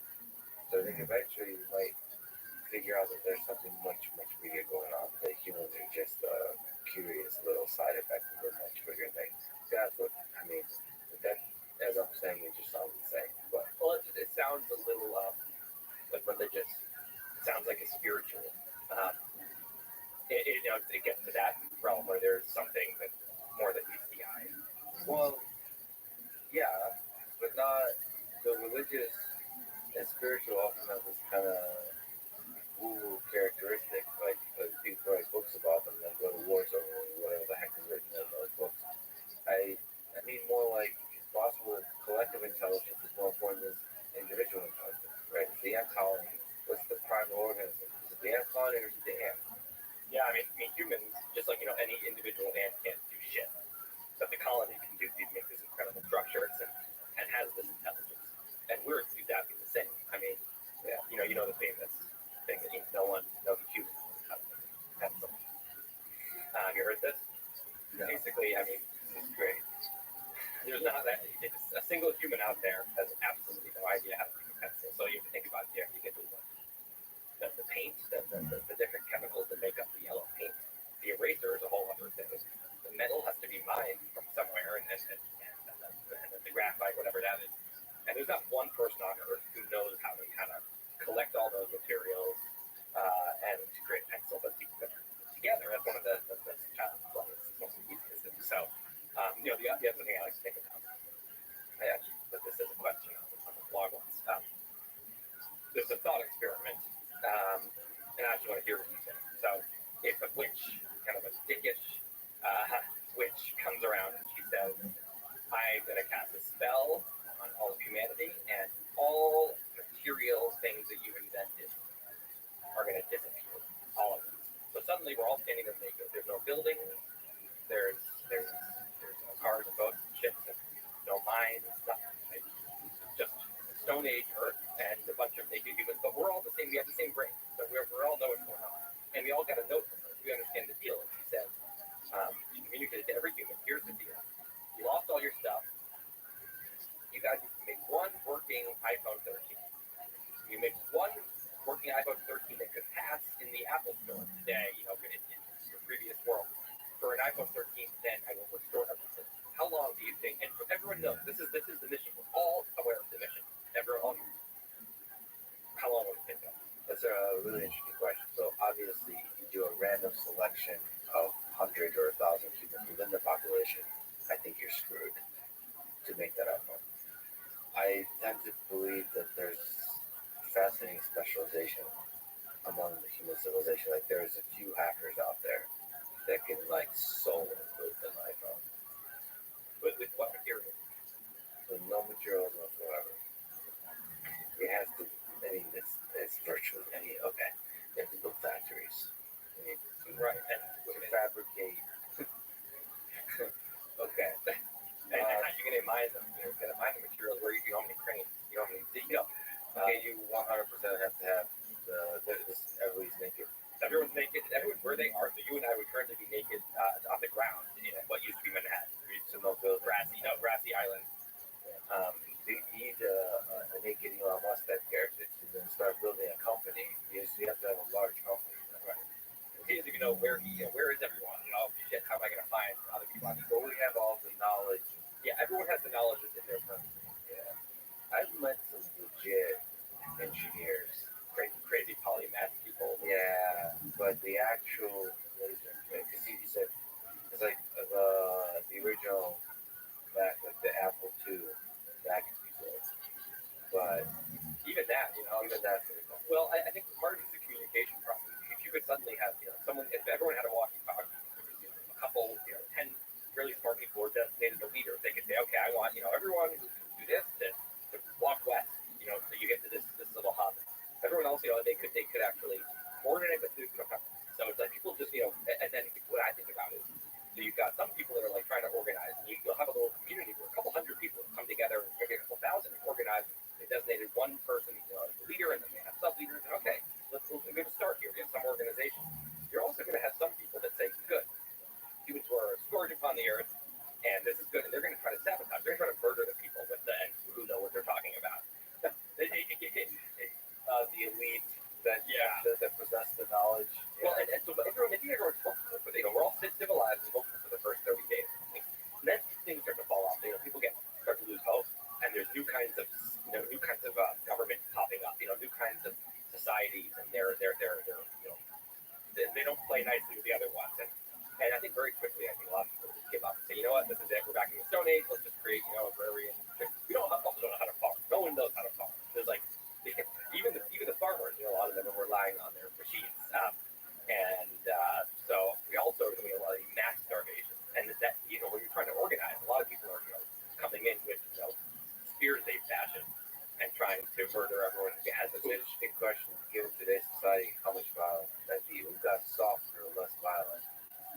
S14: So I think eventually we might figure out that there's something much, much bigger going on. That humans are just a curious little side effect of a much bigger thing. That's what I mean. That, as I'm saying, it just sounds insane. But
S15: It sounds a little like religious. It sounds like it's spiritual. It gets to that realm where there's something that more than meets the eye.
S14: well, yeah, but not the religious and spiritual often have this kind of woo-woo characteristic. Like people write books about them, then go to war zones or whatever the heck is written in those books. I mean more like it's possible that collective intelligence is more important than individual intelligence, right? It's the ant colony. What's the primal organism? Is it the ant colony or is it the ant?
S15: Yeah, I mean humans, just like any individual ant can't do shit, but the colony can make this incredible structures and has this intelligence, and we're exactly the same. I mean, yeah, you know the famous thing that means no human has a pencil. Have you heard this?
S14: No.
S15: Basically, I mean, it's great. There's not that a single human out there has absolutely no idea how to make a pencil. So you have to think about you have to get the paint, the different chemicals that make up the yellow paint. The eraser is a whole other thing. The metal has to be mined from somewhere, and the graphite, whatever that is. And there's not one person on Earth who knows how to kind of collect all those materials and to create a pencil that keep them together. That's one of the child's play. It's one of the easiest things. So, the other thing I like to think about, I actually put this as a question on the blog once. There's a thought experiment, and I actually want to hear what you say. So, if a witch, kind of a dickish witch, comes around and she says, I'm going to cast a spell on all of humanity, and all material things that you invented are going to disappear, all of them. So suddenly we're all standing there naked. There's no buildings, there's no cars and boats and ships, and no mines, nothing. Right? Just Stone Age Earth and a bunch of naked humans, but we're all the same. We have the same brain, so we all know what's going on, and we all got a note from her. We understand the deal, and she says, she communicated to every human. Here's the deal: you lost all your stuff. You guys need to make one working iPhone 13. You make one working iPhone 13 that could pass in the Apple Store today, in your previous world. For an iPhone 13, then I will restore everything. How long do you think? And everyone knows this is the mission. We're all aware of the mission. Everyone. How long would it take that?
S14: That's a really interesting question. So obviously, if you do a random selection of 100 or 1,000 humans within the population, I think you're screwed to make that iPhone. I tend to believe that there's fascinating specialization among the human civilization. Like there's a few hackers out there that can solo build an iPhone.
S15: With what material?
S14: With no materials whatsoever. It has to. I mean, it's virtually any. Okay, you have to build factories. You need
S15: right and
S14: to fabricate. Okay.
S15: And how you going to mine them? You're going to mine the materials where you don't have any cranes. You don't have any,
S14: Okay, you 100% have to have everybody's naked.
S15: Everyone's naked. Everyone's where they are. So you and I would currently be naked on the ground in what used to be Manhattan.
S14: So no build.
S15: Grassy island.
S14: You need a naked Elon Musk type character to then start building a company. You have to have a large company.
S15: Right. He doesn't even know where is everyone? Shit, how am I going to find other people?
S14: But we have all the knowledge.
S15: Yeah, everyone has the knowledge that's in their some people that are like trying to organize, and you'll have a little community where a couple hundred people come together, maybe a couple thousand, and organize. They designated one person, leader, and then they have sub leaders. And okay, we're going to start here. We have some organization. You're also going to have some people that say, good, humans were a scourge upon the earth, and this is good, and they're going to try to sabotage. They're going to try to murder the people with the who know what they're talking about.
S2: The elite that possess the knowledge.
S15: Well, and so everyone's hopeful, but we're all civilized and hopeful for the first 30 days. And then things start to fall off. People start to lose hope, and there's new kinds of governments popping up. New kinds of societies, and they don't play nicely with the other ones. And I think very quickly, a lot of people just give up and say, you know what, this is it. We're back in the Stone Age. Let's just create, a agrarian. We also don't know how to farm. No one knows how to farm. There's like even the farmers, a lot of them are relying on their machines. So we also are doing a lot of mass starvation. And that when you're trying to organize, a lot of people are coming in with spears-based fashion and trying to murder everyone who has
S2: It's an interesting question. Given today's society, how much violence would that be? We've got softer, less violent.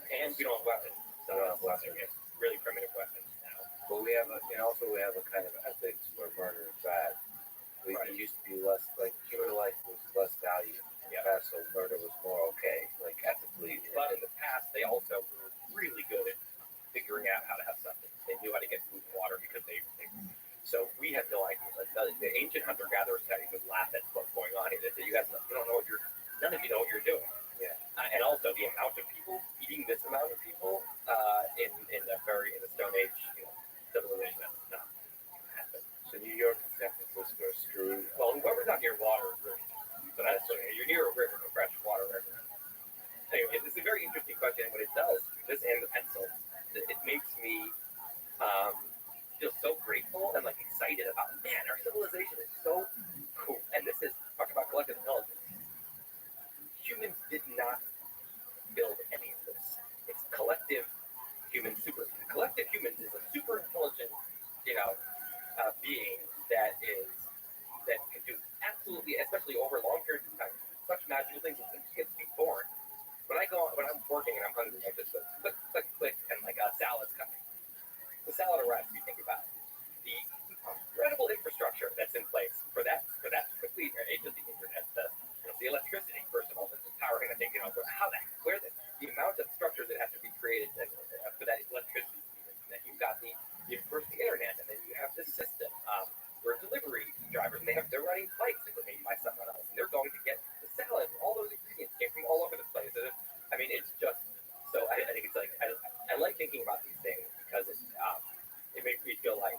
S15: And we don't have weapons. So it's really primitive weapons now.
S2: But we have a kind of ethics where murder is bad. We used to be less, like, human life was less valued. Past, so murder was more okay, like ethically.
S15: But in the past, they also were really good at figuring out how to have something. They knew how to get food and water because they so we had no idea. The ancient hunter-gatherer studies would laugh at what's going on here. They say, none of you know what you're doing.
S2: Yeah.
S15: And also the amount of people eating this amount of people in the Stone Age, civilization, that's not happened.
S2: So New York and San Francisco are screwed.
S15: Well, whoever's not near water is really. So that's you're near a river, a fresh water river. Anyway, this is a very interesting question. What it does, this and the pencil, it makes me feel so grateful and like excited about. Man, our civilization is so cool. And this is talk about collective intelligence. Humans did not build any of this. It's collective human super. Collective humans is a super intelligent, being that can do absolutely, especially over long periods of time, such magical things as kids be born. When I'm working and I'm hungry, I just go click, click, click, and like a salad's coming. The salad arrives. You think about the incredible infrastructure that's in place for that quickly age of the internet, the electricity, first of all, that's powering. I think the amount of structures that have to be created for that electricity. And then you've got the internet, and then you have this system where delivery drivers, and they're running flights that were made by someone else, and they're going to get the salad. And all those ingredients came from all over the place. I mean, it's just so. I think it's like I like thinking about these things because it makes me feel like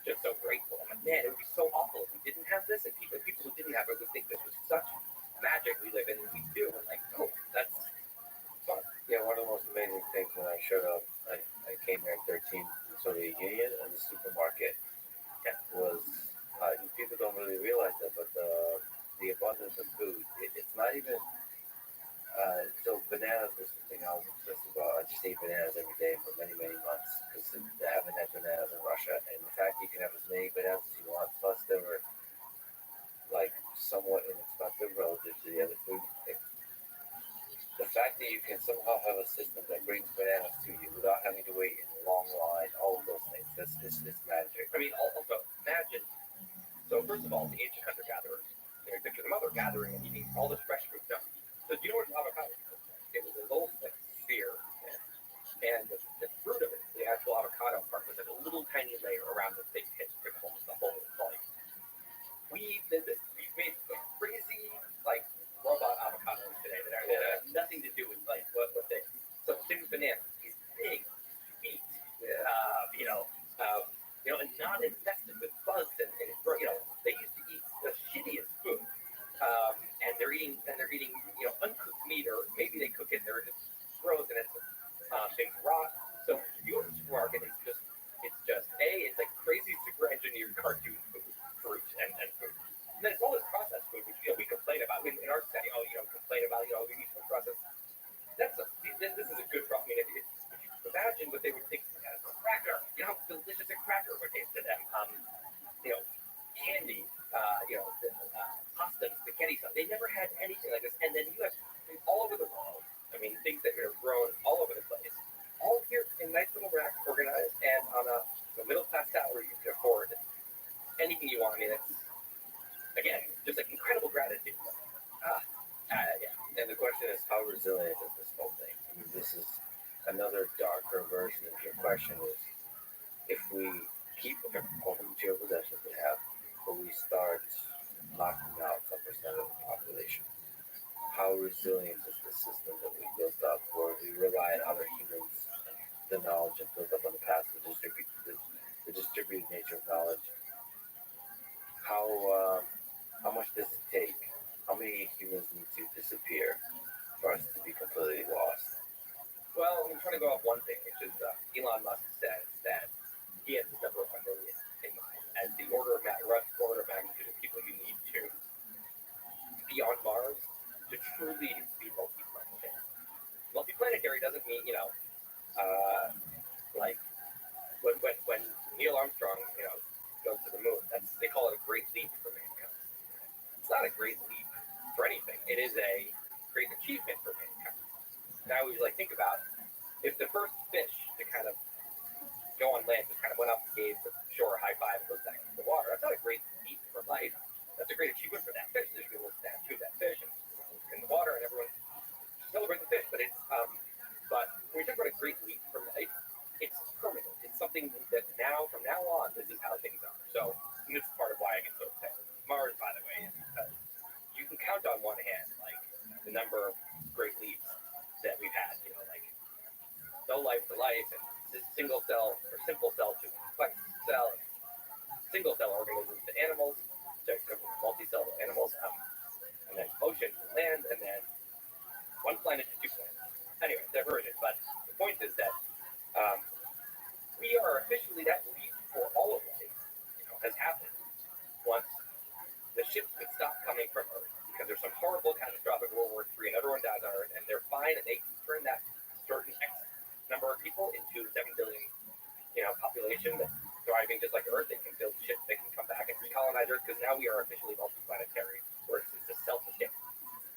S15: just so grateful. I'm like, man, it would be so awful if we didn't have this, and people who didn't have it would think this was such magic we live in, and we do. And like, oh, that's fun.
S2: Yeah, one of the most amazing things when I showed up, I came here in 13 in the Soviet Union, and the supermarket was, people don't really realize that, but the abundance of food, it's not even, so bananas was something I was obsessed about. I just ate bananas every day for many, many months, because they haven't had bananas in Russia, and in fact, you can have as many bananas as you want, plus they were, like, somewhat inexpensive relative to the other food things. The fact that you can somehow have a system that brings bananas to you without having to wait in a long line, all of those things, it's magic.
S15: I mean, also imagine. So first of all, the ancient hunter-gatherers, you picture them out there gathering and eating all this fresh fruit stuff. So do you know what an avocado is? It was a little sphere, and the fruit of it, the actual avocado part, was like a little tiny layer around the big pit, almost the whole volume. We've made crazy like robot avocados today that have nothing to do with like what they. So same with bananas. These big feet, and not infested with bugs and they used to eat the shittiest food, and they're eating uncooked meat, or maybe they cook it, they're just frozen and things rot. So your supermarket is just it's like crazy super engineered cartoon fruit and food. And then it's all this processed food, which we complain about in our society. Complain about we need food processed. This is a good problem. I mean, if you imagine what they would think of a cracker, how delicious a cracker would taste to them. Candy, pasta, spaghetti stuff. They never had anything like this. And then you have all over the world. I mean, things that are grown all over the place. All here in
S2: darker version of your question is, if we keep all the material possessions we have, but we start knocking out some percent of the population, how resilient is the system that we built up, where we rely on other humans, the knowledge that's built up in the past, the distributed nature of knowledge? How much does it take? How many humans need to disappear for us to be completely lost?
S15: Well, I'm trying to go off one thing, which is Elon Musk says that he has this number of 1 million in mind as the order of magnitude of people you need to be on Mars to truly be multiplanetary. Multiplanetary doesn't mean, like when Neil Armstrong, goes to the moon, they call it a great leap for mankind. It's not a great leap for anything. It is a great achievement for mankind. Now we think about if the first fish to kind of go on land just kind of went up and gave the shore a high five and goes back into the water. That's not a great leap for life. That's a great achievement for that fish. There's people that stand to that fish and in the water, and everyone celebrates the fish. But but when we talk about a great leap for life, it's permanent. It's something that from now on, this is how things are. So this is part of why I get so upset. Mars, by the way, is because you can count on one hand the number of great leaps that we've had. No life to life, and single cell or simple cell to complex cell, single cell organisms to animals, to multi-cell animals, and then ocean to land, and then one planet to two planets. Anyway, diversion. But the point is that we are officially that leap for all of life. Has happened once the ships would stop coming from Earth because there's some horrible catastrophic World War III and everyone dies on Earth, and they're fine and they can turn that certain X number of people into 7 billion, population that's thriving just like Earth. They can build ships, they can come back and recolonize Earth because now we are officially multiplanetary, where it's just self-sustaining.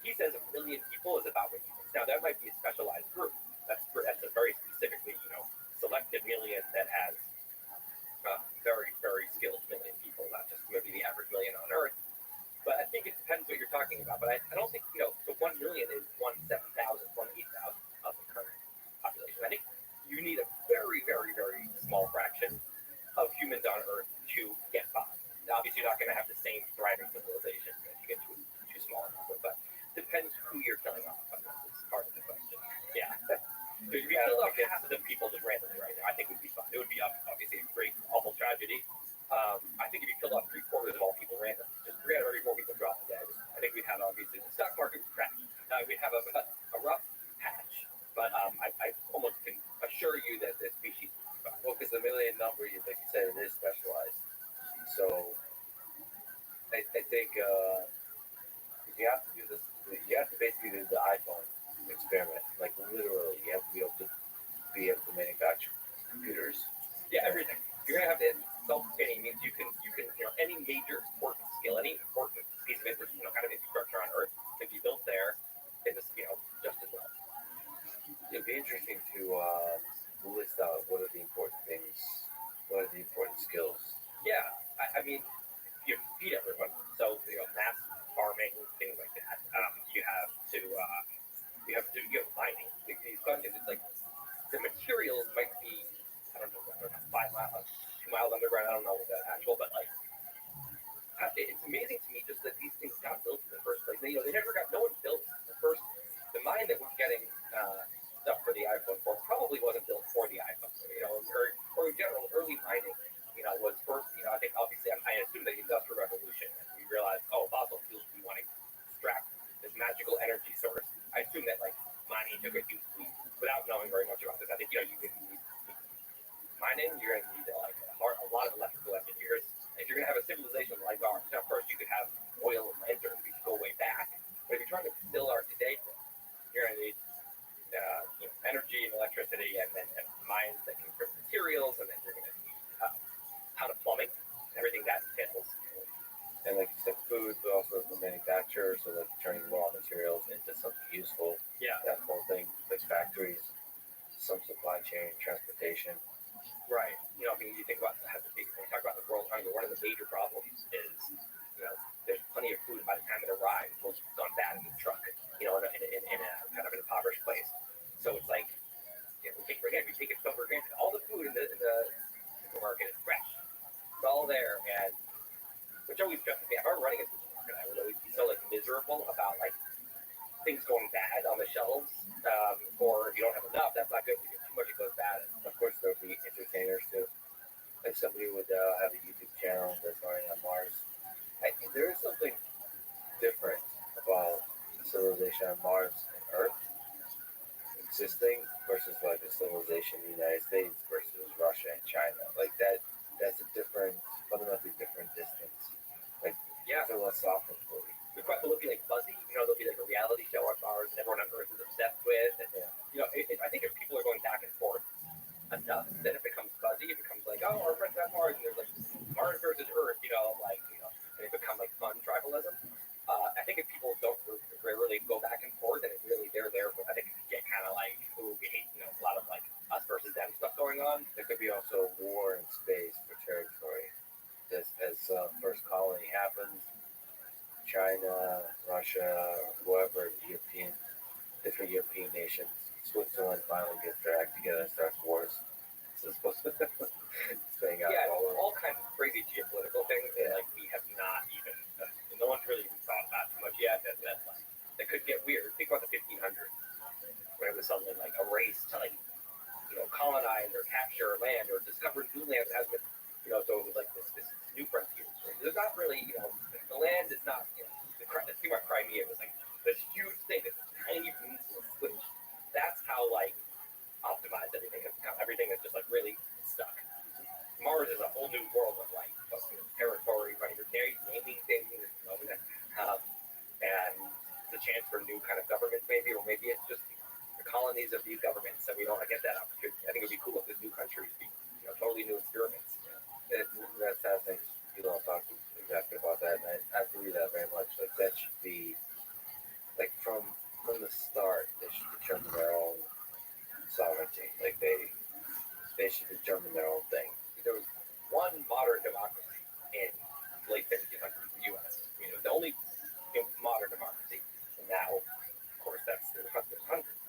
S15: He says 1 million people is about what he thinks. Now that might be a specialized group. That's a very specifically, selected million that has very, very skilled million people, not just maybe the average million on Earth. But I think it depends what you're talking about. But I don't think, so 1 million is 1/7,000, 1/8,000 of the current population. I think you need a very, very, very small fraction of humans on Earth to get by. Now, obviously, you're not going to have the same thriving civilization if you get too small a number, but depends who you're killing off. I guess is part of the question. Yeah. So if you killed off half of the people just randomly right now, I think it would be fine. It would be obviously a great, awful tragedy. I think if you killed off 3/4 of all people randomly, just 3 out of every 4 people dropped dead, I think we'd have obviously the stock market would crash. We'd have a rough patch. But I almost can assure you that the species would be fine.
S2: Well, because the million number, like you said, it is specialized. So I think you have to do this. You have to basically do the iPhone experiment. Literally, you have to be able to manufacture computers.
S15: Yeah, everything. You're gonna have to self-sustaining means you can any major important skill, any important piece of kind of infrastructure on Earth can be built there in this, just as well.
S2: It'd be interesting to list out what are the important things, what are the important skills.
S15: Yeah, I mean, you feed everyone, so mass farming, things like that. You have mining. These questions, it's the materials might be, I don't know, 5 miles, 2 miles underground. I don't know what that actual, but it's amazing to me just that these things got built in the first place. They never got. No one built the mine that was getting stuff for the iPhone 4 probably wasn't built for the iPhone. Or in general, early mining, was first. I think obviously I assume that the Industrial Revolution, we realized, fossil fuels, we want to extract this magical energy source. I assume that mining took a huge leap without knowing very much about this. I think you need mining. You're going to need a lot of electrical engineers. If you're going to have a civilization like ours, now first you could have oil and lanterns. We could go way back. But if you're trying to still our today, you're going to need energy and electricity, and then mines that can produce materials, and then you're going to need a ton of plumbing and everything that entails.
S2: And like you said, food, but also the manufacturer, so turning raw materials into something useful.
S15: Yeah.
S2: That whole thing, like factories, some supply chain, transportation.
S15: Right. I mean, you think about when we talk about the world hunger, one of the major problems is, there's plenty of food. By the time it arrives, most of it's gone bad in the truck, in a kind of an impoverished place. So it's we think again, we take it for granted. All the food in the supermarket is fresh. It's all there, and which always stresses me. If I were running a supermarket, I would always be so like miserable about like things going bad on the shelves, or if you don't have enough, that's not good. If you get too much, it goes bad. And
S2: Of course, there'll be entertainers too. Like somebody would have a YouTube channel that's running on Mars. I think there is something different about the civilization on Mars and Earth existing versus like the civilization in the United States versus Russia and China. Like that's a different, fundamentally different distance. Like
S15: yeah,
S2: philosophically.
S15: The will be like fuzzy, there'll be like a reality show on Mars and everyone on Earth is obsessed with. And, I think if people are going back and forth enough, then it becomes fuzzy. It becomes like, oh, our friends on Mars, and there's like Mars versus Earth, and it become like fun tribalism. I think if people don't really go back and forth, and they're there, I think it can get kind of like, ooh, we hate, a lot of like us versus them stuff going on.
S2: There could be also war in space for territory. As first colony happens, China, Russia, whoever, different European nations, Switzerland finally gets their act together and starts wars. This is supposed to staying out.
S15: Yeah, all kinds of crazy geopolitical things that like we have not even, no one's really even thought about too much yet. That could get weird. Think about the 1500s, when it was suddenly like a race to like colonize or capture land or discover new land that hasn't been, so it was like this new frontier. There's not really, the land is not, the thing about Crimea was like this huge thing, this tiny peninsula switch. That's how like optimized everything has become. Everything is just like really stuck. Mars is a whole new world of like territory, right? You're naming things, and it's a chance for new kind of governments maybe, or maybe it's just the colonies of these governments, and we don't get that opportunity. I think it would be cool if there's new countries, totally new experiments.
S2: That's fascinating. People don't talk exactly about that, and I believe that very much. Like that should be like from the start, they should determine their own sovereignty. Like they should determine their own thing.
S15: There was one modern democracy in the late 1500s, the U.S. The only modern democracy. And now, of course, there's hundreds,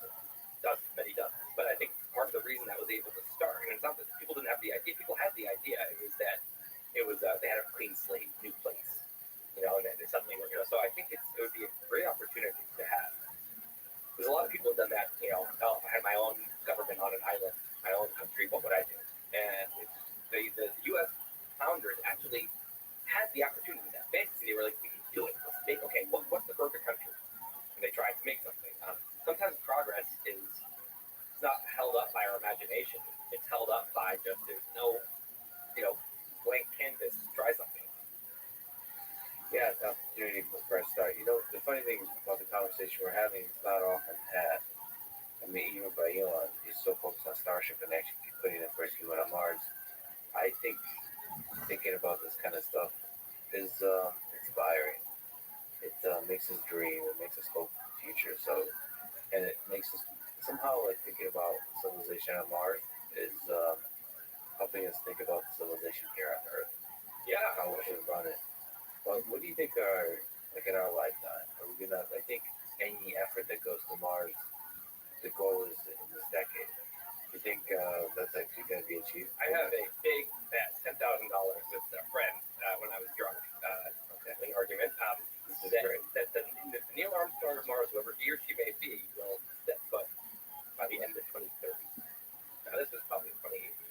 S15: many dozens. But I think part of the reason that was able to start, and it's not that people didn't have the idea. People had the idea. It was that they had a clean slate, new place, and then they suddenly were, So I think it would be a great opportunity to have. There's a lot of people who've done that. I had my own government on an island, my own country. What would I do? And the U.S. founders actually had the opportunity to that fantasy. They were like, we can do it. Let's make, what's the perfect country? And they tried to make something. Sometimes progress is not held up by our imagination. It's held up by just there's no, blank canvas to try something.
S2: Yeah, it's an opportunity for a fresh start. The funny thing about the conversation we're having is not often had. I mean, even by Elon, he's so focused on Starship and actually putting the first human on Mars. I think thinking about this kind of stuff is inspiring. It makes us dream. It makes us hope for the future. So, and it makes us somehow like thinking about civilization on Mars is helping us think about the civilization here on Earth.
S15: Yeah,
S2: how we should run it. But what do you think are like in our lifetime? Are we gonna? I think any effort that goes to Mars, the goal is in this decade. Do you think that's actually going to be achieved?
S15: I have a big bet, $10,000 with a friend when I was drunk. An argument.
S2: This is great.
S15: That Neil Armstrong of Mars, whoever he or she may be, will set foot by the end of 2030. Now this was probably 2018.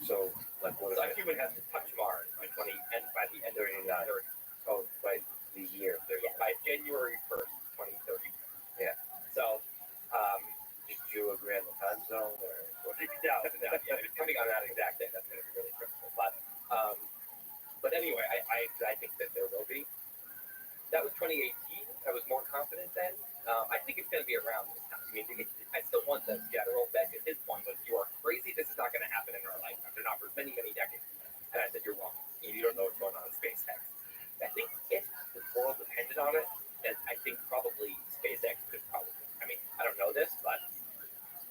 S2: So, like, what?
S15: So a human has to touch Mars by by the end of 2030.
S2: Oh, by the year.
S15: Yeah, by January 1st, 2030.
S2: Yeah.
S15: So,
S2: did you agree on the time zone or?
S15: No, yeah, depending on that exact day, that's going to be really critical. But anyway, I think that there will be. That was 2018. I was more confident then. I think it's going to be around this time. I mean, I still want the general bet. His point was, you are crazy. This is not going to happen in our lifetime. They're not for many, many decades. And I said, you're wrong. You don't know what's going on in SpaceX. I think if the world depended on it, then I think probably SpaceX could probably. I mean, I don't know this, but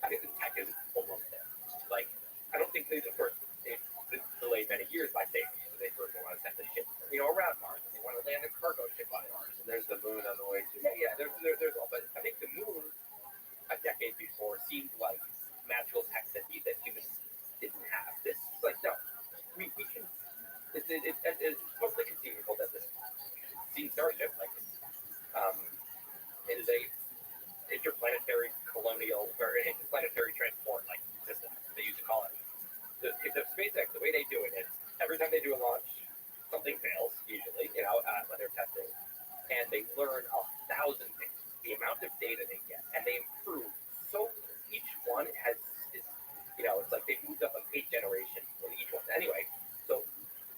S15: I think the tech is almost there. Like, I don't think they delayed many years by safety. They first want to send the ship, around Mars. They want to land a cargo ship on Mars.
S2: And there's the moon on the way too.
S15: Yeah. There's all, but I think the moon a decade before seemed like natural they've moved up like 8 generations in each one. Anyway, so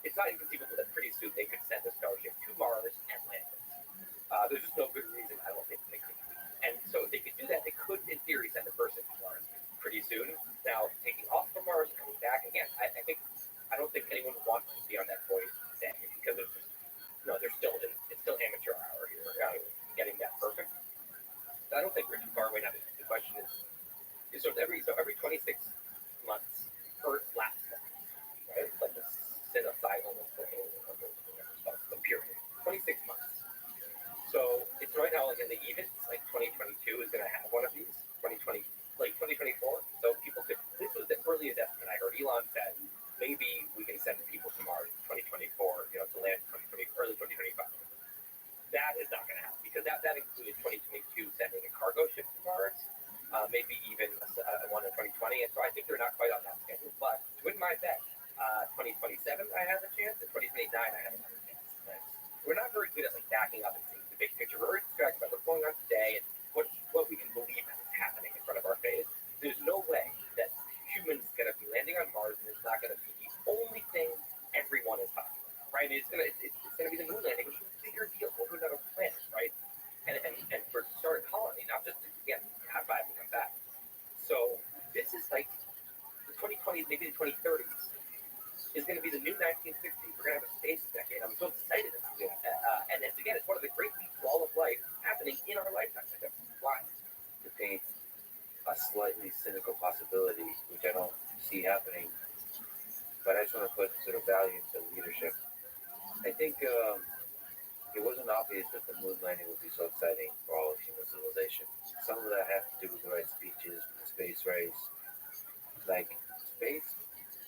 S15: it's not inconceivable that pretty soon they could send a starship to Mars and land it. There's just no good reason I don't think they could. And so if they could do that, they could, in theory, send a person to Mars pretty soon. Now, taking off from Mars and coming back again, I don't think anyone wants to be on that voyage today because it's just, it's still amateur hour here, getting that perfect. So I don't think we're too far away now. The question is sort of every 26 months, Earth laps that, right? It's like a genocidal period. 26 months. So it's right now like in the evens, like 2022 is going to have one of these. 2020, late 2024. So people could. This was the earliest estimate I heard. Elon said maybe we can send people to Mars in 2024. To land 2020, early 2025. That is not going to happen because that included 2022 sending a cargo ship to Mars. Maybe even one in 2020. And so I think they're not quite on that schedule. But to win my bet, 2027 I have a chance. And 2029 I have another chance. We're not very good at like backing up and seeing the big picture. We're very distracted by what's going on today and what we can believe is happening in front of our face. There's no way that humans are going to be landing on Mars and it's not going to be the only thing everyone is talking about, right? It's going to be the moon landing, which is a bigger deal over another planet, right? And for start a colony, not just to high five and come back. So this is like the 2020s, maybe the 2030s. Is going to be the new 1960s. We're going to have a space decade. I'm so excited about it. And it's one of the great leaps to all of life happening in our lifetime. Why?
S2: To paint a slightly cynical possibility, which I don't see happening, but I just want to put sort of value into leadership. I think it wasn't obvious that the moon landing would be so exciting for all of human civilization. Some of that has to do with the right speeches, the space race. Like space,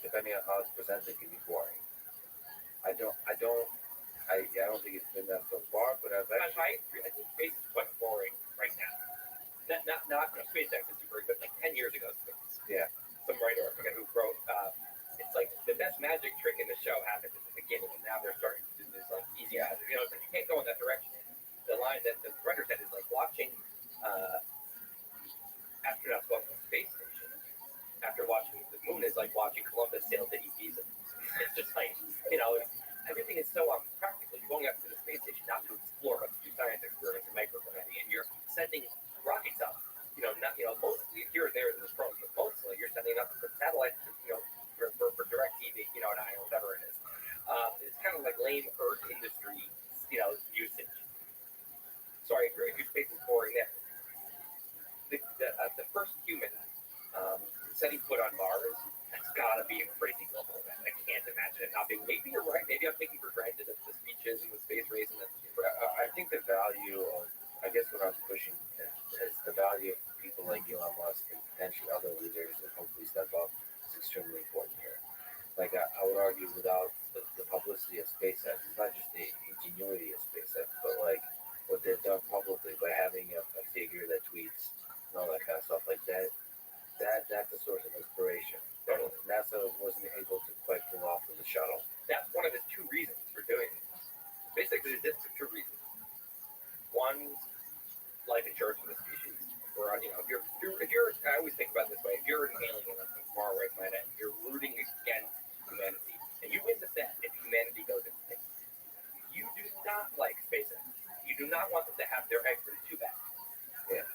S2: depending on how it's presented, can be boring. I don't think it's been that so far, but I think
S15: space is quite boring right now. Not SpaceX is super good. Like 10 years ago, space.
S2: Yeah.
S15: Some writer, I forget who wrote. It's like the best magic trick in the show happened at the beginning, and now they're starting to do this like easy ads. It's like you can't go in that direction. The line that the writer said is like watching astronauts go up to the space station after watching the moon is like watching Columbus sail to Ibiza. It's just like, everything is so practical. You're going up to the space station not to explore, but to do science experiments and microgravity, and you're sending rockets up. Mostly here and there in this program, but mostly you're sending up the satellites, for direct TV, and whatever it is. It's kind of like lame Earth industry, usage. So I agree with you, space is boring there. The first human setting foot on Mars, that's got to be a crazy global event. I can't imagine it not being. Maybe you're right. Maybe I'm taking for granted the speeches and the space race and
S2: I think the value of, I guess what I'm pushing is the value of people like Elon Musk and potentially other leaders that hopefully step up is extremely important here. Like I would argue without the publicity of SpaceX, it's not just the ingenuity of SpaceX, but like what they've done publicly by having a figure that tweets and all that kind of stuff like that. That's a source of inspiration that NASA wasn't able to quite pull off with the shuttle.
S15: That's one of his 2 reasons for doing it. Basically, exists for 2 reasons. One, life insurance for the species. Or, if you're, I always think about it this way: if you're an alien on some faraway planet, you're rooting against humanity, and you win the bet if humanity goes extinct. You do not like SpaceX. You do not want them to have their eggs in 2 bags.
S2: Yeah.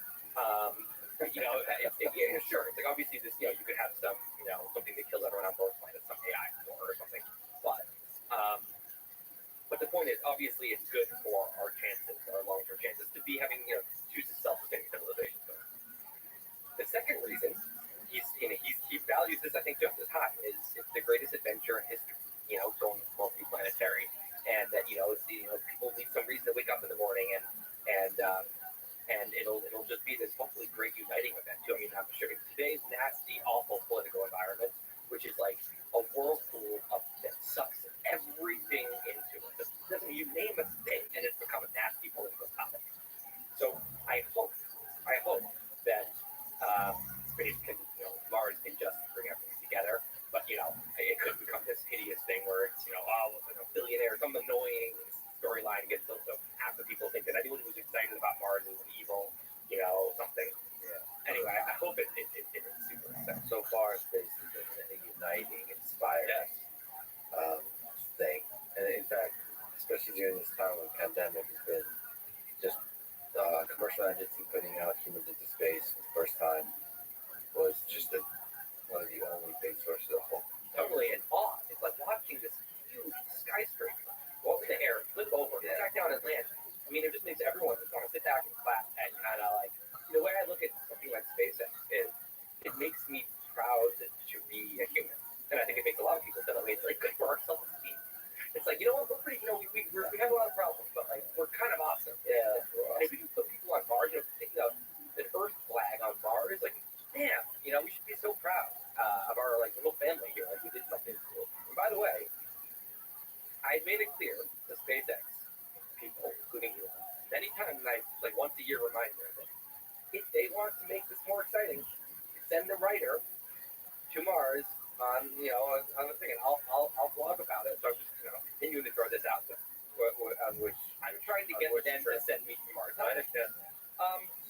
S15: Sure. It's like obviously this, you could have some, something that kills everyone on both planets, some AI or something. But the point is, obviously, it's good for our chances, our long-term chances, to be having, choose a self-sustaining civilization. The second reason he values this, I think, just as
S2: igniting, inspiring thing. And in fact, especially during this time when the pandemic has been just commercial agency putting out humans into space for the first time was just one of the only big sources of hope.
S15: Totally, and awe. It's like watching this huge skyscraper go up in the air, flip over, go back down and land. I mean, it just makes everyone just want to sit back and clap and kind of like, the way I look at something like SpaceX is it makes me proud to be a human. And I think it makes a lot of people feel that way. It's like good for our self-esteem. It's like, you know what, we're pretty, we have a lot of problems, but like, we're kind of awesome.
S2: Yeah.
S15: And if we can put people on Mars, an Earth flag on Mars, like, damn, we should be so proud of our like little family here. Like we did something cool. And by the way, I made it clear to SpaceX people, including you, many times, and I like once a year remind them that if they want to make this more exciting, send the writer to Mars on the thing, and I'll blog about it. So I'm just continuing to throw this out there.
S2: On which
S15: I'm trying to get them to send me to Mars.
S2: I understand that.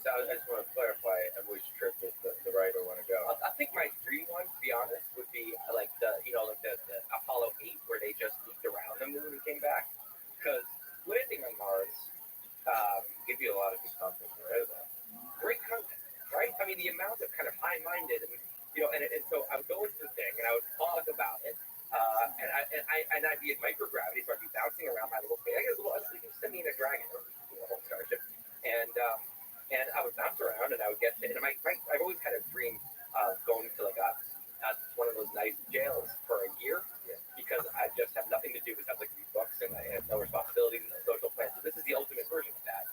S2: So I just want to clarify on which trip does the writer want to go.
S15: I think my dream one, to be honest, would be like the Apollo 8 where they just looped around the moon and came back. Because landing on Mars
S2: Give you a lot of good content to write about.
S15: great content, right? I mean, the amount of kind of high-minded, and so I would go into the thing and I would blog about it, and I'd be in microgravity, so I'd be bouncing around my little thing. I was thinking, send me in a dragon or a whole starship, and I would bounce around, and I would get to, and I've always had a dream of going to like one of those nice jails for a year, because I just have nothing to do besides like read books, and I have no responsibilities and no social plans. So this is the ultimate version of that.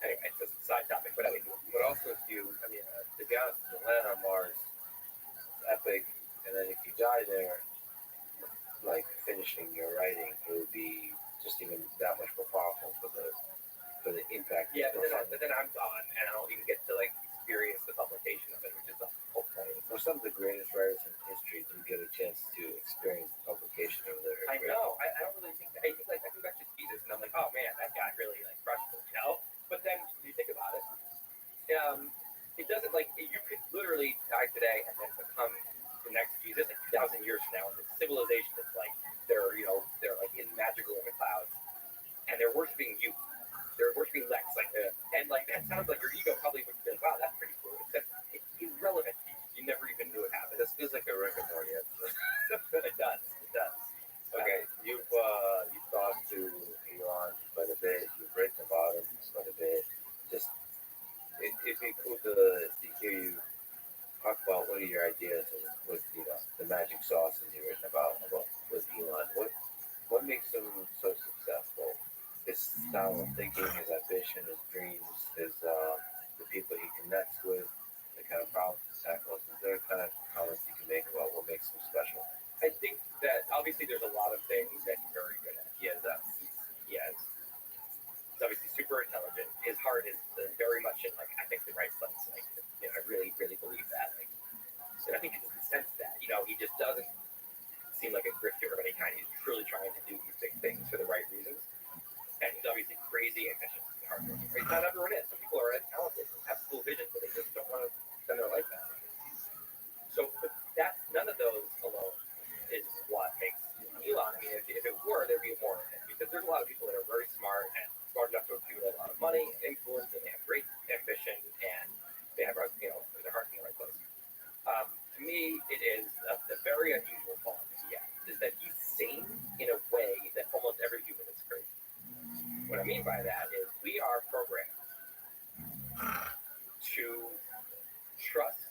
S15: Anyway, this is a side topic, but anyway.
S2: But also, to be honest, to land on Mars, it's epic. And then if you die there, like finishing your writing, it would be just even that much more powerful for the impact.
S15: Yeah, but then I'm gone, and I don't even get to like experience the publication of it, which is the whole point.
S2: Well, some of the greatest writers in history do get a chance to experience the publication of their.
S15: I know. I don't really think that. I think back to Jesus, and I'm like, oh man, that guy really like crushed it, But then you think about it, it doesn't like you could literally die today and then become the next Jesus like 2,000 years from now, and the civilization is like they're like in magical in the clouds, and they're worshiping you. They're worshiping Lex, and like that sounds like your ego probably would be like, wow, that's pretty cool. Except it's irrelevant to you. You never even knew it happened.
S2: This feels like a Rick and Morty episode.
S15: It does.
S2: Okay, you've talked to Elon quite a bit. You've written about him quite a bit. Just it'd be cool to hear you talk about what are your ideas with the magic sauces you've written about with Elon. What makes him so successful? His style of thinking, his ambition, his dreams, the people he connects with, the kind of problems he tackles. Is there kind of comments you can make about what makes him special?
S15: I think that obviously there's a lot of things that he's very good at. He's obviously super intelligent. His heart is very much in like I think the right place. Like I really really believe that. And I think he can sense that. He just doesn't seem like a grifter of any kind. He's truly trying to do these big things for the right reasons. And he's obviously crazy ambitious and hardworking. Right? Not everyone is. Some people are as talented and have cool visions, but they just don't want to spend their life that way. So that's none of those alone is what makes Elon. I mean, if it were, there'd be more of it, because there's a lot of people that are very smart and smart enough to accumulate a lot of money, influence, and they have great ambition, and they have their heart in the right place. To me, it is the very unusual quality he has, is that he's sane in a way that almost every human is crazy. What I mean by that is we are programmed to trust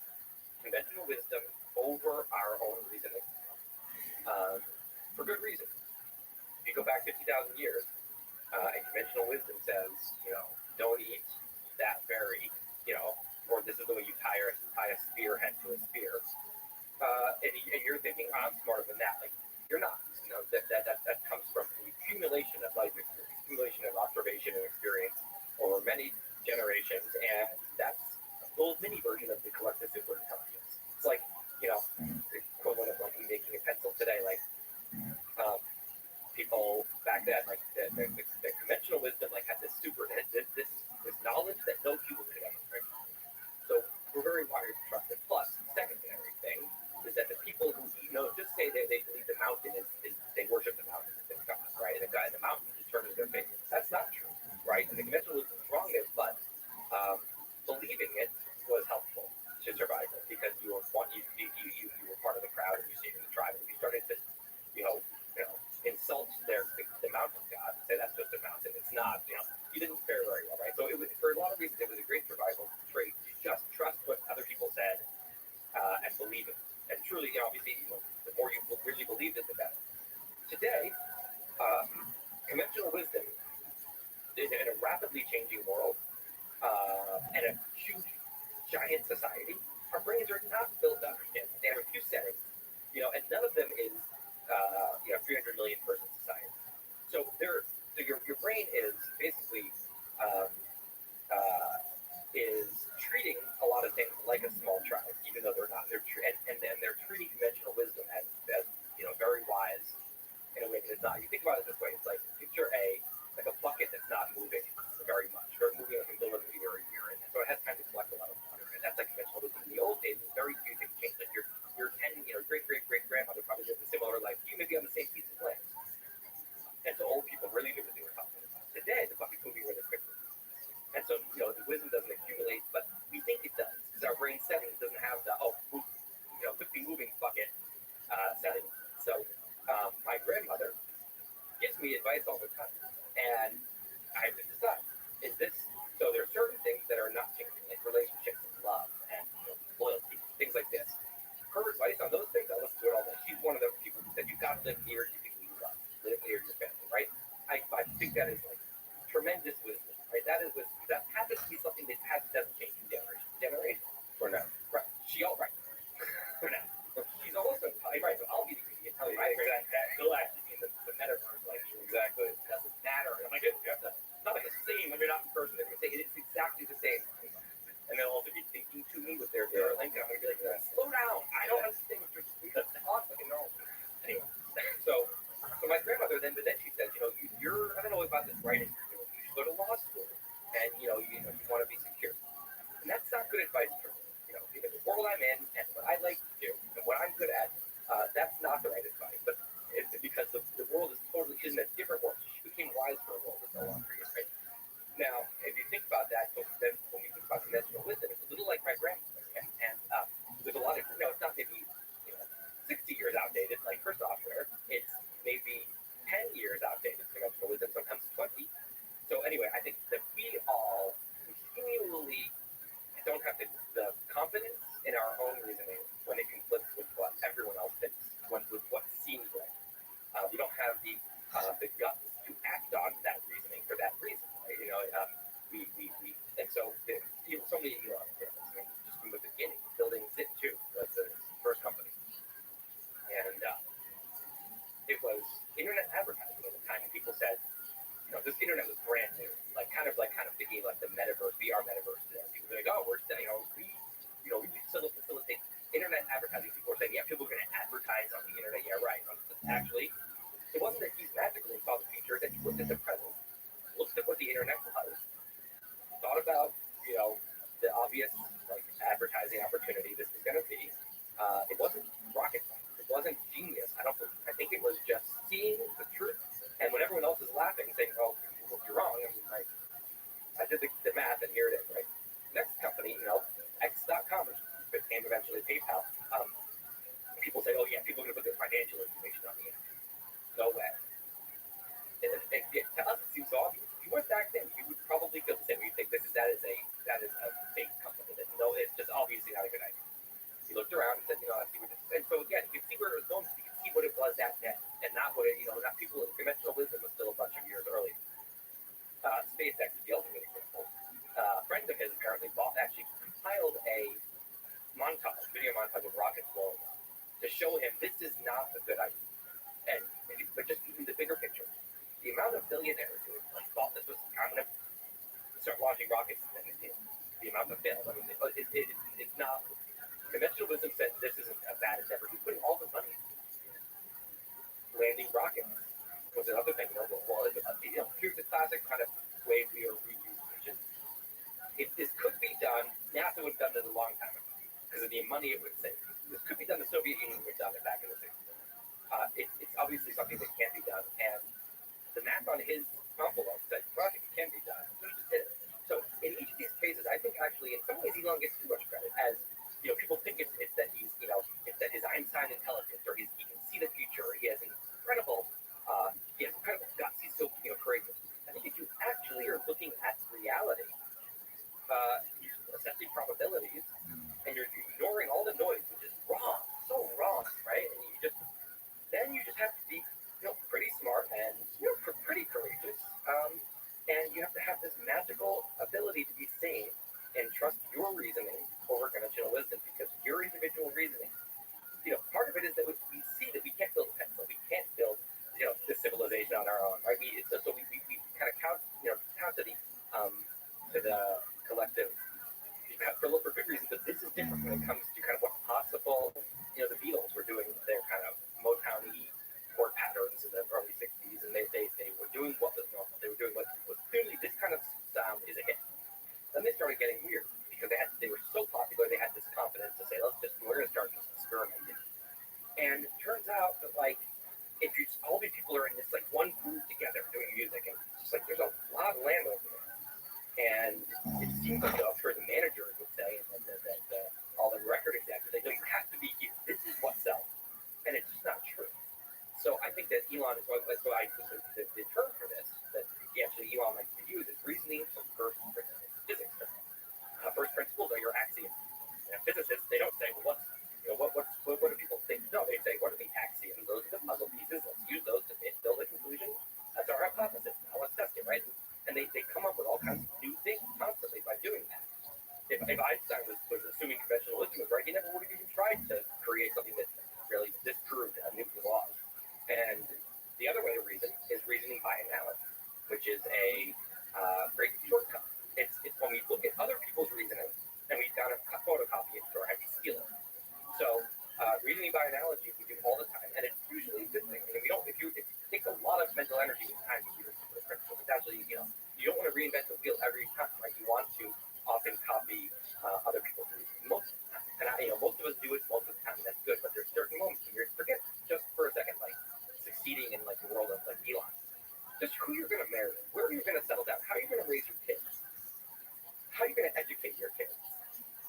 S15: conventional wisdom over our own reasoning. For good reason. If you go back 50,000 years, and conventional wisdom says, don't eat that berry, or this is the way you tie a spearhead to a spear. And you're thinking, I'm smarter than that. Like, you're not. That comes from the accumulation of life experience, accumulation of observation and experience over many generations, and that's a little mini version of the collective super intelligence. It's like, the equivalent of like making a pencil today, like people back then, like the conventional wisdom, like had this this knowledge that no human could ever bring. So we're very wired to trust it. Plus, the secondary thing is that the people who just obviously, the more you really believe it, the better. Today, conventional wisdom in a rapidly changing world and a huge, giant society, our brains are not built to understand. They have a few settings, and none of them is 300 million person society. So your brain is basically is treating a lot of things like a small child, even though they're not. And they're treating conventional wisdom as very wise in a way that it's not. You think about it this way: it's like picture a bucket that's not moving very much, or moving like a millimeter a year, and so it has time to collect a lot of water. And that's like conventional wisdom. In the old days, very few things changed. Like your great grandmother probably lived a similar life. You may be on the same piece of land, and so old people really knew what they were talking about. Today, the bucket's moving really quickly. And so, the wisdom doesn't accumulate, but we think it does, because our brain setting doesn't have the, quickly moving bucket setting. So, my grandmother gives me advice all the time, and I have to decide, so there are certain things that are not changing, like relationships and love and loyalty, things like this. Her advice on those things, I listen to it all day. She's one of those people who said, you've got to live near you people you love, live near your family, right? I think that is like tremendous wisdom. Right, that is wisdom. That happens to be something that doesn't change from generation to generation.
S2: For now.
S15: Right. For now. But she's also right. So I'll be the idiot telling my exact that they'll actually be in the metaverse like you.
S2: Exactly.
S15: It doesn't matter. And I'm like, you have to. It's not like the same when you're not in person. They're going to say it is exactly the same. And they'll also be thinking to me with their link. And I'm going to be like, slow down. I don't understand what you're saying. That's fucking normal. Anyway, so my grandmother then she said, you're I don't know about this writing. Go to law school, and you want to be secure, and that's not good advice for me. Because the world I'm in and what I like to do and what I'm good at, that's not the right advice. But it's because the world is totally in a different world. She became wise for a world that's no longer here. Right? Now, if you think about that, then when we think about conventional wisdom, it's a little like my grandmother, and there's a lot of it's not maybe 60 years outdated like her software. It's maybe 10 years outdated. Conventional wisdom, sometimes 20. So anyway, I think that we all continually don't have the confidence in our own reasoning when it conflicts with what everyone else thinks, with what seems right. We don't have the guts to act on that reasoning for that reason. Right? We and so so many examples. I mean, just from the beginning, building Zip2 was the first company, and it was internet advertising at the time, and people said, this internet was brand new, kind of thinking like the metaverse, VR metaverse. People were like, oh, we facilitate internet advertising. People were saying, yeah, people are going to advertise on the internet. Yeah, right. Actually, it wasn't that he's magical and saw the future, that he looked at the present, looked at what the internet was, thought about, the obvious advertising opportunity this was going to be. It wasn't rocket science. It wasn't genius. I think it was just seeing the truth. And when everyone else is laughing, saying, "Oh, you're wrong," I did the math, and here it is. Right? Next company, X.com, which became eventually PayPal. People say, "Oh yeah, people are going to put their financial information on the internet." No way. And to us, it seems so obvious. If you went back then, you would probably feel the same. You think that is a fake company. No, it's just obviously not a good idea. You looked around and said, I see what it is. And so again, you can see where it was going. You can see what it was that day, and not what it, not people. Conventional wisdom was still a bunch of years earlier. SpaceX is the ultimate example. A friend of his apparently actually compiled a video montage of rockets blowing up to show him this is not a good idea. But just even the bigger picture, the amount of billionaires who thought this was, I'm going to start launching rockets, and the amount of fail. I mean, it's not. Conventional wisdom said this isn't a bad endeavor. He's putting all the money into landing rockets. Was another thing. Here's the classic kind of way we are reusing vision. If this could be done, NASA would have done it a long time ago because of the money it would save. This could be done. The Soviet Union would have done it back in the 60s. It's obviously something that can't be done, and the math on his envelope said, "Project can be done." So he just did it. So in each of these cases, I think actually, in some ways, Elon gets too much credit. As people think it's that he's it's that his Einstein intelligence, or he can see the future, or he has incredible guts. He's so crazy. I think if you actually are looking at reality, you're assessing probabilities, and you're ignoring all the noise, which is wrong, so wrong. we kind of count to the collective for good reason, but this is different when it comes to kind of what possible, the Beatles were doing their kind of Motown-y chord patterns in the early 60s, and they were doing what was normal. They were doing what was clearly this kind of sound is a hit. Then they started getting weird because they were so popular, they had this confidence to say, we're going to start just experimenting. And it turns out that, like, if all these people are in this, like, one group together doing music, and it's just like there's a lot of land over there. And it seems like, I'm sure the managers would say, and all the record executives, they go, you have to be here. This is what sells. And it's just not true. So I think that Elon is the term for this, that Elon likes to use is reasoning from first principles, physics. First principles are your axioms. And physicists, they don't say, well, what do people think? No, they say, what are the axioms? Those are the puzzle pieces. Let's use those to build a conclusion. That's our hypothesis. Now let's test it, right? And they come up with all kinds of new things constantly by doing that. If Einstein was assuming conventionalism was right, he never would have even tried to create something that really disproved Newton's laws. And the other way to reason is reasoning by analogy, which is a great shortcut. It's when we look at other people's reasoning and we kind of photocopy it or have to steal it. So reasoning by analogy we do all the time, and it's usually a good thing. I mean, it takes a lot of mental energy and time to use the principles. It's actually, you don't want to reinvent the wheel every time, right? You want to often copy other people's reasoning. Most of us do it most of the time. That's good, but there's certain moments when you forget just for a second, like succeeding in like the world of like Elon. Just who you're going to marry, where you're going to settle down, how you're going to raise your kids, how you're going to educate your kids,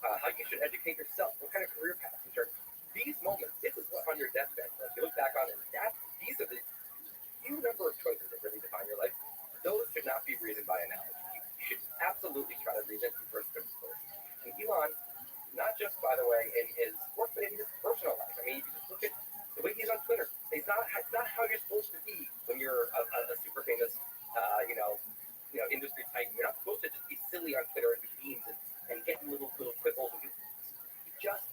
S15: how you should educate yourself, what kind of career path you start. These moments, this is what on your deathbed, like you look back on it, these are the few number of choices that really define your life. Those should not be reasoned by analogy. You should absolutely try to reason from first principles. And Elon, not just by the way in his work, but in his personal life. I mean, you just look at the way he's on Twitter. It's not how you're supposed to be when you're a super famous, industry titan. You're not supposed to just be silly on Twitter and be memes and getting little quibbles. He just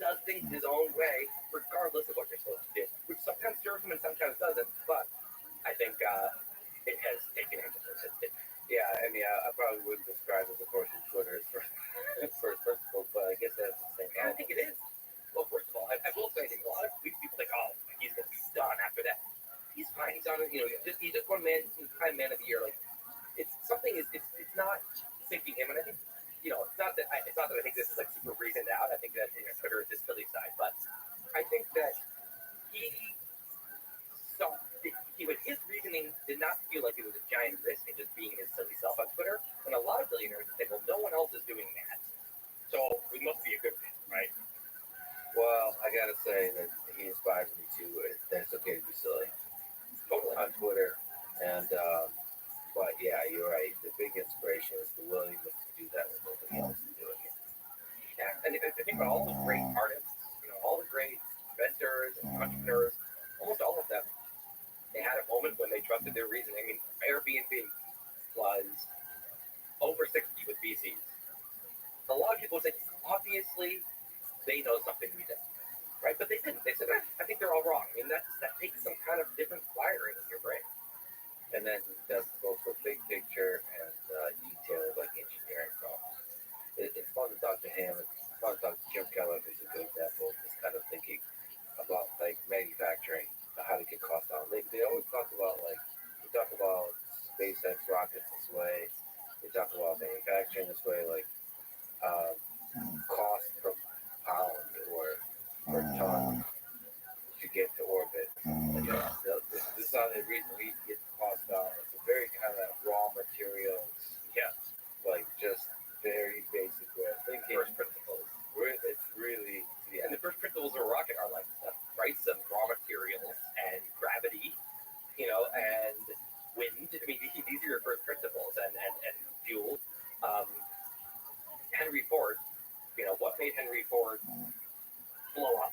S15: does things his own way, regardless of what you're supposed to do, which sometimes serves him and sometimes doesn't. But I think it has taken him.
S2: I probably wouldn't describe it, of course, in Twitter as first principle, but I guess that's the same.
S15: I think it is. Well, first of all, I will say that a lot of people think, oh, he's going to be done after that. He's fine. He's on. He's just one man. He's Prime Man of the Year. Like, it's something. It's not sinking him, and I think it's not that I think this is like super reasoned out. I think that Twitter is his silly side, but I think that his reasoning did not feel like it was a giant risk in just being his silly self on Twitter. And a lot of billionaires say, well, no one else is doing that, so it must be a good thing, right?
S2: Well, I gotta say that he inspired me to. That it's okay to be silly.
S15: Totally.
S2: On Twitter, and but yeah, you're right. The big inspiration is the willingness to do that when nobody else is doing it.
S15: Yeah, and I think about all the great artists, all the great inventors and entrepreneurs, almost all of them, they had a moment when they trusted their reasoning. I mean, Airbnb was over 60 with VCs. A lot of people say, obviously, they know something we don't, right? But they didn't. They said, I think they're all wrong. I mean, that takes some kind of different wiring in your brain.
S2: And then that's both for big picture and detailed, like engineering problems. It's fun to talk to him. It's fun to talk to Jim Keller, who's a good example of this kind of thinking about like manufacturing, how to get costs down. They always talk about we talk about SpaceX rockets this way. They talk about manufacturing this way, like cost per pound or per ton to get to orbit. This is how they reasonably get the cost down. It's a very kind of raw materials, like just very basic way of thinking.
S15: First principles.
S2: It's really,
S15: And the first principles of a rocket are like price of raw materials and gravity, and wind. I mean, these are your first principles, and fuel. Henry Ford, what made Henry Ford blow up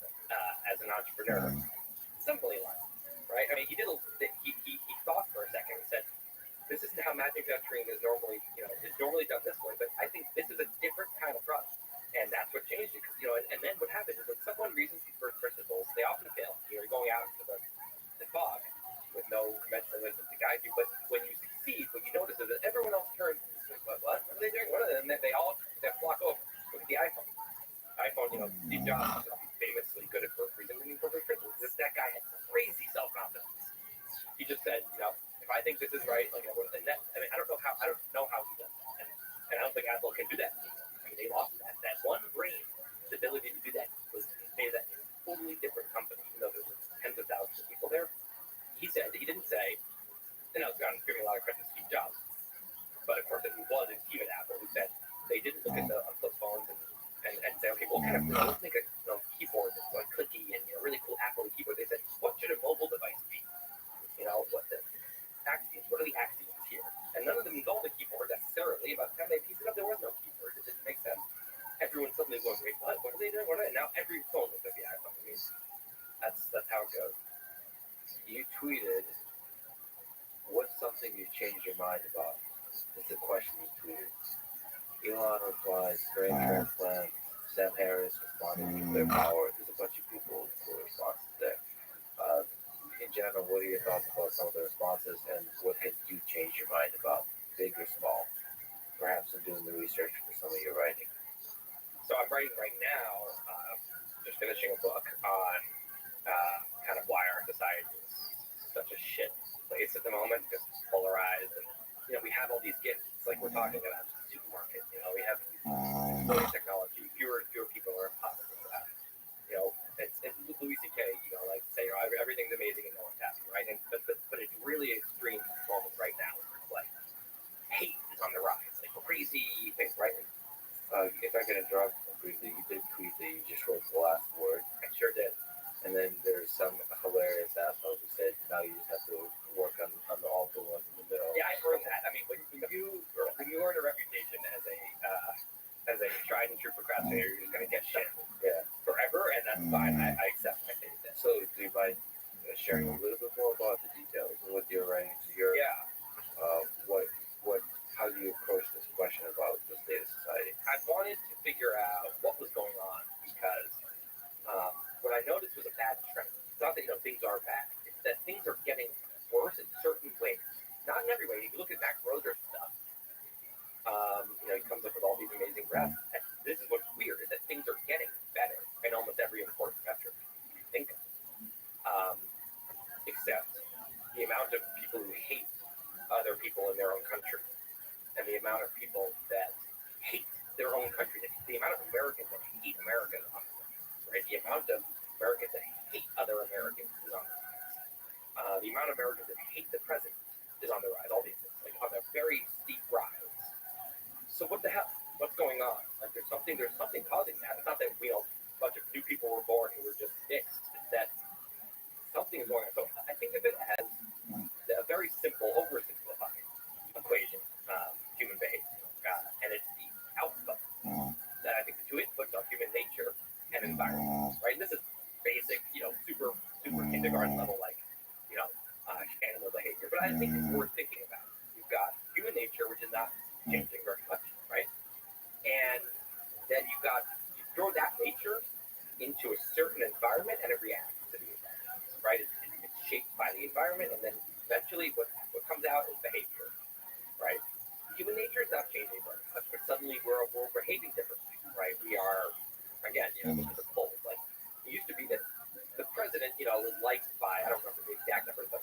S15: as an entrepreneur? Simply life, right? I mean, he thought for a second and said, this isn't how manufacturing is normally, is normally done this way, but I think this is a different kind of product. And that's what changed it. And then what happens is when someone reasons these first principles, they often fail. You're going out into the fog with no conventional wisdom to guide you, but think this is right. Like, and that, I mean, I don't know how he does that. And I don't think Apple can do that anymore. I mean, they lost that one brain, the ability to do that was made that a totally different company, even though there's tens of thousands of people there. He didn't say, and I was giving a lot of credit to Steve Jobs, but of course it was his team at Apple who said they didn't look at the flip phones and say, okay, what kind of, let's make a keyboard that's like clicky and really cool Apple keyboard. They said, what should a mobile device be? What the axioms? What are the axioms here? And none of them involved a keyboard necessarily. By the time they pieced it up, there was no keyboard. It didn't make sense. Everyone suddenly going, wait, what? What are they doing? And now every phone looks like the iPhone. I mean, that's how it goes.
S2: You tweeted, what's something you changed your mind about? It's a question you tweeted. Elon replies, brain transplant. Sam Harris responded, nuclear power. There's a bunch of people who responses there. In general, what are your thoughts about some of the responses, and what have you changed your mind about, big or small? Perhaps in doing the research for some of your writing.
S15: So I'm writing right now, just finishing a book on kind of why our society is such a shit place at the moment, just polarized, and we have all these gifts. Like we're talking about the supermarket. We have more technology, fewer people are in poverty. It's Louis C.K. Like say everything's amazing and no one's happy, right? But it's really extreme moment right now. Where it's like hate is on the rise, like crazy things, right?
S2: If I can interrupt briefly, you did tweet that you just wrote the last word.
S15: I sure did.
S2: And then there's some hilarious asshole who said, now you just have to work on the awful one in the middle.
S15: Yeah, I heard that. I mean, when you earn a reputation as a tried and true procrastinator, you're just gonna get shit.
S2: Yeah.
S15: Forever, and that's fine. I accept my fate.
S2: So do you mind sharing a little bit more about the details of what you're writing to your how do you approach this question about the state of society?
S15: I wanted to figure out what was going on because what I noticed was a bad trend. It's not that things are bad; it's that things are getting worse in certain ways. Not in every way. If you look at Max Roser's stuff, he comes up with all these amazing graphs. And this is what's weird: is that things are getting better in almost every important metric you think of, except the amount of people who hate other people in their own country. And the amount of people that hate their own country, the amount of Americans that hate America is on the rise, right? The amount of Americans that hate other Americans is on the rise. The amount of Americans that hate the president is on the rise. All these things, like on a very steep rise. So what the hell? What's going on? Like there's something causing that. It's not that a bunch of new people were born who were just fixed. It's that something is going on. So I think of it as a very simple, oversimplified equation. Human behavior, and it's the output that I think the two inputs are human nature and environment, right? And this is basic, super kindergarten level, like, animal behavior, but I think it's worth thinking about. You've got human nature, which is not changing very much, right? And then you throw that nature into a certain environment, and it reacts to the environment, right? It's shaped by the environment, and then eventually what comes out is behavior, right? Human nature is not changing very much, but suddenly we're behaving differently, right? We are, again, look at the polls. Like, it used to be that the president, was liked by, I don't remember the exact numbers, but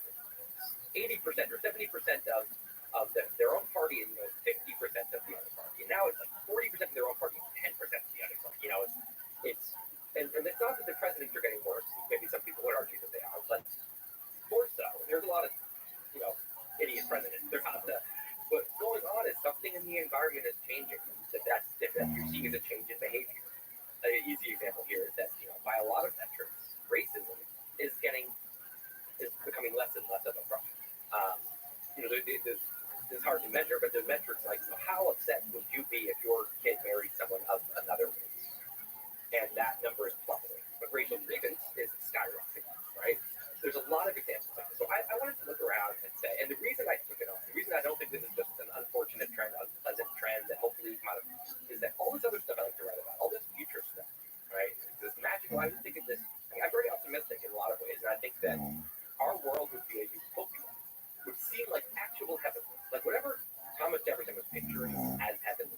S15: 80% or 70% of their own party and 50% of the other party. And now it's like 40% of their own party and 10% of the other party. And it's not that the presidents are getting worse. Maybe some people would argue that they are, but more so. There's a lot of, idiot presidents. They're not the. What's going on is something in the environment is changing. That you're seeing as a change in behavior. An easy example here is that by a lot of metrics, racism is becoming less and less of a problem. It's hard to measure, but the metrics like how upset would you be if your kid married someone of another race, and that number is plummeting. But racial grievance is skyrocketing, right? There's a lot of examples like this. So I wanted to look around and say, and the reason I took it on, the reason I don't think this is just an unfortunate trend, unpleasant trend that hopefully come out of, is that all this other stuff I like to write about, all this future stuff, right? This magical, I just think of this, I'm very optimistic in a lot of ways, and I think that our world would be a utopia, would seem like actual heaven, like whatever Thomas Jefferson was picturing as heaven,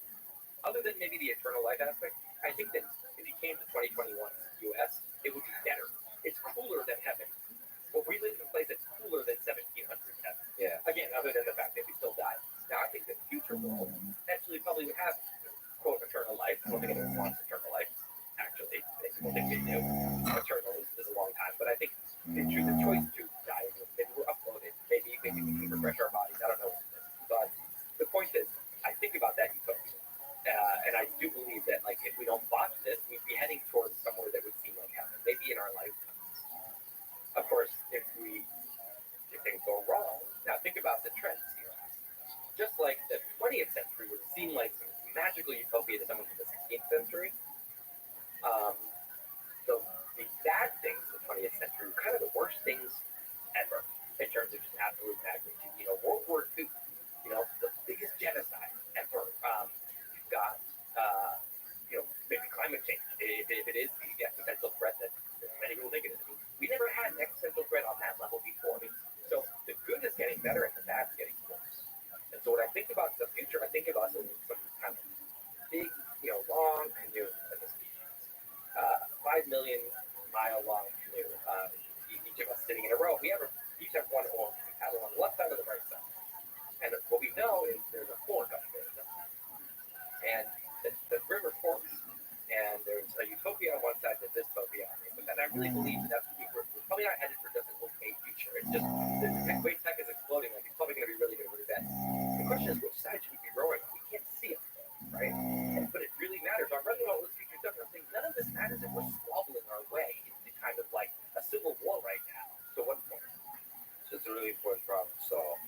S15: other than maybe the eternal life aspect. I think that if you came to 2021 US, it would be better. It's cooler than heaven. But we live in a place that's cooler than 1700s heaven.
S2: Yeah.
S15: Again, choice to dive in. Maybe we're uploaded. Maybe we can refresh our bodies. I don't know what it is. But the point is, I think about that utopia. And I do believe that, like, if we don't botch this, we'd be heading towards somewhere that would seem like heaven, maybe in our lifetime. Of course, if things go wrong, now think about the trends here. Just like the 20th century would seem like some magical utopia to someone from the 16th century, the bad things of the 20th century were kind of the worst things ever in terms of just absolute magnitude. You know, World War II, you know, the biggest genocide ever. You've got, maybe climate change, if it is the existential threat that many people think it is. I mean, we never had an existential threat on that level before. I mean, so the good is getting better and the bad is getting worse. And so when I think about the future, I think of us in some kind of big, long canoe as a species. 5 million mile long canoe. Each of us sitting in a row. We each have one oar. We paddle on the left side or the right side. And what we know is there's a fork up there. And the river forks, and there's a utopia on one side and a dystopia on the other. And I really believe that we're probably not headed for just an okay future. It's just the way tech is exploding, like it's probably going to be really good or really bad. The question is, which side should we be rowing on? We can't see it, right? But it really matters. I'm running all this future stuff, and I'm saying none of this matters if we're squabbling our way into kind of like a civil war right now. So what point?
S2: So it's a really important problem to solve.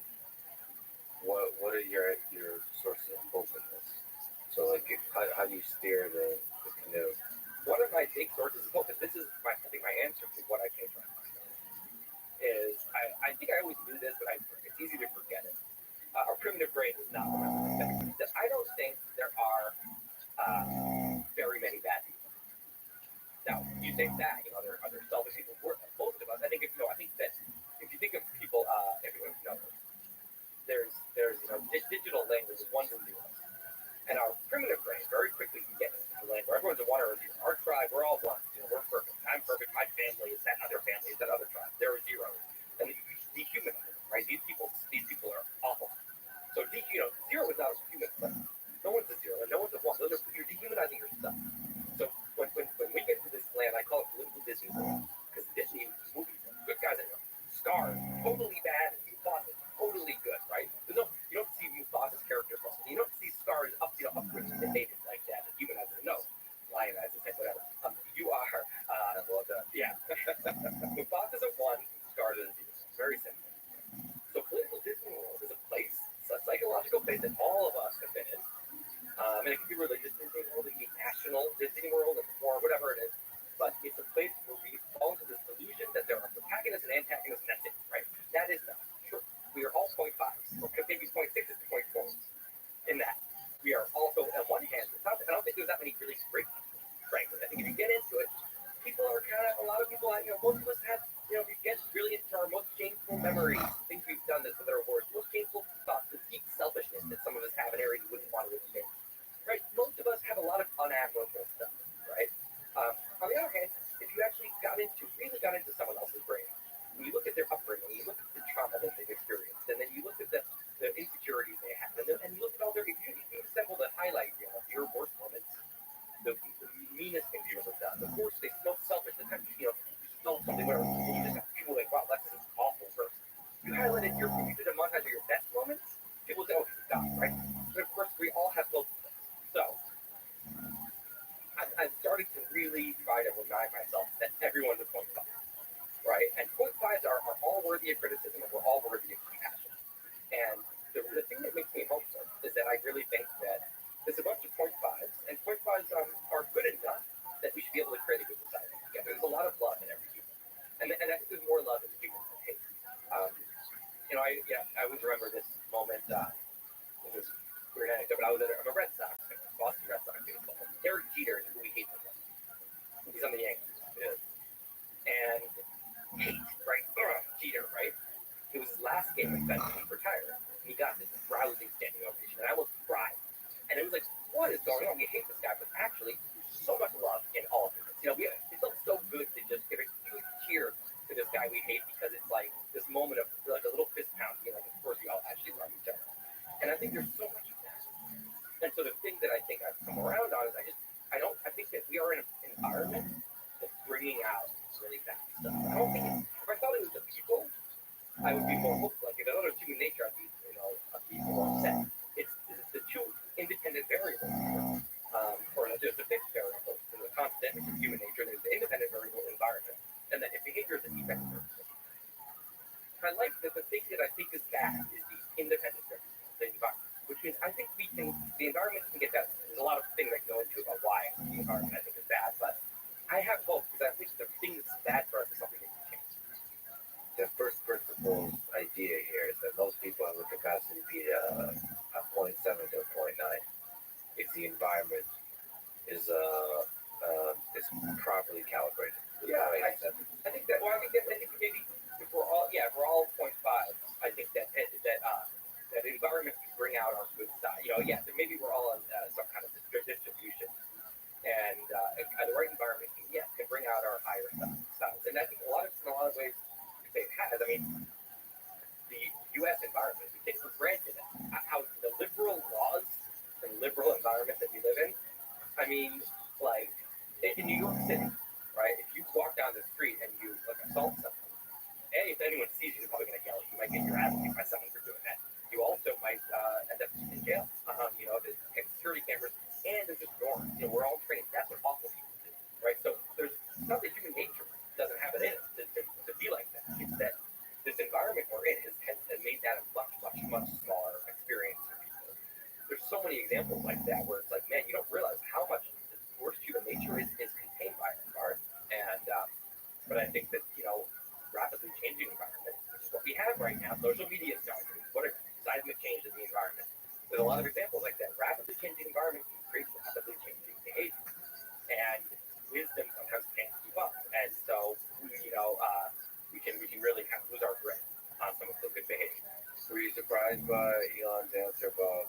S2: What are your sources of hope in this? So like, how do you steer the canoe?
S15: One of my big sources of hope, and this is I think my answer to what I changed my mind on, is I think I always knew this, but it's easy to forget it. Our primitive brain is not remembering that I don't think there are very many bad people. Now, you think that, there are selfish people. Most of us, I think that if you think of people, there's digital language is ones and zeros. And our primitive brain very quickly can get into the land where everyone's a one or a zero. Our tribe, we're all ones. We're perfect. I'm perfect. My family is that other family, is that other tribe. They're a zero. And we dehumanize them, right? These people are awful. So, zero is not a human, but no one's a zero and no one's a one. You're dehumanizing yourself. So when we get to this land, I call it political Disney world, because Disney movies, good guys and stars, totally bad, and Mufasa, totally good, right? You don't see Mufasa's character cross. You don't see stars upwards and behaving like that, and humanizing. No, lionizing, whatever. You are, well done. Yeah. Mufasa's a one, stars is a zero. Very simple. So political Disney world is a place, a psychological place that all of us have been in. And it can be religious Disney world, it can be national Disney world, or whatever it is. But it's a place where we fall into this delusion that there are protagonists and antagonists, and that's it, right? That is not true. We are all 0.5s, or maybe 0.6s to 0.4s. In that, we are also, on one hand, I don't think there's that many really great people, frankly. I think if you get into it, people are a lot of people, most of us have, if you get really into our most shameful memories, things we've done that are worse, most shameful thoughts, the deep selfishness that some of us have in areas we wouldn't want to admit. Right? Most of us have a lot of unadmirable stuff, right? On the other hand, if you actually really got into someone else's brain, when you look at their upbringing, you look at the trauma that they've experienced, and then you look at the insecurities they have, and you look at all if you assemble the highlight reel of your worst moments, the meanest things you've ever done, the worst things, most selfish, the time you stole something, whatever, and you just have people like, wow, that's an awful person. You highlighted you did a montage of your best moments, people say, oh, he's a god, right? But of course, we all have both. So, I've started to really try to remind myself that everyone's a 0.5, right? And 0.5s are all worthy of criticism, and we're all worthy of compassion. And the thing that makes me hopeful is that I really think that there's a bunch of 0.5s, and 0.5s are good enough that we should be able to create a good society together. There's a lot of love in every human, and I think there's more love in humans than hate. I always remember this moment. It was weird anecdote, but I'm a Red Sox fan, Boston Red Sox baseball. Derek Jeter is who we hate the most. He's on the Yankees. Yeah. And hate, right? Jeter, right? It was his last game with Ben. He retired. And he got this rousing standing ovation, and I almost cried. And it was like, what is going on? We hate this guy, but actually, there's so much love in all of it. It felt so good to just give a huge cheer to this guy we hate, because it's like this moment of like a little fist pound. Of course, we all actually love each other. And I think there's so much of that. And so the thing that I think I've come around on is I think that we are in an environment that's bringing out really bad stuff. I don't think if I thought it was the I would be more hopeful. Like if another human nature, I'd be more upset. It's the two independent variables here, or there's the fixed variable in the constant, which is human nature. There's the independent variable environment, and then if behavior is a defect variable. I like that the thing that I think is bad is the independent variable, the environment, which means I think the environment can get better. There's a lot of things I can go into about why the environment I think is bad, but I have hope because I think the thing that's bad for us is something that can change.
S2: The first principles idea here is that most people have a capacity to be a 0.7 to a 0.9 if the environment is properly calibrated.
S15: Yeah, I think that. Well, I think that maybe if we're all 0.5, I think that that environment can bring out our good side. Yes, and maybe we're all on some kind of distribution, and the right environment can bring out our higher sides. And I think in a lot of ways, it has. I mean, the U.S. environment, we take for granted how the liberal laws and liberal environment that we live in. I mean, like in New York City, right? If you walk down the street and you assault someone, if anyone sees you, they're probably going to yell. You might get your ass kicked by someone for doing that. You also might end up in jail. There's security cameras, and there's just norms. We're all trained. That's what awful people do, right? So it's not that human nature doesn't have it in it to be like that. It's that this environment we're in has made that a much, much, much smaller experience for people. There's so many examples like that where it's like, man, you don't realize how much the worst human nature is contained by an environment. And but I think that rapidly changing environment, which is what we have right now. Social media is starting. What a seismic change in the environment. There's a lot of examples like that. Rapidly changing environment can create rapidly changing behavior, and wisdom sometimes can't keep up. And so we can really kind of lose our grip on some of the good behavior.
S2: Were you surprised by Elon's answer about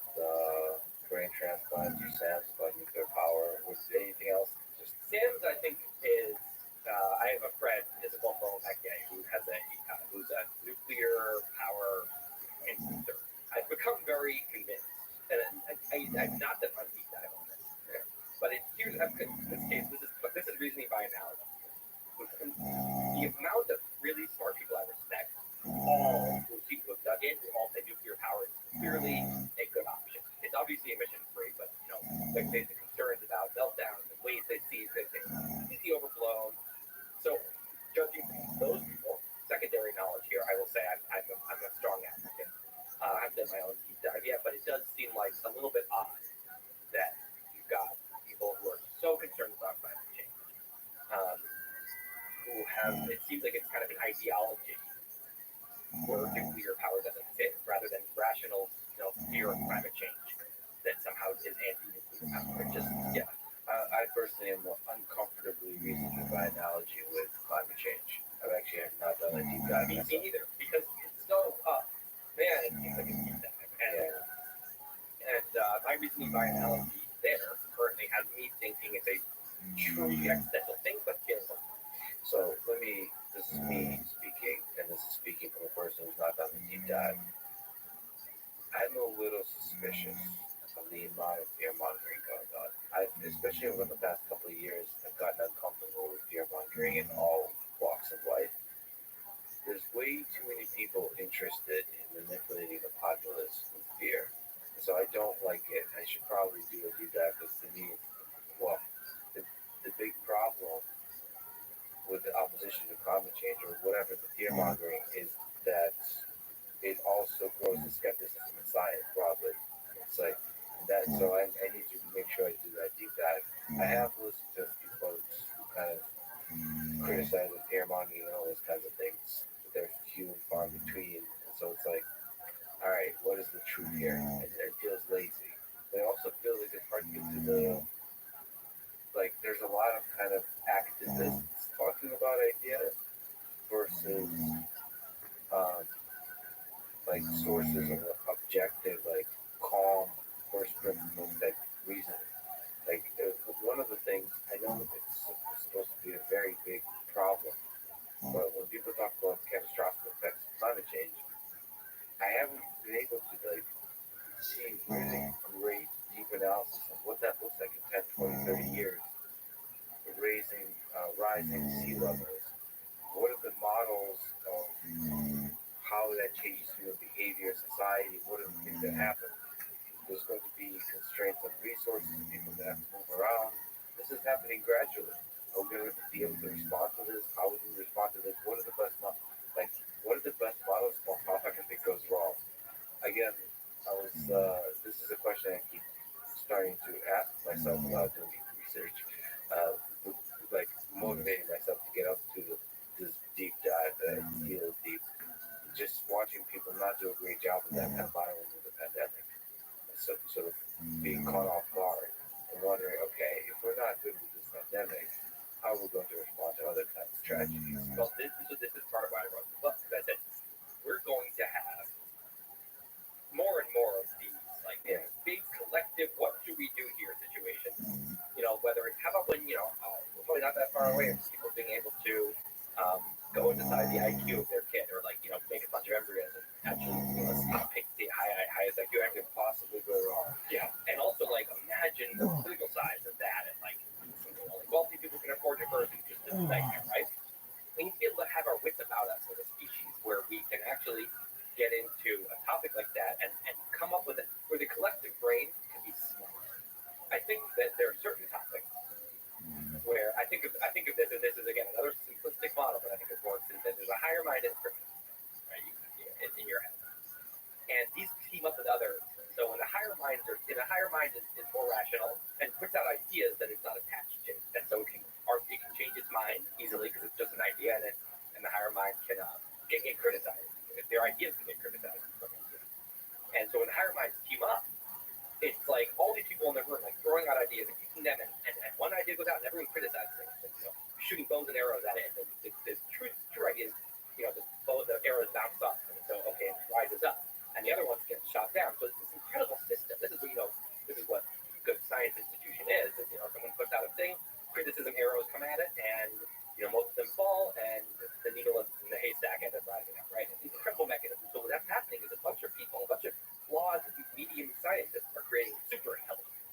S2: brain transplants or Sam's about nuclear power? Was there anything else?
S15: Sam's, I think, is. I have a friend, is a well-known guy who has who's a nuclear power instancer. I've become very convinced, and I'm not that much deep dive on this, but in this case, this is reasoning by analogy. The amount of really smart people I respect, all who seem to have dug in, who all say nuclear power is clearly a good option. It's obviously emission-free, but like the concerns about meltdowns and ways they see that they completely overblown. So, judging from those people, secondary knowledge here, I will say I'm a strong advocate. I haven't done my own deep dive yet, but it does seem like a little bit odd that you've got people who are so concerned about climate change, who have, it seems like it's kind of an ideology where nuclear power doesn't fit, rather than rational, fear of climate change that somehow is anti-nuclear power.
S2: I personally am uncomfortably reasoning by analogy with climate change. I've actually not done a deep dive.
S15: Me neither, because it's so man, it seems like a deep dive. And my reasoning by analogy there currently has me thinking it's a truly existential thing, but feels.
S2: So this is me speaking, and this is speaking from a person who's not done the deep dive. I'm a little suspicious of the amount of fear mongering going on. Especially over the past couple of years, I've gotten uncomfortable with fear mongering in all walks of life. There's way too many people interested in manipulating the populace with fear. So I don't like it. I should probably do a deep dive because to me, the big problem with the opposition to climate change or whatever the fear mongering is that it also grows the skepticism in science broadly. It's like that, so I need to make sure I do that deep dive. I have listened to a few folks who kind of criticize the fear mongering and all those kinds of things, but they're few and far between. And so it's like, all right, what is the truth here? It feels lazy, but it also feels like it's hard to get to the there's a lot of kind of activists talking about ideas versus sources of objective, calm, first principles type reasoning. One of the things I know it's supposed to be a very big problem, but when people talk about catastrophic effects of climate change, I haven't been able to see really great deep analysis of what that looks like in 10, 20, 30 years. Rising sea levels. What are the models of how
S14: that changes human behavior, society? What are the things that happen? There's going to be constraints on resources, people that have to move around. This is happening gradually. Are we going to be able to respond to this? How would we respond to this? What are the best models? How if it goes wrong? Again, this is a question I keep starting to ask myself about doing research, like motivating myself to get up to this deep dive that I feel deep. Just watching people not do a great job of that kind of battling with the pandemic. So, sort of being caught off guard and wondering, okay, if we're not good with this pandemic, how are we going to respond to other kinds of tragedies?
S15: Well, this is part of why I wrote the book. Because I said we're going to have more and more of these big collective, what do we do here situations. Whether it's how about when we're probably not that far away from people being able to go and decide the IQ of their kid, or make a bunch of embryos and actually pick the highest IQ I could possibly go wrong. Yeah, and also imagine the political size of that, and only wealthy people can afford it versus just a nightmare, right? We need to be able to have our wits about us as a species, where we can actually get into a topic like that and come up with it, where the collective brain can be smart. I think that there are certain topics where I think of this, and this is again another simplistic model, but I think it works. Is that there's a higher mind and primitive, right? It's in your head, and these team up with others. So when the higher mind is more rational and puts out ideas that it's not attached to, and so it can change its mind easily because it's just an idea, and the higher mind can get criticized. If their ideas can get criticized, and so when the higher minds team up, it's like all these people in the room throwing out ideas and kicking them, and one idea goes out and everyone criticizes it. Shooting bows and arrows at it, and the true idea is, the arrows bounce up, and so it rises up, and the other ones get shot down. So it's this incredible system. This is what good science institution is. Someone puts out a thing, criticism arrows come at it, and most of them fall, and the needle in the haystack ends up rising up. Right? It's an incredible mechanism. So what's happening is a bunch of people, a bunch of flawed medium scientists are creating super intelligence.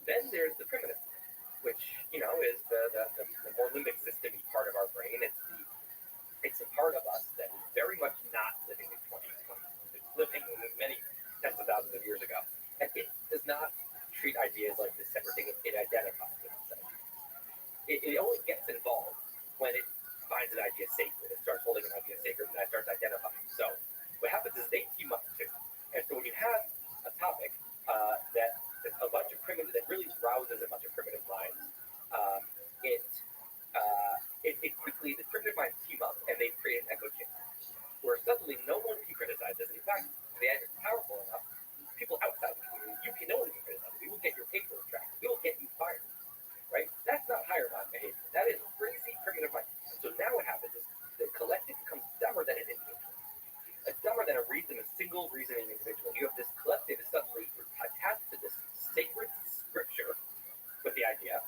S15: Then there's the primitive, which is the more limbic system part of our brain. It's a part of us that is very much not living in 2020. It's living many tens of thousands of years ago, and it does not treat ideas like this separate thing. It identifies it. It only gets involved when it finds an idea sacred. It starts holding an idea sacred, and it starts identifying. So what happens is they team up too. And so when you have a topic that a bunch of primitive, that really rouses a bunch of primitive minds, it quickly, the primitive minds team up and they create an echo chamber where suddenly no one can criticize this. In fact, they are powerful enough, people outside the community, no one can criticize it. We will get your paper retracted. We will get you fired. Right? That's not higher mind behavior. That is crazy primitive mind. And so now what happens is the collective becomes dumber than an individual. It's dumber than a single reasoning individual. You have this collective is suddenly attached to this sacred scripture with the idea,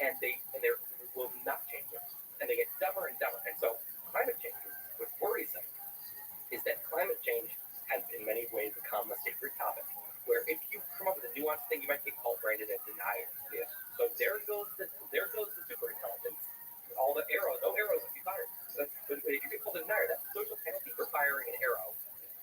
S15: and they will not change it. And they get dumber and dumber. And so climate change, what's worrisome is that climate change has in many ways become a sacred topic, where if you come up with a nuanced thing, you might get called branded as denier. Yes. So there goes the super intelligence. All the arrows, no arrows will be fired. But if you get called a denier, that's a social penalty for firing an arrow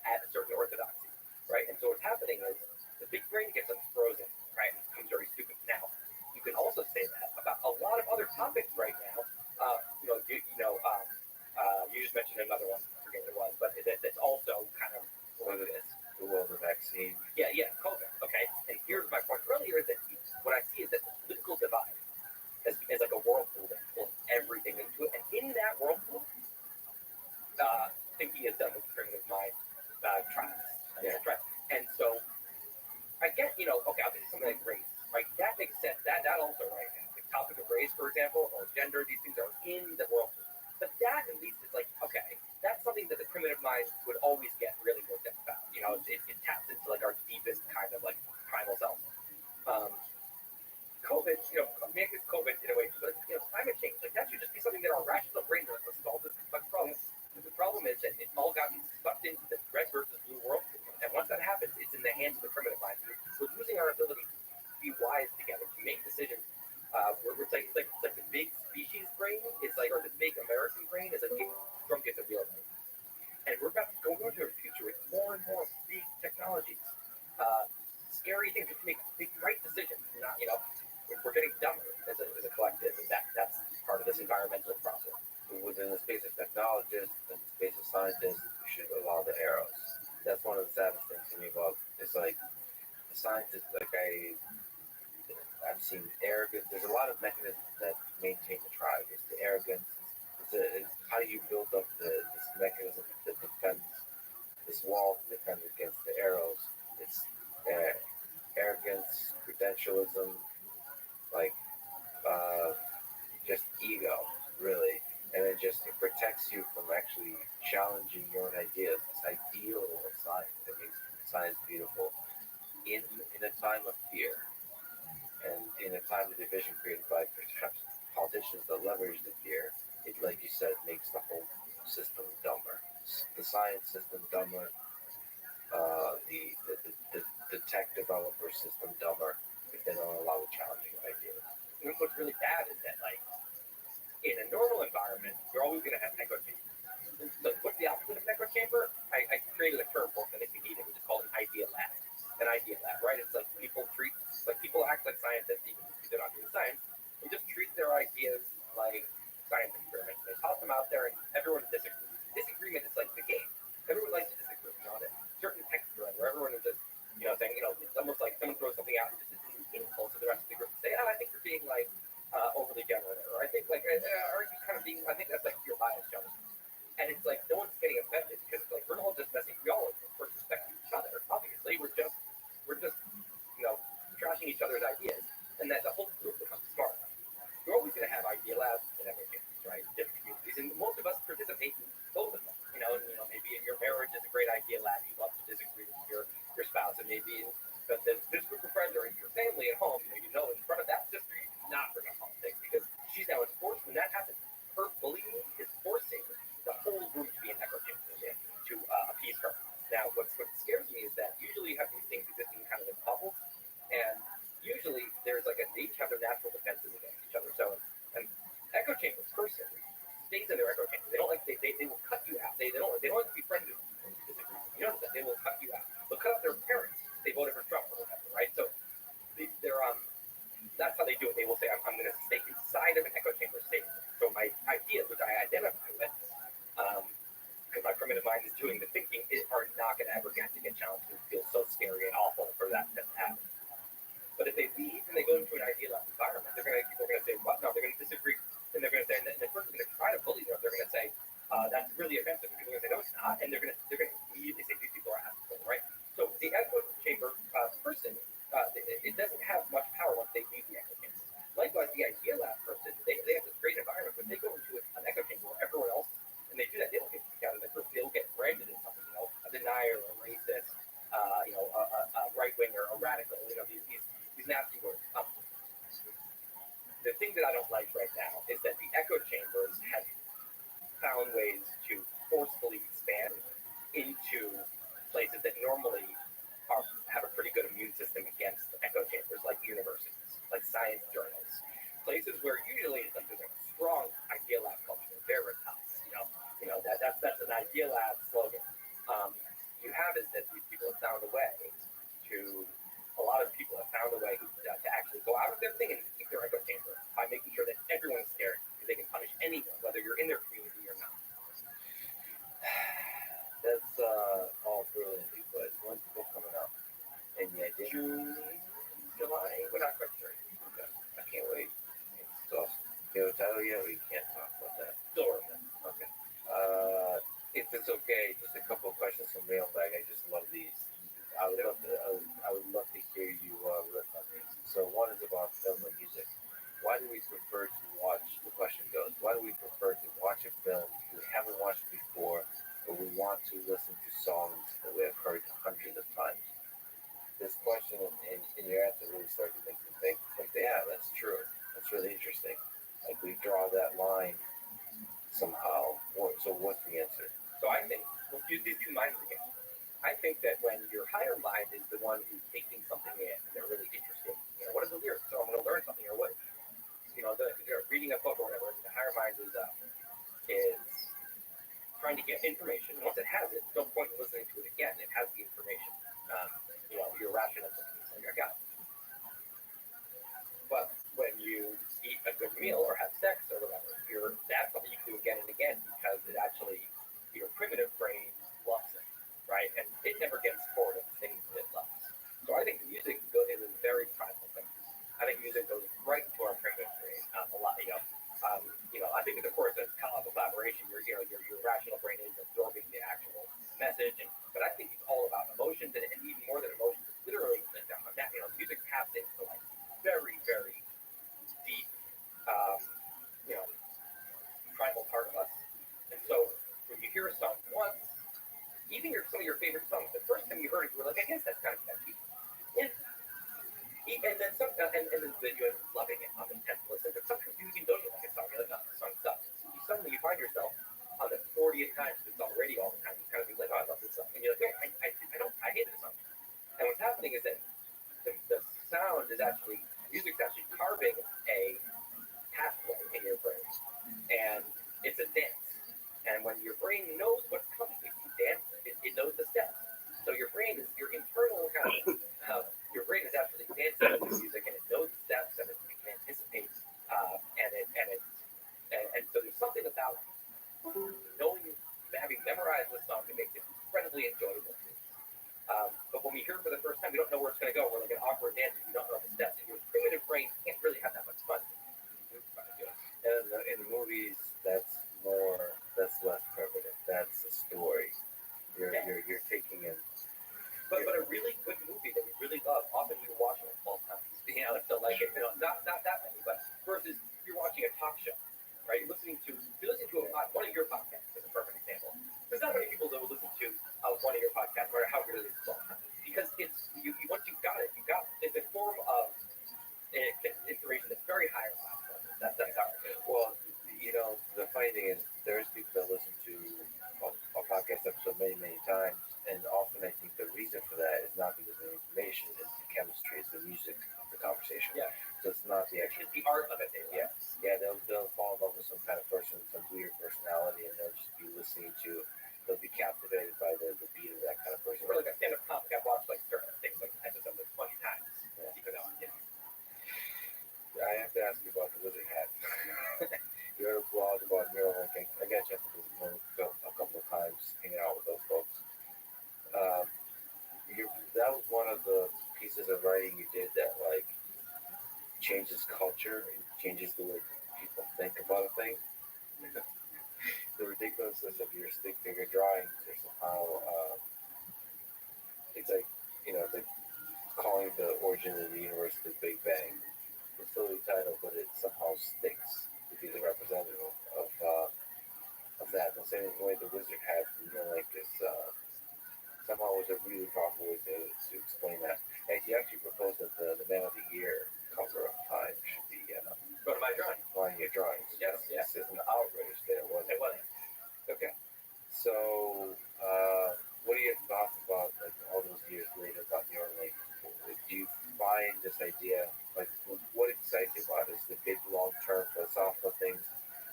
S15: at a certain orthodoxy, right? And so what's happening is the big brain gets unfrozen, right? And it becomes very stupid. Now, you can also say that about a lot of other topics right now. You just mentioned another one, I forget what it was, but that's also kind of what it is.
S2: The vaccine.
S15: Yeah, COVID. Okay, and here's my point earlier: is that what I see is that the political divide is like a whirlpool that pulls everything into it, and in that whirlpool, thinking is done with primitive mind trials. Yeah. Right. And so I get, I'll do something like race, right? That makes sense. That also right now, the topic of race, for example, or gender, these things are in the whirlpool. But that at least is like, okay, that's something that the primitive mind would always get really worked up about. It taps into our deepest kind of primal self. COVID, make this COVID in a way, but climate change, that should just be something that our rational brain does. Let's solve this problem. The problem is that it's all gotten sucked into the red versus blue world, and once that happens, it's in the hands of the primitive mind. We're losing our ability to be wise together, to make decisions. It's like the big species brain is or the big American brain is drunk at the wheel. everything to make right decisions. Not, we're getting dumber as a collective, and that's part of this environmental problem.
S2: Within the space of technologists and the space of scientists, we should allow the arrows. That's one of the saddest things to me about it's like the scientists, I've seen arrogance. There's a lot of mechanisms that maintain the tribe. It's the arrogance. It's how you build up this mechanism that defends this wall to defend against the arrows. It's arrogance, credentialism, like just ego, really. And it protects you from actually challenging your own ideas. This ideal of science that makes science beautiful in a time of fear and in a time of division created by politicians that leverage the fear. It, like you said, makes the whole system dumber. The science system dumber. The tech developer system dumber if they don't allow the challenging ideas.
S15: And what's really bad is that, like, in a normal environment, you're always going to have echo chambers. So what's the opposite of an echo chamber? I created a term for it if you need it, which is called an idea lab. An idea lab, right? It's like people act like scientists, even if they're not doing science. They just treat their ideas like science experiments. They toss them out there, and everyone disagrees. Disagreement is like the game. Everyone likes to disagree, on a certain text thread where everyone is just, saying, it's almost like someone throws something out and just is an insult to the rest of the group and say, I think you're being like overly generous, or I think like, are you kind of being? I think that's like your bias, Jonas. And it's like no one's getting offended because like we're all just messing. We all of course respect each other. Obviously, we're just trashing each other's ideas, and that the whole group becomes smart. You're always going to have idea labs and everything, right? Different communities, and most of us participate in both of them. Maybe in your marriage is a great idea lab. You love to disagree with your spouse, and maybe this group of friends or in your family at home, in front of that sister, you do not bring up politics because she's now enforced. When that happens, her bullying is forcing the whole group to be an echo chamber to appease her. Now, what scares me is that usually you have these things existing kind of in bubbles, and usually there's like they each have their natural defenses against each other. So an echo chamber person stays in their echo chamber. They don't like they will cut you out. They don't like to be friends with you. You notice that they will cut you out. They'll cut out their parents. They voted for Trump or whatever, right? So they're that's how they do it. They will say, I'm going to stay inside of an echo chamber state. So my ideas, which I identify with, because my primitive mind is doing the thinking, are not going to ever get challenged. It feels so scary and awful for that to happen. But if they leave and they go into an idealized environment, people are going to say, what? No, they're going to disagree. And they're going to say, and the person's going to try to bully them. They're going to say, that's really offensive. And people are going to say, no, it's not. And they're going to immediately say, these people are assholes, right? So the echo chamber person, it doesn't have much power once they leave the echo chamber. Likewise, the idea lab person, they have this great environment, but they go into an echo chamber where everyone else, and they do that, they don't get kicked out of the group. They'll get branded as something, a denier, a racist, a right-winger, a radical, these nasty words. The thing that I don't like right now is that the echo chambers have found ways to forcefully expand into places that normally have a pretty good immune system against echo chambers, like universities, like science journals, places where usually it's like there's a strong idea lab culture, veritas, that's an idea lab slogan. You have is that these people have found a way a lot of people have found a way to actually go out of their thing and keep their echo chamber by making sure that everyone's scared because they can punish anyone, whether you're in their community or not.
S2: That's all brilliantly, but when's the book coming out? Any idea?
S15: June, July? We're not quite sure.
S2: Okay. I can't wait. It's awesome. You have a title yet, or you can't talk about that?
S15: Still working.
S2: Okay. If it's okay, just a couple of questions from Mailbag. I just love these. I would love to hear you riff on these. So one is about film and music. Why do we prefer to watch? The question goes: why do we prefer to watch a film we haven't watched before, but we want to listen to songs that we have heard hundreds of times? This question and your answer really started to make me think. Like, yeah, that's true. That's really interesting. Like we draw that line somehow. So what's the answer?
S15: So I think let's use these two minds again. I think that when your higher mind is the one who's taking something in and they're really interested, what are the lyrics? So I'm going to learn something, or what, they're reading a book or whatever. The higher mind is trying to get information. And once it has it, no point in listening to it again. It has the information. Your rational thinking. And your gut. But when you eat a good meal or have sex or whatever, that's something you can do again and again because it actually, your primitive brain loves it, right? And it never gets bored of things that it loves. So I think music is a very primal thing. I think music goes right to our primitive brain a lot. I think of course as collaboration, your rational brain is absorbing the actual message, but I think it's all about emotions and even more than emotions. It's literally music taps into like very, very deep, primal part of us. And so when you hear a song once, even some of your favorite songs, the first time you heard it, you were like, I guess that's kind of catchy. And then you end up loving it on the 10th listen, but sometimes you even don't like a song, you're like, no, the song sucks. Suddenly you find yourself on the 40th time it's on the radio all the time, you kind of be like, oh, I love this song. And you're like, wait, I hate this song. And what's happening is that the sound is actually, music's actually carving a pathway in your brain. And it's a dance. And when your brain knows what's coming, if you dance, it knows the steps. So your brain is, your internal kind of, your brain is actually dancing with the music, and it knows the steps, and it can anticipate, and so there's something about knowing, having memorized the song that makes it incredibly enjoyable. But when we hear it for the first time, we don't know where it's going to go. We're like an awkward dance, and we don't know the steps, and your primitive brain can't really have that much fun.
S2: And in the movies, that's less primitive. That's a story. You're taking in.
S15: But a really good movie that we really love, often we watch it 12 times. I feel like it, not that many, but versus you're watching a talk show, right? You're listening to one of your podcasts is a perfect example. There's not many people that will listen to one of your podcasts, no matter how good it is 12 times, because it's once you've got it, it's a form of information that's very higher level. That's how it is.
S2: Well, the funny thing is, there's people that listen to a podcast episode many, many times, and often I think the reason for that is not because of the information, it's the chemistry, it's the music of the conversation.
S15: Yeah.
S2: So it's not the actual.
S15: It's the art of it.
S2: Yeah, they'll fall in love with some kind of person, some weird personality, and they'll just be listening to. They'll be captivated by the beat of that kind of person.
S15: Or like a stand-up comic, I've watched like certain things like episodes like 20 times.
S2: Yeah.
S15: Even though,
S2: I have to ask you about the wizard hat. You heard a blog about Neuralink. I got a chance to visit Neuralink a couple of times, hanging out with those folks. That was one of the pieces of writing you did that like changes culture and changes the way people think about a thing. The ridiculousness of your stick figure drawings or somehow it's like it's like calling the origin of the universe the Big Bang. It's silly title, but it somehow sticks to be the representative of that. The same way the wizard hat from Neuralink is somehow was a really powerful way to explain that. And he actually proposed that the Man of the Year cover of Time should be
S15: go to my drawing.
S2: one of your drawings.
S15: Yes.
S2: This is an outrage that it wasn't.
S15: It wasn't.
S2: Okay. So, what are your thoughts about like all those years later about Neuralink? Do you find this idea like what excites you about it? Is it the big long-term philosophical things?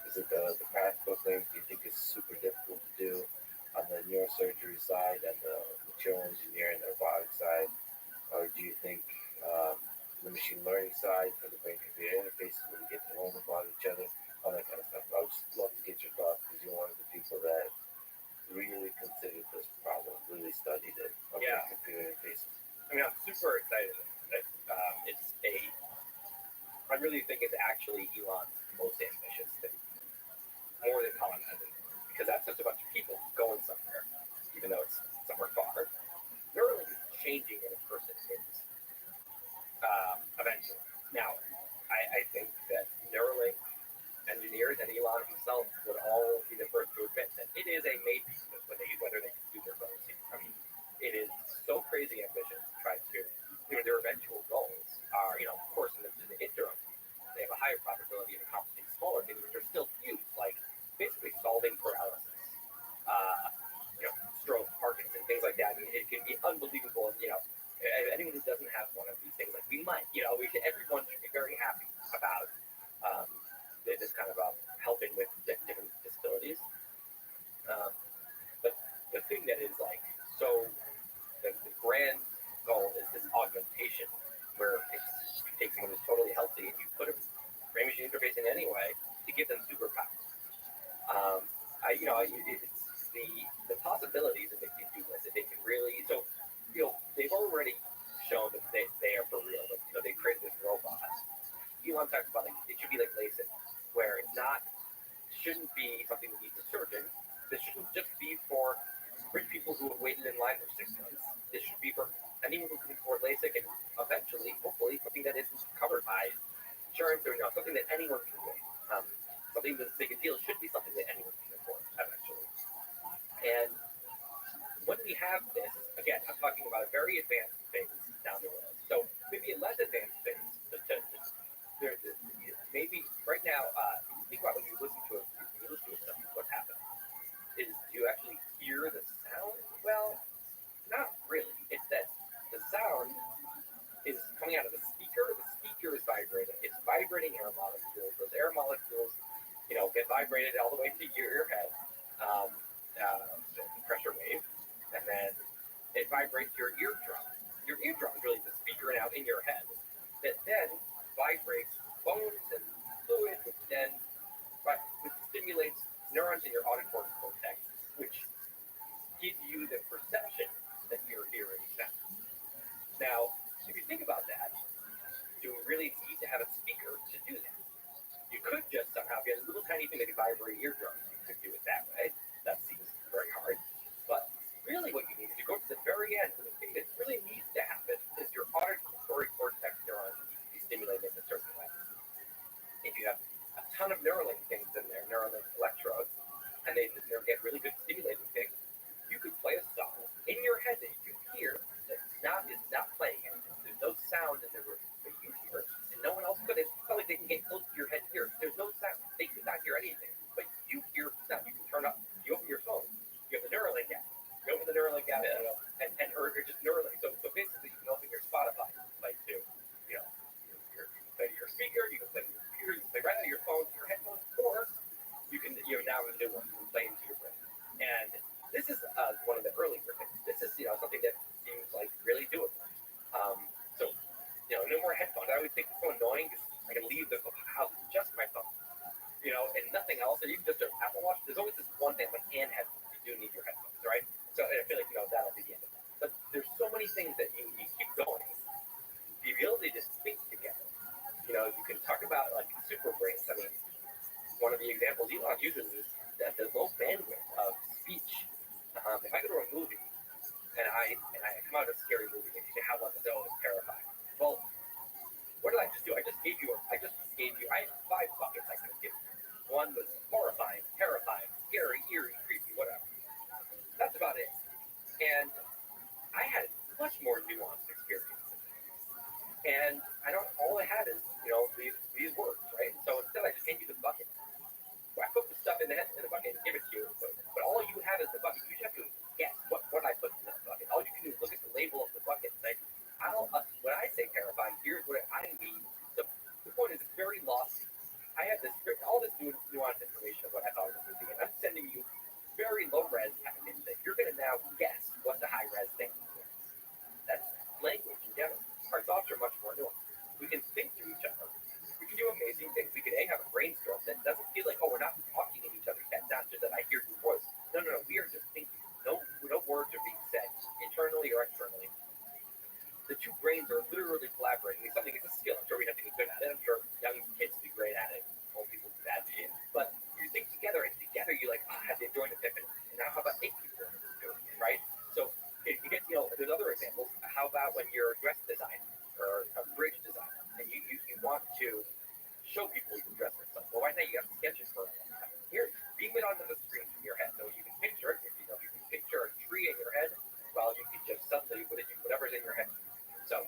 S2: Is it the practical things? Do you think it's super difficult to do on the neurosurgery side and the material engineering and the robotic side, or do you think the machine learning side for the brain-computer interfaces when you get to learn about each other, all that kind of stuff? I would just love to get your thoughts because you're one of the people that really considered this problem, really studied it.
S15: Yeah.
S2: Computer interfaces.
S15: I mean, I'm super excited. I really think it's actually Elon's most ambitious thing, more than colonizing, because that's just a bunch of people going somewhere, even though it's somewhere far. Neuralink is changing what a person is eventually. Now, I think that Neuralink engineers and Elon himself would all be the first to admit that it is a maybe whether they can do their goals. I mean, it is so crazy ambitious to try to, their eventual goals are, of course, in the interim, they have a higher probability of accomplishing smaller things, which are still huge, like basically solving paralysis, stroke, Parkinson, things like that. I mean, it can be unbelievable. Anyone who doesn't have one of these things, like we might, everyone should be very happy about this kind of helping with different disabilities. But the thing that is like so, the grand goal is this augmentation it's the possibilities that they can do this, that they can really. So, they've already shown that they are for real. That, they created this robot. Elon talks about it should be like LASIK, where it's not shouldn't be something that needs a surgeon. This shouldn't just be for rich people who have waited in line for 6 months. This should be for anyone who can afford LASIK, and eventually, hopefully, something that isn't covered by insurance or something that anyone can do. Something that's big a deal should be something that anyone can afford eventually. And when we have this, again, I'm talking about a very advanced phase down the road. So maybe a less advanced phase. Maybe right now, think about when you listen to something, what happens is you actually hear the sound. Well, not really. It's that the sound is coming out of the speaker. The speaker is vibrating. It's vibrating air molecules. Those air molecules, get vibrated all the way to your head, the pressure wave, and then it vibrates your eardrum. Your eardrum is really the speaker now in your head that then vibrates bones and fluid, which then stimulates neurons in your auditory cortex, which give you the perception that you're hearing sound. Now, if you think about that, do we really need to have a speaker to do that? You could just somehow get a little tiny thing that can vibrate eardrums. You could do it that way. That seems very hard. But really what you need is you go to the very end of the thing that really needs to happen is your auditory cortex neurons need to be stimulated in a certain way. If you have a ton of Neuralink things in there, Neuralink electrodes, and they get really good stimulating things, you could play a song in your head that you hear that is not playing anything. There's no sound in the room that you hear, and no one else could. It's not like they can get close to your head here. There's no sound. They could not hear anything, but you hear sound. You can turn up. You open your phone. You have the Neuralink app. You open the Neuralink app, or just Neuralink. So basically, you can open your Spotify, like to, you play to your speaker. You can play to your computer. You can play right out of your phone, your headphones, or you can now have a new one. You can play into your brain. And this is one of the earlier things. This is something that seems like really doable. So no more headphones. I always think it's so annoying. I can leave the house with just my phone, and nothing else. Or even just an Apple Watch. There's always this one thing like and headphones. You do need your headphones, right? So I feel like that'll be the end of that. But there's so many things that you keep going. The ability to speak together. You can talk about like super brains. I mean, one of the examples Elon uses is that the low bandwidth of speech. If I go to a movie and I come out of a scary movie and you say how was it? Oh, it was terrifying. Well, what did I just do? I just gave you. I had 5 buckets I could give you. One was horrifying, terrifying, scary, eerie, creepy, whatever. That's about it. And I had much more nuanced experience. And all I had is these words, right? So instead I just gave you the bucket. I put the stuff in the bucket and give it to you, but all you have is the bucket. You just have to guess what I put in that bucket. All you can do is look at the label of the bucket and say, when I say terrifying, here's what I mean. So the point is, it's very lost. I have all this nuanced information of what I thought was a movie, and I'm sending you very low-res packets that you're going to now guess what the high-res thing is. That's language in general. Our thoughts are much more nuanced. We can think through each other. We can do amazing things. We can have a brainstorm that doesn't feel like, we're not talking in each other's heads. Not just that I hear your voice. No. We are just thinking. No words are being said, internally or externally. The two brains are literally collaborating. It's a skill. I'm sure we have to be good at it. I'm sure young kids do great at it. Old people do bad at it. But you think together, and together you're like, have they joined epiphany? And now how about 8 people doing it, right? So if you get, there's other examples. How about when you're a dress designer or a bridge designer, and you want to show people you can dress themselves. Well, why not you have sketches for a long time? Here, beam it onto the screen from your head so you can picture it. You can picture a tree in your head while you can just suddenly whatever's in your head. So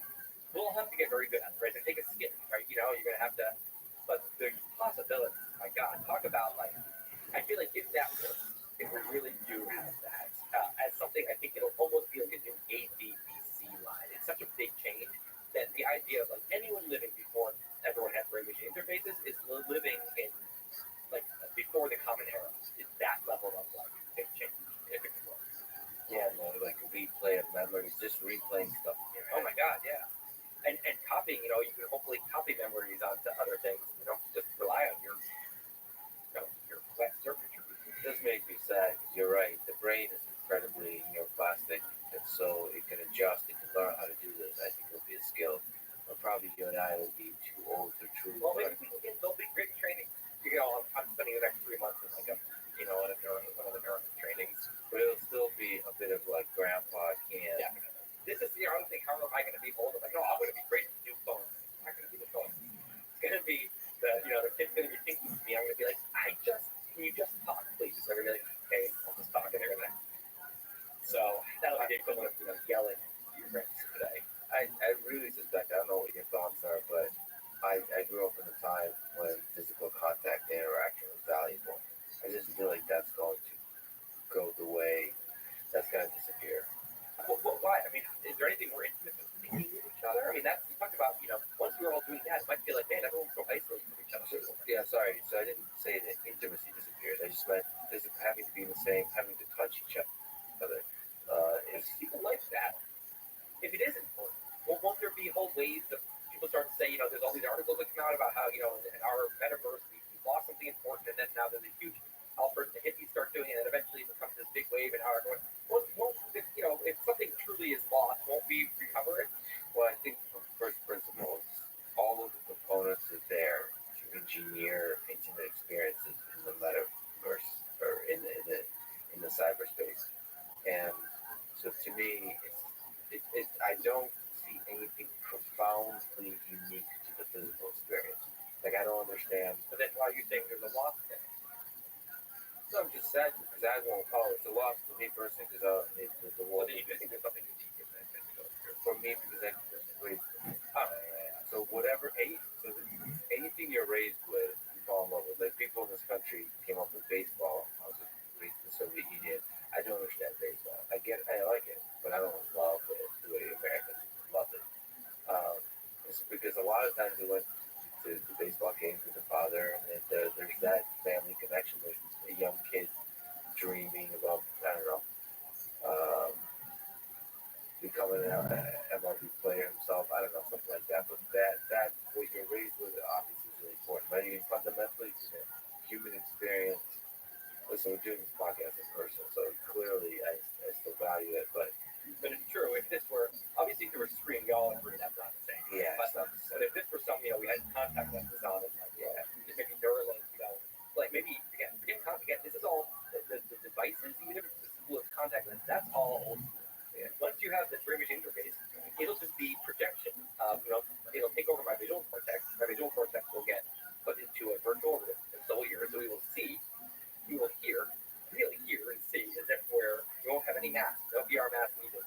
S15: we'll have to get very good at it, right? So take a skill, right? You're going to have to, but the possibility, my God, talk about I feel like if that works, if we really do have that as something, I think it'll almost be like a new ADBC line. It's such a big change that the idea of anyone living before everyone had brain machine interfaces is living in before the common era. It's that level of big change if it works.
S2: Yeah, like a replay of memories, just replaying stuff.
S15: Oh my God, yeah. And copying, you can hopefully copy memories onto other things. Just rely on your wet circuitry.
S2: It does make me sad because you're right. The brain is incredibly neuroplastic, and so it can adjust. It can learn how to do this. I think it'll be a skill. But probably you and I will be too old to truly.
S15: Well, maybe we can get they'll be great training. You know, I'm spending the next 3 months in like a, you know, in one of the neuron trainings.
S2: But it'll still be a bit of like grandpa can't.
S15: Definitely. This is the other thing. How am I going to be old? I'm like, no, I'm going to be great to do phones. I'm not going to do the phones. It's going to be the kid's going to be thinking to me. I'm going to be like, can you just talk, please? They're going to be like, okay, I'll just talk, and they're going to. So that'll be the equivalent of yelling to your friends today.
S2: I really suspect, I don't know what your thoughts are, but I grew up in a time when physical contact and interaction was valuable. I just feel like that's going to go the way, that's going to disappear.
S15: Well, why? I mean, is there anything more intimate than speaking with each other? I mean, that's, you talked about, once we're all doing that, it might feel like, man, everyone's so isolated from each other.
S2: Yeah, sorry. So I didn't say that intimacy disappears. I just meant having to be the same, having to touch each other.
S15: People like that. If it is important, won't there be whole waves of people start to say, there's all these articles that come out about how, in our metaverse, we lost something important, and then now there's a huge outburst, the hippies start doing it, and eventually it becomes this big wave, and how everyone, if something truly is lost, won't we recover it?
S2: Well, I think from first principles, all of the components are there to engineer intimate experiences in the metaverse or in the cyberspace. And so to me, I don't see anything profoundly unique to the physical experience. Like, I don't understand.
S15: But then why are you saying there's a loss there?
S2: No, I'm just sad because I won't call it a loss for me personally because it's the war.
S15: Well, then you think there's something unique in that physical experience.
S2: For me, because I was raised with it. So anything you're raised with, you fall in love with. Like, people in this country came up with baseball. I was raised in the Soviet Union. I don't understand baseball. I like it, but I don't love it the way Americans love it. It's because a lot of times we went to baseball games with the father, and then there's that family connection. There's a young kid dreaming about, I don't know, becoming an MLB player himself. I don't know, something like that. But that what you're raised with obviously is really important. But I mean, fundamentally, human experience. Listen, we're doing this podcast in person, so clearly I still value it. But
S15: it's true. If this were, obviously, if there was screen, we all agree that's not the same.
S2: Yeah,
S15: but if this were something, we had contact lenses on, and maybe Neuralink, like maybe forget contact. This is all the devices, even if it's with contact lens, that's all old. Yeah. Once you have the brain image interface, it'll just be projection. It'll take over my visual cortex. My visual cortex will get put into a virtual room, and so we will see. You will really hear and see as if you won't have any mask, no VR mask needed.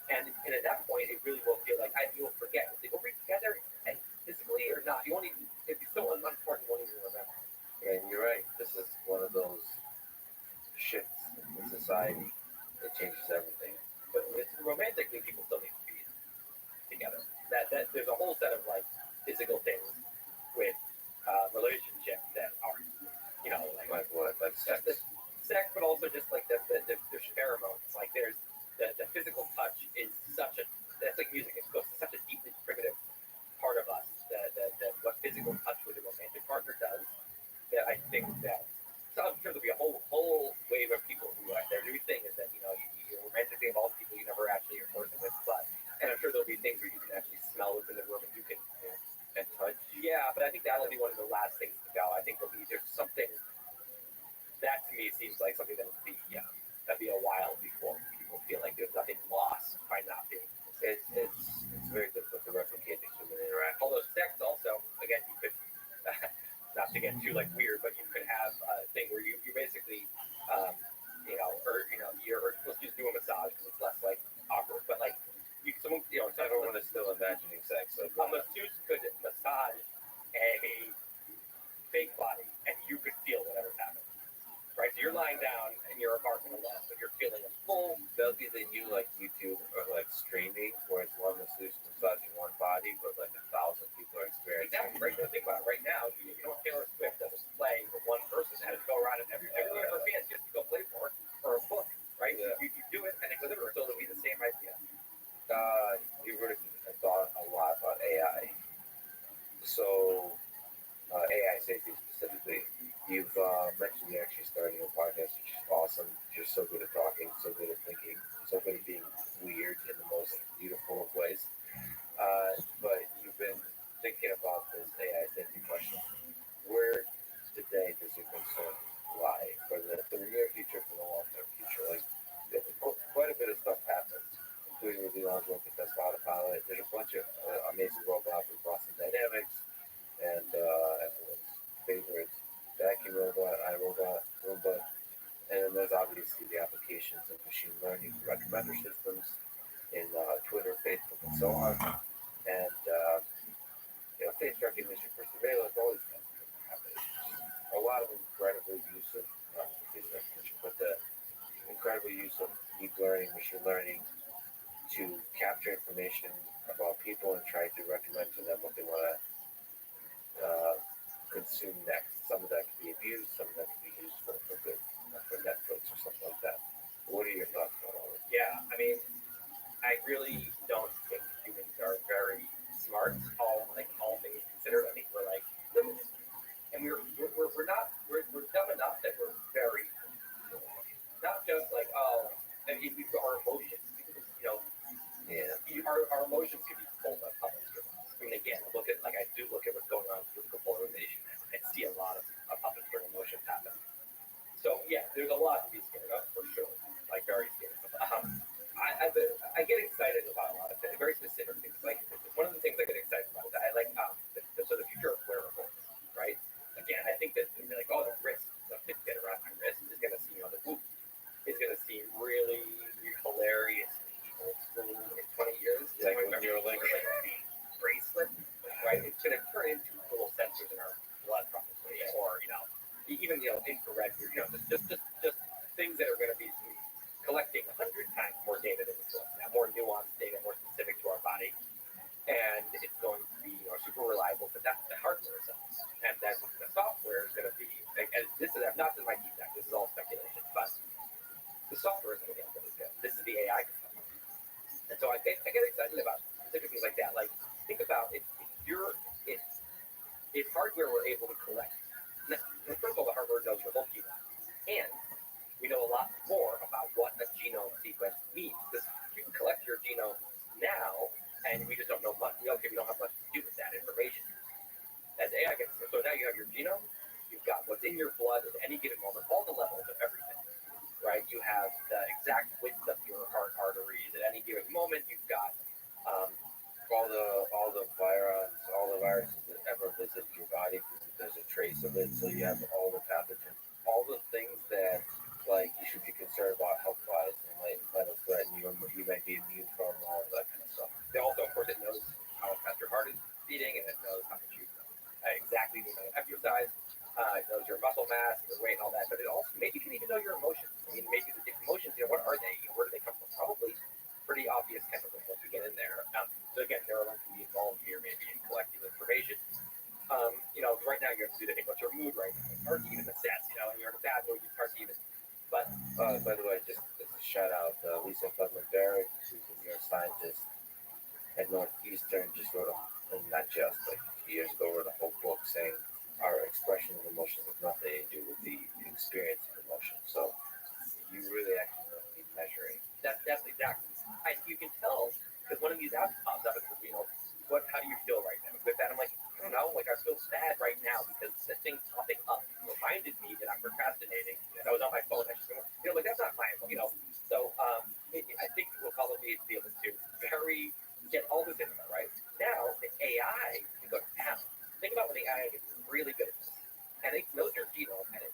S15: And at that point, it really will feel like you will forget. You'll say, were we together and physically or not? You won't even, it'd be so unimportant, you won't even remember.
S2: And you're right. This is one of those shifts in society that changes everything.
S15: But romantically, people still need to be together. That there's a whole set of like physical things with relationships that aren't,
S2: like what, like sex,
S15: but also just like there's pheromones. Like there's the physical touch is that's like music. It goes to such a deeply primitive part of us that what physical touch with a romantic partner does. That I think that so I'm sure there'll be a whole wave of people who their new thing is that you're romantically involved people you never actually are working with, and I'm sure there'll be things where you can actually smell within the room and you can and touch. Yeah, but I think that'll be one of the last things to go. I think there's something that to me seems like something that'd be a while before people feel like there's nothing lost by not being.
S2: It's very difficult to replicate the human interaction.
S15: Although sex also, again, you could not to get too weird, but you could have a thing where you basically you're supposed to just do a massage because it's less awkward, but
S2: everyone is still imagining sex. So
S15: a masseuse could massage a fake body and you could feel whatever's happening. Right, so you're lying down in your apartment alone, but you're feeling a full.
S2: That'll be the new YouTube or streaming where it's one masseuse massaging one body, but 1,000 people are experiencing.
S15: Exactly. Right. Think about it. Right now, Taylor Swift doesn't play for one person. It has to go around and every one of her fans gets to go play for a book. Right. Yeah. You do it and it goes everywhere. So it'll be the same idea.
S2: You've really thought a lot about AI. So AI safety specifically. You've mentioned you're actually starting a podcast, which is awesome. so good at talking, so good at thinking, so good at being weird in the most beautiful of ways. But you've been thinking about this AI safety question. Where today does your concern lie for the near future, for the long-term future? Like, quite a bit of stuff happens, including with Elon's work at Tesla Autopilot. There's a bunch of amazing robots with Boston Dynamics and everyone's favorite vacuum robot, iRobot, Roomba. And then there's obviously the applications of machine learning recommender systems in Twitter, Facebook, and so on. And face recognition for surveillance, all these kinds of things happen. A lot of incredible use of not face recognition, but the incredible use of deep learning, machine learning to capture information about people and try to recommend to them what they want to consume next. Some of that can be abused, some of that can be used for good, for Netflix or something like that. What are your thoughts about all this?
S15: Yeah, I mean, I really don't think humans are very smart. All things considered, I think we're like limited, and we're dumb enough that we're very not just like and our emotions, our emotions can be pulled by public sphere. I mean, again, I do look at what's going on with political polarization. I see a lot of public sphere emotions happen. So yeah, there's a lot to be scared of for sure. Like very scared of. I get excited about a lot of things, very specific things. Like one of the things I get excited about is I like the future of wearables, right? Again, I think that they're like, oh, the wrist, the Fitbit around my wrist is going to seem, the Whoop is going to seem really hilarious old school in 20 years.
S2: Like when you're like
S15: the bracelet, right? It's going to turn into little sensors in our blood, probably, or even infrared, just things that are going to be collecting 100 times more data than we do now, more nuanced data, more specific to our body, and it's going to be super reliable. But that's the hardware itself, and then the software is going to be. And this is not in my feedback. This is all speculation, but the software is going to get really good. This is the AI component, and so I get excited about specific things like that. Like think about if hardware were able to collect. Now, first of all, the hardware knows your whole genome, and we know a lot more about what a genome sequence means. Because you can collect your genome now, and we just don't know much. We don't have much to do with that information. As AI gets, so now you have your genome, you've got what's in your blood at any given moment, all the levels of everything, right? You have the exact width of your heart arteries at any given moment. You've got
S2: all the viruses that ever visit your body. There's a trace of it, so you have all the pathogens, all the things that like you should be concerned about health-wise and might threaten you. You might be immune from all that kind of stuff.
S15: They also, of course, it knows how fast your heart is beating, and it knows how much you exactly need to exercise. It knows your muscle mass, your weight, and all that. But it also maybe can even know your emotions. I mean, maybe the emotions. What are they? Where do they come from? Probably pretty obvious chemicals once we get in there. So again, neurons can be involved here, maybe in collecting information. Right now you have to do the thing. What's your mood right now? It's hard to even assess. And you're in a bad mood. It's hard to even. But
S2: by the way, just a shout out, Lisa Feldman Barrett, who's a New York scientist at Northeastern, just wrote years ago, wrote a whole book saying our expression of emotions has nothing to do with the experience of emotion. So you really actually want to be measuring.
S15: That's exactly. You can tell because one of these apps pops up and says, how do you feel right now? With that, I'm like, I don't know, I feel sad right now because the thing popping up reminded me that I'm procrastinating. And I was on my phone. I just that's not my, So I think we'll probably be able to get all this info, right? Now the AI can go down. Think about when the AI gets really good at this, and it knows your genome, and it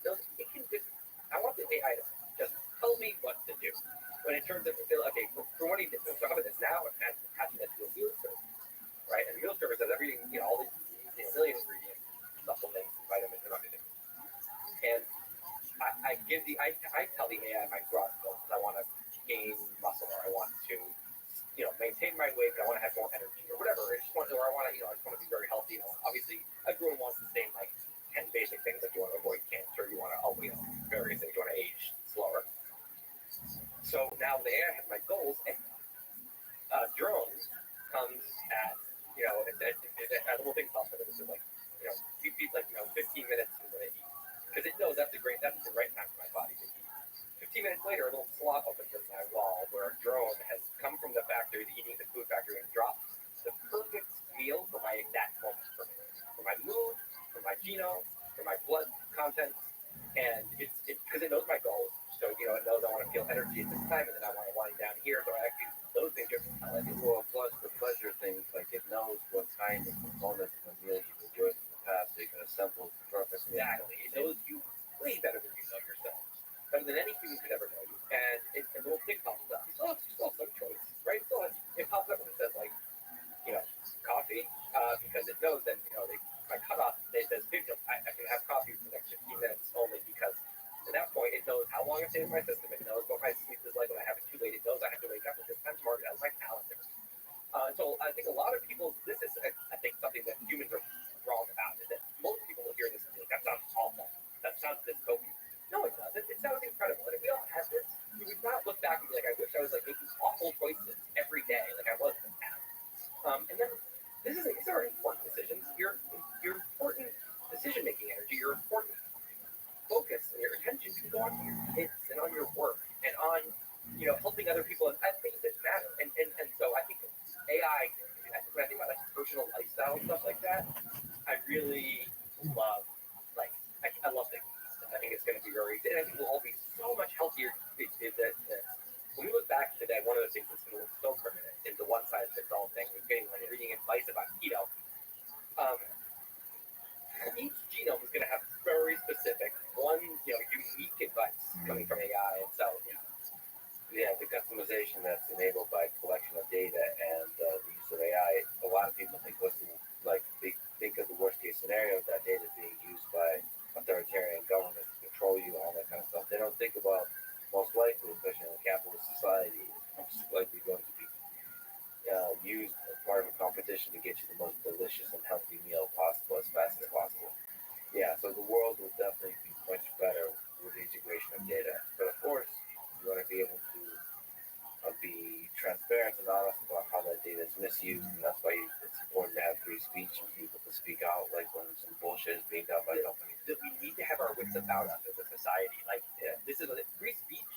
S15: can just. I want the AI to just tell me what to do. When it turns out, okay, for what he did, so how about this now? And attaching that to a meal service, right? And the meal service has everything, all these million ingredients, supplements, vitamins, and everything. And I tell the AI my broad goals. I want to gain muscle, or I want to, maintain my weight. I want to have more energy, or whatever. I just want to be very healthy. Obviously, everyone wants the same 10 basic things. Like you want to avoid cancer, you want to, various things. You want to age slower. So now the AI has my goals, and drones comes at a little thing pops up, and it's like, you eat 15 minutes and then eat, because it knows that's the right time for my body to eat. 15 15 minutes later, a little slot opens in my wall where a drone has come from the factory, eating the food factory, and dropped the perfect meal for my exact moment, for my mood, for my genome, for my blood content, and it's because it knows my goals. So it knows I want to feel energy at this time, and then I want to wind down here. So I actually those things are I like it.
S2: Well, plus the pleasure things, like it knows what kind of components of a meal you've enjoyed in the past, so you can assemble the perfect meal.
S15: Exactly. It knows you way better than you know yourself, better than any human could ever know you. And a little thing pops up. You still have some choice, right? It pops up and it says like, coffee, because it knows that my cutoff. It says I can have coffee for the next 15 minutes only because at that point it knows how long it stays in my system. It knows what my sleep is like when I have it too late. It knows I have to wake up at this time tomorrow. It has my calendar. So I think a lot of people. This is I think something that humans are wrong about is that most people will hear this and be like, that sounds awful. That sounds dystopian. No, it doesn't. It sounds incredible. And if we all had this, we would not look back and be like, I wish I was like making awful choices every day like I was in the past. And then these are important decisions. Your important decision-making energy, your important focus and your attention can go on to your kids and on your work and on helping other people and things that matter. And so I think AI. When I think about like personal lifestyle and stuff like that, I really love I love things. I think it's going to be very, and I think we'll all be so much healthier. That when we look back to that, one of the things that's going to look so permanent is the one size fits all thing. We're getting when you're reading advice about keto. Each genome is going to have very specific, one unique advice coming from AI, and so
S2: Yeah, the customization that's enabled by collection of data and the use of AI. A lot of people think think of the worst case scenario, that data being used by authoritarian governments to control you, all that kind of stuff. They don't think about most likely, especially in a capitalist society, it's most likely going to be used as part of a competition to get you the most delicious and healthy meal possible as fast as possible. Yeah, so the world will definitely be much better with the integration of data. But of course, you want to be able to be transparent and honest about how that data is misused, and that's why it's important to have free speech and people to speak out, like when some bullshit is being done by companies.
S15: that we need to have our wits about us as a society. This is free speech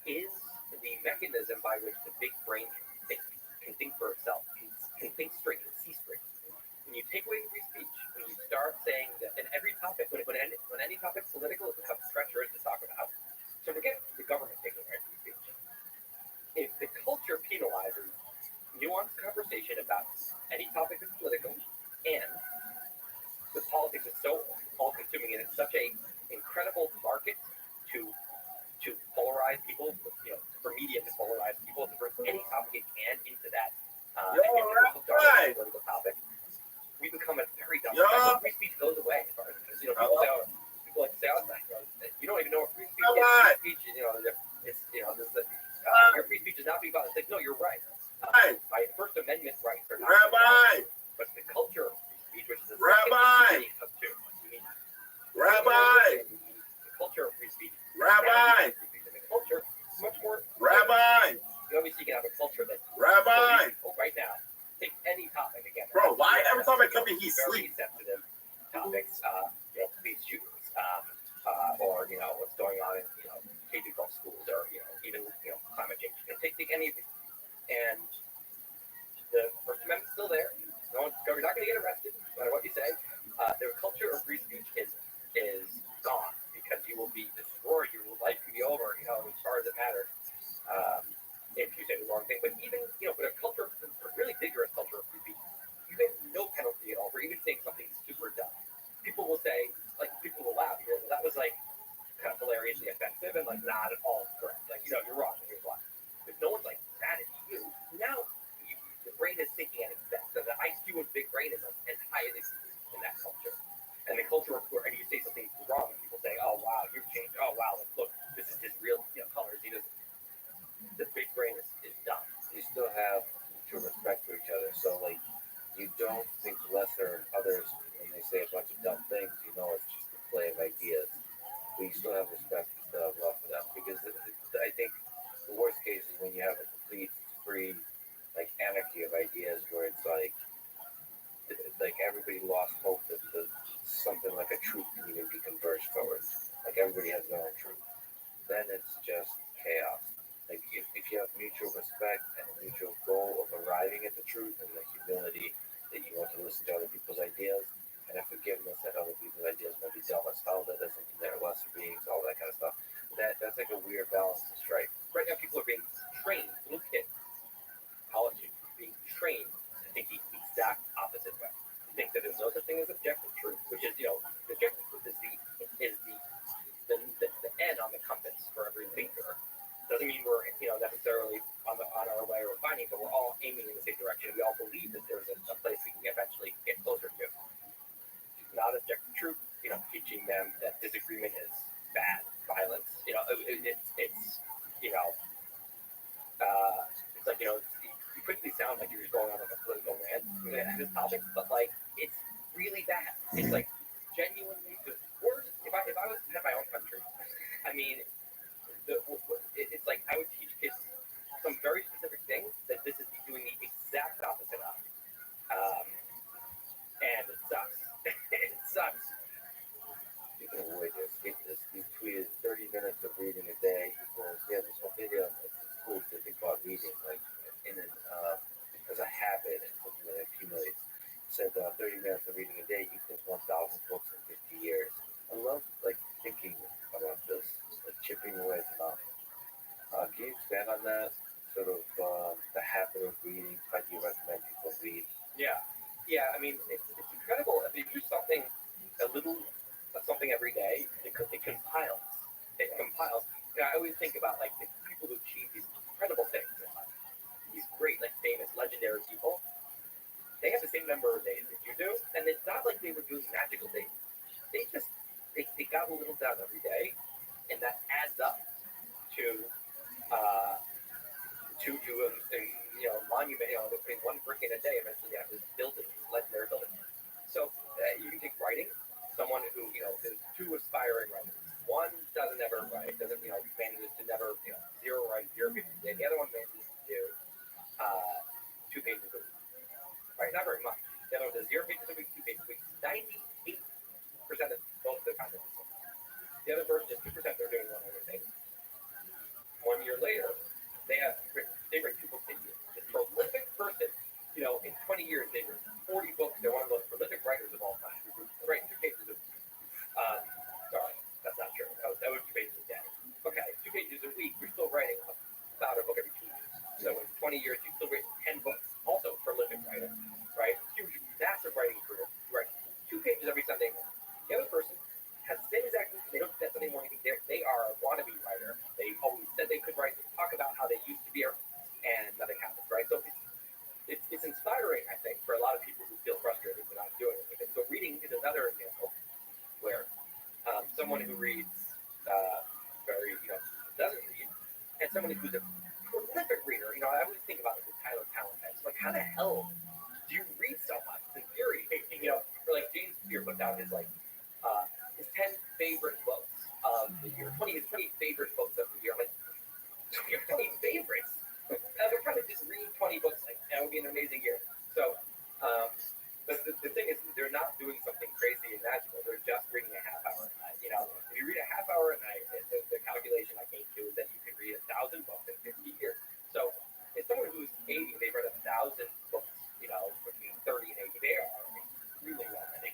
S15: is the mechanism by which the big brain can think for itself, can think straight, can see straight. When you take away free speech, when you start saying that in every topic, when any topic's political, it becomes treacherous to talk about. So forget the government taking away free speech. If the culture penalizes nuanced conversation about any topic that's political, and the politics is so all-consuming, and it's such a incredible market to polarize people, for media to polarize people, to bring any topic it can into that political topic, we become a very dumb. Free speech goes away as far as people like to say, you don't even know what free speech is. Free speech, your free speech is not being violent. It's like, no, you're right. My First Amendment rights are not.
S11: Rabbi!
S15: But the culture of free speech, which is the
S11: Rabbi!
S15: of two.
S11: Rabbi!
S15: The culture of free speech.
S11: Rabbi!
S15: And the culture is much more.
S11: Rabbi!
S15: Obviously, you can have a culture that's.
S11: Rabbi!
S15: Right now, take any topic again.
S11: Bro, why every time I come in, he's
S15: very
S11: sleep?
S15: sensitive topics, police shootings, or what's going on in K-12 schools, or even climate change. Take any of these, and the First Amendment's still there. You're not going to get arrested, no matter what you say. The culture of free speech is gone because you will be destroyed. Your life can be over. As far as it matters. If you say the wrong thing, but even but a culture, a really vigorous culture of free speech, you get no penalty at all for even saying something super dumb. People will say, people will laugh. That was kind of hilariously offensive and not at all correct. You're wrong. Here's why. But no one's mad at you. Now the brain is thinking at its best. So the IQ of big brain is as high as it is in that culture. And the culture of where you say something wrong, people say, "Oh wow, you've changed. Oh wow, look, this is his real colors." The big brain is dumb.
S2: You still have mutual respect for each other, so you don't think lesser of others when they say a bunch of dumb things. It's just a play of ideas, but you still have respect and still have love for them. Because I think the worst case is when you have a complete free anarchy of ideas where it's
S14: just chaos. Like if you have mutual respect and a mutual goal of arriving at the truth and the humility that you want to listen to other people's ideas and a forgiveness that other people's ideas may be dumb as hell, that doesn't mean they're lesser beings, all that kind of stuff. That's like a weird balance to strike.
S15: Right now, people are being trained, little kids, college students, being trained to think the exact opposite way. To think that there's no such thing as objective truth, which is, objective truth is the end on the compass for every thinker. Doesn't mean we're, necessarily on our way or finding, but we're all aiming in the same direction. We all believe that there's a place we can eventually get closer to. Not objective truth, teaching them that disagreement is bad, violence. It's like, you quickly sound like you're just going on like a political rant at this topic, but like, it's really bad. It's like genuinely the worst. If I was to have my own country, I mean, it's like I would teach kids some very specific things that this is doing the exact opposite of. And it sucks. It sucks.
S14: Speaking of which, you tweeted 30 minutes of reading a day equals, this whole video, it's cool to think about reading, like, as a habit and something that accumulates. It said 30 minutes of reading a day equals 1,000 books in 50 years. I love, thinking about this, chipping away at the mountain. Can you expand on that? Sort of the habit of reading, how do you recommend people read?
S15: Yeah. I mean, it's incredible. If you do something, a little of something every day, it compiles. It compiles. I always think about the people who achieve these incredible things in life. These great, famous, legendary people. They have the same number of days that you do, and it's not like they were doing magical things. They just they got a little done every day, and that adds up to monument. They're putting one brick in a day. Eventually, they have this building, this legendary building. So you can take writing. Someone who there's two aspiring writers. One doesn't ever write. Doesn't manages to never zero write 0 pages a day. The other one manages to do 2 pages a week. Right, not very much. The other one does 0 pages a week, 2 pages a week. 98% of both the content. The other person, just 2%, they're doing one other thing. 1 year later, they write 2 books a year. This prolific person, in 20 years, they've written 40 books. They're one of the most prolific writers of all time. They write 2 pages a week. Sorry, that's not true. That would be 2 pages a day. Okay, 2 pages a week. You're still writing about a book every 2 years. So in 20 years, you've still written 10 books. Also prolific writer, right? Huge, massive writing career. You write 2 pages every Sunday morning. The other person has the same exact thing. They don't do that Sunday morning. They are a wannabe writer. They always said they could write. They talk about how they used to be, and nothing happens, right? So it's inspiring, I think, for a lot of people who feel frustrated for not doing anything. So reading is another example where someone who reads doesn't read, and someone who's a prolific reader. I always think about the Tyler Talent types. Like, how the hell do you read so much? It's infuriating. Or like James Clear put down his 10 favorite books of the year, 20 favorite books of the year. I'm like, your 20 favorites? They're trying to just read 20 books. That would be an amazing year. So, but the thing is, they're not doing something crazy and magical. They're just reading a half hour a night. If you read a half hour a night, the calculation I came to is that you can read 1,000 books in 50 years. So, if someone who's 80, they've read 1,000 books, between 30 and 80, they are really well. And they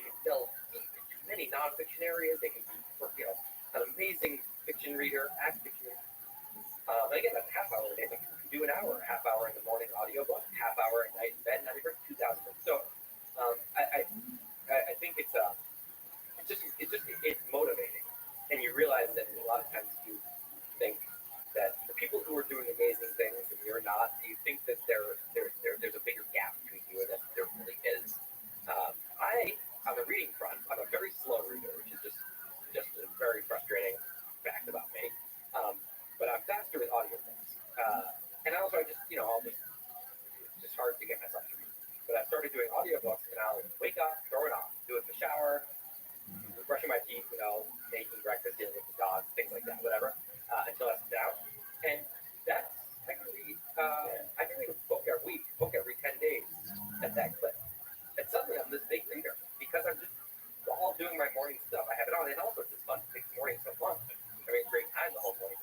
S15: can delve deep into many nonfiction areas. They can be, an amazing fiction reader, act fiction. Again, that's a half hour a day. Some people can do an hour, half hour in the morning audiobook, half hour at night in bed, and now they've read 2,000 books. So I think it's motivating, and you realize that a lot of times you think that the people who are doing amazing things and you're not, you think that there's a bigger gap between you and that there really is. On the reading front, I'm a very slow reader, which is just a very frustrating fact about me. But I'm faster with audiobooks. And also it's just hard to get myself to read. But I started doing audiobooks, and I'll wake up, throw it on, do it in the shower, brushing my teeth, making breakfast, dealing with the dogs, things like that, whatever, until I sit down. And I can read a book every week, book every 10 days at that clip. And suddenly I'm this big reader because I'm just all doing my morning stuff. I have it on, and also it's just fun to take the morning so fun. I mean, great time the whole morning.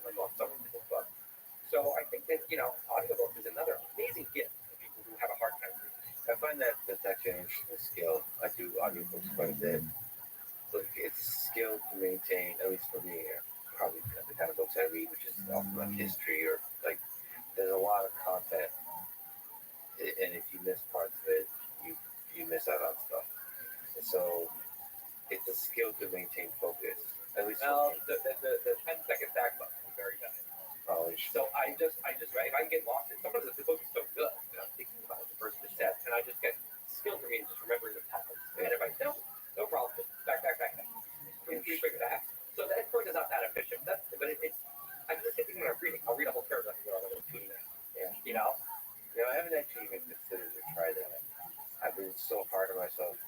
S15: audiobook is another amazing gift for people who have a hard time reading.
S2: I find that that's actually an interesting skill. I do audiobooks quite a bit. But it's a skill to maintain, at least for me, probably the kind of books I read, which is often like history or like there's a lot of content, and if you miss parts of it, you miss out on stuff. And so it's a skill to maintain focus. At least
S15: Well, the 10-second back button is very bad.
S2: probably
S15: So I just right, if I get lost in sometimes the book is so good that I'm thinking about what the person just said, and I just get skill for me in just remembering the pause. And if I don't, no problem, just back. Quick back. So that course is not that efficient. But it's I do the same thing when I'm reading. I'll read a whole paragraph and go on a little tuning out.
S2: Yeah.
S15: You know?
S2: I haven't actually even considered to try that. I've been so hard on myself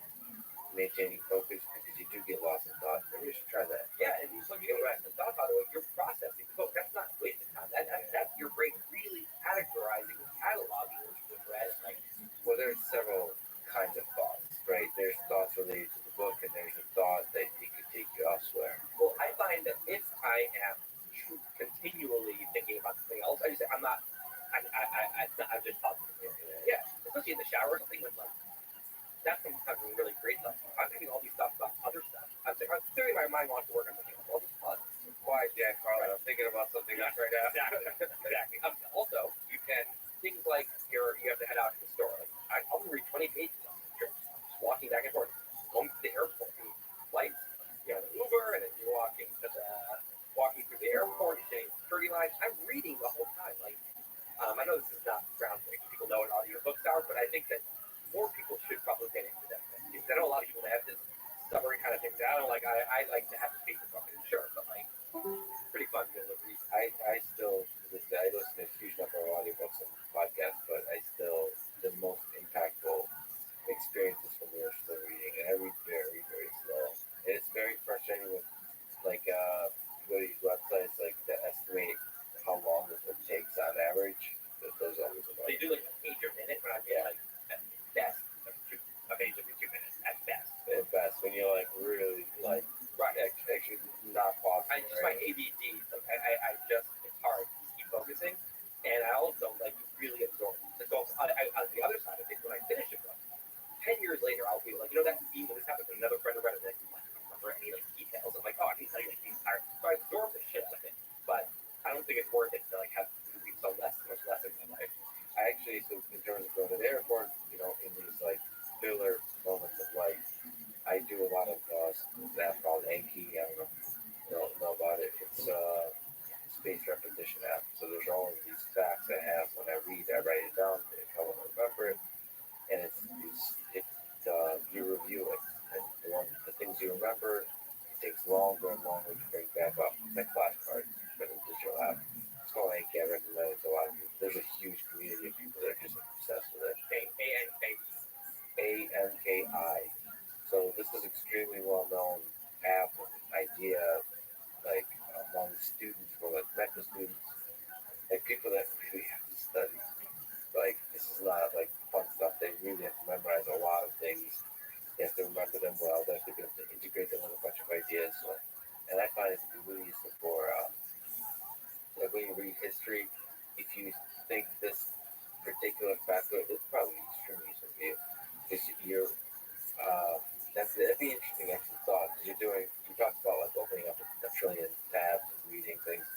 S2: maintaining focus because you do get lost in thought. Maybe you should try that.
S15: Yeah, and when you get lost in thought, by the way, you're processing the book. That's not wasted time. That's your brain really categorizing and cataloging what you just read. Like,
S2: well, there's several kinds of thoughts, right? There's thoughts related to the book, and there's a thought that it could take you elsewhere.
S15: Well, I find that if I am continually thinking about something else, I just say I'm not. I'm just talking. Yeah, especially in the shower or something. When like that's sometimes really great stuff. I'm thinking all these stuff about other stuff. I'm clearly my mind wants to work on something else. I'll just pause.
S2: Quiet, Jack Carlin. I'm thinking about something else right now.
S15: Exactly. Also, you can things like you have to head out to the store. Like, I'll read 20 pages on the trip, just walking back and forth, going to the airport, flights, the Uber, and then you're walking through the airport, you're getting security lines. I'm reading the whole time. Like, I know this is not groundbreaking. People know what audiobooks are, but I think that more people should probably get into them. Because I know a lot of people have this stubborn kind of thing. I don't like. I like to have the paper fucking sure, but like, pretty fun to read.
S2: I still to this day I listen to a huge number of audiobooks and podcasts, but I still the most impactful experiences for me are still reading, and I read very, very slow. And it's very frustrating with like go to these websites like that estimate how long this book takes on average. Those always annoy
S15: They do like a page a minute, but I get like at best a page every 2 minutes at best.
S2: At best, when you're like really like actually not pausing.
S15: I just my ADD. Like I just it's hard to keep focusing, and I also like really absorb. So on the other side of it, when I finish a book, 10 years later, I'll be like, that scene when this happened to another friend of mine, and I don't remember any like details. I'm like, oh, I can tell you like the entire. So I absorb the shit out of it, but I don't think it's worth it to like have so much less in my life.
S2: I actually, so in terms of going to the airport, in these like filler moments of life, I do a lot of an app called Anki. I don't know if you know about it. It's a space repetition app. So there's all of these facts I have when I read. I write it down if I want to remember it, and you review it. And the things you remember takes longer and longer to bring back up. It's like flashcards, but in digital app. It's called Anki. I recommend it to a lot of people. There's a huge community of people that are just obsessed with it. ANKI. So this is extremely well-known app and idea, like among students, for like medical students, like people that really have to study. Like this is not like fun stuff. They really have to memorize a lot of things. They have to remember them well. They have to be able to integrate them with a bunch of ideas. So, and I find it to be really useful for like when you read history. If you think this particular fact, it's probably extremely useful for you because that'd be interesting actual thought. Because you talked about like opening up a trillion tabs and reading things.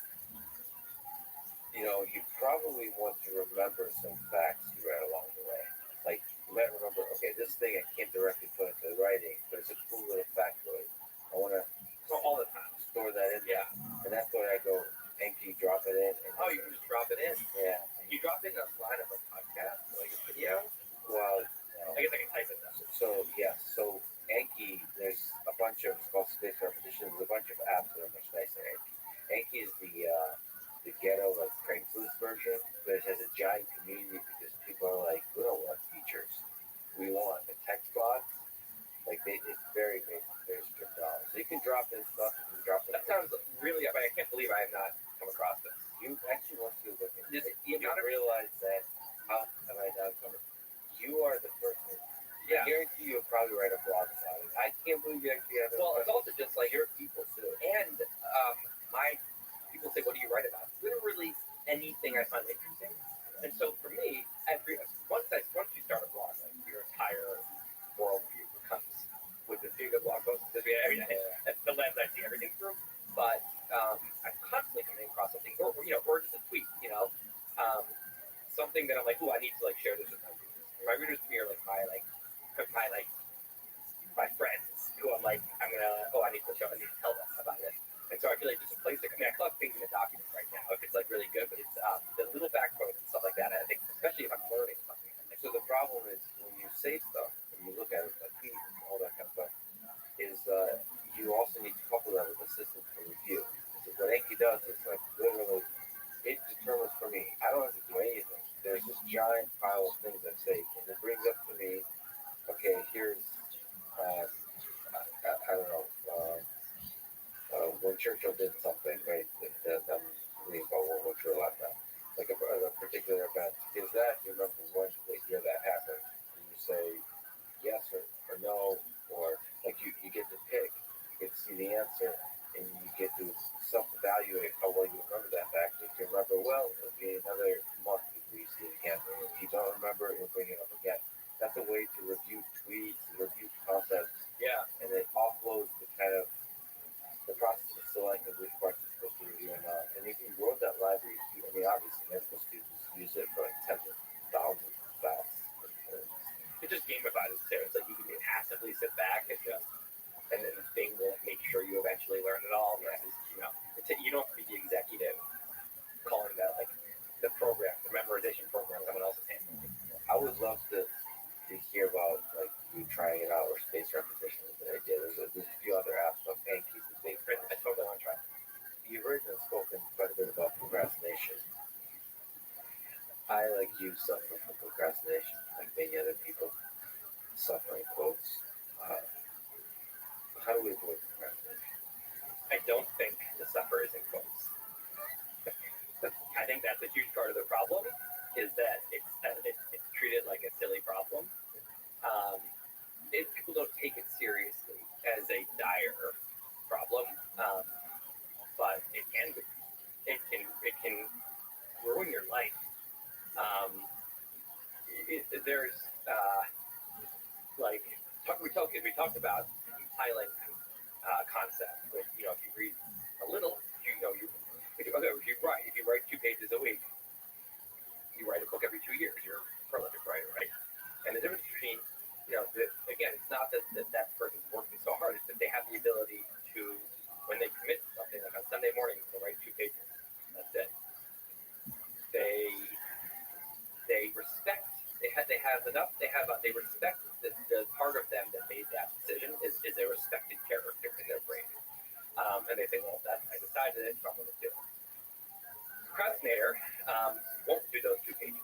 S2: You probably want to remember some facts you read along the way. Like you might remember, okay, this thing I can't directly put into the writing, but it's a cool little factoid. I want to
S15: all the time
S2: store that in.
S15: Yeah,
S2: and that's where I go. Anki, drop it in. And
S15: you can just drop it in.
S2: Yeah.
S15: You drop it in a line of a podcast, like a video.
S2: Well,
S15: I guess I can type it down.
S2: So Anki, there's a bunch of, it's called Space Repetition, there's a bunch of apps that are much nicer than Anki. Anki is the ghetto, like Craigslist version, but it has a giant community because people are like, we don't want features. We want a text box. Like, it's very basic, very stripped down. So you can drop in stuff,
S15: That sounds really, I can't believe I have not come across this.
S2: You actually want to look at
S15: it.
S2: You realize that, how have I now come? You are the person.
S15: Yeah.
S2: I guarantee you'll probably write a blog about it. I can't believe you actually have it.
S15: Well, it's also just like
S2: your people too.
S15: And my people say, what do you write about? Literally anything I find interesting. something that I'm like, oh, I need to like share this with my readers. My readers to me are like my friends who I'm like, I need to tell them about it. And so I feel like just a place to, I collect things in a document right now if it's like really good, but it's the little backbones and stuff like that. I think, especially if I'm learning something.
S2: So the problem is when you say stuff and you look at it like Pete and all that kind of stuff, is you also need to couple that with a system for review. Because what Enki does is like literally, it determines for me. I don't have to do anything. There's this giant pile of things at stake, and it brings up to me, okay, here's, I don't know, when Churchill did something, right? I'm reading about World War II a lot now. Like a particular event. Is that, you remember what year that happened? And you say yes or no, or like you get to pick, you get to see the answer, and you get to self-evaluate how well you remember that fact. If you remember well, it'll be another month before you see it again. If you don't remember, you'll bring it up again. That's a way to review tweets, review concepts.
S15: Yeah.
S2: And it offloads the kind of the process of selecting which parts you're supposed to review or not. And if you wrote that library, obviously medical students use it for like tens of thousands of facts.
S15: It just gamifies it too. It's like you can passively sit back and just, and then the thing will make sure you eventually learn it all. Versus, you don't be the executive calling that like the program, the memorization program, someone else's handling.
S2: I would love to hear about like you trying it out or space repetition is an idea. There's a few other apps, but Anki's is big.
S15: I totally want to try.
S2: You've written and spoken quite a bit about procrastination. I like you suffer from procrastination, like many other people suffer in quotes. How do we avoid procrastination?
S15: I don't think the suffer is in quotes. I think that's a huge part of the problem. Is that it's treated like a silly problem. If people don't take it seriously as a dire problem, but it can ruin your life. There's we talked about compiling concept. But, if you read a little, if you write 2 pages a week, you write a book every 2 years. You're a prolific writer, right? And the difference between, again, it's not that person's working so hard. It's that they have the ability to, when they commit to something, like on Sunday morning, they'll write 2 pages. That's it. They respect. They respect the part of them that made that decision is a respected character in their brain. And they say, well, I decided it, so I'm going to do it. Procrastinator won't do those 2 pages.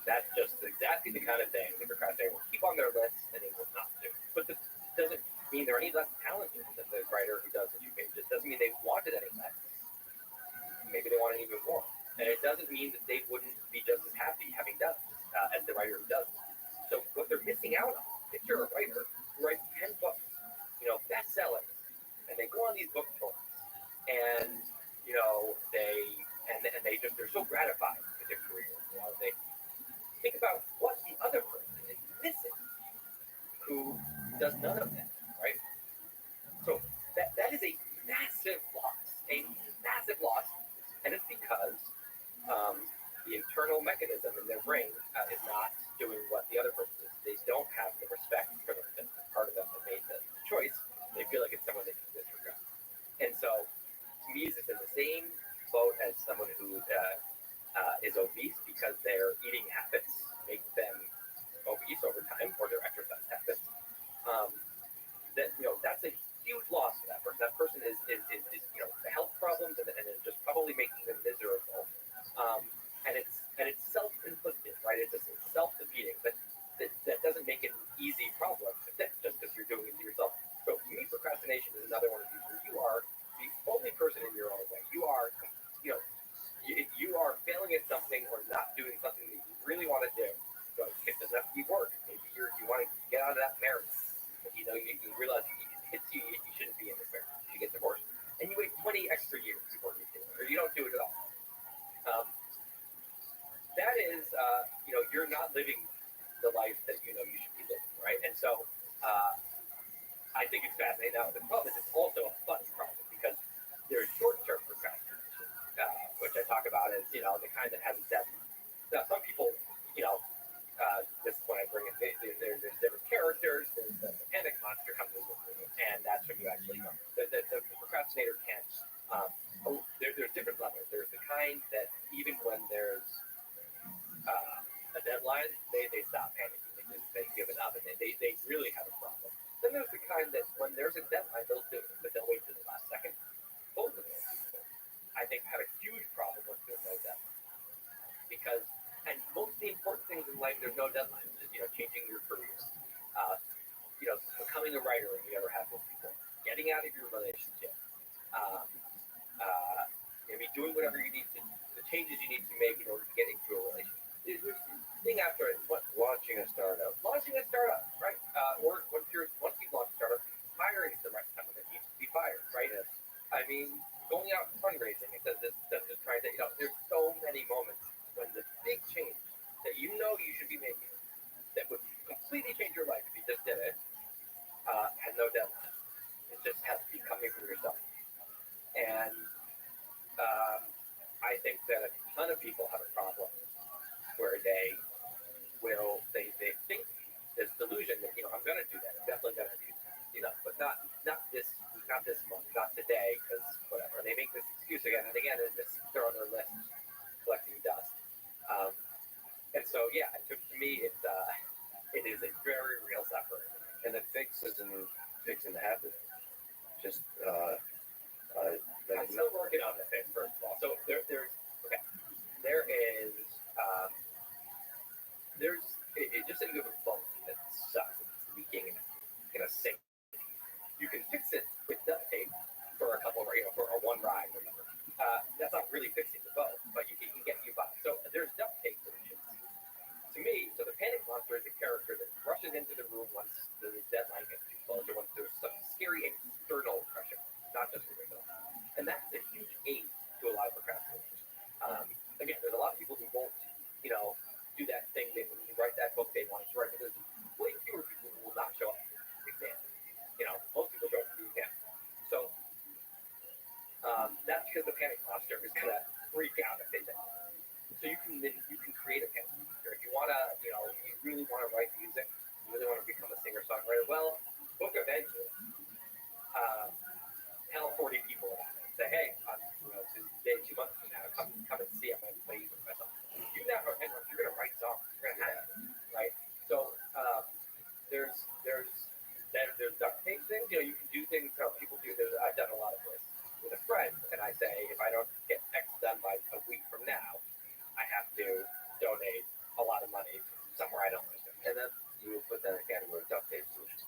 S15: That's just exactly the kind of thing the procrastinator will keep on their list and they will not do. But this doesn't mean they're any less talented than the writer who does the 2 pages. It doesn't mean they wanted any less. Maybe they wanted even more. And it doesn't mean that they wouldn't be just as happy having done as the writer who does. So what they're missing out on, if you're a writer who writes 10 books, bestsellers, and they go on these book tours, and they're so gratified with their career. They think about what the other person is missing, who does none of that, right? So that is a massive loss, and it's because the internal mechanism in their brain is not doing what the other person is. They don't have the respect for the part of them that made the choice. They feel like it's someone they can disregard. And so, to me, it's in the same boat as someone who is obese because their eating habits make them obese over time, or their exercise habits. That's a huge loss for that person. That person is health problems and is just probably making them miserable. And it's self-inflicted, right? It's self-defeating, but that doesn't make it an easy problem just because you're doing it to yourself. So to me, procrastination is another one of these where you are the only person in your own way. You are, you are failing at something or not doing something that you really want to do. So it doesn't have to be work. Maybe you want to get out of that marriage. You realize it hits you, you shouldn't be in this marriage. You get divorced. And you wait 20 extra years before you do it, or you don't do it at all. That is, you're not living the life that you should be living, right? And so I think it's fascinating. Now, the problem is it's also a fun problem because there's short-term procrastination, which I talk about as, the kind that has a deadline. Now, some people, this is when I bring in, there's different characters. There's the panic monster comes in, and that's when you actually, the procrastinator can't, there's different levels. There's the kind that even when there's a deadline, they stop panicking. They give it up, and they really have a problem. Then there's the kind that when there's a deadline, they'll do it, but they'll wait till the last second. Both of those, I think, have a huge problem with there's no deadline. Because, and most of the important things in life, there's no deadline. Just, changing your careers, becoming a writer when you ever have with people, getting out of your relationship, maybe doing whatever you need to, the changes you need to make in order to get into a relationship. There's thing after it, what?
S2: Launching a startup,
S15: right? Or once you launch a startup, hiring is the right time when it needs to be fired, right?
S2: Yes.
S15: I mean, going out and fundraising, it does just trying to, there's so many moments when the big change that you should be making that would completely change your life if you just did it, has no deadline. It just has to be coming from yourself. And I think that a ton of people have a problem where they think this delusion that, I'm going to do that. I'm definitely going to do that, but not this month, not today, because whatever. They make this excuse again and again, and just throw on their list, collecting dust. And so, to me, it is a very real suffering.
S2: And the fix isn't fixing the habit. Just
S15: I'm still working on the fix, first of all. So there is just that you have a phone that sucks, it's leaking in a sink. You can fix it with duct tape for a couple, for a one ride, or whatever. That's not really fixing the boat, but you can get you by. So there's duct tape solutions. To me, so the panic monster is a character that rushes into the room once the deadline gets too close, or once there's some scary external pressure, not just from yourself. And that's a huge aid to a lot of procrastinators. Again, there's a lot of people who won't, do that thing. They write that book they wanted to write, but there's way fewer people who will not show up to the exam. Most people show up to the exam. So that's because the panic monster is gonna freak out if they don't. So you can create a panic monster if you wanna, you really wanna write music, you really wanna become a singer-songwriter. Well, book a venue, tell 40 people about it. Say, hey, today, 2 months from now, come and see. I'm gonna play with myself. You now know, you're gonna write songs. You're gonna have it, right? So there's duct tape things. You can do things how people do. I've done a lot of this with a friend, and I say, if I don't get X done by a week from now, I have to donate a lot of money somewhere I don't want to donate.
S2: And then you will put that in a category of duct tape solution.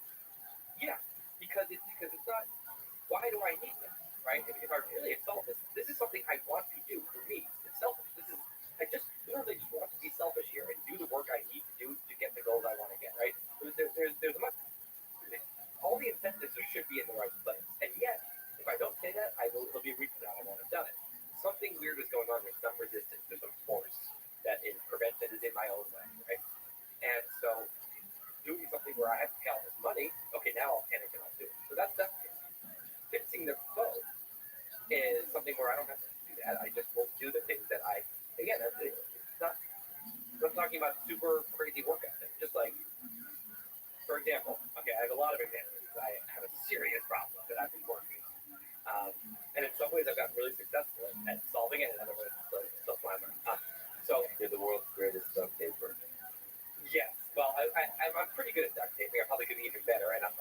S15: Yeah, because it's not. Why do I need this, right? If I really had solved this is something I want to do for me. It's selfish. I just literally just want to be selfish here and do the work I need to do to get the goals I want to get, right? There's all the incentives should be in the right place. And yet, if I don't say that, it'll be a week from now I won't have done it. Something weird is going on. There's some resistance. There's some force that is in my own way, right? And so doing something where I have to pay all this money, okay, now I'll panic and I'll do it. So that's fixing the boat is something where I don't have to do that. I just will do the things that it's not, I'm talking about super crazy work ethic. Just like, for example, okay, I have a lot of examples. I have a serious problem that I've been working on. And in some ways I've gotten really successful at solving it, and in other ways still climbing. So
S2: you're the world's greatest duct taper.
S15: Yes. Well, I'm pretty good at duct taping. I probably could be even better, and I'm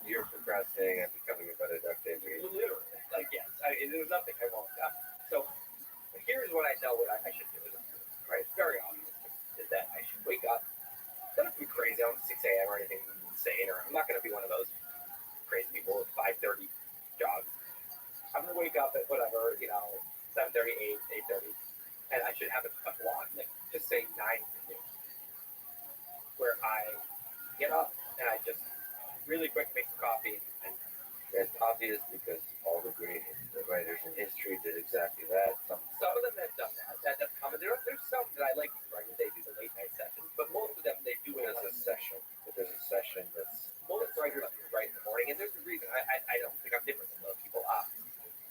S2: you're procrastinating and becoming a better duct taper.
S15: Literally, yes. There's nothing I won't do. So here's what I know what I should do. Right? It's very obvious is that I should wake up. Don't have to be crazy on 6 a.m. or anything insane, or I'm not going to be one of those crazy people with 5:30 jogs. I'm going to wake up at whatever, 7:30, 8:30, and I should have a clock, just say 9 to noon, where I get up and I just really quick make some coffee. And
S2: it's obvious because all the great writers in history did exactly that.
S15: Some of them have done that. That's common. There's some that I like writing. They do the late night sessions, but most of them they do it as a session.
S2: But there's a session that's
S15: most writers write in the morning, and there's a reason. I don't think I'm different than those people.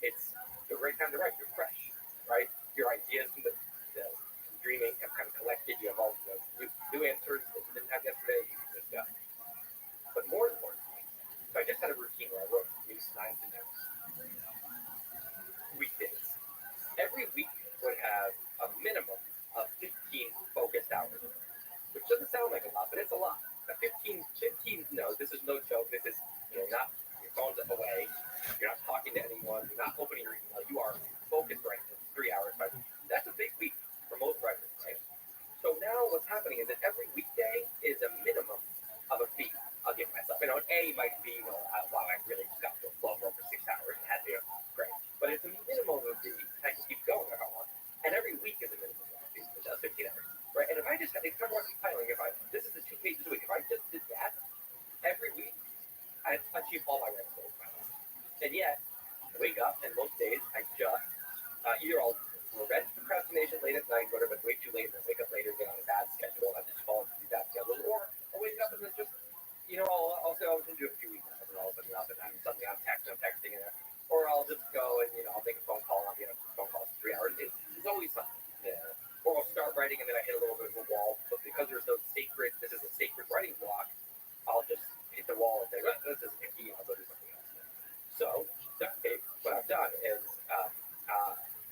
S15: It's the right time to write. You're fresh, right? Your ideas from the dreaming shit late at night, go to bed way too late, and then wake up later, get on a bad schedule, and I just fall into bad schedules. Or I'll wake up and then just, I'll say I was going to do a few weeks, and all of a sudden up, and then suddenly I'm texting, or I'll just go and, I'll make a phone call, and I'll get a phone call for 3 hours. It's always something. Yeah. Or I'll start writing, and then I hit a little bit of a wall, but because there's no this is a sacred writing block, I'll just hit the wall and say, well, this isn't icky, I'll go do something else. So, duct tape, what I've done is,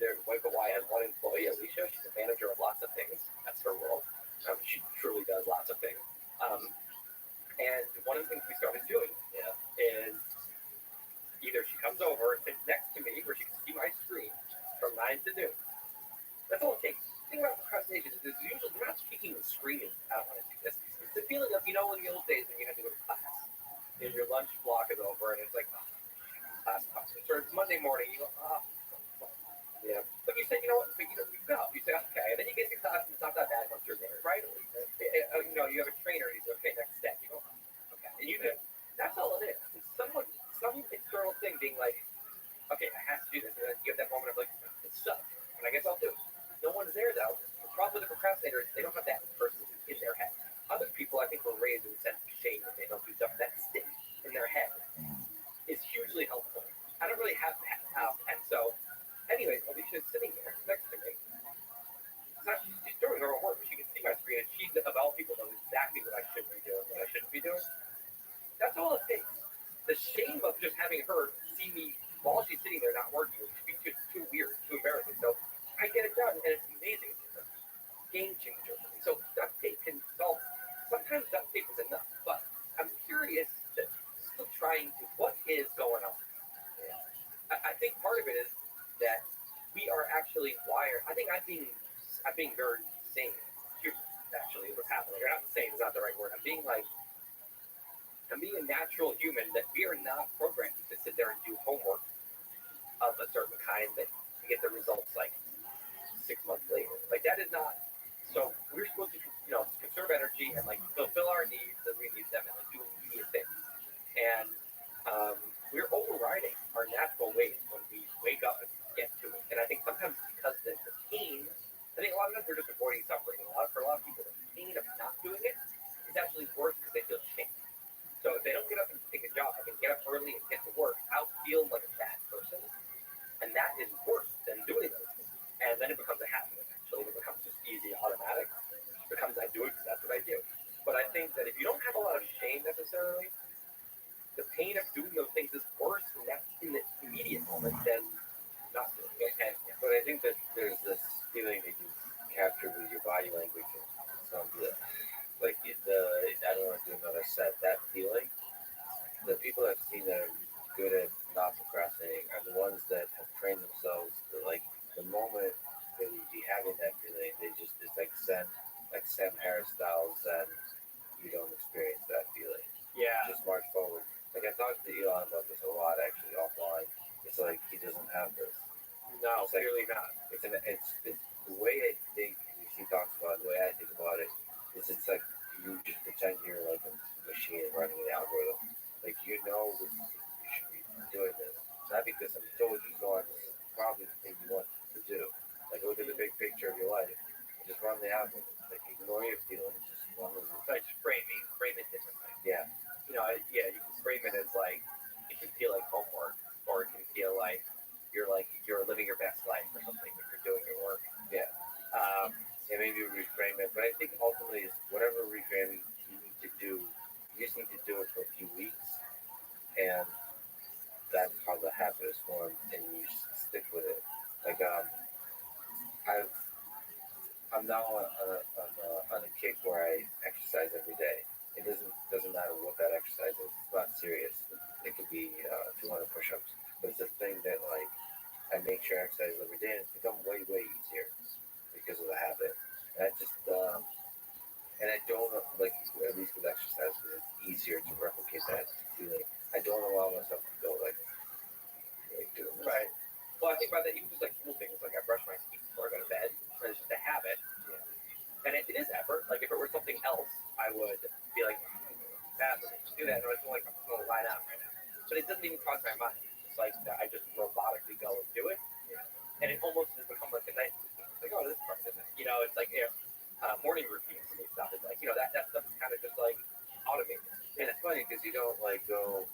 S15: their wife Hawaii has one employee, Alicia. She's a manager of lots of things. That's her role. She truly does lots of things. And one of the things we started doing is either she comes over and sits next to me where she can see my screen from 9 to noon. That's all it takes. The thing about procrastination is usually you're not kicking and screaming, I don't want to do this. It's the feeling of, in the old days when you had to go to class and your lunch block is over and it's like, class comes. Or it's Monday morning, you go, yeah. But you say, you know what? But you go. You say, okay. And then you get to class and it's not that bad once you're there, right? You have a trainer. You say, okay, next step. You go, okay. And you do. That's all it is. It's some external thing being like, okay, I have to do this. And then you have that moment of like, it sucks. And I guess I'll do it. No one's there though. The problem with the procrastinator is they don't have that person in their head. Other people, I think, were raised with a sense of shame when they don't do stuff. That stick in their head is hugely helpful. I don't really have that house, and so. Anyways, Alicia's sitting there next to me. She's doing her own work. She can see my screen, and she, of all people, knows exactly what I should be doing, what I shouldn't be doing. That's all it takes. The shame of just having her see me while she's sitting there not working would be too weird, too embarrassing. So I get it done, and it's amazing. It's a game changer. So duct tape can solve. Sometimes duct tape is enough, but I'm curious, still trying to, what is going on? I think part of it is that we are actually wired. I think I'm being very sane. Actually, what's happening? Or not sane is not the right word. I'm being a natural human that we are not programmed to sit there and do homework of a certain kind that you get the results like 6 months later. Like that is not. So we're supposed to, conserve energy and like fulfill our needs as we need them and like do immediate things. And we're overriding our natural ways when we wake up and get to it. And I think sometimes because the pain, I think a lot of times we're just avoiding suffering. And for a lot of people, the pain of not doing it is actually worse because they feel shame. So if they don't get up and take a job and get up early and get to work, I'll feel like a bad person. And that is worse than doing those things. And then it becomes a habit. Actually, it becomes just easy, automatic. It becomes I do it because that's what I do. But I think that if you don't have a lot of shame necessarily, the pain of doing those things is worse in the immediate moment than not doing it.
S2: But I think that there's this feeling that you capture with your body language and some of the, like I don't want to do another set. That feeling, the people I've seen that are good at not procrastinating are the ones that have trained themselves to like the moment they would be having that feeling, it's like Sam Harris styles, and you don't experience that feeling.
S15: Yeah.
S2: Just march forward. Like I talked to Elon about this a lot actually offline. It's like he doesn't have this.
S15: No,
S2: it's like,
S15: clearly not.
S2: It's the way I think he talks about it, the way I think about it is it's like you just pretend you're like a machine running an algorithm. Like you should be doing this. Not because I'm told you go on, this is probably the thing you want to do. Like look at the big picture of your life and just run the algorithm. Like ignore your feelings, just run the
S15: Like frame it differently.
S2: Yeah.
S15: You can frame it as like it can feel like homework, or it can feel like you're living your best life or something when you're doing your work.
S2: Yeah. Maybe reframe it, but I think ultimately is whatever reframing you need to do, you just need to do it for a few weeks, and that's how the habit is formed, and you stick with it. Like I'm now on a kick where I exercise every day. It doesn't matter what that exercise is. It's not serious. It could be 200 push-ups, but it's a thing that like I make sure I exercise every day, and it's become way easier because of the habit. And I just and I don't like at least with exercise, it's easier to replicate that feeling. I don't allow myself to go like doing this.
S15: Right. Well, I think about that even just like little things like I brush my teeth before I go to bed, and it's just a habit. Yeah. And it is effort. Like if it were something else, I would be like, do that, and I feel like I'm going to lie down right now. But it doesn't even cross my mind. It's like I just robotically go and do it, and it almost has become like a night routine. morning routines and stuff. It's like, that stuff's kind of just like automated.
S2: And it's funny because you don't like go.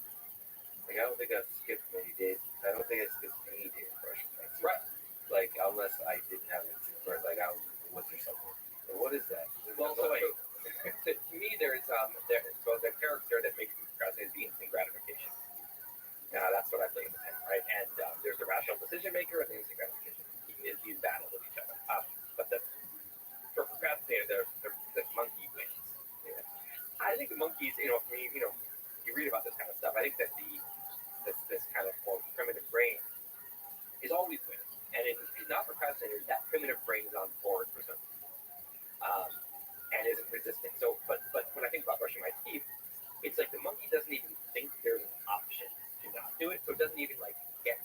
S2: Like I don't think I've skipped many days. I don't think I skipped any days brushing my teeth.
S15: Right.
S2: Like unless I didn't have a toothbrush, like out in the woods or something. But what is that?
S15: Well, so to me, there's so the character that makes me procrastinate is the instant gratification. That's what I think, right? And there's the rational decision maker and the instant gratification. These battle with each other. But for procrastinator, the monkey wins. Yeah. I think the monkeys, for me, you read about this kind of stuff. I think that this kind of more primitive brain is always winning. And in not procrastinators, that primitive brain is on board for some reason. And isn't resisting. So, but when I think about brushing my teeth, it's like the monkey doesn't even think there's an option to not do it. So it doesn't even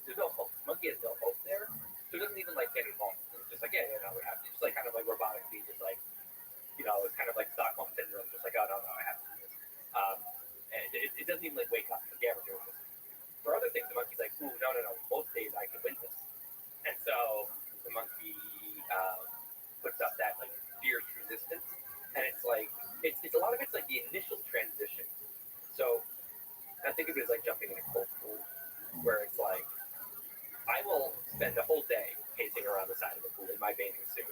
S15: there's no hope. The monkey has no hope there. So it doesn't even get involved. It's just like, we have to. Just like kind of like robotically, just like, it's kind of like Stockholm syndrome. Just like, oh, no, I have to do this. And it doesn't even wake up. Like, yeah, we're doing this. For other things, the monkey's like, ooh, no. Most days I can win this. And so the monkey puts up that fierce resistance. And it's like, it's a lot of it's like the initial transition. So I think of it as like jumping in a cold pool, where it's like, I will spend the whole day pacing around the side of the pool in my bathing suit,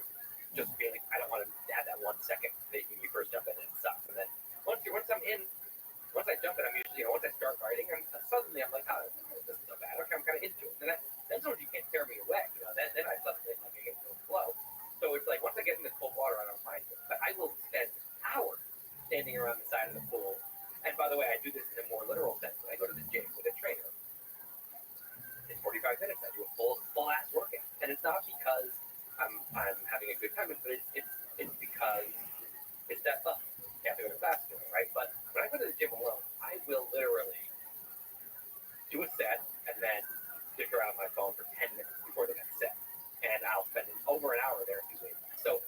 S15: just being like, I don't want to have that 1 second that when you first jump in, it sucks. And then once I jump in, I'm usually, once I start writing, suddenly I'm like, oh, this is so bad. Okay, I'm kind of into it. And that's when you can't tear me away. Then I suddenly get into a flow. So it's like, once I get in the cold water, I don't mind it. But I will spend hours standing around the side of the pool. And by the way, I do this in a more literal sense. When I go to the gym with a trainer, in 45 minutes, I do a full ass workout. And it's not because I'm having a good time, but it's because it's that fun. You have to go to class, right? But when I go to the gym alone, I will literally do a set and then dick around my phone for 10 minutes before the next set. And I'll spend over an hour there doing that. So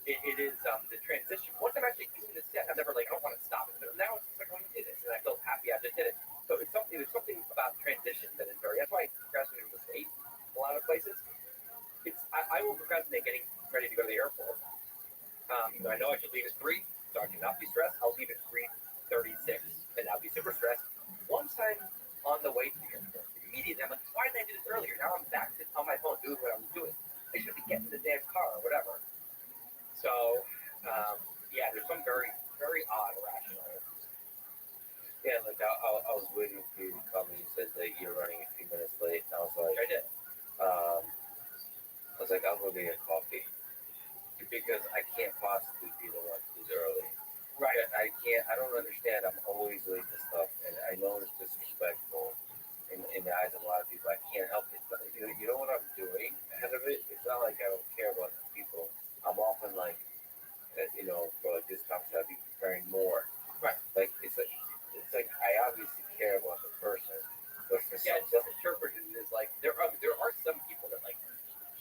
S15: it is the transition. Once I'm actually doing the set, I'm never like, I don't want to stop it. But now it's just like, oh, you did this. And I feel happy I just did it. So there's something about transition that is that's why I procrastinate with late a lot of places. I will procrastinate getting ready to go to the airport. I know I should leave at 3, so I cannot be stressed. I'll leave at 3:36, and I'll be super stressed. Once I'm on the way to the airport, immediately I'm like, why didn't I do this earlier? Now I'm back on my phone doing what I was doing. I should be getting in the damn car or whatever. So, there's some very, very odd rational.
S2: Yeah, like I was waiting for you to come and you said that you're running a few minutes late, and I was like,
S15: I did.
S2: I was like, I'll go get a coffee because I can't possibly be the one who's early.
S15: Right.
S2: I don't understand. I'm always late to stuff, and I know it's disrespectful in the eyes of a lot of people. I can't help it. But, you know what I'm doing ahead of it? It's not like I don't care about the people. I'm often like, for like this conference, I'd be preparing more.
S15: Right.
S2: Like it's like I obviously care about the person, but for
S15: it's just interpreted as like there are some people that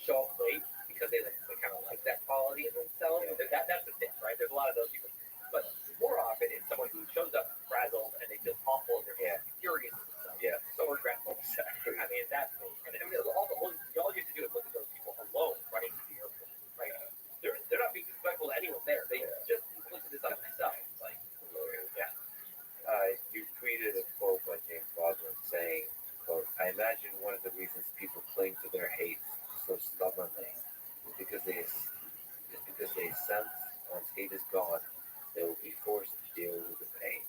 S15: show up late because they kind of like that quality in themselves. Yeah. That's the thing, right? There's a lot of those people, but more often it's someone who shows up frazzled and they feel awful and they're furious with themselves. Yeah. So regretful. Exactly. I mean that's me. And all you have to do is look at those people alone running to the airport, right? They're not being disrespectful to anyone there. They just inflicted this on themselves. Like,
S2: you tweeted a quote by James Baldwin saying, quote, I imagine one of the reasons people cling to their hate so stubbornly is because they sense once hate is gone, they will be forced to deal with the pain.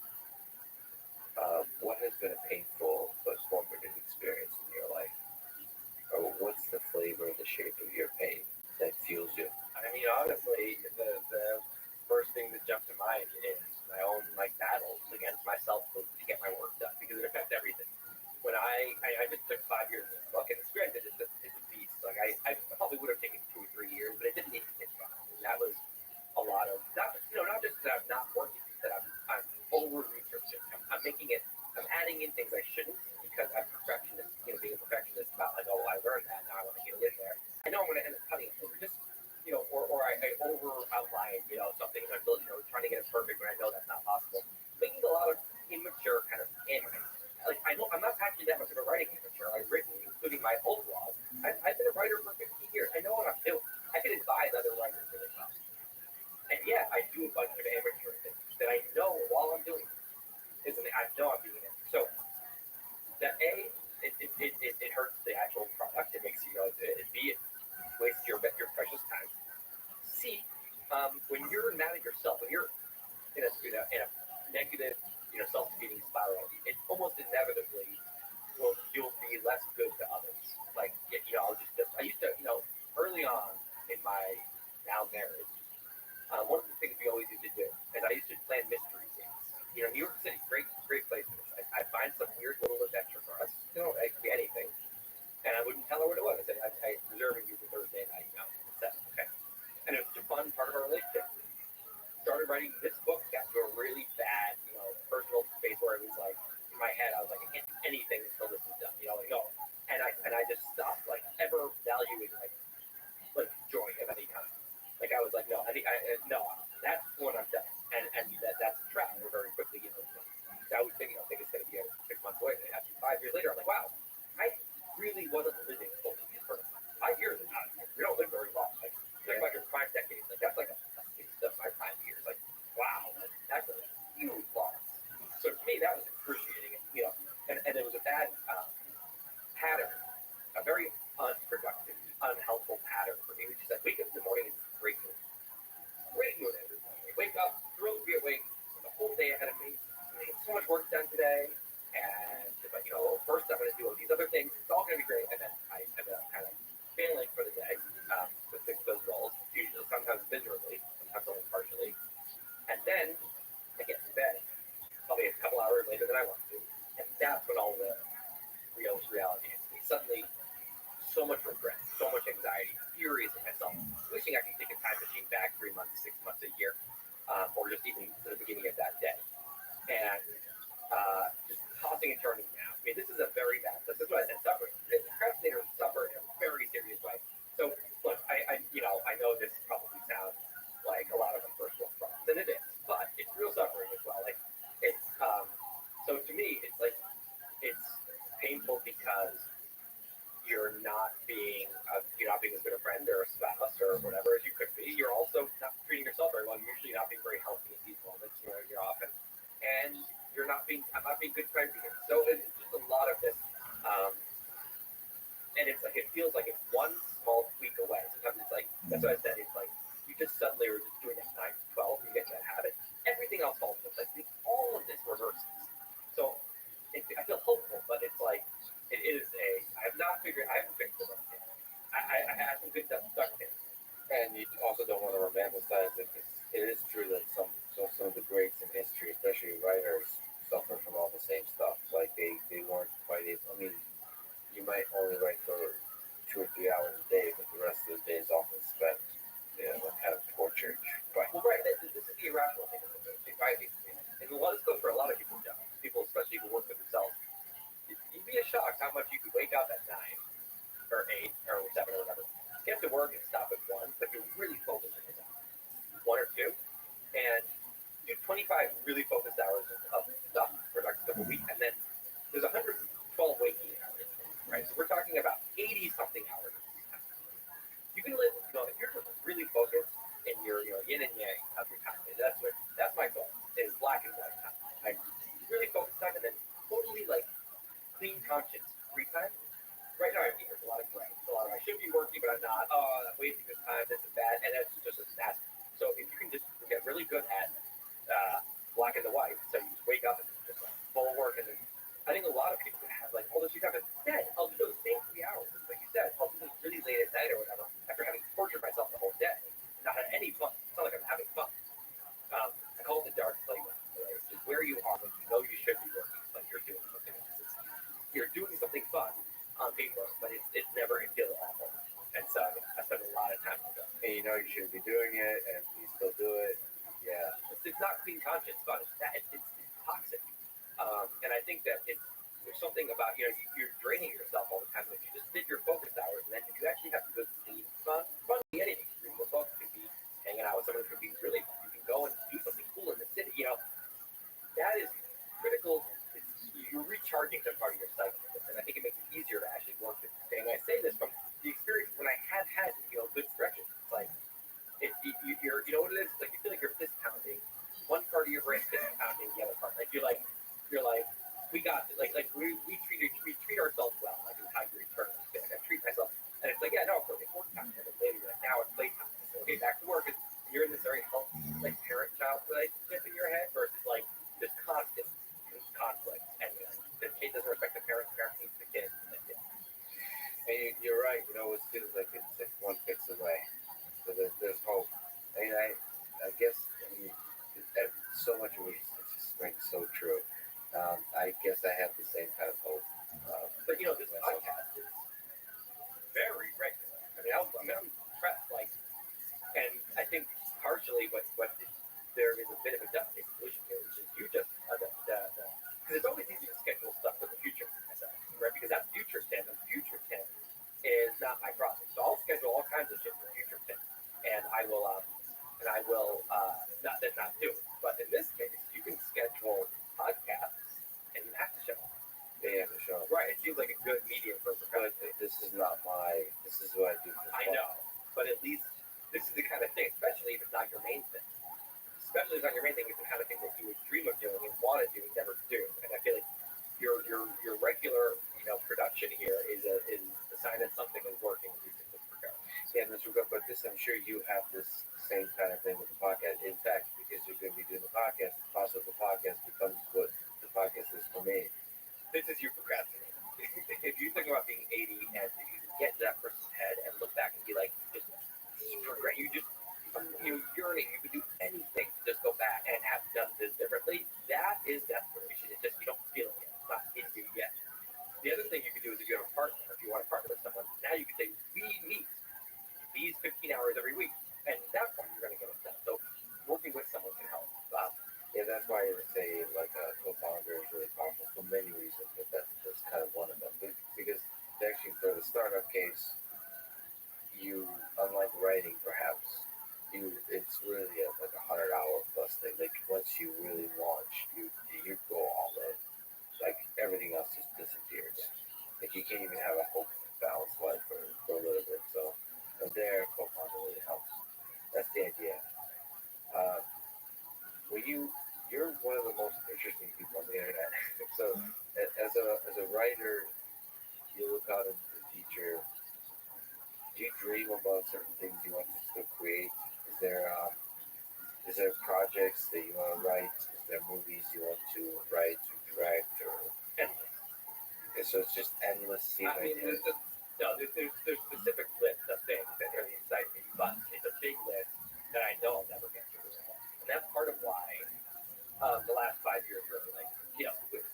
S2: What has been a painful but formative experience in your life? Or what's the flavor, the shape of your pain that fuels you?
S15: I mean, honestly, the first thing that jumped to mind is my own battles against myself to get my work done because it affects everything. When I just took 5 years in this book, and it's granted it's a beast. Like I probably would have taken 2 or 3 years, but it didn't need to take 5. And that was a lot of not just that I'm not working, that I'm over researching. I'm making it. I'm adding in things I shouldn't because I'm a perfectionist. Being a perfectionist about oh I learned that now I want to get it in there. I know I'm going to end up cutting it. Just when you're mad at yourself, when you're in a negative, self-defeating spiral, it almost inevitably you'll be less good to others. Like, I used to, early on in my now marriage, one of the things we always used to do is I used to plan mystery scenes. New York City, great place for this. I'd find some weird little adventure for us. It could be anything. And I wouldn't tell her what it was. I reserving you for Thursday night, okay. And it was just a fun part of our relationship. Started writing this book, got to a really bad, personal space where it was like, in my head, I was like, I can't do anything until this is done, no. And I just stopped, ever valuing, joy of any kind. I was like, no, no, that's when I'm done. And that's a trap. We're very quickly, I was thinking, I think it's going to be 6 months away. And after 5 years later, I'm like, wow, I really wasn't living fully for 5 years. We don't live very long. Think about your 5 decades. That's like a sixth of my 5 years. Wow, that's a huge loss. So to me, that was excruciating. And it was a bad pattern, a very unproductive, unhelpful pattern for me, which is that wake up in the morning and great mood. Great mood every morning. Wake up, thrilled to be awake. The whole day ahead of me. I get so much work done today. And first I'm going to do all these other things. It's all going to be great. And then I end up kind of failing for the day to fix those goals. Usually, sometimes miserably, sometimes only partially. And then I get to bed, probably a couple hours later than I want to. And that's when all the real reality hits me. Suddenly, so much regret, so much anxiety, furious at myself, wishing I could take a time machine back 3 months, 6 months, a year, or just even to the beginning of that day. And just tossing and turning now. I mean, this is a very bad. This is what I said. Suffering. Procrastinators suffer in a very serious way. So, look, I know this probably sounds like a lot of them first world problems, and it is, but it's real suffering as well. It's so to me, it's painful because you're not being as good a friend or a spouse or whatever as you could be. You're also not treating yourself very well. You're usually not being very healthy in these moments. You're often, and I'm not being good friends either. So it's just a lot of this, and it's it feels like it's one small tweak away. Sometimes it's that's what I said. It's you just suddenly are just doing that 9 to 12, you get that habit. Everything else falls into place. All of this reverses. So I feel hopeful, but it's it is I haven't fixed it yet. I have some good stuff stuck in.
S2: And you also don't want to romanticize it. It is true that some of the greats in history, especially writers, suffer from all the same stuff. They weren't quite able. I mean, you might only write for 2 or 3 hours a day, but the rest of the day is often spent, kind of tortured.
S15: Right. Well, right. This is the irrational thing. Right? And this goes for a lot of people, especially who work for themselves. You'd be shocked how much you could wake up at 9 or 8 or 7 or whatever, get to work and stop at 1, but you're really focused on yourself. 1 or 2, and do 25 really focused hours of stuff productive a week, and then there's 112 waking hours, right? So we're talking about 80 something hours. You can live, if you're really focused in your yin and yang of your time. That's my goal. Is black and white time. I really focus time and then totally clean conscience free time. Right now, there's a lot of gray. I should be working, but I'm not. Oh, I'm wasting this time. This is bad, and that's just a disaster. So if you can just get really good at black and the white, so you just wake up and just full work, and then I think a lot of people can have all this free time. Instead, I'll do those same 3 hours, like you said. I'll do this really late at night or whatever after having tortured myself the whole day, and not had any fun. It's not like I'm having fun. I call it the dark playground. It's just where you are when you know you should be working, but you're doing something. You're doing something fun on paper, but it's never it feels awful. And so I spend a lot of time with it.
S2: And you shouldn't be doing it, and you still do it. Yeah.
S15: It's not clean conscience, but it's toxic. And I think that there's something about you're draining yourself all the time. If you just did your focus hours, and then if you actually have good clean fun can be anything. Reading a book, could be hanging out with someone, could be really fun. You can go and do something cool in the city. That is critical. You're recharging some part of your cycle, and I think it makes it easier to actually work this thing. I say this from the experience when I had good stretches. It's you're what it is. It's you feel like you're fist pounding one part of your brain, fist pounding the other part. You're like we got we treat ourselves well, in Tiger Eternal. I treat myself, and it's of course it's work time. And then later, now it's late will not do it. But in this case, you can schedule podcasts and you have to show up.
S2: They have to show up.
S15: Right. It seems like a good medium for
S2: But this is not this is what I do for fun.
S15: I know. But at least this is the kind of thing, especially if it's not your main thing. Especially if it's not your main thing, it's the kind of thing that you would dream of doing and want to do and never do. And I feel like your regular, production here is a sign that something is working in this regard.
S2: Yeah, in this regard, but this, I'm sure you have this same kind of thing with the podcast. In fact, because you're going to be doing the podcast, also the podcast becomes what the podcast is for me.
S15: This is you procrastinating. If you think about being 80 and you get to that person's head and look back and be like, you're yearning, you could do anything to just go back and have done this differently, that is desperation. It's just you don't feel it yet. It's not in you yet. The other thing you could do is if you have a partner, if you want to partner with someone, now you can say, we meet these 15 hours every week. And at that point, you're going to get it done. So working with someone can help.
S2: Yeah, that's why I would say like a co-founder is really powerful for many reasons, but that's kind of one of them. Because actually for the startup case, you, unlike writing perhaps, it's really like a 100-hour plus thing. Like once you really launch, you go all in. Like everything else just disappears. Like you can't even have a hope balanced life for a little bit. So from there, co-founder really helps. That's the idea. Well, you're one of the most interesting people on the internet. So as a writer, you look out into the future. Do you dream about certain things you want to still create? Is there projects that you want to write? Is there movies you want to write, to direct, or
S15: endless?
S2: Okay, so it's just endless.
S15: There's specific lists of things that really excite me, but it's a big list that I know I'll never get to. And that's part of why the last 5 years really,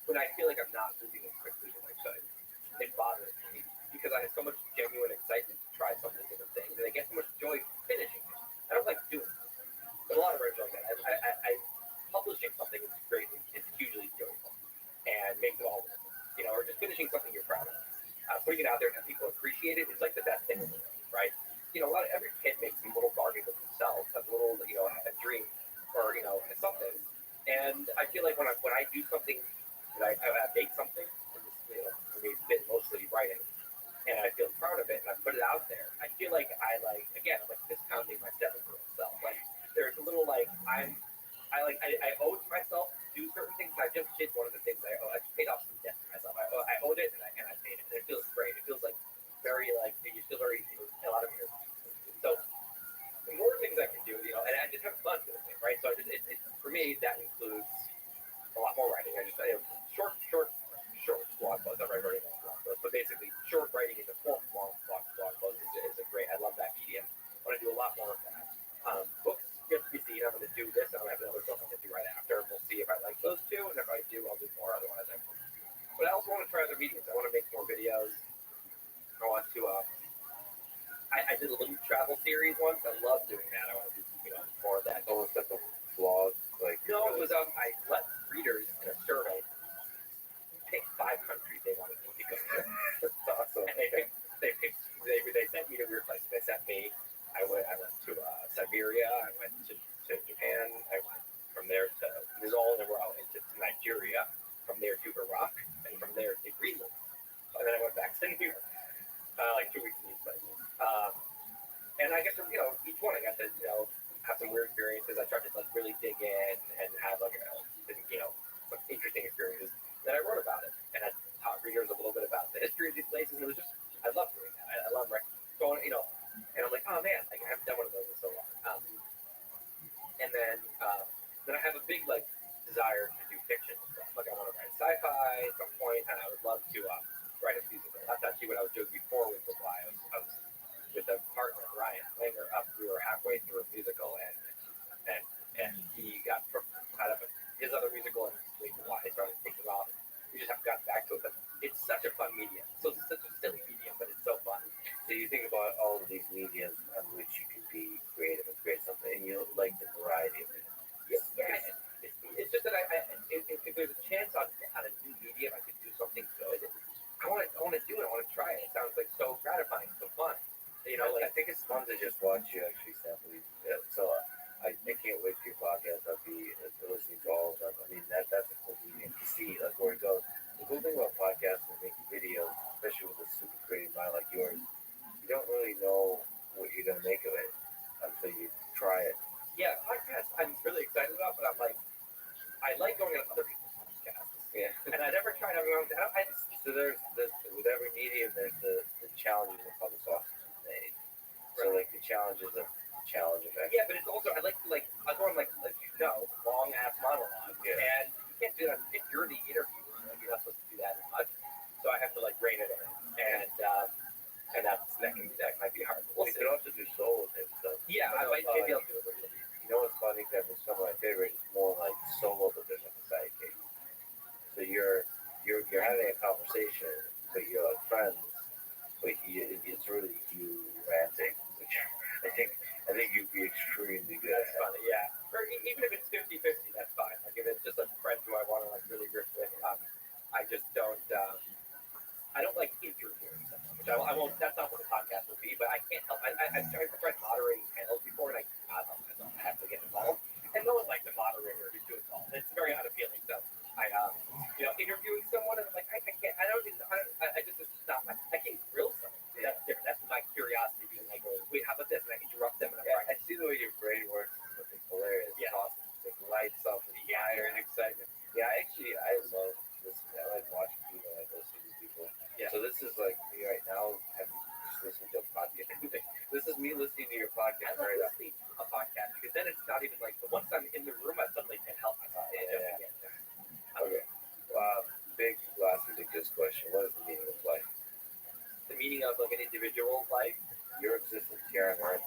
S15: when I feel like I'm not moving as quickly as I could, it bothers me because I have so much genuine excitement to try so many different things, and I get so much joy finishing it. I don't like doing it, but a lot of writers are like that. I publishing something is great. It's hugely joyful and makes it all worth it. Or just finishing something you're proud of. Putting it out there and have people appreciate it is like the best thing in the world, right? Every kid makes some little bargain with themselves, a little, a dream or, something. And I feel like when I do something, I make something, for me it's been mostly writing, and I feel proud of it, and I put it out there. I feel like I'm discounting my 7-year-old self. Like there's a little I owe it to myself to do certain things. I just did one of the things I paid off some debt to myself. I owed it and I paid it. And it feels great. It feels like very you feel very a lot of your. So the more things I can do, and I just have fun doing it, right? So for me that includes a lot more writing. Short blog posts. I'm writing long blog posts, but basically short writing in the form of long blog posts is a great. I love that medium. I want to do a lot more of that. Books yet to be seen. I'm going to do this. I'm going to have another book I'm going to do right after. We'll see if I like those two, and if I do, I'll do more. Otherwise, I won't. But I also want to try other mediums. I want to make more videos. I want to. I did a little travel series once. I love doing that. I want to do more of that.
S2: Almost like a vlog,
S15: No, it was I let readers in a survey pick 5 countries they wanted me to go to.
S2: Awesome.
S15: And they sent me to weird places. They sent me. I went to Siberia. I went to Japan. I went from there to into Nigeria. From there to Iraq, and from there to Greenland. And then I went back to New York, 2 weeks in each place. And I guess each one I got to have some weird experiences. I tried to really dig in and have some interesting experiences. Then I wrote about it, and I taught readers a little bit about the history of these places. And it was just I love doing that. I love going, and I'm like, oh man, I haven't done one of those in so long. And then I have a big desire to do fiction stuff. I want to write sci-fi at some point, and I would love to write a musical. That's actually what I was doing before with Why. I was with a partner, Ryan Langer. We were halfway through a musical, and he got out of his other musical, and Why started taking off. We just haven't gotten back to it, but it's such a fun medium. So it's such a silly medium, but it's so fun.
S2: So you think about all of these mediums on which you can be creative and create something, and you like the variety of it.
S15: Yeah. It's just that if there's a chance on a new medium, I could do something good. I want to do it. I want to try it. It sounds so gratifying, so fun.
S2: I think it's fun to just watch you actually sample these. So I try it.
S15: Yeah, podcasts I'm really excited about, but I'm like, I like going on other people's podcasts.
S2: Yeah.
S15: And I never tried having my own. I just,
S2: So there's with every medium, there's the challenges of how the sausage is made. So like the challenges of challenge effect.
S15: yeah, but it's also I like to I go on like as you know long ass monologues, and you can't do that if you're the interviewer. Like you're not supposed to do that as much. So I have to like rein it in, and that might be hard.
S2: Well, you could also do solo type stuff.
S15: Yeah, I might maybe I'll do it.
S2: You know what's funny? That was some of my favorites. More like solo, but there's like a sidekick. So you're having a conversation, but you're like friends, but it's really you ranting, which I think you'd be extremely good
S15: That's
S2: at.
S15: funny, yeah. Or even if it's 50-50, that's fine. Like if it's just a friend who I want to like really riff with, I just don't. I don't like interviewing someone, which I won't. That's not what the podcast will be. But I can't help. I tried moderating panels before, and I don't have to get involved. And no one likes a moderator who's too involved. It's very unappealing. So I, interviewing someone, and I'm like, I can't. I just it's not. I can grill someone. That's different. That's my curiosity being like, wait, how about this? And I interrupt them, and
S2: I see the way your brain works. It's hilarious.
S15: Yeah.
S2: It's awesome. It lights up with fire and excitement. Yeah, I love listening. I like watching people. I like listening to people.
S15: Yeah.
S2: So this is like me right now. I'm just listening to a podcast. This is me listening to your podcast.
S15: I love listening to a podcast because then it's not even like once I'm in the room, I suddenly can help myself.
S2: Okay. Big last ridiculous question. What is the meaning of life?
S15: The meaning of like an individual's life,
S2: your existence here on Earth,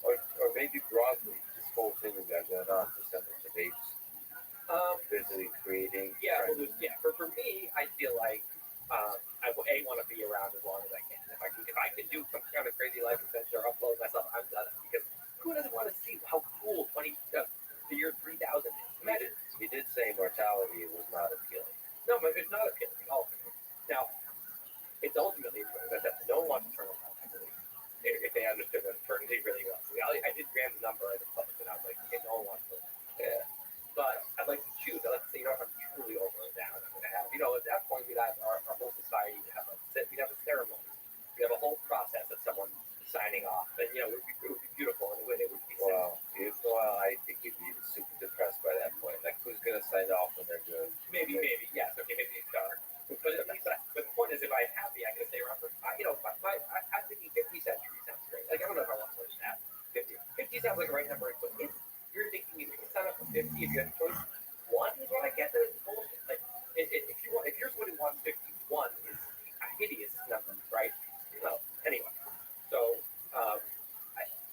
S2: or maybe broadly, this whole thing we got going on, descendants of apes, physically creating.
S15: Yeah, for me, I feel like I want to be around as long as I can. If I can do some kind of crazy life adventure or upload myself, I'm done. Because who doesn't want to see how cool the year 3000 is? Imagine.
S2: You did say mortality was not appealing.
S15: No, but it's not appealing at all to me. Now, it's ultimately appealing. That no one wants eternal life, I believe. If they understood what eternity really was. I did Graham's number as a public, and I was like, no one wants to live. Yeah. But I'd like to choose. I'd like to say, you know, if I'm truly over and down, I'm going to have, at that point, we'd have our whole society would have we'd have a ceremony. We'd have a whole process of someone signing off. And, it would be beautiful, and it would be
S2: Well, I think you'd be super depressed by that point. Like, who's going to sign off when they're doing?
S15: Maybe, yes. Okay, maybe it's dark. But the point is, if I'm happy, I can stay around for, I'm thinking 50 centuries sounds great. Like, I don't know if I want to live that. 50 sounds like the right number. But if you're thinking if you can sign up for 50, if you have a choice, 1 is what I get. That is bullshit. Like, if you're somebody who wants 51 is a hideous number, right? Anyway. So,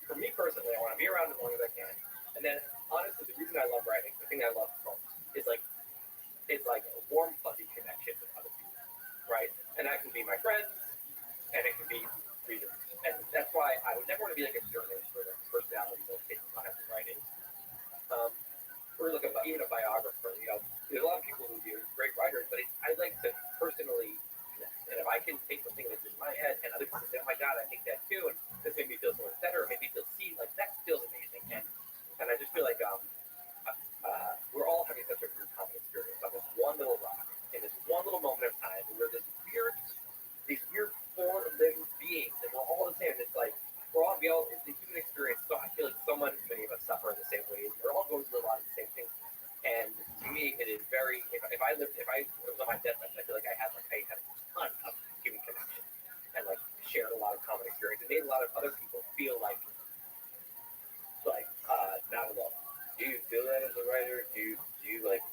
S15: for me personally, I want to be around as long as I can. And then, honestly, the reason I love writing, the thing I love most, is like, it's like a warm, fuzzy connection with other people, right? And that can be my friends, and it can be readers. And that's why I would never want to be like a journalist or a personality that takes time in writing. Or like even a biographer, there's a lot of people who do great writers, but I like to personally connect. And if I can take something that's in my head and other people say, oh my God, I think that too, and this made me feel so much better, or made me feel seen, like that feels amazing. And I just feel like we're all having such a weird common experience on this one little rock, in this one little moment of time, and we're these weird four living beings, and we're all the same. It's like it's the human experience. So I feel like many of us suffer in the same ways. We're all going through a lot of the same things. And to me, it is very. If I was on my deathbed, I feel like I had a ton of human connection, and like shared a lot of common experience, and made a lot of other people feel like not alone.
S2: Do you feel that as a writer? Do you like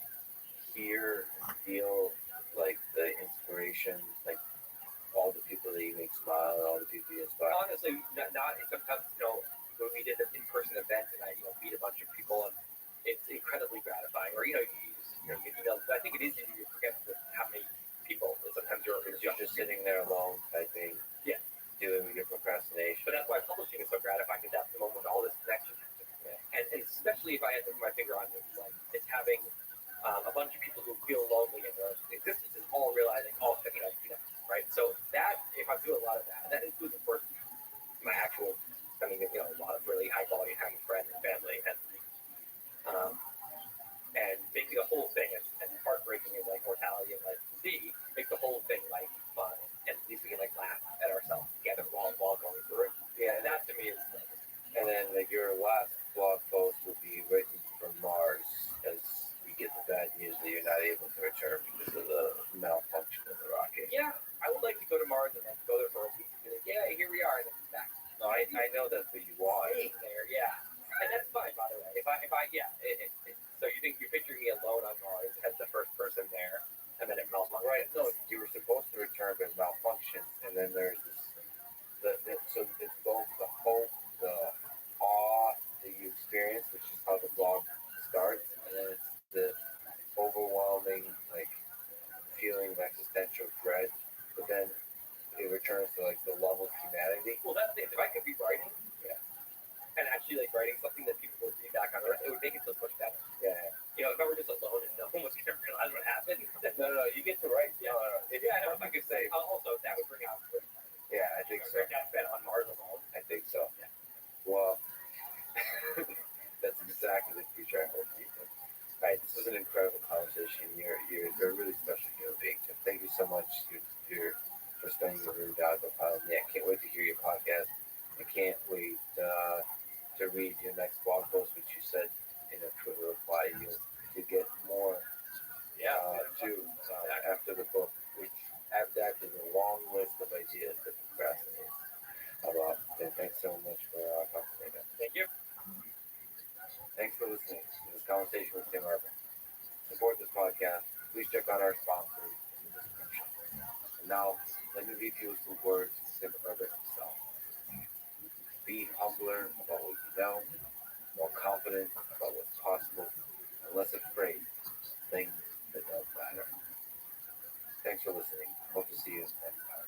S2: feel like the inspiration, like all the people that you make smile, and all the people you inspire?
S15: Honestly, not sometimes, when we did an in-person event and I, meet a bunch of people, and it's incredibly gratifying. Or, you get emails. But I think it is easy to forget how many people sometimes you're
S2: just sitting there alone typing, dealing with your procrastination.
S15: But that's why publishing is so gratifying, because that's the moment when all this connection happens. Yeah. And especially if I had to put my finger on it, it's having a bunch of people who feel lonely in their existence is all realizing, right? So that, if I'm doing a lot of that includes, of course, my actual spending, a lot of really high quality time with friends and family, and making the whole thing as heartbreaking as like mortality and life can be, make the whole thing like fun, and at least we can like laugh at ourselves together while going through it. Yeah, and that to me is.
S2: And then like your last blog
S15: writing something that people would read back on Earth, it would make it so much better.
S2: Yeah.
S15: You know, if I were just alone and no one was going to realize what happened.
S2: No, you get to write.
S15: Yeah.
S2: No.
S15: Yeah, I know. If I could say, also, that would bring out.
S2: Yeah, I think so.
S15: Bring out Ben on Mars alone.
S2: I think so.
S15: Yeah.
S2: Well, that's exactly the future I hope people. All right, this was an incredible conversation. You're a really special human being. So thank you so much for spending your really valuable time with me. I can't wait to hear your podcast. I can't wait to read your next blog post, which you said in a Twitter reply you get more after the book, which adds that to the long list of ideas to procrastinate about. And thanks so much for talking to me.
S15: Thank you.
S2: Thanks for listening to this conversation with Tim Urban. Support this podcast. Please check out our sponsors in the description. And now, let me leave you with some words from Tim Urban himself. Be humbler about what you know, more confident about what's possible, and less afraid of things that don't matter. Thanks for listening. Hope to see you next time.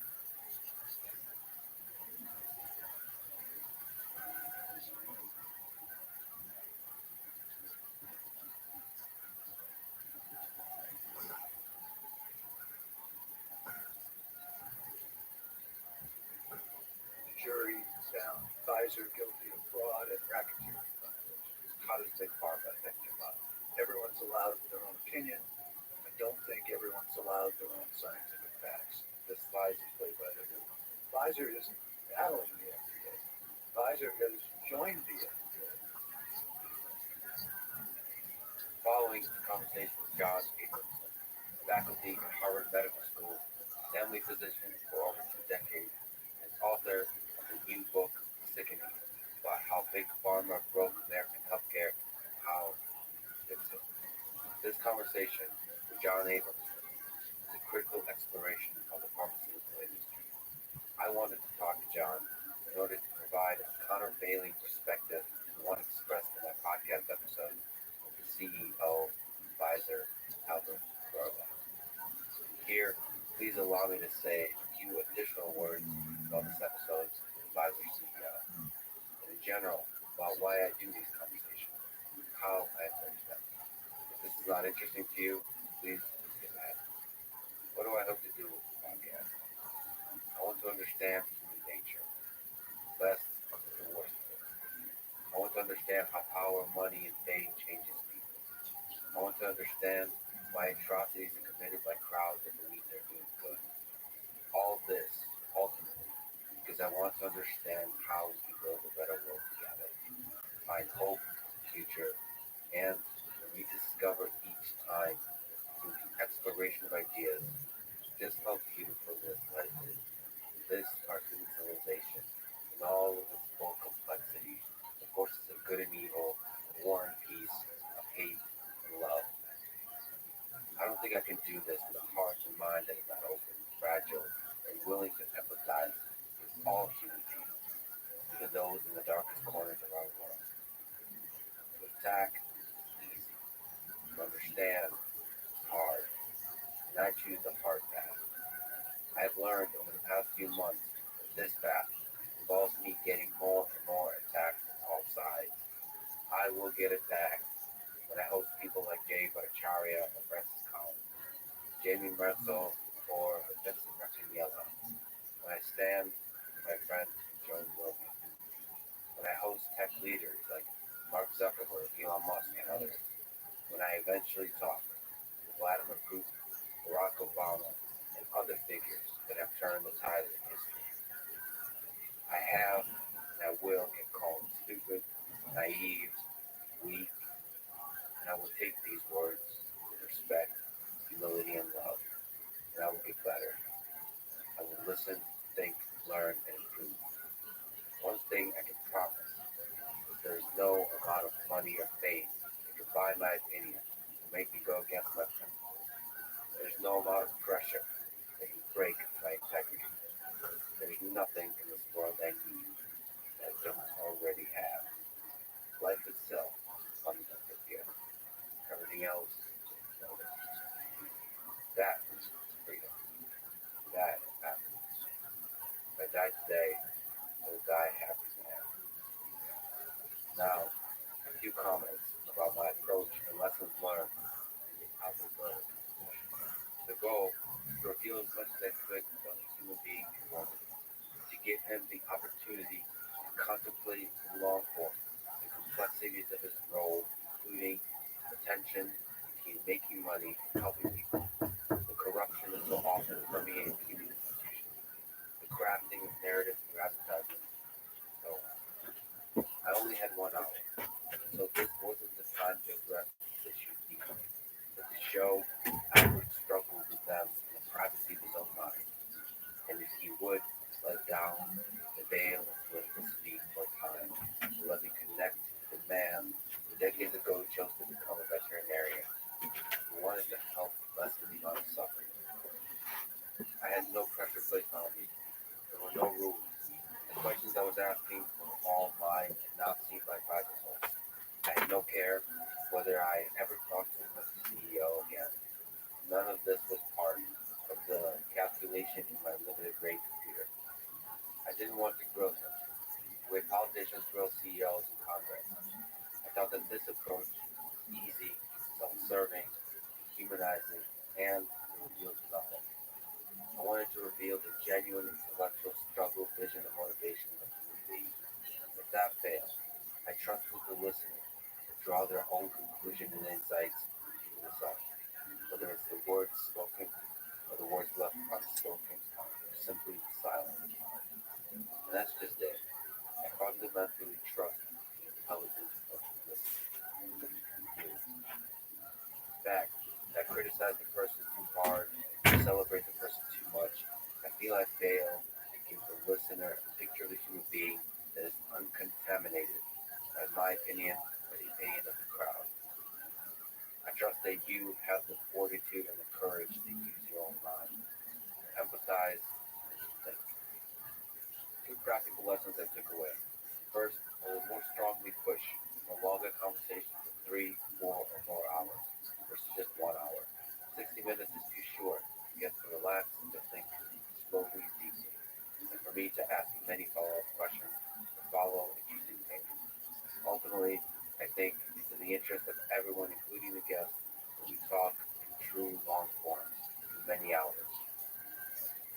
S16: The jury found Pfizer guilty of fraud and racketeering violations.
S2: How does Big Pharma affect your life?
S16: Everyone's allowed their own opinion. I don't think everyone's allowed their own scientific facts.
S2: This slide is played by the group.
S16: Pfizer isn't battling the FDA. Pfizer has joined the FDA.
S2: Following the conversation with John Abramson, faculty at Harvard Medical School, family physician for over 2 decades, and author of the new book, Sickening, about how Big Pharma broke American healthcare and how to fix it. This conversation with John Abramson is a critical exploration of the pharmaceutical industry. I wanted to talk to John in order to provide a countervailing perspective to the one expressed in my podcast episode with the CEO of Pfizer, Albert Bourla. Here, please allow me to say a few additional words about this episode with Pfizer CEO, and in general about why I do these conversations, how I approach them. If this is not interesting to you, please get mad. What do I hope to do with this podcast? I want to understand human nature, best and worst of it. I want to understand how power, money, and fame changes people. I want to understand why atrocities are committed by crowds that believe they're doing good. All this, ultimately, because I want to understand how we can build a better world together, find hope for the future, and rediscover each time through the exploration of ideas just how beautiful this life is. This our human civilization, in all of its full complexity, the forces of good and evil, of war and peace, of hate and love. I don't think I can do this with a heart and mind that is not open, fragile, and willing to empathize with all human beings, even those in the darkest corners of our world. To attack is easy. To understand is hard, and I choose the hard path. I have learned over the past few months that this path involves me getting more and more attacked from all sides. I will get attacked when I host people like Jay Bhattacharya and Francis Collins, Jamie Merzel, or Vincent Racaniello. When I stand with my friend Joan Rogan. When I host tech leaders like Mark Zuckerberg, Elon Musk, and others. When I eventually talk to Vladimir Putin, Barack Obama, and other figures that have turned the tide of history. I have and I will get called stupid, naive, weak, and I will take these words with respect, humility, and love, and I will get better. I will listen, think, learn, and improve. One thing I can promise is there is no amount of money or fame that can buy my opinion and make me go against my principles. There's no amount of pressure that can break my integrity. There's nothing in this world I need that I don't already have. Life itself is a fundamental gift. Everything else is a bonus. That is freedom. That is happiness. If I die today, I will die a happy man. Now, few comments about my approach and lessons learned in the outward learning. The goal is to reveal as much as I could about a human being and woman, to give him the opportunity to contemplate in long form the complexities of his role, including the tension between making money and helping people, the corruption that so often permeates human institutions, the crafting of narratives through advertising, and so on. I only had 1 hour, so this wasn't the time to address these issues deeply, but to show Albert struggled with them in the privacy of his own mind, and if he would let down the veil of political speak for a time to let me connect with the man who decades ago chose to become a veterinarian, who wanted to help lessen the amount of suffering. I had no pressure placed on me. There were no rules. The questions I was asking were all mine and not seen by private ones. I had no care whether I ever talked to him as a CEO again. None of this was part of the calculation in my limited grade computer. I didn't want to grill him, the way politicians grill CEOs in Congress. I thought that this approach was easy, self-serving, humanizing, and revealed nothing. I wanted to reveal the genuine intellectual struggle, vision, and motivation of human beings. If that failed, I trusted the listener to draw their own conclusion and insights into the result, whether it's the words spoken or the words left unspoken, or simply silent. And that's just it. I fundamentally trust the intelligence of the listener. In fact, I criticize the person too hard, celebrate the person too much. I feel I fail to give the listener a picture of the human being that is uncontaminated by my opinion or the opinion of the crowd. I trust that you have the fortitude and the courage to use your own mind, to empathize, and to think. Two practical lessons I took away. First, I will more strongly push for longer conversations of 3, 4, or more hours versus just 1 hour. 60 minutes is too short to get to relax and to think slowly and deeply, and for me to ask many follow-up questions to follow interesting things. Ultimately, I think it's in the interest of everyone, including the guests, that we talk in true long form for many hours.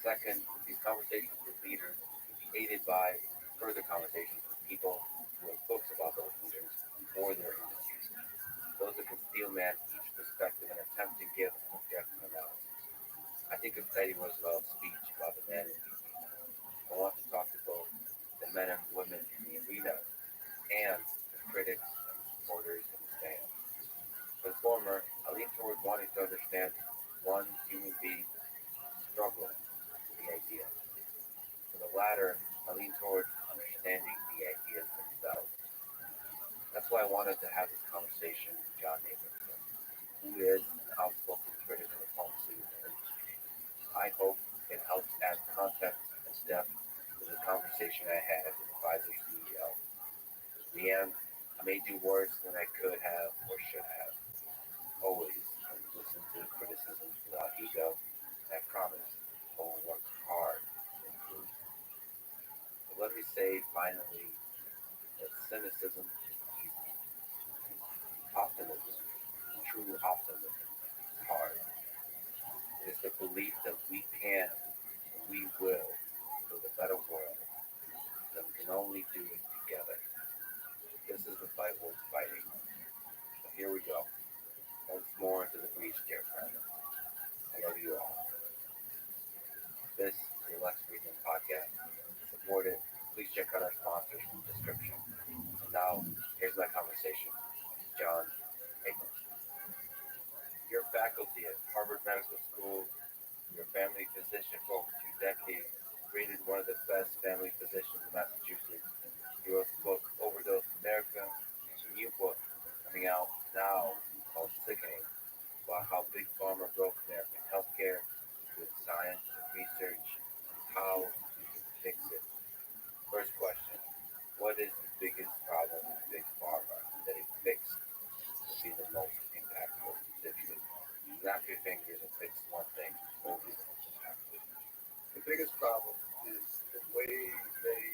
S2: Second, these conversations with leaders can be aided by further conversations with people who have books about those leaders or their industries. Those that can steelman each perspective and attempt to give an objective analysis. I think of Teddy Roosevelt's speech about the man in DC. I want to talk to both the men and women in the arena and the critics and the supporters and the fans. For the former, I lean toward wanting to understand one human being's struggle with the idea. For the latter, I lean toward understanding the ideas themselves. That's why I wanted to have this conversation with John Abramson, who is an outspoken critic of the pharmaceutical industry. I hope it helps add context and depth to the conversation I had with Pfizer's CEO. In the end, I may do worse than I could have or should have. Always, I will listen to the criticisms without ego, and I promise I will work hard to improve. But let me say finally that cynicism is easy. Optimism, true optimism, is hard. It is the belief that we can, we will, build a better world, that we can only do it together. This is the fight worth fighting. So here we go. Once more into the breach, dear friends. I love you all. This is your Lex Friedman podcast. To support it, please check out our sponsors from the description. And now, here's my conversation with John Abrams. Your faculty at Harvard Medical School, your family physician for over 2 decades, rated one of the best family physicians in Massachusetts. You wrote the book Overdose America, and a new book coming out now called Sickening, about how Big Pharma broke American healthcare with science and research and how we can fix it. First question, what is the biggest problem with Big Pharma that it fixed would be the most impactful decision? Snap your fingers and fix one thing. What would be the most impactful?
S16: The biggest problem is the way they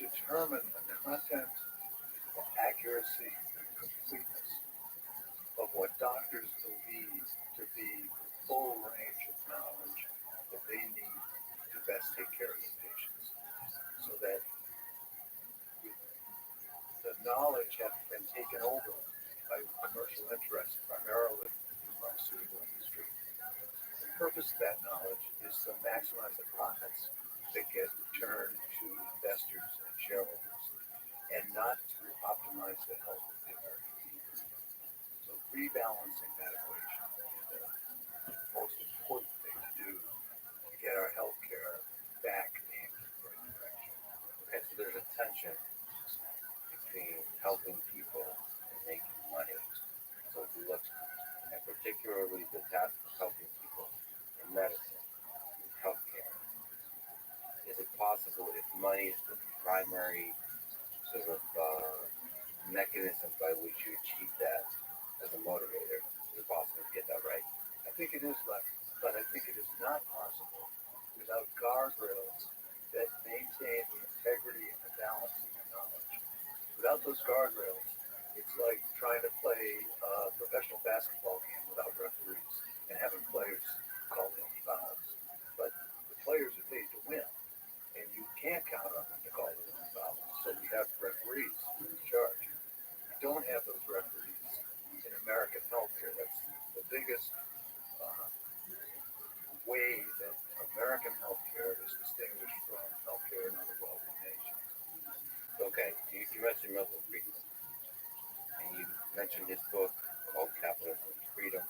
S16: determine the content accuracy and completeness of what doctors believe to be the full range of knowledge that they need to best take care of their patients. So that the knowledge has been taken over by commercial interests, primarily the pharmaceutical industry. The purpose of that knowledge is to maximize the profits that get returned to investors and shareholders, and not to optimize the health of the American people. So rebalancing that equation is the most important thing to do to get our health care back aimed in the right direction.
S2: Okay, so there's a tension between helping people and making money. So if you look at particularly the task of helping people in medicine, in healthcare, is it possible if money is the primary sort of mechanism by which you achieve that as a motivator, is it possible to get that right?
S16: I think it is left, but I think it is not possible without guardrails that maintain the integrity and the balance in the knowledge. Without those guardrails, it's like trying to play a professional basketball game without referees and having players call in fouls. But the players are paid to win, and you can't count on them to call in fouls. So we have referees who are in charge. We don't have those referees in American healthcare. That's the biggest way that American healthcare is distinguished from healthcare in other wealthy nations.
S2: Okay, you mentioned Milton Friedman, and you mentioned his book called Capitalism and Freedom.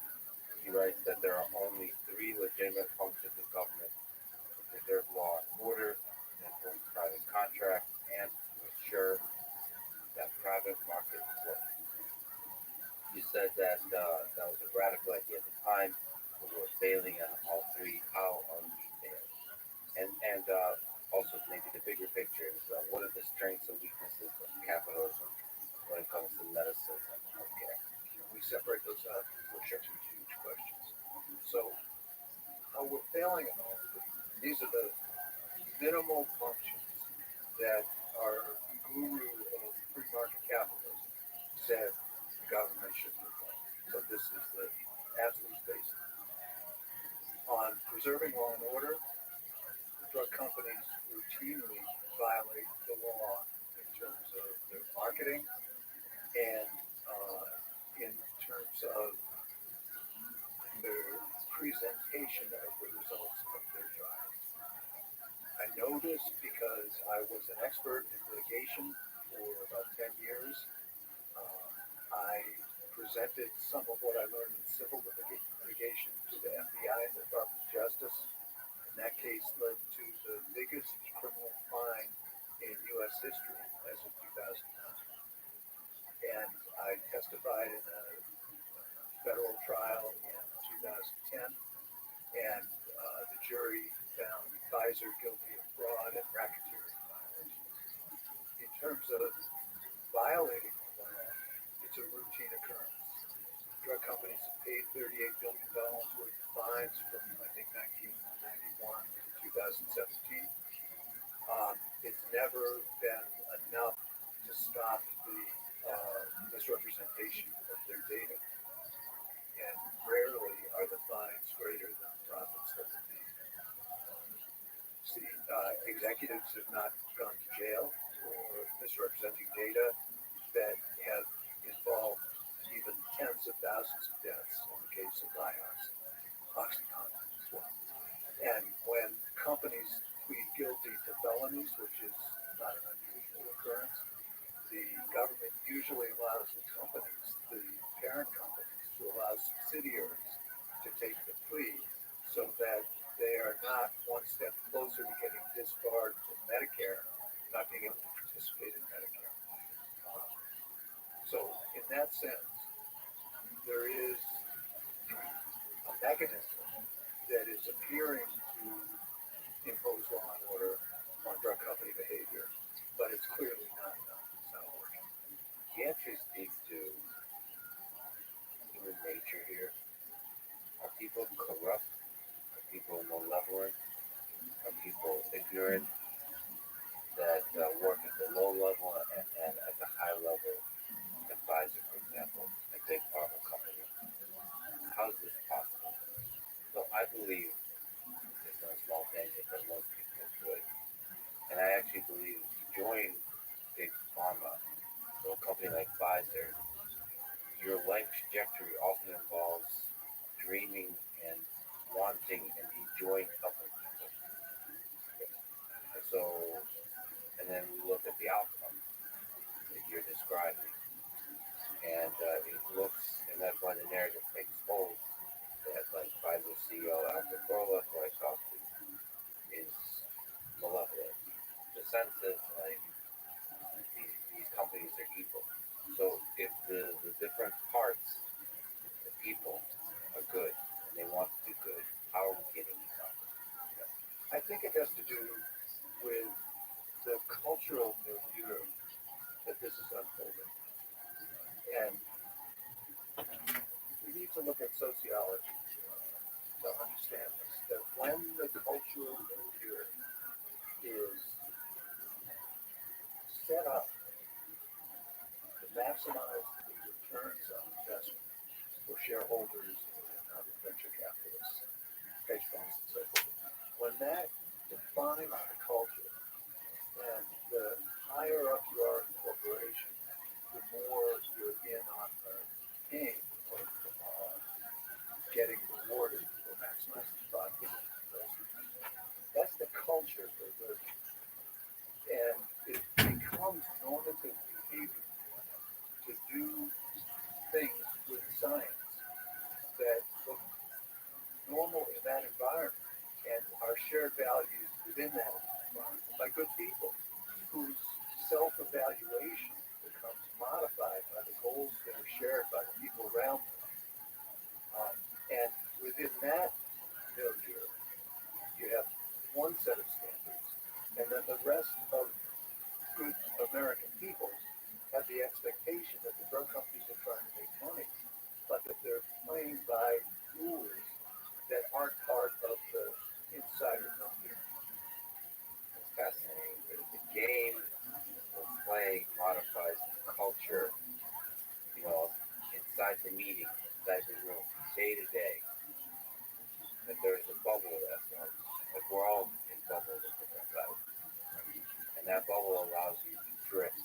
S2: He writes that there are only three legitimate functions of government: to preserve law and order, to enforce private contracts, and to ensure that private markets work. You said that that was a radical idea at the time, but we're failing on all three. How are we failing? And also maybe the bigger picture is what are the strengths and weaknesses of capitalism when it comes to medicine and healthcare?
S16: We separate those out for sure. Two huge questions. So how we're failing in all of these are the minimal functions that our guru of free market capitalism said the government should perform. So this is the absolute basis. On preserving law and order, the drug companies routinely violate the law in terms of their marketing and in terms of their presentation of the results of their trials. I know this because I was an expert in litigation for about 10 years. I presented some of what I learned in civil litigation to the FBI and the Department of Justice. And that case led to the biggest criminal fine in U.S. history as of 2009. And I testified in a federal trial in 2010, and the jury found Pfizer guilty of fraud and racketeering violations. In terms of violating the law, it's a routine occurrence. Drug companies have paid $38 billion worth of fines from, I think, 1991 to 2017. It's never been enough to stop the misrepresentation of their data. And rarely are the fines greater than the profits that are made. See, executives have not gone to jail for misrepresenting data that have involved even tens of thousands of deaths in the case of Oxycontin as well. And when companies plead guilty to felonies, which is not an unusual occurrence, the government usually allows the companies, the parent companies, to allow subsidiaries to take the plea so that they are not one step closer to getting disbarred from Medicare, not being able to participate in Medicare. So in that sense, there is a mechanism that is appearing to impose law and order on drug company behavior, but it's clearly not enough. It's not working.
S2: Can you actually speak to human nature here? Are people corrupt? Are people malevolent? Are people ignorant that work at the low level and at the high level advisor, your life trajectory also involves dreaming and wanting and enjoying helping people. And so, and then we look at the outcome that you're describing. And it looks, and that's why the narrative takes hold, that like Pfizer CEO Albert Bourla, who I talked to, is malevolent. The sense is like these companies are evil. So if the different parts, the people, are good and they want to do good, how are we getting these outcomes?
S16: I think it has to do with the cultural milieu that this is unfolding. And we need to look at sociology to understand this, that when the cultural milieu is set up to maximize the returns on investment for shareholders and other venture capitalists, hedge funds, and so forth, when that defines the culture, then the higher up you are in the corporation, the more you're in on the game of getting rewarded for maximizing profit. That's the culture they're living. And it becomes normative behavior to do things with science that look normal in that environment and are shared values within that environment by good people whose self-evaluation becomes modified by the goals that are shared by the people around them. And within that milieu, you have one set of standards, and then the rest of good American people have the expectation that the drug companies are trying to make money, but that they're playing by rules that aren't part of the insider milieu.
S2: It's fascinating. The game we're playing modifies the culture, you know, inside the meeting, inside the room, day to day. That there's a bubble that forms. Like we're all in bubbles of different sizes. And that bubble allows you to drift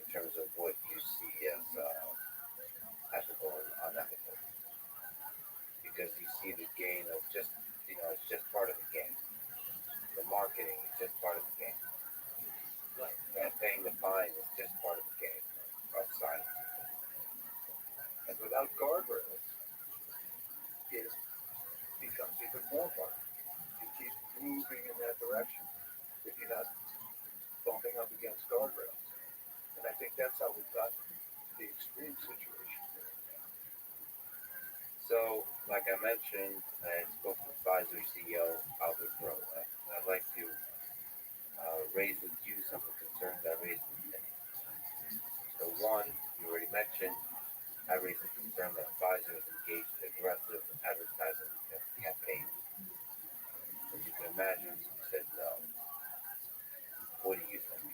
S2: in terms of what you see as ethical and unethical. Because you see the gain of just, you know, it's just part of the game. The marketing is just part of the game. Like paying the fine is just part of the game of science.
S16: And without guardrails, it becomes even more hard. You keep moving in that direction if you're not bumping up against guardrails. And I think that's how we've gotten the extreme situation here.
S2: So, like I mentioned, I spoke with Pfizer CEO Albert Bourla. I'd like to raise with you some of the concerns I raised with him. So, one, you already mentioned, I raised the concern that Pfizer is engaged in aggressive advertising campaigns. As you can imagine, you said no. What do you think?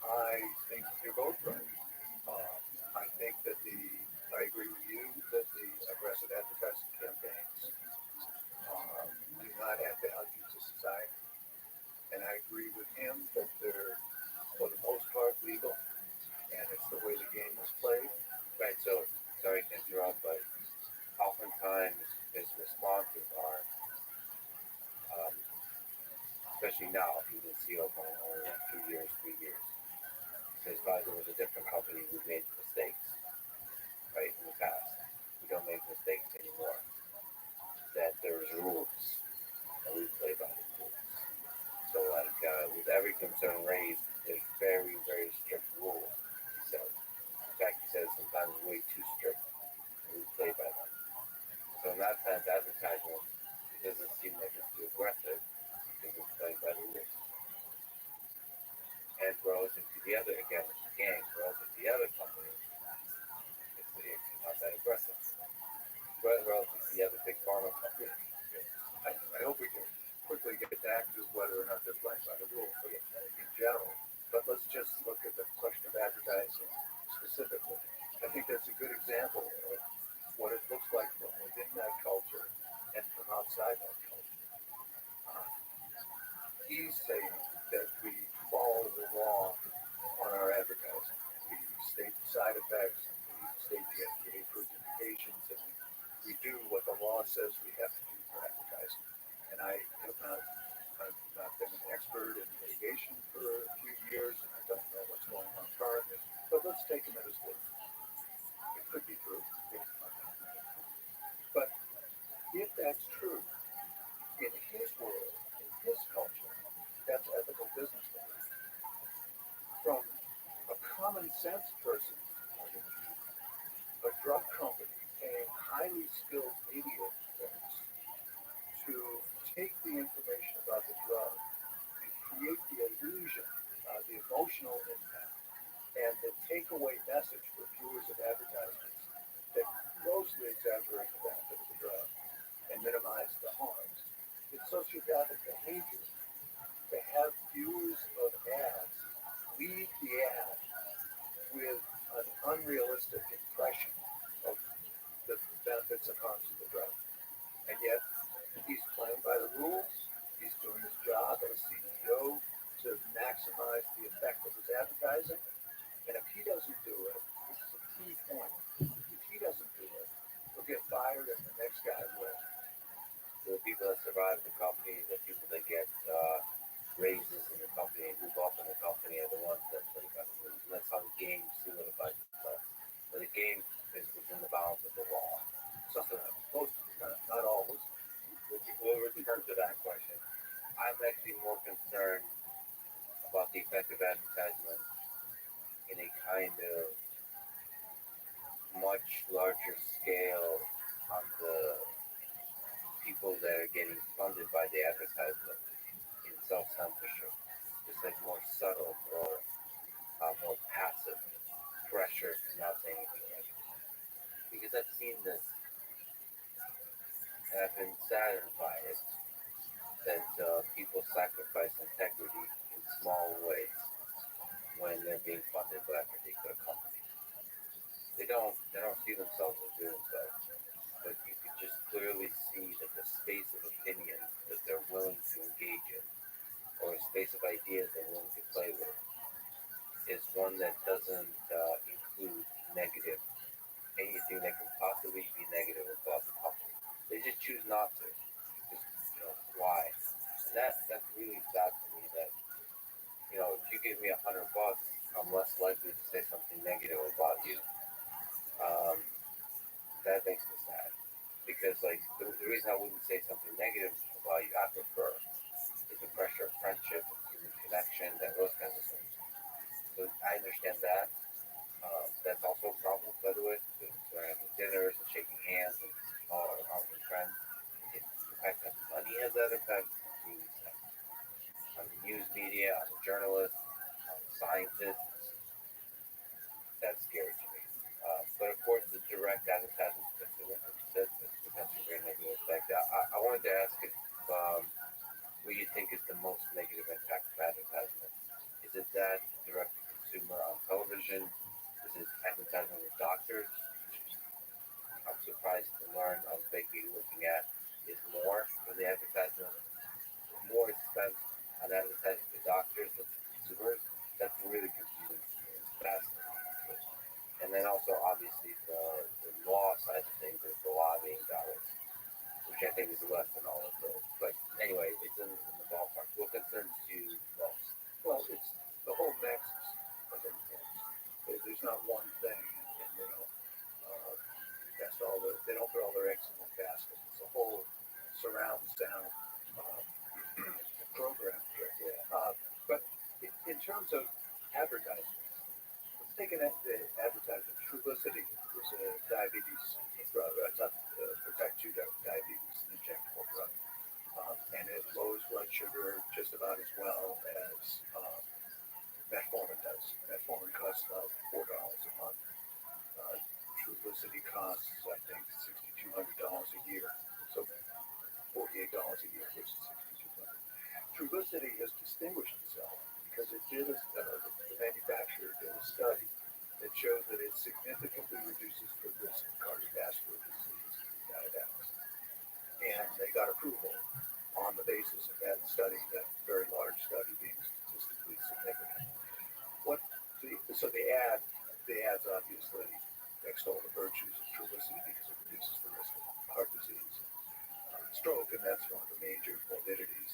S16: I think you're both right. I think that I agree with you that the aggressive advertising campaigns do not add value to society. And I agree with him that they're, for the most part, legal. And it's the way the game is played.
S2: Right, so, sorry to interrupt, but oftentimes his responses are, especially now, he's been CEO for only 2 years, 3 years. His Pfizer was a different company who made mistakes, right, in the past. We don't make mistakes anymore. That there's rules, and we play by the rules. So, like, with every concern raised, there's very, very strict rules. So, in fact, he says sometimes way too strict, and we play by them. So, in that sense, advertising, it doesn't seem like it's too aggressive because it's playing by the rules. And relative to the other, again, it's a gang, relative to the other companies, it's not that aggressive. But relative to the other big pharma companies,
S16: I hope we can quickly get back to whether or not they're playing by the rules in general. But let's just look at the question of advertising specifically. I think that's a good example of what it looks like from within that culture and from outside that culture. He's saying that we follow the law on our advertising. says we have to do for advertising. And I have not, I've not been an expert in litigation for a few years, and I don't know what's going on currently, but let's take him at his word. It could be true. It might not be. But if that's true, in his world, in his culture, that's ethical business model. From a common sense person's point of view, a drug company paying highly skilled media folks to take the information about the drug and create the illusion, the emotional impact, and the takeaway message for viewers of advertisements that grossly exaggerate the benefit of the drug and minimize the harms. It's sociopathic behavior to have viewers of ads leave the ad with an unrealistic impression of the benefits and harms of the drug. And yet, he's playing by the rules. He's doing his job as CEO to maximize the effect of his advertising. And if he doesn't do it, this is a key point. If he doesn't do it, he'll get fired and the next guy will.
S2: The people that survive the company, the people that get raises in the company and move up in the company are the ones that play by the rules. And that's how the game solidifies itself. But the game is within the bounds of the law.
S16: Sometimes, most of the time, not always.
S2: We'll return to that question. I'm actually more concerned about the effect of advertisement in a kind of much larger scale on the people that are getting funded by the advertisement in self-censorship. It's like more subtle or more passive pressure to not say anything negative. Because I've seen this and I've been saddened by it that people sacrifice integrity in small ways when they're being funded by a particular company. They don't see themselves as doing so, but you can just clearly see that the space of opinion that they're willing to engage in, or a space of ideas they're willing to play with, is one that doesn't include negative, anything that can possibly be negative about the company. They just choose not to. Just, why? And that's really sad for me that, if you give me $100, I'm less likely to say something negative about you. That makes me sad. Because, the reason I wouldn't say something negative about you, I prefer, is the pressure of friendship, human connection, and those kinds of things. So I understand that. That's also a problem, by the way, with having dinners and shaking hands and all our friends. The fact that money has that effect is really sad. I'm a news media, I'm a journalist, I'm a scientist. That's scary to me. But of course, the direct advertising to consumers, that's potentially very negative effect. I wanted to ask if what you think is the most negative impact of advertisement. Is it that direct to consumer on television? Is it advertising with doctors? I'm surprised to learn I was basically looking at is more than the advertisement, more expense on advertising to doctors than to consumers. That's really confusing. It's fascinating. And then also, obviously, the law side of things is the lobbying dollars, which I think is less than all of those. But anyway, it's in the ballpark. What concerns you most?
S16: Well, it's the whole nexus of influence. There's not one thing, and that's all. They don't put all their eggs in one basket. It's a whole surround sound program here. But in terms of advertising, let's take the advertisement. Trulicity is a diabetes drug. It's not for type 2 diabetes, an injectable drug. And it lowers blood sugar just about as well as metformin does. Metformin costs about $4 a month. Trulicity costs, I think, $6,200 a year. So $48 a year versus $6,200. Trulicity has distinguished itself because the manufacturer did a study that shows that it significantly reduces the risk of cardiovascular disease and diabetics. And they got approval on the basis of that study, that very large study being statistically significant. So the ads obviously extol the virtues of Trulicity because it reduces the risk of heart disease, stroke, and that's one of the major morbidities,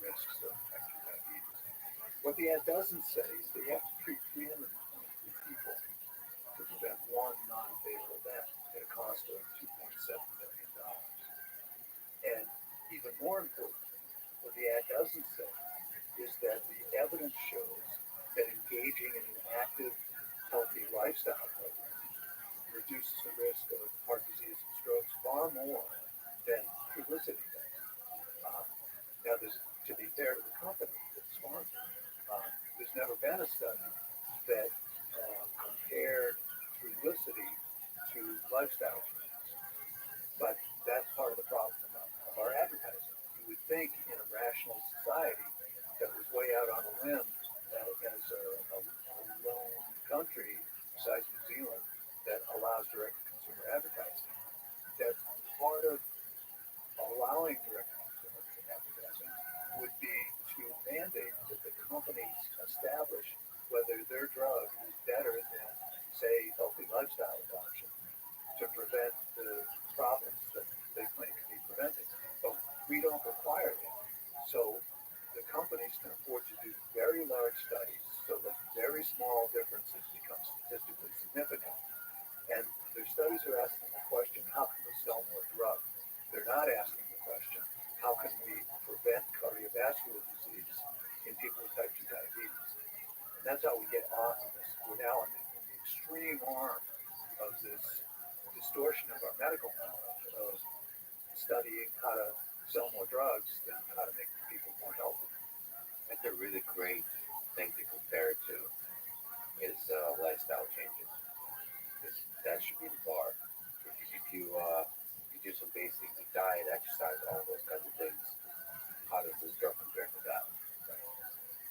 S16: risks of type 2 diabetes. What the ad doesn't say is that you have to treat 323 people to prevent one non-fatal event at a cost of $2.7 million. And even more importantly, what the ad doesn't say is that the evidence shows that engaging in an active, healthy lifestyle program reduces the risk of heart disease and strokes far more than Trulicity does. Now, to be fair to the company that sponsored, there's never been a study that compared Trulicity to lifestyle changes. But that's part of the problem of our advertising. You would think in a rational society that was way out on a limb as a lone country besides New Zealand that allows direct-to-consumer advertising, that part of allowing direct-to-consumer advertising would be to mandate that the companies establish whether their drug is better than, say, healthy lifestyle adoption to prevent the problems that they claim to be preventing. But we don't require it. So the companies can afford to do very large studies so that very small differences become statistically significant. And their studies are asking the question, how can we sell more drugs? They're not asking the question, how can we prevent cardiovascular disease in people with type 2 diabetes? And that's how we get off of this. We're now in the extreme arm of this distortion of our medical knowledge of studying how to sell more drugs than how to make people more healthy.
S2: I think a really great thing to compare it to is lifestyle changes. That should be the bar. If you do some basic diet, exercise, all those kinds of things, how does this drug compare to that?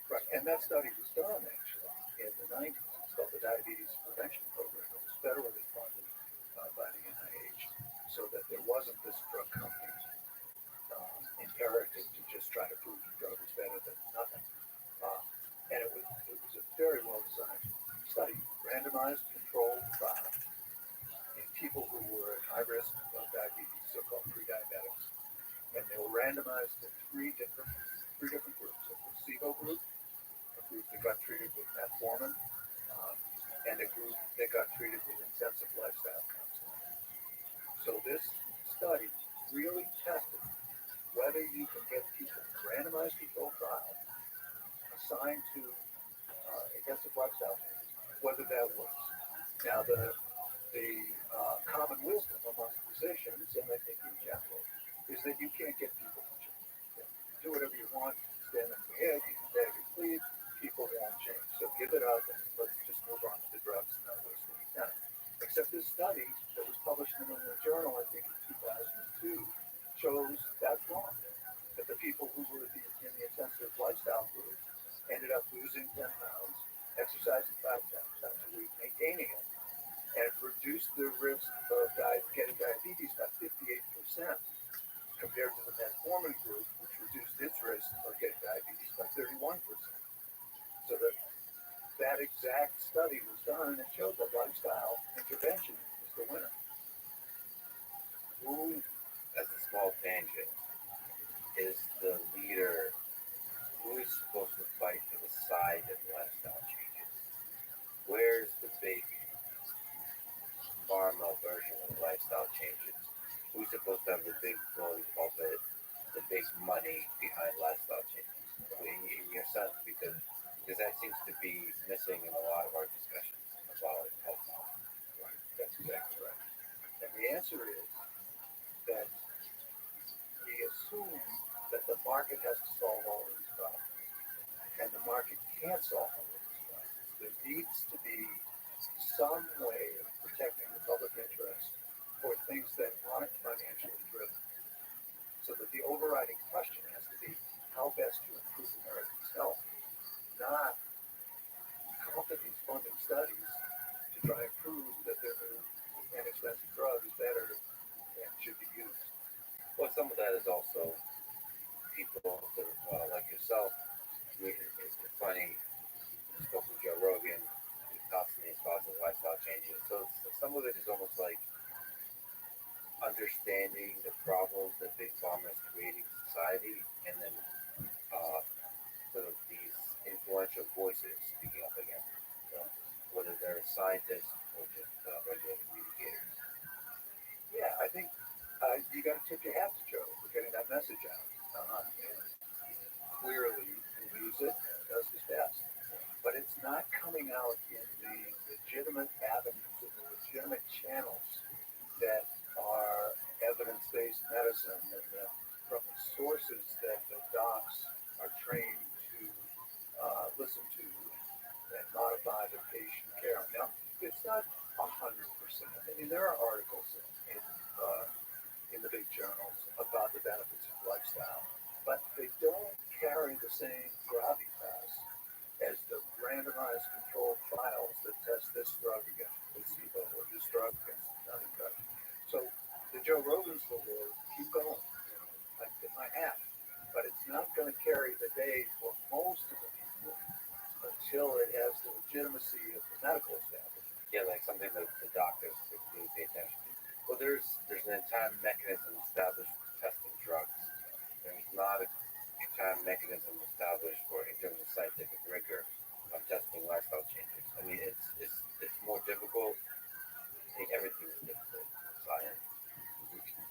S16: Right, and that study was done actually in the 90s. It's called the Diabetes Prevention Program. It was federally funded by the NIH, so that there wasn't this drug company imperative to just try to prove the drug was better than nothing. And it was a very well designed study, randomized controlled trial in people who were at high risk of diabetes, so-called pre-diabetics, and they were randomized to three different groups: a placebo group, a group that got treated with metformin, and a group that got treated with intensive lifestyle counseling. So this study really tested whether you can get people in a randomized controlled trial assigned to intensive lifestyle changes, whether that works. Now, the common wisdom among physicians, and I think in general, is that you can't get people to change. You can do whatever you want, stand on your head, you can beg and plead, people won't change. So give it up and let's just move on to the drugs and not waste any time. Except this study that was published in the journal, I think in 2002, shows that's wrong. That the people who were in the intensive lifestyle group ended up losing 10 pounds, exercising 5 times a week, maintaining it, and reduced their risk of getting diabetes by 58% compared to the metformin group, which reduced its risk of getting diabetes by 31%. So that exact study was done and it showed that lifestyle intervention is the winner.
S2: Who, as a small tangent, is the leader? Who is supposed to fight for the side of lifestyle changes? Where's the big pharma version of lifestyle changes? Who's supposed to have the big glowing pulpit, the big money behind lifestyle changes? In your sense, because that seems to be missing in a lot of our discussions about health.
S16: Right, that's exactly right. And the answer is that we assume that the market has to solve all of these problems. And the market can't solve all of these problems. There needs to be some way of protecting the public interest for things that aren't financially driven. So that the overriding question has to be how best to improve Americans' health, not companies funding studies to try and prove that their new inexpensive drug is better and should be used.
S2: Well, some of that is also people that are like yourself. It's funny. I spoke with Joe Rogan. He constantly espouses lifestyle changes. So some of it is almost like understanding the problems that big pharma is creating society, and then sort of these influential voices speaking up against it. So whether they're scientists or just regular communicators.
S16: Yeah, I think you got to tip your hat to Joe for getting that message out. And clearly, he believes it and does his best. But it's not coming out in the legitimate avenues, in the legitimate channels that are evidence-based medicine and from the sources that the docs are trained to listen to and modify the patient care. Now, it's not 100%. I mean, there are articles in the big journals about the benefits of lifestyle, but they don't carry the same gravitas as the randomized controlled trials that test this drug against placebo or this drug against another drug. So the Joe Rogans of the world keep going. I tip my hat, but it's not going to carry the day for most of the people until it has the legitimacy of the medical establishment.
S2: Yeah, like something that the doctors really pay attention to. Well, there's an entire mechanism established for testing drugs. There's not a entire mechanism established for in terms of scientific rigor of testing lifestyle changes. I mean, it's more difficult. I think everything is difficult in science.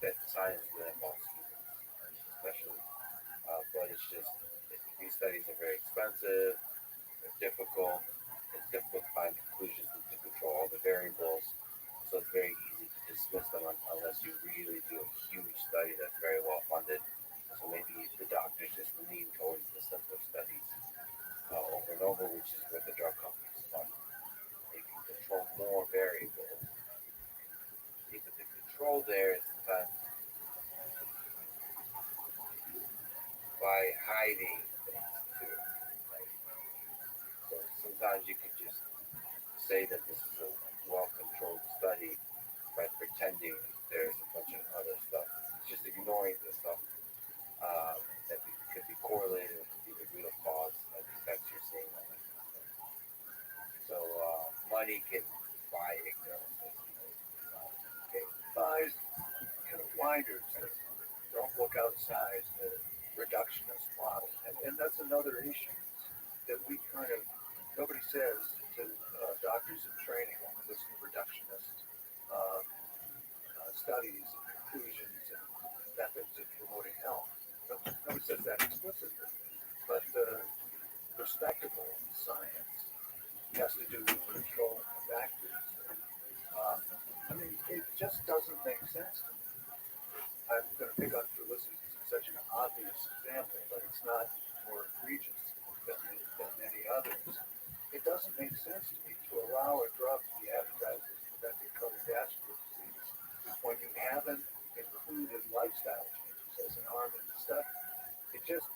S2: That science that involves humans, especially. But it's just these studies are very expensive. They're difficult. It's difficult to find conclusions to control all the variables. So it's very easy to dismiss them unless you really do a huge study that's very well funded. So maybe the doctors just lean towards the simpler studies over and over, which is what the drug companies fund. They can control more variables. But the control there is sometimes by hiding things too. Like, so sometimes you could just say that this is a well-controlled study by pretending there's a bunch of other stuff, just ignoring the stuff that could be correlated with the real cause of the effects you're seeing on it. So money can buy ignorance.
S16: It buys kind of blinders that don't look outside the reductionist model. And that's another issue that we kind of, nobody says to doctors in training when we listen to reductionist studies and conclusions and methods of promoting health. Nobody says that explicitly. But respectable science has to do with controlling the factors. I mean, it just doesn't make sense to me. I'm going to pick on Trulicity because it's such an obvious example, but it's not more egregious than many others. It doesn't make sense to me to allow a drug to be advertised as preventing cardiovascular disease when you haven't included lifestyle changes as an arm in the study. It's just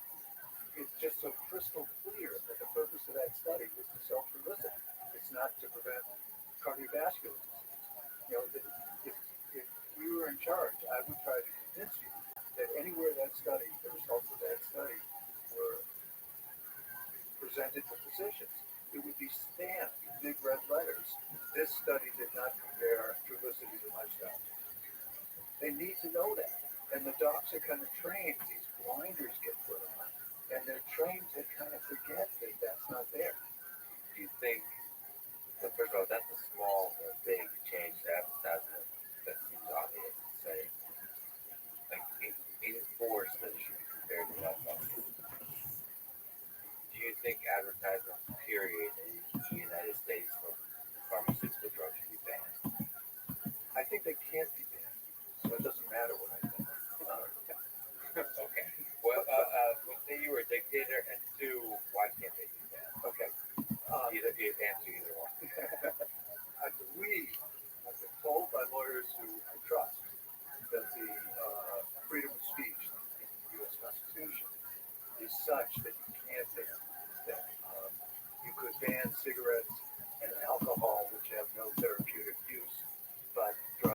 S16: so crystal clear that the purpose of that study was to sell Trulicity. It's not to prevent cardiovascular disease. You know, if we were in charge, I would try to convince you that anywhere that study, the results of that study, were presented to physicians, it would be stamped in big red letters. This study did not compare Trulicity to lifestyle. They need to know that. And the docs are kind of trained, these blinders get put on, and they're trained to kind of forget that that's not there.
S2: Do you think, so first of all, that's a small or big change to advertisement that seems obvious to say. Like, enforce that it should be compared to lifestyle. Do you think advertisements, period, in the United States for pharmaceutical drugs should be banned?
S16: I think they can't be banned, so it doesn't matter what I think.
S2: Okay. Well, say you were a dictator, and two, why can't they do that?
S16: Okay.
S2: Either answer either one.
S16: I believe, I've been told by lawyers who I trust, that the freedom of speech in the U.S. Constitution is such that you can't ban that. You could ban cigarettes and alcohol, which have no therapeutic use,